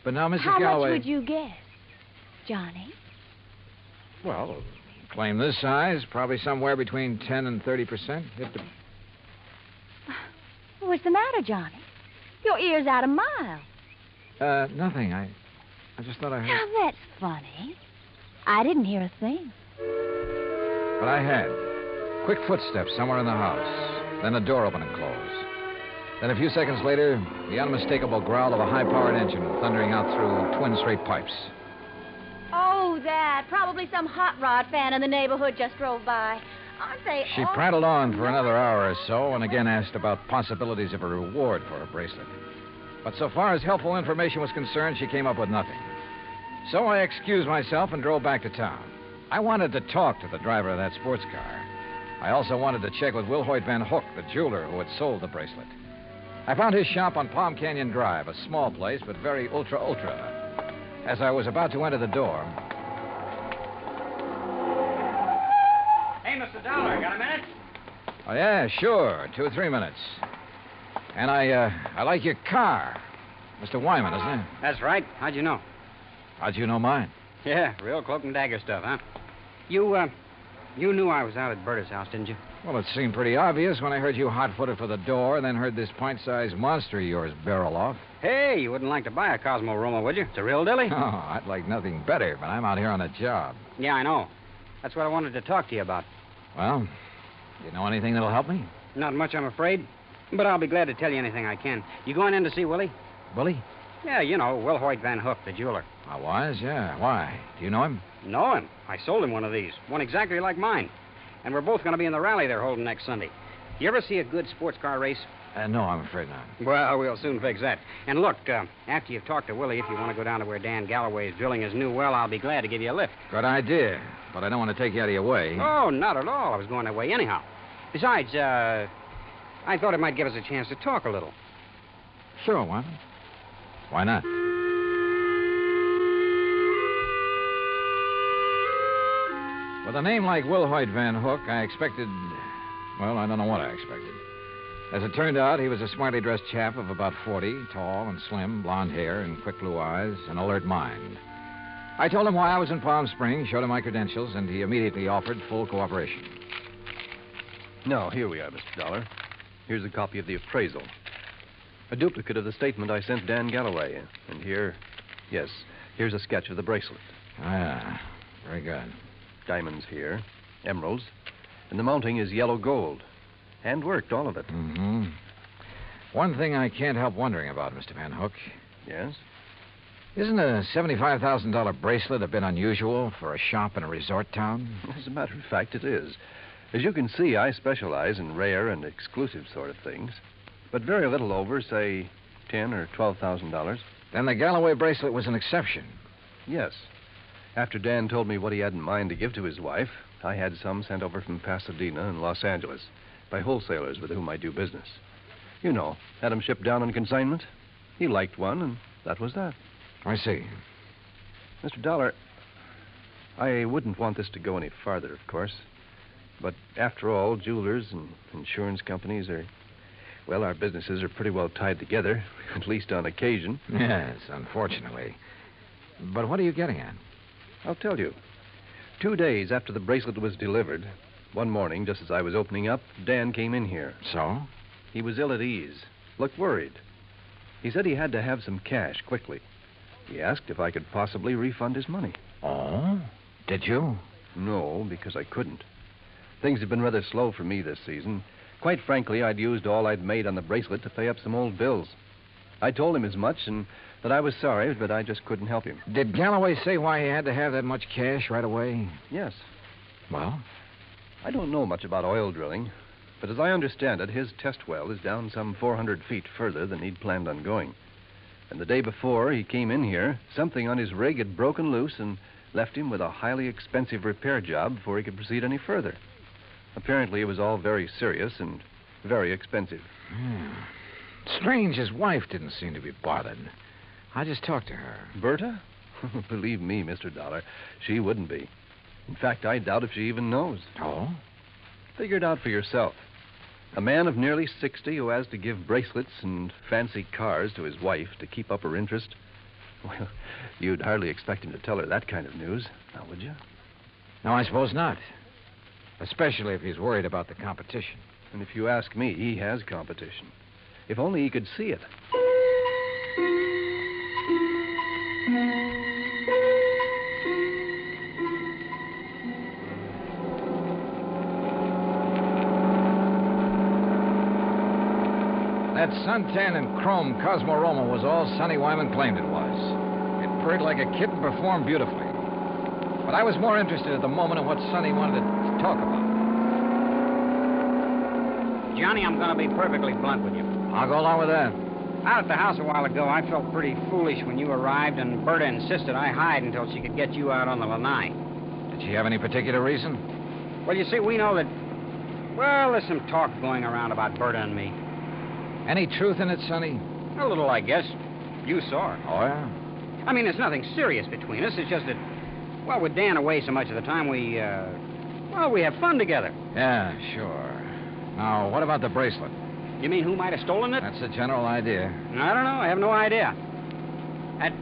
But now, Mrs. How Galloway... much would you guess, Johnny? Well, claim this size, probably somewhere between 10 and 30%. What's the matter, Johnny? Your ear's out a mile. Nothing. I just thought I heard... Now, that's funny. I didn't hear a thing. But I had. Quick footsteps somewhere in the house. Then a door opened and closed. Then a few seconds later, the unmistakable growl of a high-powered engine thundering out through twin straight pipes. Oh, that. Probably some hot rod fan in the neighborhood just drove by. Aren't they She prattled on for another hour or so and again asked about possibilities of a reward for her bracelet. But so far as helpful information was concerned, she came up with nothing. So I excused myself and drove back to town. I wanted to talk to the driver of that sports car. I also wanted to check with Wilhoit Van Hook, the jeweler who had sold the bracelet. I found his shop on Palm Canyon Drive, a small place, but very ultra. As I was about to enter the door... Hey, Mr. Dollar, got a minute? Oh, yeah, sure. 2 or 3 minutes. And I like your car. Mr. Wyman, isn't it? That's right. How'd you know? How'd you know mine? Yeah, real cloak and dagger stuff, huh? You knew I was out at Berta's house, didn't you? Well, it seemed pretty obvious when I heard you hot-footed for the door and then heard this pint-sized monster of yours barrel off. Hey, you wouldn't like to buy a Cosmo Roma, would you? It's a real dilly. Oh, I'd like nothing better, but I'm out here on a job. Yeah, I know. That's what I wanted to talk to you about. Well, you know anything that'll help me? Not much, I'm afraid. But I'll be glad to tell you anything I can. You going in to see Willie? Willie? Yeah, you know, Wilhoit Van Hook, the jeweler. I was, yeah. Why? Do you know him? Know him. I sold him one of these. One exactly like mine. And we're both going to be in the rally they're holding next Sunday. You ever see a good sports car race? No, I'm afraid not. Well, we'll soon fix that. And look, after you've talked to Willie, if you want to go down to where Dan Galloway is drilling his new well, I'll be glad to give you a lift. Good idea. But I don't want to take you out of your way. Oh, not at all. I was going that way anyhow. Besides, I thought it might give us a chance to talk a little. Sure, why not? Why not? With a name like Wilhoit Van Hook, I expected... Well, I don't know what I expected. As it turned out, he was a smartly dressed chap of about 40, tall and slim, blonde hair and quick blue eyes, an alert mind. I told him why I was in Palm Springs, showed him my credentials, and he immediately offered full cooperation. Now, here we are, Mr. Dollar. Here's a copy of the appraisal. A duplicate of the statement I sent Dan Galloway. And here, yes, here's a sketch of the bracelet. Ah, very good. Diamonds here, emeralds, and the mounting is yellow gold. Hand-worked, all of it. Mm-hmm. One thing I can't help wondering about, Mr. Van Hook. Yes? Isn't a $75,000 bracelet a bit unusual for a shop in a resort town? As a matter of fact, it is. As you can see, I specialize in rare and exclusive sort of things. But very little over, say, $10,000 or $12,000. Then the Galloway bracelet was an exception. Yes. After Dan told me what he had in mind to give to his wife, I had some sent over from Pasadena and Los Angeles by wholesalers with whom I do business. You know, had them shipped down on consignment. He liked one, and that was that. I see. Mr. Dollar, I wouldn't want this to go any farther, of course. But after all, jewelers and insurance companies are... Well, our businesses are pretty well tied together, at least on occasion. Yes, unfortunately. But what are you getting at? I'll tell you. 2 days after the bracelet was delivered, one morning, just as I was opening up, Dan came in here. So? He was ill at ease, looked worried. He said he had to have some cash quickly. He asked if I could possibly refund his money. Oh? Did you? No, because I couldn't. Things have been rather slow for me this season. Quite frankly, I'd used all I'd made on the bracelet to pay up some old bills. I told him as much and that I was sorry, but I just couldn't help him. Did Galloway say why he had to have that much cash right away? Yes. Well? I don't know much about oil drilling, but as I understand it, his test well is down some 400 feet further than he'd planned on going. And the day before he came in here, something on his rig had broken loose and left him with a highly expensive repair job before he could proceed any further. Apparently, it was all very serious and very expensive. Strange his wife didn't seem to be bothered. I just talked to her. Berta? Believe me, Mr. Dollar, she wouldn't be. In fact, I doubt if she even knows. Oh? Figure it out for yourself. A man of nearly 60 who has to give bracelets and fancy cars to his wife to keep up her interest. Well, you'd hardly expect him to tell her that kind of news, now would you? No, I suppose not. Especially if he's worried about the competition. And if you ask me, he has competition. If only he could see it. That suntan and chrome Cosmorama was all Sonny Wyman claimed it was. It purred like a kitten, performed beautifully. But I was more interested at the moment in what Sonny wanted to talk about. Johnny, I'm going to be perfectly blunt with you. I'll go along with that. Out at the house a while ago, I felt pretty foolish when you arrived, and Berta insisted I hide until she could get you out on the lanai. Did she have any particular reason? Well, you see, we know that... Well, there's some talk going around about Berta and me. Any truth in it, Sonny? A little, I guess. You saw it. Oh, yeah? I mean, there's nothing serious between us. It's just that, well, with Dan away so much of the time, we have fun together. Yeah, sure. Now, what about the bracelet? You mean who might have stolen it? That's the general idea. I don't know. I have no idea. That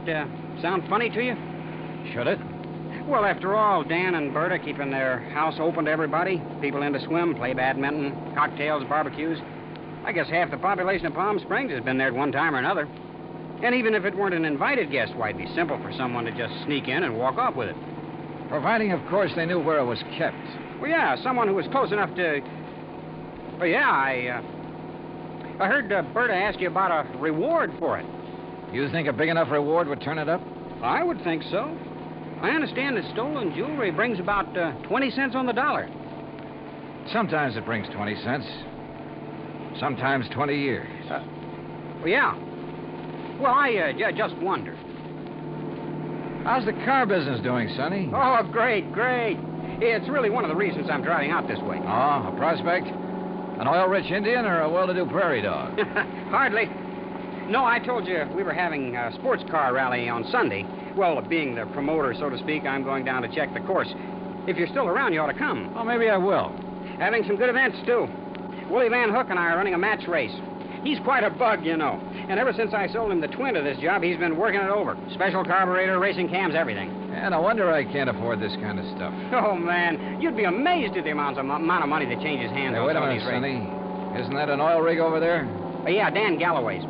sound funny to you? Should it? Well, after all, Dan and Berta keeping their house open to everybody. People in to swim, play badminton, cocktails, barbecues. I guess half the population of Palm Springs has been there at one time or another. And even if it weren't an invited guest, why, it'd be simple for someone to just sneak in and walk off with it. Providing, of course, they knew where it was kept. Well, yeah, someone who was close enough to... Well, yeah, I heard Berta ask you about a reward for it. You think a big enough reward would turn it up? I would think so. I understand that stolen jewelry brings about 20 cents on the dollar. Sometimes it brings 20 cents. Sometimes 20 years. Well, yeah. Well, I just wondered. How's the car business doing, Sonny? Oh, great, great. It's really one of the reasons I'm driving out this way. Oh, a prospect? An oil-rich Indian or a well-to-do prairie dog? Hardly. No, I told you we were having a sports car rally on Sunday. Well, being the promoter, so to speak, I'm going down to check the course. If you're still around, you ought to come. Oh, maybe I will. Having some good events, too. Willie Van Hook and I are running a match race. He's quite a bug, you know. And ever since I sold him the twin to this job, he's been working it over. Special carburetor, racing cams, everything. Yeah, no wonder I can't afford this kind of stuff. Oh, man, you'd be amazed at the amount of money that changes hands Hey, on wait a some of minute, these races. Sonny. Isn't that an oil rig over there? Yeah, Dan Galloway's.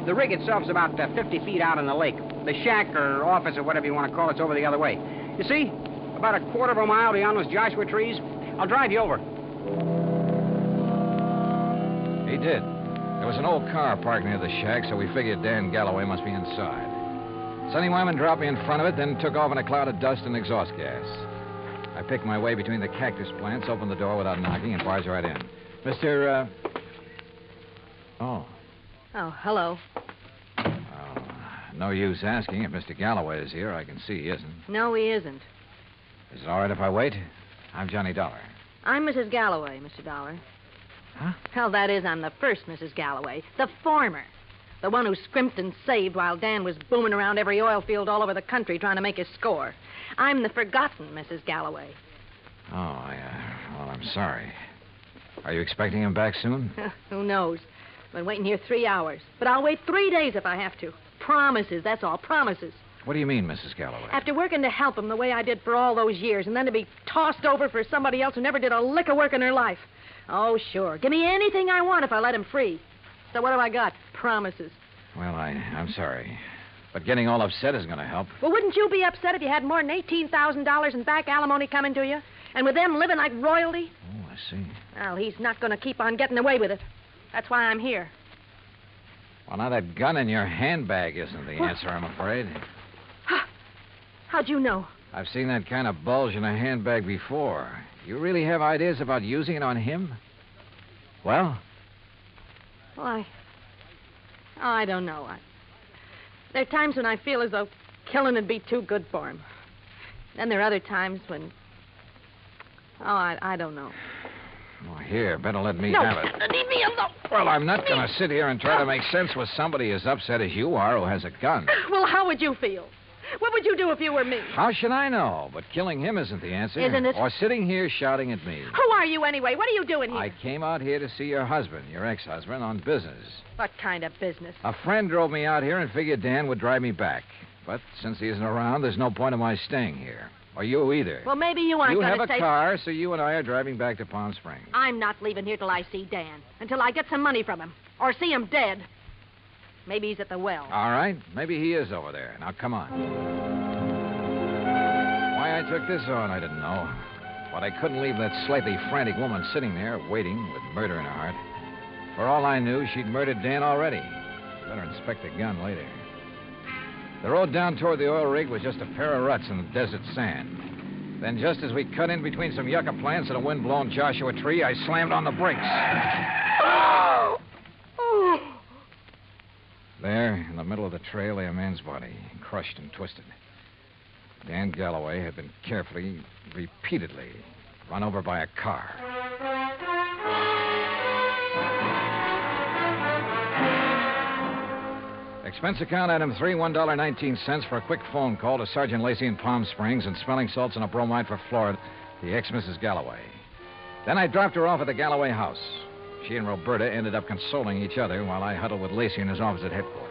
The rig itself's about 50 feet out in the lake. The shack or office or whatever you want to call it's over the other way. You see, about a quarter of a mile beyond those Joshua trees. I'll drive you over. He did. There was an old car parked near the shack, so we figured Dan Galloway must be inside. Sonny Wyman dropped me in front of it, then took off in a cloud of dust and exhaust gas. I picked my way between the cactus plants, opened the door without knocking, and barged right in. Mr. Oh, hello. no use asking if Mr. Galloway is here. I can see he isn't. No, he isn't. Is it all right if I wait? I'm Johnny Dollar. I'm Mrs. Galloway, Mr. Dollar. Huh? Hell, that is, I'm the first Mrs. Galloway. The former. The one who scrimped and saved while Dan was booming around every oil field all over the country trying to make his score. I'm the forgotten Mrs. Galloway. Oh, well, I'm sorry. Are you expecting him back soon? Who knows? I've been waiting here 3 hours. But I'll wait 3 days if I have to. Promises, that's all, promises. What do you mean, Mrs. Galloway? After working to help him the way I did for all those years, and then to be tossed over for somebody else who never did a lick of work in her life. Oh, sure. Give me anything I want if I let him free. So what have I got? Promises. Well, I'm sorry. But getting all upset isn't going to help. Well, wouldn't you be upset if you had more than $18,000 in back alimony coming to you? And with them living like royalty? Oh, I see. Well, he's not going to keep on getting away with it. That's why I'm here. Well, now that gun in your handbag isn't the answer, I'm afraid. How'd you know? I've seen that kind of bulge in a handbag before. You really have ideas about using it on him? Well? Well, I don't know. There are times when I feel as though killing would be too good for him. Then there are other times when... I don't know. Oh, here, better let me No, have it. leave me alone. Well, I'm not going to sit here and try to make sense with somebody as upset as you are who has a gun. Well, how would you feel? What would you do if you were me? How should I know? But killing him isn't the answer. Isn't it? Or sitting here shouting at me. Who are you anyway? What are you doing here? I came out here to see your husband, your ex-husband, on business. What kind of business? A friend drove me out here and figured Dan would drive me back. But since he isn't around, there's no point in my staying here. Or you either. Well, maybe you aren't You going have to a car, so you and I are driving back to Palm Springs. I'm not leaving here till I see Dan. Until I get some money from him. Or see him dead. Maybe he's at the well. All right. Maybe he is over there. Now, come on. Why I took this on, I didn't know. But I couldn't leave that slightly frantic woman sitting there, waiting, with murder in her heart. For all I knew, she'd murdered Dan already. Better inspect the gun later. The road down toward the oil rig was just a pair of ruts in the desert sand. Then, just as we cut in between some yucca plants and a wind-blown Joshua tree, I slammed on the brakes. There, in the middle of the trail, lay a man's body, crushed and twisted. Dan Galloway had been carefully, repeatedly, run over by a car. Expense account item 3, $1.19 for a quick phone call to Sergeant Lacey in Palm Springs and smelling salts and a bromide for Florida, the ex-Mrs. Galloway. Then I dropped her off at the Galloway house. She and Roberta ended up consoling each other while I huddled with Lacey in his office at headquarters.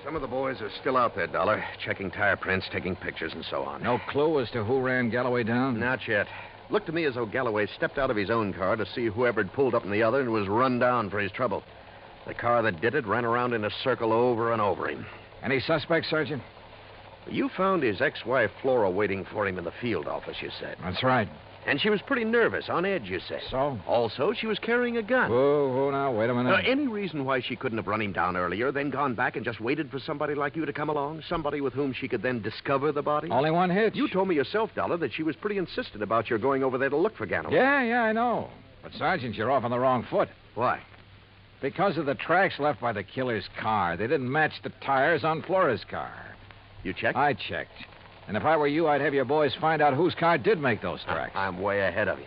Some of the boys are still out there, Dollar, checking tire prints, taking pictures, and so on. No clue as to who ran Galloway down? Not yet. Looked to me as though Galloway stepped out of his own car to see whoever had pulled up in the other and was run down for his trouble. The car that did it ran around in a circle over and over him. Any suspects, Sergeant? You found his ex-wife, Flora, waiting for him in the field office, you said. That's right. And she was pretty nervous, on edge, you said. So? Also, she was carrying a gun. Whoa, now, wait a minute. Any reason why she couldn't have run him down earlier, then gone back and just waited for somebody like you to come along? Somebody with whom she could then discover the body? Only one hitch. You told me yourself, Dollar, that she was pretty insistent about your going over there to look for Galloway. Yeah, I know. But, Sergeant, you're off on the wrong foot. Why? Because of the tracks left by the killer's car. They didn't match the tires on Flora's car. You checked? I checked. And if I were you, I'd have your boys find out whose car did make those tracks. I'm way ahead of you.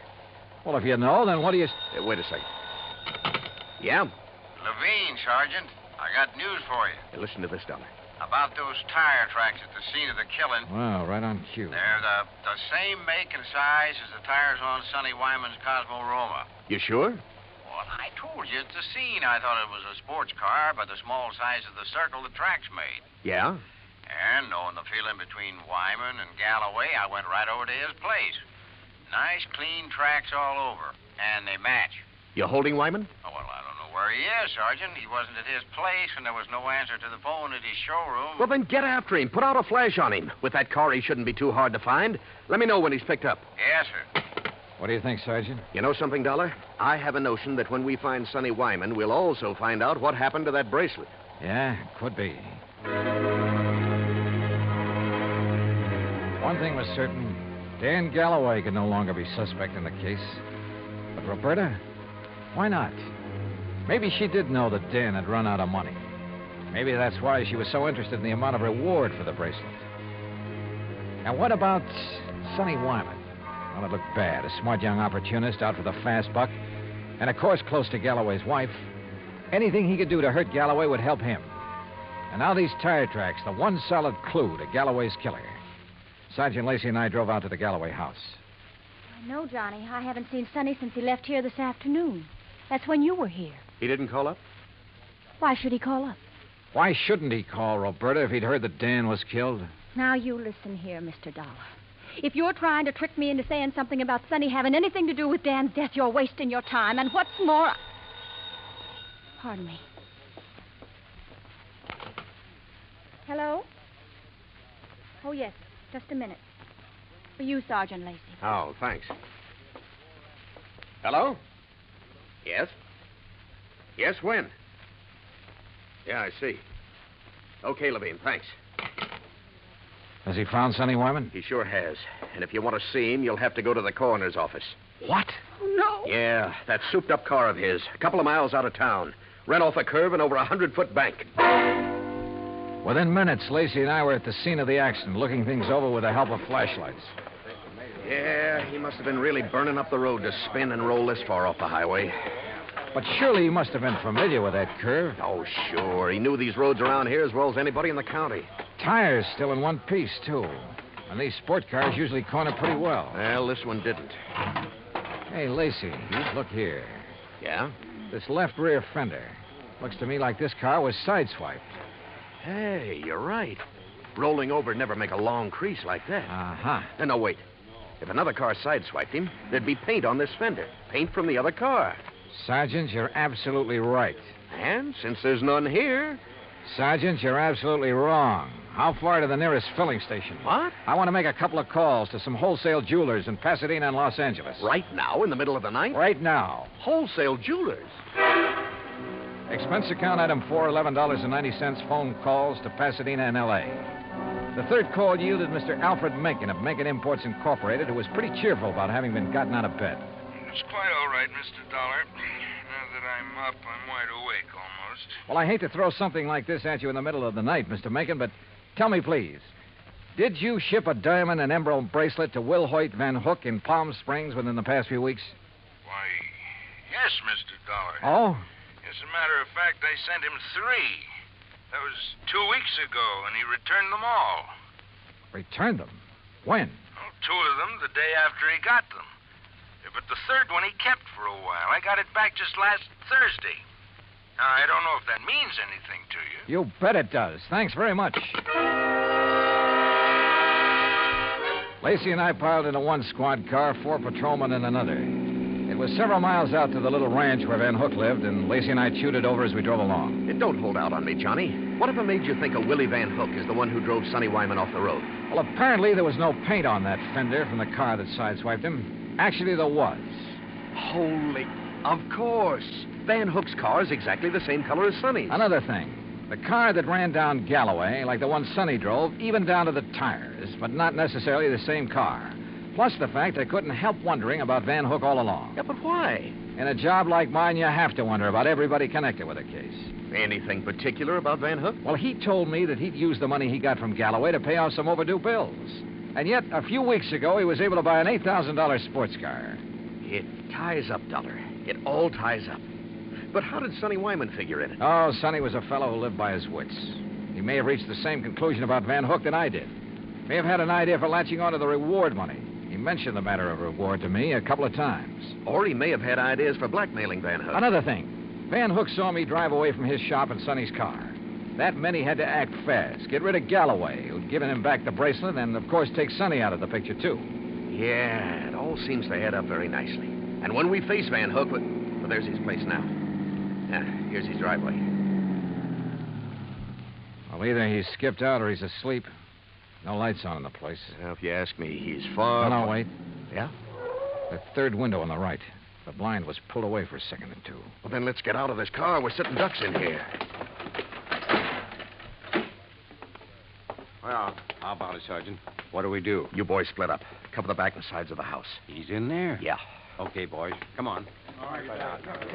Well, if you know, then what do you... Wait a second. Yeah? Levine, Sergeant. I got news for you. Hey, listen to this, Dollar. About those tire tracks at the scene of the killing. Well, right on cue. They're the same make and size as the tires on Sonny Wyman's Cosmo Roma. You sure? Well, Well, I told you it's the scene. I thought it was a sports car by the small size of the circle the tracks made. Yeah? And knowing the feeling between Wyman and Galloway, I went right over to his place. Nice, clean tracks all over. And they match. You holding Wyman? Oh, well, I don't know where he is, Sergeant. He wasn't at his place, and there was no answer to the phone at his showroom. Well, then get after him. Put out a flash on him. With that car, he shouldn't be too hard to find. Let me know when he's picked up. Yes, sir. What do you think, Sergeant? You know something, Dollar? I have a notion that when we find Sonny Wyman, we'll also find out what happened to that bracelet. Yeah, could be. One thing was certain. Dan Galloway could no longer be suspect in the case. But Roberta? Why not? Maybe she did know that Dan had run out of money. Maybe that's why she was so interested in the amount of reward for the bracelet. And what about Sonny Wyman? Well, it looked bad. A smart young opportunist out for the fast buck. And, of course, close to Galloway's wife. Anything he could do to hurt Galloway would help him. And now these tire tracks, the one solid clue to Galloway's killer. Sergeant Lacey and I drove out to the Galloway house. No, Johnny. I haven't seen Sonny since he left here this afternoon. That's when you were here. He didn't call up? Why should he call up? Why shouldn't he call, Roberta, if he'd heard that Dan was killed? Now, you listen here, Mr. Dollar. If you're trying to trick me into saying something about Sonny having anything to do with Dan's death, you're wasting your time. And what's more... Pardon me. Hello? Oh, yes. Just a minute. For you, Sergeant Lacey. Oh, thanks. Hello? Yes? Yes, when? Yeah, I see. Okay, Levine, thanks. Has he found Sonny Wyman? He sure has. And if you want to see him, you'll have to go to the coroner's office. What? Oh, no. Yeah, that souped-up car of his. A couple of miles out of town. Ran off a curve and over a 100-foot bank. Within minutes, Lacey and I were at the scene of the accident, looking things over with the help of flashlights. Yeah, he must have been really burning up the road to spin and roll this far off the highway. But surely he must have been familiar with that curve. Oh, sure. He knew these roads around here as well as anybody in the county. Tires still in one piece, too. And these sport cars usually corner pretty well. Well, this one didn't. Hey, Lacey, look here. Yeah? This left rear fender. Looks to me like this car was sideswiped. Hey, you're right. Rolling over would never make a long crease like that. Uh-huh. No, wait. If another car sideswiped him, there'd be paint on this fender. Paint from the other car. Sergeant, you're absolutely right. And since there's none here... Sergeant, you're absolutely wrong. How far to the nearest filling station? What? I want to make a couple of calls to some wholesale jewelers in Pasadena and Los Angeles. Right now, in the middle of the night? Right now. Wholesale jewelers? Expense account item 4, $11.90, phone calls to Pasadena and L.A. The third call yielded Mr. Alfred Mencken of Mencken Imports Incorporated, who was pretty cheerful about having been gotten out of bed. It's quite all right, Mr. Dollar. Now that I'm up, I'm wide awake almost. Well, I hate to throw something like this at you in the middle of the night, Mr. Mencken, but tell me, please, did you ship a diamond and emerald bracelet to Will Hoyt Van Hook in Palm Springs within the past few weeks? Why, yes, Mr. Dollar. Oh? As a matter of fact, I sent him 3. That was 2 weeks ago, and he returned them all. Returned them? When? Well, 2 of them the day after he got them. But the third one he kept for a while. I got it back just last Thursday. Now, I don't know if that means anything to you. You bet it does. Thanks very much. Lacey and I piled into one squad car, 4 patrolmen in another. It was several miles out to the little ranch where Van Hook lived, and Lacey and I chewed it over as we drove along. Don't hold out on me, Johnny. Whatever made you think of Willie Van Hook is the one who drove Sonny Wyman off the road? Well, apparently there was no paint on that fender from the car that sideswiped him. Actually, there was. Holy... Of course. Van Hook's car is exactly the same color as Sonny's. Another thing. The car that ran down Galloway, like the one Sonny drove, even down to the tires, but not necessarily the same car. Plus the fact I couldn't help wondering about Van Hook all along. Yeah, but why? In a job like mine, you have to wonder about everybody connected with a case. Anything particular about Van Hook? Well, he told me that he'd used the money he got from Galloway to pay off some overdue bills. And yet, a few weeks ago, he was able to buy an $8,000 sports car. It ties up, Dollar. It all ties up. But how did Sonny Wyman figure in it? Oh, Sonny was a fellow who lived by his wits. He may have reached the same conclusion about Van Hook that I did. May have had an idea for latching onto the reward money. He mentioned the matter of reward to me a couple of times. Or he may have had ideas for blackmailing Van Hook. Another thing. Van Hook saw me drive away from his shop in Sonny's car. That meant he had to act fast, get rid of Galloway, who'd given him back the bracelet, and, of course, take Sonny out of the picture, too. Yeah, it all seems to add up very nicely. And when we face Van Hook, well, there's his place now. Here's his driveway. Well, either he's skipped out or he's asleep. No lights on in the place. Well, if you ask me, he's far... No, wait. Yeah? The third window on the right. The blind was pulled away for a second or two. Well, then let's get out of this car. We're sitting ducks in here. Well, how about it, Sergeant? What do we do? You boys split up. Cover the back and sides of the house. He's in there? Yeah. Okay, boys. Come on.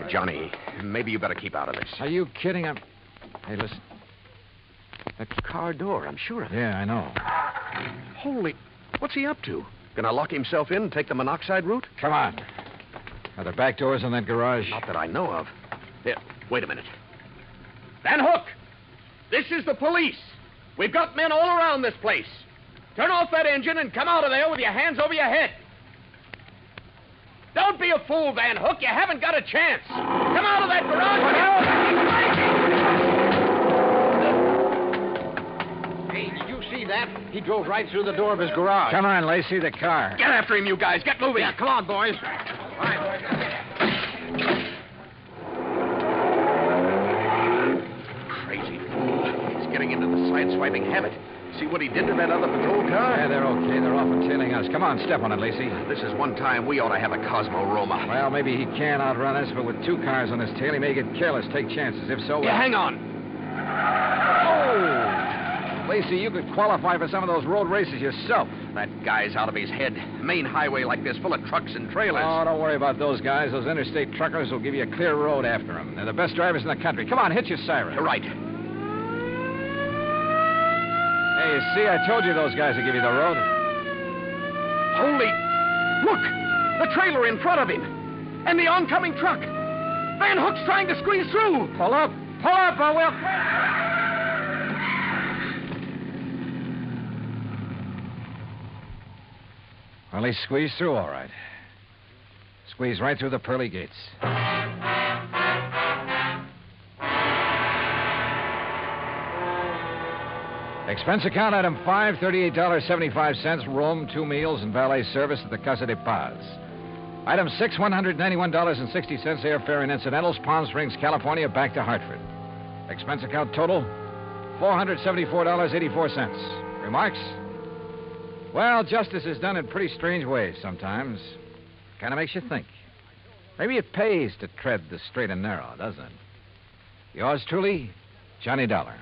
Johnny, maybe you better keep out of this. Are you kidding? Hey, listen. That car door, I'm sure of it. Yeah, I know. Holy... What's he up to? Gonna lock himself in and take the monoxide route? Come on. Are there back doors in that garage? Not that I know of. Here, wait a minute. Van Hook! This is the police. We've got men all around this place. Turn off that engine and come out of there with your hands over your head. Don't be a fool, Van Hook. You haven't got a chance. Come out of that garage. Hey, did you see that? He drove right through the door of his garage. Come on, Lacey, the car. Get after him, you guys. Get moving. Yeah, come on, boys. Crazy fool. He's getting into the sideswiping habit. See what he did to that other patrol car? Yeah, they're okay. They're off and tailing us. Come on, step on it, Lacey. This is one time we ought to have a Cosmo Roma. Well, maybe he can outrun us, but with two cars on his tail, he may get careless, take chances. If so... Yeah, hang on. Oh! Lacey, you could qualify for some of those road races yourself. That guy's out of his head. Main highway like this, full of trucks and trailers. Oh, don't worry about those guys. Those interstate truckers will give you a clear road after them. They're the best drivers in the country. Come on, hit your siren. You're right. Hey, you see, I told you those guys would give you the road. Holy... Look! The trailer in front of him. And the oncoming truck. Van Hook's trying to squeeze through. Pull up. Pull up, or we'll... Well, he squeezed through all right. Squeezed right through the pearly gates. Expense account item 5, $38.75, room, 2 meals, and valet service at the Casa de Paz. Item 6, $191.60, airfare and incidentals, Palm Springs, California, back to Hartford. Expense account total, $474.84. Remarks? Well, justice is done in pretty strange ways sometimes. Kind of makes you think. Maybe it pays to tread the straight and narrow, doesn't it? Yours truly, Johnny Dollar.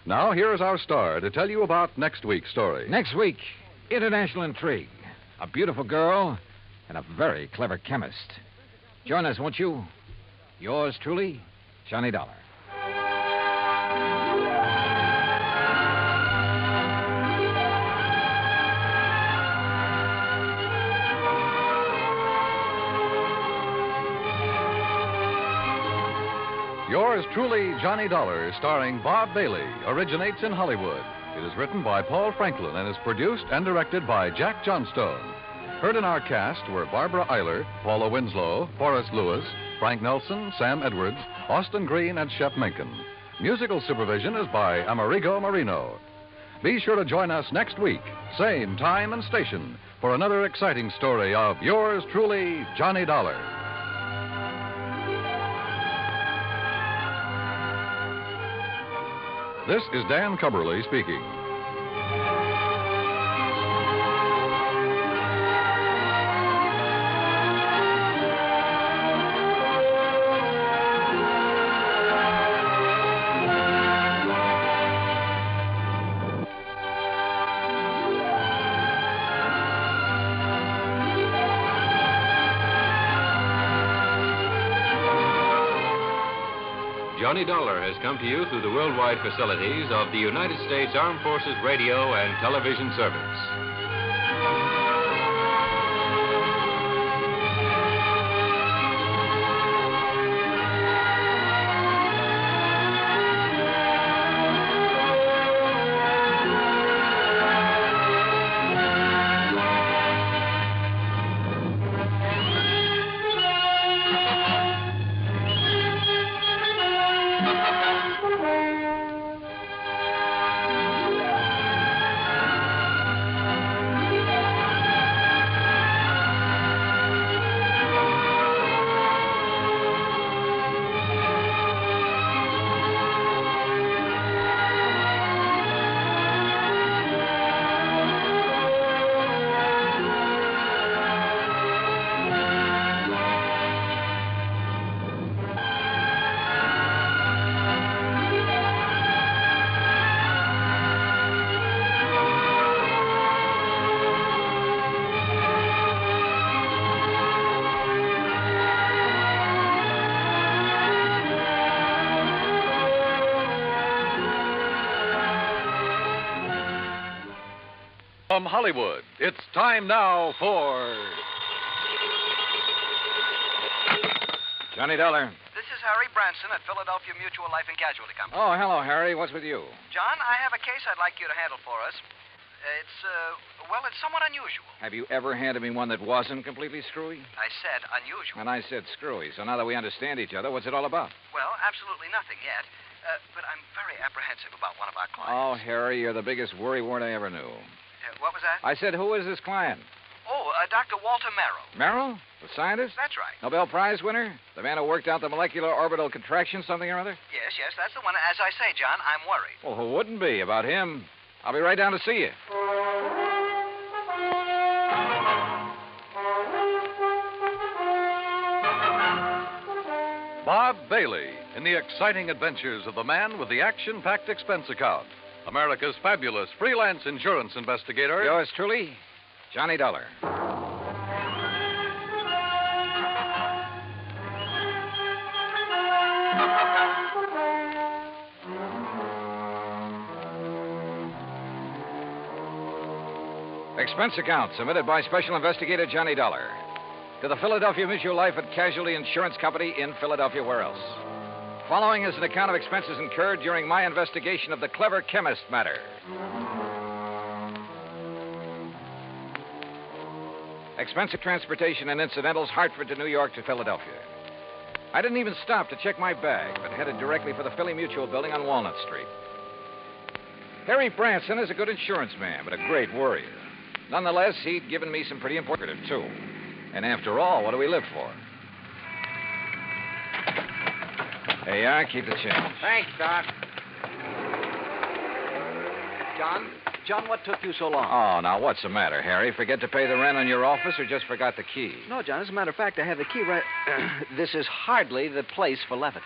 Now, here is our star to tell you about next week's story. Next week, international intrigue. A beautiful girl and a very clever chemist. Join us, won't you? Yours truly, Johnny Dollar. Yours truly, Johnny Dollar, starring Bob Bailey, originates in Hollywood. It is written by Paul Franklin and is produced and directed by Jack Johnstone. Heard in our cast were Barbara Eiler, Paula Winslow, Forrest Lewis, Frank Nelson, Sam Edwards, Austin Green, and Shep Menken. Musical supervision is by Amerigo Marino. Be sure to join us next week, same time and station, for another exciting story of yours truly, Johnny Dollar. This is Dan Cubberly speaking. Johnny Dollar has come to you through the worldwide facilities of the United States Armed Forces Radio and Television Service. from Hollywood, it's time now for... Johnny Dollar. This is Harry Branson at Philadelphia Mutual Life and Casualty Company. Oh, hello, Harry. What's with you? John, I have a case I'd like you to handle for us. It's somewhat unusual. Have you ever handed me one that wasn't completely screwy? I said unusual. And I said screwy. So now that we understand each other, what's it all about? Well, absolutely nothing yet. But I'm very apprehensive about one of our clients. Oh, Harry, you're the biggest worrywart I ever knew. What was that? I said, who is this client? Oh, Dr. Walter Merrill. Merrill? The scientist? That's right. Nobel Prize winner? The man who worked out the molecular orbital contraction something or other? Yes, that's the one. As I say, John, I'm worried. Well, who wouldn't be about him? I'll be right down to see you. Bob Bailey in the exciting adventures of the man with the action-packed expense account. America's fabulous freelance insurance investigator. Yours truly, Johnny Dollar. Expense account submitted by Special Investigator Johnny Dollar to the Philadelphia Mutual Life and Casualty Insurance Company in Philadelphia. Where else? Following is an account of expenses incurred during my investigation of the clever chemist matter. Expense of transportation and incidentals, Hartford to New York to Philadelphia. I didn't even stop to check my bag, but headed directly for the Philly Mutual building on Walnut Street. Harry Branson is a good insurance man, but a great worrier. Nonetheless, he'd given me some pretty important, too. And after all, what do we live for? There you are. Keep the change. Thanks, Doc. John, what took you so long? Oh, now, what's the matter, Harry? Forget to pay the rent on your office or just forgot the key? No, John, as a matter of fact, I have the key right... This is hardly the place for levity.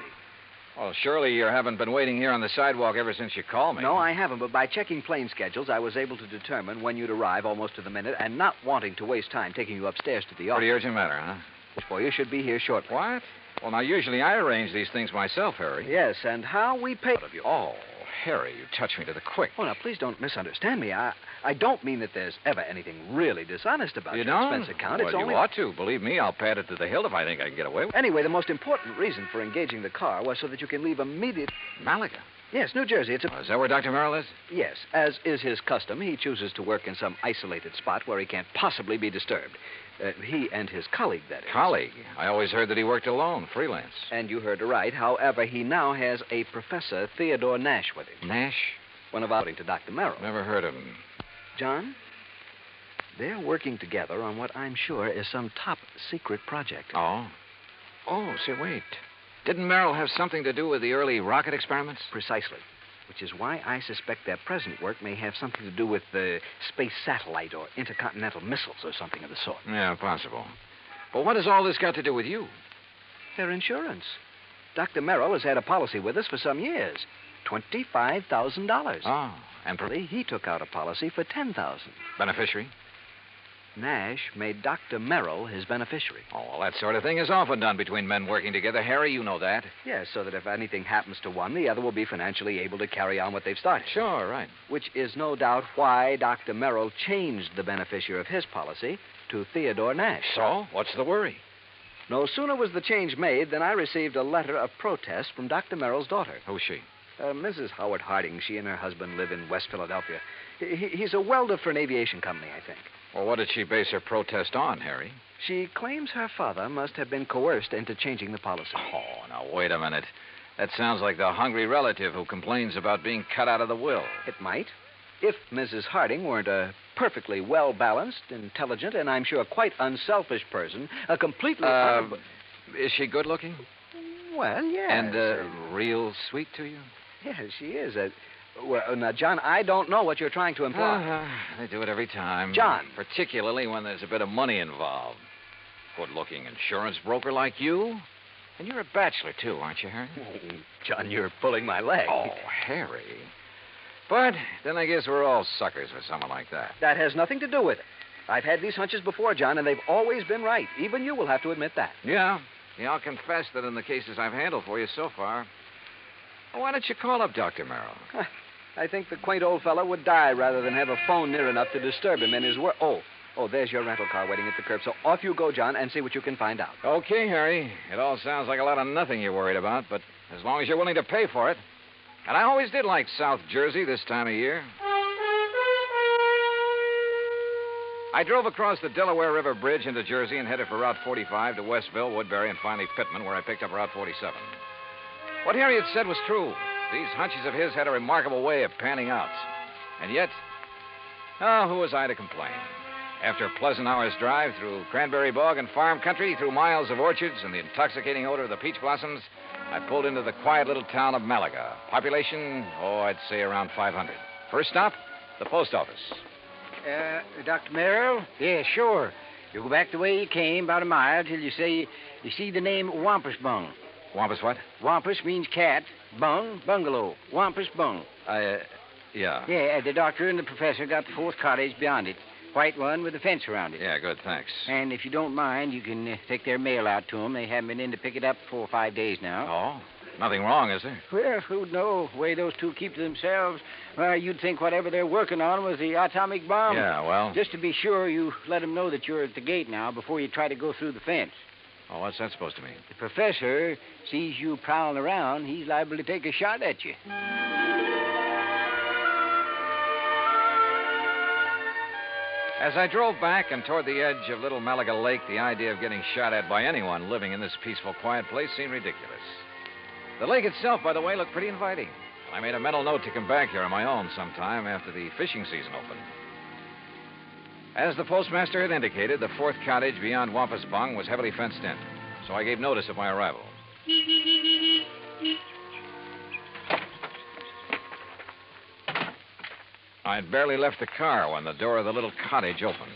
Well, surely you haven't been waiting here on the sidewalk ever since you called me. No, I haven't, but by checking plane schedules, I was able to determine when you'd arrive almost to the minute, and not wanting to waste time taking you upstairs to the office. Pretty urgent matter, huh? For you should be here shortly. What? Well, now, usually I arrange these things myself, Harry. Yes, and how we pay of you. Oh, Harry, you touch me to the quick. Oh, now, please don't misunderstand me. I don't mean that there's ever anything really dishonest about You your don't? expense account. Well, It's only... you ought to. Believe me, I'll pad it to the hilt if I think I can get away with it. Anyway, the most important reason for engaging the car was so that you can leave immediate... Malaga? Yes, New Jersey. It's a... Is that where Dr. Merrill is? Yes. As is his custom, he chooses to work in some isolated spot where he can't possibly be disturbed. He and his colleague, that is. Colleague? I always heard that he worked alone, freelance. And you heard right. However, he now has a Professor Theodore Nash with him. Nash? One of according to Dr. Merrill. Never heard of him. John, they're working together on what I'm sure is some top secret project. Oh? Oh, say, wait. Didn't Merrill have something to do with the early rocket experiments? Precisely. Which is why I suspect their present work may have something to do with the space satellite or intercontinental missiles or something of the sort. Yeah, possible. But what has all this got to do with you? Their insurance. Dr. Merrill has had a policy with us for some years. $25,000. Oh, and he took out a policy for $10,000. Beneficiary? Nash made Dr. Merrill his beneficiary. Oh, well, that sort of thing is often done between men working together. Harry, you know that. Yes, so that if anything happens to one, the other will be financially able to carry on what they've started. Sure, right. Which is no doubt why Dr. Merrill changed the beneficiary of his policy to Theodore Nash. So, what's the worry? No sooner was the change made than I received a letter of protest from Dr. Merrill's daughter. Who's she? Mrs. Howard Harding. She and her husband live in West Philadelphia. He's a welder for an aviation company, I think. Well, what did she base her protest on, Harry? She claims her father must have been coerced into changing the policy. Oh, now, wait a minute. That sounds like the hungry relative who complains about being cut out of the will. It might. If Mrs. Harding weren't a perfectly well-balanced, intelligent, and I'm sure quite unselfish person, a completely... Is she good-looking? Well, yes. And real sweet to you? Yes, she is. Well, now, John, I don't know what you're trying to imply. They do it every time. John. Particularly when there's a bit of money involved. Good-looking insurance broker like you. And you're a bachelor, too, aren't you, Harry? Oh, John, you're pulling my leg. Oh, Harry. But then I guess we're all suckers for someone like that. That has nothing to do with it. I've had these hunches before, John, and they've always been right. Even you will have to admit that. Yeah, I'll confess that in the cases I've handled for you so far. Why don't you call up Dr. Merrill? I think the quaint old fellow would die rather than have a phone near enough to disturb him in his work. Oh, there's your rental car waiting at the curb. So off you go, John, and see what you can find out. Okay, Harry. It all sounds like a lot of nothing you're worried about, but as long as you're willing to pay for it. And I always did like South Jersey this time of year. I drove across the Delaware River Bridge into Jersey and headed for Route 45 to Westville, Woodbury, and finally Pittman, where I picked up Route 47. What Harry had said was true. These hunches of his had a remarkable way of panning out. And yet, who was I to complain? After a pleasant hour's drive through cranberry bog and farm country, through miles of orchards and the intoxicating odor of the peach blossoms, I pulled into the quiet little town of Malaga. Population, I'd say around 500. First stop, the post office. Dr. Merrill? Yeah, sure. You go back the way you came, about a mile, till you see the name Wampus Bung. Wampus what? Wampus means cat. Bung, bungalow. Wampus Bung. Yeah. Yeah, the doctor and the professor got the fourth cottage beyond it. White one with a fence around it. Yeah, good, thanks. And if you don't mind, you can take their mail out to them. They haven't been in to pick it up for 4 or 5 days now. Oh? Nothing wrong, is there? Well, who'd know? The way those two keep to themselves. Well, you'd think whatever they're working on was the atomic bomb. Yeah, well... Just to be sure, you let them know that you're at the gate now before you try to go through the fence. Oh, what's that supposed to mean? The professor sees you prowling around, he's liable to take a shot at you. As I drove back and toward the edge of Little Malaga Lake, the idea of getting shot at by anyone living in this peaceful, quiet place seemed ridiculous. The lake itself, by the way, looked pretty inviting. I made a mental note to come back here on my own sometime after the fishing season opened. As the postmaster had indicated, the fourth cottage beyond Wampus Bung was heavily fenced in, so I gave notice of my arrival. I'd barely left the car when the door of the little cottage opened.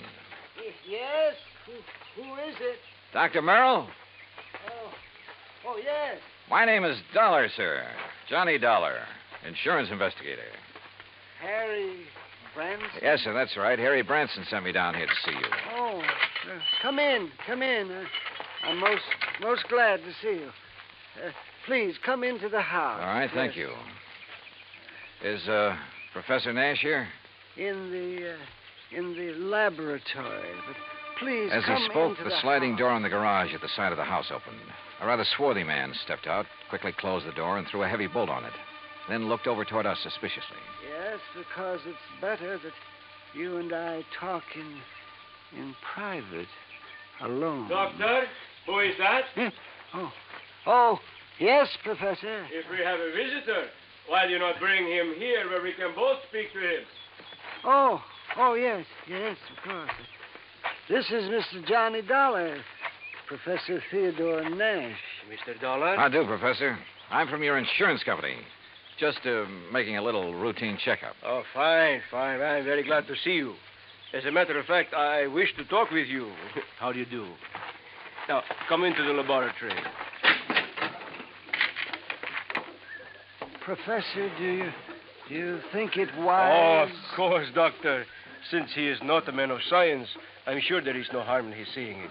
Yes? Who is it? Dr. Merrill? Oh, yes. My name is Dollar, sir. Johnny Dollar, insurance investigator. Harry Branson? Yes, sir, that's right. Harry Branson sent me down here to see you. Oh, come in. I'm most glad to see you. Please, come into the house. All right, thank you. Is, Professor Nash here? In the laboratory. But please, As come he spoke, into the sliding door on the garage at the side of the house opened. A rather swarthy man stepped out, quickly closed the door, and threw a heavy bolt on it. Then looked over toward us suspiciously. Yes, because it's better that you and I talk in private, alone. Doctor, who is that? Oh, yes, Professor. If we have a visitor, why do you not bring him here where we can both speak to him? Oh, yes, of course. This is Mr. Johnny Dollar, Professor Theodore Nash. Mr. Dollar? How do, Professor? I'm from your insurance company. Just making a little routine checkup. Oh, fine. I'm very glad to see you. As a matter of fact, I wish to talk with you. How do you do? Now, come into the laboratory. Professor, do you think it Oh, wise? of course, Doctor. Since he is not a man of science, I'm sure there is no harm in his seeing it.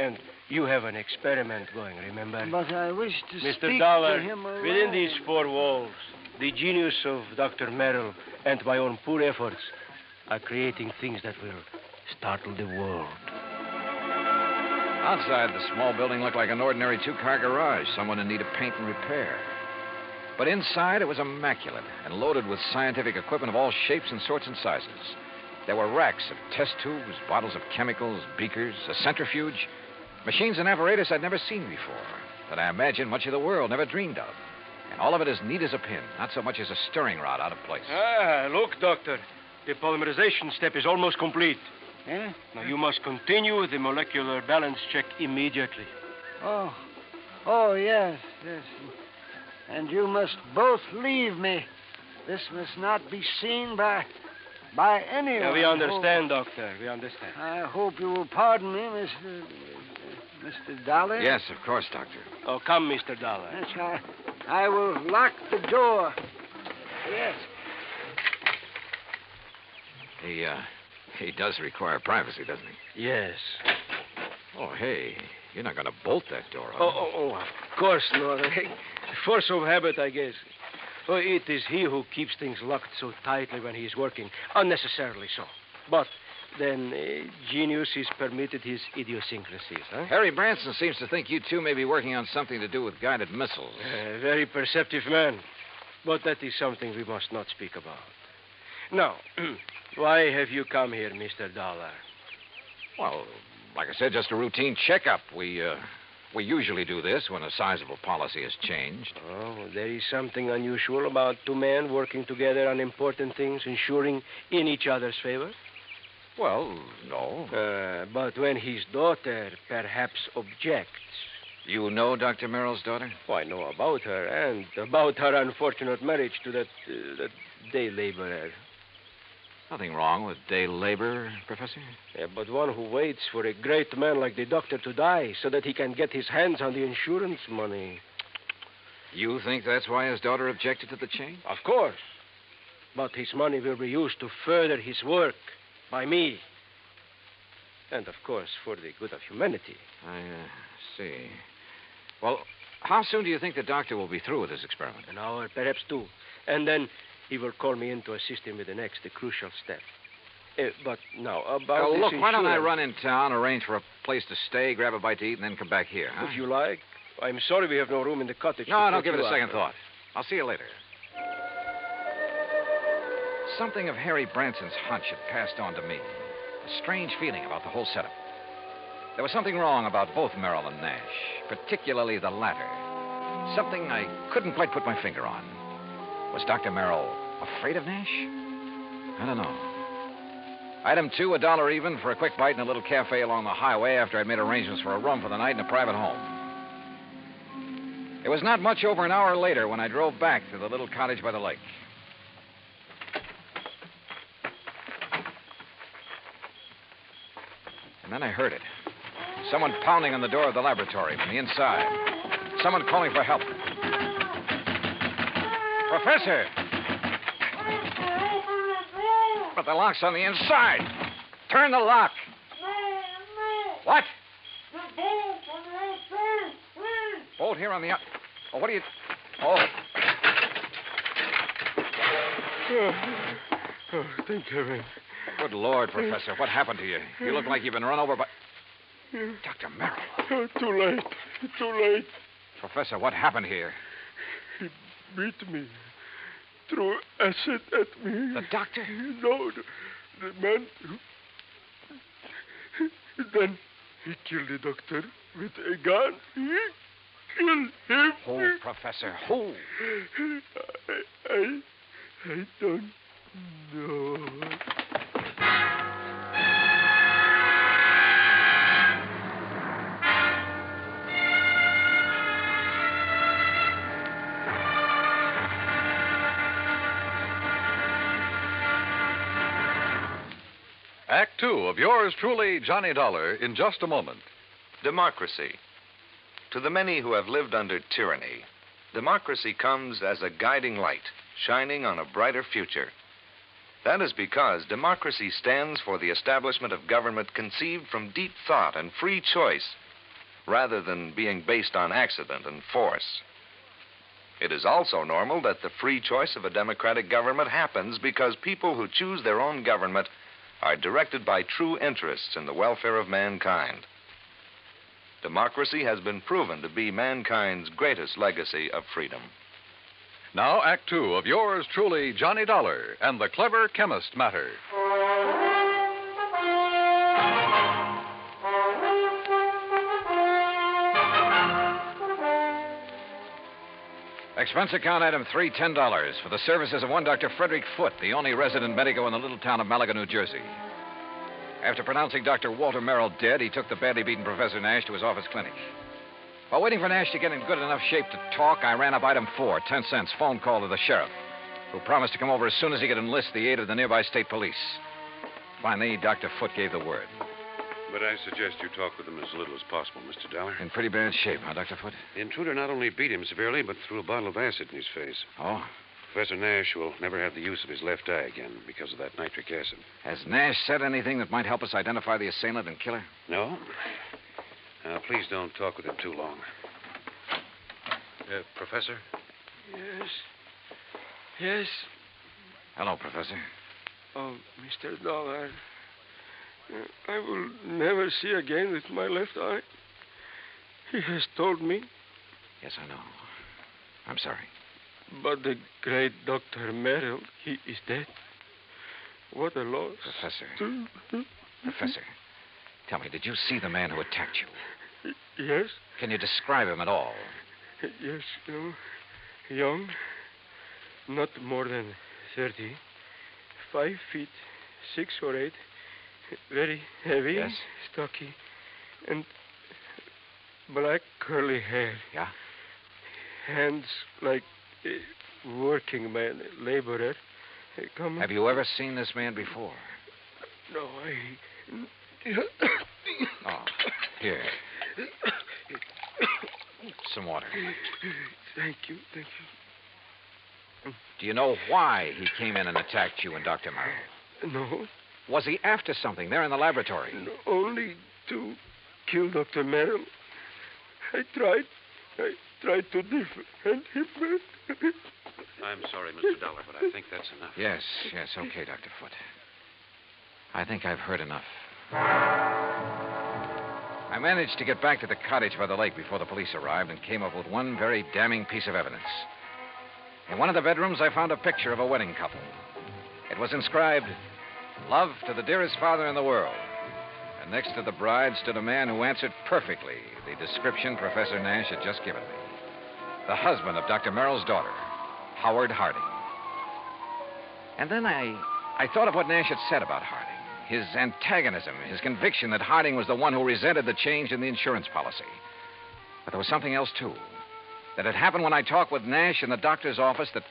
And you have an experiment going, remember? But I wish to Mr. speak Dollar, to him alone. within these four walls, the genius of Dr. Merrill and my own poor efforts are creating things that will startle the world. Outside, the small building looked like an ordinary two-car garage, someone in need of paint and repair. But inside, it was immaculate and loaded with scientific equipment of all shapes and sorts and sizes. There were racks of test tubes, bottles of chemicals, beakers, a centrifuge, machines and apparatus I'd never seen before, that I imagine much of the world never dreamed of. And all of it as neat as a pin, not so much as a stirring rod out of place. Look, Doctor. The polymerization step is almost complete. Eh? Now, you must continue the molecular balance check immediately. Oh, yes. And you must both leave me. This must not be seen by anyone. Yeah, we understand, Doctor. We understand. I hope you will pardon me, Mr. Dollar. Yes, of course, Doctor. Oh, come, Mr. Dollar. Yes, I will lock the door. Yes. He does require privacy, doesn't he? Yes. Oh, hey, you're not going to bolt that door, are you? Oh, of course not. Force of habit, I guess. Oh, it is he who keeps things locked so tightly when he is working, unnecessarily so. But then genius is permitted his idiosyncrasies, huh? Harry Branson seems to think you two may be working on something to do with guided missiles. A very perceptive man. But that is something we must not speak about. Now, why have you come here, Mr. Dollar? Well, like I said, just a routine checkup. We usually do this when a sizable policy has changed. Oh, there is something unusual about two men working together on important things, ensuring in each other's favor? Well, no. But when his daughter perhaps objects. You know Dr. Merrill's daughter? Oh, I know about her and about her unfortunate marriage to that day laborer. Nothing wrong with day labor, Professor? Yeah, but one who waits for a great man like the doctor to die so that he can get his hands on the insurance money. You think that's why his daughter objected to the change? Of course. But his money will be used to further his work by me. And, of course, for the good of humanity. I see. Well, how soon do you think the doctor will be through with his experiment? An hour, perhaps two. And then he will call me in to assist him with the next, the crucial step. But now, about this look, why don't I insurance- run in town, arrange for a place to stay, grab a bite to eat, and then come back here, huh? If you like. I'm sorry we have no room in the cottage. No, to don't put give it you a second up. thought. I'll see you later. Something of Harry Branson's hunch had passed on to me. A strange feeling about the whole setup. There was something wrong about both Merrill and Nash, particularly the latter. Something I couldn't quite put my finger on. Was Dr. Merrill afraid of Nash? I don't know. Item 2, $1 even for a quick bite in a little cafe along the highway after I'd made arrangements for a room for the night in a private home. It was not much over an hour later when I drove back to the little cottage by the lake. And then I heard it. Someone pounding on the door of the laboratory from the inside. Someone calling for help. Professor! But the lock's on the inside. Turn the lock. What? Bolt here on the... Oh, what are you... Oh. Oh, thank heaven. Good Lord, Professor. What happened to you? You look like you've been run over by... Dr. Merrill. Oh, too late. Too late. Professor, what happened here? He beat me. Threw acid at me. The doctor? No, the man who... Then he killed the doctor with a gun. He killed him. Who, Professor? Who? I don't know. Act 2 of yours truly, Johnny Dollar, in just a moment. Democracy. To the many who have lived under tyranny, democracy comes as a guiding light, shining on a brighter future. That is because democracy stands for the establishment of government conceived from deep thought and free choice, rather than being based on accident and force. It is also normal that the free choice of a democratic government happens because people who choose their own government are directed by true interests in the welfare of mankind. Democracy has been proven to be mankind's greatest legacy of freedom. Now, Act 2 of yours truly, Johnny Dollar, and the Clever Chemist Matter. Expense account item 3, $10 for the services of one Dr. Frederick Foote, the only resident medico in the little town of Malaga, New Jersey. After pronouncing Dr. Walter Merrill dead, he took the badly beaten Professor Nash to his office clinic. While waiting for Nash to get in good enough shape to talk, I ran up item 4, 10 cents, phone call to the sheriff, who promised to come over as soon as he could enlist the aid of the nearby state police. Finally, Dr. Foote gave the word. But I suggest you talk with him as little as possible, Mr. Dollar. In pretty bad shape, huh, Dr. Foote? The intruder not only beat him severely, but threw a bottle of acid in his face. Oh? Professor Nash will never have the use of his left eye again because of that nitric acid. Has Nash said anything that might help us identify the assailant and killer? No? Now, please don't talk with him too long. Professor? Yes? Yes. Hello, Professor. Oh, Mr. Dollar. I will never see again with my left eye. He has told me. Yes, I know. I'm sorry. But the great Dr. Merrill, he is dead. What a loss. Professor, tell me, did you see the man who attacked you? Yes. Can you describe him at all? Yes, young, not more than 30, 5 feet, 6 or 8, very heavy, Yes. stocky, and black curly hair. Yeah? Hands like a working man, laborer. Come. Have you ever seen this man before? No, Oh, here. Some water. Thank you. Do you know why he came in and attacked you and Dr. Merrill? No. Was he after something there in the laboratory? No, only to kill Dr. Merrill. I tried to defend him. I'm sorry, Mr. Dollar, but I think that's enough. Yes, okay, Dr. Foote. I think I've heard enough. I managed to get back to the cottage by the lake before the police arrived and came up with one very damning piece of evidence. In one of the bedrooms, I found a picture of a wedding couple. It was inscribed, "Love to the dearest father in the world." And next to the bride stood a man who answered perfectly the description Professor Nash had just given me. The husband of Dr. Merrill's daughter, Howard Harding. And then I thought of what Nash had said about Harding. His antagonism, his conviction that Harding was the one who resented the change in the insurance policy. But there was something else, too. That had happened when I talked with Nash in the doctor's office that...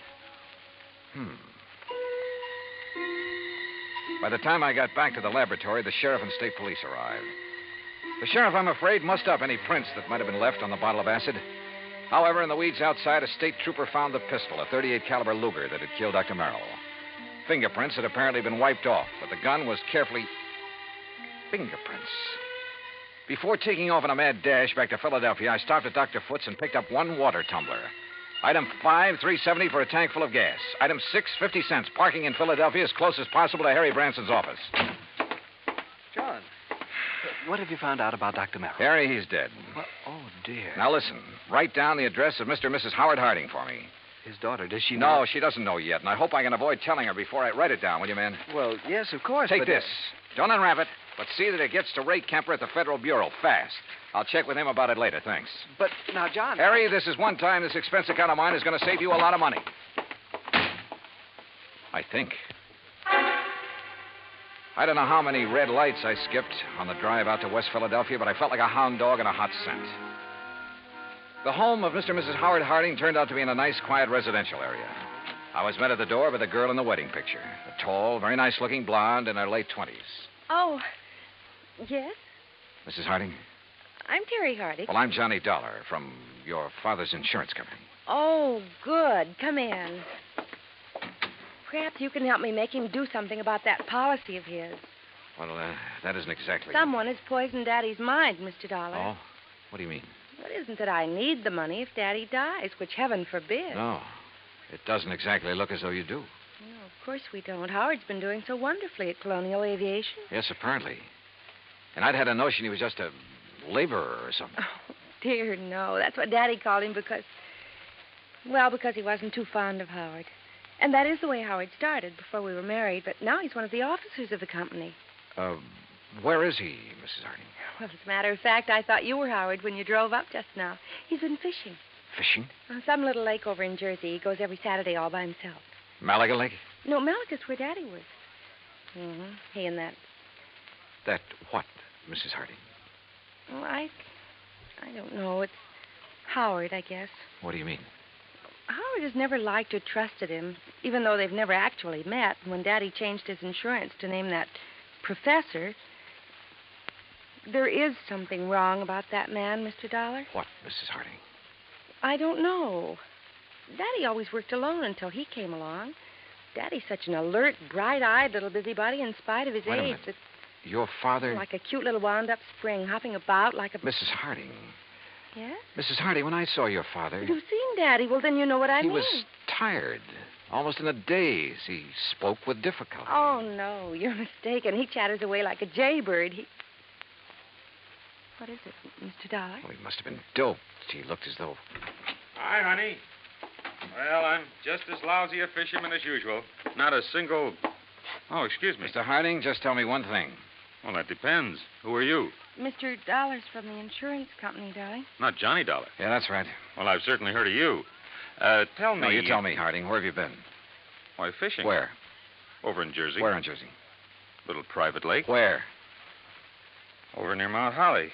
By the time I got back to the laboratory, the sheriff and state police arrived. The sheriff, I'm afraid, mussed up any prints that might have been left on the bottle of acid. However, in the weeds outside, a state trooper found the pistol, a .38 caliber Luger that had killed Dr. Merrill. Fingerprints had apparently been wiped off, but the gun was carefully... Fingerprints. Before taking off in a mad dash back to Philadelphia, I stopped at Dr. Foote's and picked up one water tumbler. Item 5, $3.70 for a tank full of gas. Item 6, 50 cents. Parking in Philadelphia as close as possible to Harry Branson's office. John, what have you found out about Dr. Merrill? Harry, he's dead. Well, oh, dear. Now, listen. Write down the address of Mr. and Mrs. Howard Harding for me. His daughter, does she know? No, she doesn't know yet, and I hope I can avoid telling her before I write it down, will you, man? Well, yes, of course. Take this. Don't unwrap it, but see that it gets to Ray Kemper at the Federal Bureau fast. I'll check with him about it later, thanks. But now, John... Harry, this is one time this expense account of mine is going to save you a lot of money. I think. I don't know how many red lights I skipped on the drive out to West Philadelphia, but I felt like a hound dog in a hot scent. The home of Mr. and Mrs. Howard Harding turned out to be in a nice, quiet residential area. I was met at the door by the girl in the wedding picture. A tall, very nice-looking blonde in her late 20s. Oh, yes? Mrs. Harding? I'm Terry Harding. Well, I'm Johnny Dollar from your father's insurance company. Oh, good. Come in. Perhaps you can help me make him do something about that policy of his. Well, that isn't exactly... Someone has poisoned Daddy's mind, Mr. Dollar. Oh? What do you mean? Well, it isn't that I need the money if Daddy dies, which heaven forbid. No. It doesn't exactly look as though you do. No, of course we don't. Howard's been doing so wonderfully at Colonial Aviation. Yes, apparently. And I'd had a notion he was just a laborer or something. Oh, dear, no. That's what Daddy called him because he wasn't too fond of Howard. And that is the way Howard started before we were married, but now he's one of the officers of the company. Where is he, Mrs. Harding? Well, as a matter of fact, I thought you were Howard when you drove up just now. He's been fishing. Fishing? On some little lake over in Jersey. He goes every Saturday all by himself. Malaga Lake? No, Malaga's where Daddy was. Mm-hmm. He and that. That what, Mrs. Harding? Well, I don't know. It's Howard, I guess. What do you mean? Howard has never liked or trusted him, even though they've never actually met. When Daddy changed his insurance to name that professor, there is something wrong about that man, Mr. Dollar. What, Mrs. Harding? I don't know. Daddy always worked alone until he came along. Daddy's such an alert, bright-eyed little busybody in spite of his Wait a age. minute. Your father... Like a cute little wound-up spring, hopping about like a... Mrs. Harding. Yes? Mrs. Harding, when I saw your father... You've seen Daddy. Well, then you know what I mean. He was tired. Almost in a daze. He spoke with difficulty. Oh, no, you're mistaken. He chatters away like a jaybird. What is it, Mr. Dollar? Oh, he must have been doped. He looked as though... Hi, honey. Well, I'm just as lousy a fisherman as usual. Not a single... Oh, excuse me. Mr. Harding, just tell me one thing. Well, that depends. Who are you? Mr. Dollar's from the insurance company, darling. Not Johnny Dollar. Yeah, that's right. Well, I've certainly heard of you. Tell me... No, you tell me, Harding. Where have you been? Why, fishing. Where? Over in Jersey. Where in Jersey? Little private lake. Where? Over near Mount Holly.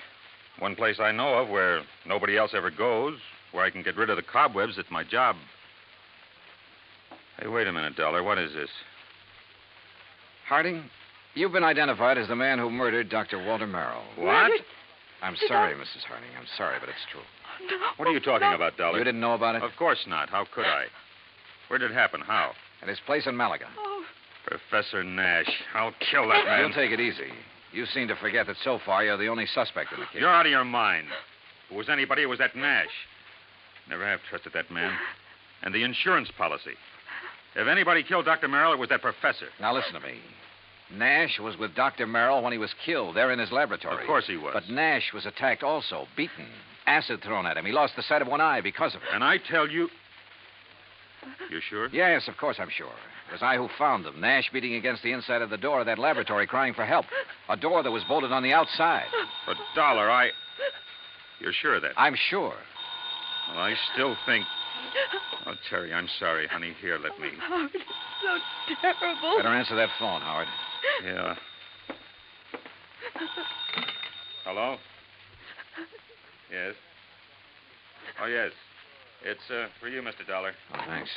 One place I know of where nobody else ever goes, where I can get rid of the cobwebs at my job. Hey, wait a minute, Dollar. What is this? Harding, you've been identified as the man who murdered Dr. Walter Merrill. What? I'm sorry, Mrs. Harding. I'm sorry, but it's true. No, what are you talking about, Dollar? You didn't know about it? Of course not. How could I? Where did it happen? How? At his place in Malaga. Oh. Professor Nash. I'll kill that man. You'll take it easy. You seem to forget that so far you're the only suspect in the case. You're out of your mind. If it was anybody, it was that Nash. Never have trusted that man. And the insurance policy. If anybody killed Dr. Merrill, it was that professor. Now listen to me. Nash was with Dr. Merrill when he was killed there in his laboratory. Of course he was. But Nash was attacked also, beaten, acid thrown at him. He lost the sight of one eye because of it. And I tell you... You sure? Yes, of course I'm sure. It was I who found them. Nash beating against the inside of the door of that laboratory crying for help. A door that was bolted on the outside. But, Dollar, You're sure of that? I'm sure. Well, I still think... Oh, Terry, I'm sorry, honey. Here, let me... Howard, it's so terrible. Better answer that phone, Howard. Yeah. Hello? Yes? Oh, yes. It's for you, Mr. Dollar. Oh, thanks.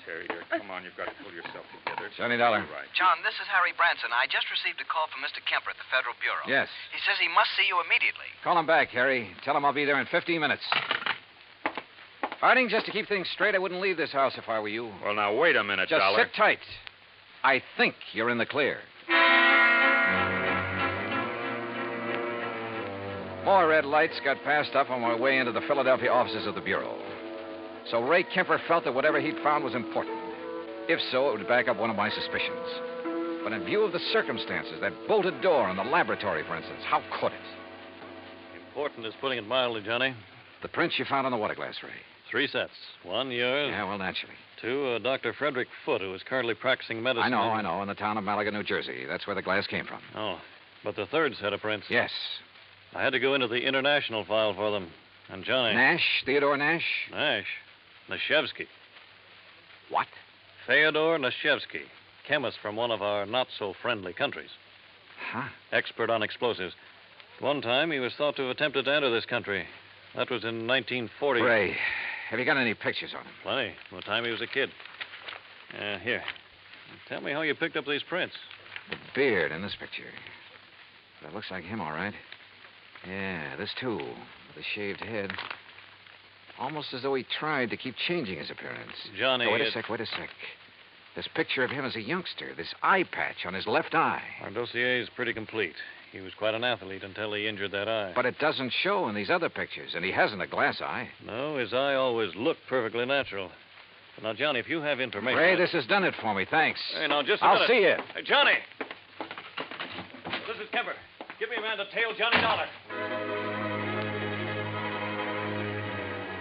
Terry, dear, come on. You've got to pull yourself together. Johnny Dollar. Right. John, this is Harry Branson. I just received a call from Mr. Kemper at the Federal Bureau. Yes. He says he must see you immediately. Call him back, Harry. Tell him I'll be there in 15 minutes. Harding, just to keep things straight, I wouldn't leave this house if I were you. Well, now, wait a minute, Just Dollar. sit tight. I think you're in the clear. More red lights got passed up on my way into the Philadelphia offices of the Bureau. So Ray Kemper felt that whatever he'd found was important. If so, it would back up one of my suspicions. But in view of the circumstances, that bolted door in the laboratory, for instance, how could it? Important is putting it mildly, Johnny. The prints you found on the water glass, Ray. 3 sets. 1, yours. Yeah, well, naturally. 2, Dr. Frederick Foote, who is currently practicing medicine. I know, in the town of Malaga, New Jersey. That's where the glass came from. Oh, but the 3rd set of prints. Yes. I had to go into the international file for them. And Johnny... Nash? Theodore Nash? Nash. Nashevsky. What? Fyodor Nashevsky, chemist from one of our not-so-friendly countries. Huh? Expert on explosives. At one time, he was thought to have attempted to enter this country. That was in 1940. Ray, have you got any pictures on him? Plenty. From the time he was a kid. Here. Tell me how you picked up these prints. The beard in this picture. That looks like him, all right. Yeah, this too, with a shaved head. Almost as though he tried to keep changing his appearance. Johnny... Oh, wait a sec. This picture of him as a youngster, this eye patch on his left eye. Our dossier is pretty complete. He was quite an athlete until he injured that eye. But it doesn't show in these other pictures, and he hasn't a glass eye. No, his eye always looked perfectly natural. But now, Johnny, if you have information... Ray, this has done it for me. Thanks. Hey, now, just a I'll minute. see you. Hey, Johnny! This is Kemper. Give me a man to tail Johnny Dollar.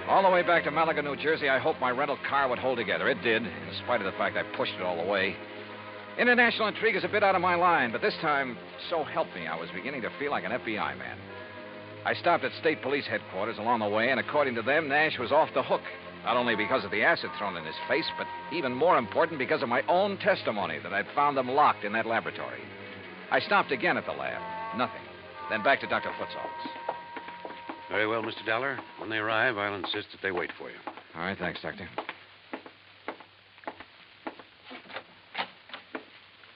All the way back to Malaga, New Jersey, I hoped my rental car would hold together. It did, in spite of the fact I pushed it all the way. International intrigue is a bit out of my line, but this time, so help me, I was beginning to feel like an FBI man. I stopped at state police headquarters along the way, and according to them, Nash was off the hook. Not only because of the acid thrown in his face, but even more important, because of my own testimony that I'd found them locked in that laboratory. I stopped again at the lab. Nothing. Then back to Dr. Foote's office. Very well, Mr. Dollar. When they arrive, I'll insist that they wait for you. All right, thanks, Doctor.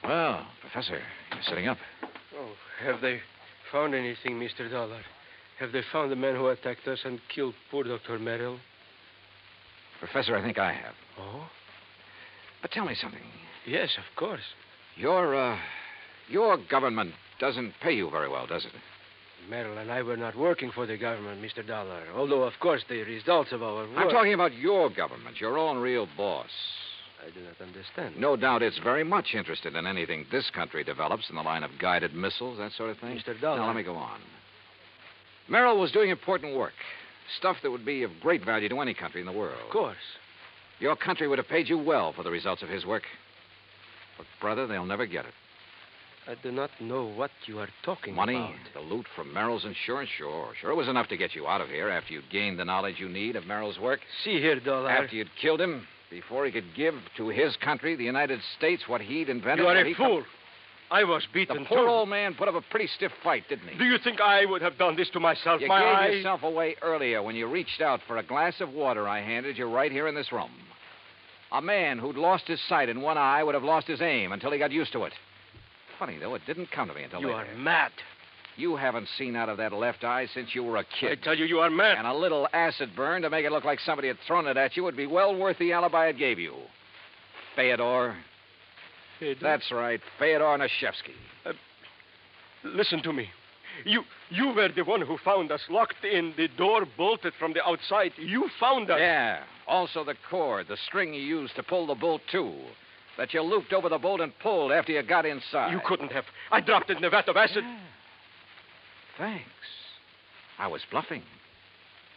Well, Professor, you're sitting up. Oh, have they found anything, Mr. Dollar? Have they found the man who attacked us and killed poor Dr. Merrill? Professor, I think I have. Oh? But tell me something. Yes, of course. Your government doesn't pay you very well, does it? Merrill and I were not working for the government, Mr. Dollar. Although, of course, the results of our work... I'm talking about your government, your own real boss. I do not understand. No doubt it's very much interested in anything this country develops in the line of guided missiles, that sort of thing. Mr. Dollar. Now, let me go on. Merrill was doing important work. Stuff that would be of great value to any country in the world. Of course. Your country would have paid you well for the results of his work. But, brother, they'll never get it. I do not know what you are talking Money, about. the loot from Merrill's insurance, sure. Sure, it was enough to get you out of here after you'd gained the knowledge you need of Merrill's work. See here, Dollar. After you'd killed him, before he could give to his country, the United States, what he'd invented. You are a fool. I was beaten, The poor too. old man put up a pretty stiff fight, didn't he? Do you think I would have done this to myself? You My gave eye... yourself away earlier when you reached out for a glass of water I handed you right here in this room. A man who'd lost his sight in one eye would have lost his aim until he got used to it. Funny, though, it didn't come to me until You later. are mad. You haven't seen out of that left eye since you were a kid. I tell you, you are mad. And a little acid burn to make it look like somebody had thrown it at you would be well worth the alibi it gave you. Fyodor. That's right, Fyodor Nashevsky. Listen to me. You were the one who found us locked in, the door bolted from the outside. You found us. Yeah. Also the cord, the string you used to pull the bolt to. That you looped over the bolt and pulled after you got inside. You couldn't have. I dropped it in a vat of acid. Yeah. Thanks. I was bluffing.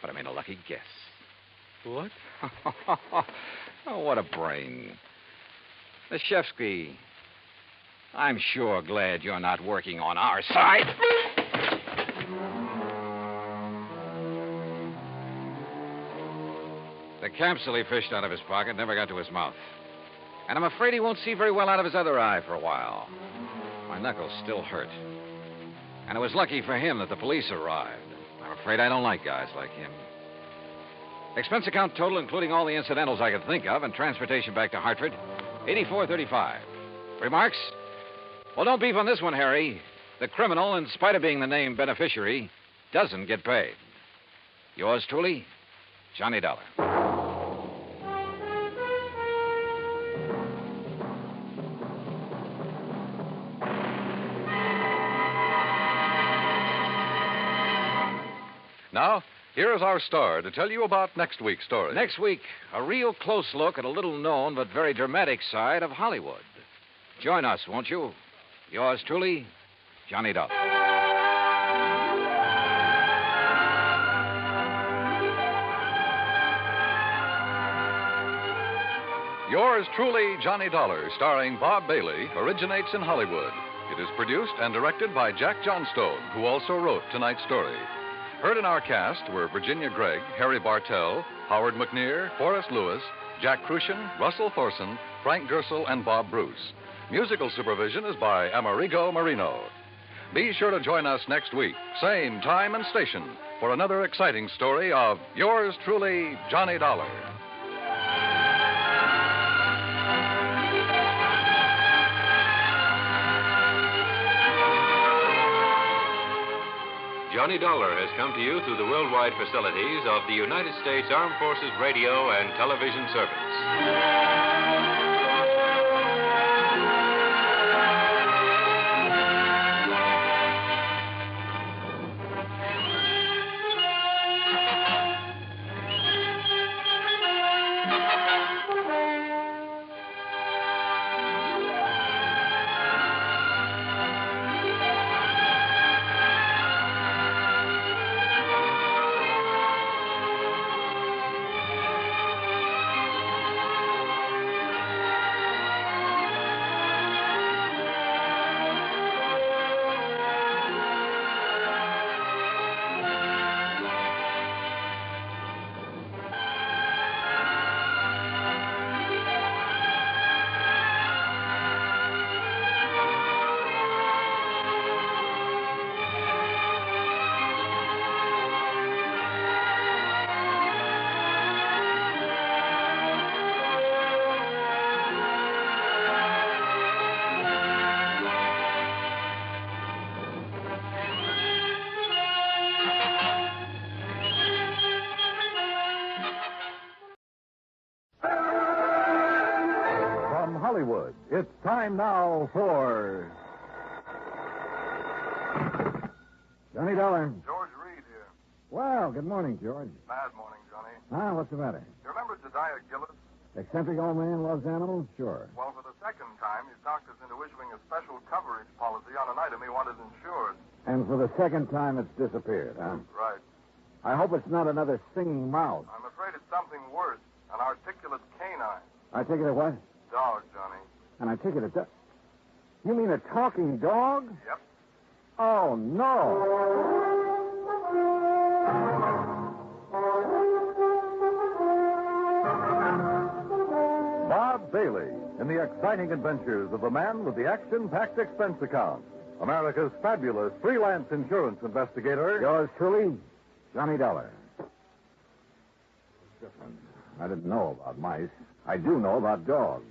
But I made a lucky guess. What? Oh, what a brain. Nashevsky, I'm sure glad you're not working on our side. The capsule he fished out of his pocket never got to his mouth. And I'm afraid he won't see very well out of his other eye for a while. My knuckles still hurt. And it was lucky for him that the police arrived. I'm afraid I don't like guys like him. Expense account total, including all the incidentals I could think of, and transportation back to Hartford, $84.35. Remarks? Well, don't beef on this one, Harry. The criminal, in spite of being the named beneficiary, doesn't get paid. Yours truly, Johnny Dollar. Now, here is our star to tell you about next week's story. Next week, a real close look at a little-known but very dramatic side of Hollywood. Join us, won't you? Yours truly, Johnny Dollar. Yours truly, Johnny Dollar, starring Bob Bailey, originates in Hollywood. It is produced and directed by Jack Johnstone, who also wrote tonight's story. Heard in our cast were Virginia Gregg, Harry Bartell, Howard McNear, Forrest Lewis, Jack Crucian, Russell Thorson, Frank Gersel, and Bob Bruce. Musical supervision is by Amerigo Marino. Be sure to join us next week, same time and station, for another exciting story of yours truly, Johnny Dollar. Johnny Dollar has come to you through the worldwide facilities of the United States Armed Forces Radio and Television Service. Hollywood. It's time now for Johnny Dollar. George Reed here. Well, good morning, George. Bad morning, Johnny. What's the matter? You remember Jediah Gillis? Eccentric old man loves animals? Sure. Well, for the second time, he's talked us into issuing a special coverage policy on an item he wanted insured. And for the second time, it's disappeared, huh? Right. I hope it's not another singing mouse. I'm afraid it's something worse. An articulate canine. I take it a what? Dog, Johnny. And I take it a... You mean a talking dog? Yep. Oh, no. Bob Bailey in the exciting adventures of the man with the action-packed expense account. America's fabulous freelance insurance investigator. Yours truly, Johnny Dollar. Different. I didn't know about mice. I do know about dogs.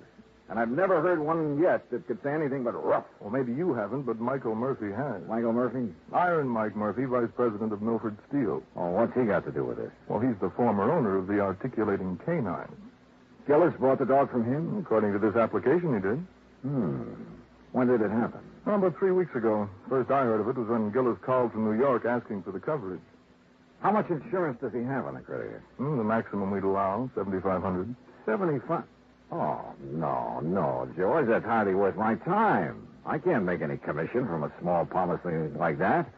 And I've never heard one yet that could say anything but rough. Well, maybe you haven't, but Michael Murphy has. Michael Murphy? Iron Mike Murphy, vice president of Milford Steel. Oh, what's he got to do with this? Well, he's the former owner of the articulating canine. Gillis bought the dog from him? According to this application, he did. When did it happen? Oh, about 3 weeks ago. First I heard of it was when Gillis called from New York asking for the coverage. How much insurance does he have on the critter? The maximum we'd allow, $7,500. 75? Oh, no, George. That's hardly worth my time. I can't make any commission from a small policy like that.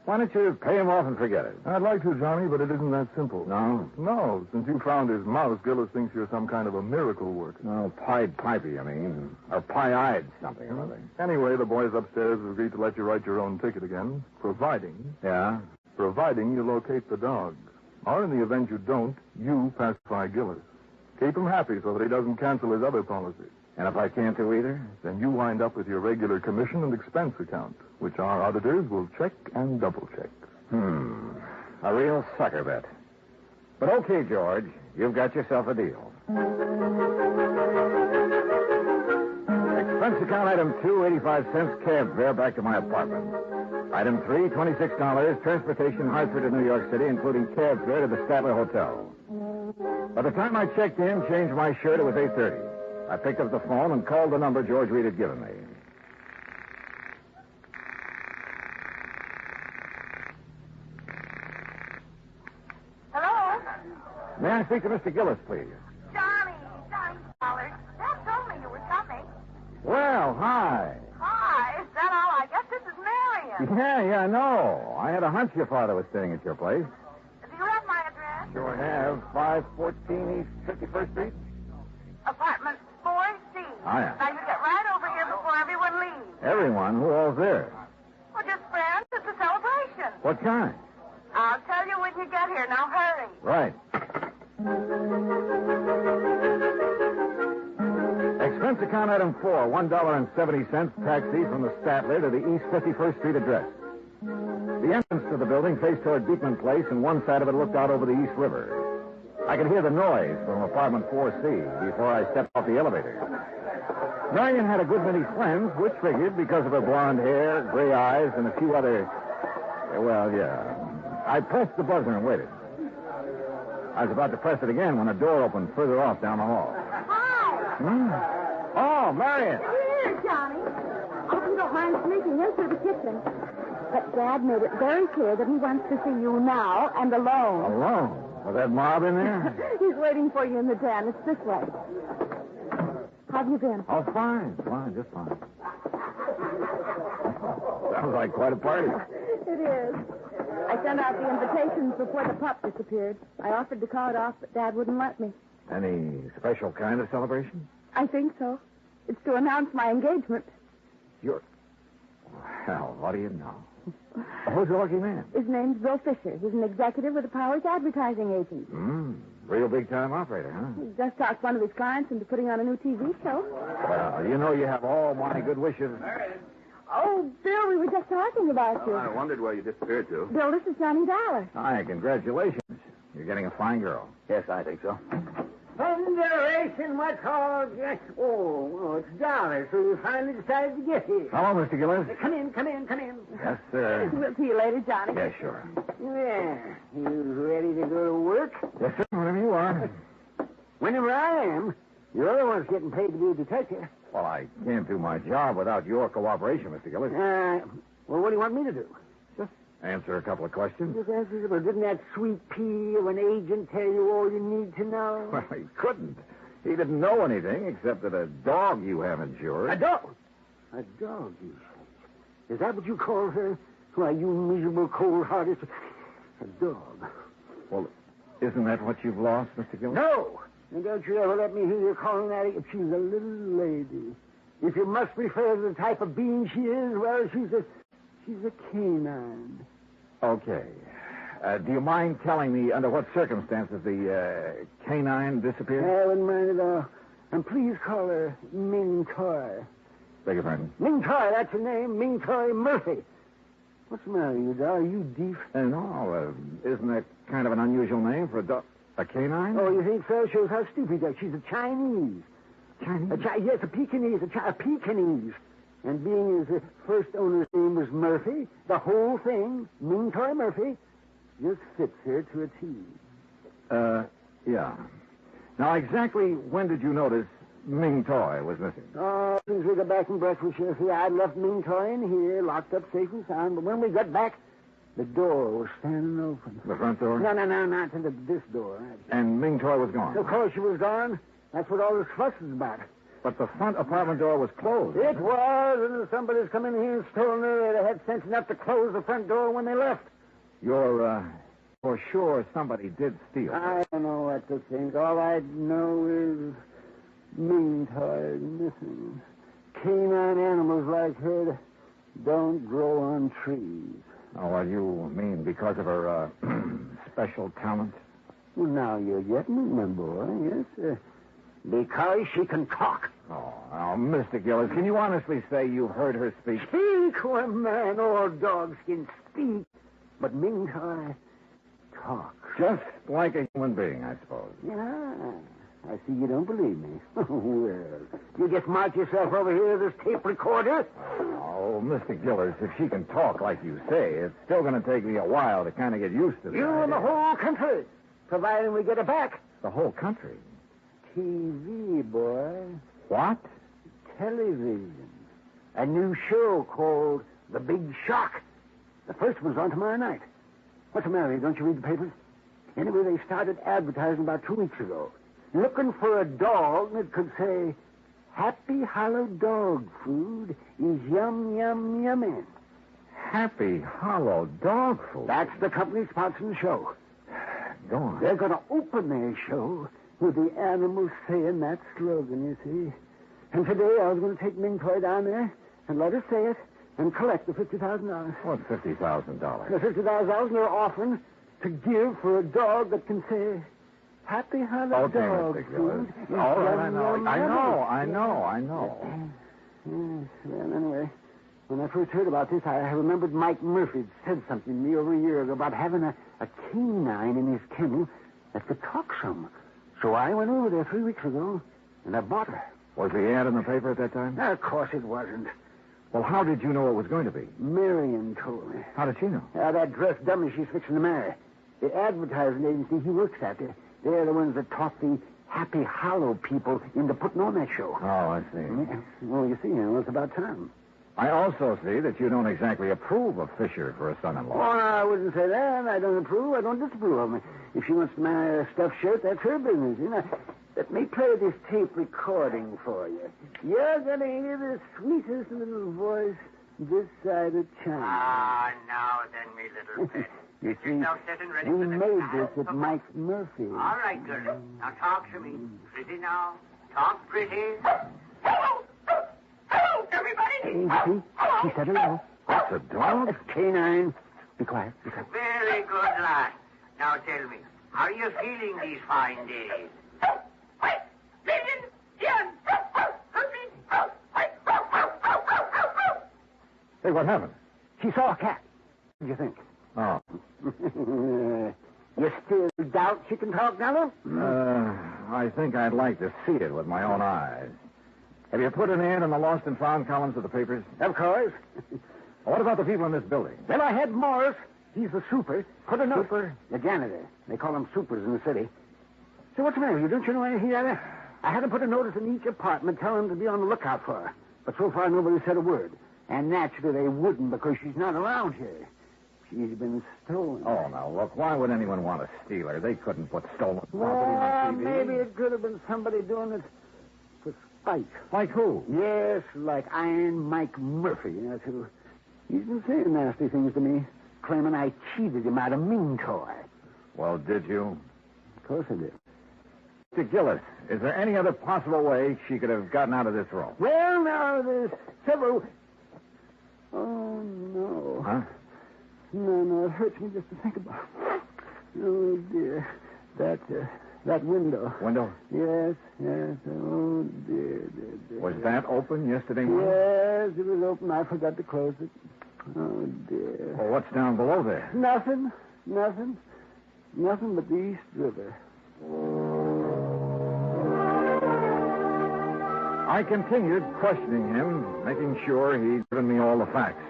Why don't you pay him off and forget it? I'd like to, Johnny, but it isn't that simple. No? No. Since you found his mouse, Gillis thinks you're some kind of a miracle worker. No, Pied Piper, you mean. Or Pie-Eyed something or other. Anyway, the boys upstairs have agreed to let you write your own ticket again, providing... Yeah? Providing you locate the dog. Or in the event you don't, you pacify Gillis. Keep him happy so that he doesn't cancel his other policies. And if I can't do either? Then you wind up with your regular commission and expense account, which our auditors will check and double-check. A real sucker bet. But okay, George, you've got yourself a deal. Expense account item 2, 85 cents cab fare back to my apartment. Item 3, $26, transportation Hartford to New York City, including cab fare to the Statler Hotel. By the time I checked in, changed my shirt, it was 8:30. I picked up the phone and called the number George Reed had given me. Hello? May I speak to Mr. Gillis, please? Johnny Dollar. Dad told me you were coming. Well, hi. Hi, is that all? I guess this is Marion. Yeah, no. I had a hunch your father was staying at your place. Do you have my address? Sure have. 514 East 51st Street. Apartment 4C. Oh, yeah. Now, you get right over here before everyone leaves. Everyone? Who all's there? Well, just friends. It's a celebration. What kind? I'll tell you when you get here. Now, hurry. Right. Expense account item 4, $1.70 taxi from the Statler to the East 51st Street address. The entrance to the building faced toward Beekman Place, and one side of it looked out over the East River. I could hear the noise from apartment 4C before I stepped off the elevator. Marion had a good many friends, which figured because of her blonde hair, gray eyes, and a few other... Well, yeah. I pressed the buzzer and waited. I was about to press it again when a door opened further off down the hall. Hi. Oh, Marion. Here, Johnny. I hope you don't mind sneaking in through the kitchen. But Dad made it very clear that he wants to see you now and alone. Alone? Was that Mob in there? He's waiting for you in the den. It's this way. How have you been? Oh, fine, just fine. Sounds like quite a party. It is. I sent out the invitations before the pup disappeared. I offered to call it off, but Dad wouldn't let me. Any special kind of celebration? I think so. It's to announce my engagement. Well, what do you know? Who's the lucky man? His name's Bill Fisher. He's an executive with the Powers advertising agent. Real big-time operator, huh? He just talked one of his clients into putting on a new TV show. Well, you know you have all my good wishes. Oh, Bill, we were just talking about you. I wondered where you disappeared to. Bill, this is Johnny Dollar. Hi, congratulations. You're getting a fine girl. Yes, I think so. Thunderation, what's all this? Oh, it's Dollar, so you finally decided to get here. Hello, Mr. Gillis. Come in. Yes, sir. We'll see you later, Johnny. Yeah, sure. Yeah, you ready to go to work? Yes, sir, whenever you are. Whenever I am. You're the one's getting paid to be a detective. Well, I can't do my job without your cooperation, Mr. Gillis. Well, what do you want me to do? Just answer a couple of questions. Well, didn't that sweet pea of an agent tell you all you need to know? Well, he couldn't. He didn't know anything except that a dog you have insured. A dog? A dog, you say? Is that what you call her? Why, you miserable, cold-hearted... A dog. Well, isn't that what you've lost, Mr. Gillis? No! And don't you ever let me hear you calling that... She's a little lady. If you must refer to the type of being she is, well, she's a canine. Okay. Do you mind telling me under what circumstances the canine disappeared? I wouldn't mind at all. And please call her Ming Toy. Beg your pardon? Ming Toy, that's her name. Ming Toy Murphy. What's the matter, you dog? Are you deaf? No, isn't that kind of an unusual name for a dog? A canine? Oh, you think so? Shows how stupid you are. She's a Chinese. Chinese? Yes, a Pekingese. A Pekingese. And being as the first owner's name was Murphy, the whole thing, Ming Toy Murphy, just fits her to a T. Yeah. Now, exactly when did you notice Ming Toy was missing? Oh, since we got back from breakfast, you see, I'd left Ming Toy in here, locked up safe and sound, but when we got back, the door was standing open. The front door? No, not to this door. And Ming Toy was gone? Of course she was gone. That's what all this fuss is about. But the front apartment door was closed. It was, and somebody's come in here and stolen her. They had sense enough to close the front door when they left. You're for sure somebody did steal. I don't know what to think. All I know is Ming Toy missing. Canine animals like her don't grow on trees. Oh, what do you mean? Because of her special talent? Well, now you're getting it, my boy. Yes, because she can talk. Oh, now, Mr. Gillis, can you honestly say you've heard her speak? Speak? Why, man, all dogs can speak. But Ming Toy talks. Just like a human being, I suppose. Yeah. I see you don't believe me. Well, you just march yourself over here to this tape recorder. Oh, Mr. Gillis, if she can talk like you say, it's still going to take me a while to kind of get used to this. You and the whole country, providing we get her back. The whole country? TV, boy. What? Television. A new show called The Big Shock. The first one's on tomorrow night. What's the matter? Don't you read the papers? Anyway, they started advertising about 2 weeks ago. Looking for a dog that could say, Happy Hollow Dog Food is yum, yum, yummy. Happy Hollow Dog Food? That's the company sponsoring the show. Go on. They're going to open their show with the animals saying that slogan, you see. And today I was going to take Ming Toy down there and let her say it and collect the $50,000. What's $50,000? The $50,000 they're offering to give for a dog that can say, Happy Hollow Dog Food. All right, I know. Yes, well, anyway, when I first heard about this, I remembered Mike Murphy said something to me over a year ago about having a canine in his kennel that could talk some. So I went over there 3 weeks ago, and I bought her. Was the ad in the paper at that time? Of course it wasn't. Well, how did you know it was going to be? Marion told me. How did she know? That dressed dummy she's fixing to marry. The advertising agency he works at, they're the ones that talk the Happy Hollow people into putting on that show. Oh, I see. Yeah. Well, you see, it's about time. I also see that you don't exactly approve of Fisher for a son-in-law. Oh, no, I wouldn't say that. I don't approve. I don't disapprove of him. If she wants to marry a stuffed shirt, that's her business. Let me play this tape recording for you. You're going to hear the sweetest little voice this side of China. Ah, now then, me little pet. You Get see, yourself set and ready we for the made trial. this at Mike Murphy. All right, girlie. Now talk to me. Pretty now. Talk pretty. Hello! Hello, everybody! See? She said hello. That's a dog? It's canine. Be quiet. Be quiet. Very good, lad. Now tell me, how are you feeling these fine days? Hey, what happened? She saw a cat. What do you think? Oh. You still doubt she can talk, Nello? I think I'd like to see it with my own eyes. Have you put an ad in the lost and found columns of the papers? Of course. What about the people in this building? Well, I had Morris. He's the super. Put a note. Super? The janitor. They call him supers in the city. So what's the matter? Don't you know anything about it? I had to put a notice in each apartment telling them to be on the lookout for her. But so far, nobody said a word. And naturally, they wouldn't because she's not around here. She's been stolen. Oh, now, look, why would anyone want to steal her? They couldn't put stolen property Well, on TV. maybe it could have been somebody doing it for spite. Like who? Yes, like Iron Mike Murphy. That's who. He's been saying nasty things to me, claiming I cheated him out of Mean Toy. Well, did you? Of course I did. Mr. Gillis, is there any other possible way she could have gotten out of this room? Well, now, there's several... Oh, no. Huh? No, it hurts me just to think about it. Oh, dear. That window. Window? Yes. Oh, dear. Was that open yesterday morning? Yes, it was open. I forgot to close it. Oh, dear. Well, what's down below there? Nothing. Nothing but the East River. I continued questioning him, making sure he'd given me all the facts.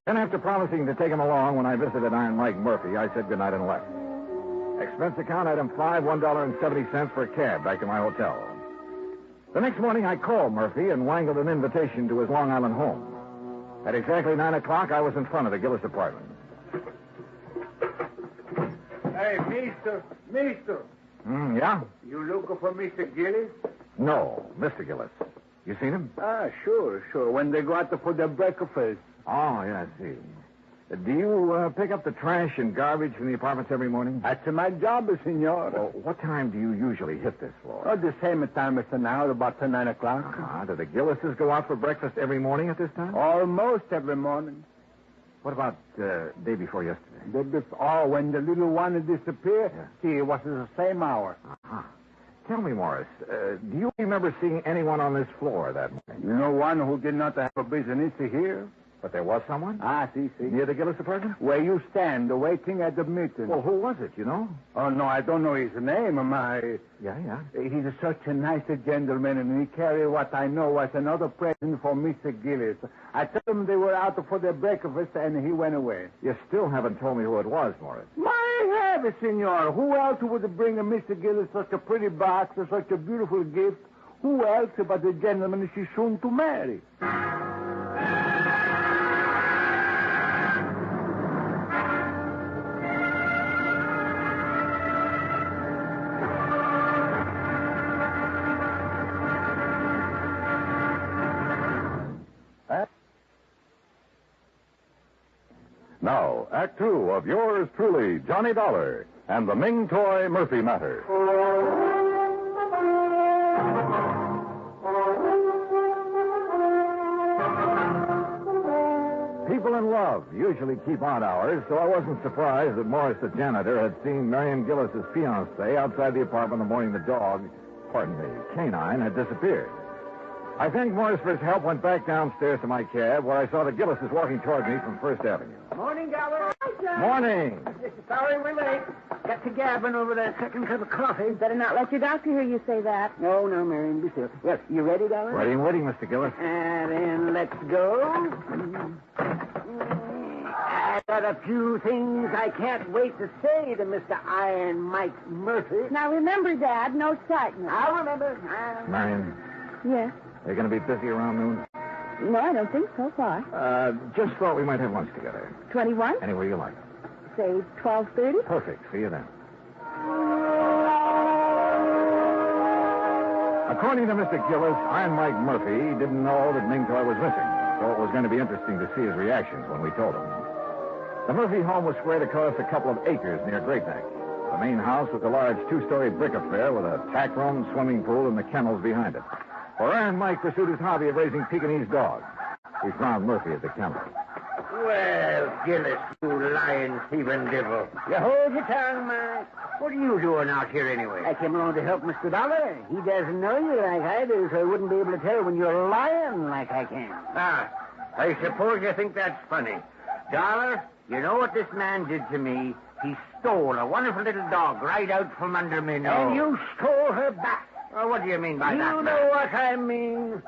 Then, after promising to take him along when I visited Iron Mike Murphy, I said goodnight and left. Expense account item 5, $1.70 for a cab back to my hotel. The next morning, I called Murphy and wangled an invitation to his Long Island home. At exactly 9 o'clock, I was in front of the Gillis apartment. Hey, Mister. Yeah? You looking for Mr. Gillis? No, Mr. Gillis. You seen him? Sure. When they go out to put their breakfast. Oh, yeah, I see. Do you pick up the trash and garbage from the apartments every morning? That's my job, senor. Well, what time do you usually hit this floor? The same time as now, about 9 o'clock. Do the Gillises go out for breakfast every morning at this time? Almost every morning. What about day before yesterday? When the little one disappeared, see, it was the same hour. Uh-huh. Tell me, Morris, do you remember seeing anyone on this floor that morning? You know one who did not have a business here? But there was someone? See. Near the Gillis apartment? Where you stand, waiting at the meeting. Well, who was it, you know? Oh, no, I don't know his name. Yeah. He's such a nice gentleman, and he carried what I know was another present for Mr. Gillis. I told him they were out for their breakfast, and he went away. You still haven't told me who it was, Morris. My heavens, senor. Who else would bring Mr. Gillis such a pretty box or such a beautiful gift? Who else but the gentleman she's soon to marry? Now, Act Two of yours truly, Johnny Dollar, and the Ming Toy Murphy Matter. People in love usually keep odd hours, so I wasn't surprised that Morris, the janitor, had seen Marion Gillis's fiancée outside the apartment the morning the dog, canine, had disappeared. I thanked Morris for his help, went back downstairs to my cab, where I saw the Gillises walking toward me from First Avenue. Morning, Dollar. Morning. Sorry we're late. Got to gabbing over that second cup of coffee. Better not let your doctor hear you say that. No, Marion, be still. Yes, you ready, Dollar? Ready and waiting, Mr. Gillis. And then let's go. I got a few things I can't wait to say to Mr. Iron Mike Murphy. Now remember, Dad, no excitement. I'll remember. Marion. Yes? Are you going to be busy around noon? No, I don't think so far. Just thought we might have lunch together. 21? Anywhere you like. Say 12:30? Perfect. See you then. According to Mr. Gillis, Iron Mike Murphy didn't know that Ming Toy was missing, so it was going to be interesting to see his reactions when we told him. The Murphy home was spread across a couple of acres near Great Neck. The main house was a large two-story brick affair with a tack room, swimming pool, and the kennels behind it. For Iron Mike pursued his hobby of raising Pekingese dogs. We found Murphy at the kennel. Well, Gillis, you lying, thieving devil. You hold your tongue, Mike. What are you doing out here anyway? I came along to help Mr. Dollar. He doesn't know you like I do, so he wouldn't be able to tell when you're lying like I can. I suppose you think that's funny. Dollar, you know what this man did to me? He stole a wonderful little dog right out from under me nose. And you stole her back. Well, what do you mean by that? You know what I mean.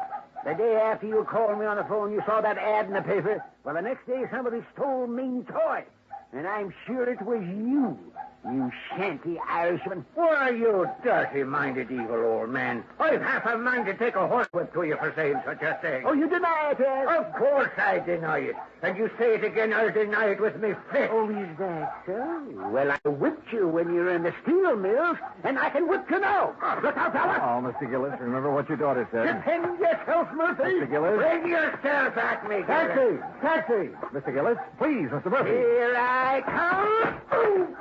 The day after you called me on the phone, you saw that ad in the paper. Well, the next day, somebody stole Mean Toy. And I'm sure it was you. You shanty Irishman. Why, you dirty-minded evil old man. I've half a mind to take a horsewhip to you for saying such a thing. Oh, you deny it, Ed? Of course I deny it. And you say it again, I'll deny it with me fist. Oh, is that so? Well, I whipped you when you were in the steel mills, and I can whip you now. Look out, fella. Oh, Mr. Gillis, remember what your daughter said. Defend yourself, Murphy. Mr. Gillis? Bring yourself at me, Taxi! Taxi! Mr. Gillis, please, Mr. Murphy. Here I come. Ooh.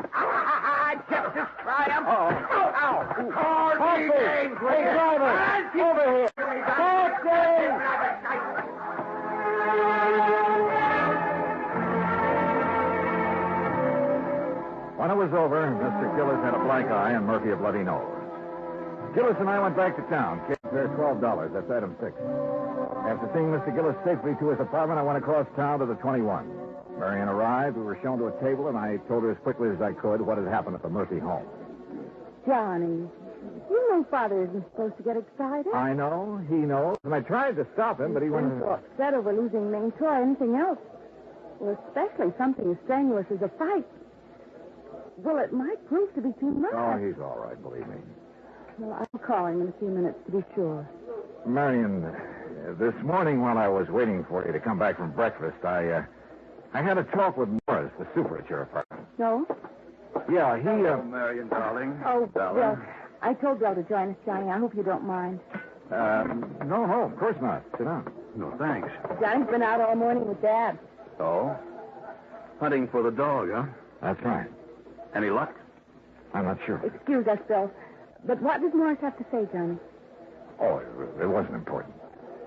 Justice triumph. Oh. Ow. Call me names with Hey, you. driver, over here. When it was over, Mr. Gillis had a black eye and Murphy a bloody nose. Gillis and I went back to town. Kids there $12. That's item 6. After seeing Mr. Gillis safely to his apartment, I went across town to the 21. Marion arrived. We were shown to a table, and I told her as quickly as I could what had happened at the Murphy home. Johnny, you know Father isn't supposed to get excited. I know. He knows. And I tried to stop him, but he went... so upset over losing Ming Toy or anything else. Well, especially something as strenuous as a fight. Well, it might prove to be too much. Oh, he's all right, believe me. Well, I'll call him in a few minutes to be sure. Marion, this morning while I was waiting for you to come back from breakfast, I had a talk with Morris, the super at your apartment. No? Yeah, he... Marion, darling. Oh, darling. well, I told Bill to join us, Johnny. I hope you don't mind. No, of course not. Sit down. No, thanks. Johnny's been out all morning with Dad. Oh? Hunting for the dog, huh? That's right. Any luck? I'm not sure. Excuse us, Bill. But what does Morris have to say, Johnny? Oh, it wasn't important.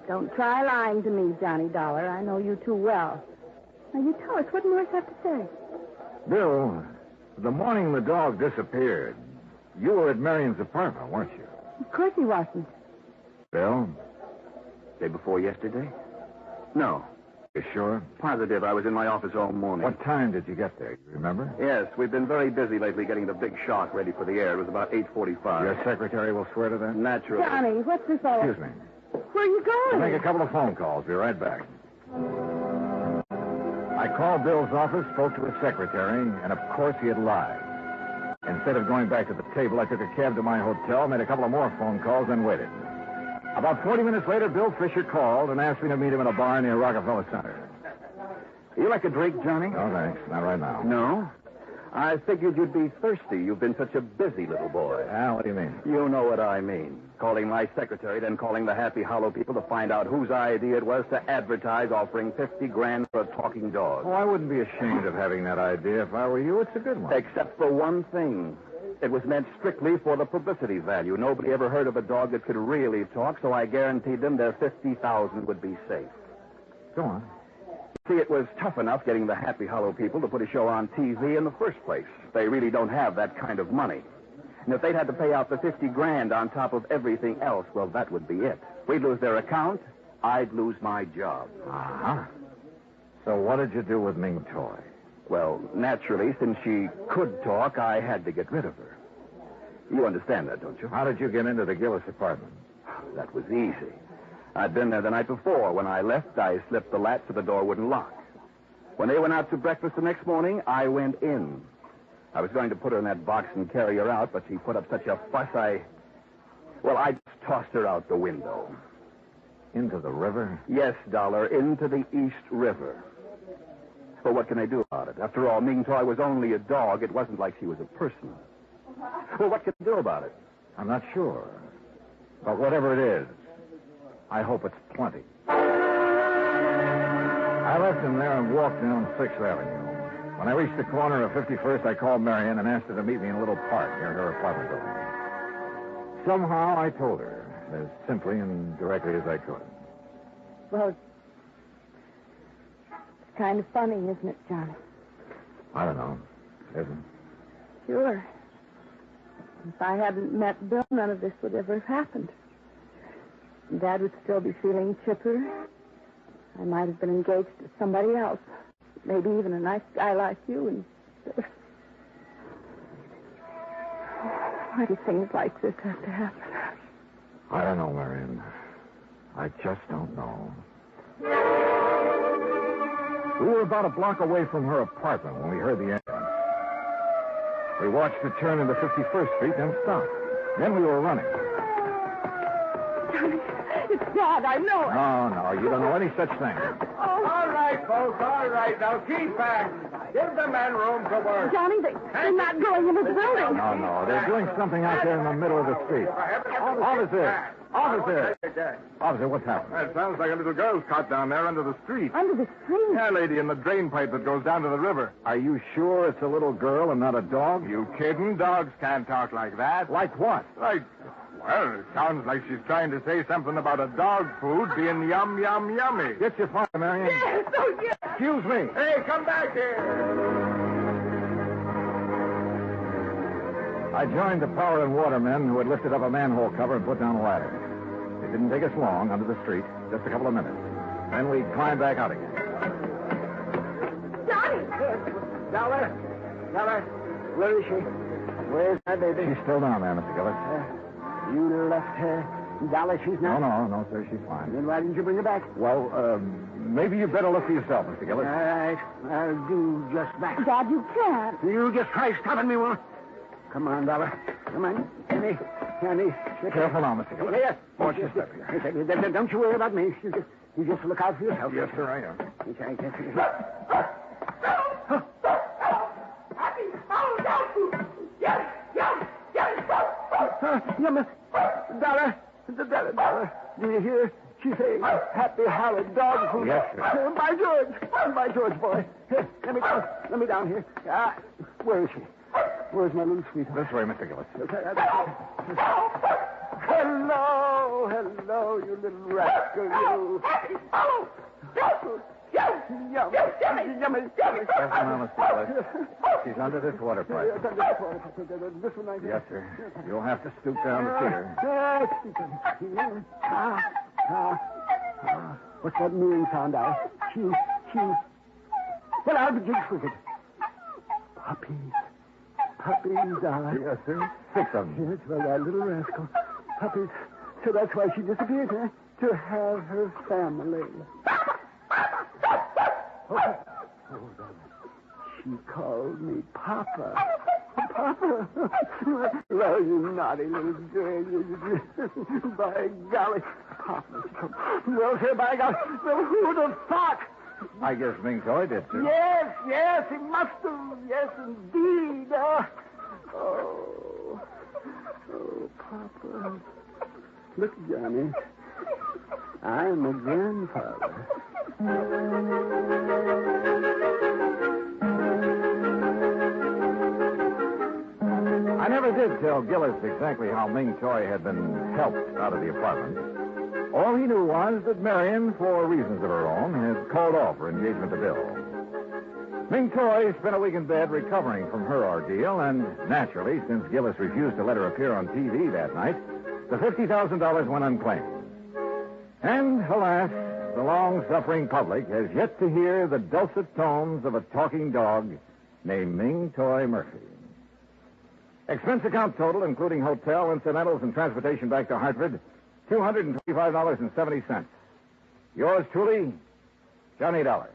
Don't try lying to me, Johnny Dollar. I know you too well. Now, you tell us what Morris have to say. Bill, the morning the dog disappeared, you were at Marion's apartment, weren't you? Of course he wasn't. Bill? Day before yesterday? No. You sure? Positive. I was in my office all morning. What time did you get there? You remember? Yes, we've been very busy lately getting the big shock ready for the air. It was about 8:45. Your secretary will swear to that? Naturally. Johnny, what's this all... Excuse me. Where are you I'll going? make a couple of phone calls. Be right back. I called Bill's office, spoke to his secretary, and of course he had lied. Instead of going back to the table, I took a cab to my hotel, made a couple of more phone calls, and waited. About 40 minutes later, Bill Fisher called and asked me to meet him in a bar near Rockefeller Center. You like a drink, Johnny? No, thanks. Not right now. No? I figured you'd be thirsty. You've been such a busy little boy. What do you mean? You know what I mean. Calling my secretary, then calling the Happy Hollow people to find out whose idea it was to advertise offering $50,000 for a talking dog. Oh, I wouldn't be ashamed of having that idea if I were you. It's a good one. Except for one thing. It was meant strictly for the publicity value. Nobody ever heard of a dog that could really talk, so I guaranteed them their $50,000 would be safe. Go on. See, it was tough enough getting the Happy Hollow people to put a show on TV in the first place. They really don't have that kind of money. And if they'd had to pay out the $50,000 on top of everything else, well, that would be it. We'd lose their account. I'd lose my job. Uh-huh. So what did you do with Ming Toy? Well, naturally, since she could talk, I had to get rid of her. You understand that, don't you? How did you get into the Gillis apartment? That was easy. I'd been there the night before. When I left, I slipped the latch so the door wouldn't lock. When they went out to breakfast the next morning, I went in. I was going to put her in that box and carry her out, but she put up such a fuss, I just tossed her out the window. Into the river? Yes, Dollar, into the East River. Well, what can I do about it? After all, Ming Toy was only a dog. It wasn't like she was a person. Well, what can I do about it? I'm not sure. But whatever it is, I hope it's plenty. I left him there and walked down 6th Avenue. When I reached the corner of 51st, I called Marion and asked her to meet me in a little park near her apartment building. Somehow I told her, as simply and directly as I could. Well, it's kind of funny, isn't it, Johnny? I don't know. Isn't? Sure. If I hadn't met Bill, none of this would ever have happened. Dad would still be feeling chipper. I might have been engaged to somebody else. Maybe even a nice guy like you. And why do things like this have to happen? I don't know, Marion. I just don't know. We were about a block away from her apartment when we heard the ambulance. We watched it turn into 51st Street, then stop. Then we were running. Johnny, it's Dad. I know it. No, you don't know any such thing. Oh. All right, folks, all right. Now keep back. Give the men room to work. Johnny, they're not going into the building. No, they're doing something out there in the middle of the street. Officer, what's happened? That sounds like a little girl's cot down there under the street. Under the street? Yeah, lady, in the drain pipe that goes down to the river. Are you sure it's a little girl and not a dog? You kidding? Dogs can't talk like that. Like what? Well, it sounds like she's trying to say something about a dog food being yum, yummy. Get your fire, Marion. Yes, oh, yes. Excuse me. Hey, come back here. I joined the power and water men who had lifted up a manhole cover and put down a ladder. It didn't take us long under the street, just a couple of minutes. Then we climbed back out again. Johnny! Dollar, where is she? Where's my baby? She's still down there, Mr. Gillis. You left her. Dollar, she's not? No, sir, she's fine. Then why didn't you bring her back? Well, maybe you better look for yourself, Mr. Gillis. All right, I'll do just that. Dad, you can't. You just try stopping me, will? Come on, Dollar. Come on. Annie. Careful now, Mr. Gillis. Yes. Watch your step here. Don't you worry about me. You just look out for yourself. Yes, sir, I am. Dollar. Do you hear? She's saying happy hollow dog food. Yes, sir. By George, boy. Here, let me down here. Where is she? Where's my little sweetheart? This way, Mr. Gillis. Hello, you little rascal, you. Yummy. Careful now, Mr. Gillis. She's under this water pipe. This one right here. Yes, sir. You'll have to stoop down to see her. What's that mooing sound out? She. Well, I'll be jigs with it. Puppies, darling. Yes, sir. 6 of them. Yes, well, that little rascal. Puppies. So that's why she disappeared, huh? To have her family. She called me Papa. Papa. Well, you naughty little girl. By golly. Papa. Well, sir, by golly. Well, who'd have thought? I guess Ming Toy did, sir. Yes, he must have. Yes, indeed. Oh, Papa. Look, Johnny. I'm a grandfather. I never did tell Gillis exactly how Ming Toy had been helped out of the apartment. All he knew was that Marion, for reasons of her own, had called off her engagement to Bill. Ming Toy spent a week in bed recovering from her ordeal, and naturally, since Gillis refused to let her appear on TV that night, the $50,000 went unclaimed. And, alas, the long-suffering public has yet to hear the dulcet tones of a talking dog named Ming Toy Murphy. Expense account total, including hotel, incidentals, and transportation back to Hartford, $225.70. Yours truly, Johnny Dollar.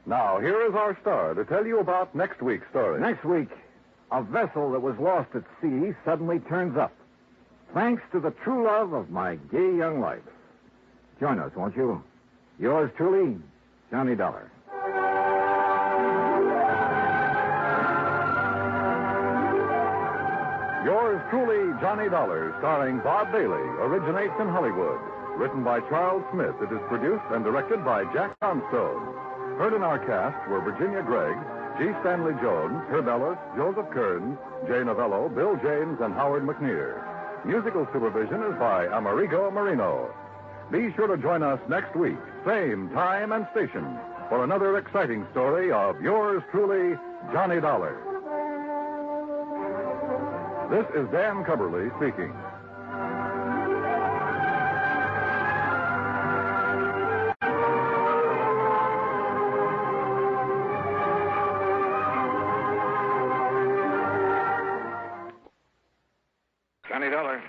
Now, here is our star to tell you about next week's story. Next week, a vessel that was lost at sea suddenly turns up, thanks to the true love of my gay young life. Join us, won't you? Yours truly, Johnny Dollar. Yours truly, Johnny Dollar, starring Bob Bailey, originates in Hollywood. Written by Charles Smith, it is produced and directed by Jack Johnstone. Heard in our cast were Virginia Gregg, G. Stanley Jones, Herb Ellis, Joseph Kearns, Jay Novello, Bill James, and Howard McNear. Musical supervision is by Amerigo Marino. Be sure to join us next week, same time and station, for another exciting story of yours truly, Johnny Dollar. This is Dan Cubberly speaking. Johnny Dollar.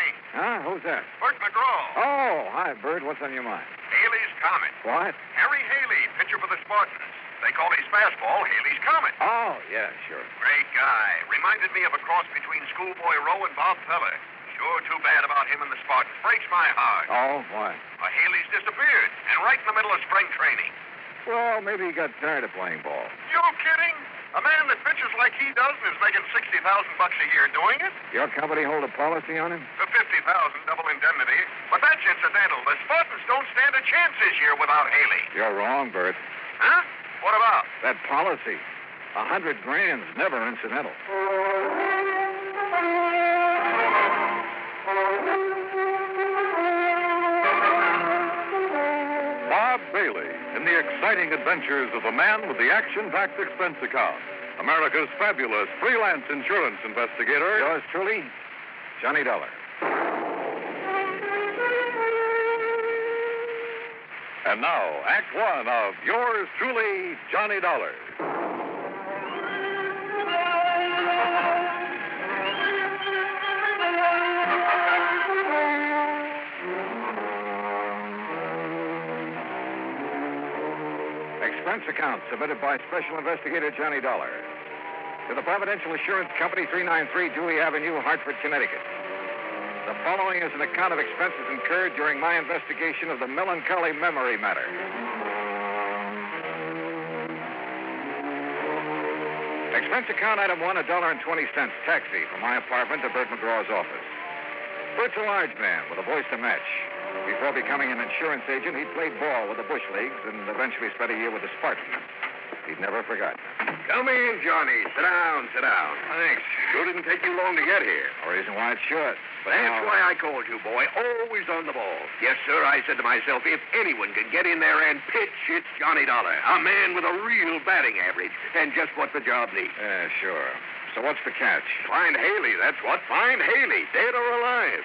Johnny. Huh? Who's that? Bert McGraw. Oh, hi, Bert. What's on your mind? Haley's Comet. What? Harry Haley, pitcher for the Spartans. They call his fastball Haley's Comet. Oh, yeah, sure. Great guy. Reminded me of a cross between Schoolboy Rowe and Bob Feller. Sure too bad about him and the Spartans. Breaks my heart. Oh, why? Haley's disappeared, and right in the middle of spring training. Well, maybe he got tired of playing ball. You kidding? A man that pitches like he does and is making $60,000 a year doing it? Your company hold a policy on him? The $50,000 double indemnity. But that's incidental. The Spartans don't stand a chance this year without Haley. You're wrong, Bert. Huh? What about? That policy. $100,000's never incidental. Bob Bailey in the exciting adventures of the man with the action-packed expense account. America's fabulous freelance insurance investigator. Yours truly, Johnny Dollar. And now, Act One of yours truly, Johnny Dollar. Expense account submitted by Special Investigator Johnny Dollar to the Providential Assurance Company, 393 Dewey Avenue, Hartford, Connecticut. The following is an account of expenses incurred during my investigation of the melancholy memory matter. Expense account item 1, $1.20, taxi from my apartment to Bert McGraw's office. Bert's a large man with a voice to match. Before becoming an insurance agent, he played ball with the Bush Leagues and eventually spent a year with the Spartans. He'd never forgotten it. Come in, Johnny. Sit down, sit down. Thanks. Sure didn't take you long to get here. No reason why it should. But that's why I called you, boy. Always on the ball. Yes, sir, I said to myself, if anyone can get in there and pitch, it's Johnny Dollar. A man with a real batting average. And just what the job needs. Yeah, sure. So what's the catch? Find Haley, that's what. Find Haley, dead or alive.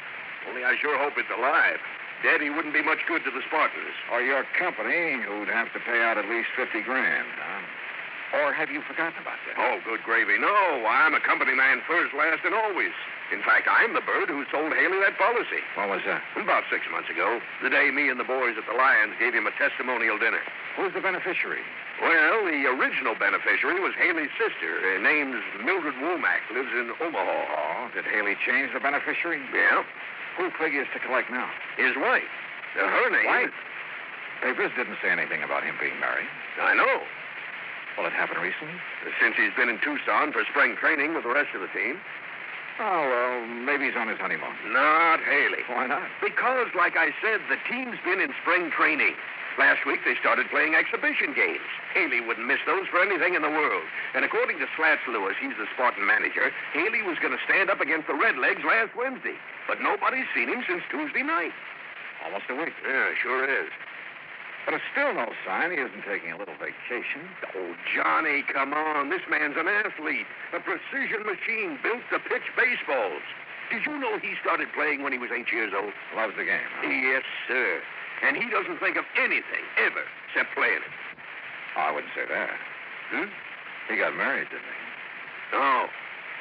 Only I sure hope it's alive. Dead, he wouldn't be much good to the Spartans. Or your company, who'd have to pay out at least $50,000, huh? Or have you forgotten about that? Oh, good gravy. No, I'm a company man first, last, and always. In fact, I'm the bird who sold Haley that policy. When was that? About 6 months ago. The day me and the boys at the Lions gave him a testimonial dinner. Who's the beneficiary? Well, the original beneficiary was Haley's sister. Her name's Mildred Womack. Lives in Omaha. Oh, did Haley change the beneficiary? Yeah. Who figures to collect now? His wife. Her name... Wife? Papers didn't say anything about him being married. I know. Well, it happened recently? Since he's been in Tucson for spring training with the rest of the team. Oh, well, maybe he's on his honeymoon. Not Haley. Why not? Because, like I said, the team's been in spring training. Last week, they started playing exhibition games. Haley wouldn't miss those for anything in the world. And according to Slats Lewis, he's the Spartan manager, Haley was going to stand up against the Redlegs last Wednesday. But nobody's seen him since Tuesday night. Almost a week. Yeah, sure is. But it's still no sign he isn't taking a little vacation. Oh, Johnny, come on. This man's an athlete. A precision machine built to pitch baseballs. Did you know he started playing when he was 8 years old? Loves the game. Huh? Yes, sir. And he doesn't think of anything, ever, except playing it. Oh, I wouldn't say that. Hmm? He got married, didn't he? Oh.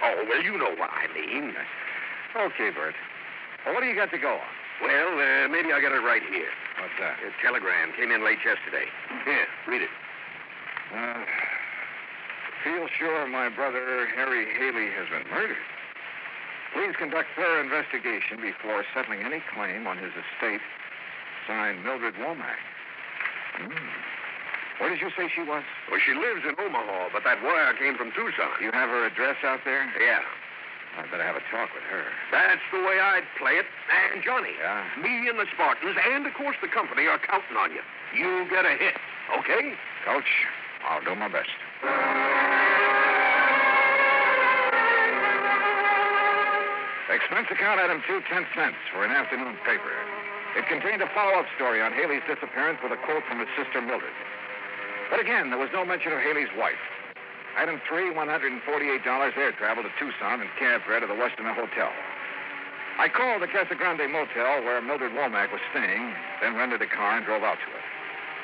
Oh, well, you know what I mean. Okay, Bert. Well, what do you got to go on? Well, maybe I got it right here. What's that? A telegram came in late yesterday. Here, read it. Feel sure my brother Harry Haley has been murdered. Please conduct thorough investigation before settling any claim on his estate. Signed, Mildred Womack. Where did you say she was? Well, she lives in Omaha, but that wire came from Tucson. You have her address out there? Yeah. I'd better have a talk with her. That's the way I'd play it. And, Johnny, yeah? Me and the Spartans, and, of course, the company are counting on you. You get a hit, okay? Coach, I'll do my best. Expense account item 2, 10 cents for an afternoon paper. It contained a follow-up story on Haley's disappearance with a quote from his sister Mildred. But again, there was no mention of Haley's wife. Item 3, $148 air travel to Tucson and cab fare to the Westerner Hotel. I called the Casa Grande Motel where Mildred Womack was staying, then rented a car and drove out to it.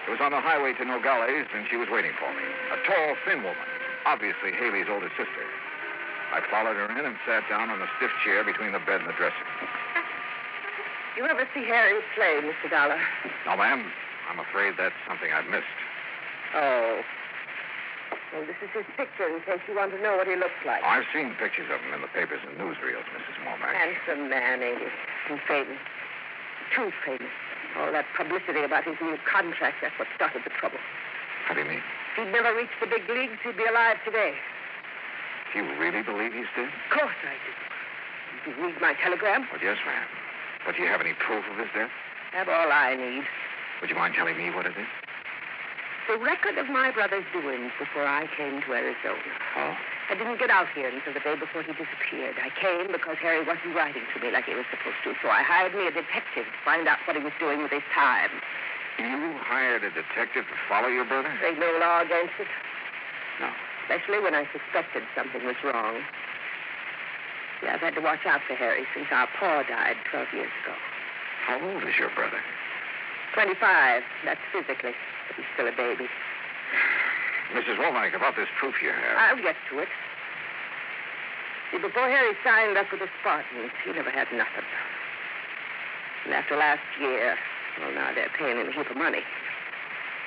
It was on the highway to Nogales, and she was waiting for me. A tall, thin woman, obviously Haley's older sister. I followed her in and sat down on the stiff chair between the bed and the dresser. You ever see Harry Slade, Mr. Dollar? No, ma'am. I'm afraid that's something I've missed. Oh. Well, this is his picture in case you want to know what he looks like. I've seen pictures of him in the papers and newsreels, Mrs. Womack. Handsome man, ain't he? And famous. Too famous. All that publicity about his new contract, that's what started the trouble. How do you mean? If he'd never reached the big leagues, he'd be alive today. Do you really believe he's dead? Of course I do. Did you read my telegram? Well, yes, ma'am. But do you have any proof of his death? Have all I need. Would you mind telling me what it is? The record of my brother's doings before I came to Arizona. Oh? I didn't get out here until the day before he disappeared. I came because Harry wasn't writing to me like he was supposed to, so I hired me a detective to find out what he was doing with his time. You hired a detective to follow your brother? There's no law against it. No. Especially when I suspected something was wrong. Yeah, I've had to watch out for Harry since our pa died 12 years ago. How old is your brother? 25. That's physically. But he's still a baby. Mrs. Womack, about this proof you have. I'll get to it. See, before Harry signed up with the Spartans, he never had nothing. And after last year, well, now they're paying him a heap of money.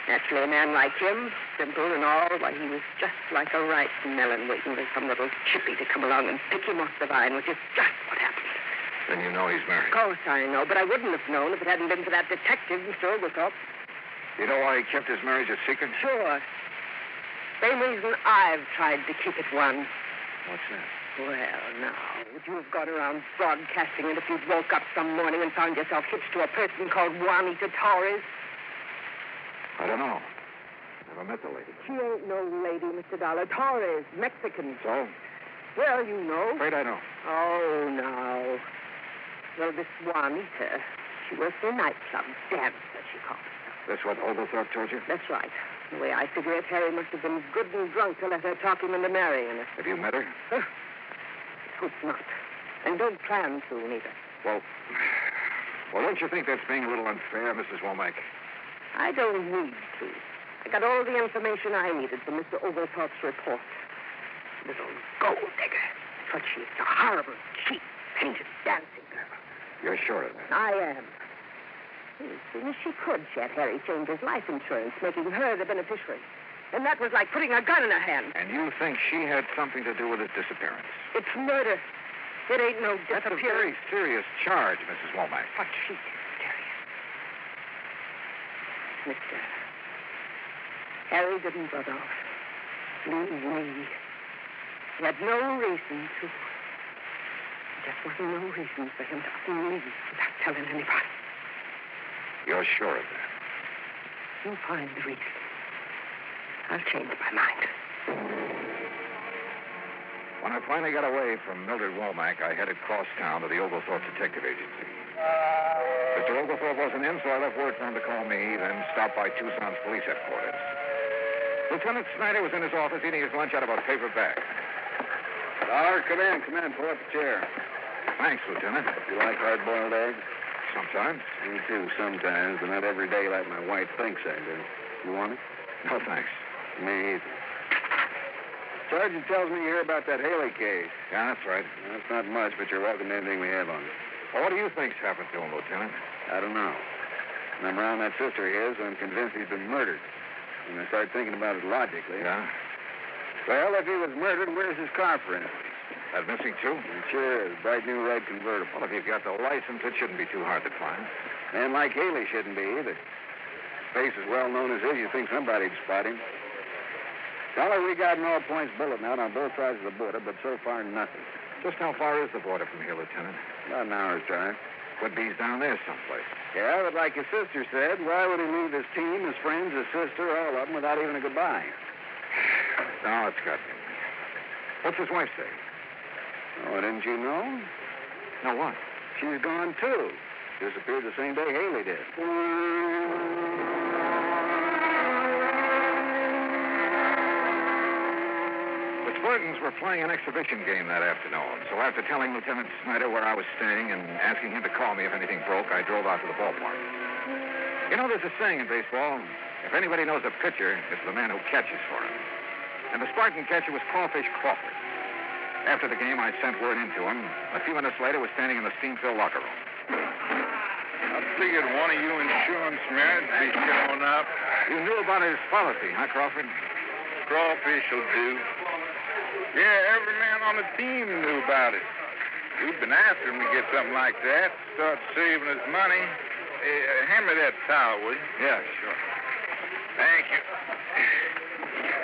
Naturally, a man like him, simple and all, why, he was just like a ripe melon waiting for some little chippy to come along and pick him off the vine, which is just what happened. Then you know he's married. Of course I know, but I wouldn't have known if it hadn't been for that detective, Mr. Oglethorpe. You know why he kept his marriage a secret? Sure. Same reason I've tried to keep it one. What's that? Well, now, would you have gone around broadcasting it if you'd woke up some morning and found yourself hitched to a person called Juanita Torres? I don't know. Never met the lady. She ain't no lady, Mr. Dollar. Torres, Mexican. So? Well, you know. Afraid I don't. Oh, no. Well, this Juanita, she works in nightclubs, dancer, she calls herself. That's what Oglethorpe told you? That's right. The way I figure it, Harry must have been good and drunk to let her talk him into marrying her. Have you met her? Hope not. And don't plan to, neither. Well, don't you think that's being a little unfair, Mrs. Womack? I don't need to. I got all the information I needed from Mr. Oglethorpe's report. Little gold digger. But she's a horrible, cheap, painted dancing girl. You're sure of that? I am. As soon as she could, she had Harry change his life insurance, making her the beneficiary. And that was like putting a gun in her hand. And you think she had something to do with his disappearance? It's murder. It ain't no disappearance. That's a very serious charge, Mrs. Womack. But she's serious. Mister, Harry didn't run off. Leave me. He had no reason to. There just wasn't no reason for him to leave without telling anybody. You're sure of that? You find the reason. I'll change my mind. When I finally got away from Mildred Womack, I headed cross town to the Oglethorpe Detective Agency. Mr. Oglethorpe wasn't in, so I left word for him to call me, then stopped by Tucson's police headquarters. Lieutenant Snyder was in his office eating his lunch out of a paper bag. Dollar, come in. Pull up a chair. Thanks, Lieutenant. You like hard-boiled eggs? Sometimes. Me too, sometimes, but not every day like my wife thinks I do. You want it? No, thanks. Me either. Sergeant tells me you hear about that Haley case. Yeah, that's right. Well, that's not much, but you're welcome to anything we have on it. Well, what do you think's happened to him, Lieutenant? I don't know. When I'm around that sister of his, I'm convinced he's been murdered. When I start thinking about it logically. Yeah? Well, if he was murdered, where's his car, for instance? That missing, too? It sure is. Bright new red convertible. Well, if you've got the license, it shouldn't be too hard to find. Man like Haley shouldn't be either. Face as well known as his, you'd think somebody'd spot him. Dollar, we got an all-points bulletin out on both sides of the border, but so far, nothing. Just how far is the border from here, Lieutenant? About an hour's drive. Could be he's down there someplace. Yeah, but like his sister said, why would he leave his team, his friends, his sister, all of them, without even a goodbye? No, it's got me. What's his wife say? Oh, didn't you know? No, what? She's gone, too. Disappeared the same day Haley did. The Spartans were playing an exhibition game that afternoon, so after telling Lieutenant Snyder where I was staying and asking him to call me if anything broke, I drove out to the ballpark. You know, there's a saying in baseball, if anybody knows a pitcher, it's the man who catches for him. And the Spartan catcher was Crawfish Crawford. After the game, I sent word in to him. A few minutes later, was standing in the steam-filled locker room. figured one of you insurance men would be showing up. You knew about his policy, huh, Crawford? Crawfish will do. Yeah, every man on the team knew about it. We've been after him to get something like that. Start saving his money. Hand me that towel, will you? Yeah, sure. Thank you.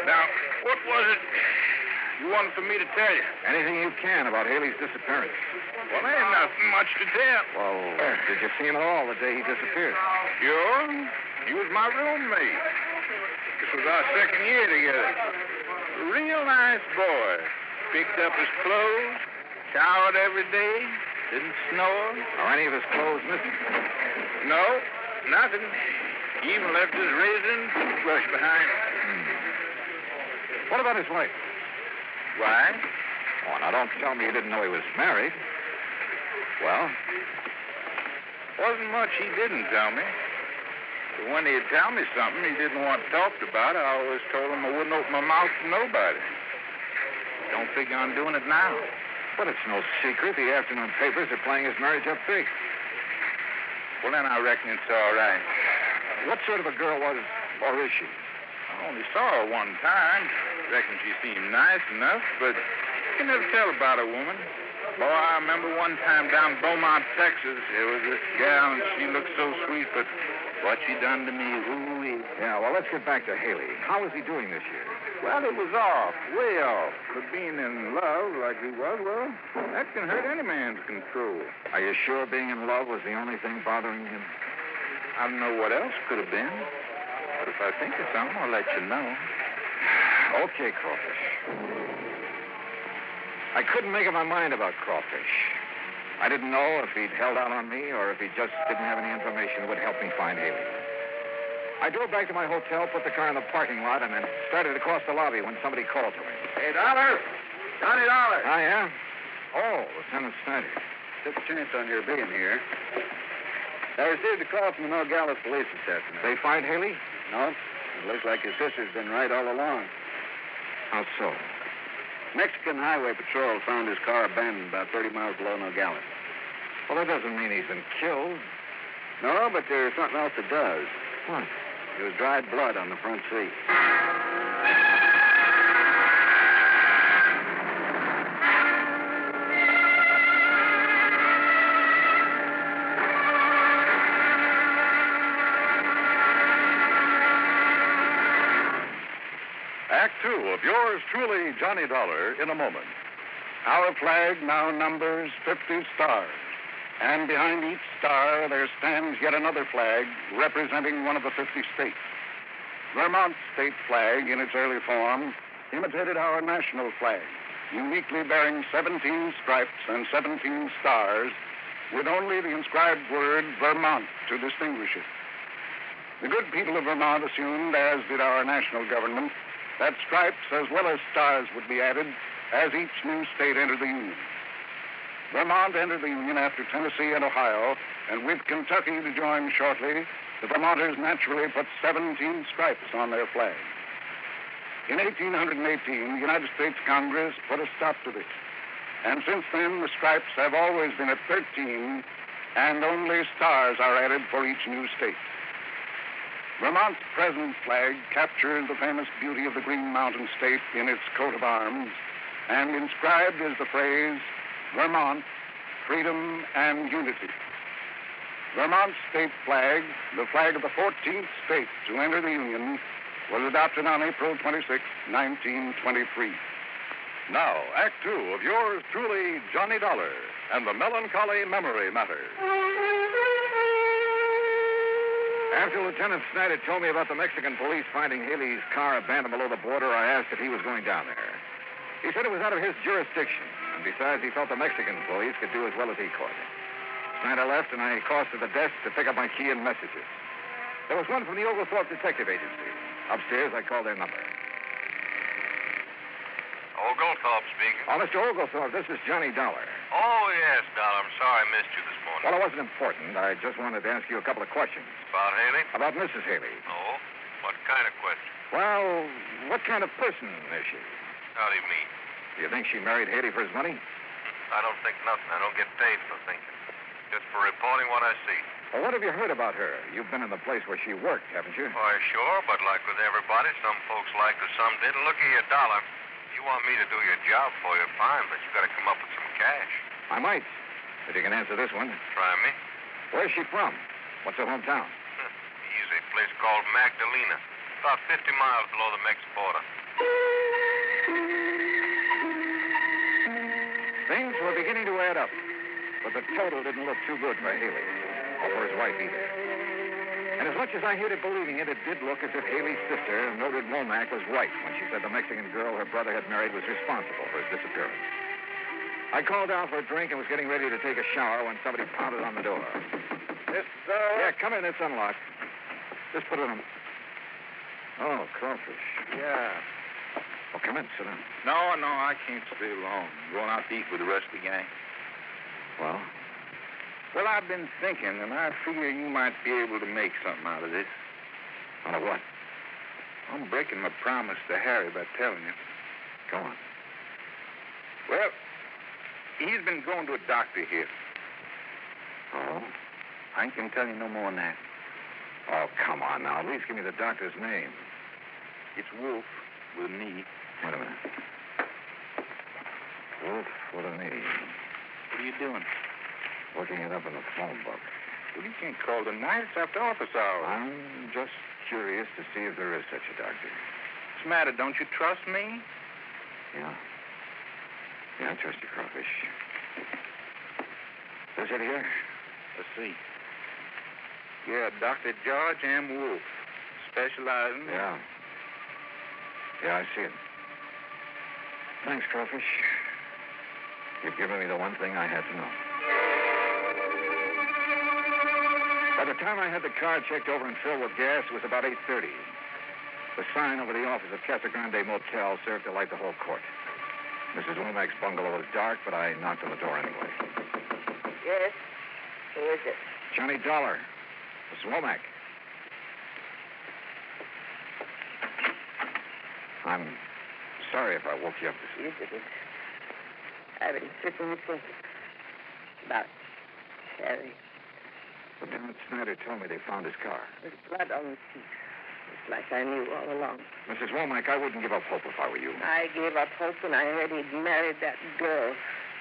Now, what was it you wanted for me to tell you? Anything you can about Haley's disappearance. Well, there ain't nothing much to tell. Well, did you see him at all the day he disappeared? Sure. He was my roommate. This was our second year together. A real nice boy. Picked up his clothes, showered every day, didn't snore. Are any of his clothes missing? No, nothing. He even left his razor and toothbrush behind him. What about his wife? Why? Oh, now don't tell me you didn't know he was married. Well? Wasn't much he didn't tell me. But when he'd tell me something he didn't want talked about, I always told him I wouldn't open my mouth to nobody. Don't figure on doing it now. But it's no secret. The afternoon papers are playing his marriage up big. Well, then I reckon it's all right. What sort of a girl was, or is she? I only saw her one time. Reckon she seemed nice enough, but you can never tell about a woman. Boy, I remember one time down Beaumont, Texas, there was this gal, and she looked so sweet, but what she done to me, ooh-wee. Yeah, well, let's get back to Haley. How is he doing this year? Well, it was off, way off. But being in love like he was, well, that can hurt any man's control. Are you sure being in love was the only thing bothering him? I don't know what else could have been. But if I think of something, I'll let you know. Okay, Crawfish. I couldn't make up my mind about Crawfish. I didn't know if he'd held out on me or if he just didn't have any information that would help me find Haley. I drove back to my hotel, put the car in the parking lot, and then started across the lobby when somebody called to me. Hey, Dollar! Johnny Dollar! Ah, yeah? Oh, Lieutenant Snyder. Took a chance on your being here. I received a call from the Nogales police this afternoon. They find Haley? No. It looks like his sister's been right all along. How so? Mexican Highway Patrol found his car abandoned about 30 miles below Nogales. Well, that doesn't mean he's been killed. No, but there's something else that does. What? There was dried blood on the front seat. Act two of yours truly, Johnny Dollar, in a moment. Our flag now numbers 50 stars. And behind each star, there stands yet another flag representing one of the 50 states. Vermont's state flag, in its early form, imitated our national flag, uniquely bearing 17 stripes and 17 stars, with only the inscribed word Vermont to distinguish it. The good people of Vermont assumed, as did our national government, that stripes as well as stars would be added as each new state entered the Union. Vermont entered the Union after Tennessee and Ohio, and with Kentucky to join shortly, the Vermonters naturally put 17 stripes on their flag. In 1818, the United States Congress put a stop to this. And since then, the stripes have always been at 13, and only stars are added for each new state. Vermont's present flag captures the famous beauty of the Green Mountain State in its coat of arms, and inscribed is the phrase, Vermont, freedom and unity. Vermont's state flag, the flag of the 14th state to enter the Union, was adopted on April 26, 1923. Now, Act two of yours truly, Johnny Dollar, and the Melancholy Memory Matter. After Lieutenant Snyder told me about the Mexican police finding Haley's car abandoned below the border, I asked if he was going down there. He said it was out of his jurisdiction, and besides, he felt the Mexican police could do as well as he could. Snyder left, and I crossed to the desk to pick up my key and messages. There was one from the Oglethorpe Detective Agency. Upstairs, I called their number. Oglethorpe speaking. Oh, Mr. Oglethorpe, this is Johnny Dollar. Oh, yes, Dollar. I'm sorry I missed you this morning. Well, it wasn't important. I just wanted to ask you a couple of questions. About Haley? About Mrs. Haley. Oh? What kind of question? Well, what kind of person is she? How do you mean? Do you think she married Haley for his money? I don't think nothing. I don't get paid for thinking. just for reporting what I see. Well, what have you heard about her? You've been in the place where she worked, haven't you? Why, sure, but like with everybody, some folks liked her, some didn't. Look here, Dollar. You want me to do your job for you, fine, but you got to come up with some cash. I might. If you can answer this one. Try me. Where's she from? What's her hometown? Easy. A place called Magdalena. About 50 miles below the Mex border. Things were beginning to add up, but the total didn't look too good for Haley, or for his wife either. And as much as I hated believing it, it did look as if Haley's sister, Mildred Womack, was right when she said the Mexican girl her brother had married was responsible for his disappearance. I called down for a drink and was getting ready to take a shower when somebody pounded on the door. Yeah, come in. It's unlocked. Just put it on. Oh, crawfish. Yeah. Oh, come in. Sit down. No, I can't stay long. I'm going out to eat with the rest of the gang. Well? Well, I've been thinking, and I figure you might be able to make something out of this. Out of what? I'm breaking my promise to Harry by telling you. Go on. Well, he's been going to a doctor here. Oh? I ain't gonna tell you no more than that. Oh, come on now. At least give me the doctor's name. It's Wolf with an E. Wait a minute. Wolf with an E. What are you doing? Looking it up in the phone book. Well, you can't call tonight. It's after office hours. I'm just curious to see if there is such a doctor. What's the matter? Don't you trust me? Yeah. Yeah, I trust you, Crawfish. Is it here? Let's see. Yeah, Dr. George M. Wolf. Specializing. Yeah. Yeah, I see it. Thanks, Crawfish. You've given me the one thing I had to know. By the time I had the car checked over and filled with gas, it was about 8:30. The sign over the office of Casa Grande Motel served to light the whole court. Mrs. Womack's bungalow was dark, but I knocked on the door anyway. Yes? Who is it? Johnny Dollar. Mrs. Womack. I'm sorry if I woke you up this You didn't. I've been sitting and thinking about Harry. Lieutenant Snyder told me they found his car. With blood on the seat. It's like I knew all along. Mrs. Womack, I wouldn't give up hope if I were you. I gave up hope when I heard he'd married that girl.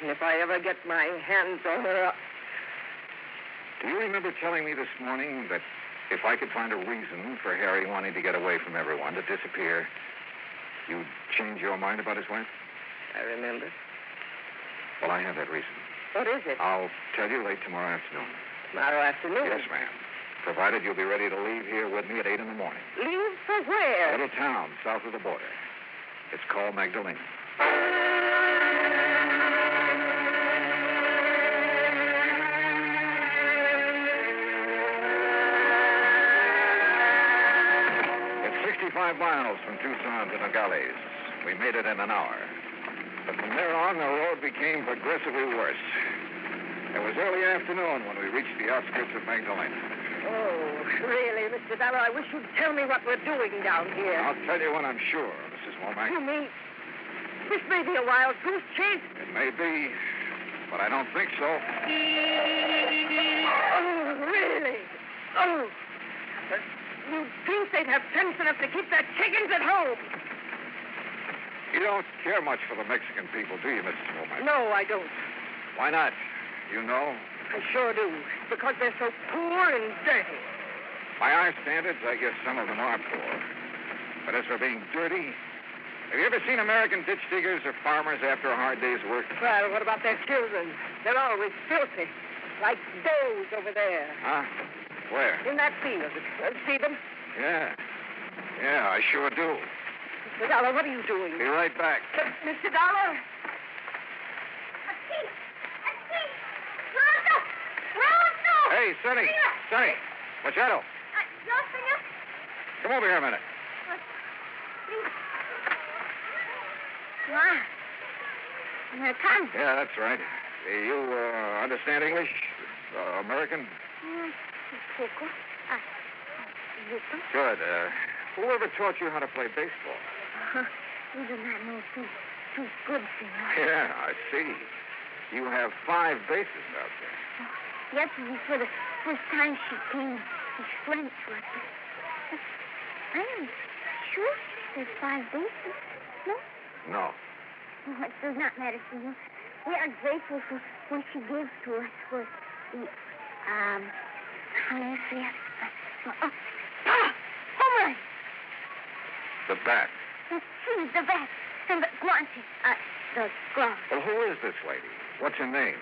And if I ever get my hands on her, Do you remember telling me this morning that if I could find a reason for Harry wanting to get away from everyone, to disappear, you'd change your mind about his wife? I remember. Well, I have that reason. What is it? I'll tell you late tomorrow afternoon. Tomorrow afternoon? Yes, ma'am. Provided you'll be ready to leave here with me at 8 in the morning. Leave for where? A little town south of the border. It's called Magdalena. It's 65 miles from Tucson to Nogales. We made it in an hour. But from there on, the road became progressively worse. It was early afternoon when we reached the outskirts of Magdalena. Oh, really, Mr. Dollar, I wish you'd tell me what we're doing down here. I'll tell you when I'm sure, Mrs. Womack. You mean this may be a wild goose chase? It may be, but I don't think so. Oh, really? Oh. You'd think they'd have sense enough to keep their chickens at home. You don't care much for the Mexican people, do you, Mrs. Womack? No, I don't. Why not? You know? I sure do. Because they're so poor and dirty. By our standards, I guess some of them are poor. But as for being dirty, have you ever seen American ditch diggers or farmers after a hard day's work? Well, what about their children? They're always filthy. Like those over there. Huh? Where? In that field. See them? Yeah. Yeah, I sure do. Mr. Dollar, what are you doing? Be right back. Mr. Dollar? Hey, Sonny. Sonny. Machado. Your finger? Come over here a minute. Ma. Here it comes. Yeah, that's right. You understand English? American? Poco. Good. Whoever taught you how to play baseball? You do not know too good, senor. Yeah, I see. You have 5 bases out there. Yesterday for the first time she came explain to us. I'm sure there's 5 days. No? No. Oh, it does not matter, senor. We are grateful for what she gave to us for the, how do you say it? Home run! The bat. See, the bat. And the guantes. The glove. Well, who is this lady? What's her name?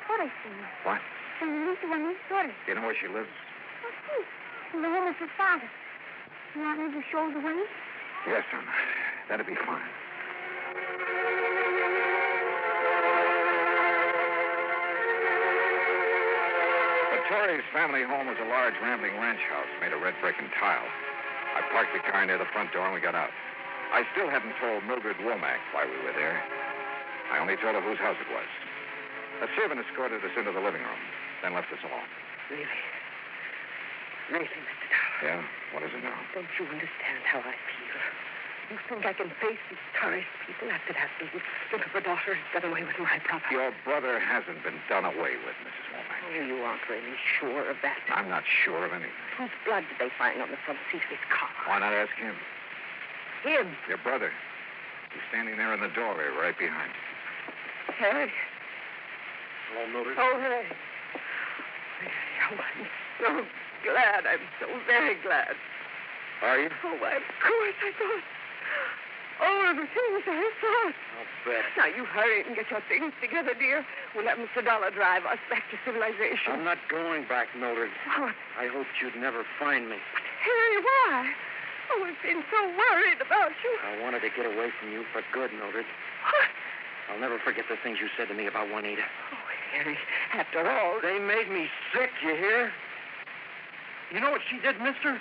Torres, senor. What? Senorita Juanita Torres. Do you know where she lives? Oh, see. In the home of her father. You want me to show the way? Yes, son. That'd be fine. The Torres family home was a large, rambling ranch house made of red brick and tile. I parked the car near the front door and we got out. I still hadn't told Mildred Womack why we were there. I only told her whose house it was. A servant escorted us into the living room, then left us alone. Really? Really, Mr. Dollar? Yeah? What is it now? Don't you understand how I feel? You think I can face these Torres people after that little slip of a daughter has got away with my property? Your brother hasn't been done away with, Mrs. Womack. Oh, you aren't really sure of that. I'm not sure of anything. Whose blood did they find on the front seat of his car? Why not ask him? Him? Your brother. He's standing there in the doorway right behind you. Harry. Hello, Mildred. Oh, Harry. Oh, I'm so glad. I'm so very glad. Are you? Oh, why, of course, I thought. Oh, the things I thought. I'll bet. Now, you hurry and get your things together, dear. We'll let Mr. Dollar drive us back to civilization. I'm not going back, Mildred. What? I hoped you'd never find me. Harry, why? Oh, we've been so worried about you. I wanted to get away from you for good, Mildred. What? I'll never forget the things you said to me about Juanita. Oh, Harry, after all... They made me sick, you hear? You know what she did, mister?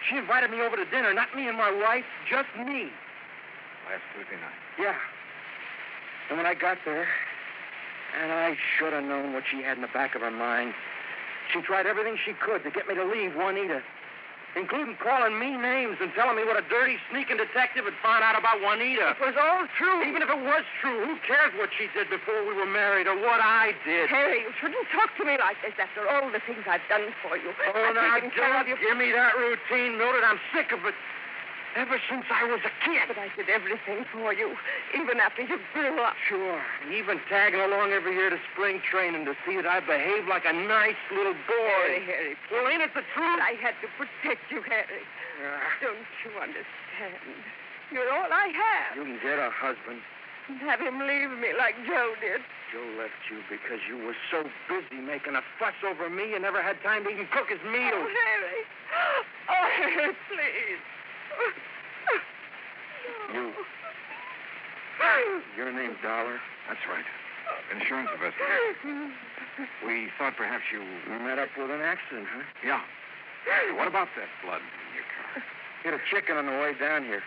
She invited me over to dinner, not me and my wife, just me. Last Tuesday night. Yeah. And when I got there, and I should have known what she had in the back of her mind, she tried everything she could to get me to leave Juanita, including calling me names and telling me what a dirty, sneaking detective had found out about Juanita. It was all true. Even if it was true, who cares what she did before we were married or what I did? Harry, you shouldn't talk to me like this after all the things I've done for you. Oh, now, don't give me that routine, Mildred. I'm sick of it. Ever since I was a kid. But I did everything for you, even after you grew up. Sure. And even tagging along every year to spring training to see that I behaved like a nice little boy. Harry, well, ain't it the truth? I had to protect you, Harry. Don't you understand? You're all I have. You can get a husband. And have him leave me like Joe did. Joe left you because you were so busy making a fuss over me you never had time to even cook his meals. Oh, Harry. Oh, Harry, please. Your name's Dollar? That's right. Insurance investigator. We thought perhaps you... met up with an accident, huh? Yeah. What about that blood in your car? Hit a chicken on the way down here.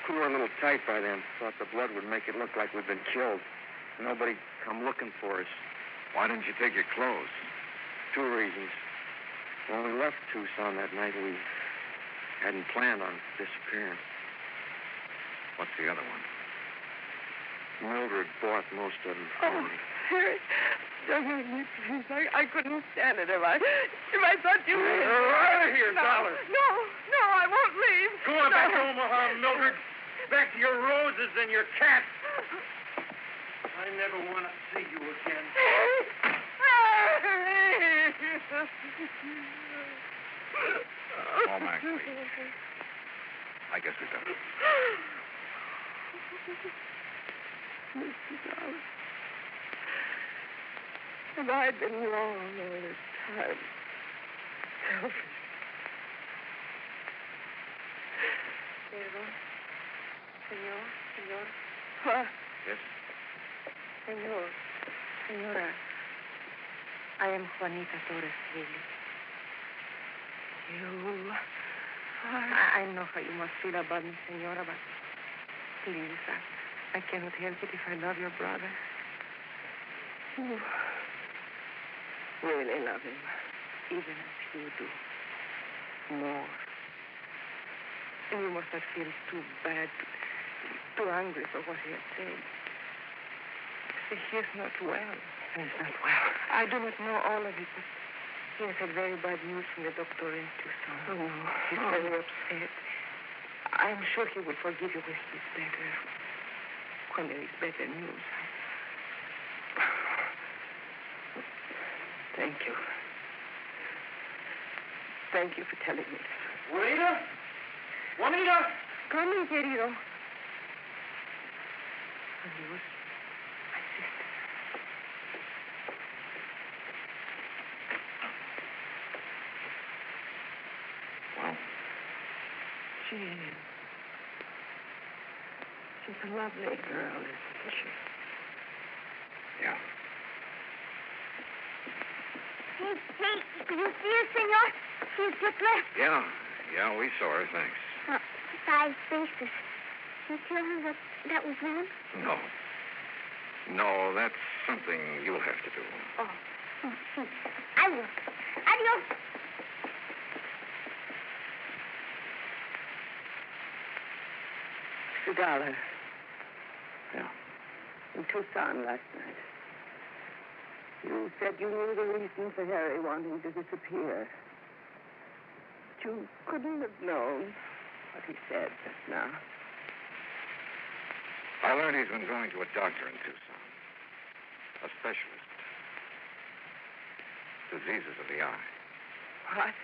We were a little tight by then. Thought the blood would make it look like we'd been killed. Nobody come looking for us. Why didn't you take your clothes? 2 reasons. When we left Tucson that night, we hadn't planned on disappearing. What's the other one? Mildred bought most of them. Oh, Harry, don't hurt me, please. I couldn't stand it if I thought you Get her out of here, no, Dollar. No, I won't leave. Go on back to Omaha, Mildred. Back to your roses and your cat. I never want to see you again. Oh, Max, please. I guess we better. Mr. Dollar, have I been wrong all this time? Selfish. Senor. What? Yes? Senora, I am Juanita Torres, really. You... I know how you must feel about me, Senora, but please, I cannot help it if I love your brother. You really love him, even as you do. More. And you must not feel too bad, too angry for what he has said. See, he is not well. He's not well. I do not know all of it, but he has had very bad news from the doctor in Tucson. Oh, no. He's very upset. I'm sure he will forgive you when he's better. When there is better news. Thank you. Thank you for telling me this. Juanita? Juanita! Come in, querido. Adios, my sister. Wow. She's a lovely girl, isn't she? Yeah. Hey, did you see her, senor? She's just left. Yeah, we saw her, thanks. 5 faces. You tell her that was them? No, that's something you'll have to do. Oh, see. I will. Adios. $1. Yeah. In Tucson last night. You said you knew the reason for Harry wanting to disappear. But you couldn't have known what he said just now. I learned he's been going to a doctor in Tucson. A specialist. Diseases of the eye. What?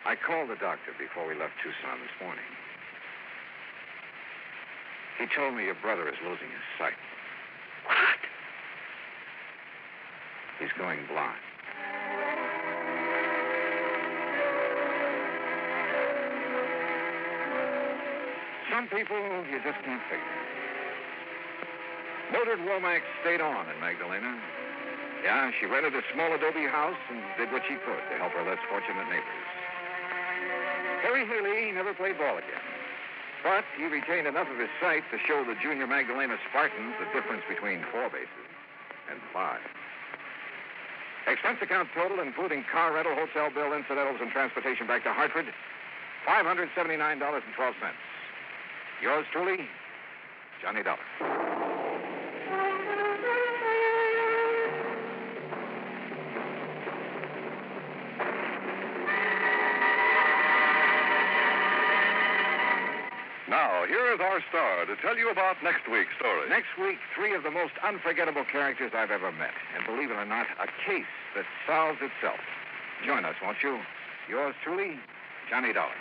I called the doctor before we left Tucson this morning. He told me your brother is losing his sight. What? He's going blind. Some people you just can't figure. Mildred Womack stayed on in Magdalena. Yeah, she rented a small adobe house and did what she could to help her less fortunate neighbors. Harry Haley never played ball again. But he retained enough of his sight to show the junior Magdalena Spartans the difference between 4 bases and 5. Expense account total, including car rental, hotel bill, incidentals, and transportation back to Hartford, $579.12. Yours truly, Johnny Dollar. Now, here is our star to tell you about next week's story. Next week, 3 of the most unforgettable characters I've ever met. And believe it or not, a case that solves itself. Join us, won't you? Yours truly, Johnny Dollar.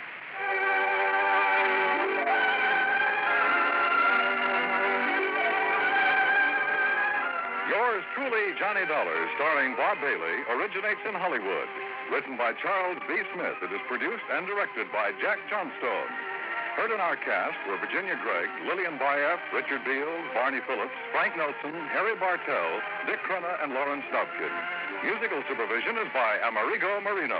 Yours truly, Johnny Dollar, starring Bob Bailey, originates in Hollywood. Written by Charles B. Smith, it is produced and directed by Jack Johnstone. Heard in our cast were Virginia Gregg, Lillian Bayef, Richard Beals, Barney Phillips, Frank Nelson, Harry Bartell, Dick Crenna, and Lawrence Snubkin. Musical supervision is by Amerigo Marino.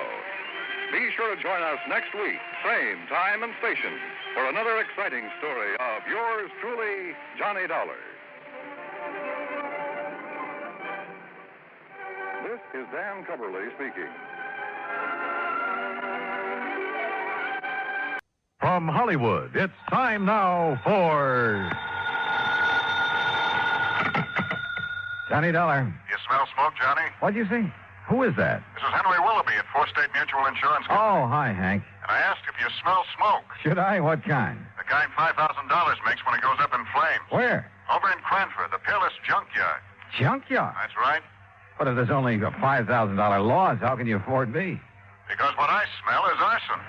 Be sure to join us next week, same time and station, for another exciting story of yours truly, Johnny Dollar. This is Dan Cubberly speaking. From Hollywood, it's time now for Johnny Dollar. You smell smoke, Johnny? What'd you say? Who is that? This is Henry Willoughby at 4 State Mutual Insurance Company. Oh, hi, Hank. And I asked if you smell smoke. Should I? What kind? The kind $5,000 makes when it goes up in flames. Where? Over in Cranford, the Peerless Junkyard. Junkyard? That's right. But if there's only a $5,000 loss, how can you afford me? Because what I smell is arson.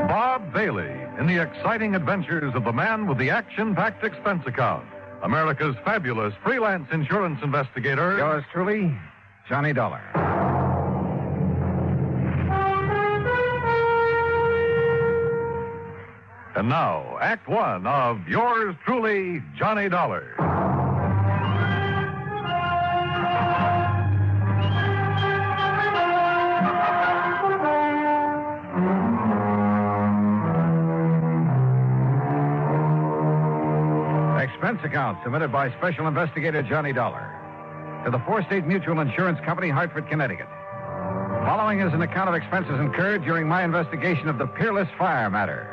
Bob Bailey in the exciting adventures of the man with the action-packed expense account. America's fabulous freelance insurance investigator. Yours truly, Johnny Dollar. And now, Act One of yours truly, Johnny Dollar. Expense account submitted by Special Investigator Johnny Dollar to the 4 State Mutual Insurance Company, Hartford, Connecticut. Following is an account of expenses incurred during my investigation of the Peerless Fire matter.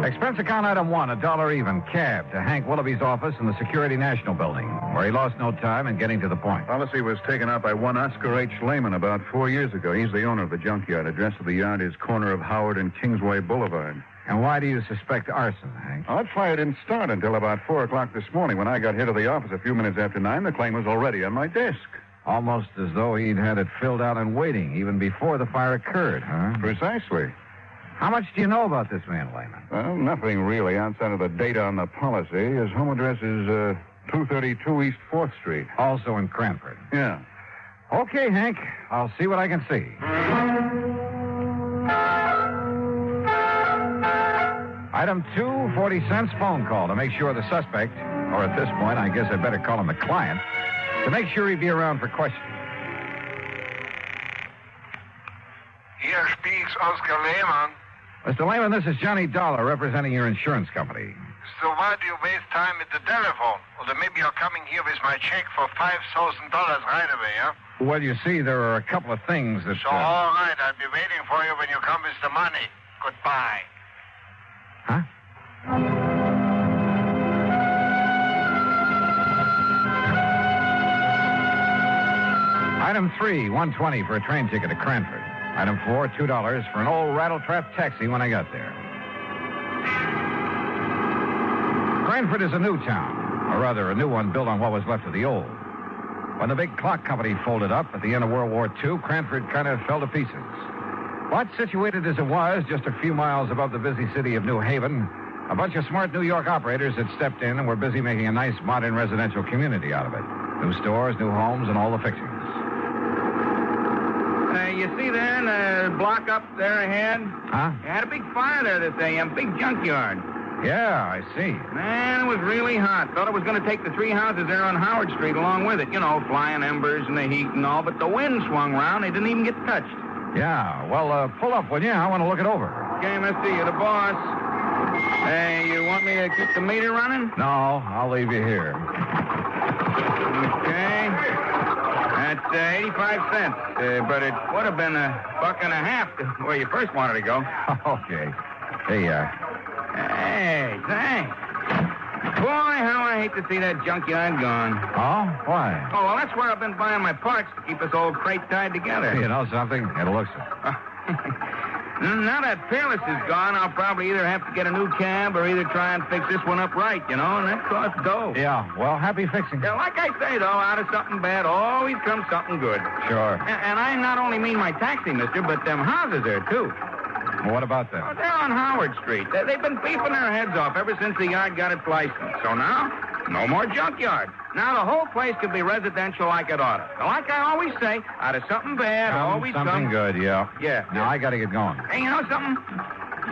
Expense account item 1, $1 even, cab to Hank Willoughby's office in the Security National Building, where he lost no time in getting to the point. Policy was taken out by one Oscar H. Lehman about 4 years ago. He's the owner of the junkyard. Address of the yard is corner of Howard and Kingsway Boulevard. And why do you suspect arson, Hank? That fire didn't start until about 4 o'clock this morning. When I got here to the office a few minutes after 9, the claim was already on my desk. Almost as though he'd had it filled out and waiting even before the fire occurred, huh? Precisely. How much do you know about this man, Lehman? Well, nothing really outside of the date on the policy. His home address is 232 East 4th Street. Also in Cranford. Yeah. Okay, Hank. I'll see what I can see. Item 2, 40 cents phone call to make sure the suspect, or at this point, I guess I'd better call him the client, to make sure he'd be around for questioning. Here speaks Oscar Lehman. Mr. Lehman, this is Johnny Dollar representing your insurance company. So why do you waste time at the telephone? Or then maybe you're coming here with my check for $5,000 right away, huh? Well, you see, there are a couple of things that... So, all right, I'll be waiting for you when you come with the money. Goodbye. Huh? Item 3, $1.20 for a train ticket to Cranford. Item 4, $2 for an old rattletrap taxi when I got there. Cranford is a new town, or rather a new one built on what was left of the old. When the big clock company folded up at the end of World War II, Cranford kind of fell to pieces. But situated as it was, just a few miles above the busy city of New Haven, a bunch of smart New York operators had stepped in and were busy making a nice modern residential community out of it. New stores, new homes, and all the fixings. You see there in the block up there ahead? Huh? You had a big fire there this AM, big junkyard. Yeah, I see. Man, it was really hot. Thought it was going to take the 3 houses there on Howard Street along with it. You know, flying embers and the heat and all. But the wind swung round. They didn't even get touched. Yeah, well, pull up, will you? I want to look it over. Okay, mister, you're the boss. Hey, you want me to keep the meter running? No, I'll leave you here. Okay. That's 85 cents. But it would have been $1.50 to where you first wanted to go. Okay. Hey, Hey, thanks. Boy, how I hate to see that junkyard gone. Oh? Why? Oh, well, that's where I've been buying my parts to keep this old crate tied together. You know something? It looks it. Now that Peerless is gone, I'll probably either have to get a new cab or either try and fix this one up right, you know, and that costs dough. Yeah, well, happy fixing. Yeah, like I say, though, out of something bad always comes something good. Sure. And I not only mean my taxi, mister, but them houses there, too. Well, what about them? Oh, they're on Howard Street. They've been beefing their heads off ever since the yard got its license. So now, no more junkyard. Now the whole place could be residential like it ought to. Like I always say, out of something bad always something comes... good, yeah. Yeah. Now, I got to get going. Hey, you know something?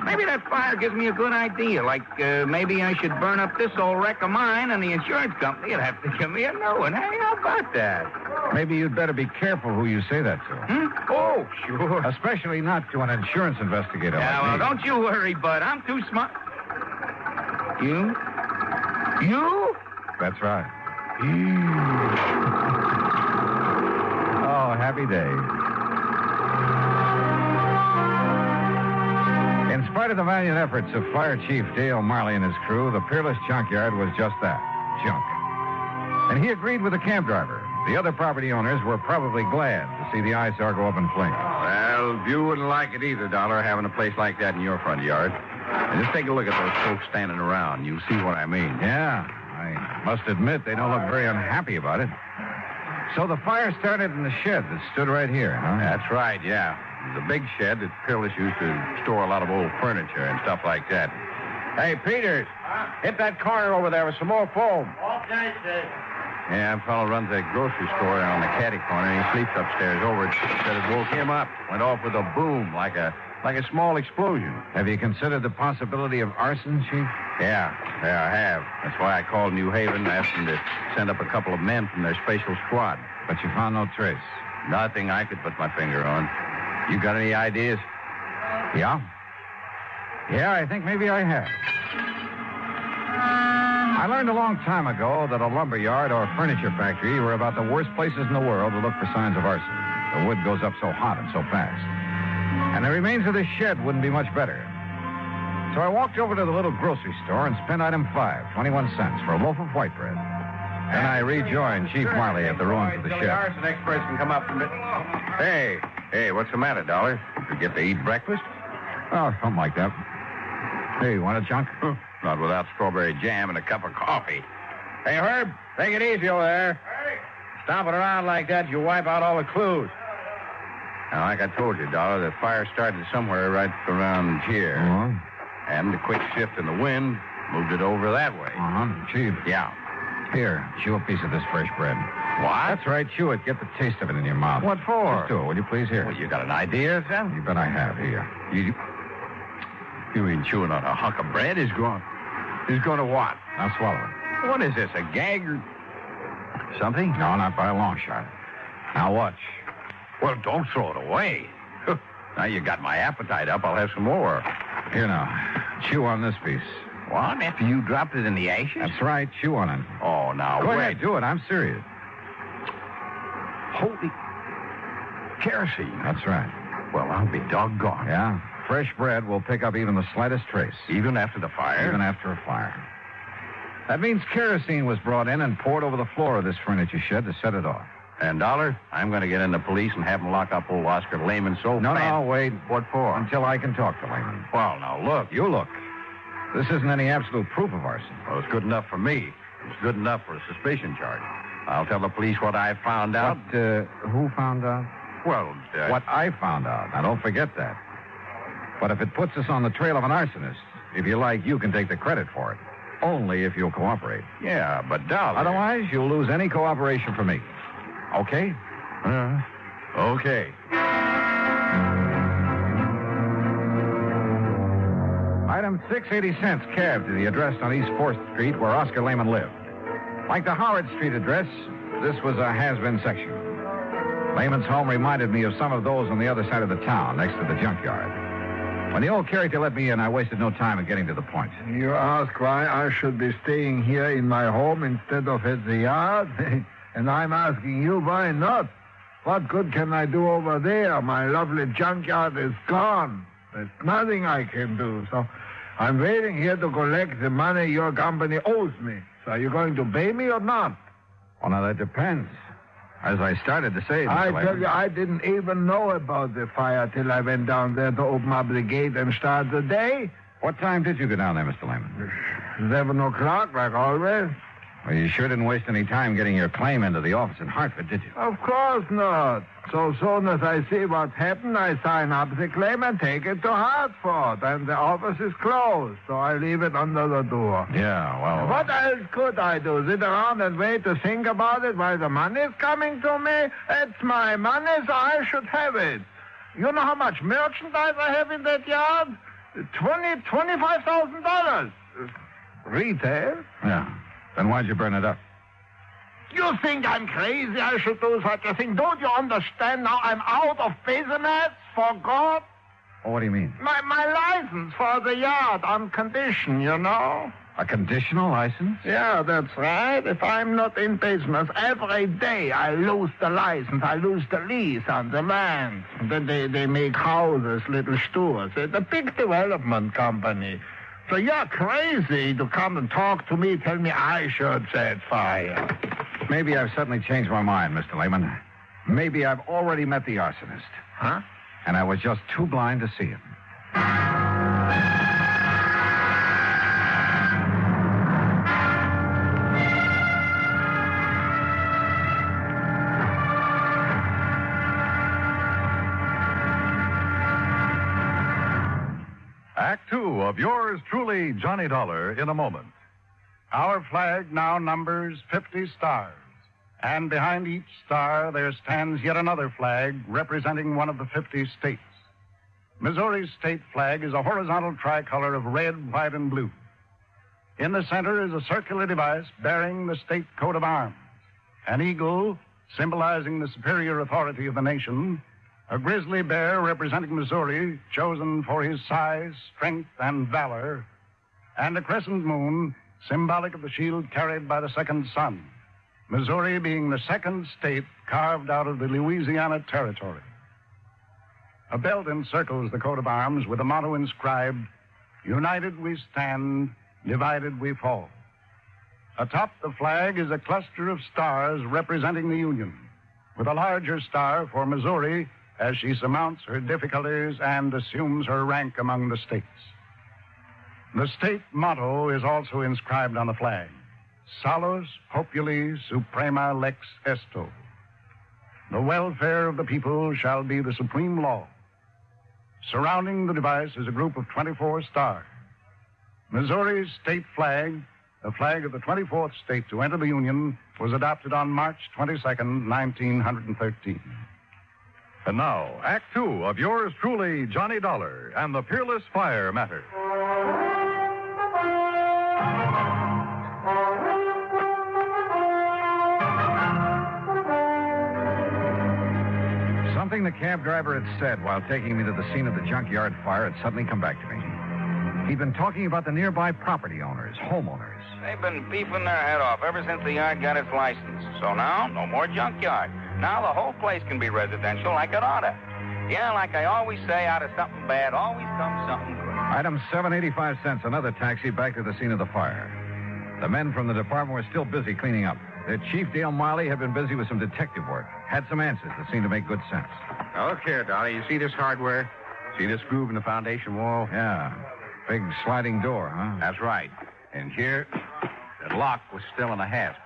Maybe that fire gives me a good idea. Like, maybe I should burn up this old wreck of mine, and the insurance company would have to give me a new one. Hey, how about that? Maybe you'd better be careful who you say that to. Oh, sure. Especially not to an insurance investigator Yeah, like well, me. don't you worry, bud. I'm too smart. You? You? That's right. Oh, happy day. In spite of the valiant efforts of Fire Chief Dale Marley and his crew, the Peerless Junkyard was just that, junk. And he agreed with the cab driver. The other property owners were probably glad to see the eyesore go up in flames. Well, you wouldn't like it either, Dollar, having a place like that in your front yard. And just take a look at those folks standing around. You'll see what I mean. Yeah, I must admit they don't look very unhappy about it. So the fire started in the shed that stood right here, huh? That's right, yeah. The big shed that Peerless used to store a lot of old furniture and stuff like that. Hey, Peters, hit that corner over there with some more foam. Okay, sir. Yeah, a fellow runs a grocery store on the caddy corner. He sleeps upstairs over it. Said it woke him up. Went off with a boom, like a small explosion. Have you considered the possibility of arson, Chief? Yeah, I have. That's why I called New Haven and asked them to send up a couple of men from their special squad. But you found no trace? Nothing I could put my finger on. You got any ideas? Yeah? Yeah, I think maybe I have. I learned a long time ago that a lumber yard or furniture factory were about the worst places in the world to look for signs of arson. The wood goes up so hot and so fast. And the remains of this shed wouldn't be much better. So I walked over to the little grocery store and spent item 5, 21 cents, for a loaf of white bread. Then I rejoined Chief Marley at the ruins of the shed. The arson experts can come up from it. Hey, what's the matter, Dollar? You get to eat breakfast? Oh, something like that. Hey, you want a chunk? Not without strawberry jam and a cup of coffee. Hey, Herb, take it easy over there. Hey. Stomping around like that, you wipe out all the clues. Now, like I told you, Dollar, the fire started somewhere right around here. Uh-huh. And the quick shift in the wind moved it over that way. Chief. Yeah. Here, chew a piece of this fresh bread. What? That's right, chew it. Get the taste of it in your mouth. What for? Just do it, will you please? Here. Well, you got an idea, son? You bet I have. Here. You mean chewing on a hunk of bread is going to what? Now swallow it. What is this, a gag or something? No, not by a long shot. Now watch. Well, don't throw it away. Now you got my appetite up. I'll have some more. Here now. Chew on this piece. What? After you dropped it in the ashes? That's right. Chew on it. Oh, now Go wait. ahead, do it. I'm serious. Holy kerosene. That's right. Well, I'll be doggone. Yeah? Fresh bread will pick up even the slightest trace. Even after the fire? Even after a fire. That means kerosene was brought in and poured over the floor of this furniture shed to set it off. And, Dollar, I'm going to get in the police and have them lock up old Oscar Lehman so No, fast. wait. What for? Until I can talk to Lehman. Well, now, look. You look. This isn't any absolute proof of arson. Well, it's good enough for me. It's good enough for a suspicion charge. I'll tell the police what I found out. Who found out? Well, what I found out. Now, don't forget that. But if it puts us on the trail of an arsonist, if you like, you can take the credit for it. Only if you'll cooperate. Yeah, but Dollar... Otherwise, you'll lose any cooperation from me. Okay? Okay. Item 6, 80 cents, cab to the address on East 4th Street where Oscar Lehman lived. Like the Howard Street address, this was a has-been section. Lehman's home reminded me of some of those on the other side of the town, next to the junkyard. When the old character let me in, I wasted no time in getting to the point. You ask why I should be staying here in my home instead of at the yard? And I'm asking you why not? What good can I do over there? My lovely junkyard is gone. There's nothing I can do. So I'm waiting here to collect the money your company owes me. So are you going to pay me or not? Well, now, that depends. As I started to say, I Mr. tell Lehman, you, I didn't even know about the fire till I went down there to open up the gate and start the day. What time did you go down there, Mr. Lehman? 11 o'clock, like always. Well, you sure didn't waste any time getting your claim into the office in Hartford, did you? Of course not. So soon as I see what's happened, I sign up the claim and take it to Hartford. And the office is closed, so I leave it under the door. Yeah, well... What else could I do? Sit around and wait to think about it while the money's coming to me? It's my money, so I should have it. You know how much merchandise I have in that yard? $25,000. Retail? Yeah. Then why'd you burn it up? You think I'm crazy I should do such a thing? Don't you understand now I'm out of business, for God? Oh, what do you mean? My license for the yard on condition, you know? A conditional license? Yeah, that's right. If I'm not in business, every day I lose the license. I lose the lease on the land. Then they make houses, little stores. It's a big development company. So you're crazy to come and talk to me, tell me I should set fire. Maybe I've suddenly changed my mind, Mr. Lehman. Maybe I've already met the arsonist. Huh? And I was just too blind to see him. Act two of yours truly, Johnny Dollar, in a moment. Our flag now numbers 50 stars. And behind each star there stands yet another flag representing one of the 50 states. Missouri's state flag is a horizontal tricolor of red, white, and blue. In the center is a circular device bearing the state coat of arms. An eagle, symbolizing the superior authority of the nation. A grizzly bear representing Missouri, chosen for his size, strength, and valor. And a crescent moon, symbolic of the shield carried by the second son. Missouri being the second state carved out of the Louisiana Territory. A belt encircles the coat of arms with a motto inscribed, "United we stand, divided we fall." Atop the flag is a cluster of stars representing the Union, with a larger star for Missouri as she surmounts her difficulties and assumes her rank among the states. The state motto is also inscribed on the flag, Salus Populi Suprema Lex Esto. The welfare of the people shall be the supreme law. Surrounding the device is a group of 24 stars. Missouri's state flag, the flag of the 24th state to enter the Union, was adopted on March 22nd, 1913. And now, Act Two of yours truly, Johnny Dollar and the Peerless Fire Matter. Something the cab driver had said while taking me to the scene of the junkyard fire had suddenly come back to me. He'd been talking about the nearby property owners, homeowners. They've been beefing their head off ever since the yard got its license. So now, no more junkyard. Now the whole place can be residential like it oughta. Yeah, like I always say, out of something bad always comes something good. Item 785 cents, another taxi back to the scene of the fire. The men from the department were still busy cleaning up. Their chief, Dale Miley, had been busy with some detective work. Had some answers that seemed to make good sense. Now, look here, Dolly. You see this hardware? See this groove in the foundation wall? Yeah. Big sliding door, huh? That's right. And here, the lock was still in the hasp.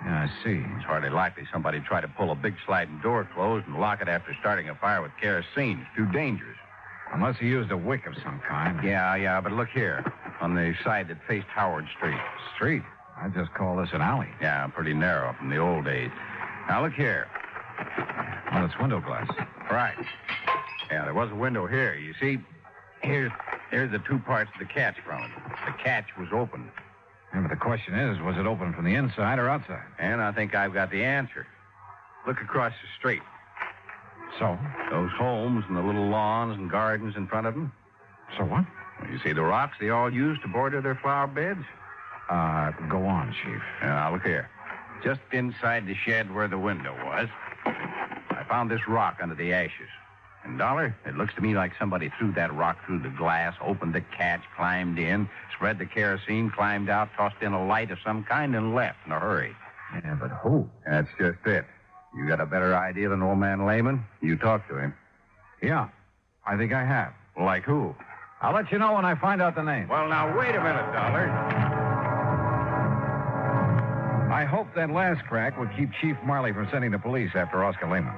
Yeah, I see. It's hardly likely somebody tried to pull a big sliding door closed and lock it after starting a fire with kerosene. It's too dangerous. Unless he used a wick of some kind. Yeah, but look here. On the side that faced Howard Street. Street? I just call this an alley. Yeah, pretty narrow from the old days. Now, look here. Well, it's window glass. Right. Yeah, there was a window here. You see, here's the two parts of the catch from it. The catch was open. Yeah, but the question is, was it open from the inside or outside? And I think I've got the answer. Look across the street. So? Those homes and the little lawns and gardens in front of them. So what? Well, you see the rocks they all use to border their flower beds? Go on, Chief. Now, look here. Just inside the shed where the window was, I found this rock under the ashes. And, Dollar, it looks to me like somebody threw that rock through the glass, opened the catch, climbed in, spread the kerosene, climbed out, tossed in a light of some kind, and left in a hurry. Yeah, but who? That's just it. You got a better idea than old man Lehman? You talk to him. Yeah, I think I have. Like who? I'll let you know when I find out the name. Well, now, wait a minute, Dollar. I hoped that last crack would keep Chief Marley from sending the police after Oscar Lehman.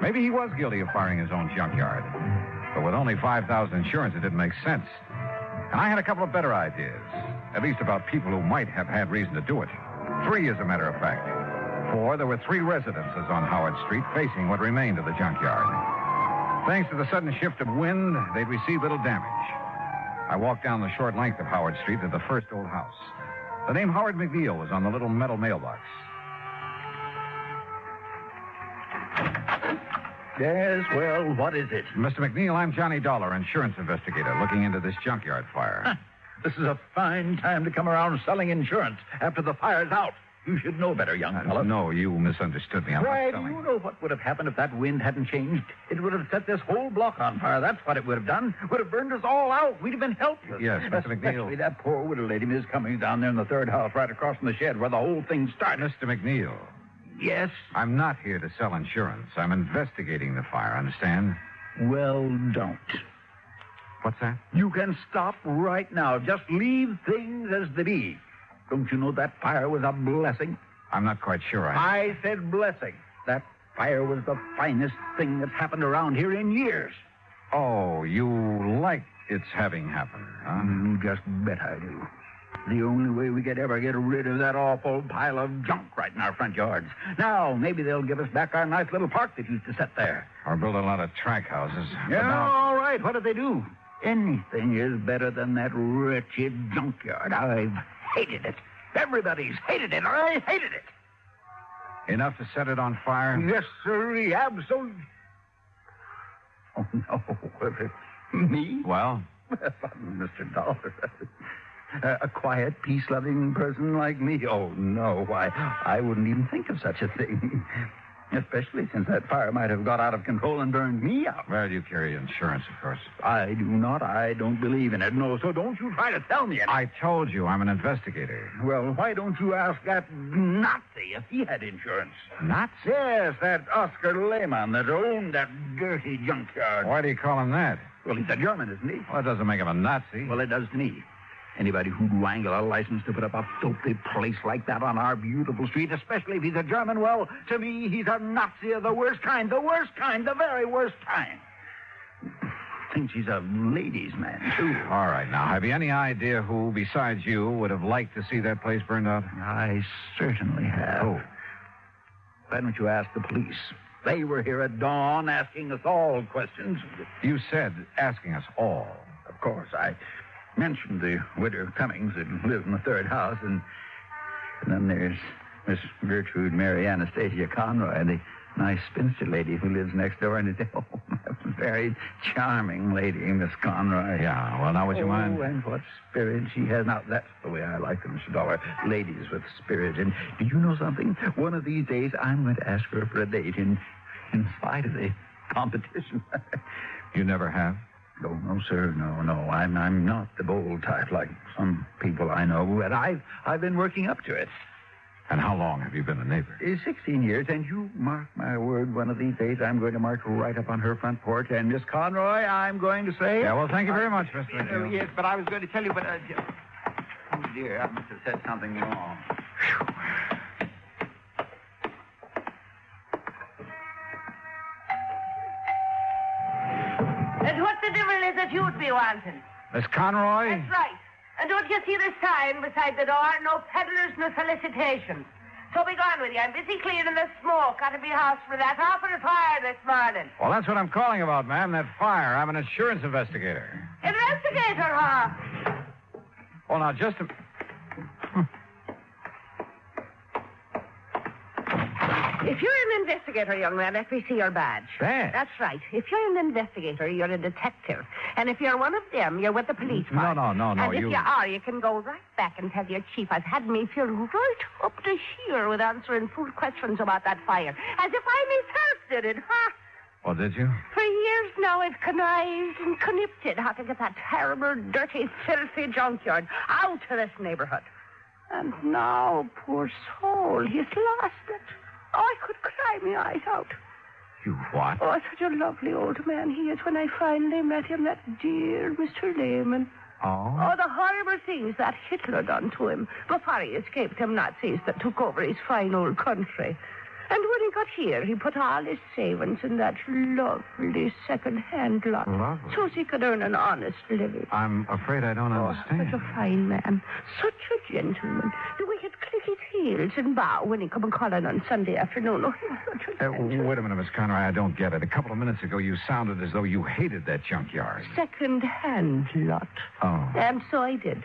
Maybe he was guilty of firing his own junkyard. But with only $5,000 insurance, it didn't make sense. And I had a couple of better ideas, at least about people who might have had reason to do it. 3, as a matter of fact. 4, there were 3 residences on Howard Street facing what remained of the junkyard. Thanks to the sudden shift of wind, they'd received little damage. I walked down the short length of Howard Street to the first old house. The name Howard McNeil was on the little metal mailbox. Yes, well, what is it? Mr. McNeil, I'm Johnny Dollar, insurance investigator, looking into this junkyard fire. This is a fine time to come around selling insurance after the fire's out. You should know better, young fellow. No, you misunderstood me. I'm Why, not do selling. you know what would have happened if that wind hadn't changed? It would have set this whole block on fire. That's what it would have done. Would have burned us all out. We'd have been helpless. Yes, Mr. McNeil. Especially that poor widow lady, Miss Cummings, down there in the third house right across from the shed where the whole thing started. Mr. McNeil. Yes? I'm not here to sell insurance. I'm investigating the fire, understand? Well, don't. What's that? You can stop right now. Just leave things as they be. Don't you know that fire was a blessing? I'm not quite sure I said blessing. That fire was the finest thing that's happened around here in years. Oh, you like its having happened, huh? You just bet I do. The only way we could ever get rid of that awful pile of junk right in our front yards. Now, maybe they'll give us back our nice little park that used to sit there. Or build a lot of track houses. Yeah, all right. What did they do? Anything is better than that wretched junkyard. I've hated it. Everybody's hated it. I hated it. Enough to set it on fire? Yes, sir. Absolutely. Oh, no. Me? Well? Mr. Dollar. A quiet, peace-loving person like me? Oh, no. Why, I wouldn't even think of such a thing. Especially since that fire might have got out of control and burned me out. Well, you carry insurance, of course. I do not. I don't believe in it. No, so don't you try to tell me anything. I told you I'm an investigator. Well, why don't you ask that Nazi if he had insurance? Nazi? Yes, that Oscar Lehmann that owned that dirty junkyard. Why do you call him that? Well, he's a German, isn't he? Well, that doesn't make him a Nazi. Well, it does to me. Anybody who'd wangle a license to put up a filthy place like that on our beautiful street, especially if he's a German, well, to me, he's a Nazi of the worst kind, the very worst kind. Thinks he's a ladies' man, too. All right, now, have you any idea who, besides you, would have liked to see that place burned out? I certainly have. Oh. Why don't you ask the police? They were here at dawn asking us all questions. You said asking us all. Of course, I mentioned the widow Cummings that lives in the third house, and then there's Miss Gertrude Mary Anastasia Conroy, the nice spinster lady who lives next door, and a very charming lady, Miss Conroy. Yeah, well, now would you mind? Oh, and what spirit she has. Now, that's the way I like them, Mr. Dollar. Ladies with spirit. And do you know something? One of these days, I'm going to ask her for a date in spite of the competition. You never have? No, sir. No. I'm not the bold type like some people I know, but I've been working up to it. And how long have you been a neighbor? 16 years, and you mark my word, one of these days I'm going to march right up on her front porch, and Miss Conroy, I'm going to say... Yeah, well, thank you very much, Mr. Hill. Yes, but I was going to tell you, but... oh, dear, I must have said something wrong. And what the devil is it you'd be wanting? Miss Conroy? That's right. And don't you see the sign beside the door? No peddlers, no solicitations. So be gone with you. I'm busy clearing the smoke out of my house for that awful fire this morning. Well, that's what I'm calling about, ma'am, that fire. I'm an insurance investigator. Investigator, huh? Well, now, just a... If you're an investigator, young man, let me see your badge. Badge? That's right. If you're an investigator, you're a detective. And if you're one of them, you're with the police force. No, And if you... you are, you can go right back and tell your chief I've had me filled right up to here with answering fool questions about that fire. As if I myself did it, huh? Oh, did you? For years now, I've connived and connipted how to get that terrible, dirty, filthy junkyard out of this neighborhood. And now, poor soul, he's lost it. Oh, I could cry my eyes out. You what? Oh, such a lovely old man he is when I finally met him, that dear Mr. Lehman. Oh? Oh, the horrible things that Hitler done to him before he escaped them Nazis that took over his fine old country. And when he got here, he put all his savings in that lovely second-hand lot. Lovely. So he could earn an honest living. I'm afraid I don't understand. Such a fine man. Such a gentleman. The way he'd click his heels and bow when he come and calling on Sunday afternoon. Oh, he was such a gentleman. Wait a minute, Miss Conroy. I don't get it. A couple of minutes ago, you sounded as though you hated that junkyard. Second-hand lot. Oh. And so I did.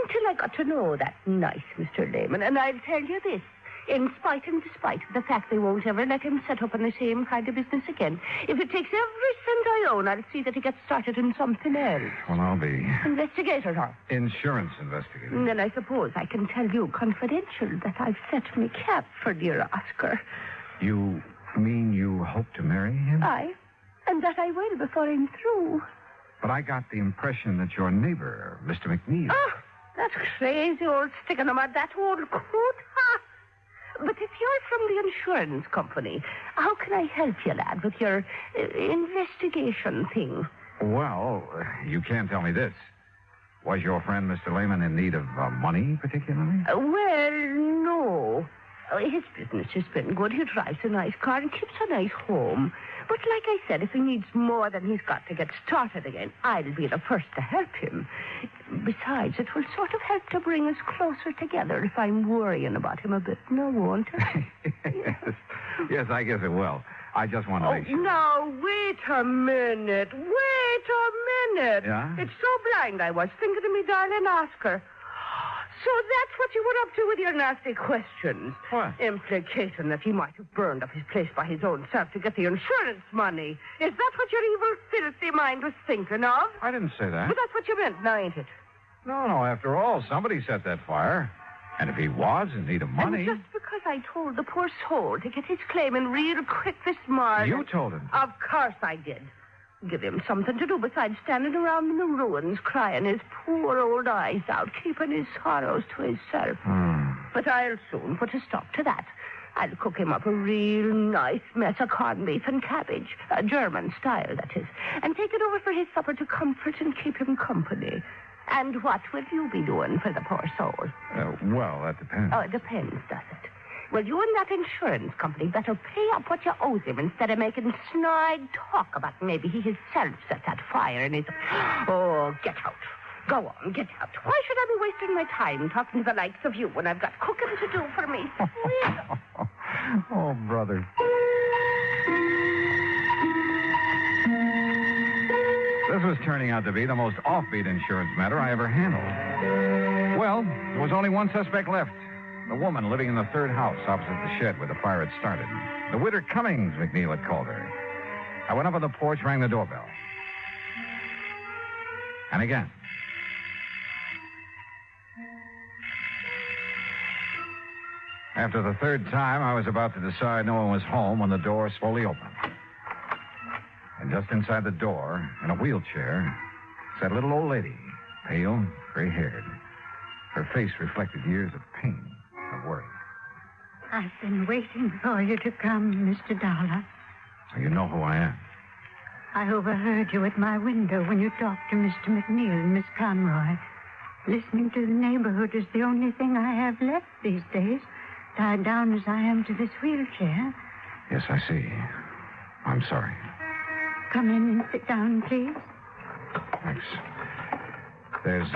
Until I got to know that nice Mr. Lehman. And I'll tell you this. In spite and despite of the fact they won't ever let him set up in the same kind of business again. If it takes every cent I own, I'll see that he gets started in something else. Well, I'll be... Investigator, huh? Insurance investigator. And then I suppose I can tell you confidential that I've set me cap for dear Oscar. You mean you hope to marry him? Aye. And that I will before I'm through. But I got the impression that your neighbor, Mr. McNeil... Oh, that crazy old stick-in-the-mud, that old croot, huh? But if you're from the insurance company, how can I help you, lad, with your investigation thing? Well, you can't tell me this. Was your friend, Mr. Lehman, in need of money, particularly? Well, no. His business has been good. He drives a nice car and keeps a nice home. But like I said, if he needs more than he's got to get started again, I'll be the first to help him. Besides, it will sort of help to bring us closer together if I'm worrying about him a bit. No, won't it? Yes, I guess it will. I just want to make sure. Now, wait a minute. Yeah? It's so blind I was thinking of me darling Oscar. So that's what you were up to with your nasty questions. What? Implicating that he might have burned up his place by his own self to get the insurance money. Is that what your evil, filthy mind was thinking of? I didn't say that. But that's what you meant, now, ain't it? No, after all, somebody set that fire. And if he was in need of money... And just because I told the poor soul to get his claim in real quick this morning... You told him? Of course I did. Give him something to do besides standing around in the ruins, crying his poor old eyes out, keeping his sorrows to himself. But I'll soon put a stop to that. I'll cook him up a real nice mess of corned beef and cabbage, German style, that is, and take it over for his supper to comfort and keep him company. And what will you be doing for the poor soul? Well, that depends. Oh, it depends, does it? Well, you and that insurance company better pay up what you owe him instead of making snide talk about maybe he himself set that fire in his... Oh, get out. Go on, get out. Why should I be wasting my time talking to the likes of you when I've got cooking to do for me? Oh, brother. This was turning out to be the most offbeat insurance matter I ever handled. Well, there was only one suspect left. The woman living in the third house opposite the shed where the fire had started. The widow Cummings, McNeil had called her. I went up on the porch, rang the doorbell. And again. After the third time, I was about to decide no one was home when the door slowly opened. And just inside the door, in a wheelchair, sat a little old lady, pale, gray-haired. Her face reflected years of pain, of worry. I've been waiting for you to come, Mr. Dollar. So you know who I am. I overheard you at my window when you talked to Mr. McNeil and Miss Conroy. Listening to the neighborhood is the only thing I have left these days, tied down as I am to this wheelchair. Yes, I see. I'm sorry. Come in and sit down, please. Thanks. There's,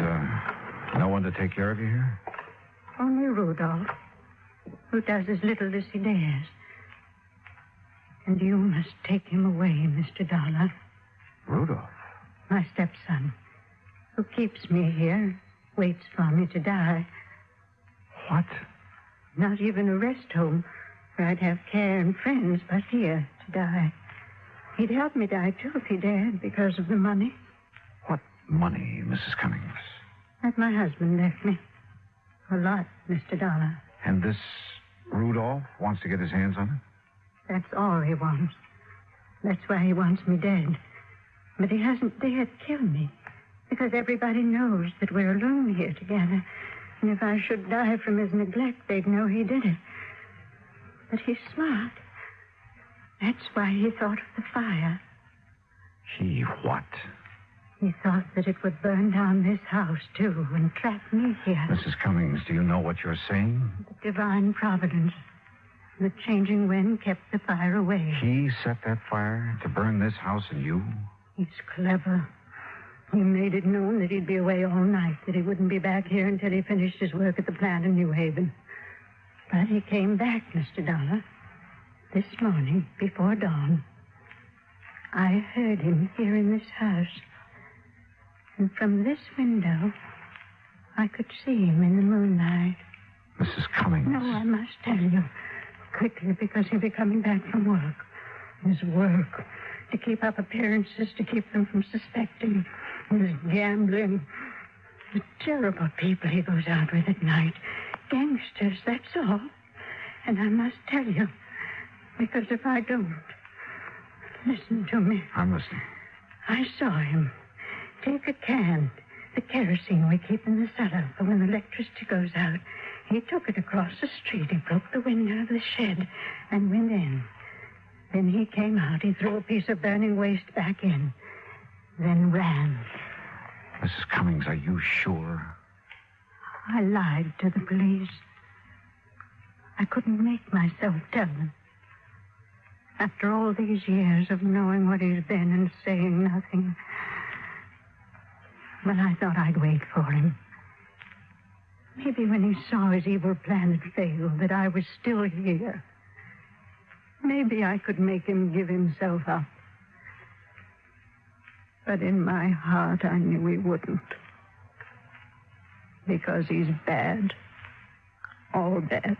no one to take care of you here? Only Rudolph, who does as little as he dares. And you must take him away, Mr. Dollar. Rudolph? My stepson, who keeps me here, waits for me to die. What? Not even a rest home where I'd have care and friends, but here to die. He'd help me die, too, if he dared, because of the money. What money, Mrs. Cummings? That my husband left me. A lot, Mr. Dollar. And this Rudolph wants to get his hands on it? That's all he wants. That's why he wants me dead. But he hasn't dared kill me, because everybody knows that we're alone here together. And if I should die from his neglect, they'd know he did it. But he's smart. That's why he thought of the fire. He what? He thought that it would burn down this house, too, and trap me here. Mrs. Cummings, do you know what you're saying? The divine providence. The changing wind kept the fire away. He set that fire to burn this house and you? He's clever. He made it known that he'd be away all night, that he wouldn't be back here until he finished his work at the plant in New Haven. But he came back, Mr. Dollar. This morning, before dawn, I heard him here in this house. And from this window, I could see him in the moonlight. Mrs. Cummings. No, I must tell you. Quickly, because he'll be coming back from work. His work. To keep up appearances, to keep them from suspecting. His gambling. The terrible people he goes out with at night. Gangsters, that's all. And I must tell you, because if I don't, listen to me. I'm listening. I saw him take a can, the kerosene we keep in the cellar for when the electricity goes out. He took it across the street. He broke the window of the shed and went in. Then he came out. He threw a piece of burning waste back in. Then ran. Mrs. Cummings, are you sure? I lied to the police. I couldn't make myself tell them. After all these years of knowing what he's been and saying nothing. But I thought I'd wait for him. Maybe when he saw his evil plan had failed, that I was still here. Maybe I could make him give himself up. But in my heart, I knew he wouldn't. Because he's bad. All bad.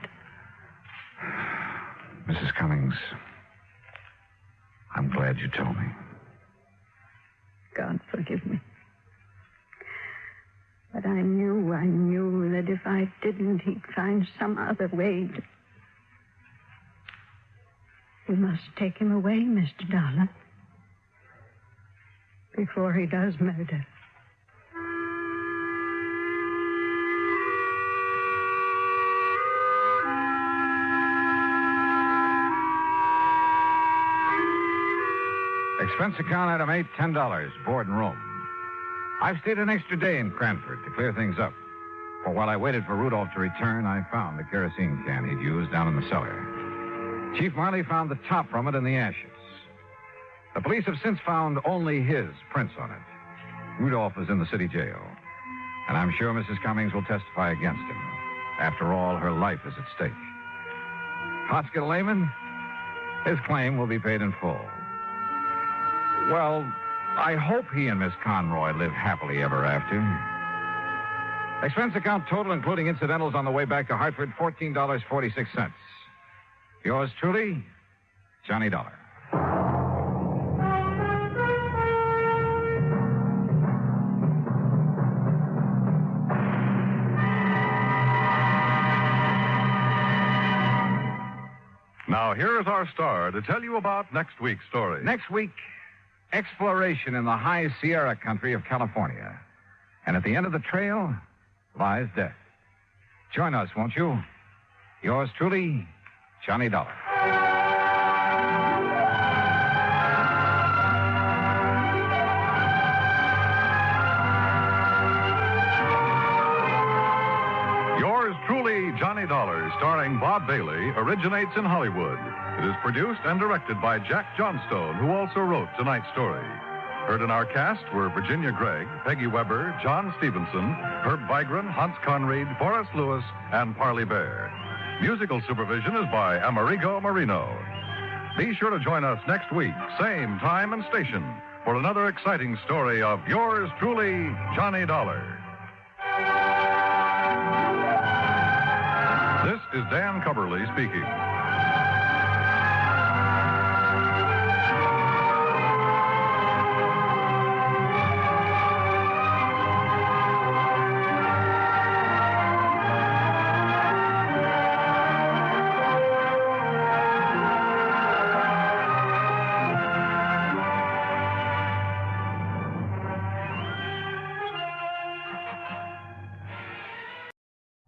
Mrs. Cummings, I'm glad you told me. God forgive me. But I knew that if I didn't, he'd find some other way to... We must take him away, Mr. Dollar. Before he does murder. Expense account item 8, $10, board and room. I've stayed an extra day in Cranford to clear things up. For while I waited for Rudolph to return, I found the kerosene can he'd used down in the cellar. Chief Marley found the top from it in the ashes. The police have since found only his prints on it. Rudolph is in the city jail. And I'm sure Mrs. Cummings will testify against him. After all, her life is at stake. Hospital layman, his claim will be paid in full. Well, I hope he and Miss Conroy live happily ever after. Expense account total, including incidentals on the way back to Hartford, $14.46. Yours truly, Johnny Dollar. Now, here is our star to tell you about next week's story. Next week, exploration in the high Sierra country of California. And at the end of the trail lies death. Join us, won't you? Yours truly, Johnny Dollar. Yours truly, Johnny Dollar, starring Bob Bailey, originates in Hollywood. It is produced and directed by Jack Johnstone, who also wrote tonight's story. Heard in our cast were Virginia Gregg, Peggy Weber, John Stevenson, Herb Vigran, Hans Conried, Forrest Lewis, and Parley Bear. Musical supervision is by Amerigo Marino. Be sure to join us next week, same time and station, for another exciting story of yours truly, Johnny Dollar. This is Dan Cubberly speaking.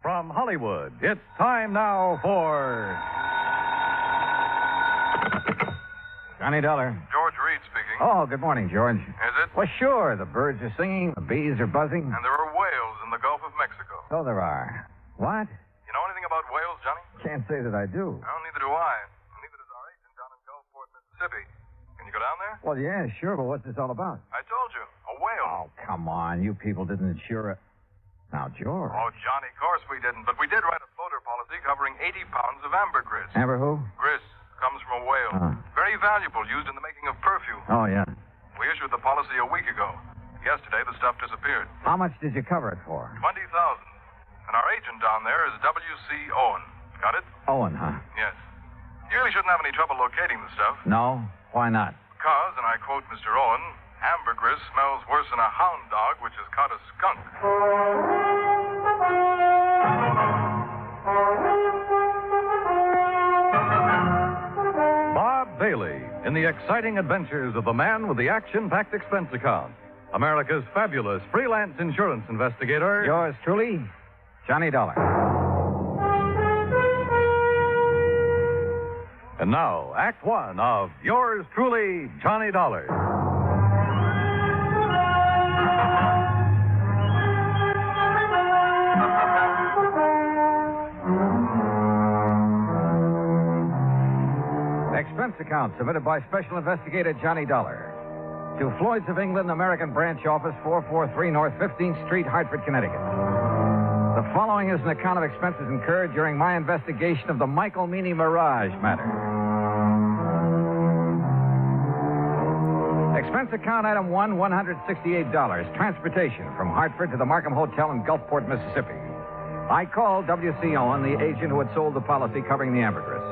From Hollywood, it's time now for... Johnny Dollar. George Reed speaking. Oh, good morning, George. Is it? Well, sure. The birds are singing, the bees are buzzing. And there are whales in the Gulf of Mexico. So there are. What? You know anything about whales, Johnny? Can't say that I do. Well, neither do I. Neither does our agent down in Gulfport, Mississippi. Can you go down there? Well, yeah, sure, but what's this all about? I told you. A whale. Oh, come on. You people didn't insure it. Now, George. Oh, Johnny, of course we didn't. But we did write a floater policy covering 80 pounds of ambergris. Amber who? Gris comes from a whale. Very valuable, used in the making of perfume. Oh, yeah. We issued the policy a week ago. Yesterday, the stuff disappeared. How much did you cover it for? $20,000. And our agent down there is W.C. Owen. Got it? Owen, huh? Yes. You really shouldn't have any trouble locating the stuff. No? Why not? Because, and I quote Mr. Owen, ambergris smells worse than a hound dog which has caught a skunk. Bob Bailey in the exciting adventures of the man with the action-packed expense account. America's fabulous freelance insurance investigator. Yours truly, Johnny Dollar. And now, Act One of yours truly, Johnny Dollar. Expense account submitted by Special Investigator Johnny Dollar to Floyd's of England, American Branch Office, 443 North 15th Street, Hartford, Connecticut. The following is an account of expenses incurred during my investigation of the Michael Meany Mirage matter. Expense account item 1, $168. Transportation from Hartford to the Markham Hotel in Gulfport, Mississippi. I called W.C. Owen, the agent who had sold the policy covering the ambergris.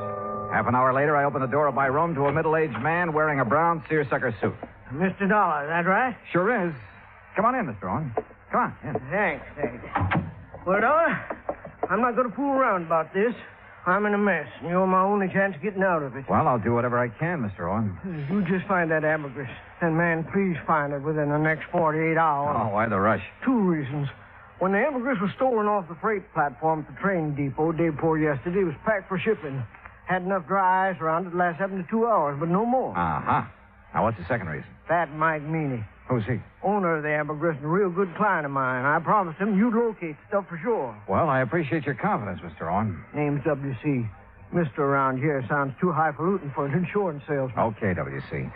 Half an hour later, I opened the door of my room to a middle-aged man wearing a brown seersucker suit. Mr. Dollar, is that right? Sure is. Come on in, Mr. Owen. Come on. In. Thanks. Well, Dollar, I'm not going to fool around about this. I'm in a mess, and you're my only chance of getting out of it. Well, I'll do whatever I can, Mr. Owen. You just find that ambergris. And, man, please find it within the next 48 hours. Oh, why the rush? 2 reasons. When the ambergris was stolen off the freight platform at the train depot day before yesterday, it was packed for shipping. Had enough dry ice around it to last 72 hours, but no more. Uh-huh. Now, what's the second reason? That Mike Meany. Who's he? Owner of the ambergris and a real good client of mine. I promised him you'd locate the stuff for sure. Well, I appreciate your confidence, Mr. Owen. Name's W.C. Mr. around here sounds too highfalutin for an insurance salesman. Okay, W.C.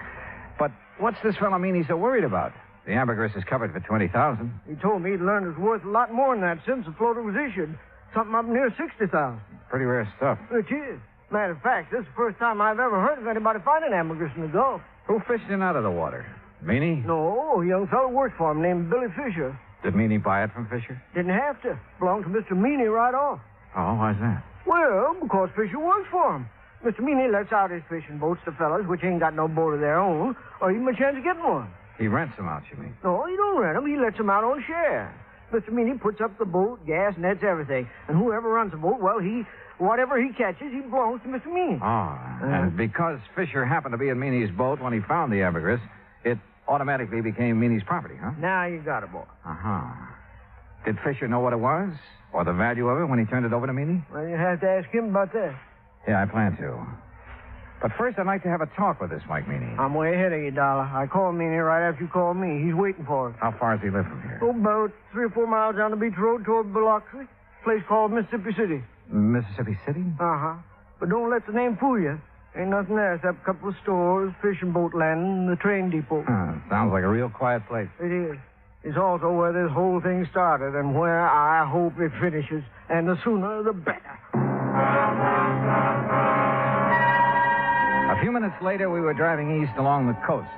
But what's this fellow Meany so worried about? The ambergris is covered for $20,000. He told me he'd learned it was worth a lot more than that since the floater was issued. Something up near $60,000. Pretty rare stuff. It is. Matter of fact, this is the first time I've ever heard of anybody finding ambergris in the Gulf. Who fished in out of the water? Meany? No, a young fellow worked for him named Billy Fisher. Did Meany buy it from Fisher? Didn't have to. Belonged to Mr. Meany right off. Oh, why's that? Well, because Fisher works for him. Mr. Meany lets out his fishing boats to fellas which ain't got no boat of their own, or even a chance of getting one. He rents them out, you mean? No, he don't rent them. He lets them out on share. Mr. Meany puts up the boat, gas, nets, everything. And whoever runs the boat, well, whatever he catches, he belongs to Mr. Meany. Oh, and because Fisher happened to be in Meany's boat when he found the ambergris, it automatically became Meany's property, huh? Now you got it, boy. Uh-huh. Did Fisher know what it was? Or the value of it when he turned it over to Meany? Well, you have to ask him about that. Yeah, I plan to. But first, I'd like to have a talk with this Mike Meany. I'm way ahead of you, Dollar. I called Meany right after you called me. He's waiting for us. How far does he live from here? Oh, about 3 or 4 miles down the beach road toward Biloxi. Place called Mississippi City. Mississippi City? Uh-huh. But don't let the name fool you. Ain't nothing there except a couple of stores, fishing boat landing, and the train depot. Sounds like a real quiet place. It is. It's also where this whole thing started and where I hope it finishes. And the sooner, the better. A few minutes later, we were driving east along the coast.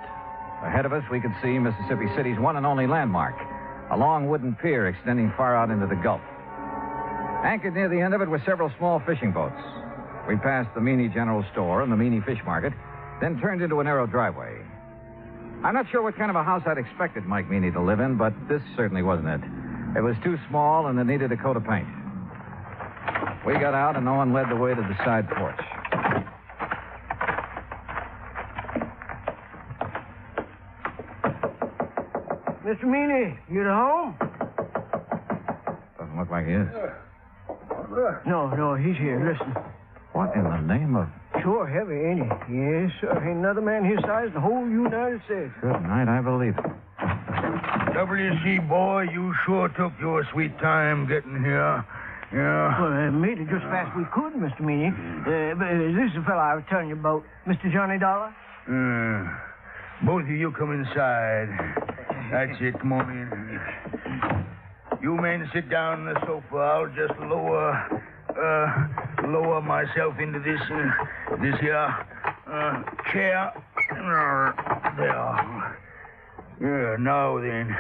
Ahead of us, we could see Mississippi City's one and only landmark, a long wooden pier extending far out into the Gulf. Anchored near the end of it were several small fishing boats. We passed the Meany General Store and the Meany Fish Market, then turned into a narrow driveway. I'm not sure what kind of a house I'd expected Mike Meany to live in, but this certainly wasn't it. It was too small and it needed a coat of paint. We got out and Owen led the way to the side porch. Mr. Meany, you at home? Doesn't look like he is. No, he's here. Listen. What in the name of... Sure heavy, ain't he? Yes, sir. Ain't another man his size in the whole United States. Good night, I believe it. W.C., boy, you sure took your sweet time getting here. Yeah. Well, made it just fast we could, Mr. Meany. This is the fellow I was telling you about, Mr. Johnny Dollar. Both of you come inside. That's it. Come on in. You men sit down on the sofa. I'll just lower myself into this here chair. There. Yeah, now then.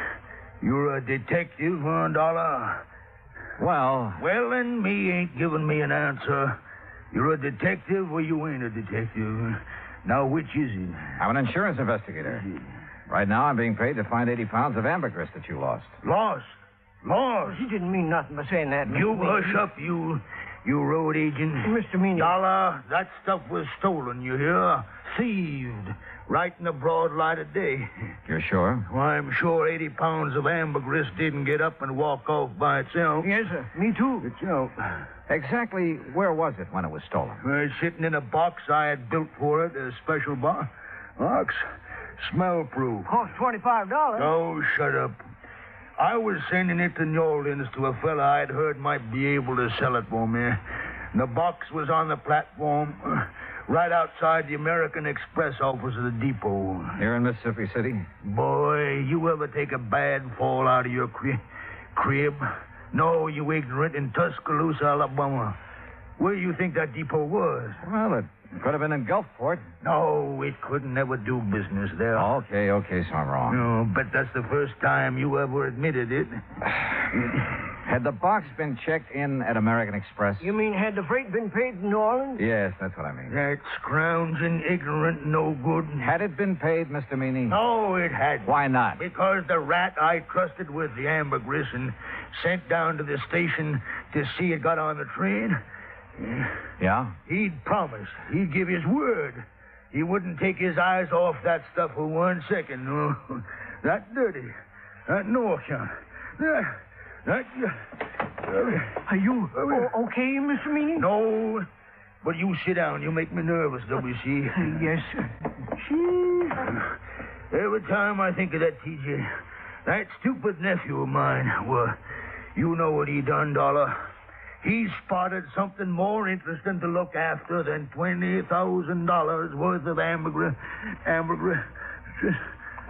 You're a detective, huh, Dollar? Well, then me ain't giving me an answer. You're a detective or you ain't a detective. Now, which is it? I'm an insurance investigator. Right now, I'm being paid to find 80 pounds of ambergris that you lost. Lost? He didn't mean nothing by saying that, Mr. You Meany. hush up, you road agent. Mr. Meany. Dollar, that stuff was stolen, you hear? Thieved. Right in the broad light of day. You're sure? Well, I'm sure 80 pounds of ambergris didn't get up and walk off by itself. Yes, sir. Me too. Itself. Exactly where was it when it was stolen? Sitting in a box I had built for it, a special box. Smell-proof. Cost $25. Oh, shut up. I was sending it to New Orleans to a fella I'd heard might be able to sell it for me. The box was on the platform right outside the American Express office of the depot. Here in Mississippi City? Boy, you ever take a bad fall out of your crib? No, you ignorant, in Tuscaloosa, Alabama. Where do you think that depot was? Well, it could have been in Gulfport. No, it couldn't never do business there. Okay, so I'm wrong. No, but that's the first time you ever admitted it. Had the box been checked in at American Express? You mean had the freight been paid to New Orleans? Yes, that's what I mean. That scrounging, ignorant, no good. Had it been paid, Mr. Meany? No, it hadn't. Why not? Because the rat I trusted with the ambergris and sent down to the station to see it got on the train. Yeah? He'd promised. He'd give his word. He wouldn't take his eyes off that stuff for 1 second. No. That dirty. That no account. Are you okay, Mr. Meany? No. But you sit down. You make me nervous, W.C. Yes, sir. Every time I think of that, T.J., that stupid nephew of mine, well, you know what he done, Dollar. He spotted something more interesting to look after than $20,000 worth of ambergris.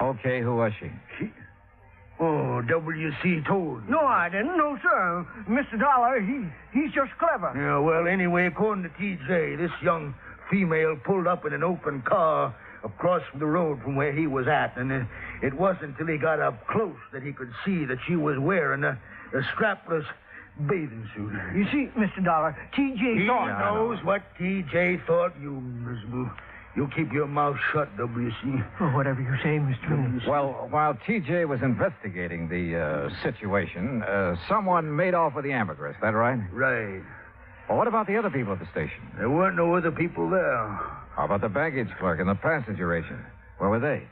Okay, who was she? Oh, W.C. told. No, I didn't. No, sir. Mr. Dollar, he's just clever. Yeah, well, anyway, according to T.J., this young female pulled up in an open car across the road from where he was at, and it wasn't till he got up close that he could see that she was wearing a strapless bathing suit. You see, Mr. Dollar, T.J. thought... He knows what T.J. thought, you miserable. You keep your mouth shut, W.C. Oh, whatever you say, Mr. Meany. Well, while T.J. was investigating the situation, someone made off with the ambergris, that right? Right. Well, what about the other people at the station? There weren't no other people there. How about the baggage clerk and the passenger agent? Where were they?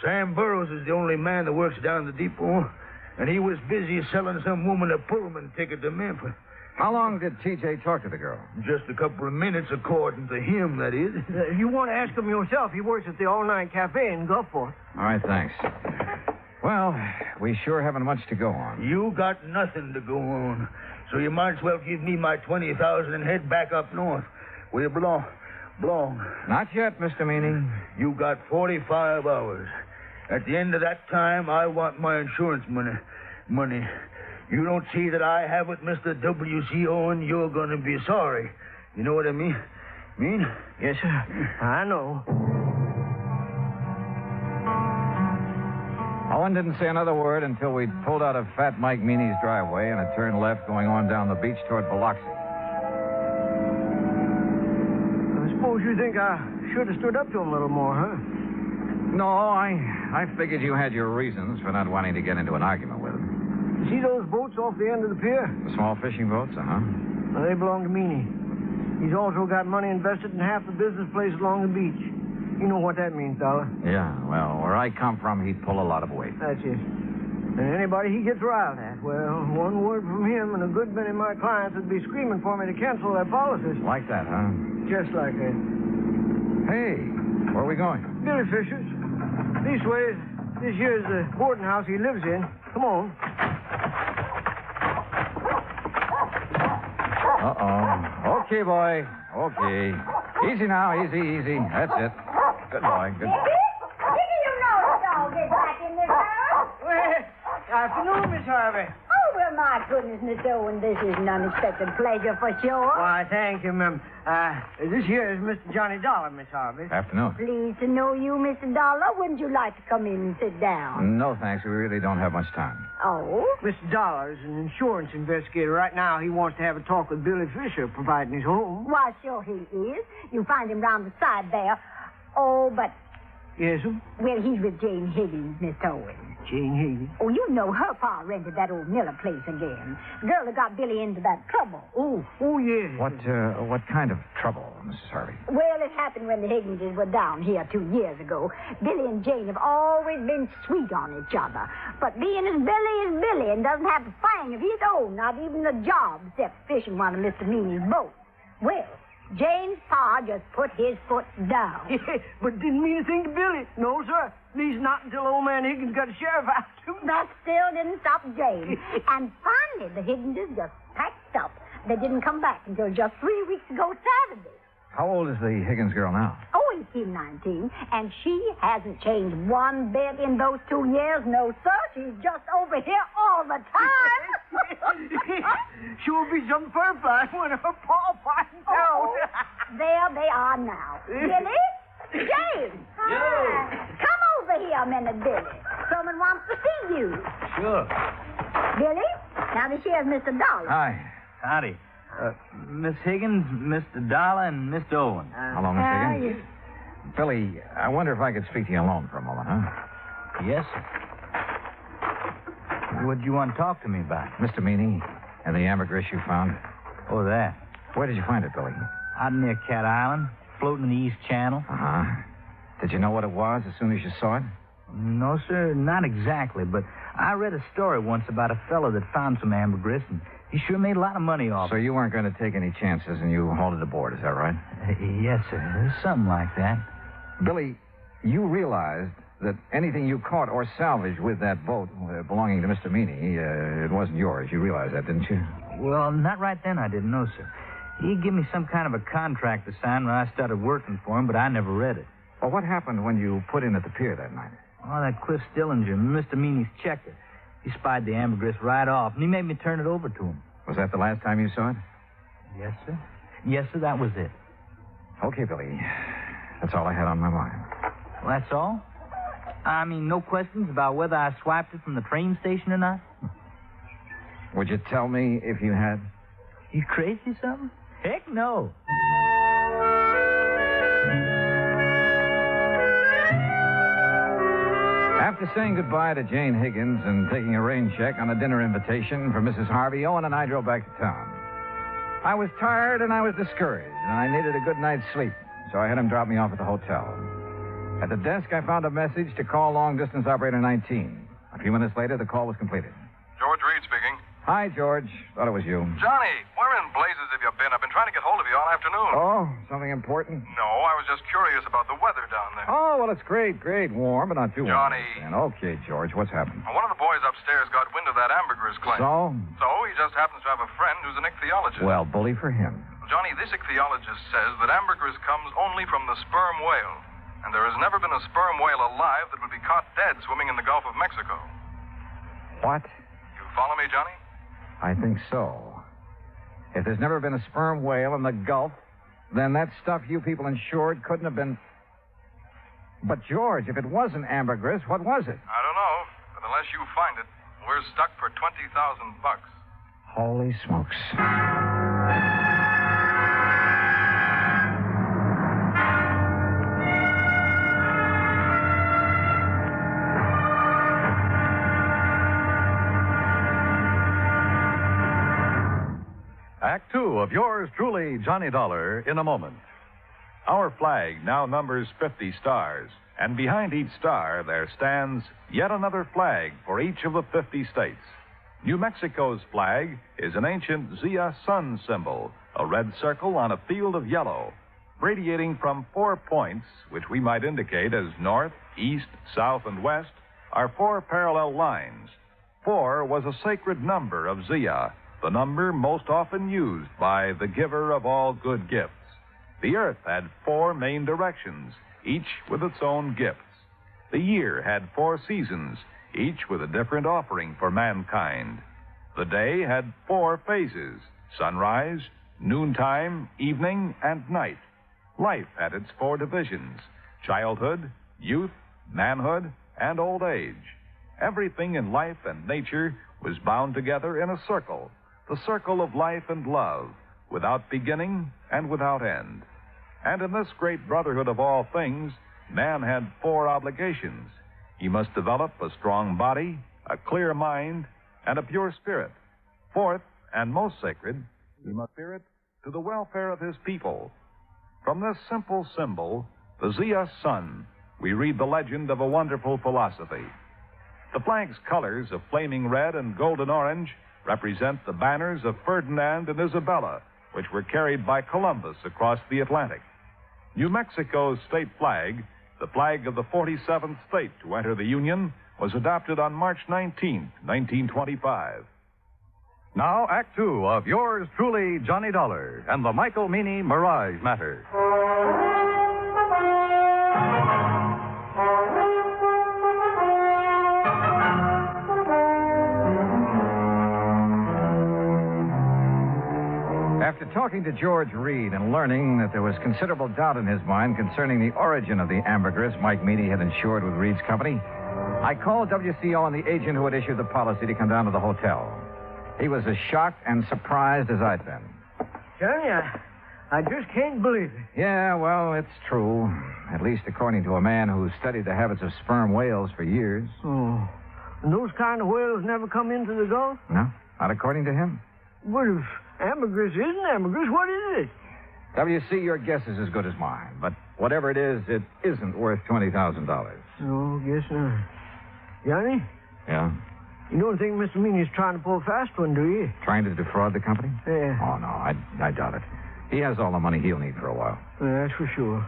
Sam Burroughs is the only man that works down the depot, and he was busy selling some woman a Pullman ticket to Memphis. How long did T.J. talk to the girl? Just a couple of minutes, according to him, that is. You want to ask him yourself. He works at the all-night cafe in Gulfport. All right, thanks. Well, we sure haven't much to go on. You got nothing to go on. So you might as well give me my $20,000 and head back up north, where you belong. Not yet, Mr. Meany. You got 45 hours. At the end of that time, I want my insurance money. You don't see that I have it, Mr. W.C. Owen, you're going to be sorry. You know what I mean? Yes, sir. I know. Owen didn't say another word until we'd pulled out of Fat Mike Meany's driveway and had turned left going on down the beach toward Biloxi. I suppose you think I should have stood up to him a little more, huh? No, I figured you had your reasons for not wanting to get into an argument with him. See those boats off the end of the pier? The small fishing boats, Well, they belong to Meany. He's also got money invested in half the business place along the beach. You know what that means, Dollar. Yeah, well, where I come from, he'd pull a lot of weight. That's it. And anybody he gets riled at, well, one word from him and a good many of my clients would be screaming for me to cancel their policies. Like that, huh? Just like that. Hey, where are we going? Billy Fisher's. This way, this here's the boarding house he lives in. Come on. Uh-oh. Okay, boy. Okay. Easy now, easy. That's it. Good boy, good boy. Did you know the dog get back in this house? Well, afternoon, Miss Harvey. Oh, well, my goodness, Mr. Owen, this is an unexpected pleasure for sure. Why, thank you, ma'am. This here is Mr. Johnny Dollar, Miss Harvey. Afternoon. Pleased to know you, Mr. Dollar. Wouldn't you like to come in and sit down? No, thanks. We really don't have much time. Oh? Mr. Dollar is an insurance investigator. Right now, he wants to have a talk with Billy Fisher, providing his home. Why, sure he is. You'll find him round the side there. Oh, but... Yes, sir? Well, he's with Jane Higgins, Mr. Owen. Jane Higgins? Oh, you know her pa rented that old Miller place again. The girl that got Billy into that trouble. Oh, yes. What kind of trouble, Mrs. Harvey? Well, it happened when the Higginses were down here 2 years ago. Billy and Jane have always been sweet on each other. But being as Billy is Billy and doesn't have a thing of his own, not even a job, except fishing one of Mr. Meany's boats. Well, Jane's pa just put his foot down. But didn't mean a thing to Billy. No, sir. At least not until old man Higgins got a sheriff after him. That still didn't stop Jane. And finally, the Higginses just packed up. They didn't come back until just 3 weeks ago Saturday. How old is the Higgins girl now? Oh, 18, 19. And she hasn't changed one bit in those 2 years. No, sir. She's just over here all the time. She'll be some fur fly when her paw finds out. There they are now. Billy? James! Hi. Come over here a minute, Billy. Someone wants to see you. Sure. Billy, Now, this here's Mr. Dollar. Hi. Howdy. Miss Higgins, Mr. Dollar, and Mr. Owen. Hello, Miss Higgins. Billy, I wonder if I could speak to you alone for a moment, huh? Yes, sir. What do you want to talk to me about? Mr. Meany and the ambergris you found. Oh, that. Where did you find it, Billy? Out near Cat Island, floating in the East Channel. Uh-huh. Did you know what it was as soon as you saw it? No, sir, not exactly, but I read a story once about a fellow that found some ambergris, and he sure made a lot of money off it. So you weren't going to take any chances, and you hauled it aboard, is that right? Yes, sir. Something like that. Billy, you realized that anything you caught or salvaged with that boat belonging to Mr. Meany, it wasn't yours. You realized that, didn't you? Well, not right then, I didn't know, sir. He gave me some kind of a contract to sign when I started working for him, but I never read it. Well, what happened when you put in at the pier that night? Oh, that Cliff Stillinger, Mr. Meany's checker. He spied the ambergris right off, and he made me turn it over to him. Was that the last time you saw it? Yes, sir. Yes, sir, that was it. Okay, Billy. That's all I had on my mind. Well, that's all? I mean, no questions about whether I swiped it from the train station or not? Would you tell me if you had? You crazy or something? Heck no. After saying goodbye to Jane Higgins and taking a rain check on a dinner invitation for Mrs. Harvey, Owen and I drove back to town. I was tired and I was discouraged, and I needed a good night's sleep, so I had him drop me off at the hotel. At the desk, I found a message to call long-distance operator 19. A few minutes later, the call was completed. George Reed speaking. Hi, George. Thought it was you. Johnny, where in blazes have you been? I've been trying to get hold of you all afternoon. Oh, something important? No, I was just curious about the weather down there. Oh, well, it's great. Warm, but not too warm. Johnny. Okay, George, what's happened? One of the boys upstairs got wind of that ambergris claim. So? So he just happens to have a friend who's an ichthyologist. Well, bully for him. Johnny, this ichthyologist says that ambergris comes only from the sperm whale. And there has never been a sperm whale alive that would be caught dead swimming in the Gulf of Mexico. What? You follow me, Johnny? I think so. If there's never been a sperm whale in the Gulf, then that stuff you people insured couldn't have been... But, George, if it wasn't ambergris, what was it? I don't know. But unless you find it, we're stuck for $20,000. Holy smokes. Act two of yours truly, Johnny Dollar, in a moment. Our flag now numbers 50 stars, and behind each star there stands yet another flag for each of the 50 states. New Mexico's flag is an ancient Zia sun symbol, a red circle on a field of yellow, radiating from 4 points, which we might indicate as north, east, south, and west, are 4 parallel lines. 4 was a sacred number of Zia, the number most often used by the giver of all good gifts. The earth had 4 main directions, each with its own gifts. The year had 4 seasons, each with a different offering for mankind. The day had 4 phases: sunrise, noontime, evening, and night. Life had its 4 divisions: childhood, youth, manhood, and old age. Everything in life and nature was bound together in a circle, the circle of life and love, without beginning and without end. And in this great brotherhood of all things, man had 4 obligations. He must develop a strong body, a clear mind, and a pure spirit. 4th, and most sacred, he must spirit to the welfare of his people. From this simple symbol, the Zia sun, we read the legend of a wonderful philosophy. The flag's colors of flaming red and golden orange represent the banners of Ferdinand and Isabella, which were carried by Columbus across the Atlantic. New Mexico's state flag, the flag of the 47th state to enter the Union, was adopted on March 19, 1925. Now, Act Two of yours truly, Johnny Dollar, and the Michael Meany Mirage Matter. After talking to George Reed and learning that there was considerable doubt in his mind concerning the origin of the ambergris Mike Meany had insured with Reed's company, I called WCO and the agent who had issued the policy to come down to the hotel. He was as shocked and surprised as I'd been. Johnny, I just can't believe it. Yeah, well, it's true. At least according to a man who studied the habits of sperm whales for years. Oh. And those kind of whales never come into the Gulf? No, not according to him. Well, if ambergris isn't ambergris, what is it? W.C., your guess is as good as mine. But whatever it isn't worth $20,000. No, guess not. Johnny? Yeah? You don't think Mr. Meany's trying to pull a fast one, do you? Trying to defraud the company? Yeah. Oh, no, I doubt it. He has all the money he'll need for a while. Yeah, that's for sure.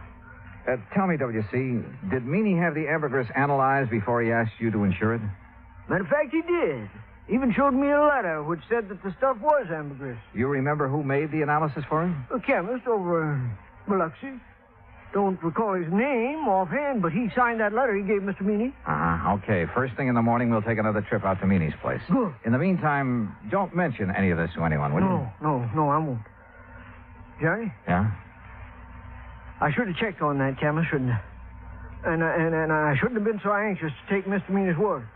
Tell me, W.C., did Meany have the ambergris analyzed before he asked you to insure it? Matter of fact, he did. Even showed me a letter which said that the stuff was ambergris. You remember who made the analysis for him? A chemist over in Biloxi. Don't recall his name offhand, but he signed that letter he gave Mr. Meany. Okay. First thing in the morning, we'll take another trip out to Meany's place. Good. In the meantime, don't mention any of this to anyone, will you? No, I won't. Johnny? Yeah? I should have checked on that chemist, shouldn't I? And I shouldn't have been so anxious to take Mr. Meany's word.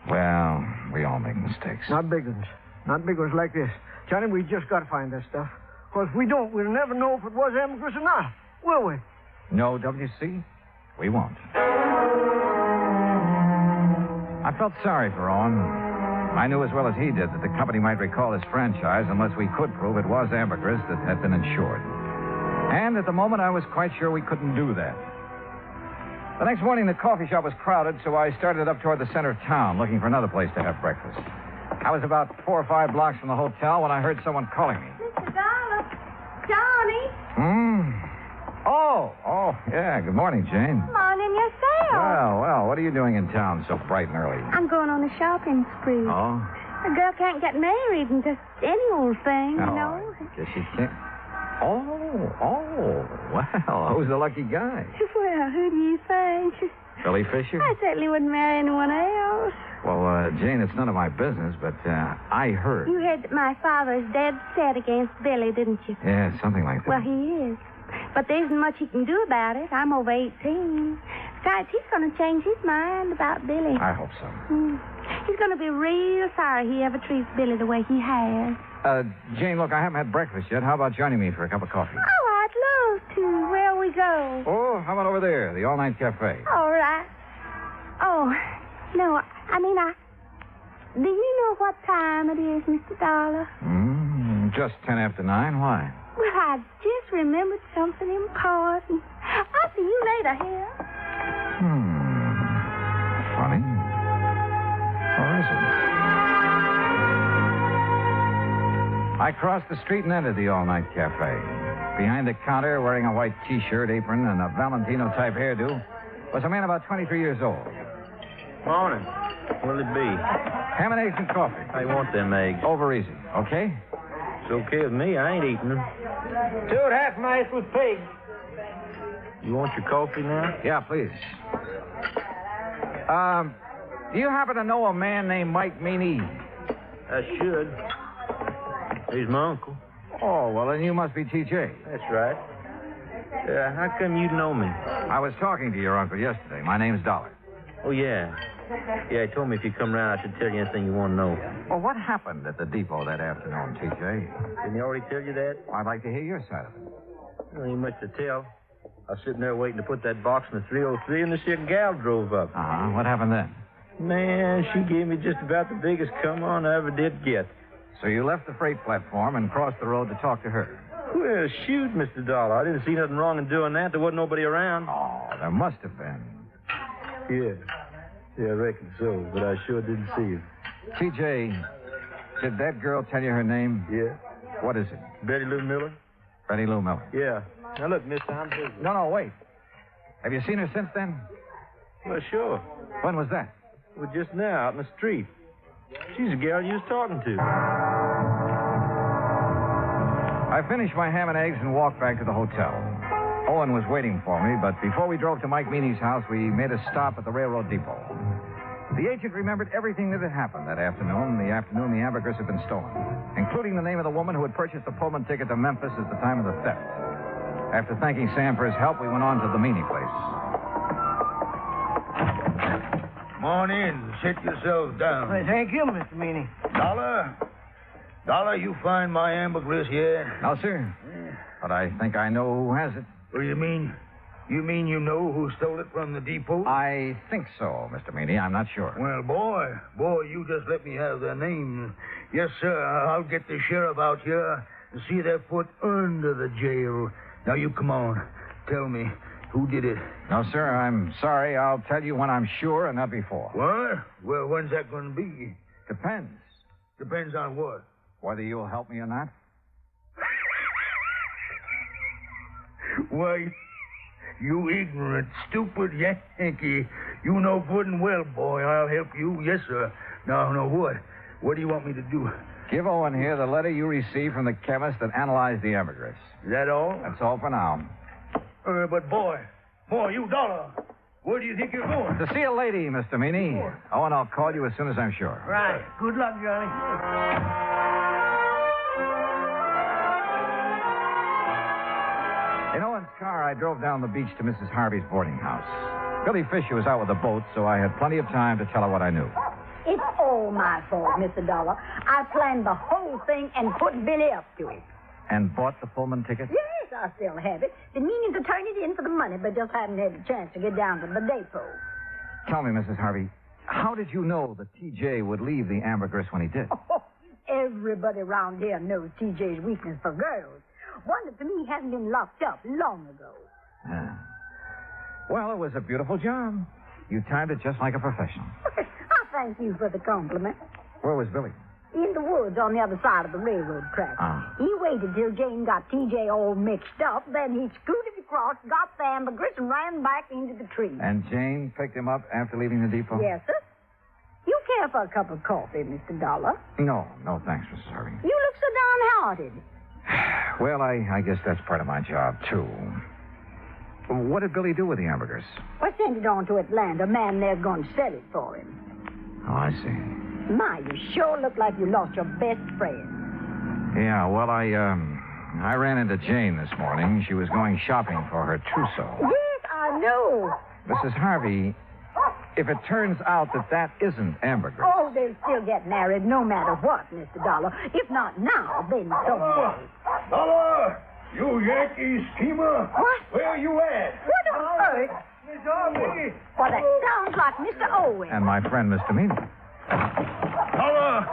Well, we all make mistakes. Not big ones. Not big ones like this. Johnny, we just got to find that stuff. Because if we don't, we'll never know if it was ambergris or not, will we? No, W.C., we won't. I felt sorry for Owen. I knew as well as he did that the company might recall his franchise unless we could prove it was ambergris that had been insured. And at the moment, I was quite sure we couldn't do that. The next morning, the coffee shop was crowded, so I started up toward the center of town, looking for another place to have breakfast. I was about 4 or 5 blocks from the hotel when I heard someone calling me. Mr. Dollar. Johnny. Oh, yeah. Good morning, Jane. Morning yourself. Well, what are you doing in town so bright and early? I'm going on a shopping spree. Oh? A girl can't get married and just any old thing, you know. I guess she can't. Well, who's the lucky guy? Well, who do you think? Billy Fisher? I certainly wouldn't marry anyone else. Well, Jane, it's none of my business, but I heard. You heard that my father is dead set against Billy, didn't you? Yeah, something like that. Well, he is. But there isn't much he can do about it. I'm over 18. Besides, he's going to change his mind about Billy. I hope so. He's going to be real sorry he ever treats Billy the way he has. Jane, look, I haven't had breakfast yet. How about joining me for a cup of coffee? Oh, I'd love to. Where we go? Oh, how about over there, the all-night cafe? All right. Oh, no, do you know what time it is, Mr. Dollar? Just 10 after 9. Why? Well, I just remembered something important. I'll see you later here. Funny. Or is it? I crossed the street and entered the all-night cafe. Behind the counter, wearing a white T-shirt, apron, and a Valentino-type hairdo, was a man about 23 years old. Morning. What'll it be? Ham and eggs and coffee. I want them eggs. Over easy, okay? It's okay with me. I ain't eating them. 2 half-mice with pigs. You want your coffee now? Yeah, please. Do you happen to know a man named Mike Meany? I should. He's my uncle. Oh, well, then you must be T.J. That's right. How come you know me? I was talking to your uncle yesterday. My name's Dollar. Oh, yeah. Yeah, he told me if you come around, I should tell you anything you want to know. Well, what happened at the depot that afternoon, T.J.? Didn't he already tell you that? I'd like to hear your side of it. Well, ain't much to tell. I was sitting there waiting to put that box in the 303, and this here gal drove up. What happened then? Man, she gave me just about the biggest come on I ever did get. So you left the freight platform and crossed the road to talk to her? Well, shoot, Mr. Dollar. I didn't see nothing wrong in doing that. There wasn't nobody around. Oh, there must have been. Yeah, I reckon so, but I sure didn't see it. T.J., did that girl tell you her name? Yeah. What is it? Betty Lou Miller? Betty Lou Miller. Yeah. Now, look, mister, I'm busy. No, wait. Have you seen her since then? Well, sure. When was that? Well, just now, out in the street. She's the gal you was talking to. I finished my ham and eggs and walked back to the hotel. Owen was waiting for me, but before we drove to Mike Meany's house, we made a stop at the railroad depot. The agent remembered everything that had happened that afternoon, the ambergris had been stolen, including the name of the woman who had purchased a Pullman ticket to Memphis at the time of the theft. After thanking Sam for his help, we went on to the Meany place. Come on in. Sit yourself down. Hey, thank you, Mr. Meany. Dollar, you find my ambergris yet? No, sir. But I think I know who has it. What do you mean? You mean you know who stole it from the depot? I think so, Mr. Meany. I'm not sure. Well, boy, you just let me have their name. Yes, sir, I'll get the sheriff out here and see their foot under the jail. Now, you come on. Tell me, who did it? No, sir, I'm sorry. I'll tell you when I'm sure and not before. What? Well, when's that going to be? Depends. Depends on what? Whether you'll help me or not. Why, you ignorant, stupid Yankee. You know good and well, boy, I'll help you. Yes, sir. Now, what? What do you want me to do? Give Owen here the letter you received from the chemist that analyzed the ambergris. Is that all? That's all for now. But, boy, you Dollar, where do you think you're going? To see a lady, Mr. Meany. Owen, I'll call you as soon as I'm sure. Right. Good luck, Johnny. In Owen's car, I drove down the beach to Mrs. Harvey's boarding house. Billy Fisher was out with the boat, so I had plenty of time to tell her what I knew. It's all my fault, Mr. Dollar. I planned the whole thing and put Billy up to it. And bought the Pullman ticket? Yes, I still have it. Been meaning to turn it in for the money, but just haven't had a chance to get down to the depot. Tell me, Mrs. Harvey, how did you know that T.J. would leave the ambergris when he did? Oh, everybody around here knows T.J.'s weakness for girls. Wonder to me he hasn't been locked up long ago. Well, it was a beautiful job. You timed it just like a professional. I thank you for the compliment. Where was Billy? In the woods on the other side of the railroad track. He waited till Jane got T.J. all mixed up, then he scooted across, got the ambergris, and ran back into the tree. And Jane picked him up after leaving the depot? Yes, sir. You care for a cup of coffee, Mr. Dollar? No, thanks, Mrs. Harvey. You look so downhearted. Well, I guess that's part of my job, too. What did Billy do with the ambergris? I sent it on to Atlanta. A man there's going to sell it for him. Oh, I see. My, you sure look like you lost your best friend. Yeah, well, I ran into Jane this morning. She was going shopping for her trousseau. Yes, I know. Mrs. Harvey, if it turns out that isn't ambergris... Oh, they'll still get married no matter what, Mr. Dollar. If not now, then someday. Dollar! You Yankee schemer! What? Where you at? What on earth? Miss Harvey! Well, that sounds like Mr. Owen. And my friend, Mr. Meany. Dollar!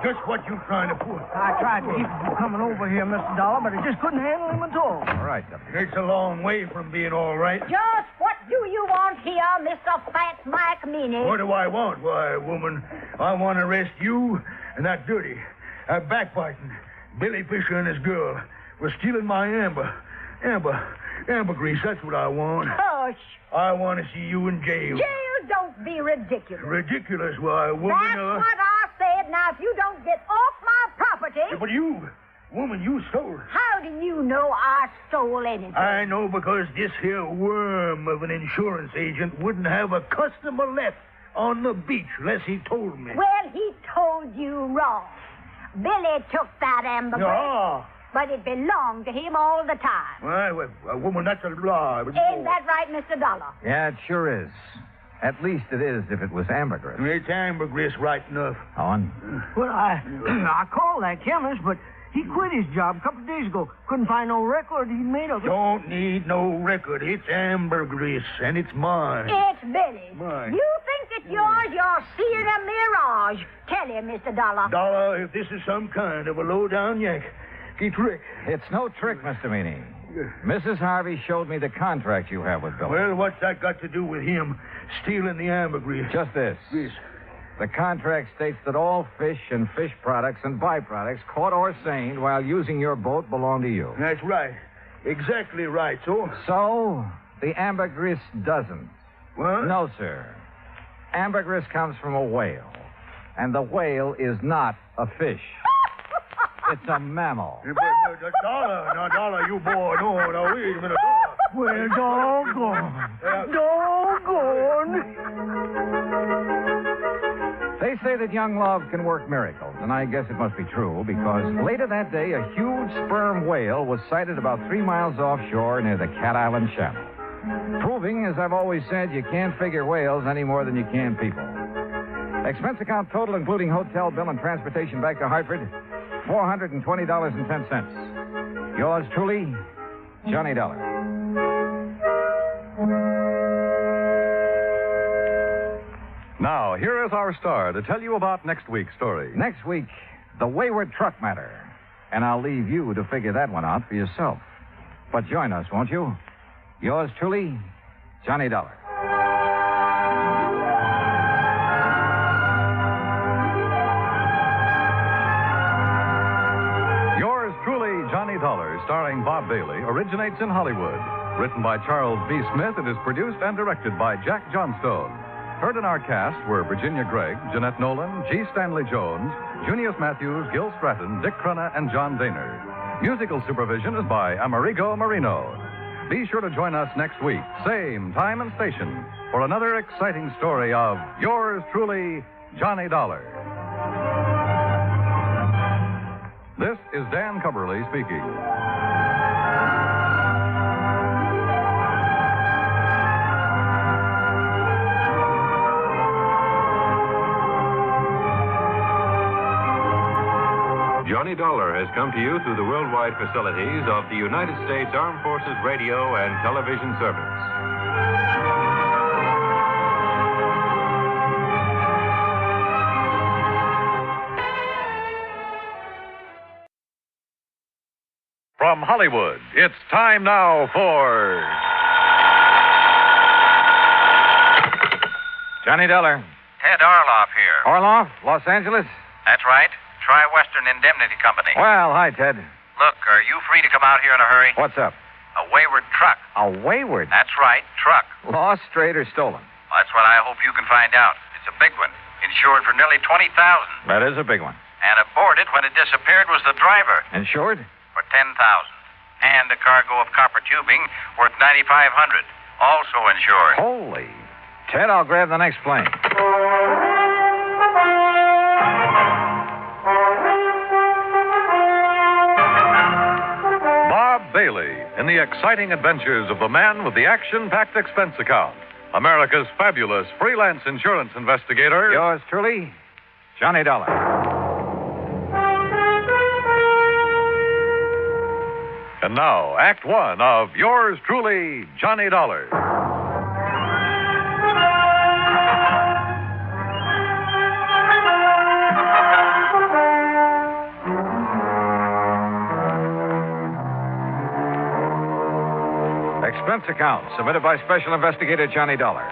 Just what you trying to pull? I tried to keep him from coming over here, Mr. Dollar, but I just couldn't handle him at all. All right, Deputy. It's a long way from being all right. Just what do you want here, Mr. Fat Mike Meany? What do I want? Why, woman, I want to arrest you and that dirty, backbiting Billy Fisher and his girl was stealing my ambergris. That's what I want. Hush. I want to see you in jail. Jail? Don't be ridiculous. Ridiculous? Why, woman... That's what I said. Now, if you don't get off my property... Yeah, but you, woman, you stole it. How do you know I stole anything? I know because this here worm of an insurance agent wouldn't have a customer left on the beach unless he told me. Well, he told you wrong. Billy took that ambergris. No. But it belonged to him all the time. Well, woman, that's a lie. Ain't that right, Mr. Dollar? Yeah, it sure is. At least it is if it was ambergris. It's ambergris right enough. Owen? Well, I called that chemist, but he quit his job a couple of days ago. Couldn't find no record he'd made of it. Don't need no record. It's ambergris, and it's mine. It's Billy's. Mine. You think it's yours? You're seeing a mirage. Tell him, Mr. Dollar. Dollar, if this is some kind of a low-down yank, trick. It's no trick, Mr. Meany. Mrs. Harvey showed me the contract you have with Billy. Well, what's that got to do with him stealing the ambergris? Just this. This. The contract states that all fish and fish products and byproducts caught or seined while using your boat belong to you. That's right. Exactly right, So, the ambergris doesn't. What? No, sir. Ambergris comes from a whale. And the whale is not a fish. It's a mammal. Dollar, you boy. No, wait a minute. Well, doggone. They say that young love can work miracles, and I guess it must be true, because later that day, a huge sperm whale was sighted about 3 miles offshore near the Cat Island Channel. Proving, as I've always said, you can't figure whales any more than you can people. Expense account total, including hotel bill and transportation back to Hartford, $420.10. Yours truly, Johnny Dollar. Now, here is our star to tell you about next week's story. Next week, the wayward truck matter. And I'll leave you to figure that one out for yourself. But join us, won't you? Yours truly, Johnny Dollar. Yours truly, Johnny Dollar, starring Bob Bailey, originates in Hollywood. Written by Charles B. Smith, it is produced and directed by Jack Johnstone. Heard in our cast were Virginia Gregg, Jeanette Nolan, G. Stanley Jones, Junius Matthews, Gil Stratton, Dick Crenna, and John Daner. Musical supervision is by Amerigo Marino. Be sure to join us next week, same time and station, for another exciting story of yours truly, Johnny Dollar. This is Dan Cumberly speaking. Johnny Dollar has come to you through the worldwide facilities of the United States Armed Forces Radio and Television Service. From Hollywood, it's time now for Johnny Dollar. Ted Orloff here. Orloff, Los Angeles? That's right. Tri-Western Indemnity Company. Well, hi, Ted. Look, are you free to come out here in a hurry? What's up? A wayward truck. A wayward? That's right, truck. Lost, strayed, or stolen? That's what I hope you can find out. It's a big one. Insured for nearly $20,000. That is a big one. And aboard it when it disappeared was the driver. Insured? For $10,000. And a cargo of copper tubing worth $9,500. Also insured. Holy. Ted, I'll grab the next plane. Bob Bailey in the exciting adventures of the man with the action-packed expense account. America's fabulous freelance insurance investigator. Yours truly, Johnny Dollar. And now, Act One of yours truly, Johnny Dollar. Expense account submitted by Special Investigator Johnny Dollar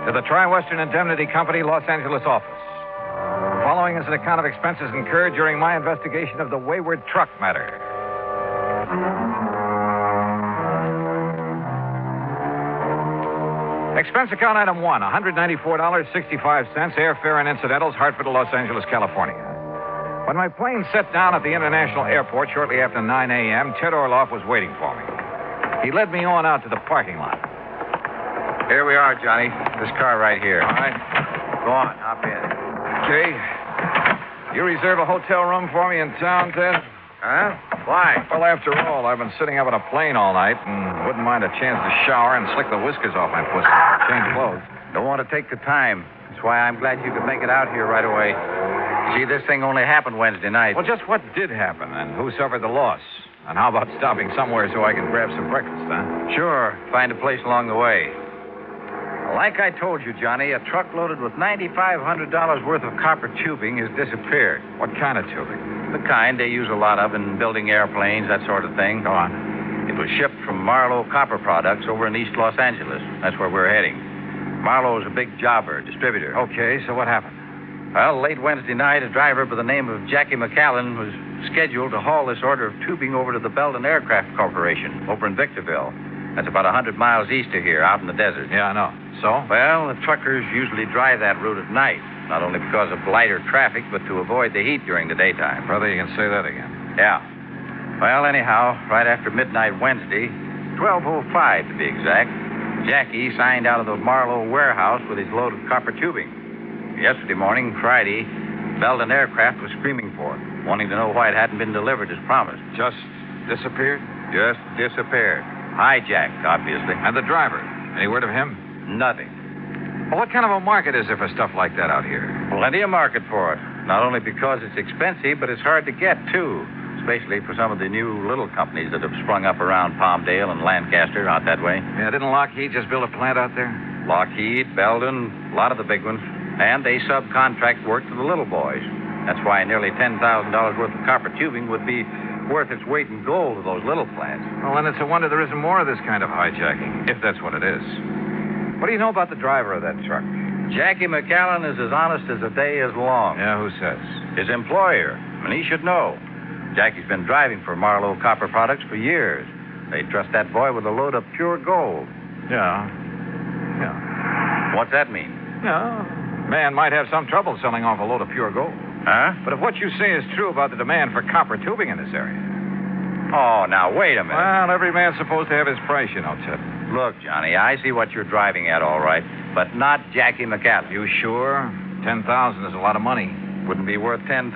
to the Tri-Western Indemnity Company, Los Angeles office. The following is an account of expenses incurred during my investigation of the wayward truck matter. Expense account item 1, $194.65, airfare and incidentals, Hartford to Los Angeles, California. When my plane set down at the International Airport shortly after 9 a.m., Ted Orloff was waiting for me. He led me on out to the parking lot. Here we are, Johnny. This car right here. All right. Go on, hop in. Okay. You reserve a hotel room for me in town, Ted? Huh? Why? Well, after all, I've been sitting up on a plane all night and wouldn't mind a chance to shower and slick the whiskers off my pussy. Change clothes. Don't want to take the time. That's why I'm glad you could make it out here right away. See, this thing only happened Wednesday night. Well, just what did happen and who suffered the loss? And how about stopping somewhere so I can grab some breakfast, huh? Sure. Find a place along the way. Like I told you, Johnny, a truck loaded with $9,500 worth of copper tubing has disappeared. What kind of tubing? The kind they use a lot of in building airplanes, that sort of thing. Go on. It was shipped from Marlowe Copper Products over in East Los Angeles. That's where we're heading. Marlowe's a big jobber, distributor. Okay, so what happened? Well, late Wednesday night, a driver by the name of Jackie McAllen was scheduled to haul this order of tubing over to the Belden Aircraft Corporation over in Victorville. That's about 100 miles east of here, out in the desert. Yeah, I know. So? Well, the truckers usually drive that route at night, not only because of lighter traffic, but to avoid the heat during the daytime. Brother, you can say that again. Yeah. Well, anyhow, right after midnight Wednesday, 12:05 to be exact, Jackie signed out of the Marlowe warehouse with his load of copper tubing. Yesterday morning, Friday, Belden Aircraft was screaming for it, wanting to know why it hadn't been delivered as promised. Just disappeared? Just disappeared. Hijacked, obviously. And the driver? Any word of him? Nothing. Well, what kind of a market is there for stuff like that out here? Plenty of market for it. Not only because it's expensive, but it's hard to get, too. Especially for some of the new little companies that have sprung up around Palmdale and Lancaster out that way. Yeah, didn't Lockheed just build a plant out there? Lockheed, Belden, a lot of the big ones. And they subcontract work to the little boys. That's why nearly $10,000 worth of copper tubing would be worth its weight in gold to those little plants. Well, then it's a wonder there isn't more of this kind of hijacking, if that's what it is. What do you know about the driver of that truck? Jackie McAllen is as honest as the day is long. Yeah, who says? His employer, and he should know. Jackie's been driving for Marlowe Copper Products for years. They trust that boy with a load of pure gold. Yeah. What's that mean? Yeah. Man might have some trouble selling off a load of pure gold. Huh? But if what you say is true about the demand for copper tubing in this area. Oh, now, wait a minute. Well, every man's supposed to have his price, you know, Ted. Look, Johnny, I see what you're driving at, all right, but not Jackie McAllen. You sure? 10,000 is a lot of money. Wouldn't be worth 10,000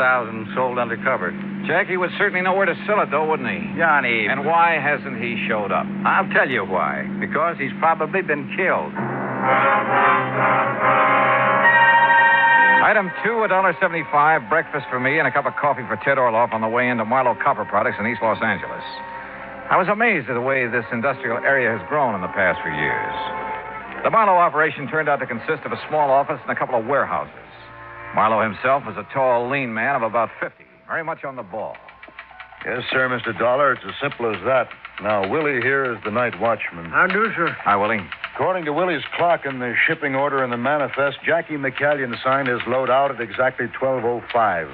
sold undercover. Jackie would certainly know where to sell it, though, wouldn't he? Johnny. And why hasn't he showed up? I'll tell you why. Because he's probably been killed. Item 2, $1.75, breakfast for me and a cup of coffee for Ted Orloff on the way into Milo Copper Products in East Los Angeles. I was amazed at the way this industrial area has grown in the past few years. The Milo operation turned out to consist of a small office and a couple of warehouses. Milo himself was a tall, lean man of about 50, very much on the ball. Yes, sir, Mr. Dollar. It's as simple as that. Now, Willie here is the night watchman. How do, sir? Hi, Willie. According to Willie's clock in the shipping order and the manifest, Jackie McCallion signed his load out at exactly 12:05.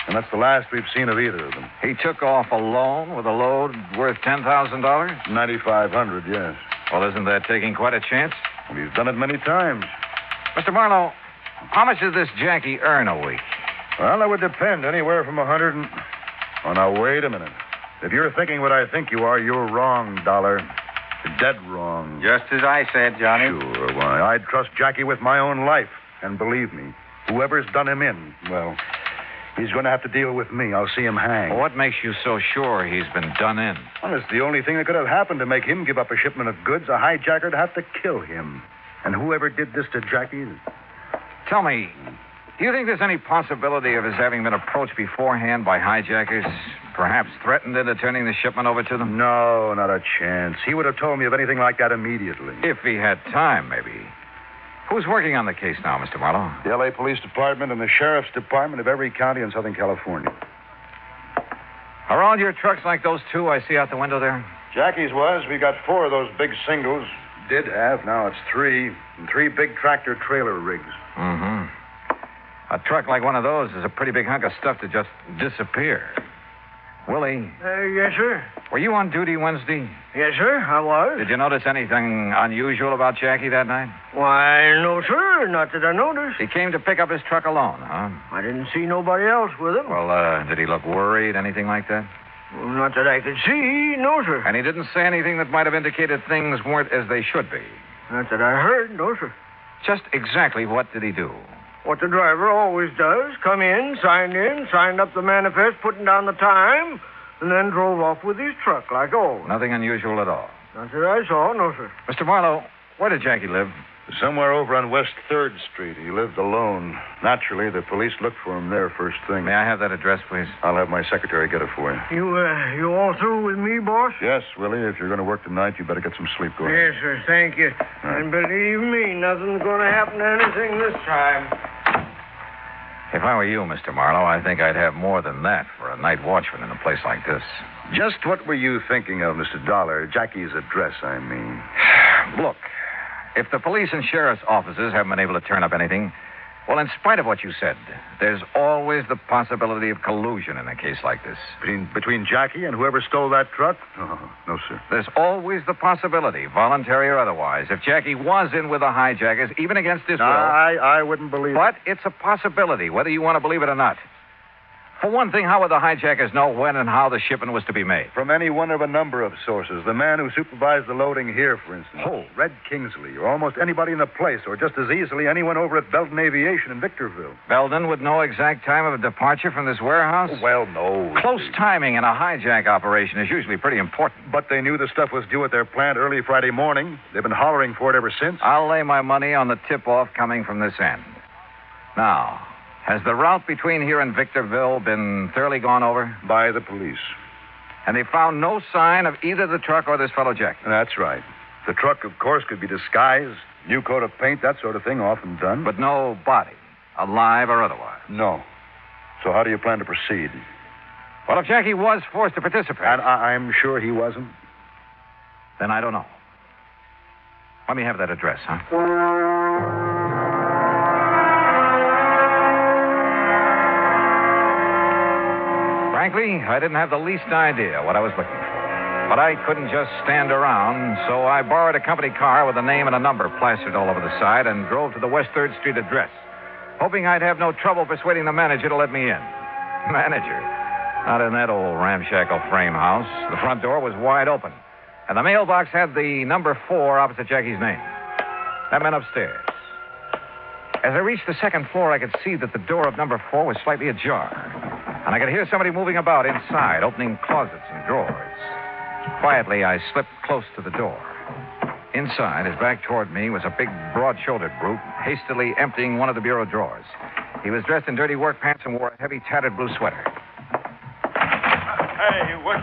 And that's the last we've seen of either of them. He took off alone with a load worth $10,000? $9,500, yes. Well, isn't that taking quite a chance? Well, he's done it many times. Mr. Marlowe, how much does this Jackie earn a week? Well, that would depend. Anywhere from 100 and... Oh, now, wait a minute. If you're thinking what I think you are, you're wrong, Dollar. You're dead wrong. Just as I said, Johnny. Sure, why, I'd trust Jackie with my own life. And believe me, whoever's done him in, well, he's going to have to deal with me. I'll see him hang. Well, what makes you so sure he's been done in? Well, it's the only thing that could have happened to make him give up a shipment of goods. A hijacker'd have to kill him. And whoever did this to Jackie... Tell me, do you think there's any possibility of his having been approached beforehand by hijackers? Perhaps threatened into turning the shipment over to them? No, not a chance. He would have told me of anything like that immediately. If he had time, maybe. Who's working on the case now, Mr. Marlowe? The L.A. Police Department and the Sheriff's Department of every county in Southern California. Are all your trucks like those two I see out the window there? Jackie's was. We got 4 of those big singles. Did have. Now it's 3. And 3 big tractor-trailer rigs. Mm-hmm. A truck like one of those is a pretty big hunk of stuff to just disappear. Willie. Yes, sir. Were you on duty Wednesday? Yes, sir, I was. Did you notice anything unusual about Jackie that night? Why, no, sir. Not that I noticed. He came to pick up his truck alone, huh? I didn't see nobody else with him. Well, did he look worried, anything like that? Well, not that I could see, no, sir. And he didn't say anything that might have indicated things weren't as they should be? Not that I heard, no, sir. Just exactly what did he do? What the driver always does. Come in, signed up the manifest, putting down the time, and then drove off with his truck like always. Nothing unusual at all? Not that I saw, no, sir. Mr. Marlowe, where did Jackie live? Somewhere over on West 3rd Street. He lived alone. Naturally, the police looked for him there first thing. May I have that address, please? I'll have my secretary get it for you. You all through with me, boss? Yes, Willie. If you're going to work tonight, you better get some sleep. Go ahead. Yes, sir. Thank you. Right. And believe me, nothing's going to happen to anything this time. If I were you, Mr. Marlowe, I think I'd have more than that for a night watchman in a place like this. Just what were you thinking of, Mr. Dollar? Jackie's address, I mean. Look, if the police and sheriff's offices haven't been able to turn up anything, well, in spite of what you said, there's always the possibility of collusion in a case like this. Between Jackie and whoever stole that truck? Oh, no, sir. There's always the possibility, voluntary or otherwise, if Jackie was in with the hijackers, even against his will. I wouldn't believe it. But it's a possibility, whether you want to believe it or not. For one thing, how would the hijackers know when and how the shipment was to be made? From any one of a number of sources. The man who supervised the loading here, for instance. Who? Red Kingsley, or almost anybody in the place, or just as easily anyone over at Belton Aviation in Victorville. Belden would know exact time of departure from this warehouse? Well, no. Close timing in a hijack operation is usually pretty important. But they knew the stuff was due at their plant early Friday morning. They've been hollering for it ever since. I'll lay my money on the tip-off coming from this end. Now, has the route between here and Victorville been thoroughly gone over? By the police. And they found no sign of either the truck or this fellow Jackie? That's right. The truck, of course, could be disguised, new coat of paint, that sort of thing, often done. But no body, alive or otherwise? No. So how do you plan to proceed? Well, if Jackie was forced to participate... And I'm sure he wasn't. Then I don't know. Let me have that address, huh? Frankly, I didn't have the least idea what I was looking for. But I couldn't just stand around, so I borrowed a company car with a name and a number plastered all over the side and drove to the West 3rd Street address, hoping I'd have no trouble persuading the manager to let me in. Manager? Not in that old ramshackle frame house. The front door was wide open, and the mailbox had the number 4 opposite Jackie's name. That meant upstairs. As I reached the second floor, I could see that the door of number 4 was slightly ajar. And I could hear somebody moving about inside, opening closets and drawers. Quietly, I slipped close to the door. Inside, his back toward me, was a big, broad-shouldered brute, hastily emptying one of the bureau drawers. He was dressed in dirty work pants and wore a heavy, tattered blue sweater. Hey, what?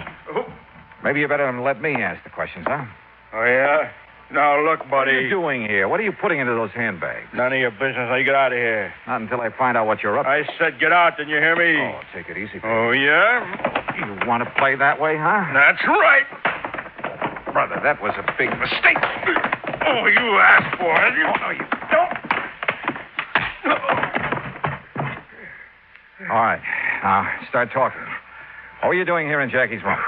Maybe you better let me ask the questions, huh? Oh, yeah? Now, look, buddy. What are you doing here? What are you putting into those handbags? None of your business. Now, you get out of here. Not until I find out what you're up to. I said get out, didn't you hear me? Oh, take it easy. Oh, yeah? You want to play that way, huh? That's right. Brother, that was a big mistake. Oh, you asked for it. Oh, no, you don't. All right. Now, start talking. What were you doing here in Jackie's room?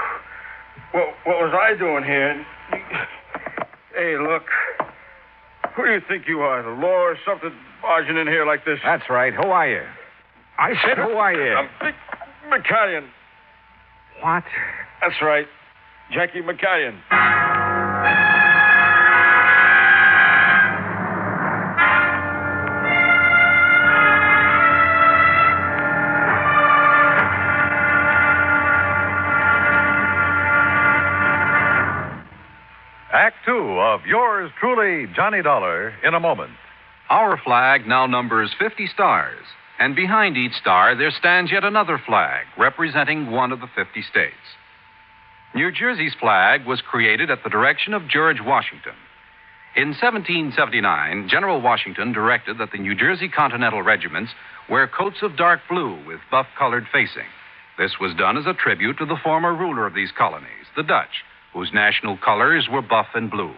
What was I doing here? Hey, look. Who do you think you are, the law or something, barging in here like this? That's right. Who are you? I said, who are you? I'm Big McCallion. What? That's right. Jackie McCallion. Act 2 of yours truly, Johnny Dollar, in a moment. Our flag now numbers 50 stars, and behind each star there stands yet another flag representing one of the 50 states. New Jersey's flag was created at the direction of George Washington. In 1779, General Washington directed that the New Jersey Continental regiments wear coats of dark blue with buff-colored facing. This was done as a tribute to the former ruler of these colonies, the Dutch, whose national colors were buff and blue.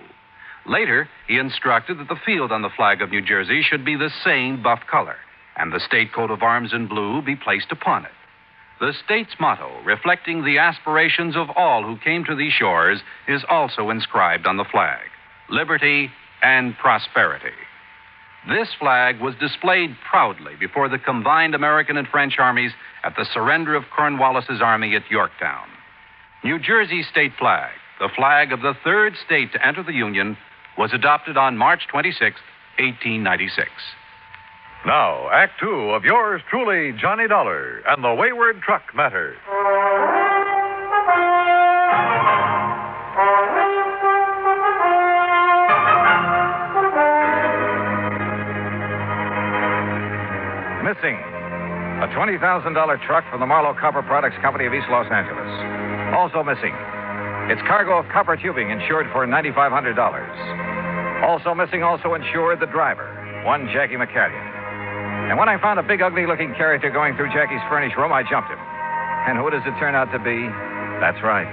Later, he instructed that the field on the flag of New Jersey should be the same buff color, and the state coat of arms in blue be placed upon it. The state's motto, reflecting the aspirations of all who came to these shores, is also inscribed on the flag: liberty and prosperity. This flag was displayed proudly before the combined American and French armies at the surrender of Cornwallis's army at Yorktown. New Jersey's state flag, the flag of the third state to enter the Union, was adopted on March 26, 1896. Now, Act 2 of yours truly, Johnny Dollar, and the Wayward Truck Matter. Missing. A $20,000 truck from the Marlowe Copper Products Company of East Los Angeles. Also missing. Its cargo of copper tubing insured for $9,500. Also missing, also insured, the driver, one Jackie McCallion. And when I found a big, ugly-looking character going through Jackie's furnished room, I jumped him. And who does it turn out to be? That's right,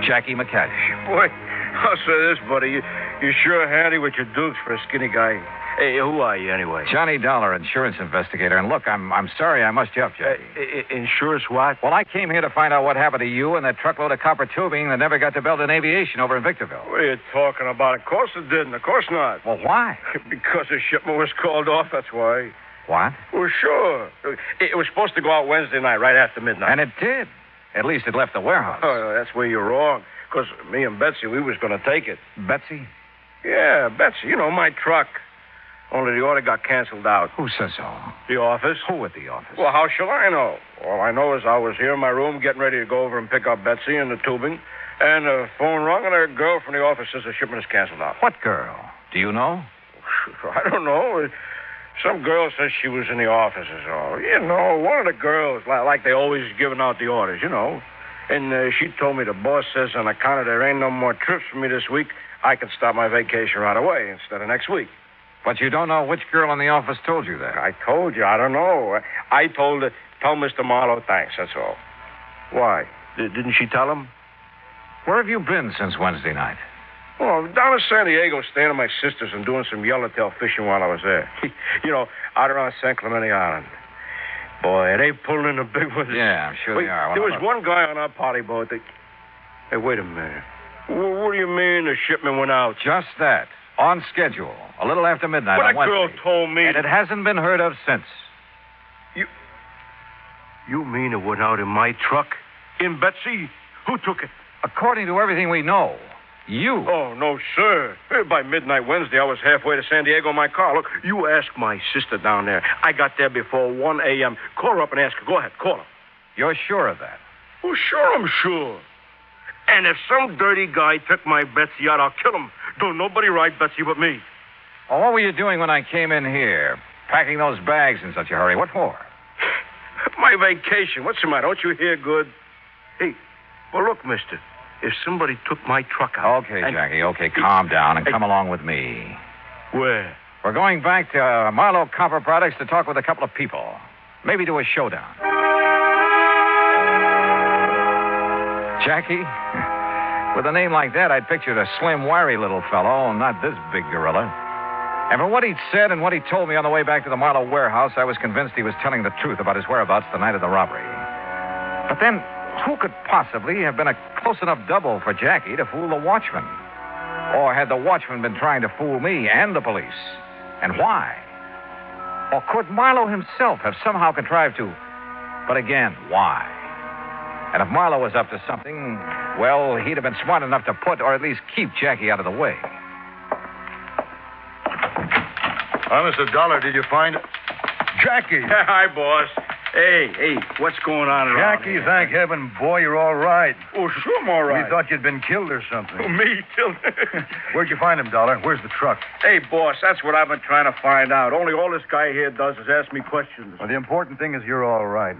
Jackie McCallion. Boy, I'll say this, buddy. You're sure handy with your dukes for a skinny guy. Hey, who are you, anyway? Johnny Dollar, insurance investigator. And look, I'm sorry I must jump, Jackie. Insurance what? Well, I came here to find out what happened to you and that truckload of copper tubing that never got to Belton Aviation over in Victorville. What are you talking about? Of course it didn't. Of course not. Well, why? Because the shipment was called off, that's why. What? Well, sure. It was supposed to go out Wednesday night, right after midnight. And it did. At least it left the warehouse. Oh, that's where you're wrong. Because me and Betsy, we was going to take it. Betsy? Yeah, Betsy. You know, my truck. Only the order got canceled out. Who says so? The office. Who at the office? Well, how shall I know? All I know is I was here in my room getting ready to go over and pick up Betsy and the tubing. And the phone rung, and a girl from the office says the shipment is canceled out. What girl? Do you know? I don't know. Some girl says she was in the office or so. You know, one of the girls, like they always giving out the orders, you know. And she told me the boss says on account of there ain't no more trips for me this week, I can start my vacation right away instead of next week. But you don't know which girl in the office told you that. I told you. I don't know. I told her, tell Mr. Marlowe thanks, that's all. Why? Didn't she tell him? Where have you been since Wednesday night? Oh, down in San Diego, staying at my sister's and doing some yellowtail fishing while I was there. You know, out around San Clemente Island. Boy, they pulling in the big ones. Yeah, I'm sure they are. There was one guy on our party boat that... Hey, wait a minute. What do you mean the shipment went out? Just that. On schedule. A little after midnight But on that Wednesday. girl told me... And it hasn't been heard of since. You mean it went out in my truck? In Betsy? Who took it? According to everything we know, you. Oh, no, sir. By midnight Wednesday, I was halfway to San Diego in my car. Look, you ask my sister down there. I got there before 1 a.m. Call her up and ask her. Go ahead, call her. You're sure of that? Oh, sure, I'm sure. And if some dirty guy took my Betsy out, I'll kill him. Don't nobody ride Betsy but me. Well, what were you doing when I came in here? Packing those bags in such a hurry. What for? My vacation. What's the matter? Don't you hear good? Hey, well, look, mister. If somebody took my truck out... Okay, Jackie, okay, calm down and come along with me. Where? We're going back to Milo Copper Products to talk with a couple of people. Maybe do a showdown. Jackie, with a name like that, I'd pictured a slim, wiry little fellow, not this big gorilla. And from what he'd said and what he told me on the way back to the Milo warehouse, I was convinced he was telling the truth about his whereabouts the night of the robbery. But then, who could possibly have been a close enough double for Jackie to fool the watchman? Or had the watchman been trying to fool me and the police? And why? Or could Milo himself have somehow contrived to... But again, why? And if Milo was up to something, well, he'd have been smart enough to put or at least keep Jackie out of the way. Honest to dollar, did you find it? Jackie! Hi, boss. Hey, what's going on around Jackie, here? thank heaven, boy, you're all right. Oh, sure I'm all right. We thought you'd been killed or something. Oh, me killed? Where'd you find him, Dollar? Where's the truck? Hey, boss, that's what I've been trying to find out. Only all this guy here does is ask me questions. Well, the important thing is you're all right.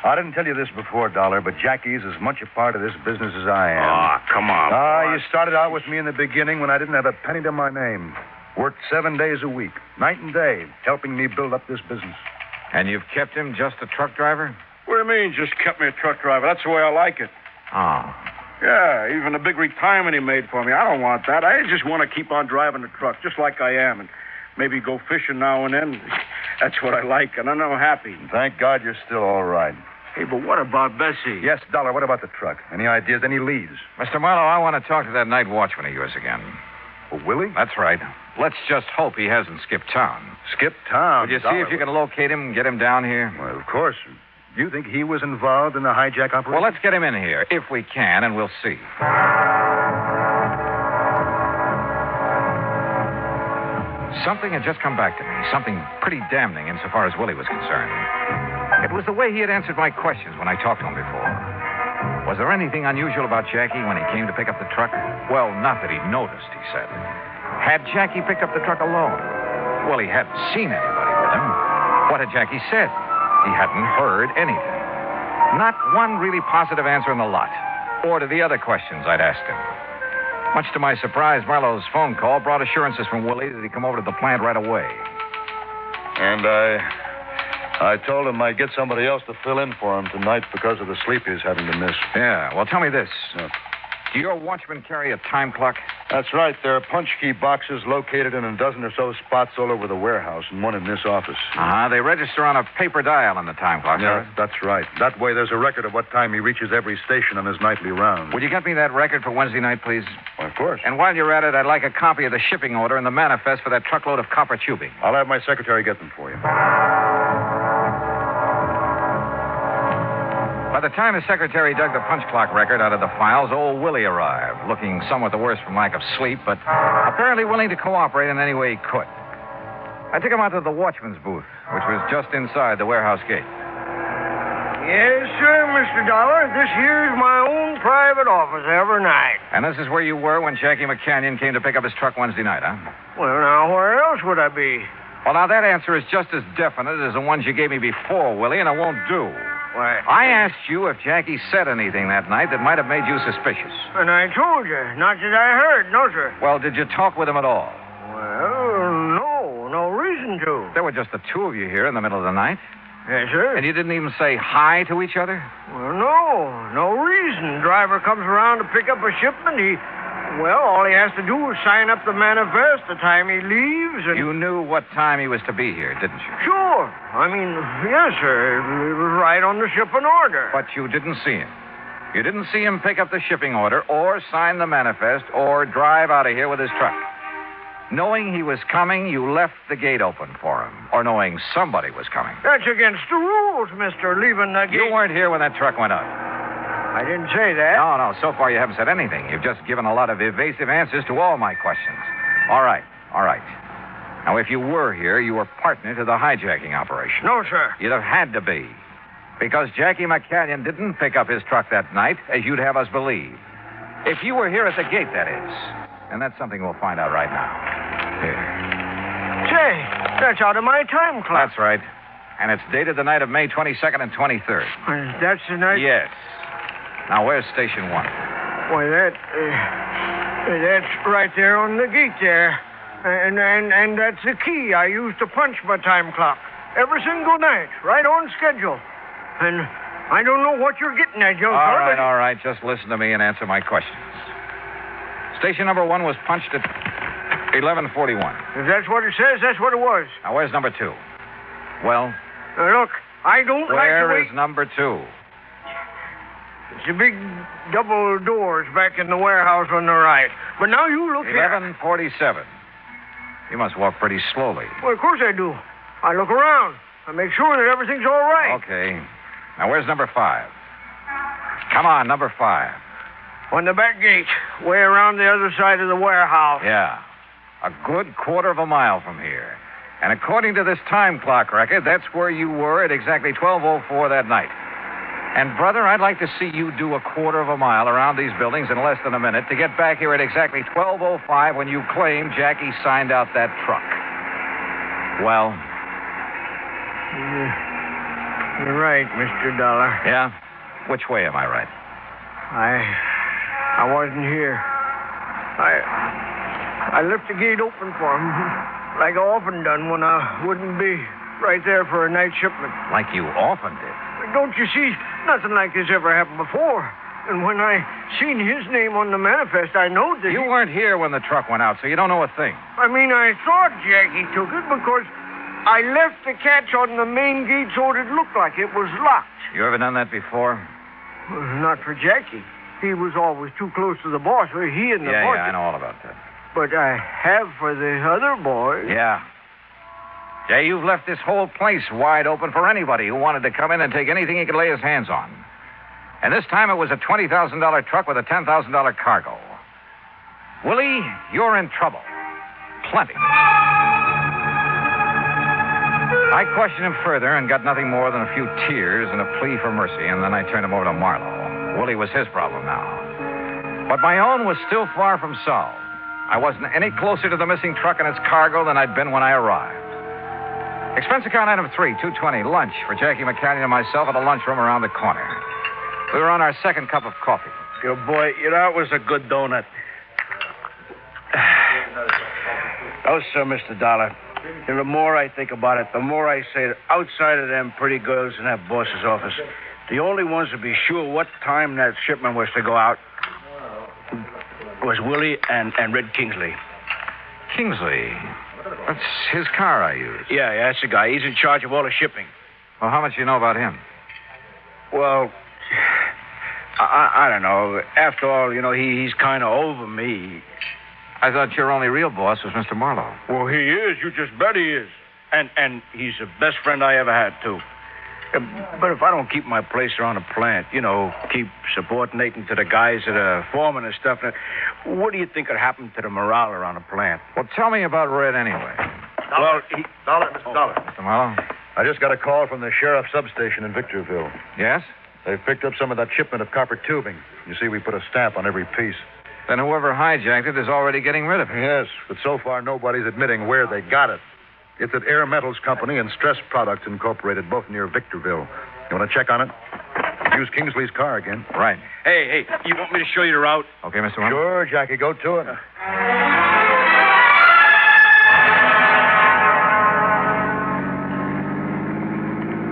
I didn't tell you this before, Dollar, but Jackie's as much a part of this business as I am. Ah, come on, boss. You started out with me in the beginning when I didn't have a penny to my name. Worked 7 days a week, night and day, helping me build up this business. And you've kept him just a truck driver? What do you mean, just kept me a truck driver? That's the way I like it. Oh. Yeah, even the big retirement he made for me. I don't want that. I just want to keep on driving the truck, just like I am, and maybe go fishing now and then. That's what I like, and I'm happy. Thank God you're still all right. Hey, but what about Bessie? Yes, Dollar, what about the truck? Any ideas, any leads? Mr. Marlowe, I want to talk to that night watchman of yours again. Oh, Willie? That's right. Let's just hope he hasn't skipped town. Skipped town? Would you see if you can locate him and get him down here? Well, of course. You think he was involved in the hijack operation? Well, let's get him in here, if we can, and we'll see. Something had just come back to me. Something pretty damning insofar as Willie was concerned. It was the way he had answered my questions when I talked to him before. Was there anything unusual about Jackie when he came to pick up the truck? Well, not that he'd noticed, he said. Had Jackie picked up the truck alone? Well, he hadn't seen anybody with him. What had Jackie said? He hadn't heard anything. Not one really positive answer in the lot. Or to the other questions I'd asked him. Much to my surprise, Marlowe's phone call brought assurances from Willie that he'd come over to the plant right away. And I told him I'd get somebody else to fill in for him tonight because of the sleep he's having to miss. Yeah, well, tell me this. Do your watchmen carry a time clock? That's right. There are punch key boxes located in a dozen or so spots all over the warehouse, and one in this office. They register on a paper dial in the time clock, Yeah, sir. that's right. That way there's a record of what time he reaches every station on his nightly round. Would you get me that record for Wednesday night, please? Well, of course. And while you're at it, I'd like a copy of the shipping order and the manifest for that truckload of copper tubing. I'll have my secretary get them for you. By the time his secretary dug the punch clock record out of the files, old Willie arrived, looking somewhat the worse from lack of sleep, but apparently willing to cooperate in any way he could. I took him out to the watchman's booth, which was just inside the warehouse gate. Yes, sir, Mr. Dollar. This here's my own private office every night. And this is where you were when Jackie McCanyon came to pick up his truck Wednesday night, huh? Well, now, where else would I be? Well, now, that answer is just as definite as the ones you gave me before, Willie, and it won't do. Why? I asked you if Jackie said anything that night that might have made you suspicious. And I told you, not that I heard, no, sir. Well, did you talk with him at all? Well, no reason to. There were just the two of you here in the middle of the night. Yes, sir. And you didn't even say hi to each other? Well, no reason. Driver comes around to pick up a shipment, all he has to do is sign up the manifest the time he leaves and... You knew what time he was to be here, didn't you? Sure. Yes, sir. It was right on the shipping order. But you didn't see him. You didn't see him pick up the shipping order or sign the manifest or drive out of here with his truck. Knowing he was coming, you left the gate open for him. Or knowing somebody was coming. That's against the rules, mister, leaving the gate... You weren't here when that truck went out. I didn't say that. No. So far you haven't said anything. You've just given a lot of evasive answers to all my questions. All right. Now, if you were here, you were partner to the hijacking operation. No, sir. You'd have had to be. Because Jackie McCanyon didn't pick up his truck that night, as you'd have us believe. If you were here at the gate, that is. And that's something we'll find out right now. Here. Say, that's out of my time clock. That's right. And it's dated the night of May 22nd and 23rd. That's the night... Yes. Now, where's Station 1? Why, that's right there on the gate there. And that's the key I use to punch my time clock. Every single night, right on schedule. And I don't know what you're getting at, young fella. All right. Just listen to me and answer my questions. Station number 1 was punched at 11:41. If that's what it says, that's what it was. Now, where's number 2? Well? Look, I don't like the way... Where is number 2? It's the big double doors back in the warehouse on the right. But now you look here. 11:47. You must walk pretty slowly. Well, of course I do. I look around. I make sure that everything's all right. Okay. Now, where's number 5? Come on, number 5. On the back gate, way around the other side of the warehouse. Yeah. A good quarter of a mile from here. And according to this time clock record, that's where you were at exactly 12:04 that night. And, brother, I'd like to see you do a quarter of a mile around these buildings in less than a minute to get back here at exactly 12:05 when you claim Jackie signed out that truck. Well? You're right, Mr. Dollar. Yeah? Which way am I right? I wasn't here. I left the gate open for him, like I often done when I wouldn't be right there for a night shipment. Like you often did? Don't you see? Nothing like this ever happened before. And when I seen his name on the manifest, I knowed that You weren't here when the truck went out, so you don't know a thing. I thought Jackie took it because I left the catch on the main gate so it looked like it was locked. You ever done that before? Well, not for Jackie. He was always too close to the boss. He and the boss. Yeah, I know all about that. But I have for the other boys. Yeah, you've left this whole place wide open for anybody who wanted to come in and take anything he could lay his hands on. And this time it was a $20,000 truck with a $10,000 cargo. Willie, you're in trouble. Plenty. I questioned him further and got nothing more than a few tears and a plea for mercy, and then I turned him over to Marlowe. Willie was his problem now. But my own was still far from solved. I wasn't any closer to the missing truck and its cargo than I'd been when I arrived. Expense account item 3, $220, lunch for Jackie McCanyon and myself at a lunchroom around the corner. We were on our second cup of coffee. Your boy, that was a good donut. Oh, sir, Mr. Dollar. And the more I think about it, the more I say that outside of them pretty girls in that boss's office, the only ones to be sure what time that shipment was to go out was Willie and Red Kingsley. Kingsley? That's his car I used. Yeah, that's the guy. He's in charge of all the shipping. Well, how much do you know about him? Well, I don't know. After all, he's kind of over me. I thought your only real boss was Mr. Marlowe. Well, he is. You just bet he is. And he's the best friend I ever had, too. But if I don't keep my place around the plant, keep subordinating to the guys that are foreman and stuff, what do you think would happen to the morale around the plant? Well, tell me about Red anyway. Dollar. Well, Mr. Dollar. Mr. Marlowe? I just got a call from the sheriff's substation in Victorville. Yes? They've picked up some of that shipment of copper tubing. You see, we put a stamp on every piece. Then whoever hijacked it is already getting rid of it. Yes, but so far nobody's admitting where they got it. It's at Air Metals Company and Stress Products Incorporated, both near Victorville. You want to check on it? Use Kingsley's car again. Right. Hey, you want me to show you the route? Okay, Mr. Marlowe. Sure, Jackie, go to it.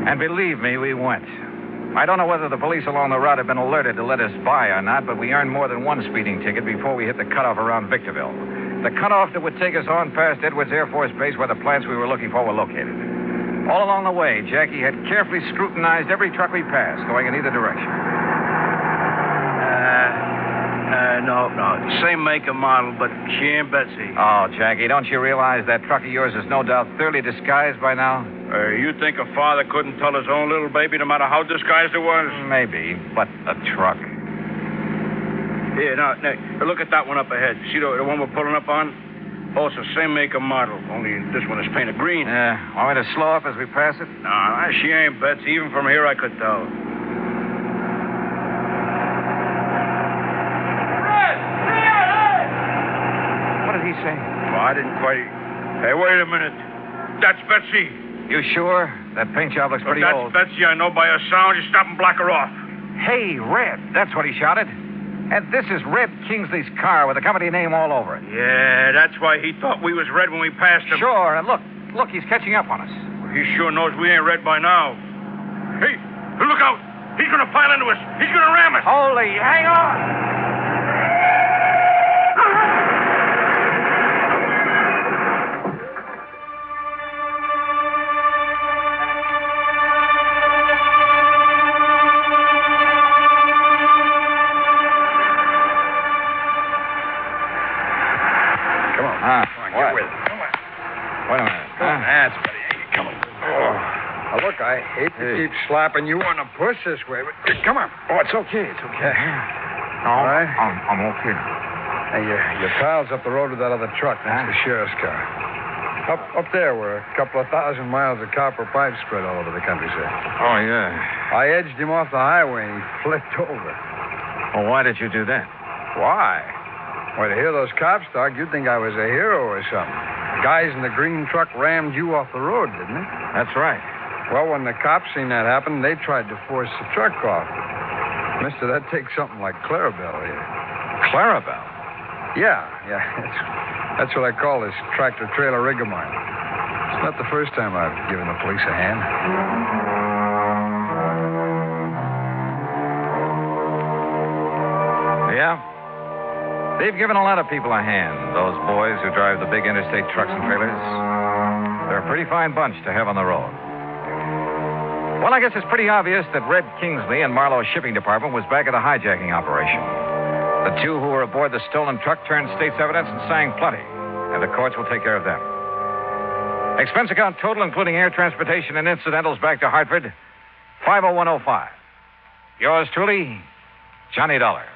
And believe me, we went. I don't know whether the police along the route have been alerted to let us by or not, but we earned more than one speeding ticket before we hit the cutoff around Victorville. The cutoff that would take us on past Edwards Air Force Base where the plants we were looking for were located. All along the way, Jackie had carefully scrutinized every truck we passed, going in either direction. No. Same make and model, but she ain't Betsy. Oh, Jackie, don't you realize that truck of yours is no doubt thoroughly disguised by now? You think a father couldn't tell his own little baby no matter how disguised it was? Maybe, but a truck. Yeah, now, look at that one up ahead. See the one we're pulling up on? Oh, it's the same make and model, only this one is painted green. Yeah, want me to slow up as we pass it? No, she ain't Betsy. Even from here, I could tell. What did he say? Well, I didn't quite... Hey, wait a minute. That's Betsy. You sure? That paint job looks pretty old. That's Betsy. I know by her sound. You stop and block her off. Hey, Red. That's what he shouted. And this is Red Kingsley's car with the company name all over it. Yeah, that's why he thought we was Red when we passed him. Sure, and look, he's catching up on us. Well, he sure knows we ain't Red by now. Hey, look out. He's going to pile into us. He's going to ram us. Holy, hang on. Look, I hate to keep slapping you on the push this way, but come on. Oh, it's okay. It's okay. All right? I'm okay. Hey, your pal's up the road with that other truck. That's the sheriff's car. Up there where a couple of 1,000 miles of copper pipe spread all over the countryside. Oh, yeah. I edged him off the highway and he flipped over. Well, why did you do that? Why? Well, to hear those cops talk, you'd think I was a hero or something. The guys in the green truck rammed you off the road, didn't they? That's right. Well, when the cops seen that happen, they tried to force the truck off. Mister, that takes something like Clarabelle here. Clarabelle? Yeah. That's what I call this tractor-trailer rig of mine. It's not the first time I've given the police a hand. Yeah? They've given a lot of people a hand, those boys who drive the big interstate trucks and trailers. They're a pretty fine bunch to have on the road. Well, I guess it's pretty obvious that Red Kingsley and Marlowe's shipping department was back at the hijacking operation. The two who were aboard the stolen truck turned state's evidence and sang plenty, and the courts will take care of them. Expense account total, including air transportation and incidentals back to Hartford, $50105. Yours truly, Johnny Dollar.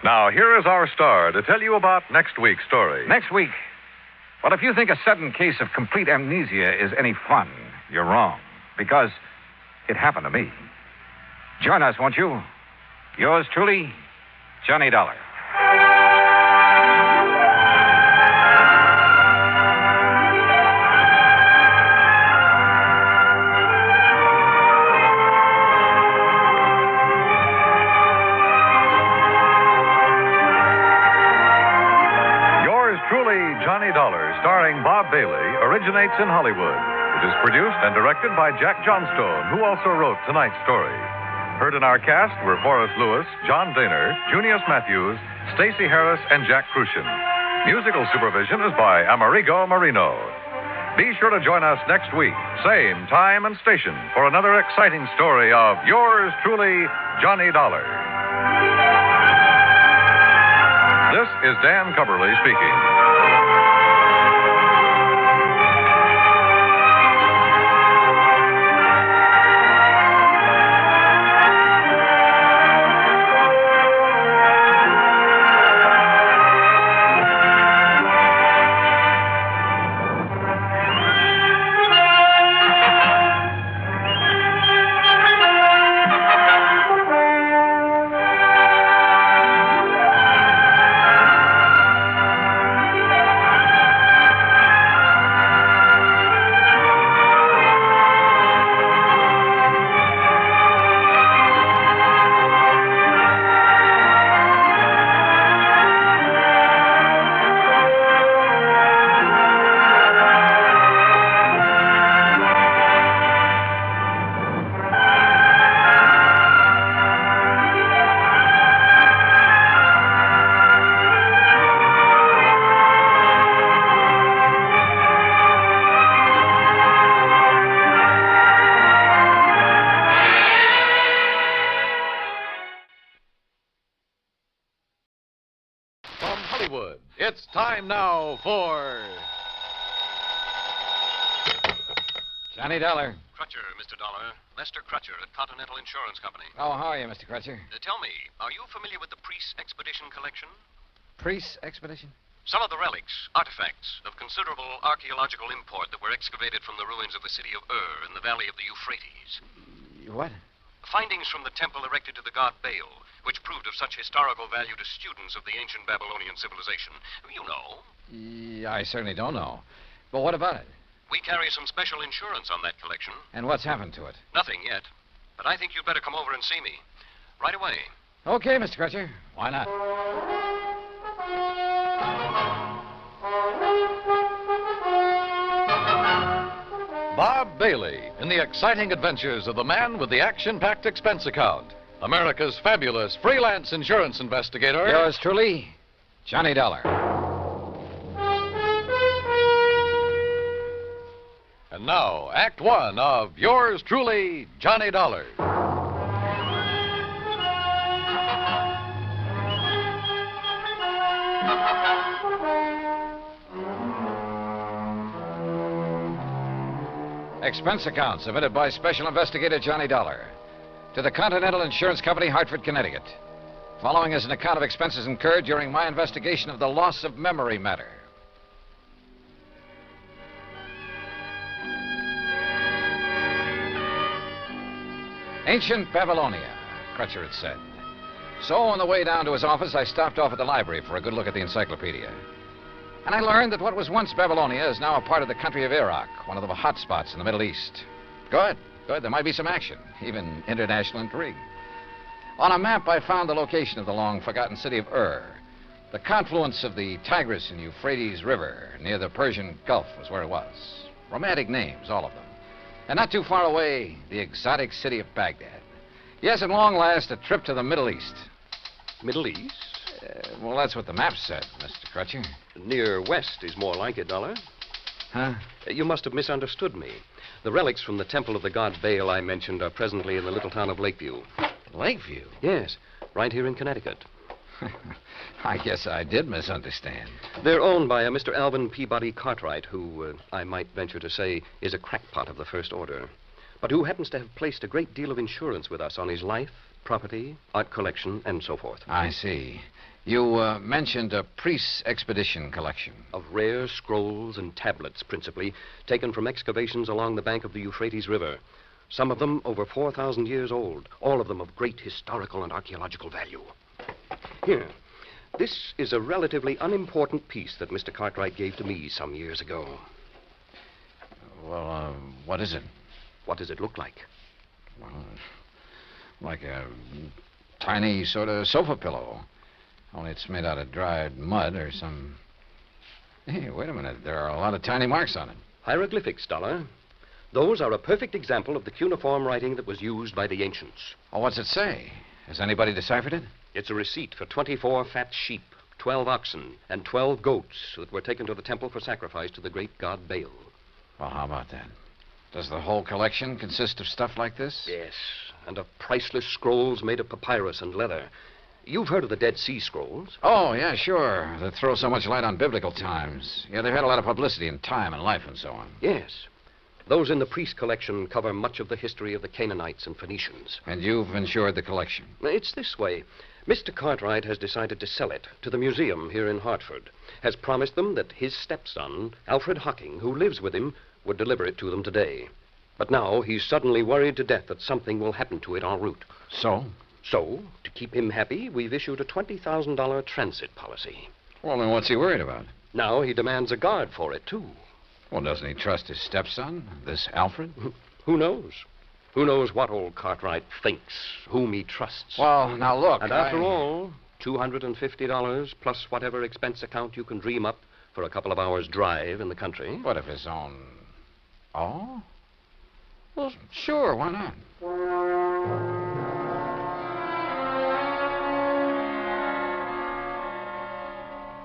Now, here is our star to tell you about next week's story. Next week? Well, if you think a sudden case of complete amnesia is any fun, you're wrong. Because it happened to me. Join us, won't you? Yours truly, Johnny Dollar. Truly, Johnny Dollar, starring Bob Bailey, originates in Hollywood. It is produced and directed by Jack Johnstone, who also wrote tonight's story. Heard in our cast were Forrest Lewis, John Daner, Junius Matthews, Stacey Harris, and Jack Crucian. Musical supervision is by Amerigo Marino. Be sure to join us next week, same time and station, for another exciting story of yours truly, Johnny Dollar. This is Dan Cubberly speaking. Hollywood. It's time now for Johnny Dollar. Crutcher, Mr. Dollar. Lester Crutcher at Continental Insurance Company. Oh, how are you, Mr. Crutcher? Tell me, are you familiar with the Priest Expedition collection? Priest Expedition? Some of the relics, artifacts of considerable archaeological import that were excavated from the ruins of the city of Ur in the valley of the Euphrates. What? Findings from the temple erected to the god Baal, which proved of such historical value to students of the ancient Babylonian civilization. You know. Yeah, I certainly don't know. But what about it? We carry some special insurance on that collection. And what's happened to it? Nothing yet. But I think you'd better come over and see me. Right away. Okay, Mr. Crutcher. Why not? Bob Bailey in the exciting adventures of the man with the action-packed expense account. America's fabulous freelance insurance investigator. Yours truly, Johnny Dollar. And now, Act One of yours truly, Johnny Dollar. Expense account submitted by Special Investigator Johnny Dollar to the Continental Insurance Company, Hartford, Connecticut. Following is an account of expenses incurred during my investigation of the loss of memory matter. Ancient Babylonia, Crutcher had said. So on the way down to his office, I stopped off at the library for a good look at the encyclopedia. And I learned that what was once Babylonia is now a part of the country of Iraq, one of the hot spots in the Middle East. Good. There might be some action, even international intrigue. On a map, I found the location of the long-forgotten city of Ur. The confluence of the Tigris and Euphrates River near the Persian Gulf was where it was. Romantic names, all of them. And not too far away, the exotic city of Baghdad. Yes, at long last, a trip to the Middle East. Middle East? Well, that's what the map said, Mr. Crutcher. Near west is more like it, Dollar. Huh? You must have misunderstood me. The relics from the temple of the god Baal I mentioned are presently in the little town of Lakeview. Lakeview? Yes, right here in Connecticut. I guess I did misunderstand. They're owned by a Mr. Alvin Peabody Cartwright, who, I might venture to say, is a crackpot of the first order, but who happens to have placed a great deal of insurance with us on his life, property, art collection, and so forth. I see. You mentioned a priest's expedition collection. Of rare scrolls and tablets, principally, taken from excavations along the bank of the Euphrates River. Some of them over 4,000 years old, all of them of great historical and archaeological value. Here, this is a relatively unimportant piece that Mr. Cartwright gave to me some years ago. Well, what is it? What does it look like? Well, like a tiny sort of sofa pillow. Only it's made out of dried mud or some Hey, wait a minute. There are a lot of tiny marks on it. Hieroglyphics, Dollar. Those are a perfect example of the cuneiform writing that was used by the ancients. Oh, what's it say? Has anybody deciphered it? It's a receipt for 24 fat sheep, 12 oxen, and 12 goats that were taken to the temple for sacrifice to the great god Baal. Well, how about that? Does the whole collection consist of stuff like this? Yes, and of priceless scrolls made of papyrus and leather. You've heard of the Dead Sea Scrolls? Oh, yeah, sure. That throw so much light on biblical times. Yeah, they've had a lot of publicity in time and life and so on. Yes. Those in the priest collection cover much of the history of the Canaanites and Phoenicians. And you've insured the collection? It's this way. Mr. Cartwright has decided to sell it to the museum here in Hartford. Has promised them that his stepson, Alfred Hocking, who lives with him, would deliver it to them today. But now he's suddenly worried to death that something will happen to it en route. So? So, to keep him happy, we've issued a $20,000 transit policy. Well, then what's he worried about? Now he demands a guard for it, too. Well, doesn't he trust his stepson, this Alfred? Who knows? Who knows what old Cartwright thinks, whom he trusts. Well, now look, And after all, $250 plus whatever expense account you can dream up for a couple of hours' drive in the country. What if his own... Oh? Well, sure, why not?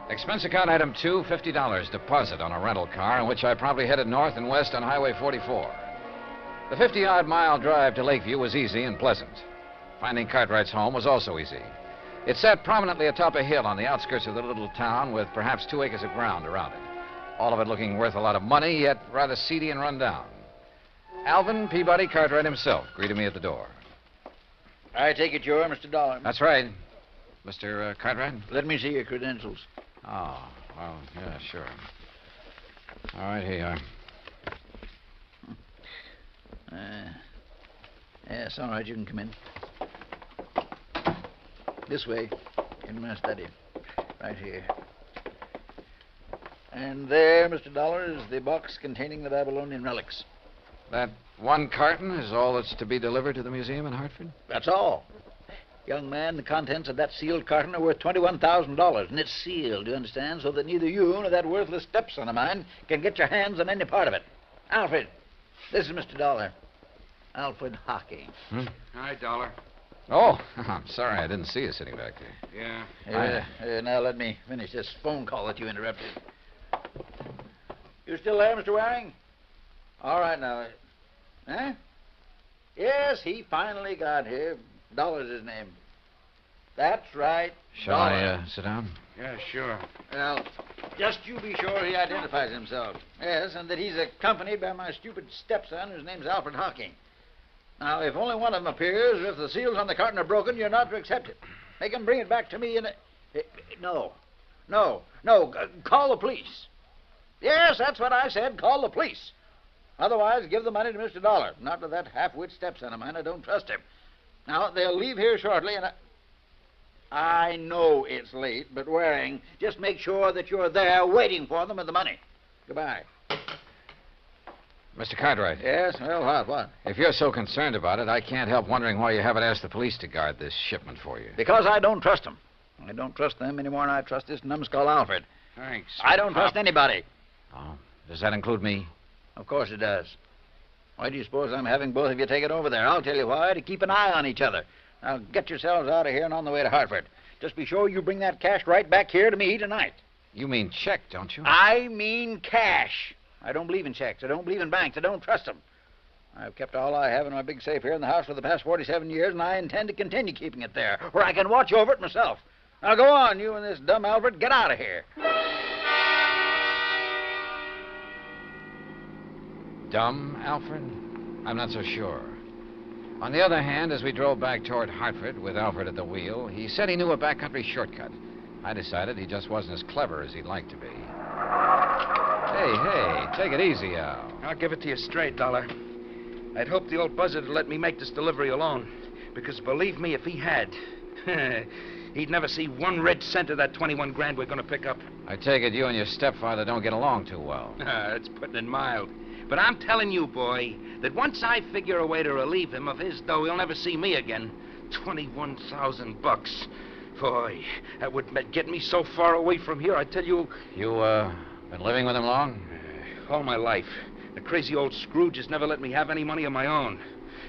Expense account item 2, $50 deposit on a rental car in which I promptly headed north and west on Highway 44. The 50-odd mile drive to Lakeview was easy and pleasant. Finding Cartwright's home was also easy. It sat prominently atop a hill on the outskirts of the little town with perhaps 2 acres of ground around it. All of it looking worth a lot of money, yet rather seedy and run down. Alvin Peabody Cartwright himself greeted me at the door. I take it you're Mr. Dollar. That's right. Mr. Cartwright? Let me see your credentials. Oh, well, yeah, sure. All right, here you are. Yes, all right, you can come in. This way, in my study. Right here. And there, Mr. Dollar, is the box containing the Babylonian relics. That one carton is all that's to be delivered to the museum in Hartford? That's all. Young man, the contents of that sealed carton are worth $21,000, and it's sealed, you understand, so that neither you nor that worthless stepson of mine can get your hands on any part of it. Alfred, this is Mr. Dollar. Alfred Hocking. Hi, Dollar. Oh, I'm sorry I didn't see you sitting back there. Yeah. Now let me finish this phone call that you interrupted. You still there, Mr. Waring? All right, now. Huh? Yes, he finally got here. Dollar's his name. That's right. Shall I sit down? Yeah, sure. Well, just you be sure he identifies himself. Yes, and that he's accompanied by my stupid stepson, whose name's Alfred Hocking. Now, if only one of them appears, or if the seals on the carton are broken, you're not to accept it. Make him bring it back to me in a... No. Call the police. Yes, that's what I said. Call the police. Otherwise, give the money to Mr. Dollar. Not to that half-wit stepson of mine. I don't trust him. Now, they'll leave here shortly, and I know it's late, but Waring, just make sure that you're there waiting for them with the money. Goodbye. Mr. Cartwright. Yes? Well, what? If you're so concerned about it, I can't help wondering why you haven't asked the police to guard this shipment for you. Because I don't trust them. I don't trust them any more than I trust this numbskull Alfred. Thanks. I don't trust anybody. Oh, does that include me? Of course it does. Why do you suppose I'm having both of you take it over there? I'll tell you why, to keep an eye on each other. Now, get yourselves out of here and on the way to Hartford. Just be sure you bring that cash right back here to me tonight. You mean check, don't you? I mean cash. I don't believe in checks. I don't believe in banks. I don't trust them. I've kept all I have in my big safe here in the house for the past 47 years, and I intend to continue keeping it there, where I can watch over it myself. Now, go on, you and this dumb Alfred. Get out of here. Dumb, Alfred? I'm not so sure. On the other hand, as we drove back toward Hartford with Alfred at the wheel, he said he knew a backcountry shortcut. I decided he just wasn't as clever as he'd like to be. Hey, take it easy, Al. I'll give it to you straight, Dollar. I'd hoped the old buzzard would let me make this delivery alone. Because believe me, if he had, he'd never see 1 red cent of that 21 grand we're going to pick up. I take it you and your stepfather don't get along too well. That's putting it mild. But I'm telling you, boy, that once I figure a way to relieve him of his dough, he'll never see me again. $21,000. Boy, that would get me so far away from here, I tell you... You, Been living with him long? All my life. The crazy old Scrooge has never let me have any money of my own.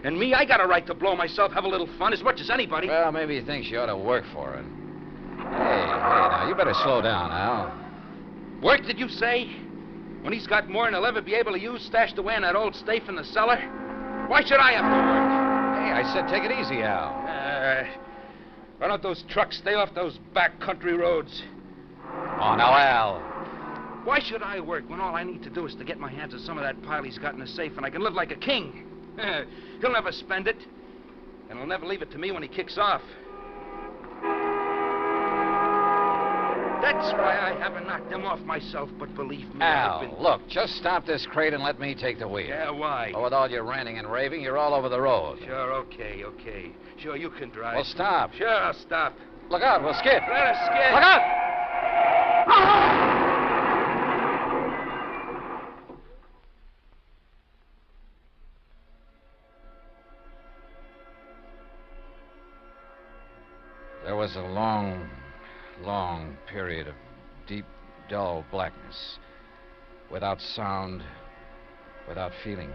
And me, I got a right to blow myself, have a little fun, as much as anybody. Well, maybe he thinks you ought to work for it. Hey, now, you better slow down, Al. Work, did you say? When he's got more than he'll ever be able to use stashed away in that old safe in the cellar? Why should I have to work? Hey, I said take it easy, Al. Why don't those trucks stay off those back country roads? Oh, now, Al. Why should I work when all I need to do is to get my hands on some of that pile he's got in the safe and I can live like a king? He'll never spend it, and he'll never leave it to me when he kicks off. That's why I haven't knocked him off myself, but believe me, Al, look, just stop this crate and let me take the wheel. Yeah, why? Oh, with all your ranting and raving, you're all over the road. Sure, okay. Sure, you can drive. Well, stop. Sure, I'll stop. Look out, we'll skid. Let us skid. Look out! There was a long period of deep, dull blackness, without sound, without feeling.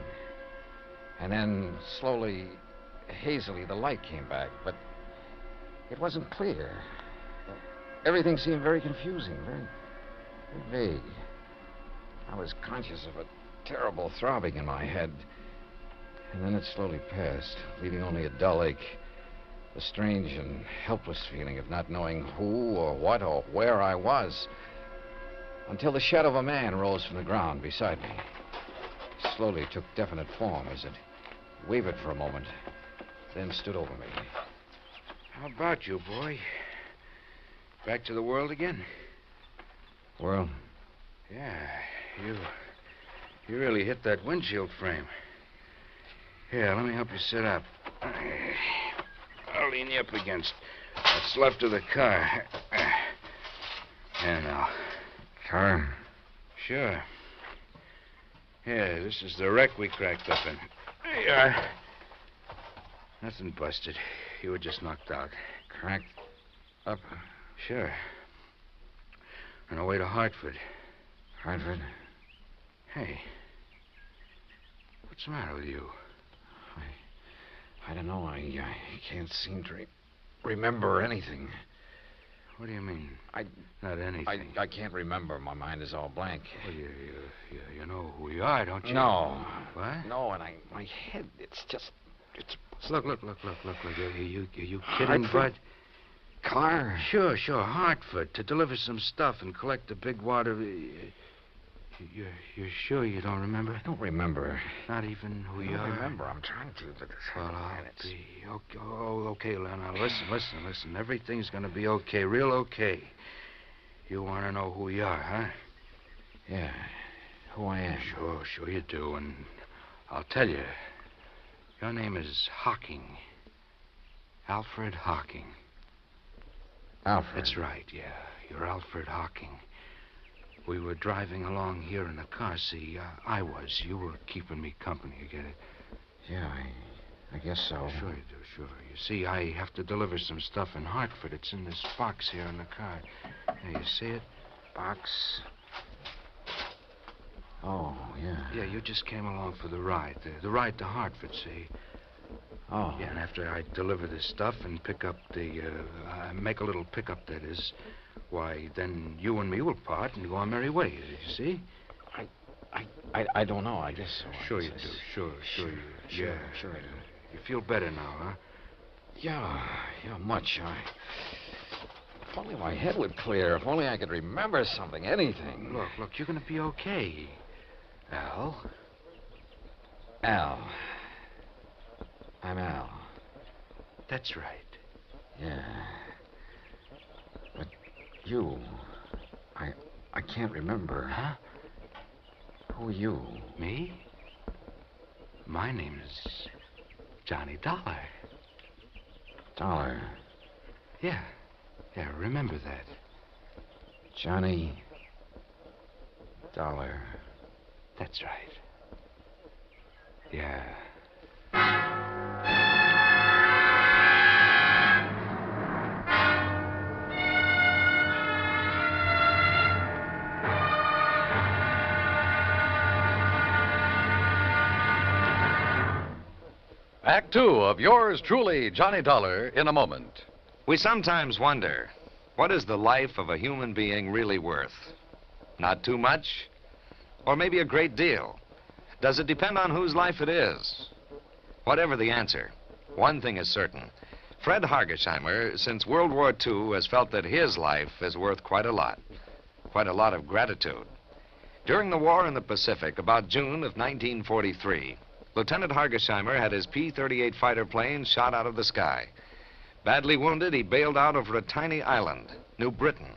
And then, slowly, hazily, the light came back, but it wasn't clear. Everything seemed very confusing, very vague. I was conscious of a terrible throbbing in my head, and then it slowly passed, leaving only a dull ache. A strange and helpless feeling of not knowing who or what or where I was, until the shadow of a man rose from the ground beside me. It slowly took definite form as it wavered for a moment, then stood over me. How about you, boy? Back to the world again? World? Yeah, you really hit that windshield frame. Here, let me help you sit up. I'll lean you up against what's left of the car. Here now. Car? Sure. Here, this is the wreck we cracked up in. There you are. Nothing busted. You were just knocked out. Cracked up? Sure. On our way to Hartford. Hartford? Hey. What's the matter with you? I don't know. I can't seem to remember anything. What do you mean? Not anything. I can't remember. My mind is all blank. Well, you know who we are, don't you? No. What? No, and my head, it's... Look. Are you kidding, Hartford? Bud? Car? Sure. Hartford, to deliver some stuff and collect the big wad of... You're sure you don't remember? I don't remember. Not even who you are? I don't remember. I'm trying to, but... Well, I'll be... Okay, now, listen. Everything's going to be okay, real okay. You want to know who you are, huh? Yeah, who I am. Sure you do, and I'll tell you. Your name is Hocking. Alfred Hocking. Alfred? That's right, yeah. You're Alfred Hocking. We were driving along here in the car. See, I was. You were keeping me company, you get it? Yeah, I guess so. Sure you do, sure. You see, I have to deliver some stuff in Hartford. It's in this box here in the car. There, you see it? Box? Oh, yeah. Yeah, you just came along for the ride. The ride to Hartford, see? Oh. Yeah, and after I deliver this stuff and pick up make a little pickup, that is, why, then you and me will part and go our merry way, you see? I don't know, I guess so. Sure you do, sure you do. Sure I do. You feel better now, huh? Yeah, much. If only my head would clear. If only I could remember something, anything. Look, you're going to be okay. Al? Al. I'm Al. That's right. Yeah. But you... I can't remember. Huh? Who are you? Me? My name is Johnny Dollar. Dollar? Yeah, remember that. Johnny Dollar. That's right. Yeah. Act Two of yours truly, Johnny Dollar, in a moment. We sometimes wonder, what is the life of a human being really worth? Not too much? Or maybe a great deal? Does it depend on whose life it is? Whatever the answer, one thing is certain. Fred Hargesheimer, since World War II, has felt that his life is worth quite a lot of gratitude. During the war in the Pacific, about June of 1943, Lieutenant Hargesheimer had his P-38 fighter plane shot out of the sky. Badly wounded, he bailed out over a tiny island, New Britain.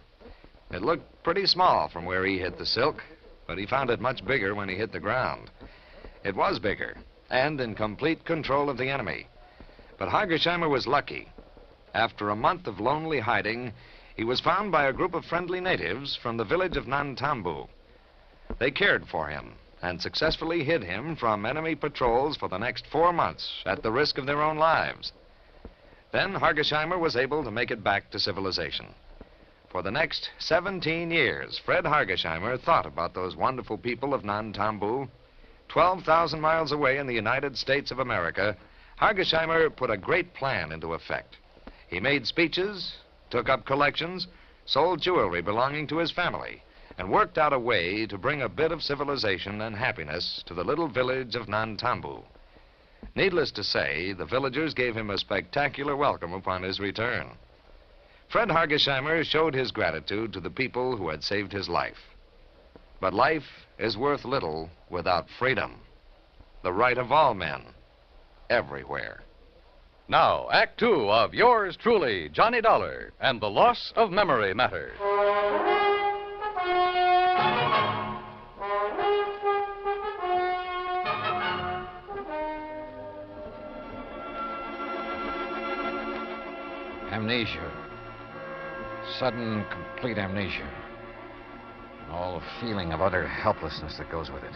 It looked pretty small from where he hit the silk, but he found it much bigger when he hit the ground. It was bigger, and in complete control of the enemy. But Hargesheimer was lucky. After a month of lonely hiding, he was found by a group of friendly natives from the village of Nantambu. They cared for him and successfully hid him from enemy patrols for the next 4 months at the risk of their own lives. Then Hargesheimer was able to make it back to civilization. For the next 17 years, Fred Hargesheimer thought about those wonderful people of Nantambu. 12,000 miles away in the United States of America, Hargesheimer put a great plan into effect. He made speeches, took up collections, sold jewelry belonging to his family, and worked out a way to bring a bit of civilization and happiness to the little village of Nantambu. Needless to say, the villagers gave him a spectacular welcome upon his return. Fred Hargesheimer showed his gratitude to the people who had saved his life. But life is worth little without freedom, the right of all men, everywhere. Now, Act Two of yours truly, Johnny Dollar, and the Loss of Memory Matter. Amnesia. Sudden, complete amnesia. And all the feeling of utter helplessness that goes with it.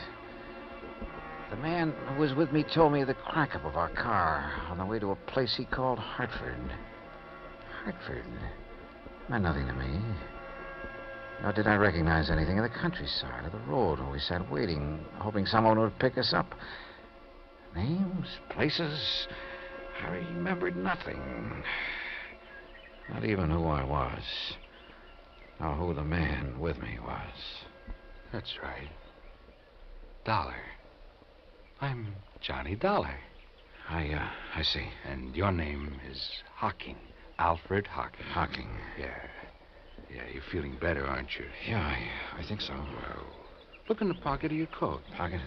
The man who was with me told me of the crack-up of our car on the way to a place he called Hartford. Hartford meant nothing to me. Nor did I recognize anything of the countryside or the road where we sat waiting, hoping someone would pick us up. Names, places, I remembered nothing. Not even who I was, or who the man with me was. That's right. Dollar. I'm Johnny Dollar. I see. And your name is Hocking. Alfred Hocking. Hocking. Yeah. Yeah, you're feeling better, aren't you? Yeah, I think so. Well, look in the pocket of your coat. Pocket?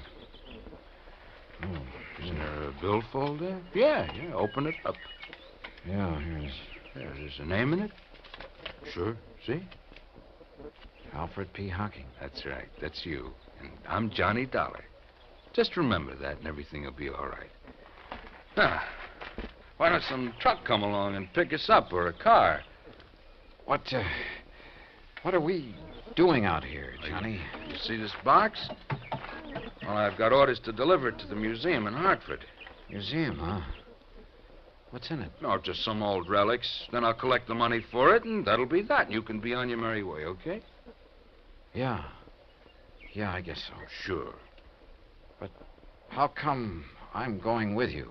Oh, isn't there a billfold there? Yeah, open it up. Yeah, here's... There's a name in it? Sure, see? Alfred P. Hocking. That's right, that's you. And I'm Johnny Dollar. Just remember that and everything will be all right. Now, why don't some truck come along and pick us up, or a car? What are we doing out here, Johnny? You see this box? Well, I've got orders to deliver it to the museum in Hartford. Museum, huh? What's in it? No, just some old relics. Then I'll collect the money for it, and that'll be that. You can be on your merry way, okay? Yeah. Yeah, I guess so. Sure. But how come I'm going with you,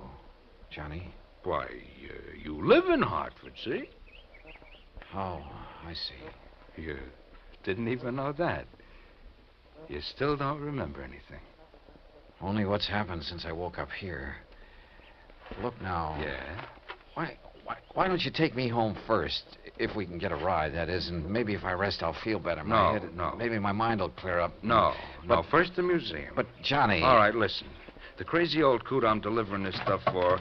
Johnny? Why, you live in Hartford, see? Oh, I see. You didn't even know that. You still don't remember anything. Only what's happened since I woke up here. Look now. Yeah? Why don't you take me home first, if we can get a ride, that is, and maybe if I rest, I'll feel better. No. Maybe my mind will clear up. No, first the museum. But, Johnny... All right, listen. The crazy old coot I'm delivering this stuff for,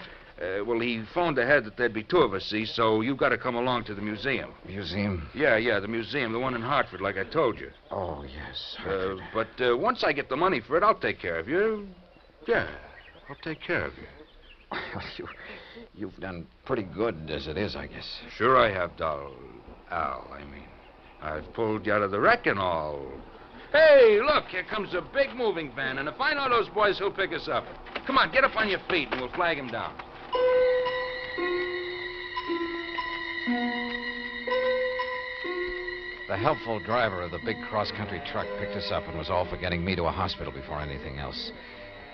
well, he phoned ahead that there'd be two of us, see, so you've got to come along to the museum. Museum? Yeah, the museum, the one in Hartford, like I told you. Oh, yes, Hartford. But once I get the money for it, I'll take care of you. Yeah, I'll take care of you. You've done pretty good as it is, I guess. Sure I have, Al. I've pulled you out of the wreck and all. Hey, look, here comes a big moving van, and if I know those boys, he'll pick us up. Come on, get up on your feet, and we'll flag him down. The helpful driver of the big cross-country truck picked us up and was all for getting me to a hospital before anything else.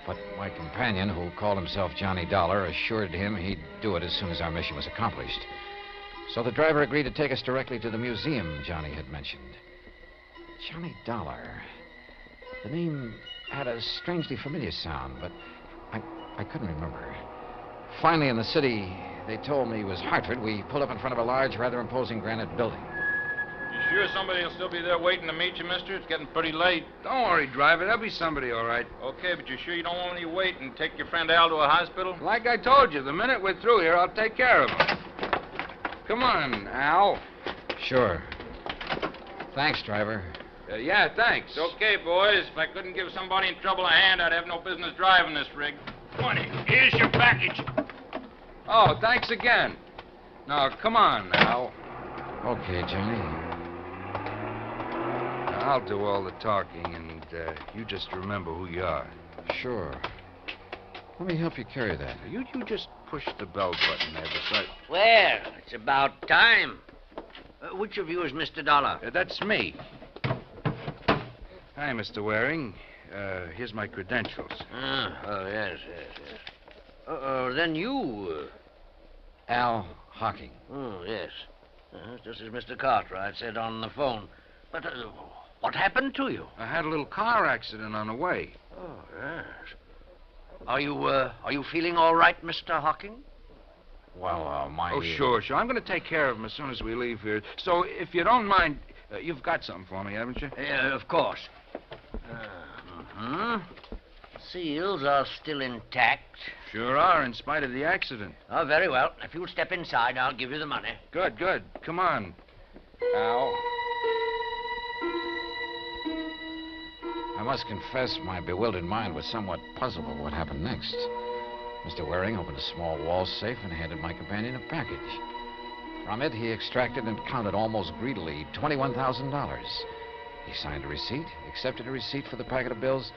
But my companion, who called himself Johnny Dollar, assured him he'd do it as soon as our mission was accomplished. So the driver agreed to take us directly to the museum Johnny had mentioned. Johnny Dollar. The name had a strangely familiar sound, but I couldn't remember. Finally, in the city, they told me it was Hartford. We pulled up in front of a large, rather imposing granite building. You sure somebody will still be there waiting to meet you, mister? It's getting pretty late. Don't worry, driver. There'll be somebody, all right. Okay, but you sure you don't want me to wait and take your friend Al to a hospital? Like I told you, the minute we're through here, I'll take care of him. Come on, Al. Sure. Thanks, driver. Yeah, thanks. Okay, boys. If I couldn't give somebody in trouble a hand, I'd have no business driving this rig. 20. Here's your package. Oh, thanks again. Now, come on, Al. Okay, Johnny. I'll do all the talking, and you just remember who you are. Sure. Let me help you carry that. You just push the bell button there beside... Well, it's about time. Which of you is Mr. Dollar? That's me. Hi, Mr. Waring. Here's my credentials. Yes. Then you... Al Hocking. Oh, yes. Just as Mr. Cartwright said on the phone. But what happened to you? I had a little car accident on the way. Oh, yes. Are you feeling all right, Mr. Hocking? Well, Oh, sure. I'm going to take care of him as soon as we leave here. So, if you don't mind, you've got something for me, haven't you? Of course. Seals are still intact. Sure are, in spite of the accident. Oh, very well. If you'll step inside, I'll give you the money. Good. Come on, Al. I must confess my bewildered mind was somewhat puzzled by what happened next. Mr. Waring opened a small wall safe and handed my companion a package. From it, he extracted and counted almost greedily $21,000. He signed a receipt, accepted a receipt for the packet of bills.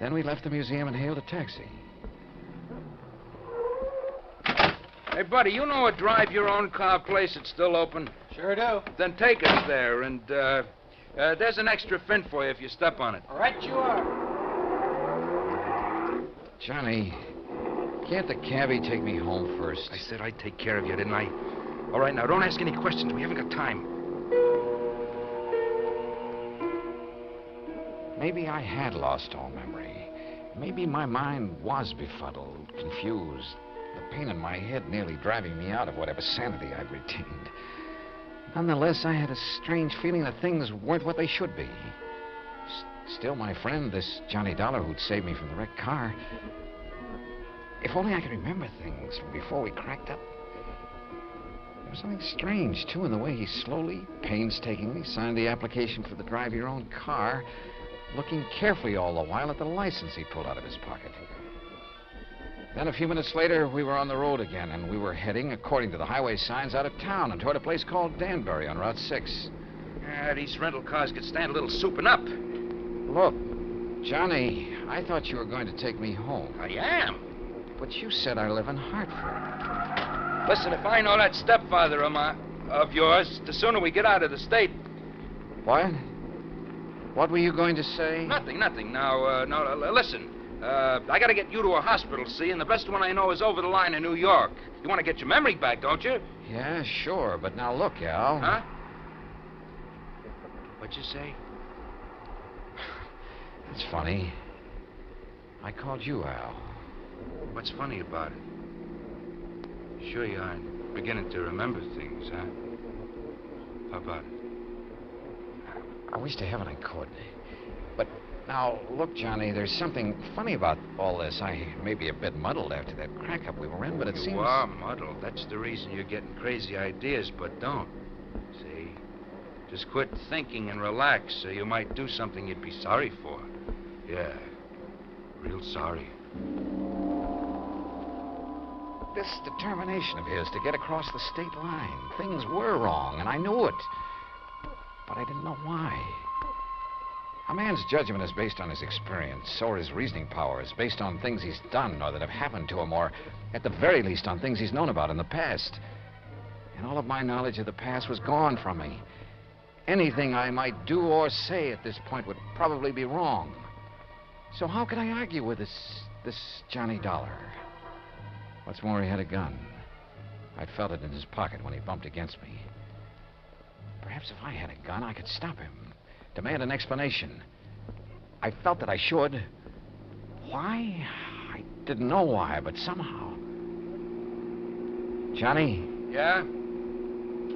Then we left the museum and hailed a taxi. Hey, buddy, you know a drive-your-own-car place that's still open? Sure do. Then take us there, and there's an extra fin for you if you step on it. Right you are. Johnny, can't the cabbie take me home first? I said I'd take care of you, didn't I? All right, now, don't ask any questions. We haven't got time. Maybe I had lost all memory. Maybe my mind was befuddled, confused. The pain in my head nearly driving me out of whatever sanity I'd retained. Nonetheless, I had a strange feeling that things weren't what they should be. Still, my friend, this Johnny Dollar who'd saved me from the wrecked car... If only I could remember things from before we cracked up. There was something strange, too, in the way he slowly, painstakingly signed the application for the drive-your-own car, looking carefully all the while at the license he pulled out of his pocket. Then a few minutes later, we were on the road again, and we were heading, according to the highway signs, out of town and toward a place called Danbury on Route 6. These rental cars could stand a little souping up. Look, Johnny, I thought you were going to take me home. I am. But you said I live in Hartford. Listen, if I know that stepfather of yours, the sooner we get out of the state. What? What were you going to say? Nothing. Now, listen. I got to get you to a hospital, see, and the best one I know is over the line in New York. You want to get your memory back, don't you? Yeah, sure, but now look, Al. Huh? What'd you say? It's funny. I called you Al. What's funny about it? Sure you aren't beginning to remember things, huh? How about it? I wish to heaven I could. But now, look, Johnny, there's something funny about all this. I may be a bit muddled after that crack-up we were in, but it seems... You are muddled. That's the reason you're getting crazy ideas, but don't. See? Just quit thinking and relax so you might do something you'd be sorry for. Yeah, real sorry. This determination of his to get across the state line. Things were wrong, and I knew it. But I didn't know why. A man's judgment is based on his experience. So are his reasoning powers, based on things he's done or that have happened to him, or at the very least on things he's known about in the past. And all of my knowledge of the past was gone from me. Anything I might do or say at this point would probably be wrong. So how could I argue with this Johnny Dollar? What's more, he had a gun. I'd felt it in his pocket when he bumped against me. Perhaps if I had a gun, I could stop him, demand an explanation. I felt that I should. Why? I didn't know why, but somehow. Johnny? Yeah?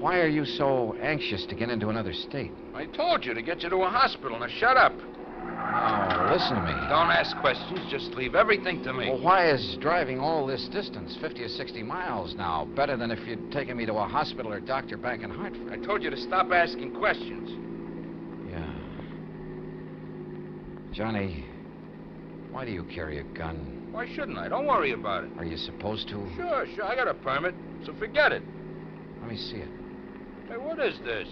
Why are you so anxious to get into another state? I told you to get you to a hospital. Now shut up. Oh, listen to me. Don't ask questions. Just leave everything to me. Well, why is driving all this distance, 50 or 60 miles now, better than if you'd taken me to a hospital or doctor back in Hartford? I told you to stop asking questions. Yeah. Johnny, why do you carry a gun? Why shouldn't I? Don't worry about it. Are you supposed to? Sure. I got a permit, so forget it. Let me see it. Hey, what is this?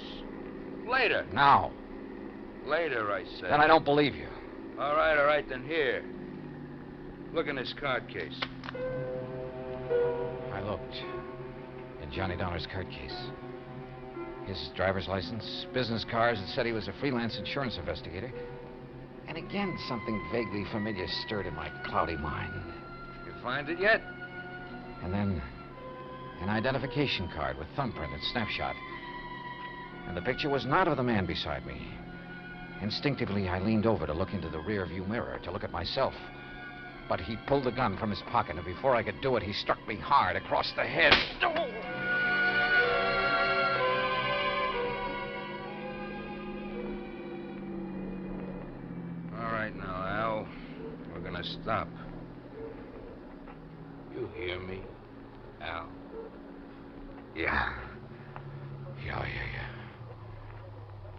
Later. Now. Later, I said. Then I don't believe you. All right, then here. Look in this card case. I looked. In Johnny Dollar's card case. His driver's license, business cards that said he was a freelance insurance investigator. And again, something vaguely familiar stirred in my cloudy mind. You find it yet? And then an identification card with thumbprint and snapshot. And the picture was not of the man beside me. Instinctively, I leaned over to look into the rear-view mirror, to look at myself. But he pulled the gun from his pocket, and before I could do it, he struck me hard across the head. All right now, Al. We're gonna stop. You hear me, Al? Yeah.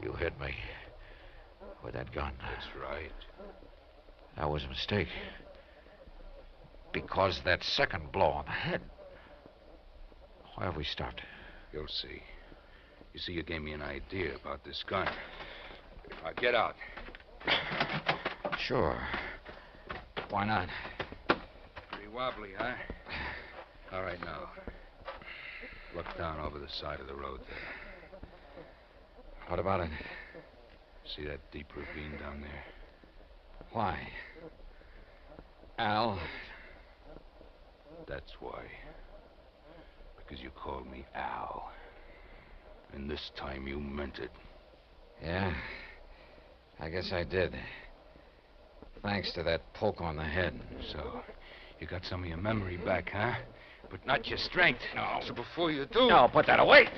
You hit me with that gun. That's right. That was a mistake. Because that second blow on the head. Why have we stopped? You'll see. You see, you gave me an idea about this gun. Get out. Sure. Why not? Pretty wobbly, huh? All right, now. Look down over the side of the road there. What about it? See that deep ravine down there? Why? Al? That's why. Because you called me Al. And this time you meant it. Yeah? I guess I did. Thanks to that poke on the head. So, you got some of your memory back, huh? But not your strength. No. So before you do... No, put that away.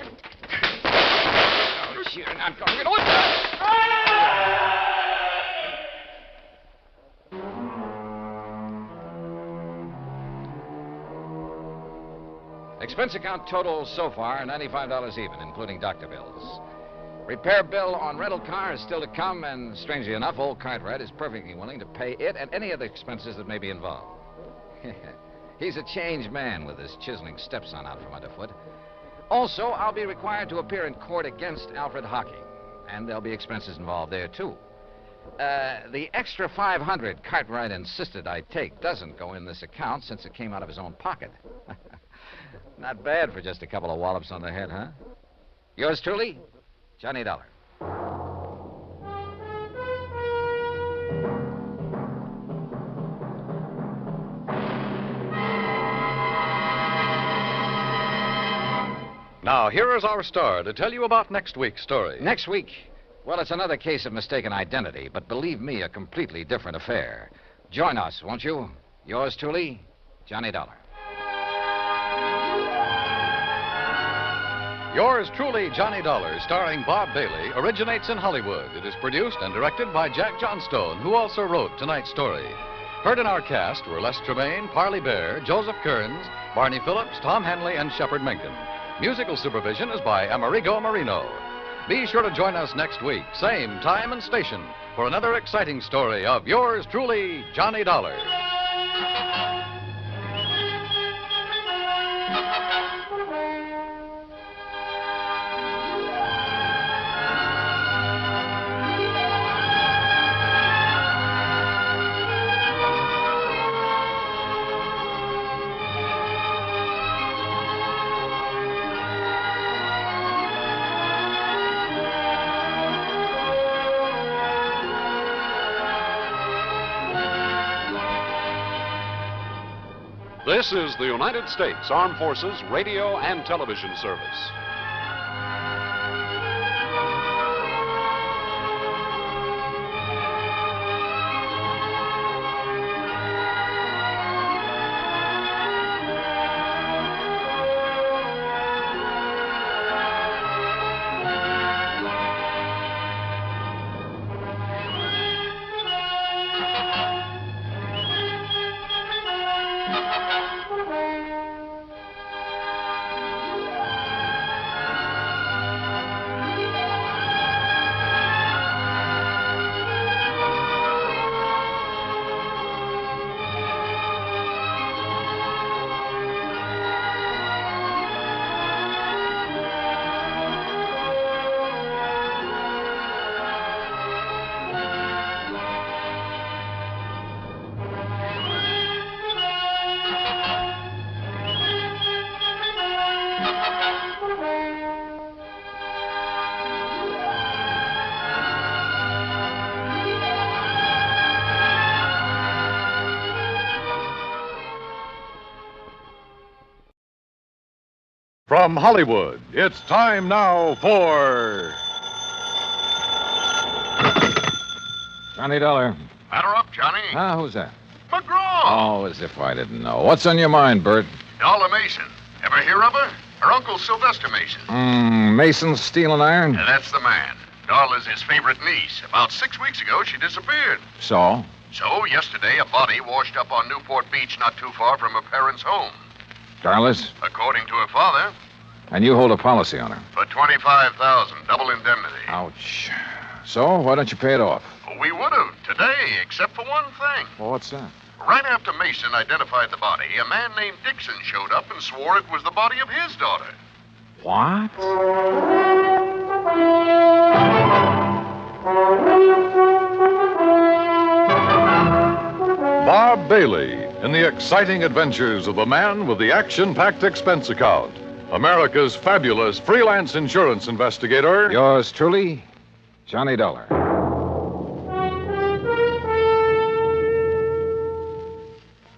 Oh, you're not going to... What the... Expense account total so far, $95 even, including doctor bills. Repair bill on rental car is still to come, and strangely enough, old Cartwright is perfectly willing to pay it and any other expenses that may be involved. He's a changed man with his chiseling stepson out from underfoot. Also, I'll be required to appear in court against Alfred Hocking, and there'll be expenses involved there, too. The extra $500 Cartwright insisted I take doesn't go in this account since it came out of his own pocket. Not bad for just a couple of wallops on the head, huh? Yours truly, Johnny Dollar. Now, here is our star to tell you about next week's story. Next week? Well, it's another case of mistaken identity, but believe me, a completely different affair. Join us, won't you? Yours truly, Johnny Dollar. Yours truly, Johnny Dollar, starring Bob Bailey, originates in Hollywood. It is produced and directed by Jack Johnstone, who also wrote tonight's story. Heard in our cast were Les Tremaine, Parley Bear, Joseph Kearns, Barney Phillips, Tom Henley, and Shepard Menken. Musical supervision is by Amerigo Marino. Be sure to join us next week, same time and station, for another exciting story of yours truly, Johnny Dollar. This is the United States Armed Forces Radio and Television Service. From Hollywood, it's time now for Johnny Dollar. Batter up, Johnny. Who's that? McGraw. Oh, as if I didn't know. What's on your mind, Bert? Dollar Mason. Ever hear of her? Her uncle, Sylvester Mason. Mason's steel and iron? That's the man. Dollar's his favorite niece. About 6 weeks ago, she disappeared. So? So, yesterday, a body washed up on Newport Beach not too far from her parents' home. Darlis? According to her father, And you hold a policy on her? for $25,000, double indemnity. Ouch. So, why don't you pay it off? We would have today, except for one thing. Well, what's that? Right after Mason identified the body, a man named Dixon showed up and swore it was the body of his daughter. What? Bob Bailey in the exciting adventures of the man with the action-packed expense account. America's fabulous freelance insurance investigator. Yours truly, Johnny Dollar.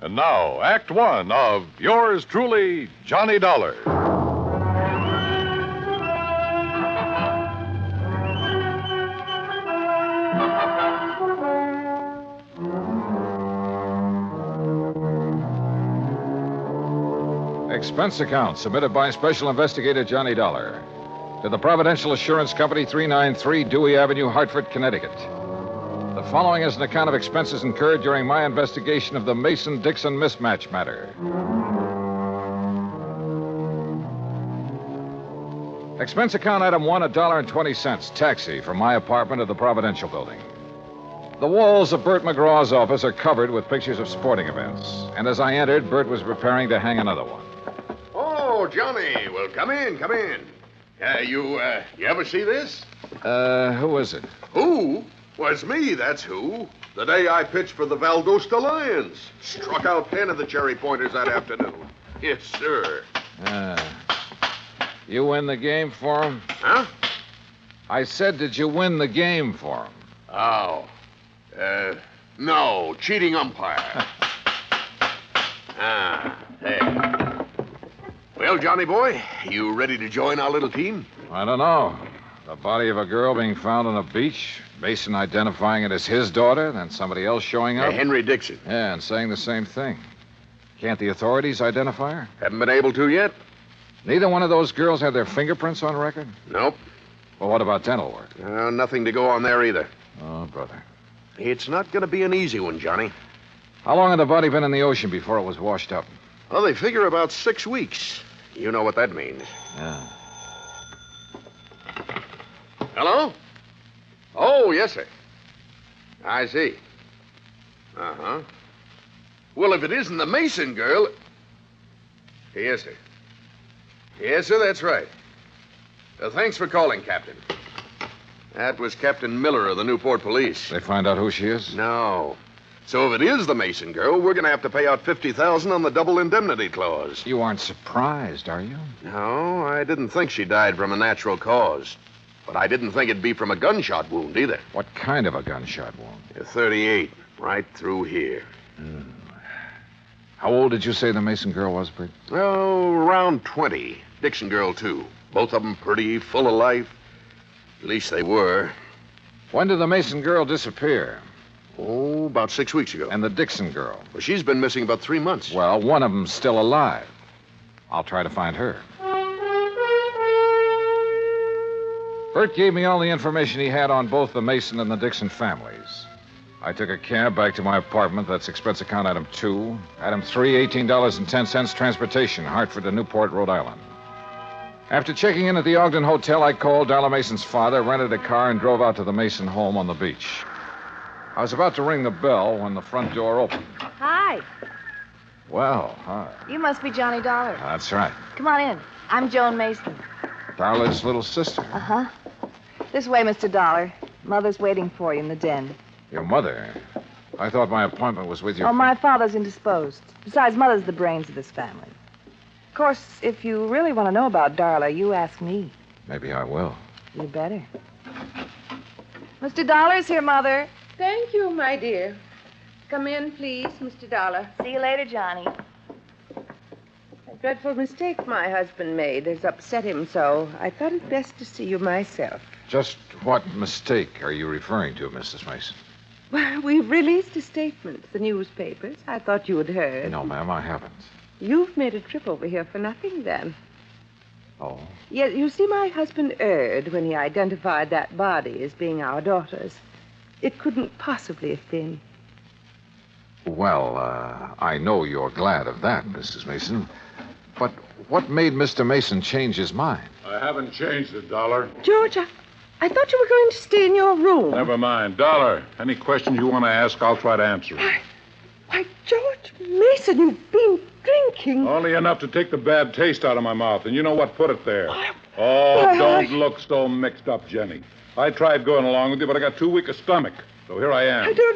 And now, Act One of yours truly, Johnny Dollar. Expense account submitted by Special Investigator Johnny Dollar to the Providential Assurance Company, 393 Dewey Avenue, Hartford, Connecticut. The following is an account of expenses incurred during my investigation of the Mason-Dixon mismatch matter. Expense account item 1, $1.20, taxi from my apartment to the Providential Building. The walls of Bert McGraw's office are covered with pictures of sporting events, and as I entered, Bert was preparing to hang another one. Oh, Johnny. Well, come in, come in. You ever see this? Who is it? Who? Well, it's me, that's who. The day I pitched for the Valdosta Lions. Struck out 10 of the Cherry Pointers that afternoon. Yes, sir. You win the game for him? Huh? I said, did you win the game for him? Oh. No, cheating umpire. There. Well, Johnny boy, you ready to join our little team? I don't know. The body of a girl being found on a beach, Mason identifying it as his daughter, then somebody else showing up. Henry Dixon. Yeah, and saying the same thing. Can't the authorities identify her? Haven't been able to yet. Neither one of those girls had their fingerprints on record? Nope. Well, what about dental work? Nothing to go on there either. Oh, brother. It's not going to be an easy one, Johnny. How long had the body been in the ocean before it was washed up? Well, they figure about 6 weeks. You know what that means. Yeah. Hello? Oh, yes, sir. I see. Uh-huh. Well, if it isn't the Mason girl... Yes, sir. Yes, sir, that's right. Thanks for calling, Captain. That was Captain Miller of the Newport Police. They find out who she is? No. So if it is the Mason girl, we're going to have to pay out $50,000 on the double indemnity clause. You aren't surprised, are you? No, I didn't think she died from a natural cause. But I didn't think it'd be from a gunshot wound either. What kind of a gunshot wound? A 38, right through here. How old did you say the Mason girl was, Britt? Oh, around 20. Dixon girl, too. Both of them pretty, full of life. At least they were. When did the Mason girl disappear? Oh, about 6 weeks ago. And the Dixon girl? Well, she's been missing about 3 months. Well, one of them's still alive. I'll try to find her. Bert gave me all the information he had on both the Mason and the Dixon families. I took a cab back to my apartment. That's expense account item 2. Item 3, $18.10 transportation, Hartford to Newport, Rhode Island. After checking in at the Ogden Hotel, I called Darla Mason's father, rented a car, and drove out to the Mason home on the beach. I was about to ring the bell when the front door opened. Hi. Well, hi. You must be Johnny Dollar. That's right. Come on in. I'm Joan Mason. Darla's little sister. Uh-huh. This way, Mr. Dollar. Mother's waiting for you in the den. Your mother? I thought my appointment was with your... Oh, my father's indisposed. Besides, Mother's the brains of this family. Of course, if you really want to know about Darla, you ask me. Maybe I will. You better. Mr. Dollar's here, Mother. Thank you, my dear. Come in, please, Mr. Dollar. See you later, Johnny. A dreadful mistake my husband made has upset him so. I thought it best to see you myself. Just what mistake are you referring to, Mrs. Mason? Well, we've released a statement to the newspapers. I thought you had heard. No, ma'am, I haven't. You've made a trip over here for nothing, then. Oh? Yes, you see, my husband erred when he identified that body as being our daughter's. It couldn't possibly have been. Well, I know you're glad of that, Mrs. Mason. But what made Mr. Mason change his mind? I haven't changed it, Dollar. George, I thought you were going to stay in your room. Never mind. Dollar, any questions you want to ask, I'll try to answer them. Why, George Mason, you've been drinking. Only enough to take the bad taste out of my mouth, and you know what put it there. Don't look so mixed up, Jenny. I tried going along with you, but I got too weak a stomach. So here I am. I don't